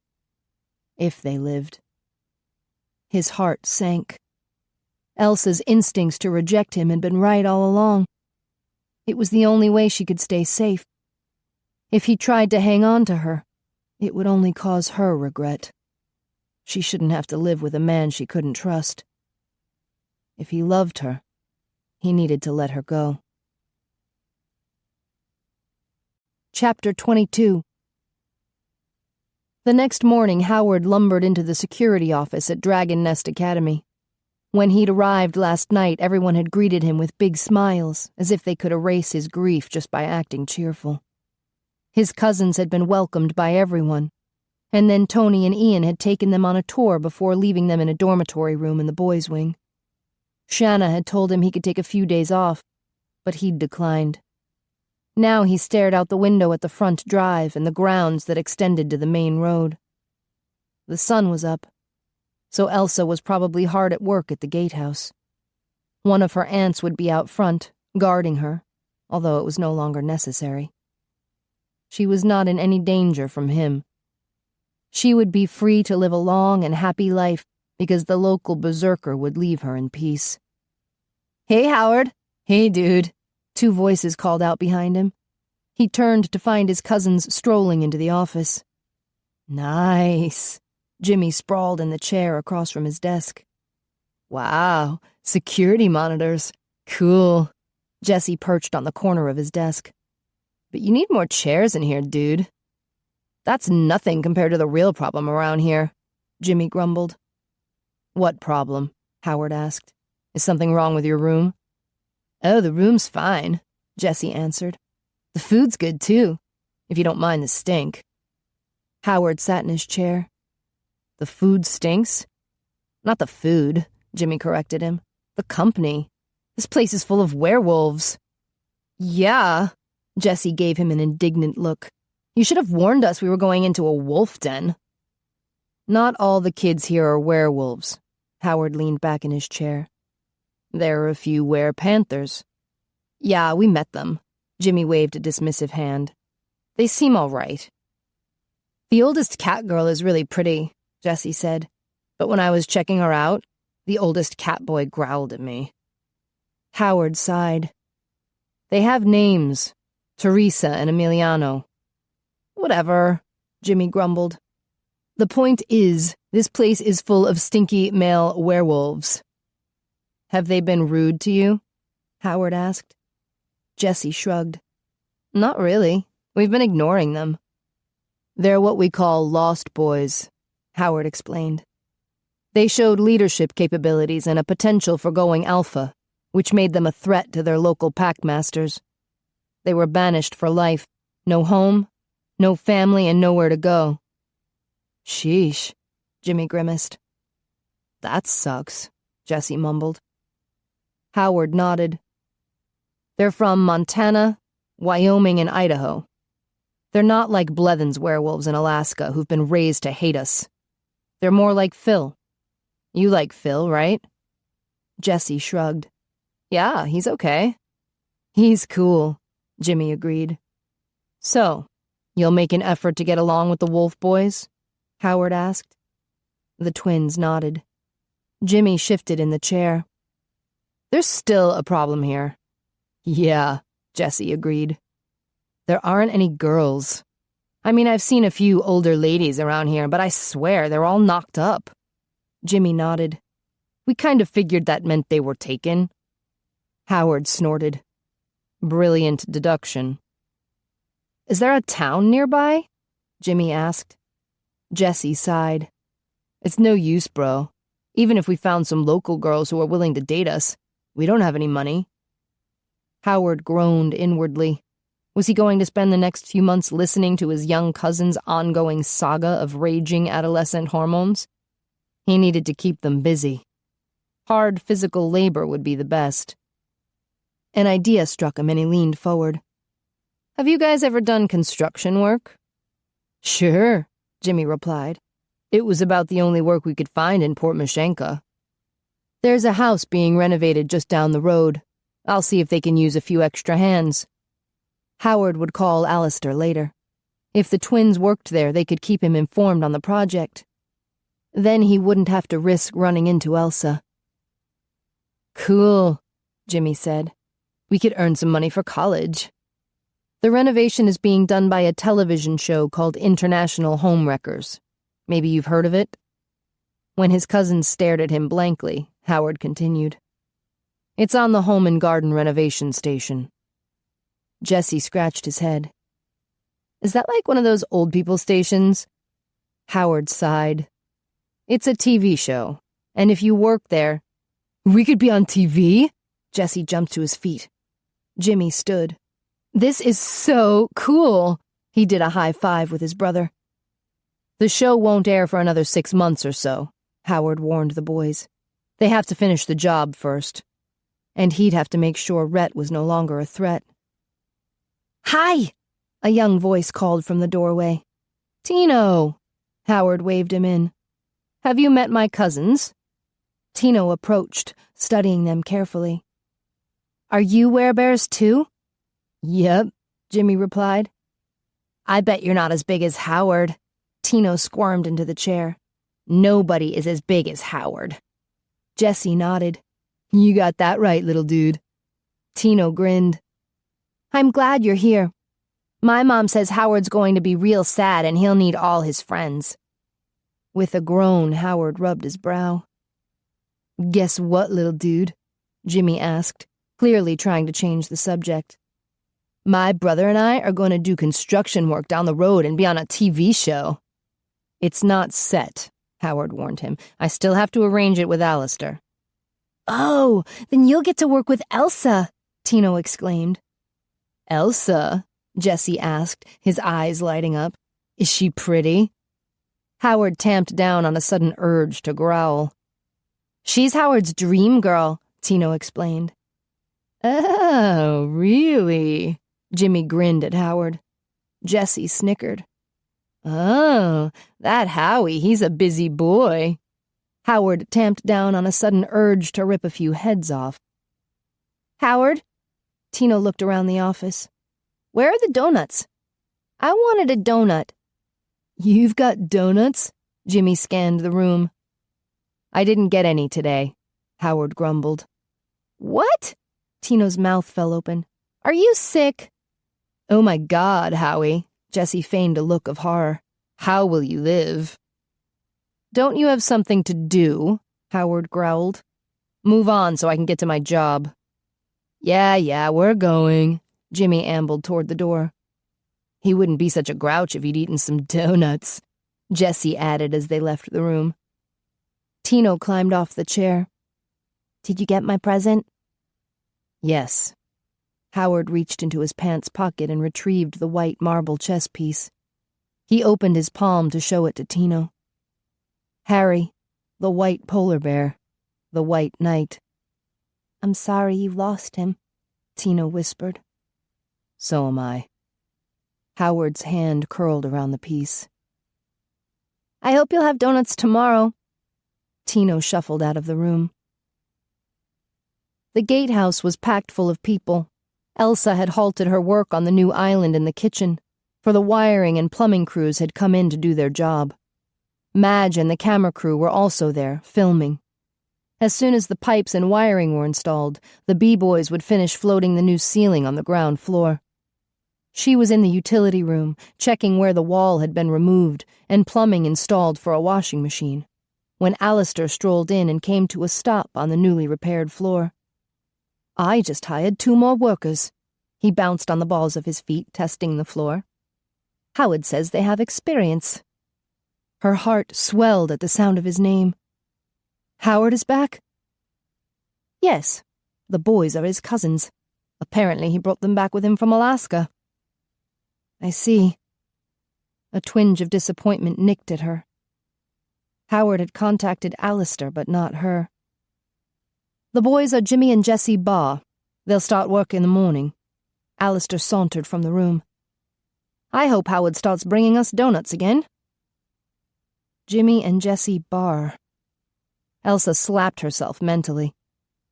If they lived. His heart sank. Elsa's instincts to reject him had been right all along. It was the only way she could stay safe. If he tried to hang on to her, It would only cause her regret. She shouldn't have to live with a man she couldn't trust. If he loved her, he needed to let her go. Chapter 22. The next morning, Howard lumbered into the security office at Dragon Nest Academy. When he'd arrived last night, everyone had greeted him with big smiles, as if they could erase his grief just by acting cheerful. His cousins had been welcomed by everyone, and then Tony and Ian had taken them on a tour before leaving them in a dormitory room in the boys' wing. Shanna had told him he could take a few days off, but he'd declined. Now he stared out the window at the front drive and the grounds that extended to the main road. The sun was up, so Elsa was probably hard at work at the gatehouse. One of her aunts would be out front, guarding her, although it was no longer necessary. She was not in any danger from him. She would be free to live a long and happy life because the local berserker would leave her in peace. "Hey, Howard." "Hey, dude." Two voices called out behind him. He turned to find his cousins strolling into the office. "Nice." Jimmy sprawled in the chair across from his desk. "Wow, security monitors. Cool." Jesse perched on the corner of his desk. "But you need more chairs in here, dude." "That's nothing compared to the real problem around here," Jimmy grumbled. "What problem?" Howard asked. "Is something wrong with your room?" "Oh, the room's fine," Jesse answered. "The food's good, too, if you don't mind the stink." Howard sat in his chair. "The food stinks?" "Not the food," Jimmy corrected him. "The company. This place is full of werewolves." "Yeah," Jesse gave him an indignant look. "You should have warned us we were going into a wolf den." "Not all the kids here are werewolves." Howard leaned back in his chair. "There are a few were-panthers." "Yeah, we met them." Jimmy waved a dismissive hand. "They seem all right." "The oldest cat girl is really pretty," Jesse said. "But when I was checking her out, the oldest cat boy growled at me." Howard sighed. "They have names. Teresa and Emiliano." "Whatever," Jimmy grumbled. "The point is, this place is full of stinky male werewolves." "Have they been rude to you?" Howard asked. Jesse shrugged. "Not really. We've been ignoring them." "They're what we call lost boys," Howard explained. "They showed leadership capabilities and a potential for going alpha, which made them a threat to their local packmasters. They were banished for life. No home, no family, and nowhere to go." "Sheesh," Jimmy grimaced. "That sucks," Jesse mumbled. Howard nodded. "They're from Montana, Wyoming, and Idaho. They're not like Blevins werewolves in Alaska who've been raised to hate us. They're more like Phil. You like Phil, right?" Jesse shrugged. "Yeah, he's okay." "He's cool," Jimmy agreed. "So, you'll make an effort to get along with the Wolf Boys?" Howard asked. The twins nodded. Jimmy shifted in the chair. "There's still a problem here." "Yeah," Jesse agreed. "There aren't any girls. I mean, I've seen a few older ladies around here, but I swear they're all knocked up." Jimmy nodded. "We kind of figured that meant they were taken." Howard snorted. "Brilliant deduction." "Is there a town nearby?" Jimmy asked. Jesse sighed. "It's no use, bro. Even if we found some local girls who are willing to date us, we don't have any money." Howard groaned inwardly. Was he going to spend the next few months listening to his young cousin's ongoing saga of raging adolescent hormones? He needed to keep them busy. Hard physical labor would be the best. An idea struck him and he leaned forward. "Have you guys ever done construction work?" "Sure," Jimmy replied. "It was about the only work we could find in Port Mashenka. There's a house being renovated just down the road. I'll see if they can use a few extra hands." Howard would call Alistair later. If the twins worked there, they could keep him informed on the project. Then he wouldn't have to risk running into Elsa. "Cool," Jimmy said. "We could earn some money for college." The renovation is being done by a television show called International Homewreckers. Maybe you've heard of it? When his cousins stared at him blankly, Howard continued. It's on the Home and Garden renovation station. Jesse scratched his head. Is that like one of those old people stations? Howard sighed. It's a TV show, and if you work there... We could be on TV? Jesse jumped to his feet. Jimmy stood. This is so cool. He did a high five with his brother. The show won't air for another 6 months or so, Howard warned the boys. They have to finish the job first. And he'd have to make sure Rhett was no longer a threat. Hi! A young voice called from the doorway. Tino! Howard waved him in. Have you met my cousins? Tino approached, studying them carefully. Are you werebears too? Yep, Jimmy replied. I bet you're not as big as Howard. Tino squirmed into the chair. Nobody is as big as Howard. Jesse nodded. You got that right, little dude. Tino grinned. I'm glad you're here. My mom says Howard's going to be real sad and he'll need all his friends. With a groan, Howard rubbed his brow. Guess what, little dude? Jimmy asked, clearly trying to change the subject. My brother and I are going to do construction work down the road and be on a TV show. It's not set, Howard warned him. I still have to arrange it with Alistair. Oh, then you'll get to work with Elsa, Tino exclaimed. Elsa? Jesse asked, his eyes lighting up. Is she pretty? Howard tamped down on a sudden urge to growl. She's Howard's dream girl, Tino explained. Oh, really? Jimmy grinned at Howard. Jesse snickered. Oh, that Howie, he's a busy boy. Howard tamped down on a sudden urge to rip a few heads off. Howard? Tino looked around the office. Where are the donuts? I wanted a donut. You've got donuts? Jimmy scanned the room. I didn't get any today, Howard grumbled. What? Tino's mouth fell open. Are you sick? Oh my God, Howie. Jesse feigned a look of horror. How will you live? Don't you have something to do? Howard growled. Move on so I can get to my job. Yeah, we're going. Jimmy ambled toward the door. He wouldn't be such a grouch if he'd eaten some donuts, Jesse added as they left the room. Tino climbed off the chair. Did you get my present? Yes. Howard reached into his pants pocket and retrieved the white marble chess piece. He opened his palm to show it to Tino. Harry, the white polar bear, the white knight. I'm sorry you lost him, Tino whispered. So am I. Howard's hand curled around the piece. I hope you'll have donuts tomorrow. Tino shuffled out of the room. The gatehouse was packed full of people. Elsa had halted her work on the new island in the kitchen, for the wiring and plumbing crews had come in to do their job. Madge and the camera crew were also there, filming. As soon as the pipes and wiring were installed, the B-boys would finish floating the new ceiling on the ground floor. She was in the utility room, checking where the wall had been removed and plumbing installed for a washing machine, when Alistair strolled in and came to a stop on the newly repaired floor. I just hired 2 more workers. He bounced on the balls of his feet, testing the floor. Howard says they have experience. Her heart swelled at the sound of his name. Howard is back? Yes, the boys are his cousins. Apparently he brought them back with him from Alaska. I see. A twinge of disappointment nicked at her. Howard had contacted Alistair, but not her. The boys are Jimmy and Jesse Barr. They'll start work in the morning. Alistair sauntered from the room. I hope Howard starts bringing us donuts again. Jimmy and Jesse Barr. Elsa slapped herself mentally.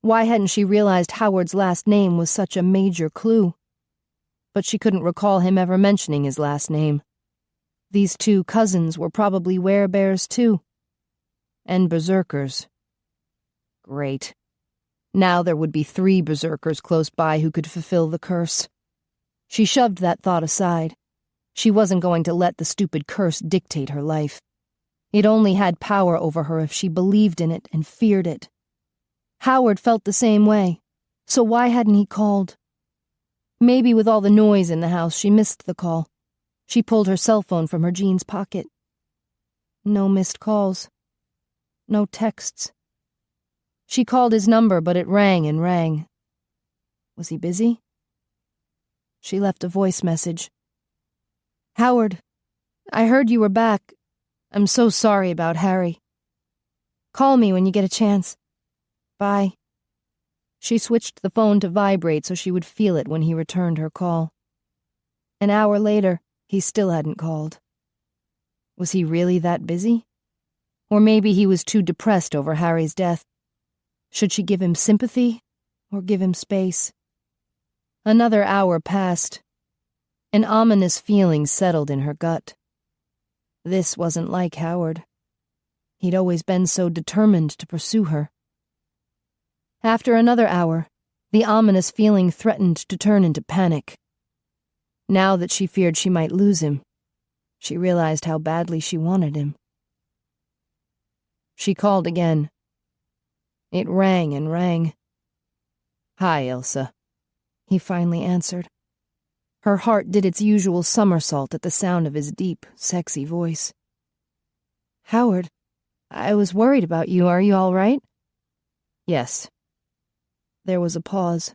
Why hadn't she realized Howard's last name was such a major clue? But she couldn't recall him ever mentioning his last name. These 2 cousins were probably werebears too. And berserkers. Great. Now there would be 3 berserkers close by who could fulfill the curse. She shoved that thought aside. She wasn't going to let the stupid curse dictate her life. It only had power over her if she believed in it and feared it. Howard felt the same way, so why hadn't he called? Maybe with all the noise in the house, she missed the call. She pulled her cell phone from her jeans pocket. No missed calls. No texts. She called his number, but it rang and rang. Was he busy? She left a voice message. Howard, I heard you were back. I'm so sorry about Harry. Call me when you get a chance. Bye. She switched the phone to vibrate so she would feel it when he returned her call. An hour later, he still hadn't called. Was he really that busy? Or maybe he was too depressed over Harry's death. Should she give him sympathy or give him space? Another hour passed. An ominous feeling settled in her gut. This wasn't like Howard. He'd always been so determined to pursue her. After another hour, the ominous feeling threatened to turn into panic. Now that she feared she might lose him, she realized how badly she wanted him. She called again. It rang and rang. "Hi, Elsa," he finally answered. Her heart did its usual somersault at the sound of his deep, sexy voice. "Howard, I was worried about you. Are you all right?" "Yes." There was a pause.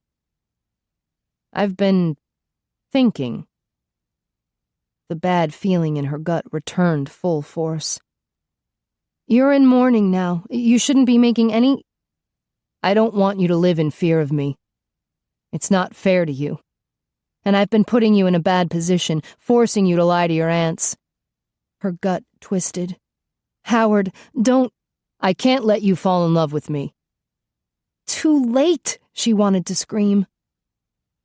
"I've been thinking." The bad feeling in her gut returned full force. "You're in mourning now. You shouldn't be making any—" "I don't want you to live in fear of me. It's not fair to you. And I've been putting you in a bad position, forcing you to lie to your aunts." Her gut twisted. "Howard, don't—" "I can't let you fall in love with me." "Too late," she wanted to scream.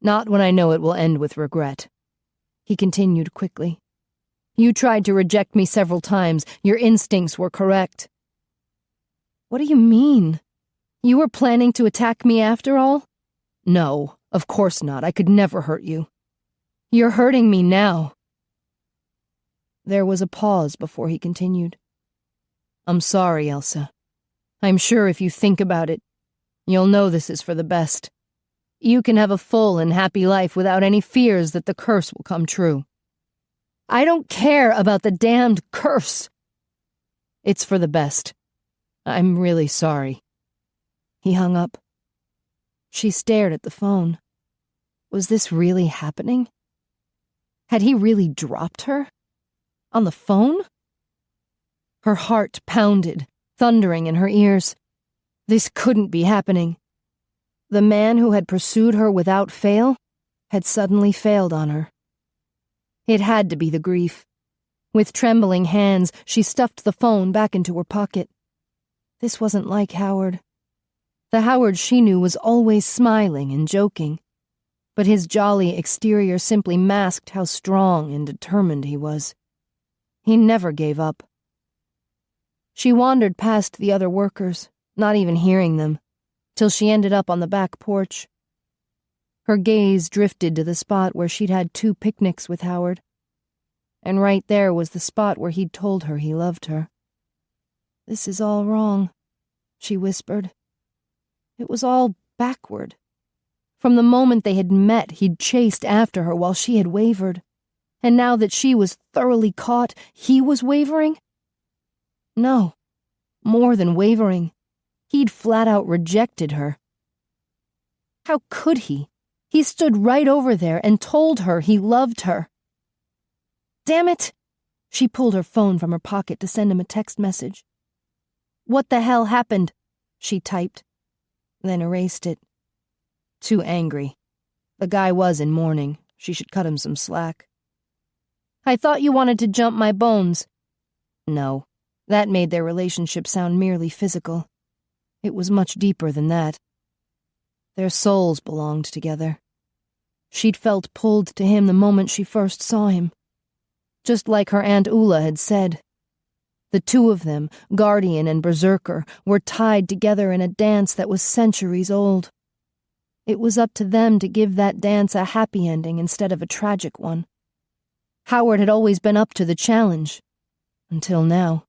"Not when I know it will end with regret," he continued quickly. "You tried to reject me several times. Your instincts were correct." "What do you mean? You were planning to attack me after all?" "No, of course not. I could never hurt you." "You're hurting me now." There was a pause before he continued. "I'm sorry, Elsa. I'm sure if you think about it, you'll know this is for the best. You can have a full and happy life without any fears that the curse will come true." "I don't care about the damned curse." "It's for the best. I'm really sorry." He hung up. She stared at the phone. Was this really happening? Had he really dropped her? On the phone? Her heart pounded, thundering in her ears. This couldn't be happening. The man who had pursued her without fail had suddenly failed on her. It had to be the grief. With trembling hands, she stuffed the phone back into her pocket. This wasn't like Howard. The Howard she knew was always smiling and joking, but his jolly exterior simply masked how strong and determined he was. He never gave up. She wandered past the other workers, not even hearing them, till she ended up on the back porch. Her gaze drifted to the spot where she'd had 2 picnics with Howard, and right there was the spot where he'd told her he loved her. "This is all wrong," she whispered. It was all backward. From the moment they had met, he'd chased after her while she had wavered, and now that she was thoroughly caught, he was wavering? No, more than wavering. He'd flat out rejected her. How could he? He stood right over there and told her he loved her. Damn it! She pulled her phone from her pocket to send him a text message. "What the hell happened?" she typed, then erased it. Too angry. The guy was in mourning. She should cut him some slack. "I thought you wanted to jump my bones." No, that made their relationship sound merely physical. It was much deeper than that. Their souls belonged together. She'd felt pulled to him the moment she first saw him. Just like her Aunt Ula had said. The 2 of them, guardian and berserker, were tied together in a dance that was centuries old. It was up to them to give that dance a happy ending instead of a tragic one. Howard had always been up to the challenge. Until now.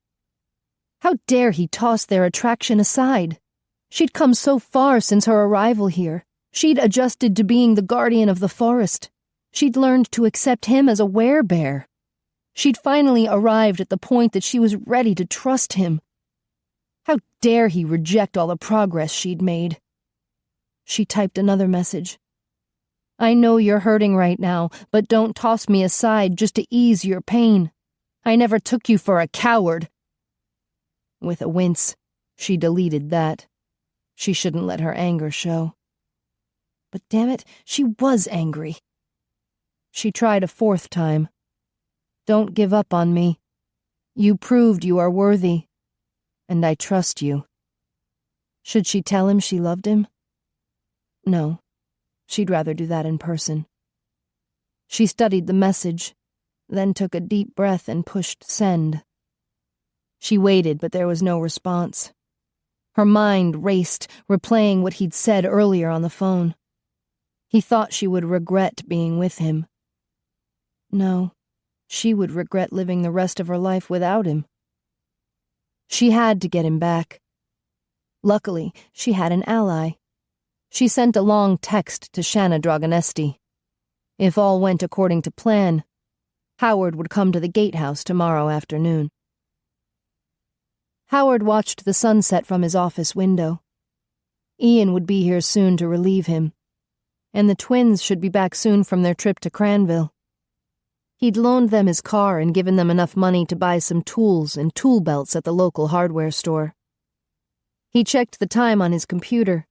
How dare he toss their attraction aside? She'd come so far since her arrival here. She'd adjusted to being the guardian of the forest. She'd learned to accept him as a werebear. She'd finally arrived at the point that she was ready to trust him. How dare he reject all the progress she'd made? She typed another message. I know you're hurting right now, but don't toss me aside just to ease your pain. I never took you for a coward. With a wince, she deleted that. She shouldn't let her anger show. But damn it, she was angry. She tried a fourth time. Don't give up on me. You proved you are worthy, and I trust you. Should she tell him she loved him? No, she'd rather do that in person. She studied the message, then took a deep breath and pushed send. She waited, but there was no response. Her mind raced, replaying what he'd said earlier on the phone. He thought she would regret being with him. No, she would regret living the rest of her life without him. She had to get him back. Luckily, she had an ally. She sent a long text to Shanna Dragonesti. If all went according to plan, Howard would come to the gatehouse tomorrow afternoon. Howard watched the sunset from his office window. Ian would be here soon to relieve him, and the twins should be back soon from their trip to Cranville. He'd loaned them his car and given them enough money to buy some tools and tool belts at the local hardware store. He checked the time on his computer.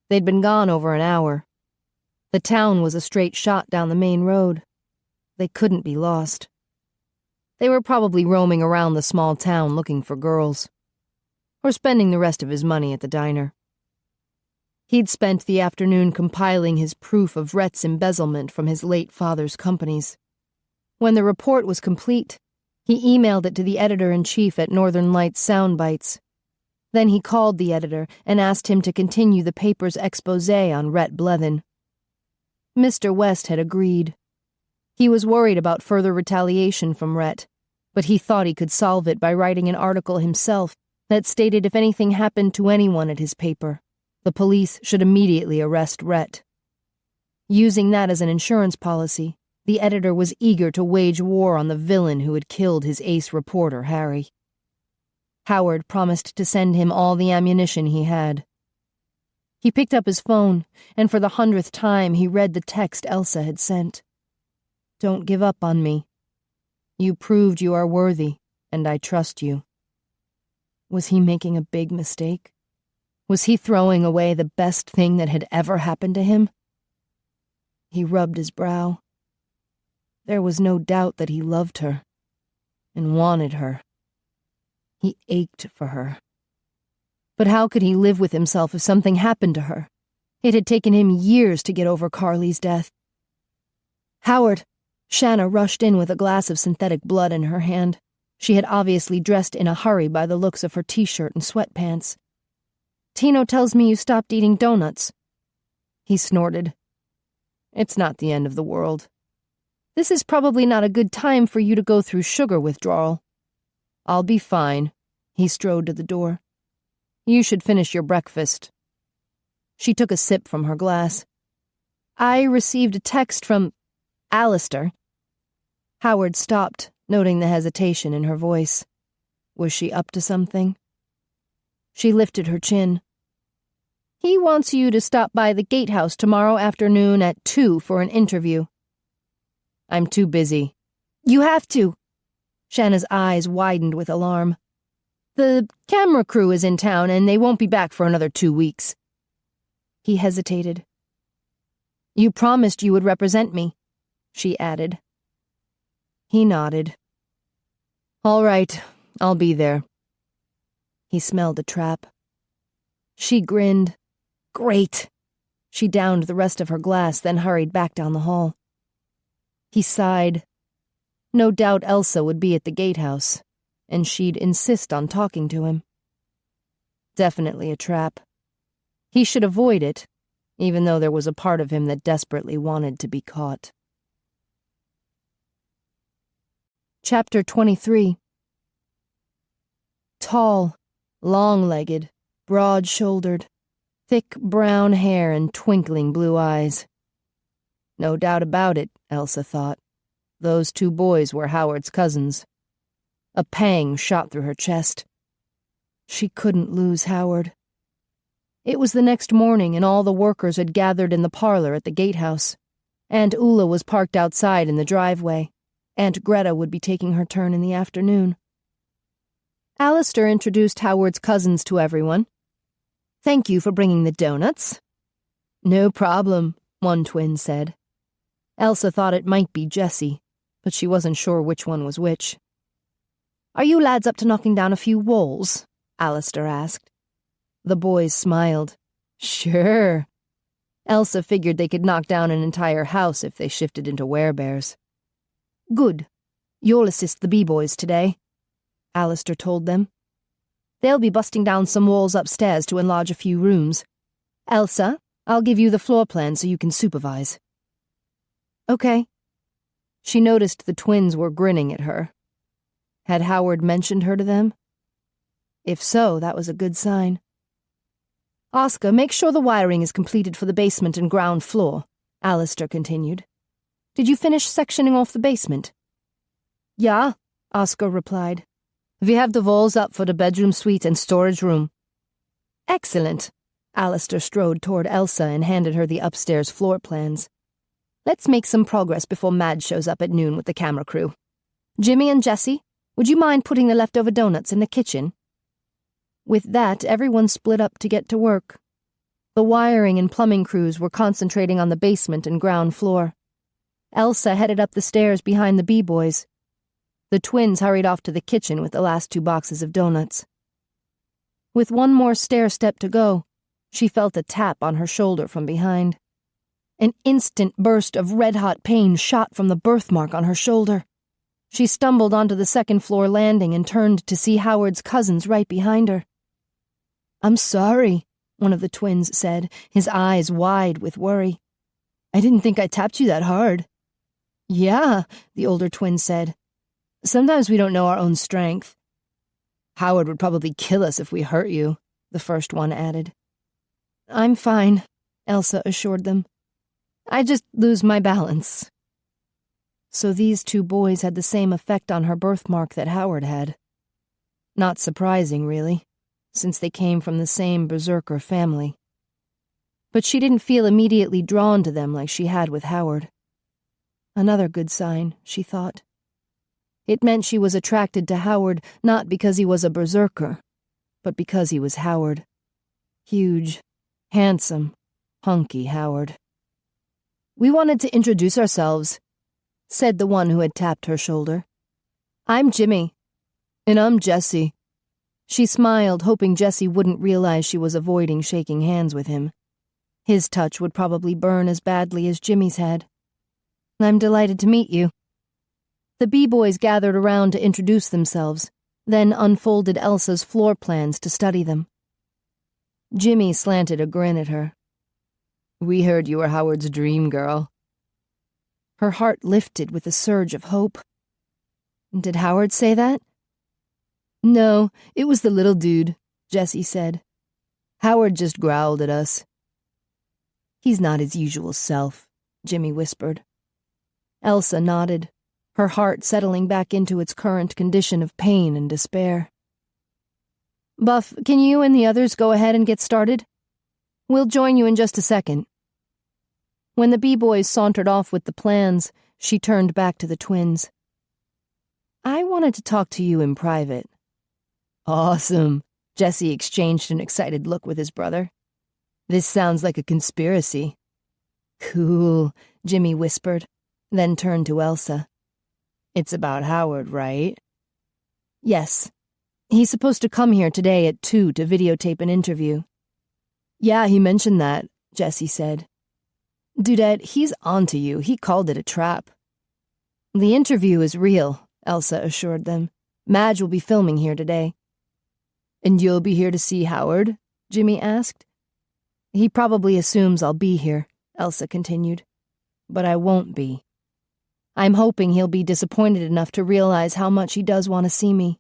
They'd been gone over an hour. The town was a straight shot down the main road. They couldn't be lost. They were probably roaming around the small town looking for girls, or spending the rest of his money at the diner. He'd spent the afternoon compiling his proof of Rhett's embezzlement from his late father's companies. When the report was complete, he emailed it to the editor-in-chief at Northern Lights Soundbites. Then he called the editor and asked him to continue the paper's exposé on Rhett Blevin. Mr. West had agreed. He was worried about further retaliation from Rhett, but he thought he could solve it by writing an article himself that stated if anything happened to anyone at his paper, the police should immediately arrest Rhett. Using that as an insurance policy, the editor was eager to wage war on the villain who had killed his ace reporter, Harry. Howard promised to send him all the ammunition he had. He picked up his phone, and for the 100th time he read the text Elsa had sent. Don't give up on me. You proved you are worthy, and I trust you. Was he making a big mistake? Was he throwing away the best thing that had ever happened to him? He rubbed his brow. There was no doubt that he loved her, and wanted her. He ached for her. But how could he live with himself if something happened to her? It had taken him years to get over Carly's death. Howard! Shanna rushed in with a glass of synthetic blood in her hand. She had obviously dressed in a hurry by the looks of her t-shirt and sweatpants. Tino tells me you stopped eating donuts. He snorted. It's not the end of the world. This is probably not a good time for you to go through sugar withdrawal. I'll be fine. He strode to the door. You should finish your breakfast. She took a sip from her glass. I received a text from Alistair. Howard stopped, noting the hesitation in her voice. Was she up to something? She lifted her chin. He wants you to stop by the gatehouse tomorrow afternoon at 2 for an interview. I'm too busy. You have to. Shanna's eyes widened with alarm. The camera crew is in town and they won't be back for another 2 weeks. He hesitated. You promised you would represent me, she added. He nodded. All right, I'll be there. He smelled a trap. She grinned. Great. She downed the rest of her glass, then hurried back down the hall. He sighed. No doubt Elsa would be at the gatehouse, and she'd insist on talking to him. Definitely a trap. He should avoid it, even though there was a part of him that desperately wanted to be caught. Chapter 23. Tall, long-legged, broad-shouldered, thick brown hair and twinkling blue eyes. No doubt about it, Elsa thought. Those two boys were Howard's cousins. A pang shot through her chest. She couldn't lose Howard. It was the next morning, and all the workers had gathered in the parlor at the gatehouse. Aunt Ula was parked outside in the driveway. Aunt Greta would be taking her turn in the afternoon. Alistair introduced Howard's cousins to everyone. "Thank you for bringing the donuts." "No problem," one twin said. Elsa thought it might be Jessie, but she wasn't sure which one was which. "Are you lads up to knocking down a few walls?" Alistair asked. The boys smiled. "Sure." Elsa figured they could knock down an entire house if they shifted into werebears. "Good. You'll assist the B-boys today," Alistair told them. "They'll be busting down some walls upstairs to enlarge a few rooms. Elsa, I'll give you the floor plan so you can supervise." "Okay." She noticed the twins were grinning at her. Had Howard mentioned her to them? If so, that was a good sign. "Oscar, make sure the wiring is completed for the basement and ground floor," Alistair continued. "Did you finish sectioning off the basement?" "Yeah," Oscar replied. "We have the walls up for the bedroom suite and storage room." "Excellent." Alistair strode toward Elsa and handed her the upstairs floor plans. "Let's make some progress before Madge shows up at noon with the camera crew. Jimmy and Jessie, would you mind putting the leftover donuts in the kitchen?" With that, everyone split up to get to work. The wiring and plumbing crews were concentrating on the basement and ground floor. Elsa headed up the stairs behind the B-boys. The twins hurried off to the kitchen with the last 2 boxes of donuts. With one more stair step to go, she felt a tap on her shoulder from behind. An instant burst of red-hot pain shot from the birthmark on her shoulder. She stumbled onto the second-floor landing and turned to see Howard's cousins right behind her. "I'm sorry," one of the twins said, his eyes wide with worry. "I didn't think I tapped you that hard." "Yeah," the older twin said. "Sometimes we don't know our own strength." "Howard would probably kill us if we hurt you," the first one added. "I'm fine," Elsa assured them. "I just lose my balance." So these 2 boys had the same effect on her birthmark that Howard had. Not surprising, really, since they came from the same berserker family. But she didn't feel immediately drawn to them like she had with Howard. Another good sign, she thought. It meant she was attracted to Howard not because he was a berserker, but because he was Howard. Huge, handsome, hunky Howard. "We wanted to introduce ourselves," said the one who had tapped her shoulder. "I'm Jimmy." "And I'm Jessie." She smiled, hoping Jessie wouldn't realize she was avoiding shaking hands with him. His touch would probably burn as badly as Jimmy's had. "I'm delighted to meet you." The B-boys gathered around to introduce themselves, then unfolded Elsa's floor plans to study them. Jimmy slanted a grin at her. "We heard you were Howard's dream girl." Her heart lifted with a surge of hope. "Did Howard say that?" "No, it was the little dude," Jessie said. "Howard just growled at us." "He's not his usual self," Jimmy whispered. Elsa nodded, her heart settling back into its current condition of pain and despair. "Buff, can you and the others go ahead and get started? We'll join you in just a second." When the B-boys sauntered off with the plans, she turned back to the twins. "I wanted to talk to you in private." "Awesome," Jessie exchanged an excited look with his brother. "This sounds like a conspiracy." "Cool," Jimmy whispered, then turned to Elsa. "It's about Howard, right?" "Yes. He's supposed to come here today at 2 to videotape an interview." "Yeah, he mentioned that," Jessie said. "Dudette, he's onto you. He called it a trap." "The interview is real," Elsa assured them. "Madge will be filming here today." "And you'll be here to see Howard?" Jimmy asked. He probably assumes I'll be here, Elsa continued. But I won't be. I'm hoping he'll be disappointed enough to realize how much he does want to see me.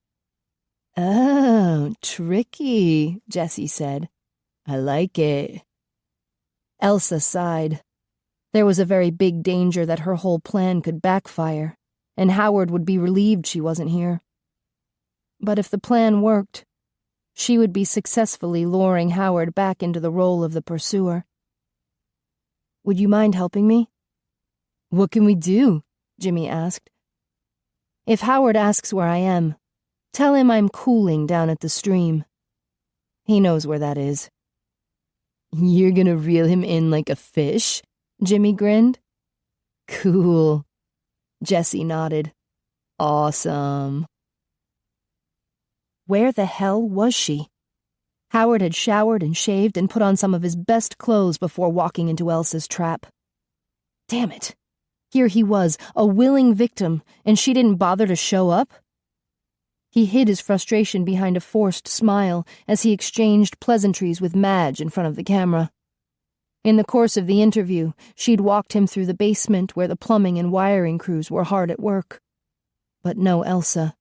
Oh, tricky, Jessie said. I like it. Elsa sighed. There was a very big danger that her whole plan could backfire, and Howard would be relieved she wasn't here. But if the plan worked, she would be successfully luring Howard back into the role of the pursuer. Would you mind helping me? What can we do? Jimmy asked. If Howard asks where I am, tell him I'm cooling down at the stream. He knows where that is. You're gonna reel him in like a fish? Jimmy grinned. Cool. Jessie nodded. Awesome. Where the hell was she? Howard had showered and shaved and put on some of his best clothes before walking into Elsa's trap. Damn it. Here he was, a willing victim, and she didn't bother to show up? He hid his frustration behind a forced smile as he exchanged pleasantries with Madge in front of the camera. In the course of the interview, she'd walked him through the basement where the plumbing and wiring crews were hard at work. But no Elsa.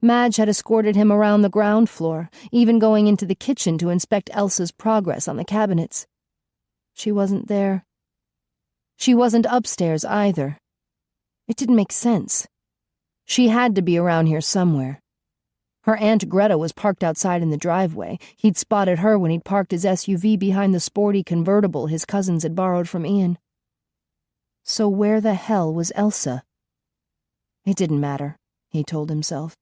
Madge had escorted him around the ground floor, even going into the kitchen to inspect Elsa's progress on the cabinets. She wasn't there. She wasn't upstairs either. It didn't make sense. She had to be around here somewhere. Her Aunt Greta was parked outside in the driveway. He'd spotted her when he'd parked his SUV behind the sporty convertible his cousins had borrowed from Ian. So where the hell was Elsa? It didn't matter, he told himself.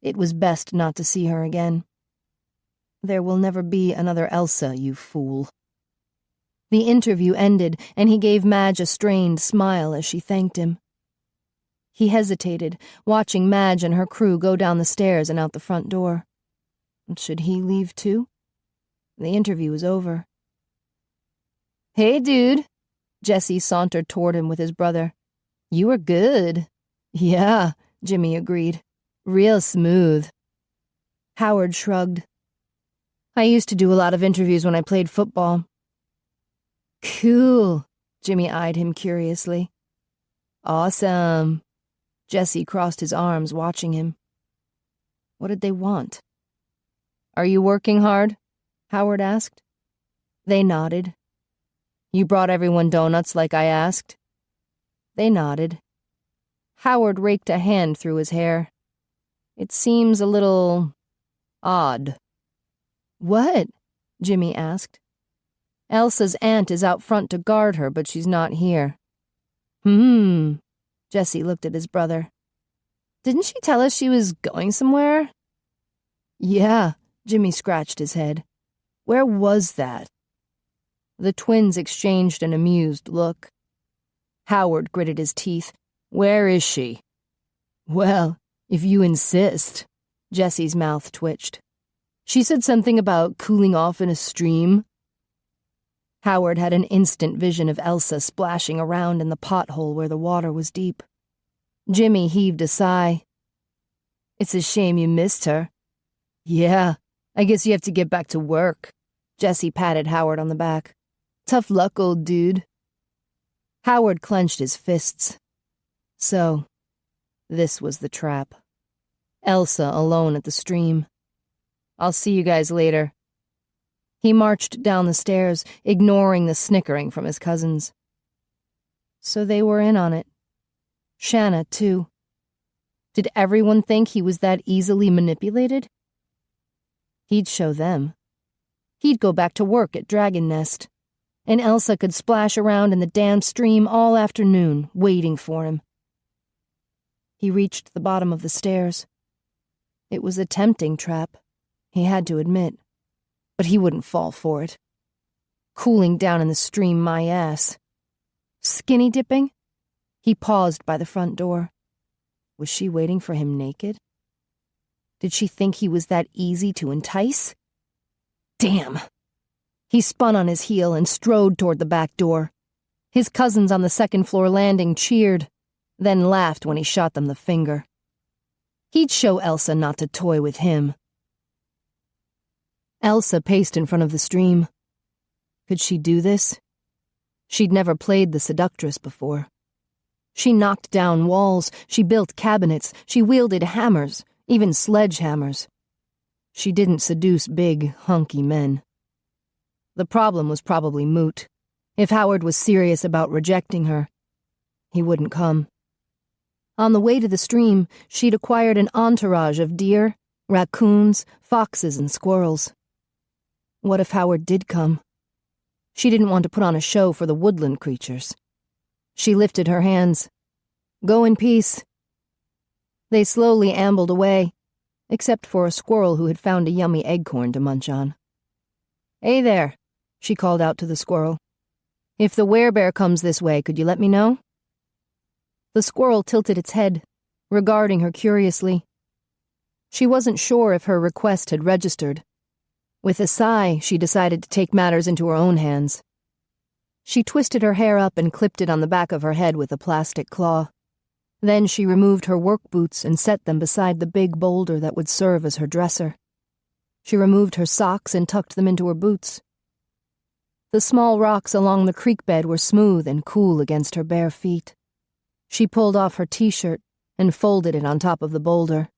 It was best not to see her again. There will never be another Elsa, you fool. The interview ended, and he gave Madge a strained smile as she thanked him. He hesitated, watching Madge and her crew go down the stairs and out the front door. Should he leave too? The interview was over. Hey, dude. Jessie sauntered toward him with his brother. You were good. Yeah, Jimmy agreed. Real smooth. Howard shrugged. I used to do a lot of interviews when I played football. Cool. Jimmy eyed him curiously. Awesome. Jessie crossed his arms, watching him. What did they want? Are you working hard? Howard asked. They nodded. You brought everyone donuts like I asked? They nodded. Howard raked a hand through his hair. It seems a little odd. What? Jimmy asked. Elsa's aunt is out front to guard her, but she's not here. Jessie looked at his brother. Didn't she tell us she was going somewhere? Yeah, Jimmy scratched his head. Where was that? The twins exchanged an amused look. Howard gritted his teeth. Where is she? Well, if you insist. Jessie's mouth twitched. She said something about cooling off in a stream. Howard had an instant vision of Elsa splashing around in the pothole where the water was deep. Jimmy heaved a sigh. It's a shame you missed her. Yeah, I guess you have to get back to work. Jessie patted Howard on the back. Tough luck, old dude. Howard clenched his fists. So, this was the trap. Elsa alone at the stream. I'll see you guys later. He marched down the stairs, ignoring the snickering from his cousins. So they were in on it. Shanna, too. Did everyone think he was that easily manipulated? He'd show them. He'd go back to work at Dragon Nest, and Elsa could splash around in the damn stream all afternoon, waiting for him. He reached the bottom of the stairs. It was a tempting trap, he had to admit. But he wouldn't fall for it. Cooling down in the stream, my ass. Skinny dipping? He paused by the front door. Was she waiting for him naked? Did she think he was that easy to entice? Damn! He spun on his heel and strode toward the back door. His cousins on the second-floor landing cheered, then laughed when he shot them the finger. He'd show Elsa not to toy with him. Elsa paced in front of the stream. Could she do this? She'd never played the seductress before. She knocked down walls, she built cabinets, she wielded hammers, even sledgehammers. She didn't seduce big, hunky men. The problem was probably moot. If Howard was serious about rejecting her, he wouldn't come. On the way to the stream, she'd acquired an entourage of deer, raccoons, foxes, and squirrels. What if Howard did come? She didn't want to put on a show for the woodland creatures. She lifted her hands. Go in peace. They slowly ambled away, except for a squirrel who had found a yummy acorn to munch on. Hey there, she called out to the squirrel. If the werebear comes this way, could you let me know? The squirrel tilted its head, regarding her curiously. She wasn't sure if her request had registered. With a sigh, she decided to take matters into her own hands. She twisted her hair up and clipped it on the back of her head with a plastic claw. Then she removed her work boots and set them beside the big boulder that would serve as her dresser. She removed her socks and tucked them into her boots. The small rocks along the creek bed were smooth and cool against her bare feet. She pulled off her t-shirt and folded it on top of the boulder.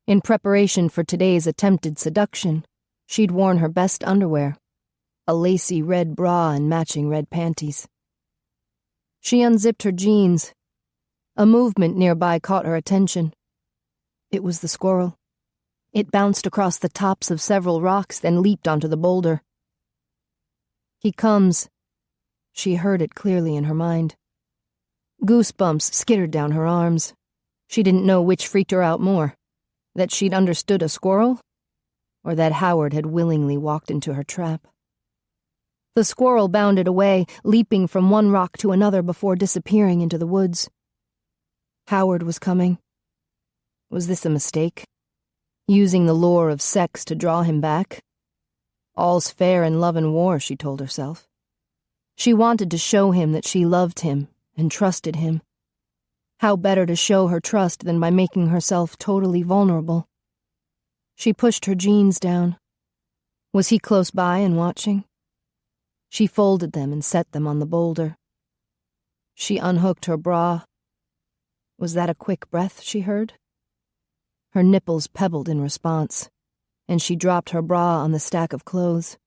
In preparation for today's attempted seduction, she'd worn her best underwear, a lacy red bra and matching red panties. She unzipped her jeans. A movement nearby caught her attention. It was the squirrel. It bounced across the tops of several rocks, then leaped onto the boulder. He comes. She heard it clearly in her mind. Goosebumps skittered down her arms. She didn't know which freaked her out more, that she'd understood a squirrel, or that Howard had willingly walked into her trap. The squirrel bounded away, leaping from one rock to another before disappearing into the woods. Howard was coming. Was this a mistake? Using the lure of sex to draw him back? All's fair in love and war, she told herself. She wanted to show him that she loved him and trusted him. How better to show her trust than by making herself totally vulnerable? She pushed her jeans down. Was he close by and watching? She folded them and set them on the boulder. She unhooked her bra. Was that a quick breath she heard? Her nipples pebbled in response, and she dropped her bra on the stack of clothes.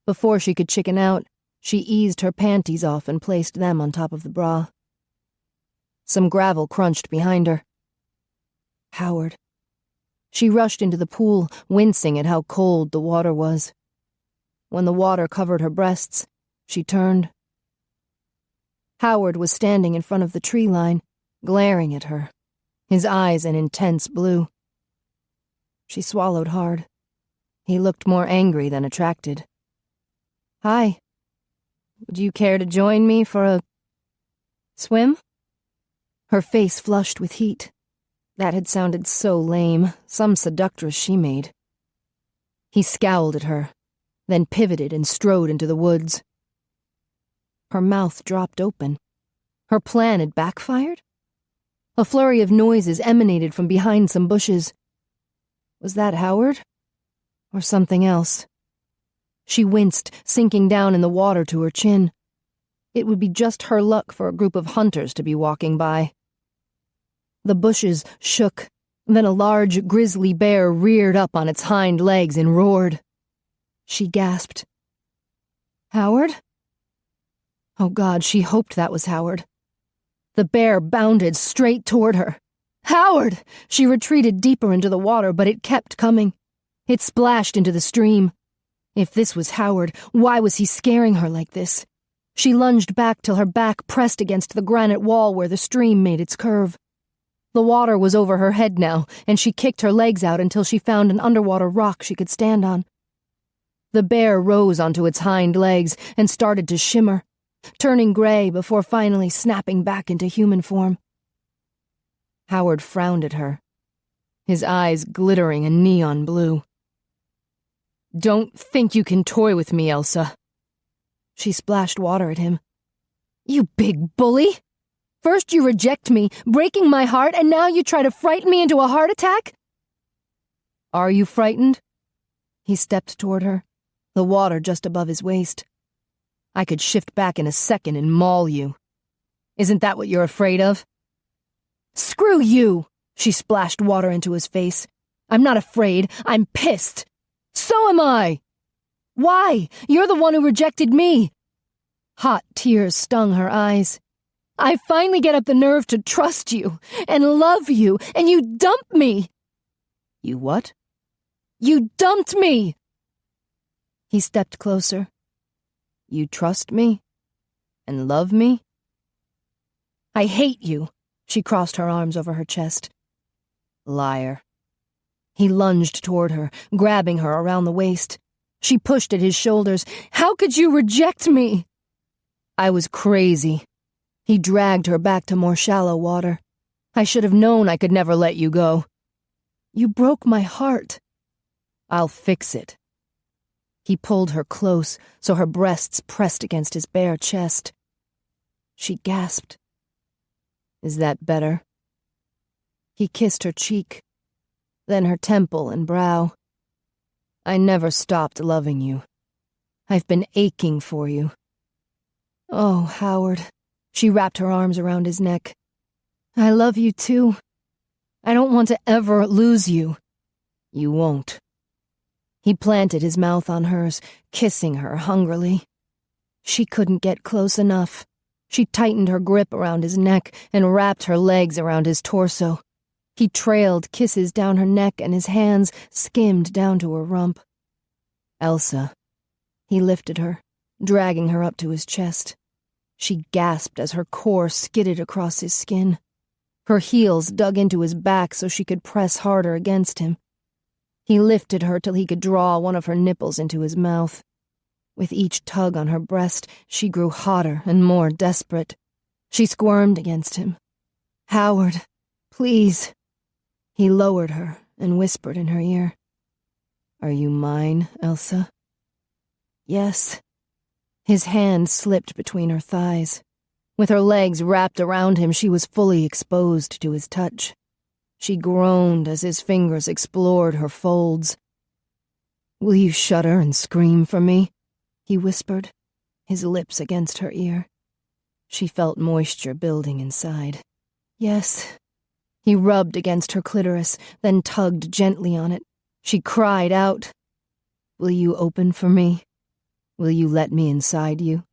Before she could chicken out, she eased her panties off and placed them on top of the bra. Some gravel crunched behind her. Howard. She rushed into the pool, wincing at how cold the water was. When the water covered her breasts, she turned. Howard was standing in front of the tree line, glaring at her, his eyes an intense blue. She swallowed hard. He looked more angry than attracted. Hi. Would you care to join me for a swim? Her face flushed with heat. That had sounded so lame, some seductress she made. He scowled at her, then pivoted and strode into the woods. Her mouth dropped open. Her plan had backfired? A flurry of noises emanated from behind some bushes. Was that Howard? Or something else? She winced, sinking down in the water to her chin. It would be just her luck for a group of hunters to be walking by. The bushes shook. Then a large grizzly bear reared up on its hind legs and roared. She gasped. Howard? Oh God, she hoped that was Howard. The bear bounded straight toward her. Howard! She retreated deeper into the water, but it kept coming. It splashed into the stream. If this was Howard, why was he scaring her like this? She lunged back till her back pressed against the granite wall where the stream made its curve. The water was over her head now, and she kicked her legs out until she found an underwater rock she could stand on. The bear rose onto its hind legs and started to shimmer, turning gray before finally snapping back into human form. Howard frowned at her, his eyes glittering a neon blue. Don't think you can toy with me, Elsa. She splashed water at him. You big bully! First you reject me, breaking my heart, and now you try to frighten me into a heart attack? Are you frightened? He stepped toward her. the water just above his waist. I could shift back in a second and maul you. Isn't that what you're afraid of? Screw you! She splashed water into his face. I'm not afraid. I'm pissed. So am I! Why? You're the one who rejected me. Hot tears stung her eyes. I finally get up the nerve to trust you and love you, and you dump me. You what? You dumped me! He stepped closer. You trust me? And love me? I hate you. She crossed her arms over her chest. Liar. He lunged toward her, grabbing her around the waist. She pushed at his shoulders. How could you reject me? I was crazy. He dragged her back to more shallow water. I should have known I could never let you go. You broke my heart. I'll fix it. He pulled her close so her breasts pressed against his bare chest. She gasped. Is that better? He kissed her cheek, then her temple and brow. I never stopped loving you. I've been aching for you. Oh, Howard. She wrapped her arms around his neck. I love you too. I don't want to ever lose you. You won't. He planted his mouth on hers, kissing her hungrily. She couldn't get close enough. She tightened her grip around his neck and wrapped her legs around his torso. He trailed kisses down her neck and his hands skimmed down to her rump. Elsa. He lifted her, dragging her up to his chest. She gasped as her core skidded across his skin. Her heels dug into his back so she could press harder against him. He lifted her till he could draw one of her nipples into his mouth. With each tug on her breast, she grew hotter and more desperate. She squirmed against him. Howard, please. He lowered her and whispered in her ear. Are you mine, Elsa? Yes. His hand slipped between her thighs. With her legs wrapped around him, she was fully exposed to his touch. She groaned as his fingers explored her folds. Will you shudder and scream for me? He whispered, his lips against her ear. She felt moisture building inside. Yes. He rubbed against her clitoris, then tugged gently on it. She cried out. Will you open for me? Will you let me inside you?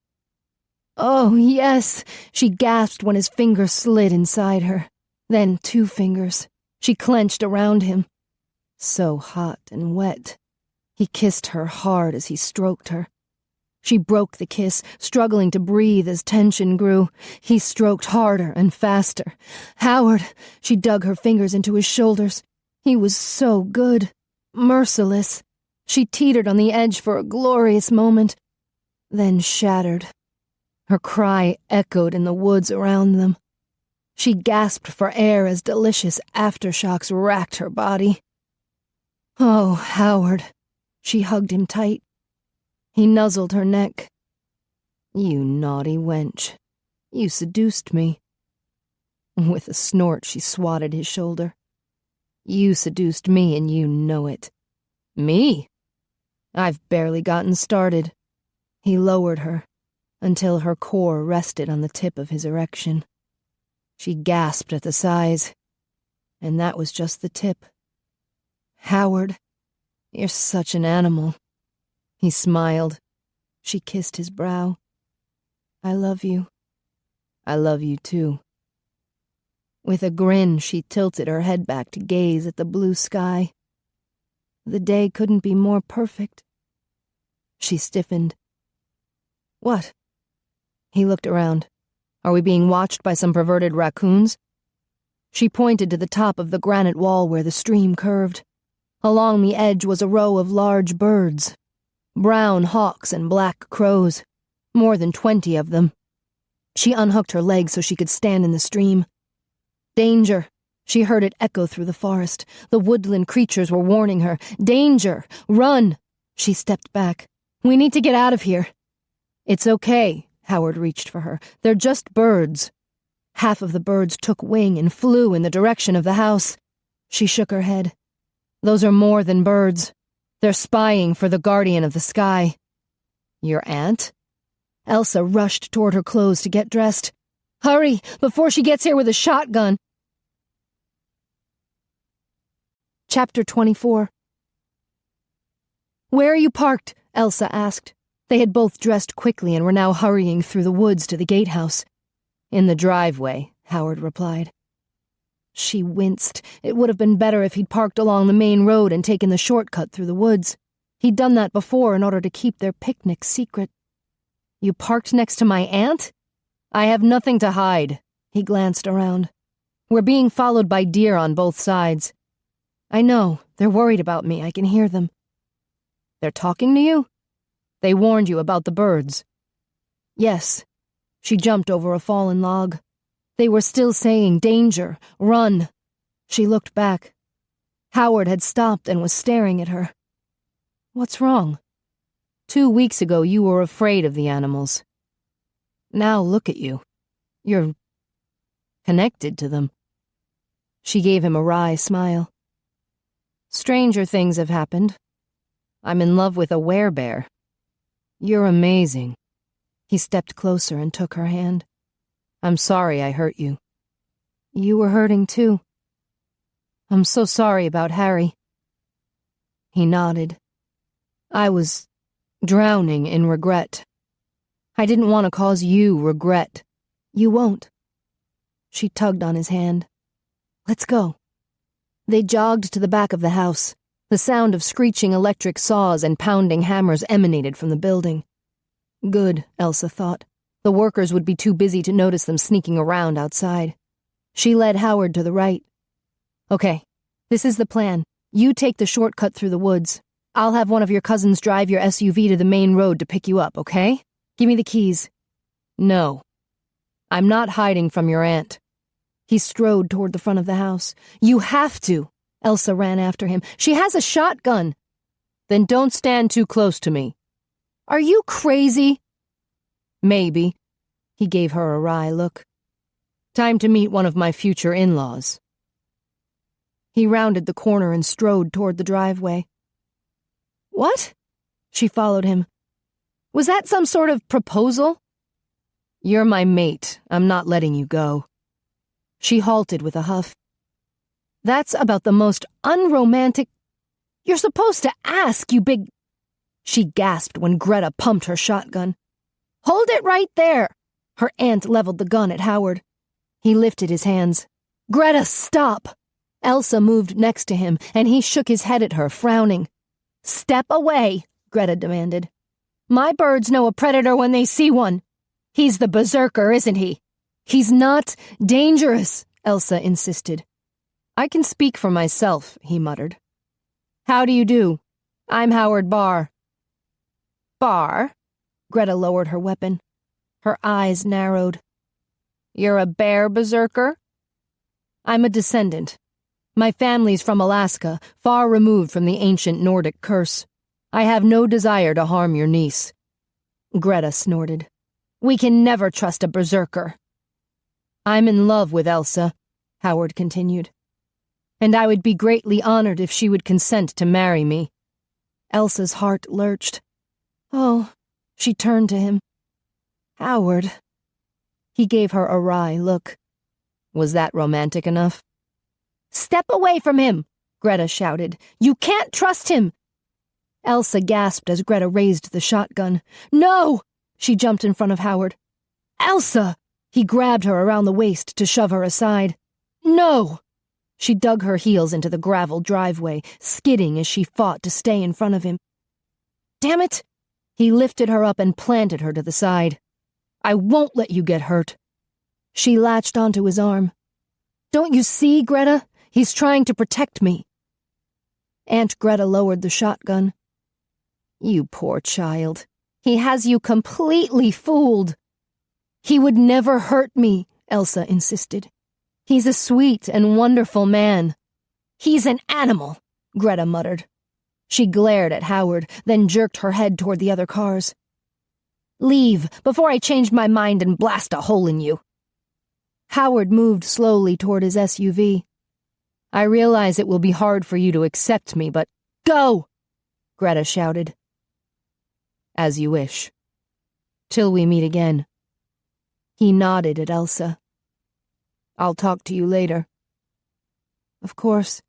Oh, yes, she gasped when his fingers slid inside her. Then 2 fingers. She clenched around him. So hot and wet. He kissed her hard as he stroked her. She broke the kiss, struggling to breathe as tension grew. He stroked harder and faster. Howard, she dug her fingers into his shoulders. He was so good, merciless. She teetered on the edge for a glorious moment, then shattered. Her cry echoed in the woods around them. She gasped for air as delicious aftershocks racked her body. Oh, Howard. She hugged him tight. He nuzzled her neck. You naughty wench. You seduced me. With a snort, she swatted his shoulder. You seduced me and you know it. Me? I've barely gotten started. He lowered her until her core rested on the tip of his erection. She gasped at the size, and that was just the tip. Howard, you're such an animal. He smiled. She kissed his brow. I love you. I love you too. With a grin, she tilted her head back to gaze at the blue sky. The day couldn't be more perfect. She stiffened. What? He looked around. Are we being watched by some perverted raccoons? She pointed to the top of the granite wall where the stream curved. Along the edge was a row of large birds. Brown hawks and black crows. More than 20 of them. She unhooked her legs so she could stand in the stream. Danger! She heard it echo through the forest. The woodland creatures were warning her. Danger! Run! She stepped back. We need to get out of here. It's okay. Howard reached for her. They're just birds. Half of the birds took wing and flew in the direction of the house. She shook her head. Those are more than birds. They're spying for the guardian of the sky. Your aunt? Elsa rushed toward her clothes to get dressed. Hurry, before she gets here with a shotgun. Chapter 24. Where are you parked? Elsa asked. They had both dressed quickly and were now hurrying through the woods to the gatehouse. In the driveway, Howard replied. She winced. It would have been better if he'd parked along the main road and taken the shortcut through the woods. He'd done that before in order to keep their picnic secret. You parked next to my aunt? I have nothing to hide. He glanced around. We're being followed by deer on both sides. I know. They're worried about me. I can hear them. They're talking to you? They warned you about the birds. Yes. She jumped over a fallen log. They were still saying, danger, run. She looked back. Howard had stopped and was staring at her. What's wrong? 2 weeks ago you were afraid of the animals. Now look at you. You're connected to them. She gave him a wry smile. Stranger things have happened. I'm in love with a werebear. You're amazing. He stepped closer and took her hand. I'm sorry I hurt you. You were hurting too. I'm so sorry about Harry. He nodded. I was drowning in regret. I didn't want to cause you regret. You won't. She tugged on his hand. Let's go. They jogged to the back of the house. The sound of screeching electric saws and pounding hammers emanated from the building. Good, Elsa thought. The workers would be too busy to notice them sneaking around outside. She led Howard to the right. Okay, this is the plan. You take the shortcut through the woods. I'll have one of your cousins drive your SUV to the main road to pick you up, okay? Give me the keys. No. I'm not hiding from your aunt. He strode toward the front of the house. You have to. Elsa ran after him. She has a shotgun. Then don't stand too close to me. Are you crazy? Maybe. He gave her a wry look. Time to meet one of my future in-laws. He rounded the corner and strode toward the driveway. What? She followed him. Was that some sort of proposal? You're my mate. I'm not letting you go. She halted with a huff. That's about the most unromantic... You're supposed to ask, you big... She gasped when Greta pumped her shotgun. Hold it right there! Her aunt leveled the gun at Howard. He lifted his hands. Greta, stop! Elsa moved next to him, and he shook his head at her, frowning. Step away, Greta demanded. My birds know a predator when they see one. He's the berserker, isn't he? He's not dangerous, Elsa insisted. I can speak for myself, he muttered. How do you do? I'm Howard Barr. Barr? Greta lowered her weapon. Her eyes narrowed. You're a bear berserker? I'm a descendant. My family's from Alaska, far removed from the ancient Nordic curse. I have no desire to harm your niece. Greta snorted. We can never trust a berserker. I'm in love with Elsa, Howard continued. And I would be greatly honored if she would consent to marry me. Elsa's heart lurched. Oh, she turned to him. Howard. He gave her a wry look. Was that romantic enough? Step away from him, Greta shouted. You can't trust him. Elsa gasped as Greta raised the shotgun. No! She jumped in front of Howard. Elsa! He grabbed her around the waist to shove her aside. No! She dug her heels into the gravel driveway, skidding as she fought to stay in front of him. Damn it! He lifted her up and planted her to the side. I won't let you get hurt. She latched onto his arm. Don't you see, Greta? He's trying to protect me. Aunt Greta lowered the shotgun. You poor child. He has you completely fooled. He would never hurt me, Elsa insisted. He's a sweet and wonderful man. He's an animal, Greta muttered. She glared at Howard, then jerked her head toward the other cars. Leave, before I change my mind and blast a hole in you. Howard moved slowly toward his SUV. I realize it will be hard for you to accept me, but go! Greta shouted. As you wish. Till we meet again. He nodded at Elsa. I'll talk to you later. Of course.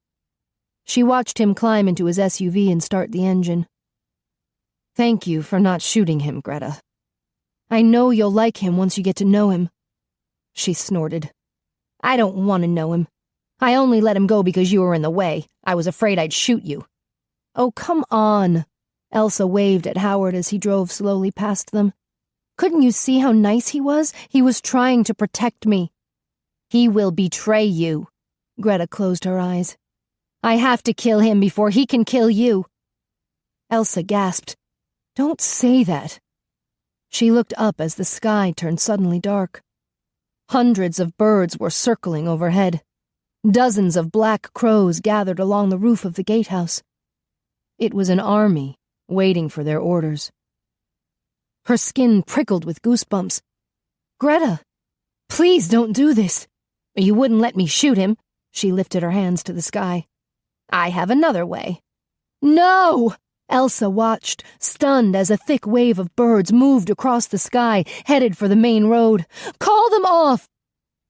She watched him climb into his SUV and start the engine. Thank you for not shooting him, Greta. I know you'll like him once you get to know him. She snorted. I don't want to know him. I only let him go because you were in the way. I was afraid I'd shoot you. Oh, come on. Elsa waved at Howard as he drove slowly past them. Couldn't you see how nice he was? He was trying to protect me. He will betray you. Greta closed her eyes. I have to kill him before he can kill you. Elsa gasped. Don't say that. She looked up as the sky turned suddenly dark. Hundreds of birds were circling overhead. Dozens of black crows gathered along the roof of the gatehouse. It was an army waiting for their orders. Her skin prickled with goosebumps. Greta, please don't do this. You wouldn't let me shoot him. She lifted her hands to the sky. I have another way. No! Elsa watched, stunned as a thick wave of birds moved across the sky, headed for the main road. Call them off!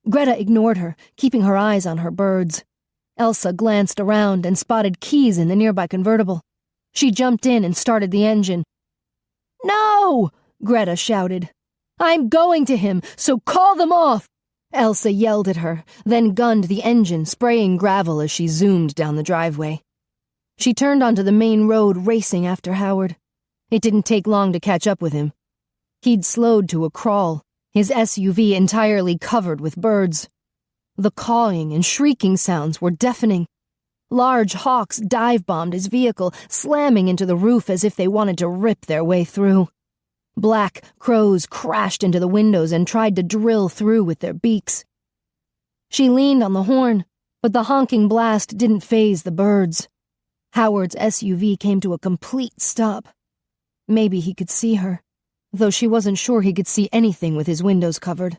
Greta ignored her, keeping her eyes on her birds. Elsa glanced around and spotted keys in the nearby convertible. She jumped in and started the engine. No! Greta shouted. I'm going to him, so call them off! Elsa yelled at her, then gunned the engine, spraying gravel as she zoomed down the driveway. She turned onto the main road, racing after Howard. It didn't take long to catch up with him. He'd slowed to a crawl, his SUV entirely covered with birds. The cawing and shrieking sounds were deafening. Large hawks dive-bombed his vehicle, slamming into the roof as if they wanted to rip their way through. Black crows crashed into the windows and tried to drill through with their beaks. She leaned on the horn, but the honking blast didn't faze the birds. Howard's SUV came to a complete stop. Maybe he could see her, though she wasn't sure he could see anything with his windows covered.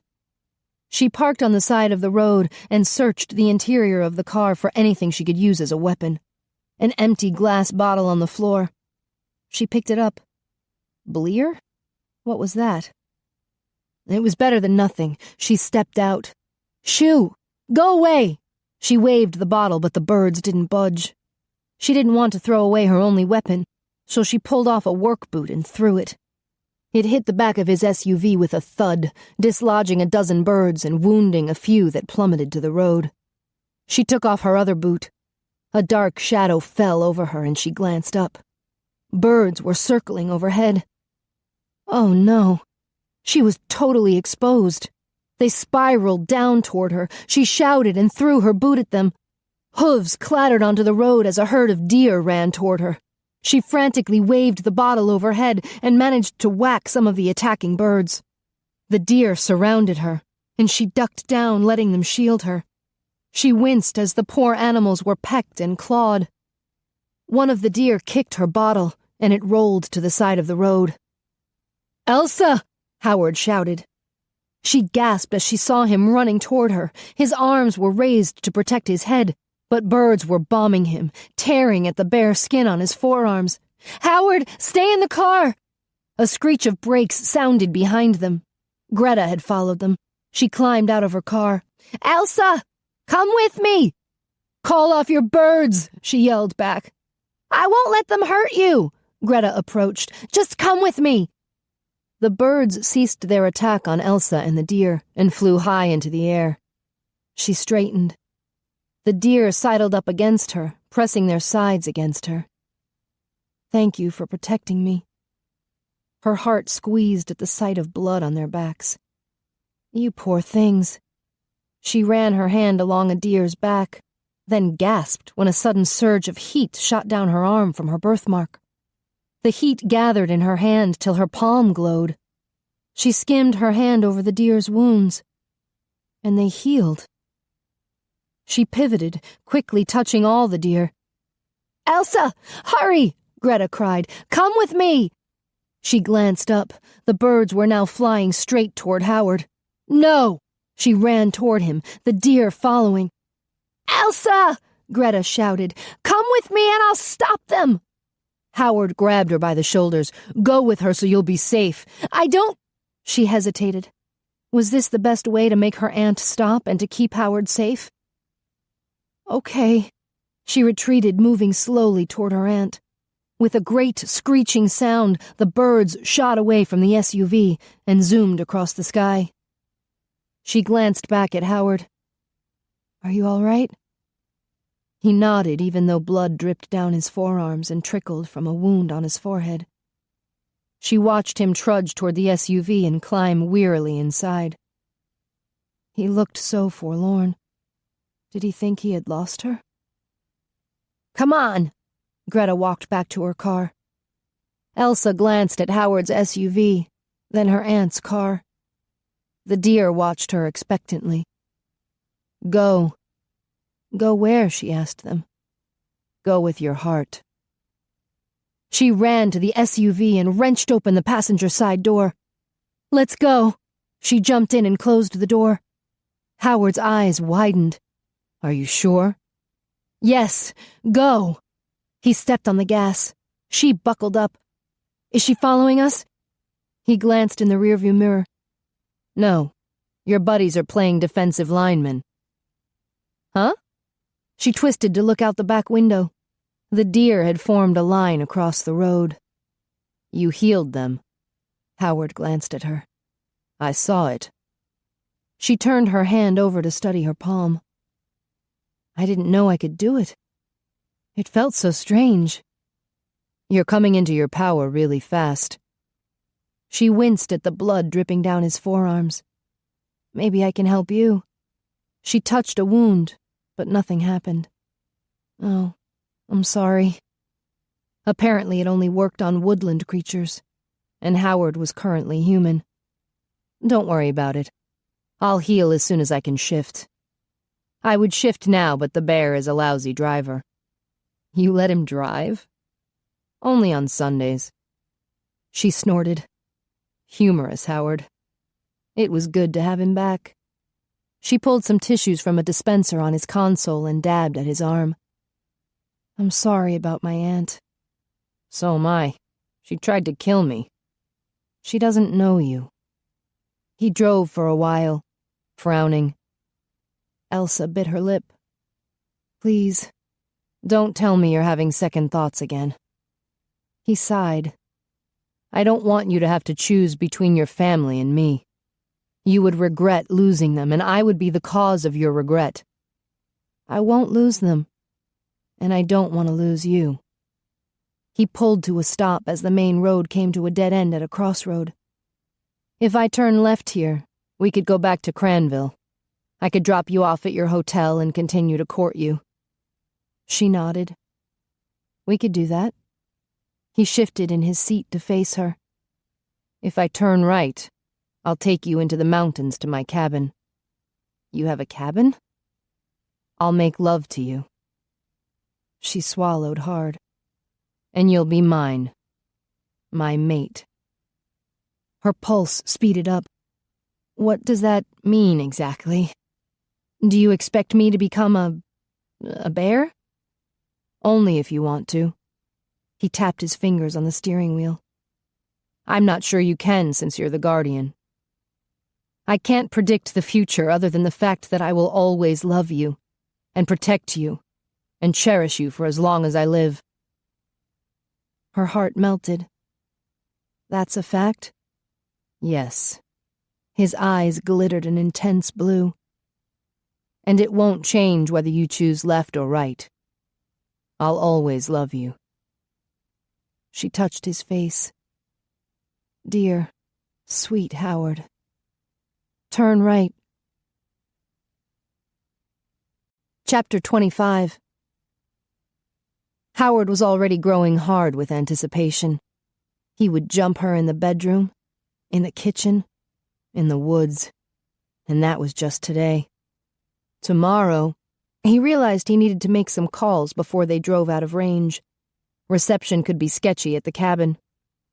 She parked on the side of the road and searched the interior of the car for anything she could use as a weapon. An empty glass bottle on the floor. She picked it up. Bleer? What was that? It was better than nothing. She stepped out. Shoo! Go away! She waved the bottle, but the birds didn't budge. She didn't want to throw away her only weapon, so she pulled off a work boot and threw it. It hit the back of his SUV with a thud, dislodging a dozen birds and wounding a few that plummeted to the road. She took off her other boot. A dark shadow fell over her and she glanced up. Birds were circling overhead. Oh no. She was totally exposed. They spiraled down toward her. She shouted and threw her boot at them. Hooves clattered onto the road as a herd of deer ran toward her. She frantically waved the bottle overhead and managed to whack some of the attacking birds. The deer surrounded her, and she ducked down, letting them shield her. She winced as the poor animals were pecked and clawed. One of the deer kicked her bottle, and it rolled to the side of the road. Elsa! Howard shouted. She gasped as she saw him running toward her. His arms were raised to protect his head, but birds were bombing him, tearing at the bare skin on his forearms. Howard, stay in the car! A screech of brakes sounded behind them. Greta had followed them. She climbed out of her car. Elsa! Come with me! Call off your birds, she yelled back. I won't let them hurt you, Greta approached. Just come with me. The birds ceased their attack on Elsa and the deer and flew high into the air. She straightened. The deer sidled up against her, pressing their sides against her. Thank you for protecting me. Her heart squeezed at the sight of blood on their backs. You poor things. She ran her hand along a deer's back, then gasped when a sudden surge of heat shot down her arm from her birthmark. The heat gathered in her hand till her palm glowed. She skimmed her hand over the deer's wounds, and they healed. She pivoted, quickly touching all the deer. Elsa, hurry! Greta cried. Come with me! She glanced up. The birds were now flying straight toward Howard. No! She ran toward him, the deer following. Elsa! Greta shouted. Come with me and I'll stop them! Howard grabbed her by the shoulders. "Go with her so you'll be safe." "I don't—" She hesitated. Was this the best way to make her aunt stop and to keep Howard safe? "Okay." She retreated, moving slowly toward her aunt. With a great screeching sound, the birds shot away from the SUV and zoomed across the sky. She glanced back at Howard. "Are you all right?" He nodded, even though blood dripped down his forearms and trickled from a wound on his forehead. She watched him trudge toward the SUV and climb wearily inside. He looked so forlorn. Did he think he had lost her? "Come on!" Greta walked back to her car. Elsa glanced at Howard's SUV, then her aunt's car. The deer watched her expectantly. "Go." "Go where?" she asked them. "Go with your heart." She ran to the SUV and wrenched open the passenger side door. "Let's go." She jumped in and closed the door. Howard's eyes widened. "Are you sure?" "Yes, go." He stepped on the gas. She buckled up. "Is she following us?" He glanced in the rearview mirror. "No, your buddies are playing defensive linemen." "Huh?" She twisted to look out the back window. The deer had formed a line across the road. "You healed them." Howard glanced at her. "I saw it." She turned her hand over to study her palm. "I didn't know I could do it. It felt so strange." "You're coming into your power really fast." She winced at the blood dripping down his forearms. "Maybe I can help you." She touched a wound, but nothing happened. "Oh, I'm sorry." Apparently it only worked on woodland creatures, and Howard was currently human. "Don't worry about it. I'll heal as soon as I can shift." "I would shift now, but the bear is a lousy driver." "You let him drive?" "Only on Sundays." She snorted. Humorous, Howard. It was good to have him back. She pulled some tissues from a dispenser on his console and dabbed at his arm. "I'm sorry about my aunt." "So am I. She tried to kill me." "She doesn't know you." He drove for a while, frowning. Elsa bit her lip. "Please, don't tell me you're having second thoughts again." He sighed. "I don't want you to have to choose between your family and me. You would regret losing them, and I would be the cause of your regret." "I won't lose them, and I don't want to lose you." He pulled to a stop as the main road came to a dead end at a crossroad. "If I turn left here, we could go back to Cranville. I could drop you off at your hotel and continue to court you." She nodded. "We could do that." He shifted in his seat to face her. "If I turn right, I'll take you into the mountains to my cabin." "You have a cabin?" "I'll make love to you." She swallowed hard. "And you'll be mine. My mate." Her pulse speeded up. "What does that mean exactly? Do you expect me to become a bear?" "Only if you want to." He tapped his fingers on the steering wheel. "I'm not sure you can since you're the guardian. I can't predict the future other than the fact that I will always love you, and protect you, and cherish you for as long as I live." Her heart melted. "That's a fact?" "Yes." His eyes glittered an intense blue. "And it won't change whether you choose left or right. I'll always love you." She touched his face. "Dear, sweet Howard. Turn right." Chapter 25. Howard was already growing hard with anticipation. He would jump her in the bedroom, in the kitchen, in the woods. And that was just today. Tomorrow, he realized he needed to make some calls before they drove out of range. Reception could be sketchy at the cabin.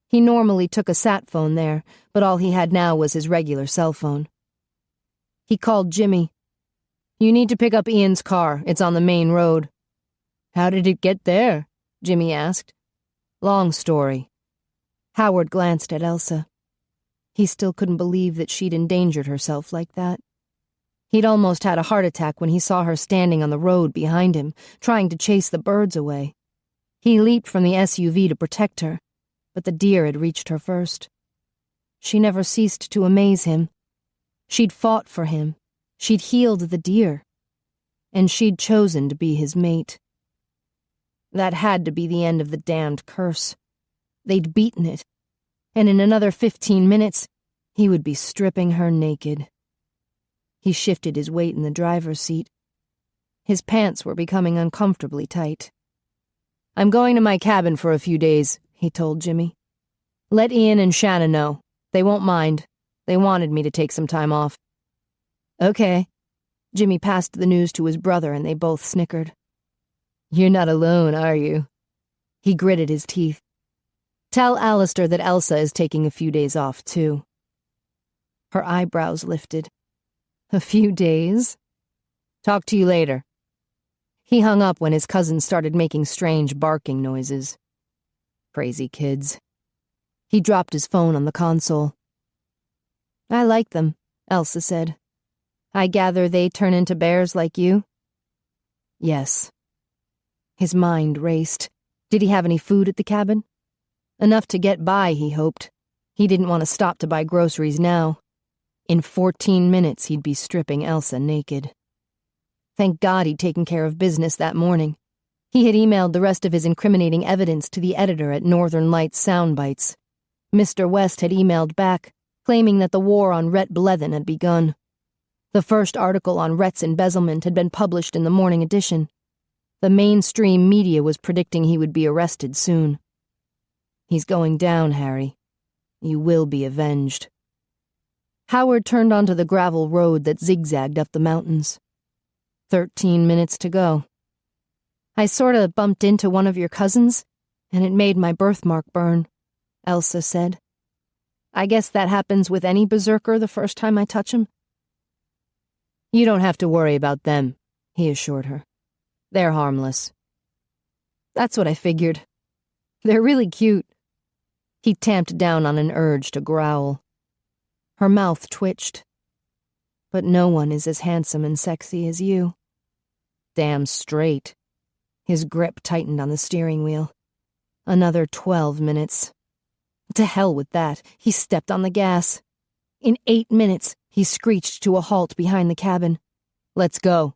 He normally took a sat phone there, but all he had now was his regular cell phone. He called Jimmy. "You need to pick up Ian's car. It's on the main road." "How did it get there?" Jimmy asked. Long story. Howard glanced at Elsa. He still couldn't believe that she'd endangered herself like that. He'd almost had a heart attack when he saw her standing on the road behind him, trying to chase the birds away. He leaped from the SUV to protect her, but the deer had reached her first. She never ceased to amaze him. She'd fought for him. She'd healed the deer. And she'd chosen to be his mate. That had to be the end of the damned curse. They'd beaten it, and in another 15 minutes, he would be stripping her naked. He shifted his weight in the driver's seat. His pants were becoming uncomfortably tight. "I'm going to my cabin for a few days," he told Jimmy. "Let Ian and Shanna know. They won't mind. They wanted me to take some time off." "Okay." Jimmy passed the news to his brother and they both snickered. "You're not alone, are you?" He gritted his teeth. "Tell Alistair that Elsa is taking a few days off, too." Her eyebrows lifted. "A few days? Talk to you later." He hung up when his cousin started making strange barking noises. Crazy kids. He dropped his phone on the console. "I like them," Elsa said. "I gather they turn into bears like you?" "Yes." His mind raced. Did he have any food at the cabin? Enough to get by, he hoped. He didn't want to stop to buy groceries now. In 14 minutes, he'd be stripping Elsa naked. Thank God he'd taken care of business that morning. He had emailed the rest of his incriminating evidence to the editor at Northern Lights Soundbites. Mr. West had emailed back, claiming that the war on Rhett Blethen had begun. The first article on Rhett's embezzlement had been published in the morning edition. The mainstream media was predicting he would be arrested soon. "He's going down, Harry. You will be avenged." Howard turned onto the gravel road that zigzagged up the mountains. 13 minutes to go. "I sorta bumped into one of your cousins, and it made my birthmark burn," Elsa said. "I guess that happens with any berserker the first time I touch him." "You don't have to worry about them," he assured her. "They're harmless." "That's what I figured. They're really cute." He tamped down on an urge to growl. Her mouth twitched. "But no one is as handsome and sexy as you." "Damn straight." His grip tightened on the steering wheel. Another 12 minutes. To hell with that. He stepped on the gas. In 8 minutes, he screeched to a halt behind the cabin. "Let's go."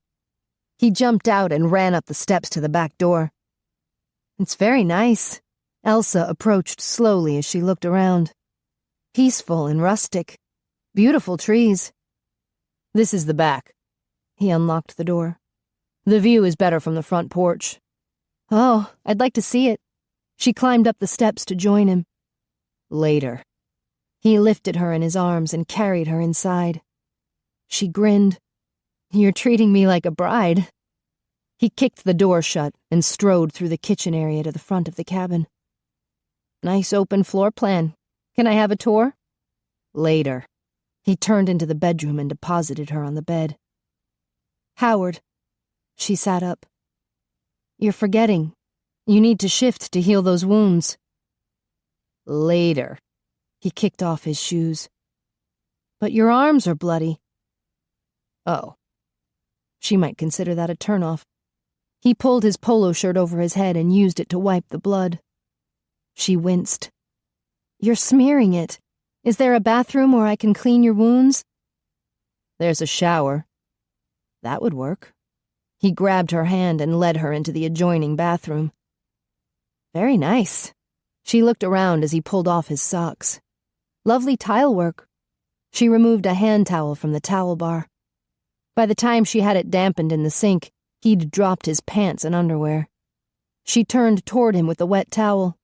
He jumped out and ran up the steps to the back door. "It's very nice." Elsa approached slowly as she looked around. "Peaceful and rustic. Beautiful trees." "This is the back." He unlocked the door. "The view is better from the front porch." "Oh, I'd like to see it." She climbed up the steps to join him. "Later." He lifted her in his arms and carried her inside. She grinned. "You're treating me like a bride." He kicked the door shut and strode through the kitchen area to the front of the cabin. "Nice open floor plan. Can I have a tour?" "Later." He turned into the bedroom and deposited her on the bed. "Howard." She sat up. "You're forgetting. You need to shift to heal those wounds." "Later." He kicked off his shoes. "But your arms are bloody." "Oh." She might consider that a turnoff. He pulled his polo shirt over his head and used it to wipe the blood. She winced. "You're smearing it. Is there a bathroom where I can clean your wounds?" "There's a shower." "That would work." He grabbed her hand and led her into the adjoining bathroom. "Very nice." She looked around as he pulled off his socks. "Lovely tile work." She removed a hand towel from the towel bar. By the time she had it dampened in the sink, he'd dropped his pants and underwear. She turned toward him with the wet towel.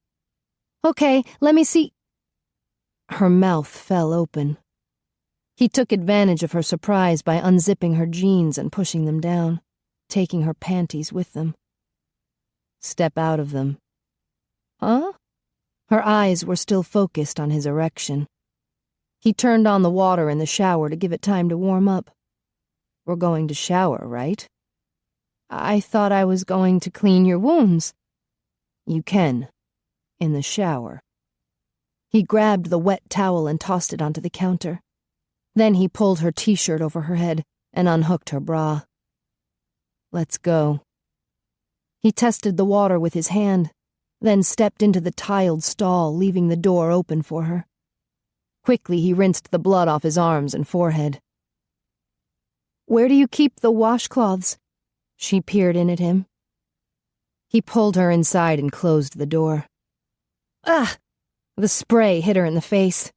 "Okay, let me see." Her mouth fell open. He took advantage of her surprise by unzipping her jeans and pushing them down, taking her panties with them. "Step out of them." "Huh?" Her eyes were still focused on his erection. He turned on the water in the shower to give it time to warm up. "We're going to shower, right?" "I thought I was going to clean your wounds." "You can. in the shower. He grabbed the wet towel and tossed it onto the counter. Then he pulled her t-shirt over her head and unhooked her bra. "Let's go." He tested the water with his hand, then stepped into the tiled stall, leaving the door open for her. Quickly, he rinsed the blood off his arms and forehead. "Where do you keep the washcloths?" She peered in at him. He pulled her inside and closed the door. "Ugh!" The spray hit her in the face.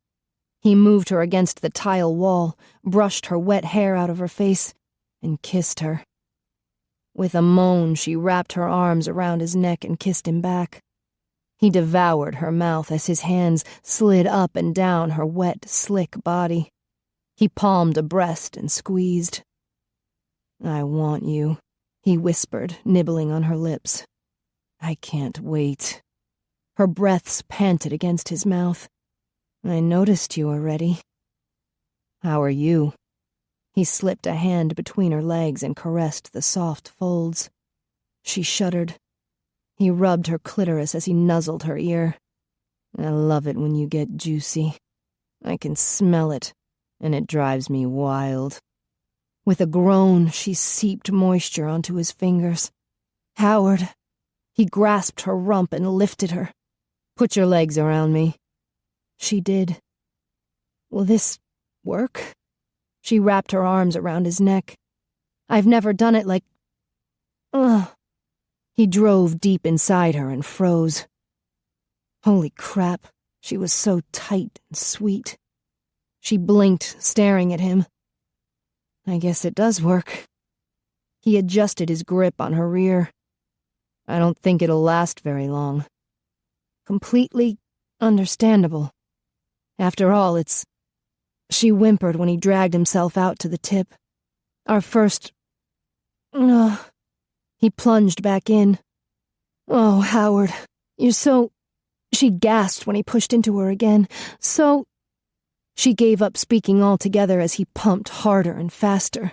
He moved her against the tile wall, brushed her wet hair out of her face, and kissed her. With a moan, she wrapped her arms around his neck and kissed him back. He devoured her mouth as his hands slid up and down her wet, slick body. He palmed a breast and squeezed. "I want you," he whispered, nibbling on her lips. "I can't wait." Her breaths panted against his mouth. "I noticed you already." "How are you?" He slipped a hand between her legs and caressed the soft folds. She shuddered. He rubbed her clitoris as he nuzzled her ear. "I love it when you get juicy. I can smell it, and it drives me wild." With a groan, she seeped moisture onto his fingers. "Howard." He grasped her rump and lifted her. "Put your legs around me." She did. "Will this work?" She wrapped her arms around his neck. "I've never done it like... Ugh." He drove deep inside her and froze. Holy crap, she was so tight and sweet. She blinked, staring at him. "I guess it does work." He adjusted his grip on her rear. "I don't think it'll last very long." Completely understandable. After all, it's... She whimpered when he dragged himself out to the tip. "Our first... Ugh." He plunged back in. "Oh, Howard, you're so..." She gasped when he pushed into her again. "So..." She gave up speaking altogether as he pumped harder and faster.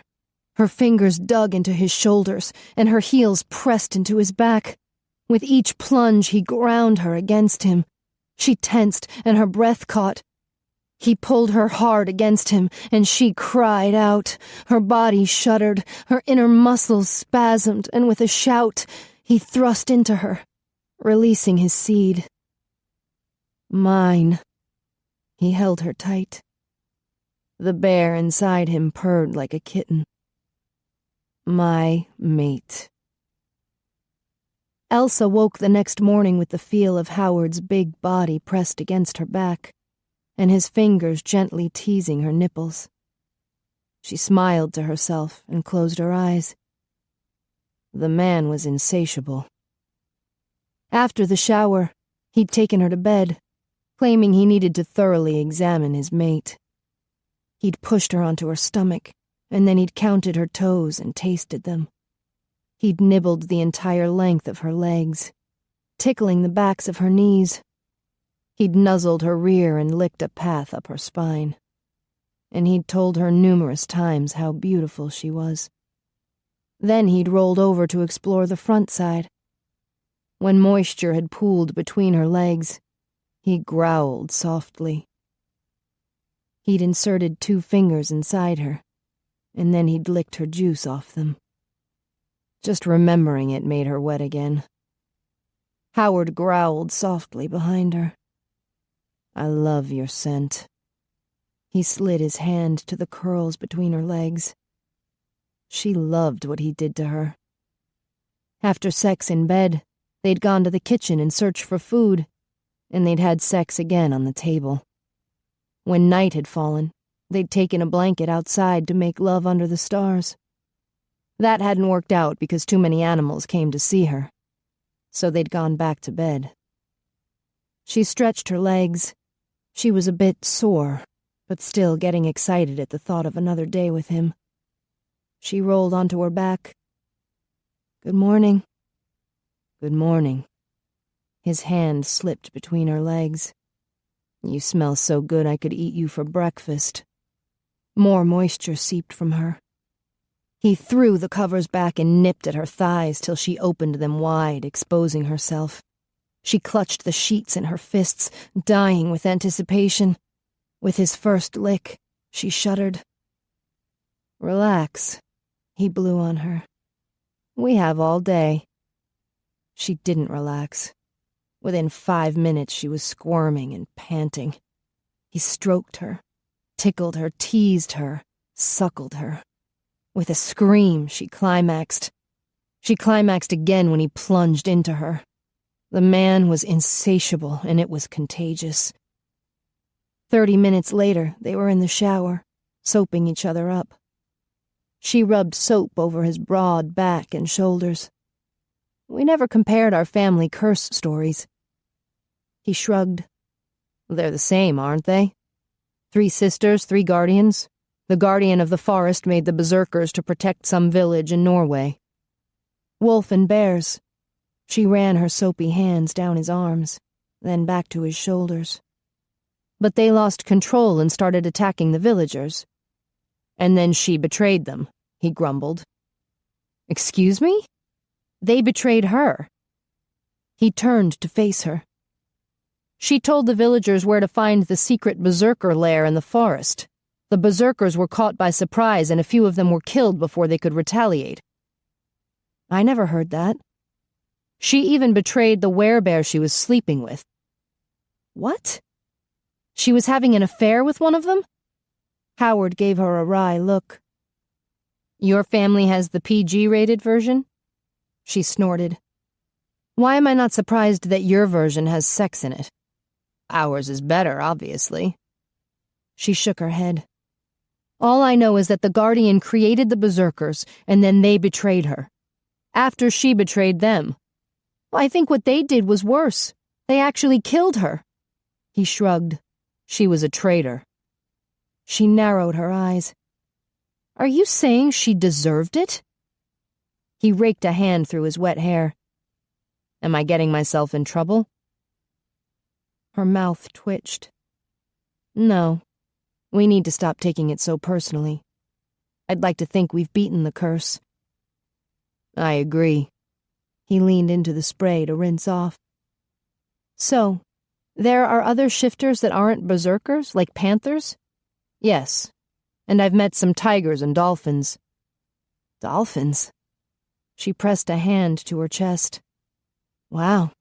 Her fingers dug into his shoulders, and her heels pressed into his back. With each plunge, he ground her against him. She tensed, and her breath caught. He pulled her hard against him, and she cried out. Her body shuddered, her inner muscles spasmed, and with a shout, he thrust into her, releasing his seed. "Mine." He held her tight. The bear inside him purred like a kitten. "My mate." Elsa woke the next morning with the feel of Howard's big body pressed against her back, and his fingers gently teasing her nipples. She smiled to herself and closed her eyes. The man was insatiable. After the shower, he'd taken her to bed, claiming he needed to thoroughly examine his mate. He'd pushed her onto her stomach, and then he'd counted her toes and tasted them. He'd nibbled the entire length of her legs, tickling the backs of her knees. He'd nuzzled her rear and licked a path up her spine. And he'd told her numerous times how beautiful she was. Then he'd rolled over to explore the front side. When moisture had pooled between her legs, he growled softly. He'd inserted 2 fingers inside her, and then he'd licked her juice off them. Just remembering it made her wet again. Howard growled softly behind her. "I love your scent." He slid his hand to the curls between her legs. She loved what he did to her. After sex in bed, they'd gone to the kitchen in search for food, and they'd had sex again on the table. When night had fallen, they'd taken a blanket outside to make love under the stars. That hadn't worked out because too many animals came to see her, so they'd gone back to bed. She stretched her legs. She was a bit sore, but still getting excited at the thought of another day with him. She rolled onto her back. "Good morning." "Good morning." His hand slipped between her legs. "You smell so good I could eat you for breakfast." More moisture seeped from her. He threw the covers back and nipped at her thighs till she opened them wide, exposing herself. She clutched the sheets in her fists, dying with anticipation. With his first lick, she shuddered. "Relax," he blew on her. "We have all day." She didn't relax. Within 5 minutes, she was squirming and panting. He stroked her, tickled her, teased her, suckled her. With a scream, she climaxed. She climaxed again when he plunged into her. The man was insatiable, and it was contagious. 30 minutes later, they were in the shower, soaping each other up. She rubbed soap over his broad back and shoulders. We never compared our family curse stories. He shrugged. "They're the same, aren't they? 3 sisters, 3 guardians. The guardian of the forest made the berserkers to protect some village in Norway. Wolf and bears." She ran her soapy hands down his arms, then back to his shoulders. "But they lost control and started attacking the villagers. And then she betrayed them," he grumbled. "Excuse me? They betrayed her." He turned to face her. "She told the villagers where to find the secret berserker lair in the forest. The berserkers were caught by surprise and a few of them were killed before they could retaliate." "I never heard that." "She even betrayed the werebear she was sleeping with." "What? She was having an affair with one of them?" Howard gave her a wry look. "Your family has the PG-rated version?" She snorted. "Why am I not surprised that your version has sex in it? Ours is better, obviously." She shook her head. "All I know is that the Guardian created the berserkers, and then they betrayed her. After she betrayed them. I think what they did was worse. They actually killed her." He shrugged. "She was a traitor." She narrowed her eyes. "Are you saying she deserved it?" He raked a hand through his wet hair. "Am I getting myself in trouble?" Her mouth twitched. "No. We need to stop taking it so personally. I'd like to think we've beaten the curse." "I agree." He leaned into the spray to rinse off. "So, there are other shifters that aren't berserkers, like panthers?" "Yes. And I've met some tigers and dolphins." "Dolphins?" She pressed a hand to her chest. "Wow.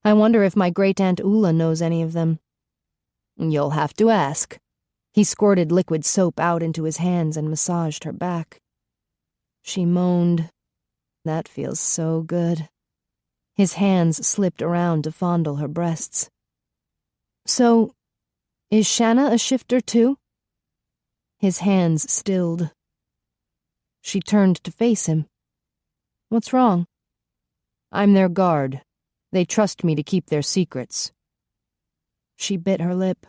I wonder if my great-aunt Ula knows any of them." "You'll have to ask." He squirted liquid soap out into his hands and massaged her back. She moaned. "That feels so good." His hands slipped around to fondle her breasts. "So, is Shanna a shifter too?" His hands stilled. She turned to face him. "What's wrong?" "I'm their guard. They trust me to keep their secrets." She bit her lip.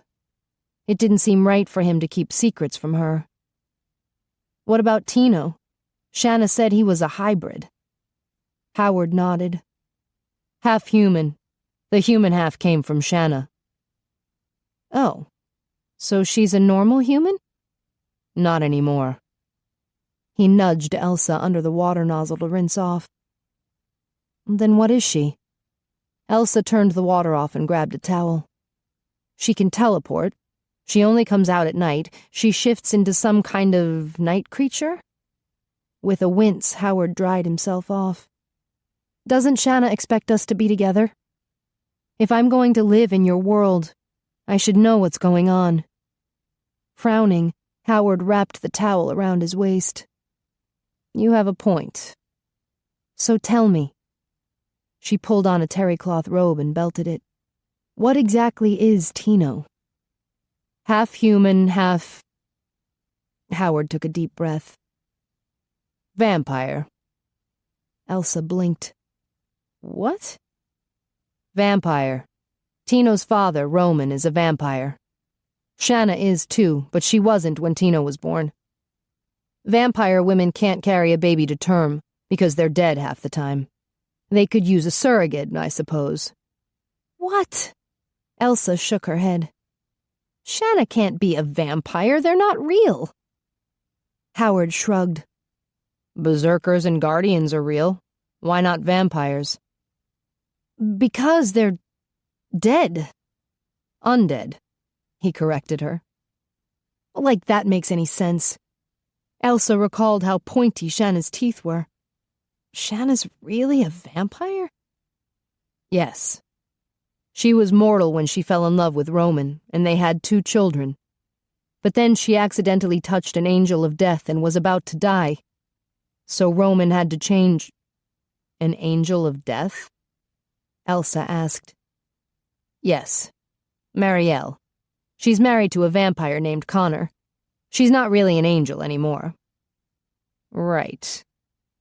It didn't seem right for him to keep secrets from her. "What about Tino? Shanna said he was a hybrid." Howard nodded. "Half human. The human half came from Shanna." "Oh, so she's a normal human?" "Not anymore." He nudged Elsa under the water nozzle to rinse off. "Then what is she?" Elsa turned the water off and grabbed a towel. "She can teleport. She only comes out at night. She shifts into some kind of night creature?" With a wince, Howard dried himself off. "Doesn't Shanna expect us to be together? If I'm going to live in your world, I should know what's going on." Frowning, Howard wrapped the towel around his waist. "You have a point. So tell me." She pulled on a terry-cloth robe and belted it. "What exactly is Tino?" "Half human, half..." Howard took a deep breath. "Vampire." Elsa blinked. "What?" "Vampire. Tino's father, Roman, is a vampire. Shanna is too, but she wasn't when Tino was born. Vampire women can't carry a baby to term, because they're dead half the time. They could use a surrogate, I suppose." "What?" Elsa shook her head. "Shanna can't be a vampire. They're not real." Howard shrugged. "Berserkers and guardians are real. Why not vampires?" Because they're dead. Undead, he corrected her. Like that makes any sense. Elsa recalled how pointy Shanna's teeth were. Shanna's really a vampire? Yes. She was mortal when she fell in love with Roman, and they had 2 children. But then she accidentally touched an angel of death and was about to die. So Roman had to change. An angel of death? Elsa asked. Yes. Marielle. She's married to a vampire named Connor. She's not really an angel anymore. Right.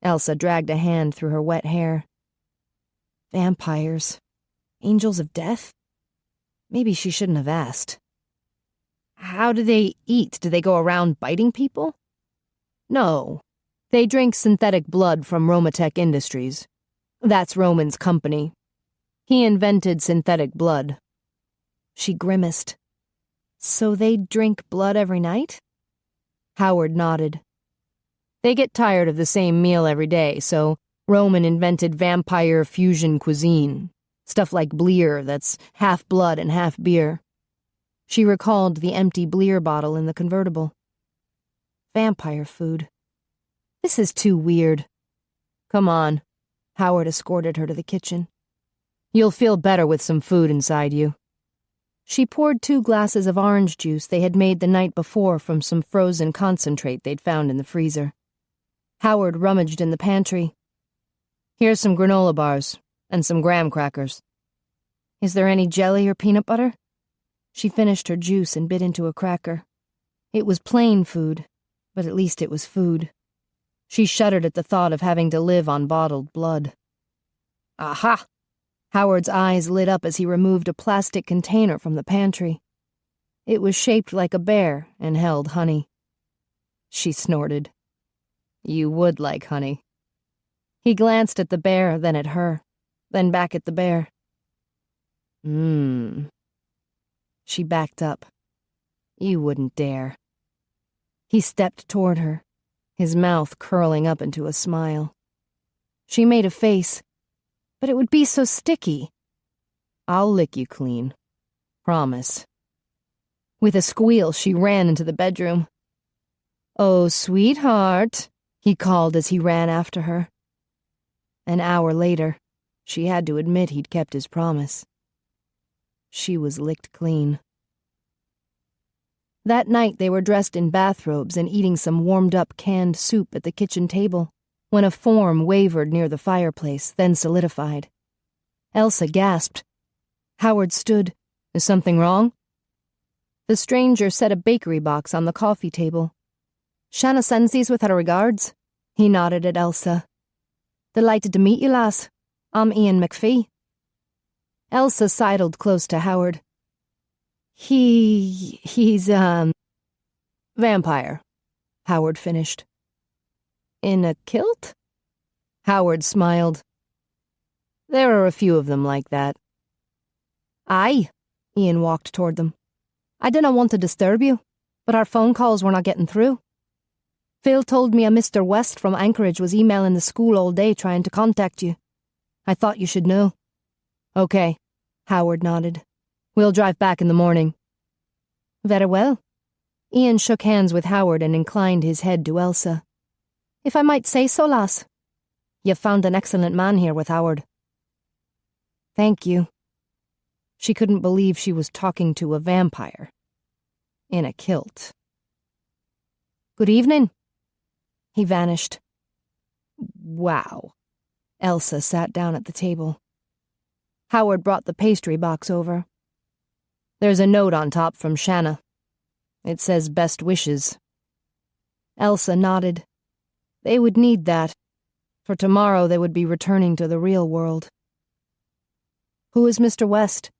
Elsa dragged a hand through her wet hair. Vampires. Angels of death? Maybe she shouldn't have asked. How do they eat? Do they go around biting people? No. They drink synthetic blood from Romatech Industries. That's Roman's company. He invented synthetic blood. She grimaced. So they drink blood every night? Howard nodded. They get tired of the same meal every day, so Roman invented vampire fusion cuisine. Stuff like Bleer that's half blood and half beer. She recalled the empty Bleer bottle in the convertible. Vampire food. This is too weird. Come on. Howard escorted her to the kitchen. You'll feel better with some food inside you. She poured 2 glasses of orange juice they had made the night before from some frozen concentrate they'd found in the freezer. Howard rummaged in the pantry. Here's some granola bars and some graham crackers. Is there any jelly or peanut butter? She finished her juice and bit into a cracker. It was plain food, but at least it was food. She shuddered at the thought of having to live on bottled blood. Aha! Howard's eyes lit up as he removed a plastic container from the pantry. It was shaped like a bear and held honey. She snorted. You would like honey. He glanced at the bear, then at her, then back at the bear. She backed up. You wouldn't dare. He stepped toward her, his mouth curling up into a smile. She made a face. But it would be so sticky. I'll lick you clean. Promise. With a squeal, she ran into the bedroom. Oh, sweetheart, he called as he ran after her. An hour later, she had to admit he'd kept his promise. She was licked clean. That night they were dressed in bathrobes and eating some warmed-up canned soup at the kitchen table, when a form wavered near the fireplace, then solidified. Elsa gasped. Howard stood. Is something wrong? The stranger set a bakery box on the coffee table. Shanna sends these with her regards. He nodded at Elsa. Delighted to meet you, lass. I'm Ian McPhee. Elsa sidled close to Howard. He's vampire, Howard finished. In a kilt? Howard smiled. There are a few of them like that. Aye, Ian walked toward them. I didn't want to disturb you, but our phone calls were not getting through. Phil told me a Mr. West from Anchorage was emailing the school all day trying to contact you. I thought you should know. Okay, Howard nodded. We'll drive back in the morning. Very well. Ian shook hands with Howard and inclined his head to Elsa. If I might say so, lass. You've found an excellent man here with Howard. Thank you. She couldn't believe she was talking to a vampire. In a kilt. Good evening. He vanished. Wow. Elsa sat down at the table. Howard brought the pastry box over. There's a note on top from Shanna. It says best wishes. Elsa nodded. They would need that. For tomorrow they would be returning to the real world. Who is Mr. West?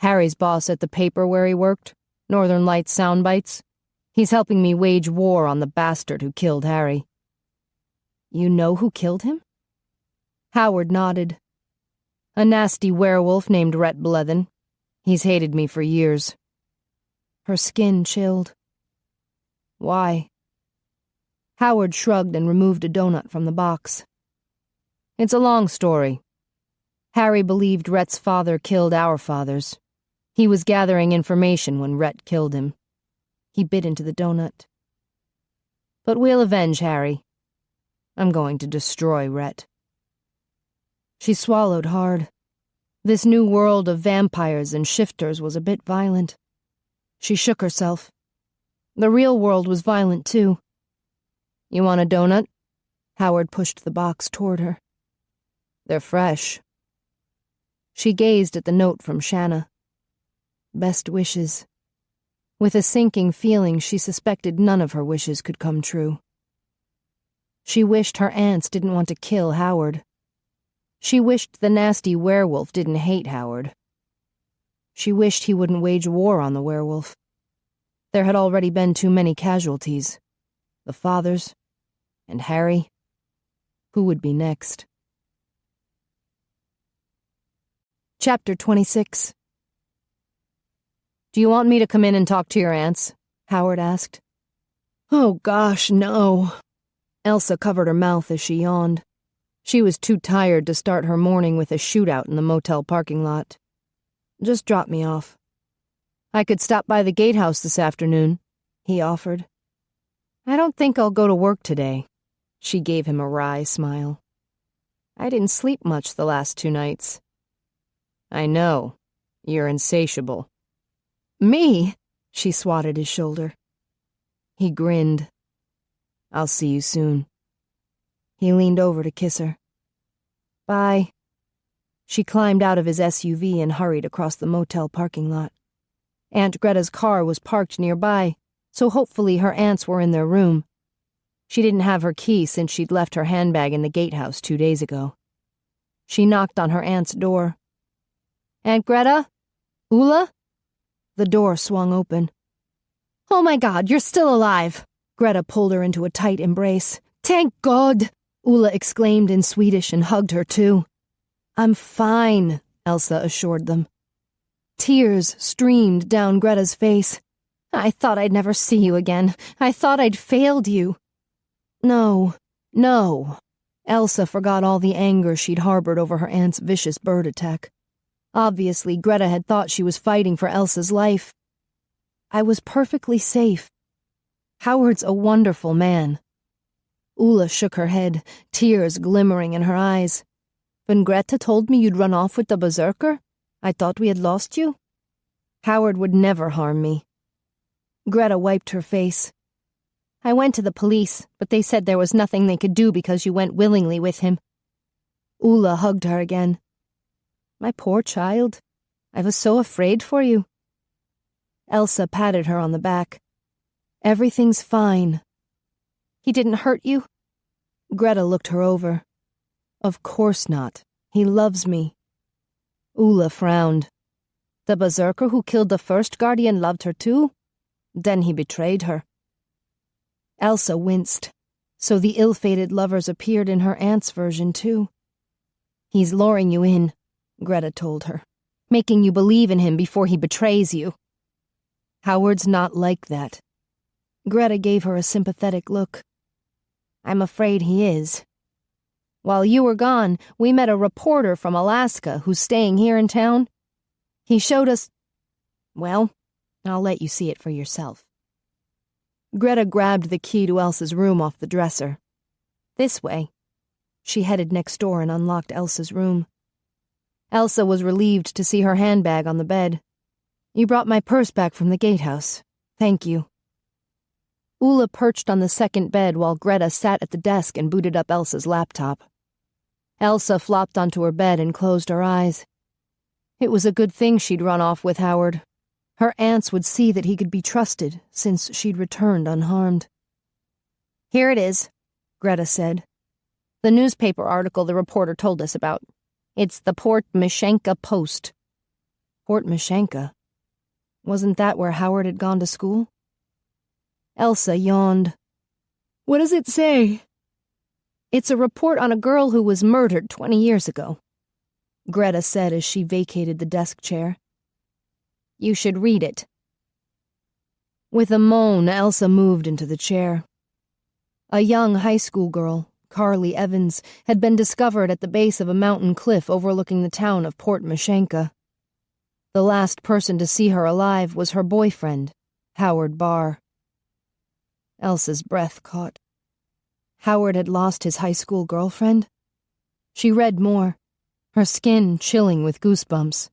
Harry's boss at the paper where he worked, Northern Lights Soundbites. He's helping me wage war on the bastard who killed Harry. You know who killed him? Howard nodded. A nasty werewolf named Rhett Blethen. He's hated me for years. Her skin chilled. Why? Howard shrugged and removed a donut from the box. It's a long story. Harry believed Rhett's father killed our fathers. He was gathering information when Rhett killed him. He bit into the donut. But we'll avenge Harry. I'm going to destroy Rhett. She swallowed hard. This new world of vampires and shifters was a bit violent. She shook herself. The real world was violent, too. You want a donut? Howard pushed the box toward her. They're fresh. She gazed at the note from Shanna. Best wishes. With a sinking feeling, she suspected none of her wishes could come true. She wished her aunts didn't want to kill Howard. She wished the nasty werewolf didn't hate Howard. She wished he wouldn't wage war on the werewolf. There had already been too many casualties. The fathers, and Harry. Who would be next? Chapter 26. Do you want me to come in and talk to your aunts? Howard asked. Oh gosh, no. Elsa covered her mouth as she yawned. She was too tired to start her morning with a shootout in the motel parking lot. Just drop me off. I could stop by the gatehouse this afternoon, he offered. I don't think I'll go to work today. She gave him a wry smile. I didn't sleep much the last 2 nights. I know. You're insatiable. Me? She swatted his shoulder. He grinned. I'll see you soon. He leaned over to kiss her. Bye. She climbed out of his SUV and hurried across the motel parking lot. Aunt Greta's car was parked nearby, so hopefully her aunts were in their room. She didn't have her key since she'd left her handbag in the gatehouse 2 days ago. She knocked on her aunt's door. Aunt Greta? Ulla? The door swung open. Oh my God, you're still alive! Greta pulled her into a tight embrace. Thank God! Ulla exclaimed in Swedish and hugged her too. I'm fine, Elsa assured them. Tears streamed down Greta's face. I thought I'd never see you again. I thought I'd failed you. No. Elsa forgot all the anger she'd harbored over her aunt's vicious bird attack. Obviously, Greta had thought she was fighting for Elsa's life. I was perfectly safe. Howard's a wonderful man. Ulla shook her head, tears glimmering in her eyes. When Greta told me you'd run off with the berserker, I thought we had lost you. Howard would never harm me. Greta wiped her face. I went to the police, but they said there was nothing they could do because you went willingly with him. Ulla hugged her again. My poor child. I was so afraid for you. Elsa patted her on the back. Everything's fine. He didn't hurt you? Greta looked her over. Of course not. He loves me. Ulla frowned. The berserker who killed the first guardian loved her too? Then he betrayed her. Elsa winced. So the ill-fated lovers appeared in her aunt's version too. He's luring you in, Greta told her, making you believe in him before he betrays you. Howard's not like that. Greta gave her a sympathetic look. I'm afraid he is. While you were gone, we met a reporter from Alaska who's staying here in town. He showed us... Well, I'll let you see it for yourself. Greta grabbed the key to Elsa's room off the dresser. This way. She headed next door and unlocked Elsa's room. Elsa was relieved to see her handbag on the bed. You brought my purse back from the gatehouse. Thank you. Ulla perched on the second bed while Greta sat at the desk and booted up Elsa's laptop. Elsa flopped onto her bed and closed her eyes. It was a good thing she'd run off with Howard. Her aunts would see that he could be trusted, since she'd returned unharmed. Here it is, Greta said. The newspaper article the reporter told us about. It's the Port Mishenka Post. Port Mishenka? Wasn't that where Howard had gone to school? Elsa yawned. What does it say? It's a report on a girl who was murdered 20 years ago, Greta said as she vacated the desk chair. You should read it. With a moan, Elsa moved into the chair. A young high school girl, Carly Evans, had been discovered at the base of a mountain cliff overlooking the town of Port Mashenka. The last person to see her alive was her boyfriend, Howard Barr. Elsa's breath caught. Howard had lost his high school girlfriend? She read more, her skin chilling with goosebumps.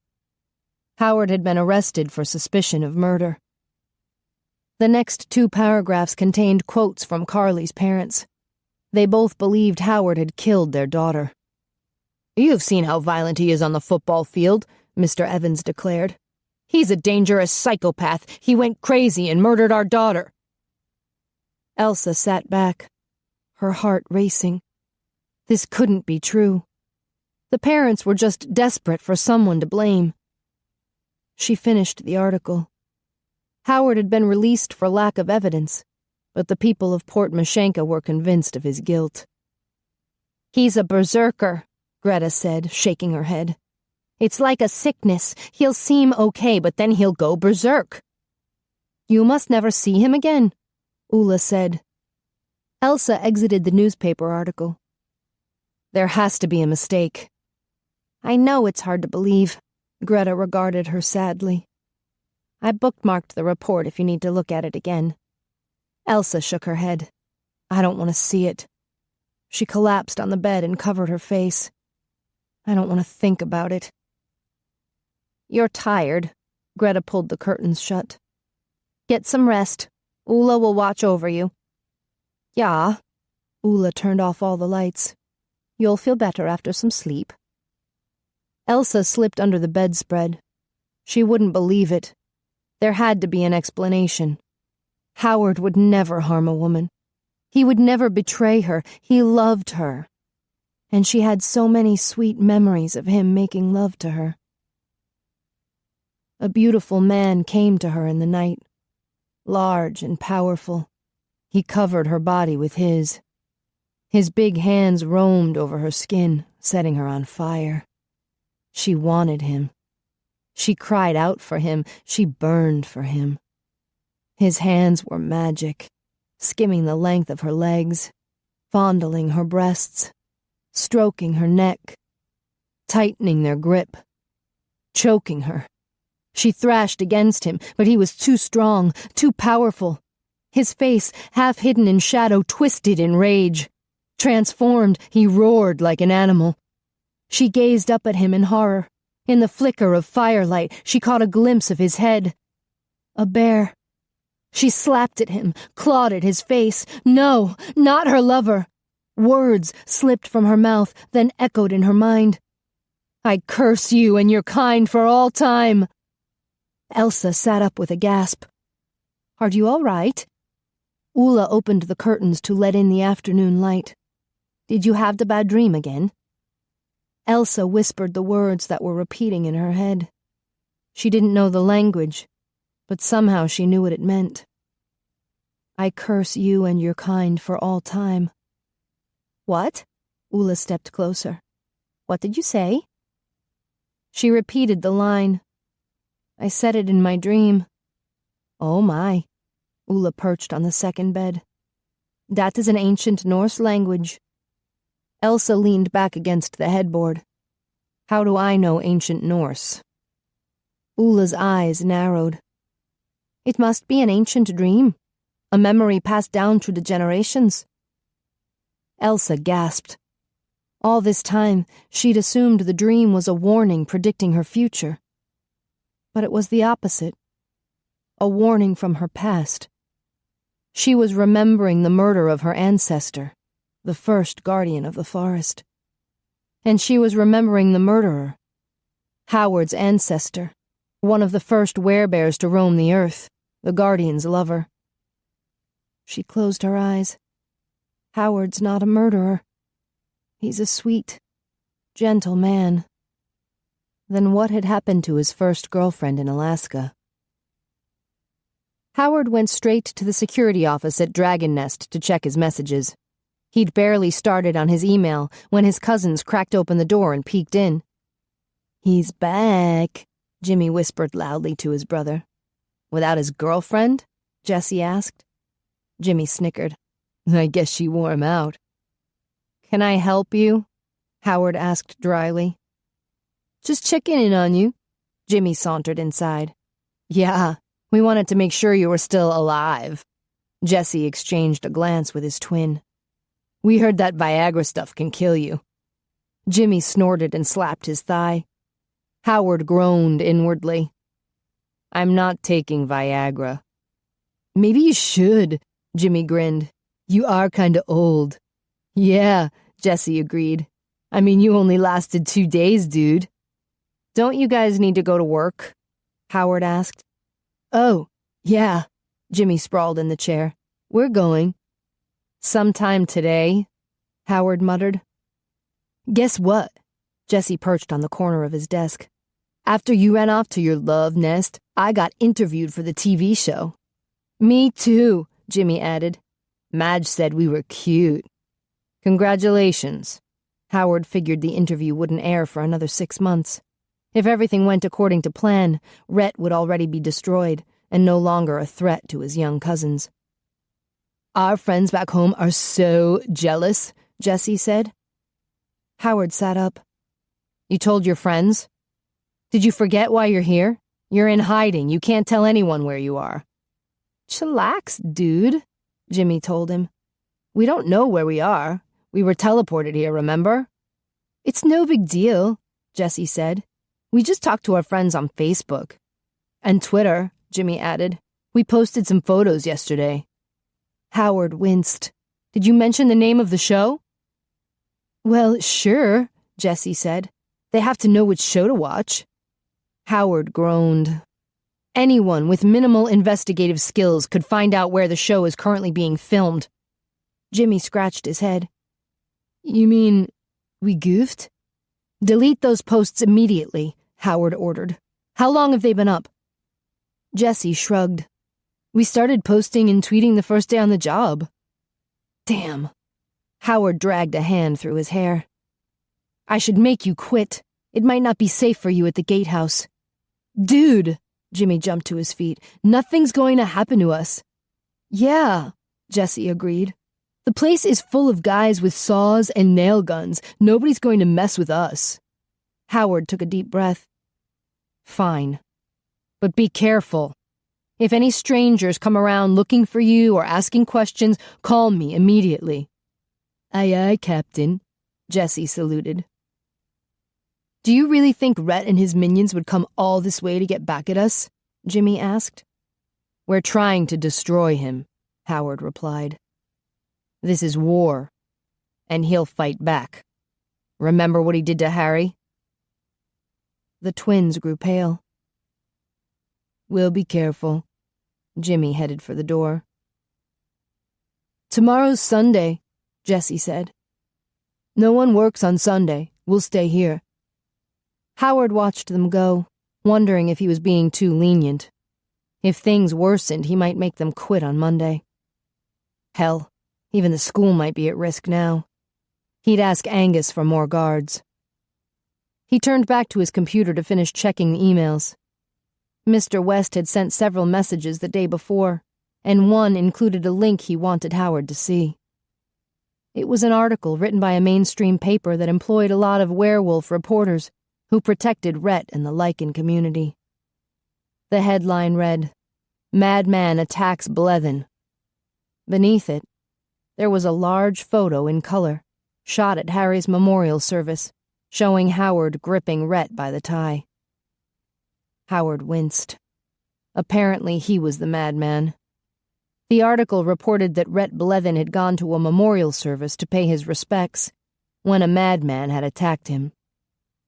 Howard had been arrested for suspicion of murder. The next 2 paragraphs contained quotes from Carly's parents. They both believed Howard had killed their daughter. "You've seen how violent he is on the football field," Mr. Evans declared. "He's a dangerous psychopath. He went crazy and murdered our daughter." Elsa sat back, her heart racing. This couldn't be true. The parents were just desperate for someone to blame. She finished the article. Howard had been released for lack of evidence, but the people of Port Mashenka were convinced of his guilt. "He's a berserker," Greta said, shaking her head. "It's like a sickness. He'll seem okay, but then he'll go berserk." "You must never see him again," Ula said. Elsa exited the newspaper article. "There has to be a mistake." "I know it's hard to believe." Greta regarded her sadly. "I bookmarked the report if you need to look at it again." Elsa shook her head. "I don't want to see it." She collapsed on the bed and covered her face. "I don't want to think about it." "You're tired." Greta pulled the curtains shut. "Get some rest. Ula will watch over you." "Yeah." Ula turned off all the lights. "You'll feel better after some sleep." Elsa slipped under the bedspread. She wouldn't believe it. There had to be an explanation. Howard would never harm a woman. He would never betray her. He loved her. And she had so many sweet memories of him making love to her. A beautiful man came to her in the night. Large and powerful. He covered her body with his. His big hands roamed over her skin, setting her on fire. She wanted him. She cried out for him. She burned for him. His hands were magic, skimming the length of her legs, fondling her breasts, stroking her neck, tightening their grip, choking her. She thrashed against him, but he was too strong, too powerful. His face, half hidden in shadow, twisted in rage. Transformed, he roared like an animal. She gazed up at him in horror. In the flicker of firelight, she caught a glimpse of his head. A bear. She slapped at him, clawed at his face. No, not her lover. Words slipped from her mouth, then echoed in her mind. "I curse you and your kind for all time." Elsa sat up with a gasp. "Are you all right?" Ula opened the curtains to let in the afternoon light. "Did you have the bad dream again?" Elsa whispered the words that were repeating in her head. She didn't know the language, but somehow she knew what it meant. "I curse you and your kind for all time." "What?" Ula stepped closer. "What did you say?" She repeated the line. "I said it in my dream." "Oh my." Ula perched on the second bed. "That is an ancient Norse language." Elsa leaned back against the headboard. "How do I know ancient Norse?" Ula's eyes narrowed. "It must be an ancient dream, a memory passed down through the generations." Elsa gasped. All this time, she'd assumed the dream was a warning predicting her future. But it was the opposite. A warning from her past. She was remembering the murder of her ancestor, the first guardian of the forest. And she was remembering the murderer, Howard's ancestor, one of the first werebears to roam the earth, the guardian's lover. She closed her eyes. Howard's not a murderer. He's a sweet, gentle man. Then what had happened to his first girlfriend in Alaska? Howard went straight to the security office at Dragon Nest to check his messages. He'd barely started on his email when his cousins cracked open the door and peeked in. "He's back," Jimmy whispered loudly to his brother. "Without his girlfriend?" Jesse asked. Jimmy snickered. "I guess she wore him out." Can I help you? Howard asked dryly. Just checking in on you. Jimmy sauntered inside. Yeah, we wanted to make sure you were still alive. Jesse exchanged a glance with his twin. We heard that Viagra stuff can kill you. Jimmy snorted and slapped his thigh. Howard groaned inwardly. I'm not taking Viagra. Maybe you should, Jimmy grinned. You are kinda old. Yeah, Jesse agreed. I mean, you only lasted 2 days, dude. Don't you guys need to go to work? Howard asked. Oh, yeah, Jimmy sprawled in the chair. We're going. Sometime today, Howard muttered. Guess what? Jesse perched on the corner of his desk. After you ran off to your love nest, I got interviewed for the TV show. Me too, Jimmy added. Madge said we were cute. Congratulations. Howard figured the interview wouldn't air for another 6 months. If everything went according to plan, Rhett would already be destroyed and no longer a threat to his young cousins. Our friends back home are so jealous, Jesse said. Howard sat up. You told your friends? Did you forget why you're here? You're in hiding. You can't tell anyone where you are. Chillax, dude, Jimmy told him. We don't know where we are. We were teleported here, remember? It's no big deal, Jesse said. We just talked to our friends on Facebook. And Twitter, Jimmy added. We posted some photos yesterday. Howard winced. Did you mention the name of the show? Well, sure, Jesse said. They have to know which show to watch. Howard groaned. Anyone with minimal investigative skills could find out where the show is currently being filmed. Jimmy scratched his head. You mean, we goofed? Delete those posts immediately, Howard ordered. How long have they been up? Jesse shrugged. We started posting and tweeting the first day on the job. Damn. Howard dragged a hand through his hair. I should make you quit. It might not be safe for you at the gatehouse. Dude, Jimmy jumped to his feet. Nothing's going to happen to us. Yeah, Jesse agreed. The place is full of guys with saws and nail guns. Nobody's going to mess with us. Howard took a deep breath. Fine. But be careful. If any strangers come around looking for you or asking questions, call me immediately. Aye, aye, Captain, Jesse saluted. Do you really think Rhett and his minions would come all this way to get back at us? Jimmy asked. We're trying to destroy him, Howard replied. This is war, and he'll fight back. Remember what he did to Harry? The twins grew pale. We'll be careful. Jimmy headed for the door. Tomorrow's Sunday, Jesse said. No one works on Sunday. We'll stay here. Howard watched them go, wondering if he was being too lenient. If things worsened, he might make them quit on Monday. Hell, even the school might be at risk now. He'd ask Angus for more guards. He turned back to his computer to finish checking the emails. Mr. West had sent several messages the day before, and one included a link he wanted Howard to see. It was an article written by a mainstream paper that employed a lot of werewolf reporters who protected Rhett and the lichen community. The headline read, Madman Attacks Blevin. Beneath it, there was a large photo in color, shot at Harry's memorial service, showing Howard gripping Rhett by the tie. Howard winced. Apparently he was the madman. The article reported that Rhett Blevin had gone to a memorial service to pay his respects when a madman had attacked him.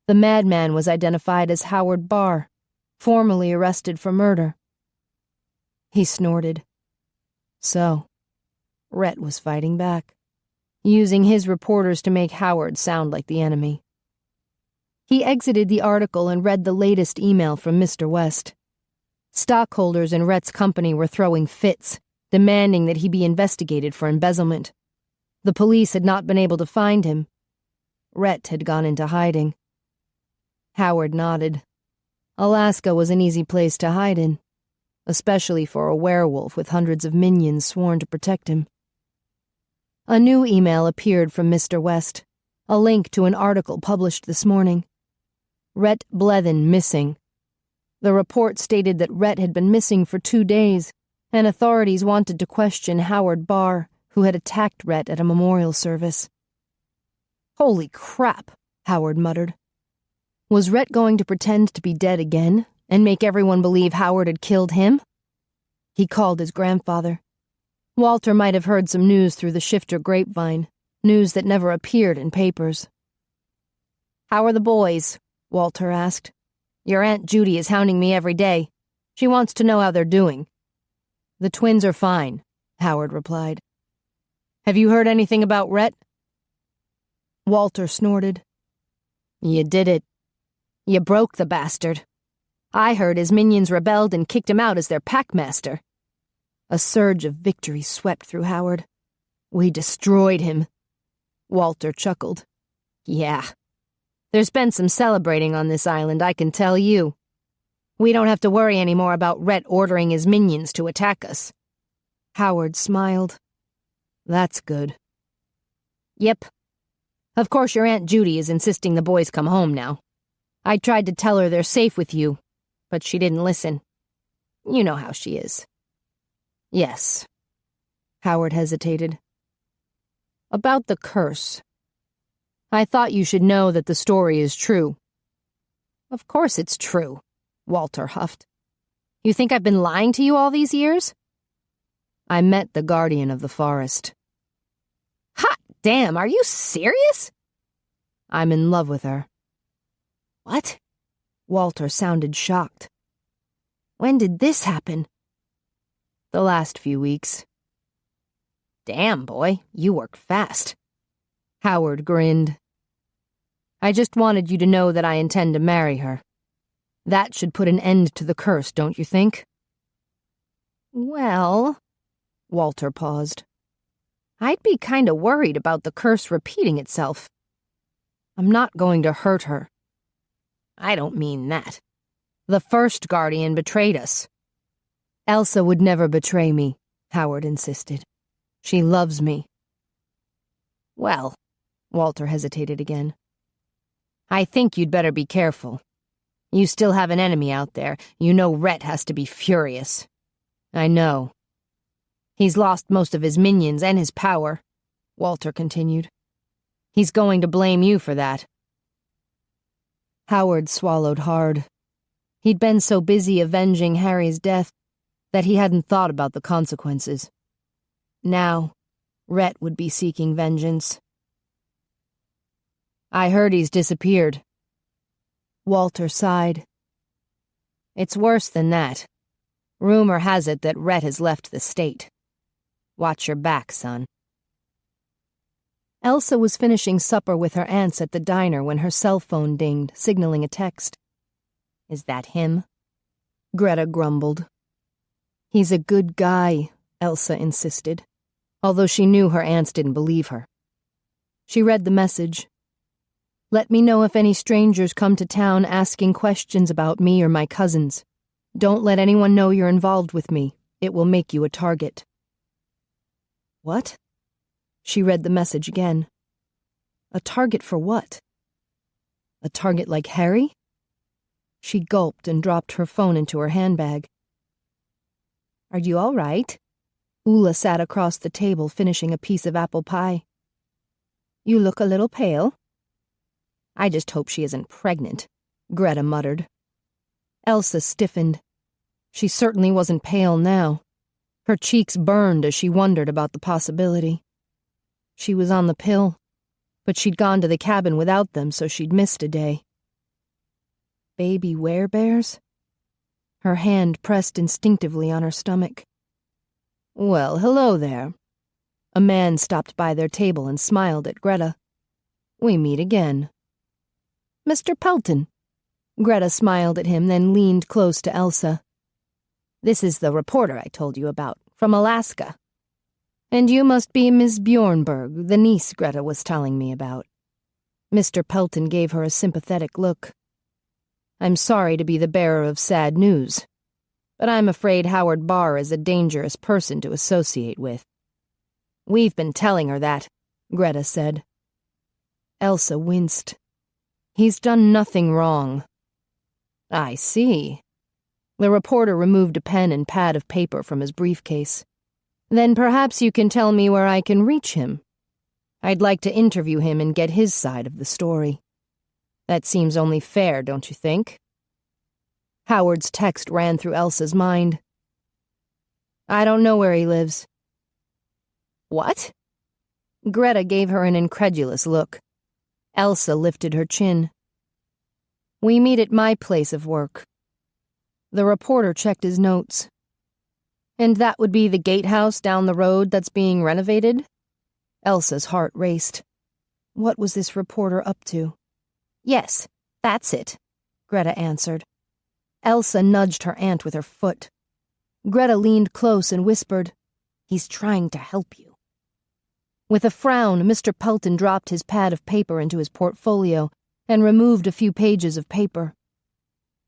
The madman was identified as Howard Barr, formerly arrested for murder. He snorted. So, Rhett was fighting back, using his reporters to make Howard sound like the enemy. He exited the article and read the latest email from Mr. West. Stockholders in Rhett's company were throwing fits, demanding that he be investigated for embezzlement. The police had not been able to find him. Rhett had gone into hiding. Howard nodded. Alaska was an easy place to hide in, especially for a werewolf with hundreds of minions sworn to protect him. A new email appeared from Mr. West, a link to an article published this morning. Rhett Blethen missing. The report stated that Rhett had been missing for 2 days, and authorities wanted to question Howard Barr, who had attacked Rhett at a memorial service. "Holy crap," Howard muttered. Was Rhett going to pretend to be dead again and make everyone believe Howard had killed him? He called his grandfather. Walter might have heard some news through the shifter grapevine, news that never appeared in papers. "How are the boys?" Walter asked. "Your Aunt Judy is hounding me every day. She wants to know how they're doing." "The twins are fine," Howard replied. "Have you heard anything about Rhett?" Walter snorted. "You did it. You broke the bastard. I heard his minions rebelled and kicked him out as their packmaster." A surge of victory swept through Howard. "We destroyed him." Walter chuckled. "Yeah. There's been some celebrating on this island, I can tell you. We don't have to worry anymore about Rhett ordering his minions to attack us." Howard smiled. "That's good." "Yep. Of course your Aunt Judy is insisting the boys come home now. I tried to tell her they're safe with you, but she didn't listen. You know how she is." "Yes." Howard hesitated. "About the curse. I thought you should know that the story is true." "Of course it's true," Walter huffed. "You think I've been lying to you all these years?" "I met the guardian of the forest." "Hot damn, are you serious?" "I'm in love with her." "What?" Walter sounded shocked. "When did this happen?" "The last few weeks." "Damn, boy, you work fast." Howard grinned. "I just wanted you to know that I intend to marry her. That should put an end to the curse, don't you think?" "Well," Walter paused. "I'd be kind of worried about the curse repeating itself." "I'm not going to hurt her." "I don't mean that. The first guardian betrayed us." "Elsa would never betray me," Howard insisted. "She loves me." "Well," Walter hesitated again, "I think you'd better be careful. You still have an enemy out there. You know Rhett has to be furious." "I know." "He's lost most of his minions and his power," Walter continued. "He's going to blame you for that." Howard swallowed hard. He'd been so busy avenging Harry's death that he hadn't thought about the consequences. Now, Rhett would be seeking vengeance. "I heard he's disappeared." Walter sighed. "It's worse than that. Rumor has it that Rhett has left the state. Watch your back, son." Elsa was finishing supper with her aunts at the diner when her cell phone dinged, signaling a text. "Is that him?" Greta grumbled. "He's a good guy," Elsa insisted, although she knew her aunts didn't believe her. She read the message. "Let me know if any strangers come to town asking questions about me or my cousins. Don't let anyone know you're involved with me. It will make you a target." What? She read the message again. A target for what? A target like Harry? She gulped and dropped her phone into her handbag. "Are you all right?" Ula sat across the table finishing a piece of apple pie. "You look a little pale." "I just hope she isn't pregnant," Greta muttered. Elsa stiffened. She certainly wasn't pale now. Her cheeks burned as she wondered about the possibility. She was on the pill, but she'd gone to the cabin without them, so she'd missed a day. Baby werebears? Her hand pressed instinctively on her stomach. "Well, hello there." A man stopped by their table and smiled at Greta. "We meet again." "Mr. Pelton." Greta smiled at him, then leaned close to Elsa. "This is the reporter I told you about, from Alaska. And you must be Miss Bjornberg, the niece Greta was telling me about." Mr. Pelton gave her a sympathetic look. "I'm sorry to be the bearer of sad news, but I'm afraid Howard Barr is a dangerous person to associate with." "We've been telling her that," Greta said. Elsa winced. "He's done nothing wrong." "I see." The reporter removed a pen and pad of paper from his briefcase. "Then perhaps you can tell me where I can reach him. I'd like to interview him and get his side of the story. That seems only fair, don't you think?" Howard's text ran through Elsa's mind. "I don't know where he lives." "What?" Greta gave her an incredulous look. Elsa lifted her chin. "We meet at my place of work." The reporter checked his notes. "And that would be the gatehouse down the road that's being renovated?" Elsa's heart raced. What was this reporter up to? "Yes, that's it," Greta answered. Elsa nudged her aunt with her foot. Greta leaned close and whispered, "He's trying to help you." With a frown, Mr. Pelton dropped his pad of paper into his portfolio and removed a few pages of paper.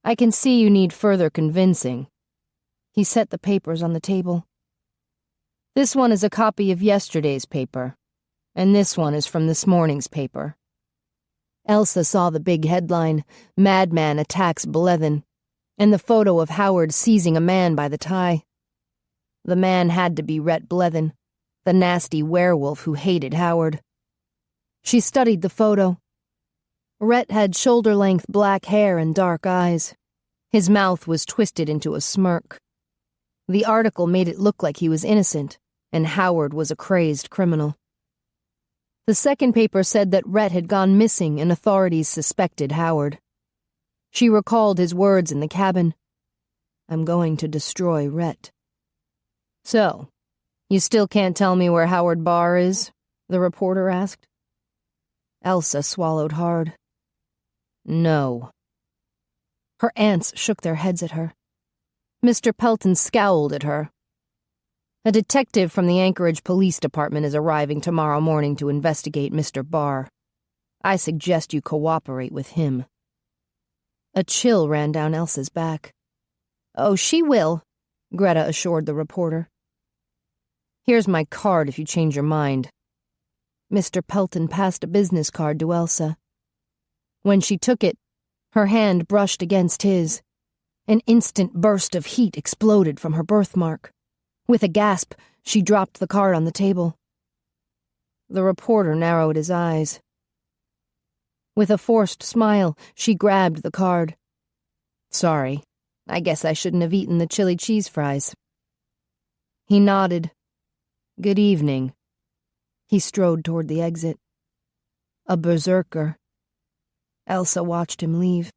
"I can see you need further convincing." He set the papers on the table. "This one is a copy of yesterday's paper, and this one is from this morning's paper." Elsa saw the big headline, "Madman Attacks Blevin," and the photo of Howard seizing a man by the tie. The man had to be Rhett Blevin, the nasty werewolf who hated Howard. She studied the photo. Rhett had shoulder-length black hair and dark eyes. His mouth was twisted into a smirk. The article made it look like he was innocent, and Howard was a crazed criminal. The second paper said that Rhett had gone missing and authorities suspected Howard. She recalled his words in the cabin. "I'm going to destroy Rhett." "So, you still can't tell me where Howard Barr is?" the reporter asked. Elsa swallowed hard. "No." Her aunts shook their heads at her. Mr. Pelton scowled at her. "A detective from the Anchorage Police Department is arriving tomorrow morning to investigate Mr. Barr. I suggest you cooperate with him." A chill ran down Elsa's back. "Oh, she will," Greta assured the reporter. "Here's my card if you change your mind." Mr. Pelton passed a business card to Elsa. When she took it, her hand brushed against his. An instant burst of heat exploded from her birthmark. With a gasp, she dropped the card on the table. The reporter narrowed his eyes. With a forced smile, she grabbed the card. "Sorry, I guess I shouldn't have eaten the chili cheese fries." He nodded. "Good evening." He strode toward the exit. A berserker. Elsa watched him leave.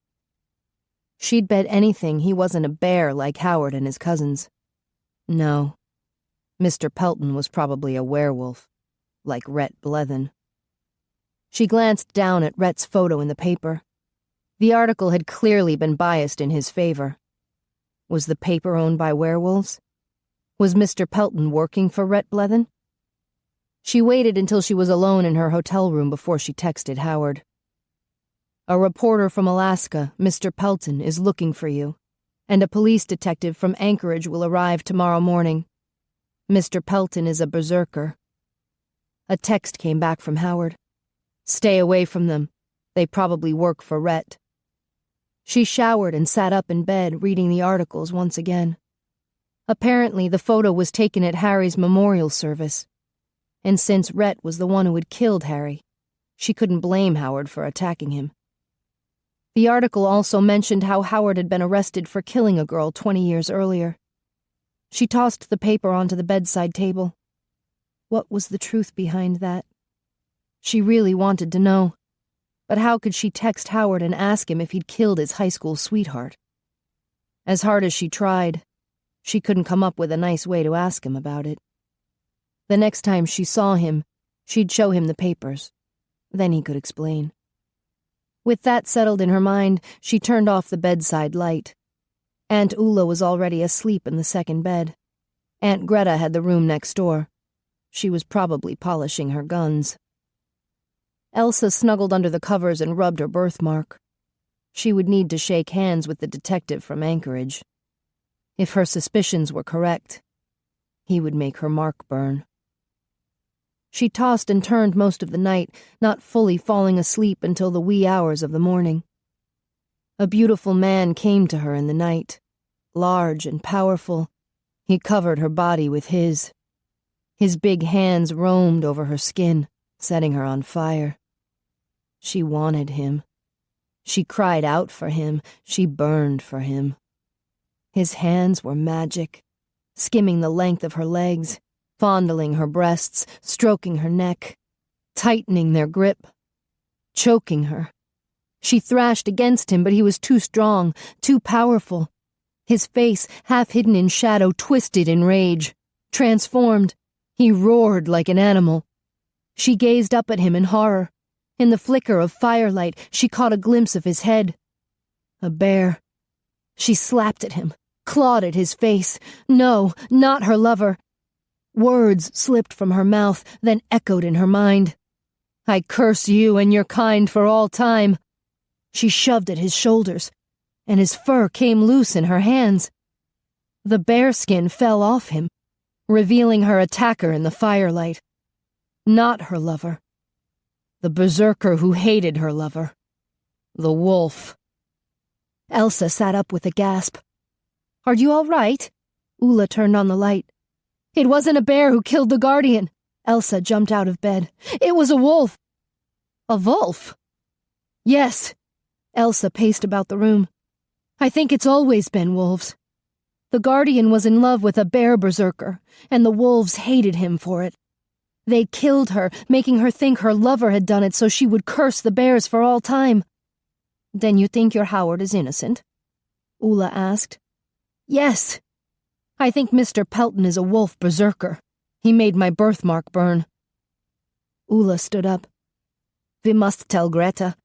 She'd bet anything he wasn't a bear like Howard and his cousins. No. Mr. Pelton was probably a werewolf, like Rhett Blevin. She glanced down at Rhett's photo in the paper. The article had clearly been biased in his favor. Was the paper owned by werewolves? Was Mr. Pelton working for Rhett Blevin? She waited until she was alone in her hotel room before she texted Howard. "A reporter from Alaska, Mr. Pelton, is looking for you, and a police detective from Anchorage will arrive tomorrow morning. Mr. Pelton is a berserker." A text came back from Howard. "Stay away from them. They probably work for Rhett." She showered and sat up in bed, reading the articles once again. Apparently, the photo was taken at Harry's memorial service. And since Rhett was the one who had killed Harry, she couldn't blame Howard for attacking him. The article also mentioned how Howard had been arrested for killing a girl 20 years earlier. She tossed the paper onto the bedside table. What was the truth behind that? She really wanted to know. But how could she text Howard and ask him if he'd killed his high school sweetheart? As hard as she tried, she couldn't come up with a nice way to ask him about it. The next time she saw him, she'd show him the papers. Then he could explain. With that settled in her mind, she turned off the bedside light. Aunt Ula was already asleep in the second bed. Aunt Greta had the room next door. She was probably polishing her guns. Elsa snuggled under the covers and rubbed her birthmark. She would need to shake hands with the detective from Anchorage. If her suspicions were correct, he would make her mark burn. She tossed and turned most of the night, not fully falling asleep until the wee hours of the morning. A beautiful man came to her in the night, large and powerful. He covered her body with his. His big hands roamed over her skin, setting her on fire. She wanted him. She cried out for him. She burned for him. His hands were magic, skimming the length of her legs, fondling her breasts, stroking her neck, tightening their grip, choking her. She thrashed against him, but he was too strong, too powerful. His face, half hidden in shadow, twisted in rage. Transformed, he roared like an animal. She gazed up at him in horror. In the flicker of firelight, she caught a glimpse of his head. A bear. She slapped at him, clawed at his face. No, not her lover. Words slipped from her mouth, then echoed in her mind. I curse you and your kind for all time. She shoved at his shoulders, and his fur came loose in her hands. The bearskin fell off him, revealing her attacker in the firelight. Not her lover. The berserker who hated her lover. The wolf. Elsa sat up with a gasp. Are you all right? Ula turned on the light. It wasn't a bear who killed the guardian. Elsa jumped out of bed. It was a wolf. A wolf? Yes. Elsa paced about the room. I think it's always been wolves. The guardian was in love with a bear berserker, and the wolves hated him for it. They killed her, making her think her lover had done it so she would curse the bears for all time. Then you think your Howard is innocent? Ula asked. Yes. I think Mr. Pelton is a wolf berserker. He made my birthmark burn. Ula stood up. We must tell Greta.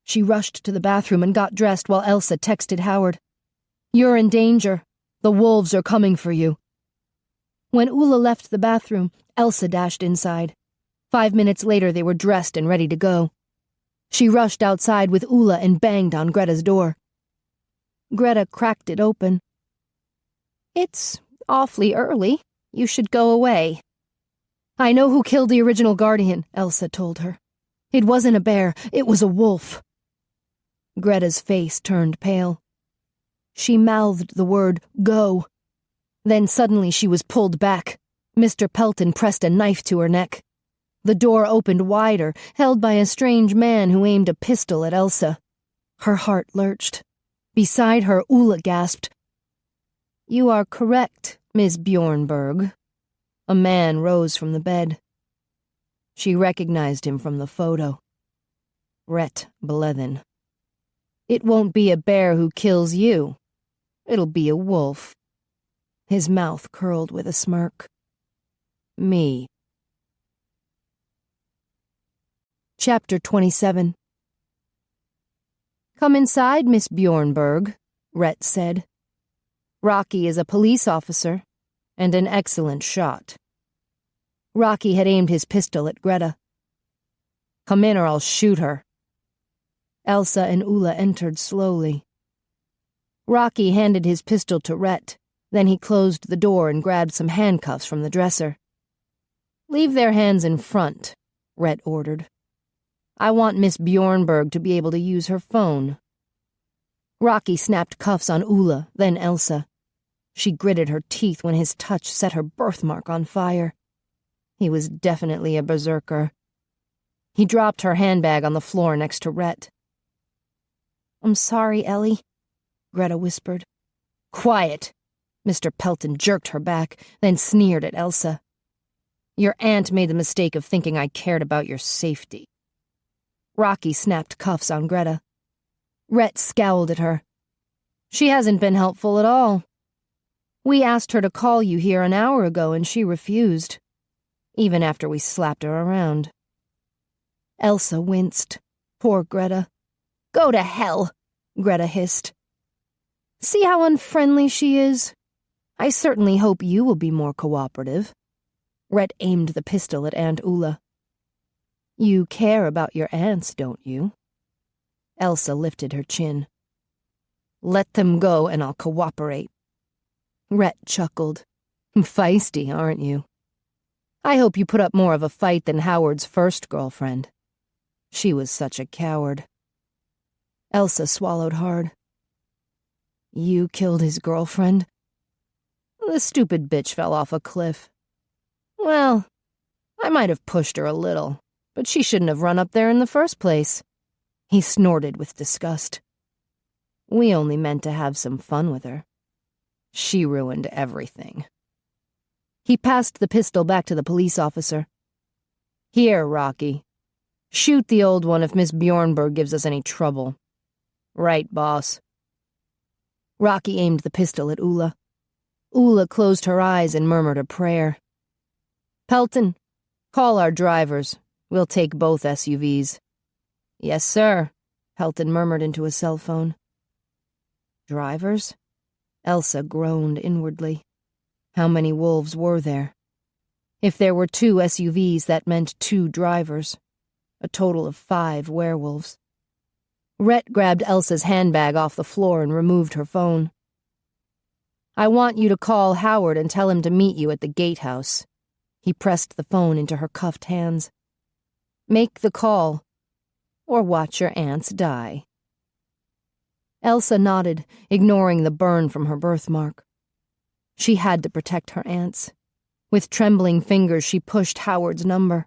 She rushed to the bathroom and got dressed while Elsa texted Howard. You're in danger. The wolves are coming for you. When Ula left the bathroom, Elsa dashed inside. 5 minutes later they were dressed and ready to go. She rushed outside with Ula and banged on Greta's door. Greta cracked it open. It's awfully early. You should go away. I know who killed the original guardian, Elsa told her. It wasn't a bear, it was a wolf. Greta's face turned pale. She mouthed the word, go. Then suddenly she was pulled back. Mr. Pelton pressed a knife to her neck. The door opened wider, held by a strange man who aimed a pistol at Elsa. Her heart lurched. Beside her, Ula gasped. You are correct, Miss Bjornberg. A man rose from the bed. She recognized him from the photo. Rhett Blethen. It won't be a bear who kills you. It'll be a wolf. His mouth curled with a smirk. Me. Chapter 27. Come inside, Miss Bjornberg, Rhett said. Rocky is a police officer and an excellent shot. Rocky had aimed his pistol at Greta. Come in or I'll shoot her. Elsa and Ula entered slowly. Rocky handed his pistol to Rhett, then he closed the door and grabbed some handcuffs from the dresser. Leave their hands in front, Rhett ordered. I want Miss Bjornberg to be able to use her phone. Rocky snapped cuffs on Ula, then Elsa. She gritted her teeth when his touch set her birthmark on fire. He was definitely a berserker. He dropped her handbag on the floor next to Rhett. I'm sorry, Ellie, Greta whispered. Quiet! Mr. Pelton jerked her back, then sneered at Elsa. Your aunt made the mistake of thinking I cared about your safety. Rocky snapped cuffs on Greta. Rhett scowled at her. She hasn't been helpful at all. We asked her to call you here an hour ago and she refused, even after we slapped her around. Elsa winced. Poor Greta. Go to hell, Greta hissed. See how unfriendly she is? I certainly hope you will be more cooperative. Rhett aimed the pistol at Aunt Ula. You care about your aunts, don't you? Elsa lifted her chin. Let them go and I'll cooperate. Rhett chuckled. Feisty, aren't you? I hope you put up more of a fight than Howard's first girlfriend. She was such a coward. Elsa swallowed hard. You killed his girlfriend? The stupid bitch fell off a cliff. Well, I might have pushed her a little, but she shouldn't have run up there in the first place. He snorted with disgust. We only meant to have some fun with her. She ruined everything. He passed the pistol back to the police officer. Here, Rocky. Shoot the old one if Miss Bjornberg gives us any trouble. Right, boss. Rocky aimed the pistol at Ulla. Ulla closed her eyes and murmured a prayer. Pelton, call our drivers. We'll take both SUVs. Yes, sir, Pelton murmured into a cell phone. Drivers? Elsa groaned inwardly. How many wolves were there? If there were 2 SUVs, that meant 2 drivers. A total of 5 werewolves. Rhett grabbed Elsa's handbag off the floor and removed her phone. I want you to call Howard and tell him to meet you at the gatehouse. He pressed the phone into her cuffed hands. Make the call, or watch your aunts die. Elsa nodded, ignoring the burn from her birthmark. She had to protect her aunts. With trembling fingers, she pushed Howard's number.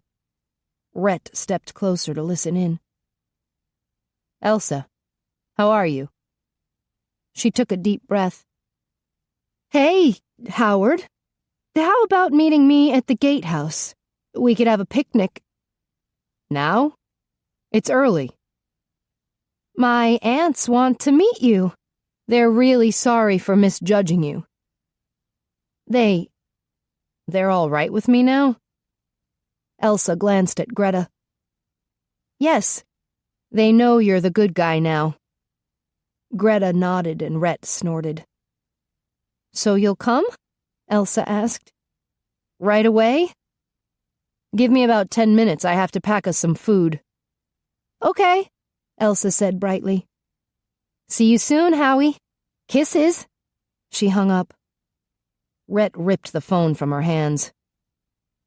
Rhett stepped closer to listen in. Elsa, how are you? She took a deep breath. Hey, Howard. How about meeting me at the gatehouse? We could have a picnic. Now? It's early. My aunts want to meet you. They're really sorry for misjudging you. They're all right with me now? Elsa glanced at Greta. Yes, they know you're the good guy now. Greta nodded and Rhett snorted. So you'll come? Elsa asked. Right away? Give me about 10 minutes. I have to pack us some food. Okay, Elsa said brightly. See you soon, Howie. Kisses. She hung up. Rhett ripped the phone from her hands.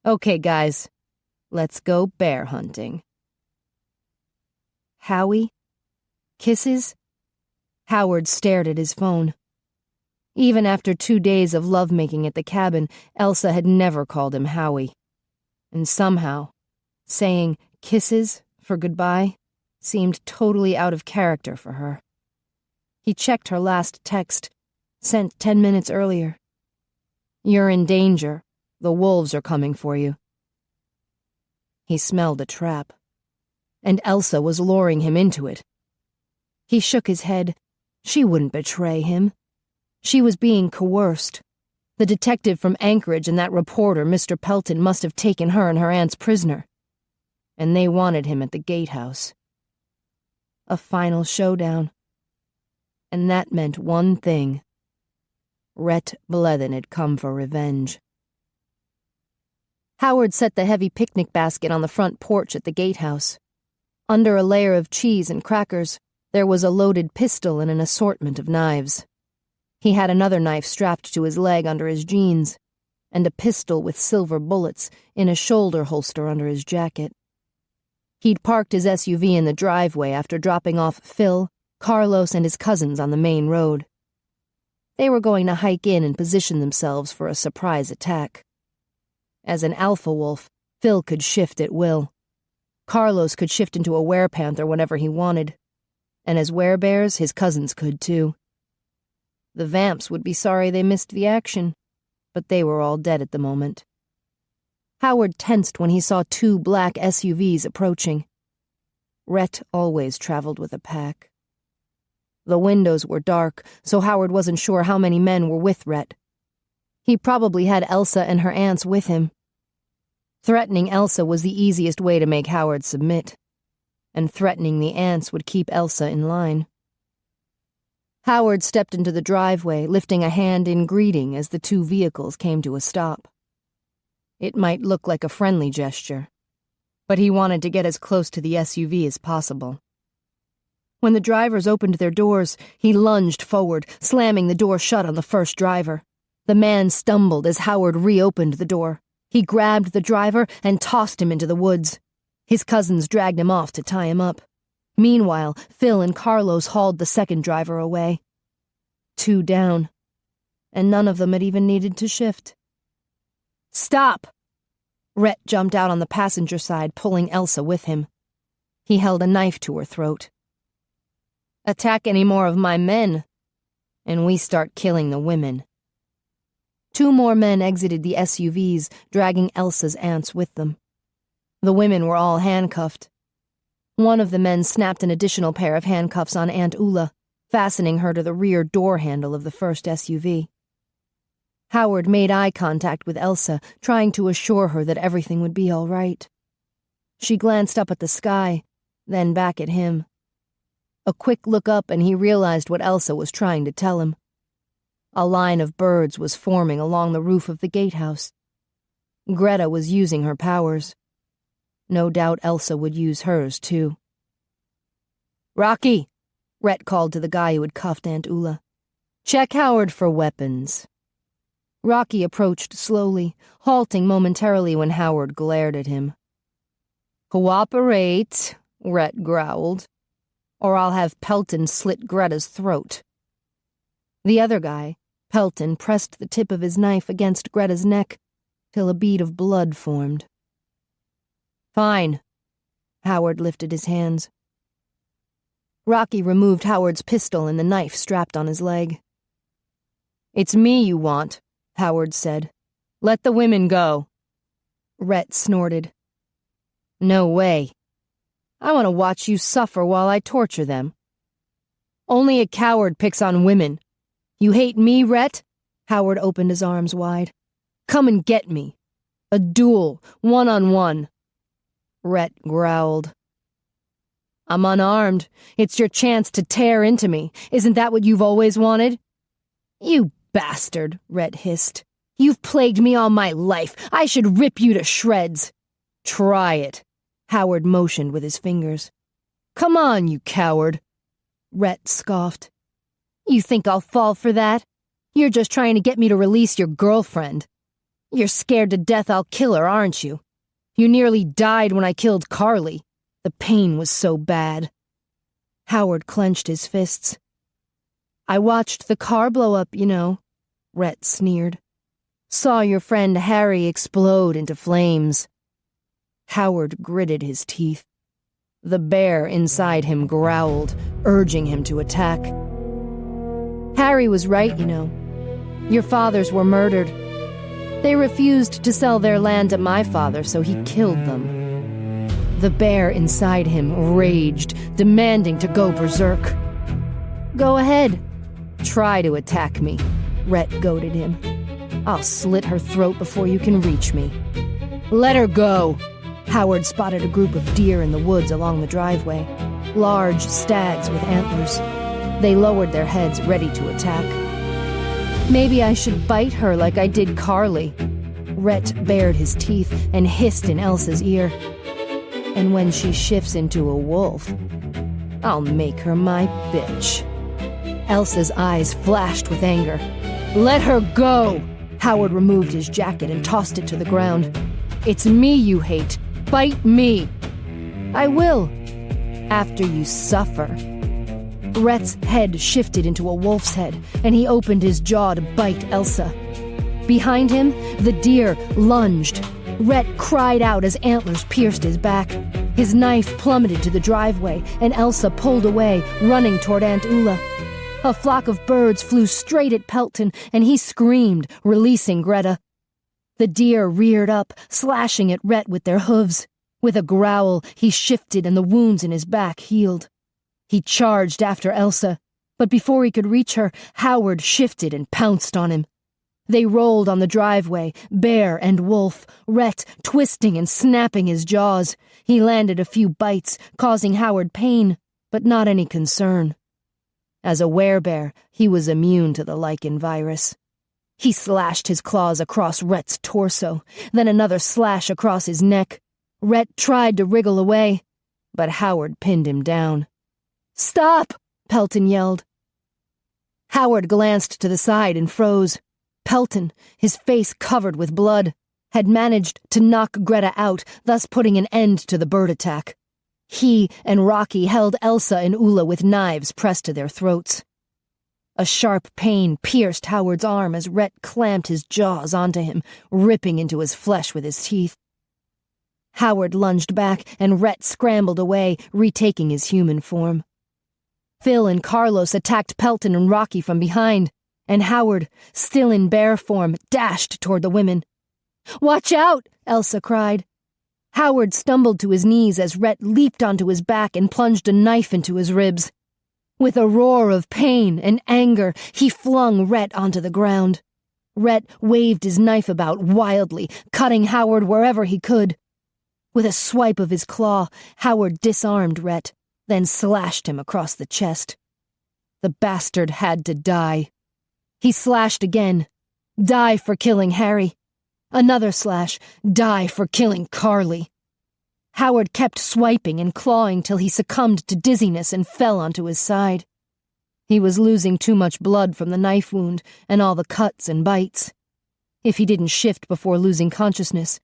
Okay, guys. Let's go bear hunting. Howie? Kisses? Howard stared at his phone. Even after 2 days of lovemaking at the cabin, Elsa had never called him Howie. And somehow, saying kisses for goodbye seemed totally out of character for her. He checked her last text, sent 10 minutes earlier. You're in danger. The wolves are coming for you. He smelled a trap. And Elsa was luring him into it. He shook his head. She wouldn't betray him. She was being coerced. The detective from Anchorage and that reporter, Mr. Pelton, must have taken her and her aunts prisoner. And they wanted him at the gatehouse. A final showdown. And that meant one thing. Rhett Blethen had come for revenge. Howard set the heavy picnic basket on the front porch at the gatehouse. Under a layer of cheese and crackers, there was a loaded pistol and an assortment of knives. He had another knife strapped to his leg under his jeans, and a pistol with silver bullets in a shoulder holster under his jacket. He'd parked his SUV in the driveway after dropping off Phil, Carlos, and his cousins on the main road. They were going to hike in and position themselves for a surprise attack. As an alpha wolf, Phil could shift at will. Carlos could shift into a werepanther whenever he wanted. And as werebears, his cousins could too. The vamps would be sorry they missed the action, but they were all dead at the moment. Howard tensed when he saw 2 black SUVs approaching. Rhett always traveled with a pack. The windows were dark, so Howard wasn't sure how many men were with Rhett. He probably had Elsa and her aunts with him. Threatening Elsa was the easiest way to make Howard submit, and threatening the aunts would keep Elsa in line. Howard stepped into the driveway, lifting a hand in greeting as the 2 vehicles came to a stop. It might look like a friendly gesture, but he wanted to get as close to the SUV as possible. When the drivers opened their doors, he lunged forward, slamming the door shut on the first driver. The man stumbled as Howard reopened the door. He grabbed the driver and tossed him into the woods. His cousins dragged him off to tie him up. Meanwhile, Phil and Carlos hauled the second driver away. 2 down, and none of them had even needed to shift. "Stop!" Rhett jumped out on the passenger side, pulling Elsa with him. He held a knife to her throat. "Attack any more of my men, and we start killing the women." 2 more men exited the SUVs, dragging Elsa's aunts with them. The women were all handcuffed. One of the men snapped an additional pair of handcuffs on Aunt Ula, fastening her to the rear door handle of the first SUV. Howard made eye contact with Elsa, trying to assure her that everything would be all right. She glanced up at the sky, then back at him. A quick look up and he realized what Elsa was trying to tell him. A line of birds was forming along the roof of the gatehouse. Greta was using her powers. No doubt Elsa would use hers, too. "Rocky," Rhett called to the guy who had cuffed Aunt Ula. "Check Howard for weapons." Rocky approached slowly, halting momentarily when Howard glared at him. "Cooperate," Rhett growled, "or I'll have Pelton slit Greta's throat." The other guy, Pelton, pressed the tip of his knife against Greta's neck till a bead of blood formed. "Fine." Howard lifted his hands. Rocky removed Howard's pistol and the knife strapped on his leg. "It's me you want," Howard said. "Let the women go." Rhett snorted. "No way. I want to watch you suffer while I torture them." "Only a coward picks on women. You hate me, Rhett?" Howard opened his arms wide. "Come and get me. A duel, 1-on-1. Rhett growled. "I'm unarmed. It's your chance to tear into me. Isn't that what you've always wanted?" "You bastard," Rhett hissed. "You've plagued me all my life. I should rip you to shreds." "Try it," Howard motioned with his fingers. "Come on, you coward," Rhett scoffed. "You think I'll fall for that? You're just trying to get me to release your girlfriend. You're scared to death I'll kill her, aren't you? You nearly died when I killed Carly. The pain was so bad." Howard clenched his fists. "I watched the car blow up, you know," Rhett sneered. "Saw your friend Harry explode into flames." Howard gritted his teeth. The bear inside him growled, urging him to attack. "Harry was right, you know. Your fathers were murdered. They refused to sell their land to my father, so he killed them." The bear inside him raged, demanding to go berserk. "Go ahead. Try to attack me," Rhett goaded him. "I'll slit her throat before you can reach me." "Let her go!" Howard spotted a group of deer in the woods along the driveway, large stags with antlers. They lowered their heads, ready to attack. "Maybe I should bite her like I did Carly." Rhett bared his teeth and hissed in Elsa's ear. "And when she shifts into a wolf, I'll make her my bitch." Elsa's eyes flashed with anger. "Let her go!" Howard removed his jacket and tossed it to the ground. "It's me you hate. Bite me." "I will. After you suffer." Rhett's head shifted into a wolf's head, and he opened his jaw to bite Elsa. Behind him, the deer lunged. Rhett cried out as antlers pierced his back. His knife plummeted to the driveway, and Elsa pulled away, running toward Aunt Ula. A flock of birds flew straight at Pelton, and he screamed, releasing Greta. The deer reared up, slashing at Rhett with their hooves. With a growl, he shifted and the wounds in his back healed. He charged after Elsa, but before he could reach her, Howard shifted and pounced on him. They rolled on the driveway, bear and wolf, Rhett twisting and snapping his jaws. He landed a few bites, causing Howard pain, but not any concern. As a werebear, he was immune to the lichen virus. He slashed his claws across Rhett's torso, then another slash across his neck. Rhett tried to wriggle away, but Howard pinned him down. "Stop!" Pelton yelled. Howard glanced to the side and froze. Pelton, his face covered with blood, had managed to knock Greta out, thus putting an end to the bird attack. He and Rocky held Elsa and Ula with knives pressed to their throats. A sharp pain pierced Howard's arm as Rhett clamped his jaws onto him, ripping into his flesh with his teeth. Howard lunged back, and Rhett scrambled away, retaking his human form. Phil and Carlos attacked Pelton and Rocky from behind, and Howard, still in bear form, dashed toward the women. "Watch out!" Elsa cried. Howard stumbled to his knees as Rhett leaped onto his back and plunged a knife into his ribs. With a roar of pain and anger, he flung Rhett onto the ground. Rhett waved his knife about wildly, cutting Howard wherever he could. With a swipe of his claw, Howard disarmed Rhett, then slashed him across the chest. The bastard had to die. He slashed again. Die for killing Harry. Another slash. Die for killing Carly. Howard kept swiping and clawing till he succumbed to dizziness and fell onto his side. He was losing too much blood from the knife wound and all the cuts and bites. If he didn't shift before losing consciousness,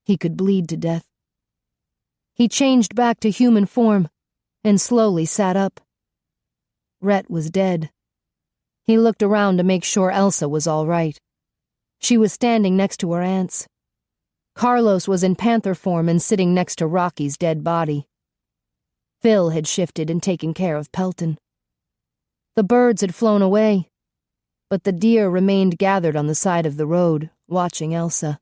he could bleed to death. He changed back to human form and slowly sat up. Rhett was dead. He looked around to make sure Elsa was all right. She was standing next to her aunts. Carlos was in panther form and sitting next to Rocky's dead body. Phil had shifted and taken care of Pelton. The birds had flown away, but the deer remained gathered on the side of the road, watching Elsa.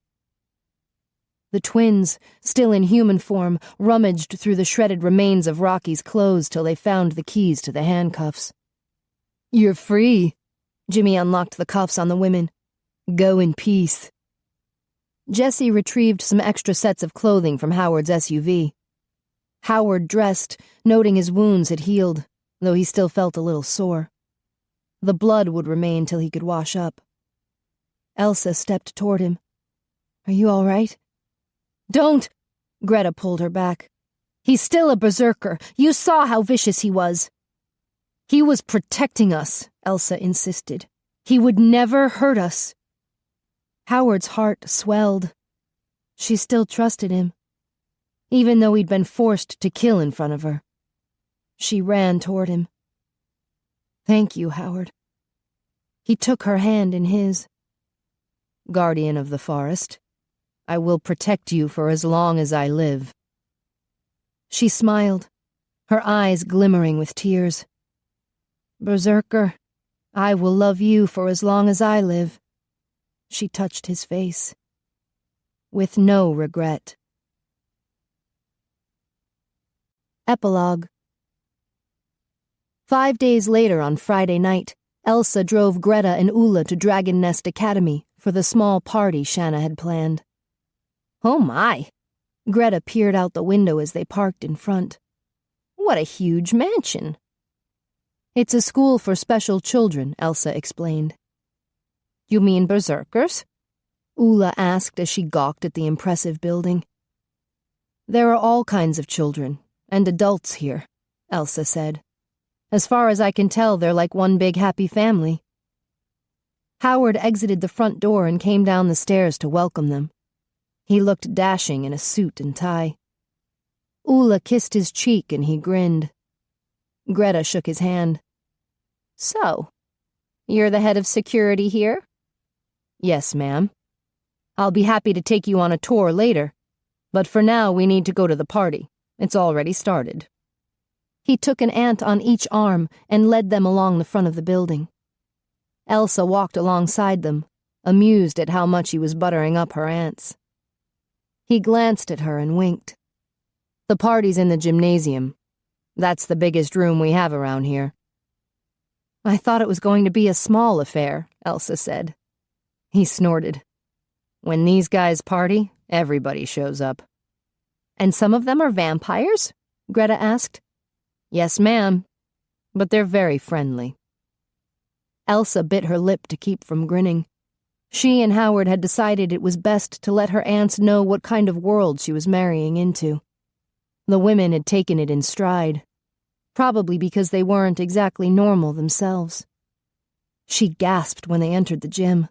The twins, still in human form, rummaged through the shredded remains of Rocky's clothes till they found the keys to the handcuffs. "You're free." Jimmy unlocked the cuffs on the women. "Go in peace." Jesse retrieved some extra sets of clothing from Howard's SUV. Howard dressed, noting his wounds had healed, though he still felt a little sore. The blood would remain till he could wash up. Elsa stepped toward him. "Are you all right?" "Don't!" Greta pulled her back. "He's still a berserker. You saw how vicious he was." "He was protecting us," Elsa insisted. "He would never hurt us." Howard's heart swelled. She still trusted him, even though he'd been forced to kill in front of her. She ran toward him. "Thank you, Howard." He took her hand in his. "Guardian of the forest, I will protect you for as long as I live." She smiled, her eyes glimmering with tears. "Berserker, I will love you for as long as I live." She touched his face. With no regret. Epilogue. 5 days later on Friday night, Elsa drove Greta and Ula to Dragon Nest Academy for the small party Shanna had planned. "Oh my!" Greta peered out the window as they parked in front. "What a huge mansion!" "It's a school for special children," Elsa explained. "You mean berserkers?" Ula asked as she gawked at the impressive building. "There are all kinds of children, and adults here," Elsa said. "As far as I can tell, they're like one big happy family." Howard exited the front door and came down the stairs to welcome them. He looked dashing in a suit and tie. Ula kissed his cheek and he grinned. Greta shook his hand. "So, you're the head of security here?" "Yes, ma'am. I'll be happy to take you on a tour later, but for now we need to go to the party. It's already started." He took an aunt on each arm and led them along the front of the building. Elsa walked alongside them, amused at how much he was buttering up her aunts. He glanced at her and winked. "The party's in the gymnasium. That's the biggest room we have around here." "I thought it was going to be a small affair," Elsa said. He snorted. "When these guys party, everybody shows up." "And some of them are vampires?" Greta asked. "Yes, ma'am, but they're very friendly." Elsa bit her lip to keep from grinning. She and Howard had decided it was best to let her aunts know what kind of world she was marrying into. The women had taken it in stride, probably because they weren't exactly normal themselves. She gasped when they entered the gym.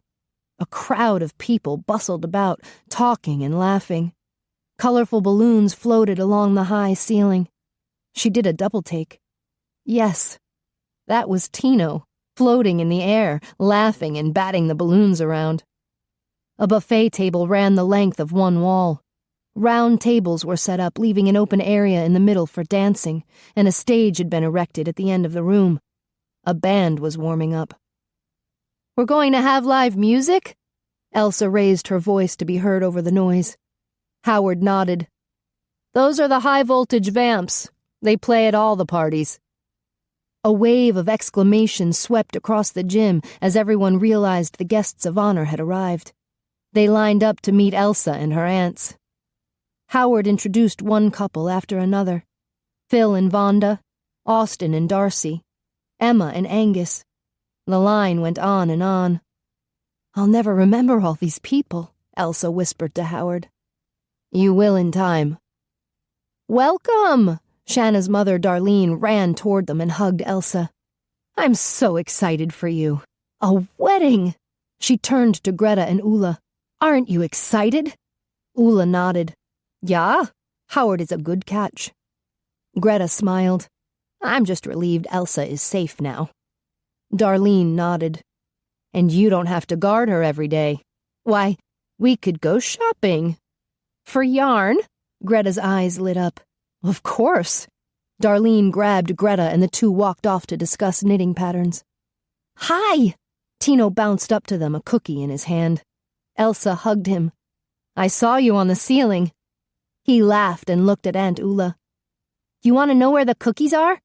A crowd of people bustled about, talking and laughing. Colorful balloons floated along the high ceiling. She did a double take. Yes, that was Tino, floating in the air, laughing and batting the balloons around. A buffet table ran the length of one wall. Round tables were set up, leaving an open area in the middle for dancing, and a stage had been erected at the end of the room. A band was warming up. "We're going to have live music?" Elsa raised her voice to be heard over the noise. Howard nodded. "Those are the high-voltage vamps. They play at all the parties." A wave of exclamations swept across the gym as everyone realized the guests of honor had arrived. They lined up to meet Elsa and her aunts. Howard introduced one couple after another. Phil and Vonda, Austin and Darcy, Emma and Angus. The line went on and on. "I'll never remember all these people," Elsa whispered to Howard. "You will in time." "Welcome!" Shanna's mother, Darlene, ran toward them and hugged Elsa. "I'm so excited for you. A wedding!" She turned to Greta and Ulla. "Aren't you excited?" Ulla nodded. "Yeah, Howard is a good catch." Greta smiled. "I'm just relieved Elsa is safe now." Darlene nodded. "And you don't have to guard her every day. Why, we could go shopping." "For yarn?" Greta's eyes lit up. "Of course." Darlene grabbed Greta and the two walked off to discuss knitting patterns. "Hi!" Tino bounced up to them, a cookie in his hand. Elsa hugged him. "I saw you on the ceiling." He laughed and looked at Aunt Ulla. "You want to know where the cookies are?"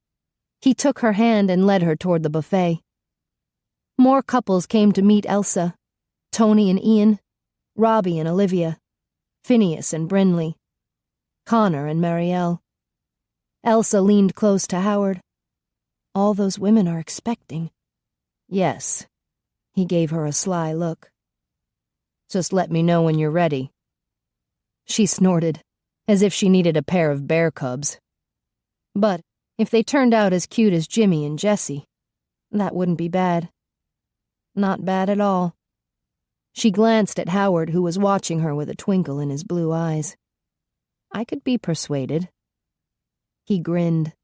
He took her hand and led her toward the buffet. More couples came to meet Elsa. Tony and Ian, Robbie and Olivia, Phineas and Brinley, Connor and Marielle. Elsa leaned close to Howard. "All those women are expecting." "Yes." He gave her a sly look. "Just let me know when you're ready." She snorted, as if she needed a pair of bear cubs. But if they turned out as cute as Jimmy and Jessie, that wouldn't be bad. Not bad at all. She glanced at Howard, who was watching her with a twinkle in his blue eyes. "I could be persuaded." He grinned.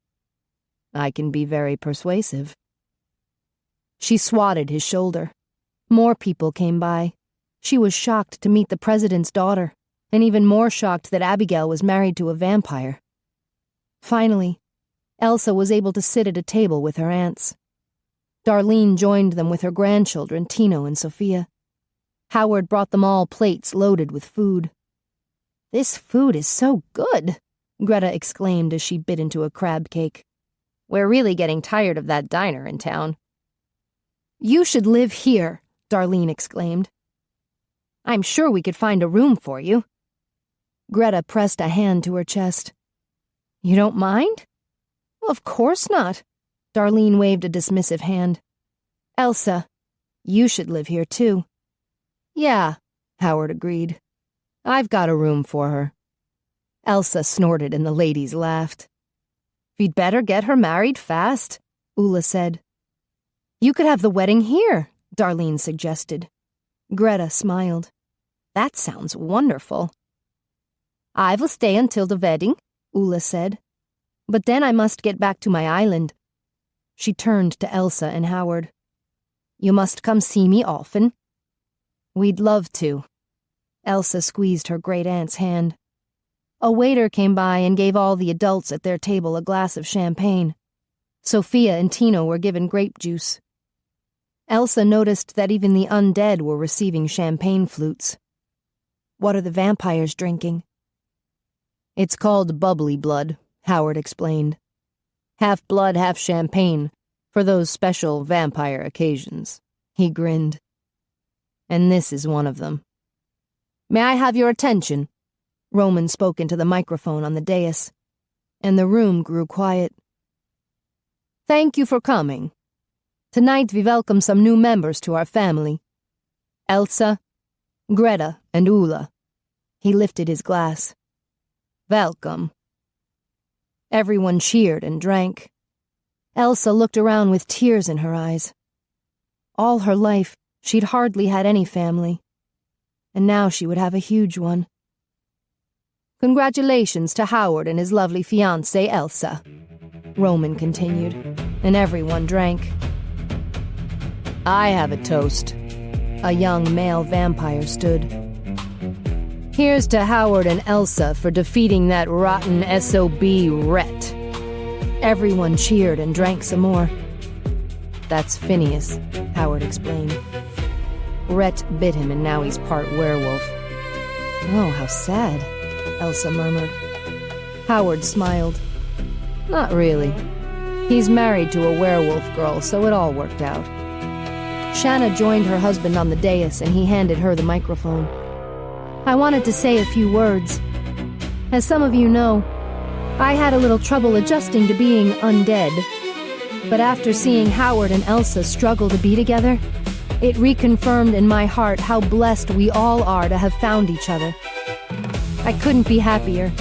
"I can be very persuasive." She swatted his shoulder. More people came by. She was shocked to meet the president's daughter, and even more shocked that Abigail was married to a vampire. Finally, Elsa was able to sit at a table with her aunts. Darlene joined them with her grandchildren, Tino and Sophia. Howard brought them all plates loaded with food. "This food is so good," Greta exclaimed as she bit into a crab cake. "We're really getting tired of that diner in town." "You should live here," Darlene exclaimed. "I'm sure we could find a room for you." Greta pressed a hand to her chest. "You don't mind?" "Of course not." Darlene waved a dismissive hand. "Elsa, you should live here too." "Yeah," Howard agreed. "I've got a room for her." Elsa snorted and the ladies laughed. "We'd better get her married fast," Ulla said. "You could have the wedding here," Darlene suggested. Greta smiled. "That sounds wonderful." "I will stay until the wedding," Ulla said. "But then I must get back to my island." She turned to Elsa and Howard. "You must come see me often." "We'd love to." Elsa squeezed her great-aunt's hand. A waiter came by and gave all the adults at their table a glass of champagne. Sophia and Tino were given grape juice. Elsa noticed that even the undead were receiving champagne flutes. "What are the vampires drinking?" "It's called bubbly blood," Howard explained. "Half blood, half champagne, for those special vampire occasions." He grinned. "And this is one of them." "May I have your attention?" Roman spoke into the microphone on the dais, and the room grew quiet. "Thank you for coming. Tonight we welcome some new members to our family. Elsa, Greta, and Ulla." He lifted his glass. "Welcome." Everyone cheered and drank. Elsa looked around with tears in her eyes. All her life, She'd hardly had any family, and now she would have a huge one. Congratulations to Howard and his lovely fiancée, Elsa, Roman continued, and everyone drank. I have a toast. A young male vampire stood. Here's to Howard and Elsa for defeating that rotten SOB Rhett. Everyone cheered and drank some more. That's Phineas, Howard explained. Rhett bit him and now he's part werewolf. Oh, how sad, Elsa murmured. Howard smiled. Not really. He's married to a werewolf girl, so it all worked out. Shanna joined her husband on the dais and he handed her the microphone. I wanted to say a few words. As some of you know, I had a little trouble adjusting to being undead. But after seeing Howard and Elsa struggle to be together, it reconfirmed in my heart how blessed we all are to have found each other. I couldn't be happier.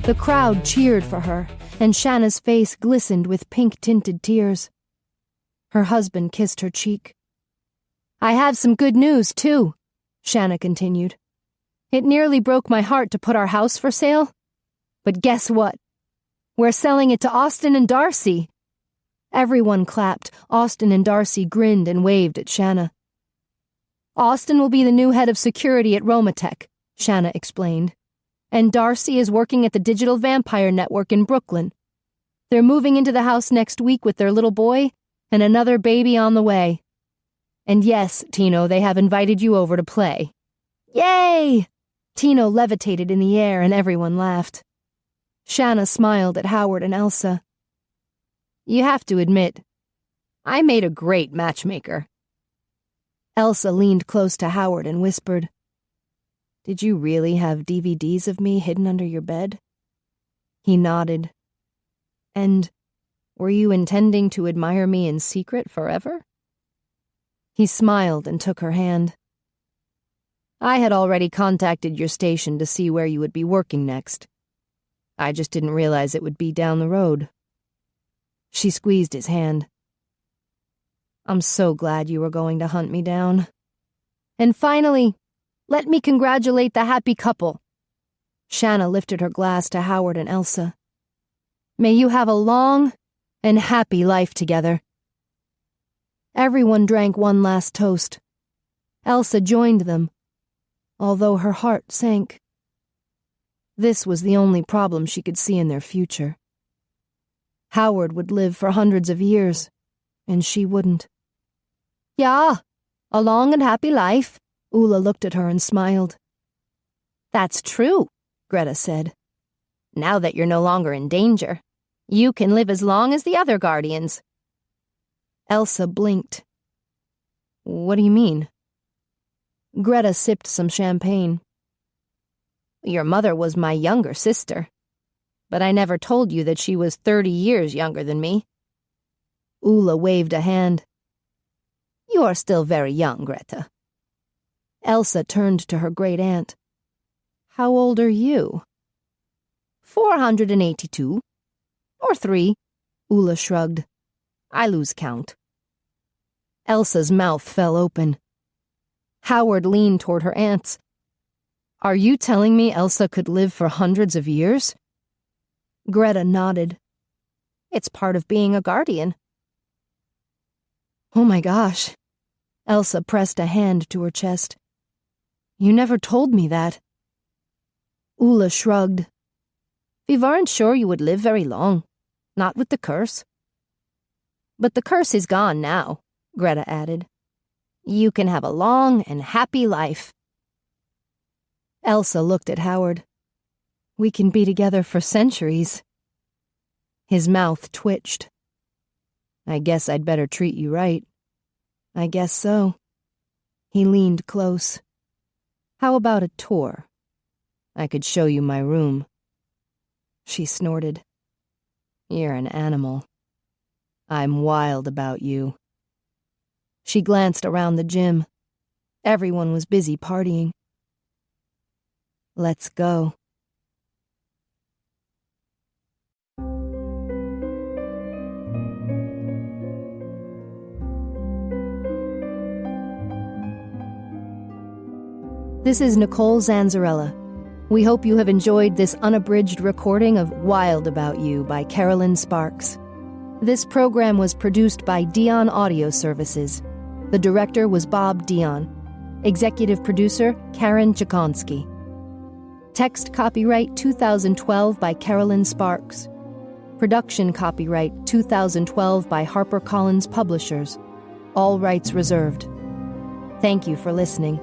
The crowd cheered for her, and Shanna's face glistened with pink-tinted tears. Her husband kissed her cheek. I have some good news, too, Shanna continued. It nearly broke my heart to put our house for sale. But guess what? We're selling it to Austin and Darcy. Everyone clapped. Austin and Darcy grinned and waved at Shanna. Austin will be the new head of security at Romatech, Shanna explained. And Darcy is working at the Digital Vampire Network in Brooklyn. They're moving into the house next week with their little boy and another baby on the way. And yes, Tino, they have invited you over to play. Yay! Tino levitated in the air and everyone laughed. Shanna smiled at Howard and Elsa. You have to admit, I made a great matchmaker. Elsa leaned close to Howard and whispered, Did you really have DVDs of me hidden under your bed? He nodded. And were you intending to admire me in secret forever? He smiled and took her hand. I had already contacted your station to see where you would be working next. I just didn't realize it would be down the road. She squeezed his hand. I'm so glad you were going to hunt me down. And finally, let me congratulate the happy couple. Shanna lifted her glass to Howard and Elsa. May you have a long and happy life together. Everyone drank one last toast. Elsa joined them, although her heart sank. This was the only problem she could see in their future. Howard would live for hundreds of years, and she wouldn't. Yeah, a long and happy life. Ula looked at her and smiled. That's true, Greta said. Now that you're no longer in danger, you can live as long as the other guardians. Elsa blinked. What do you mean? Greta sipped some champagne. Your mother was my younger sister, but I never told you that she was 30 years younger than me. Ula waved a hand. You're still very young, Greta. Elsa turned to her great-aunt. How old are you? 482. Or 3. Ula shrugged. I lose count. Elsa's mouth fell open. Howard leaned toward her aunts. Are you telling me Elsa could live for hundreds of years? Greta nodded. It's part of being a guardian. Oh my gosh. Elsa pressed a hand to her chest. You never told me that. Ula shrugged. We weren't sure you would live very long. Not with the curse. But the curse is gone now, Greta added. You can have a long and happy life. Elsa looked at Howard. We can be together for centuries. His mouth twitched. I guess I'd better treat you right. I guess so. He leaned close. How about a tour? I could show you my room. She snorted. You're an animal. I'm wild about you. She glanced around the gym. Everyone was busy partying. Let's go. This is Nicole Zanzarella. We hope you have enjoyed this unabridged recording of Wild About You by Carolyn Sparks. This program was produced by Dion Audio Services. The director was Bob Dion. Executive producer, Karen Chakonsky. Text copyright 2012 by Carolyn Sparks. Production copyright 2012 by HarperCollins Publishers. All rights reserved. Thank you for listening.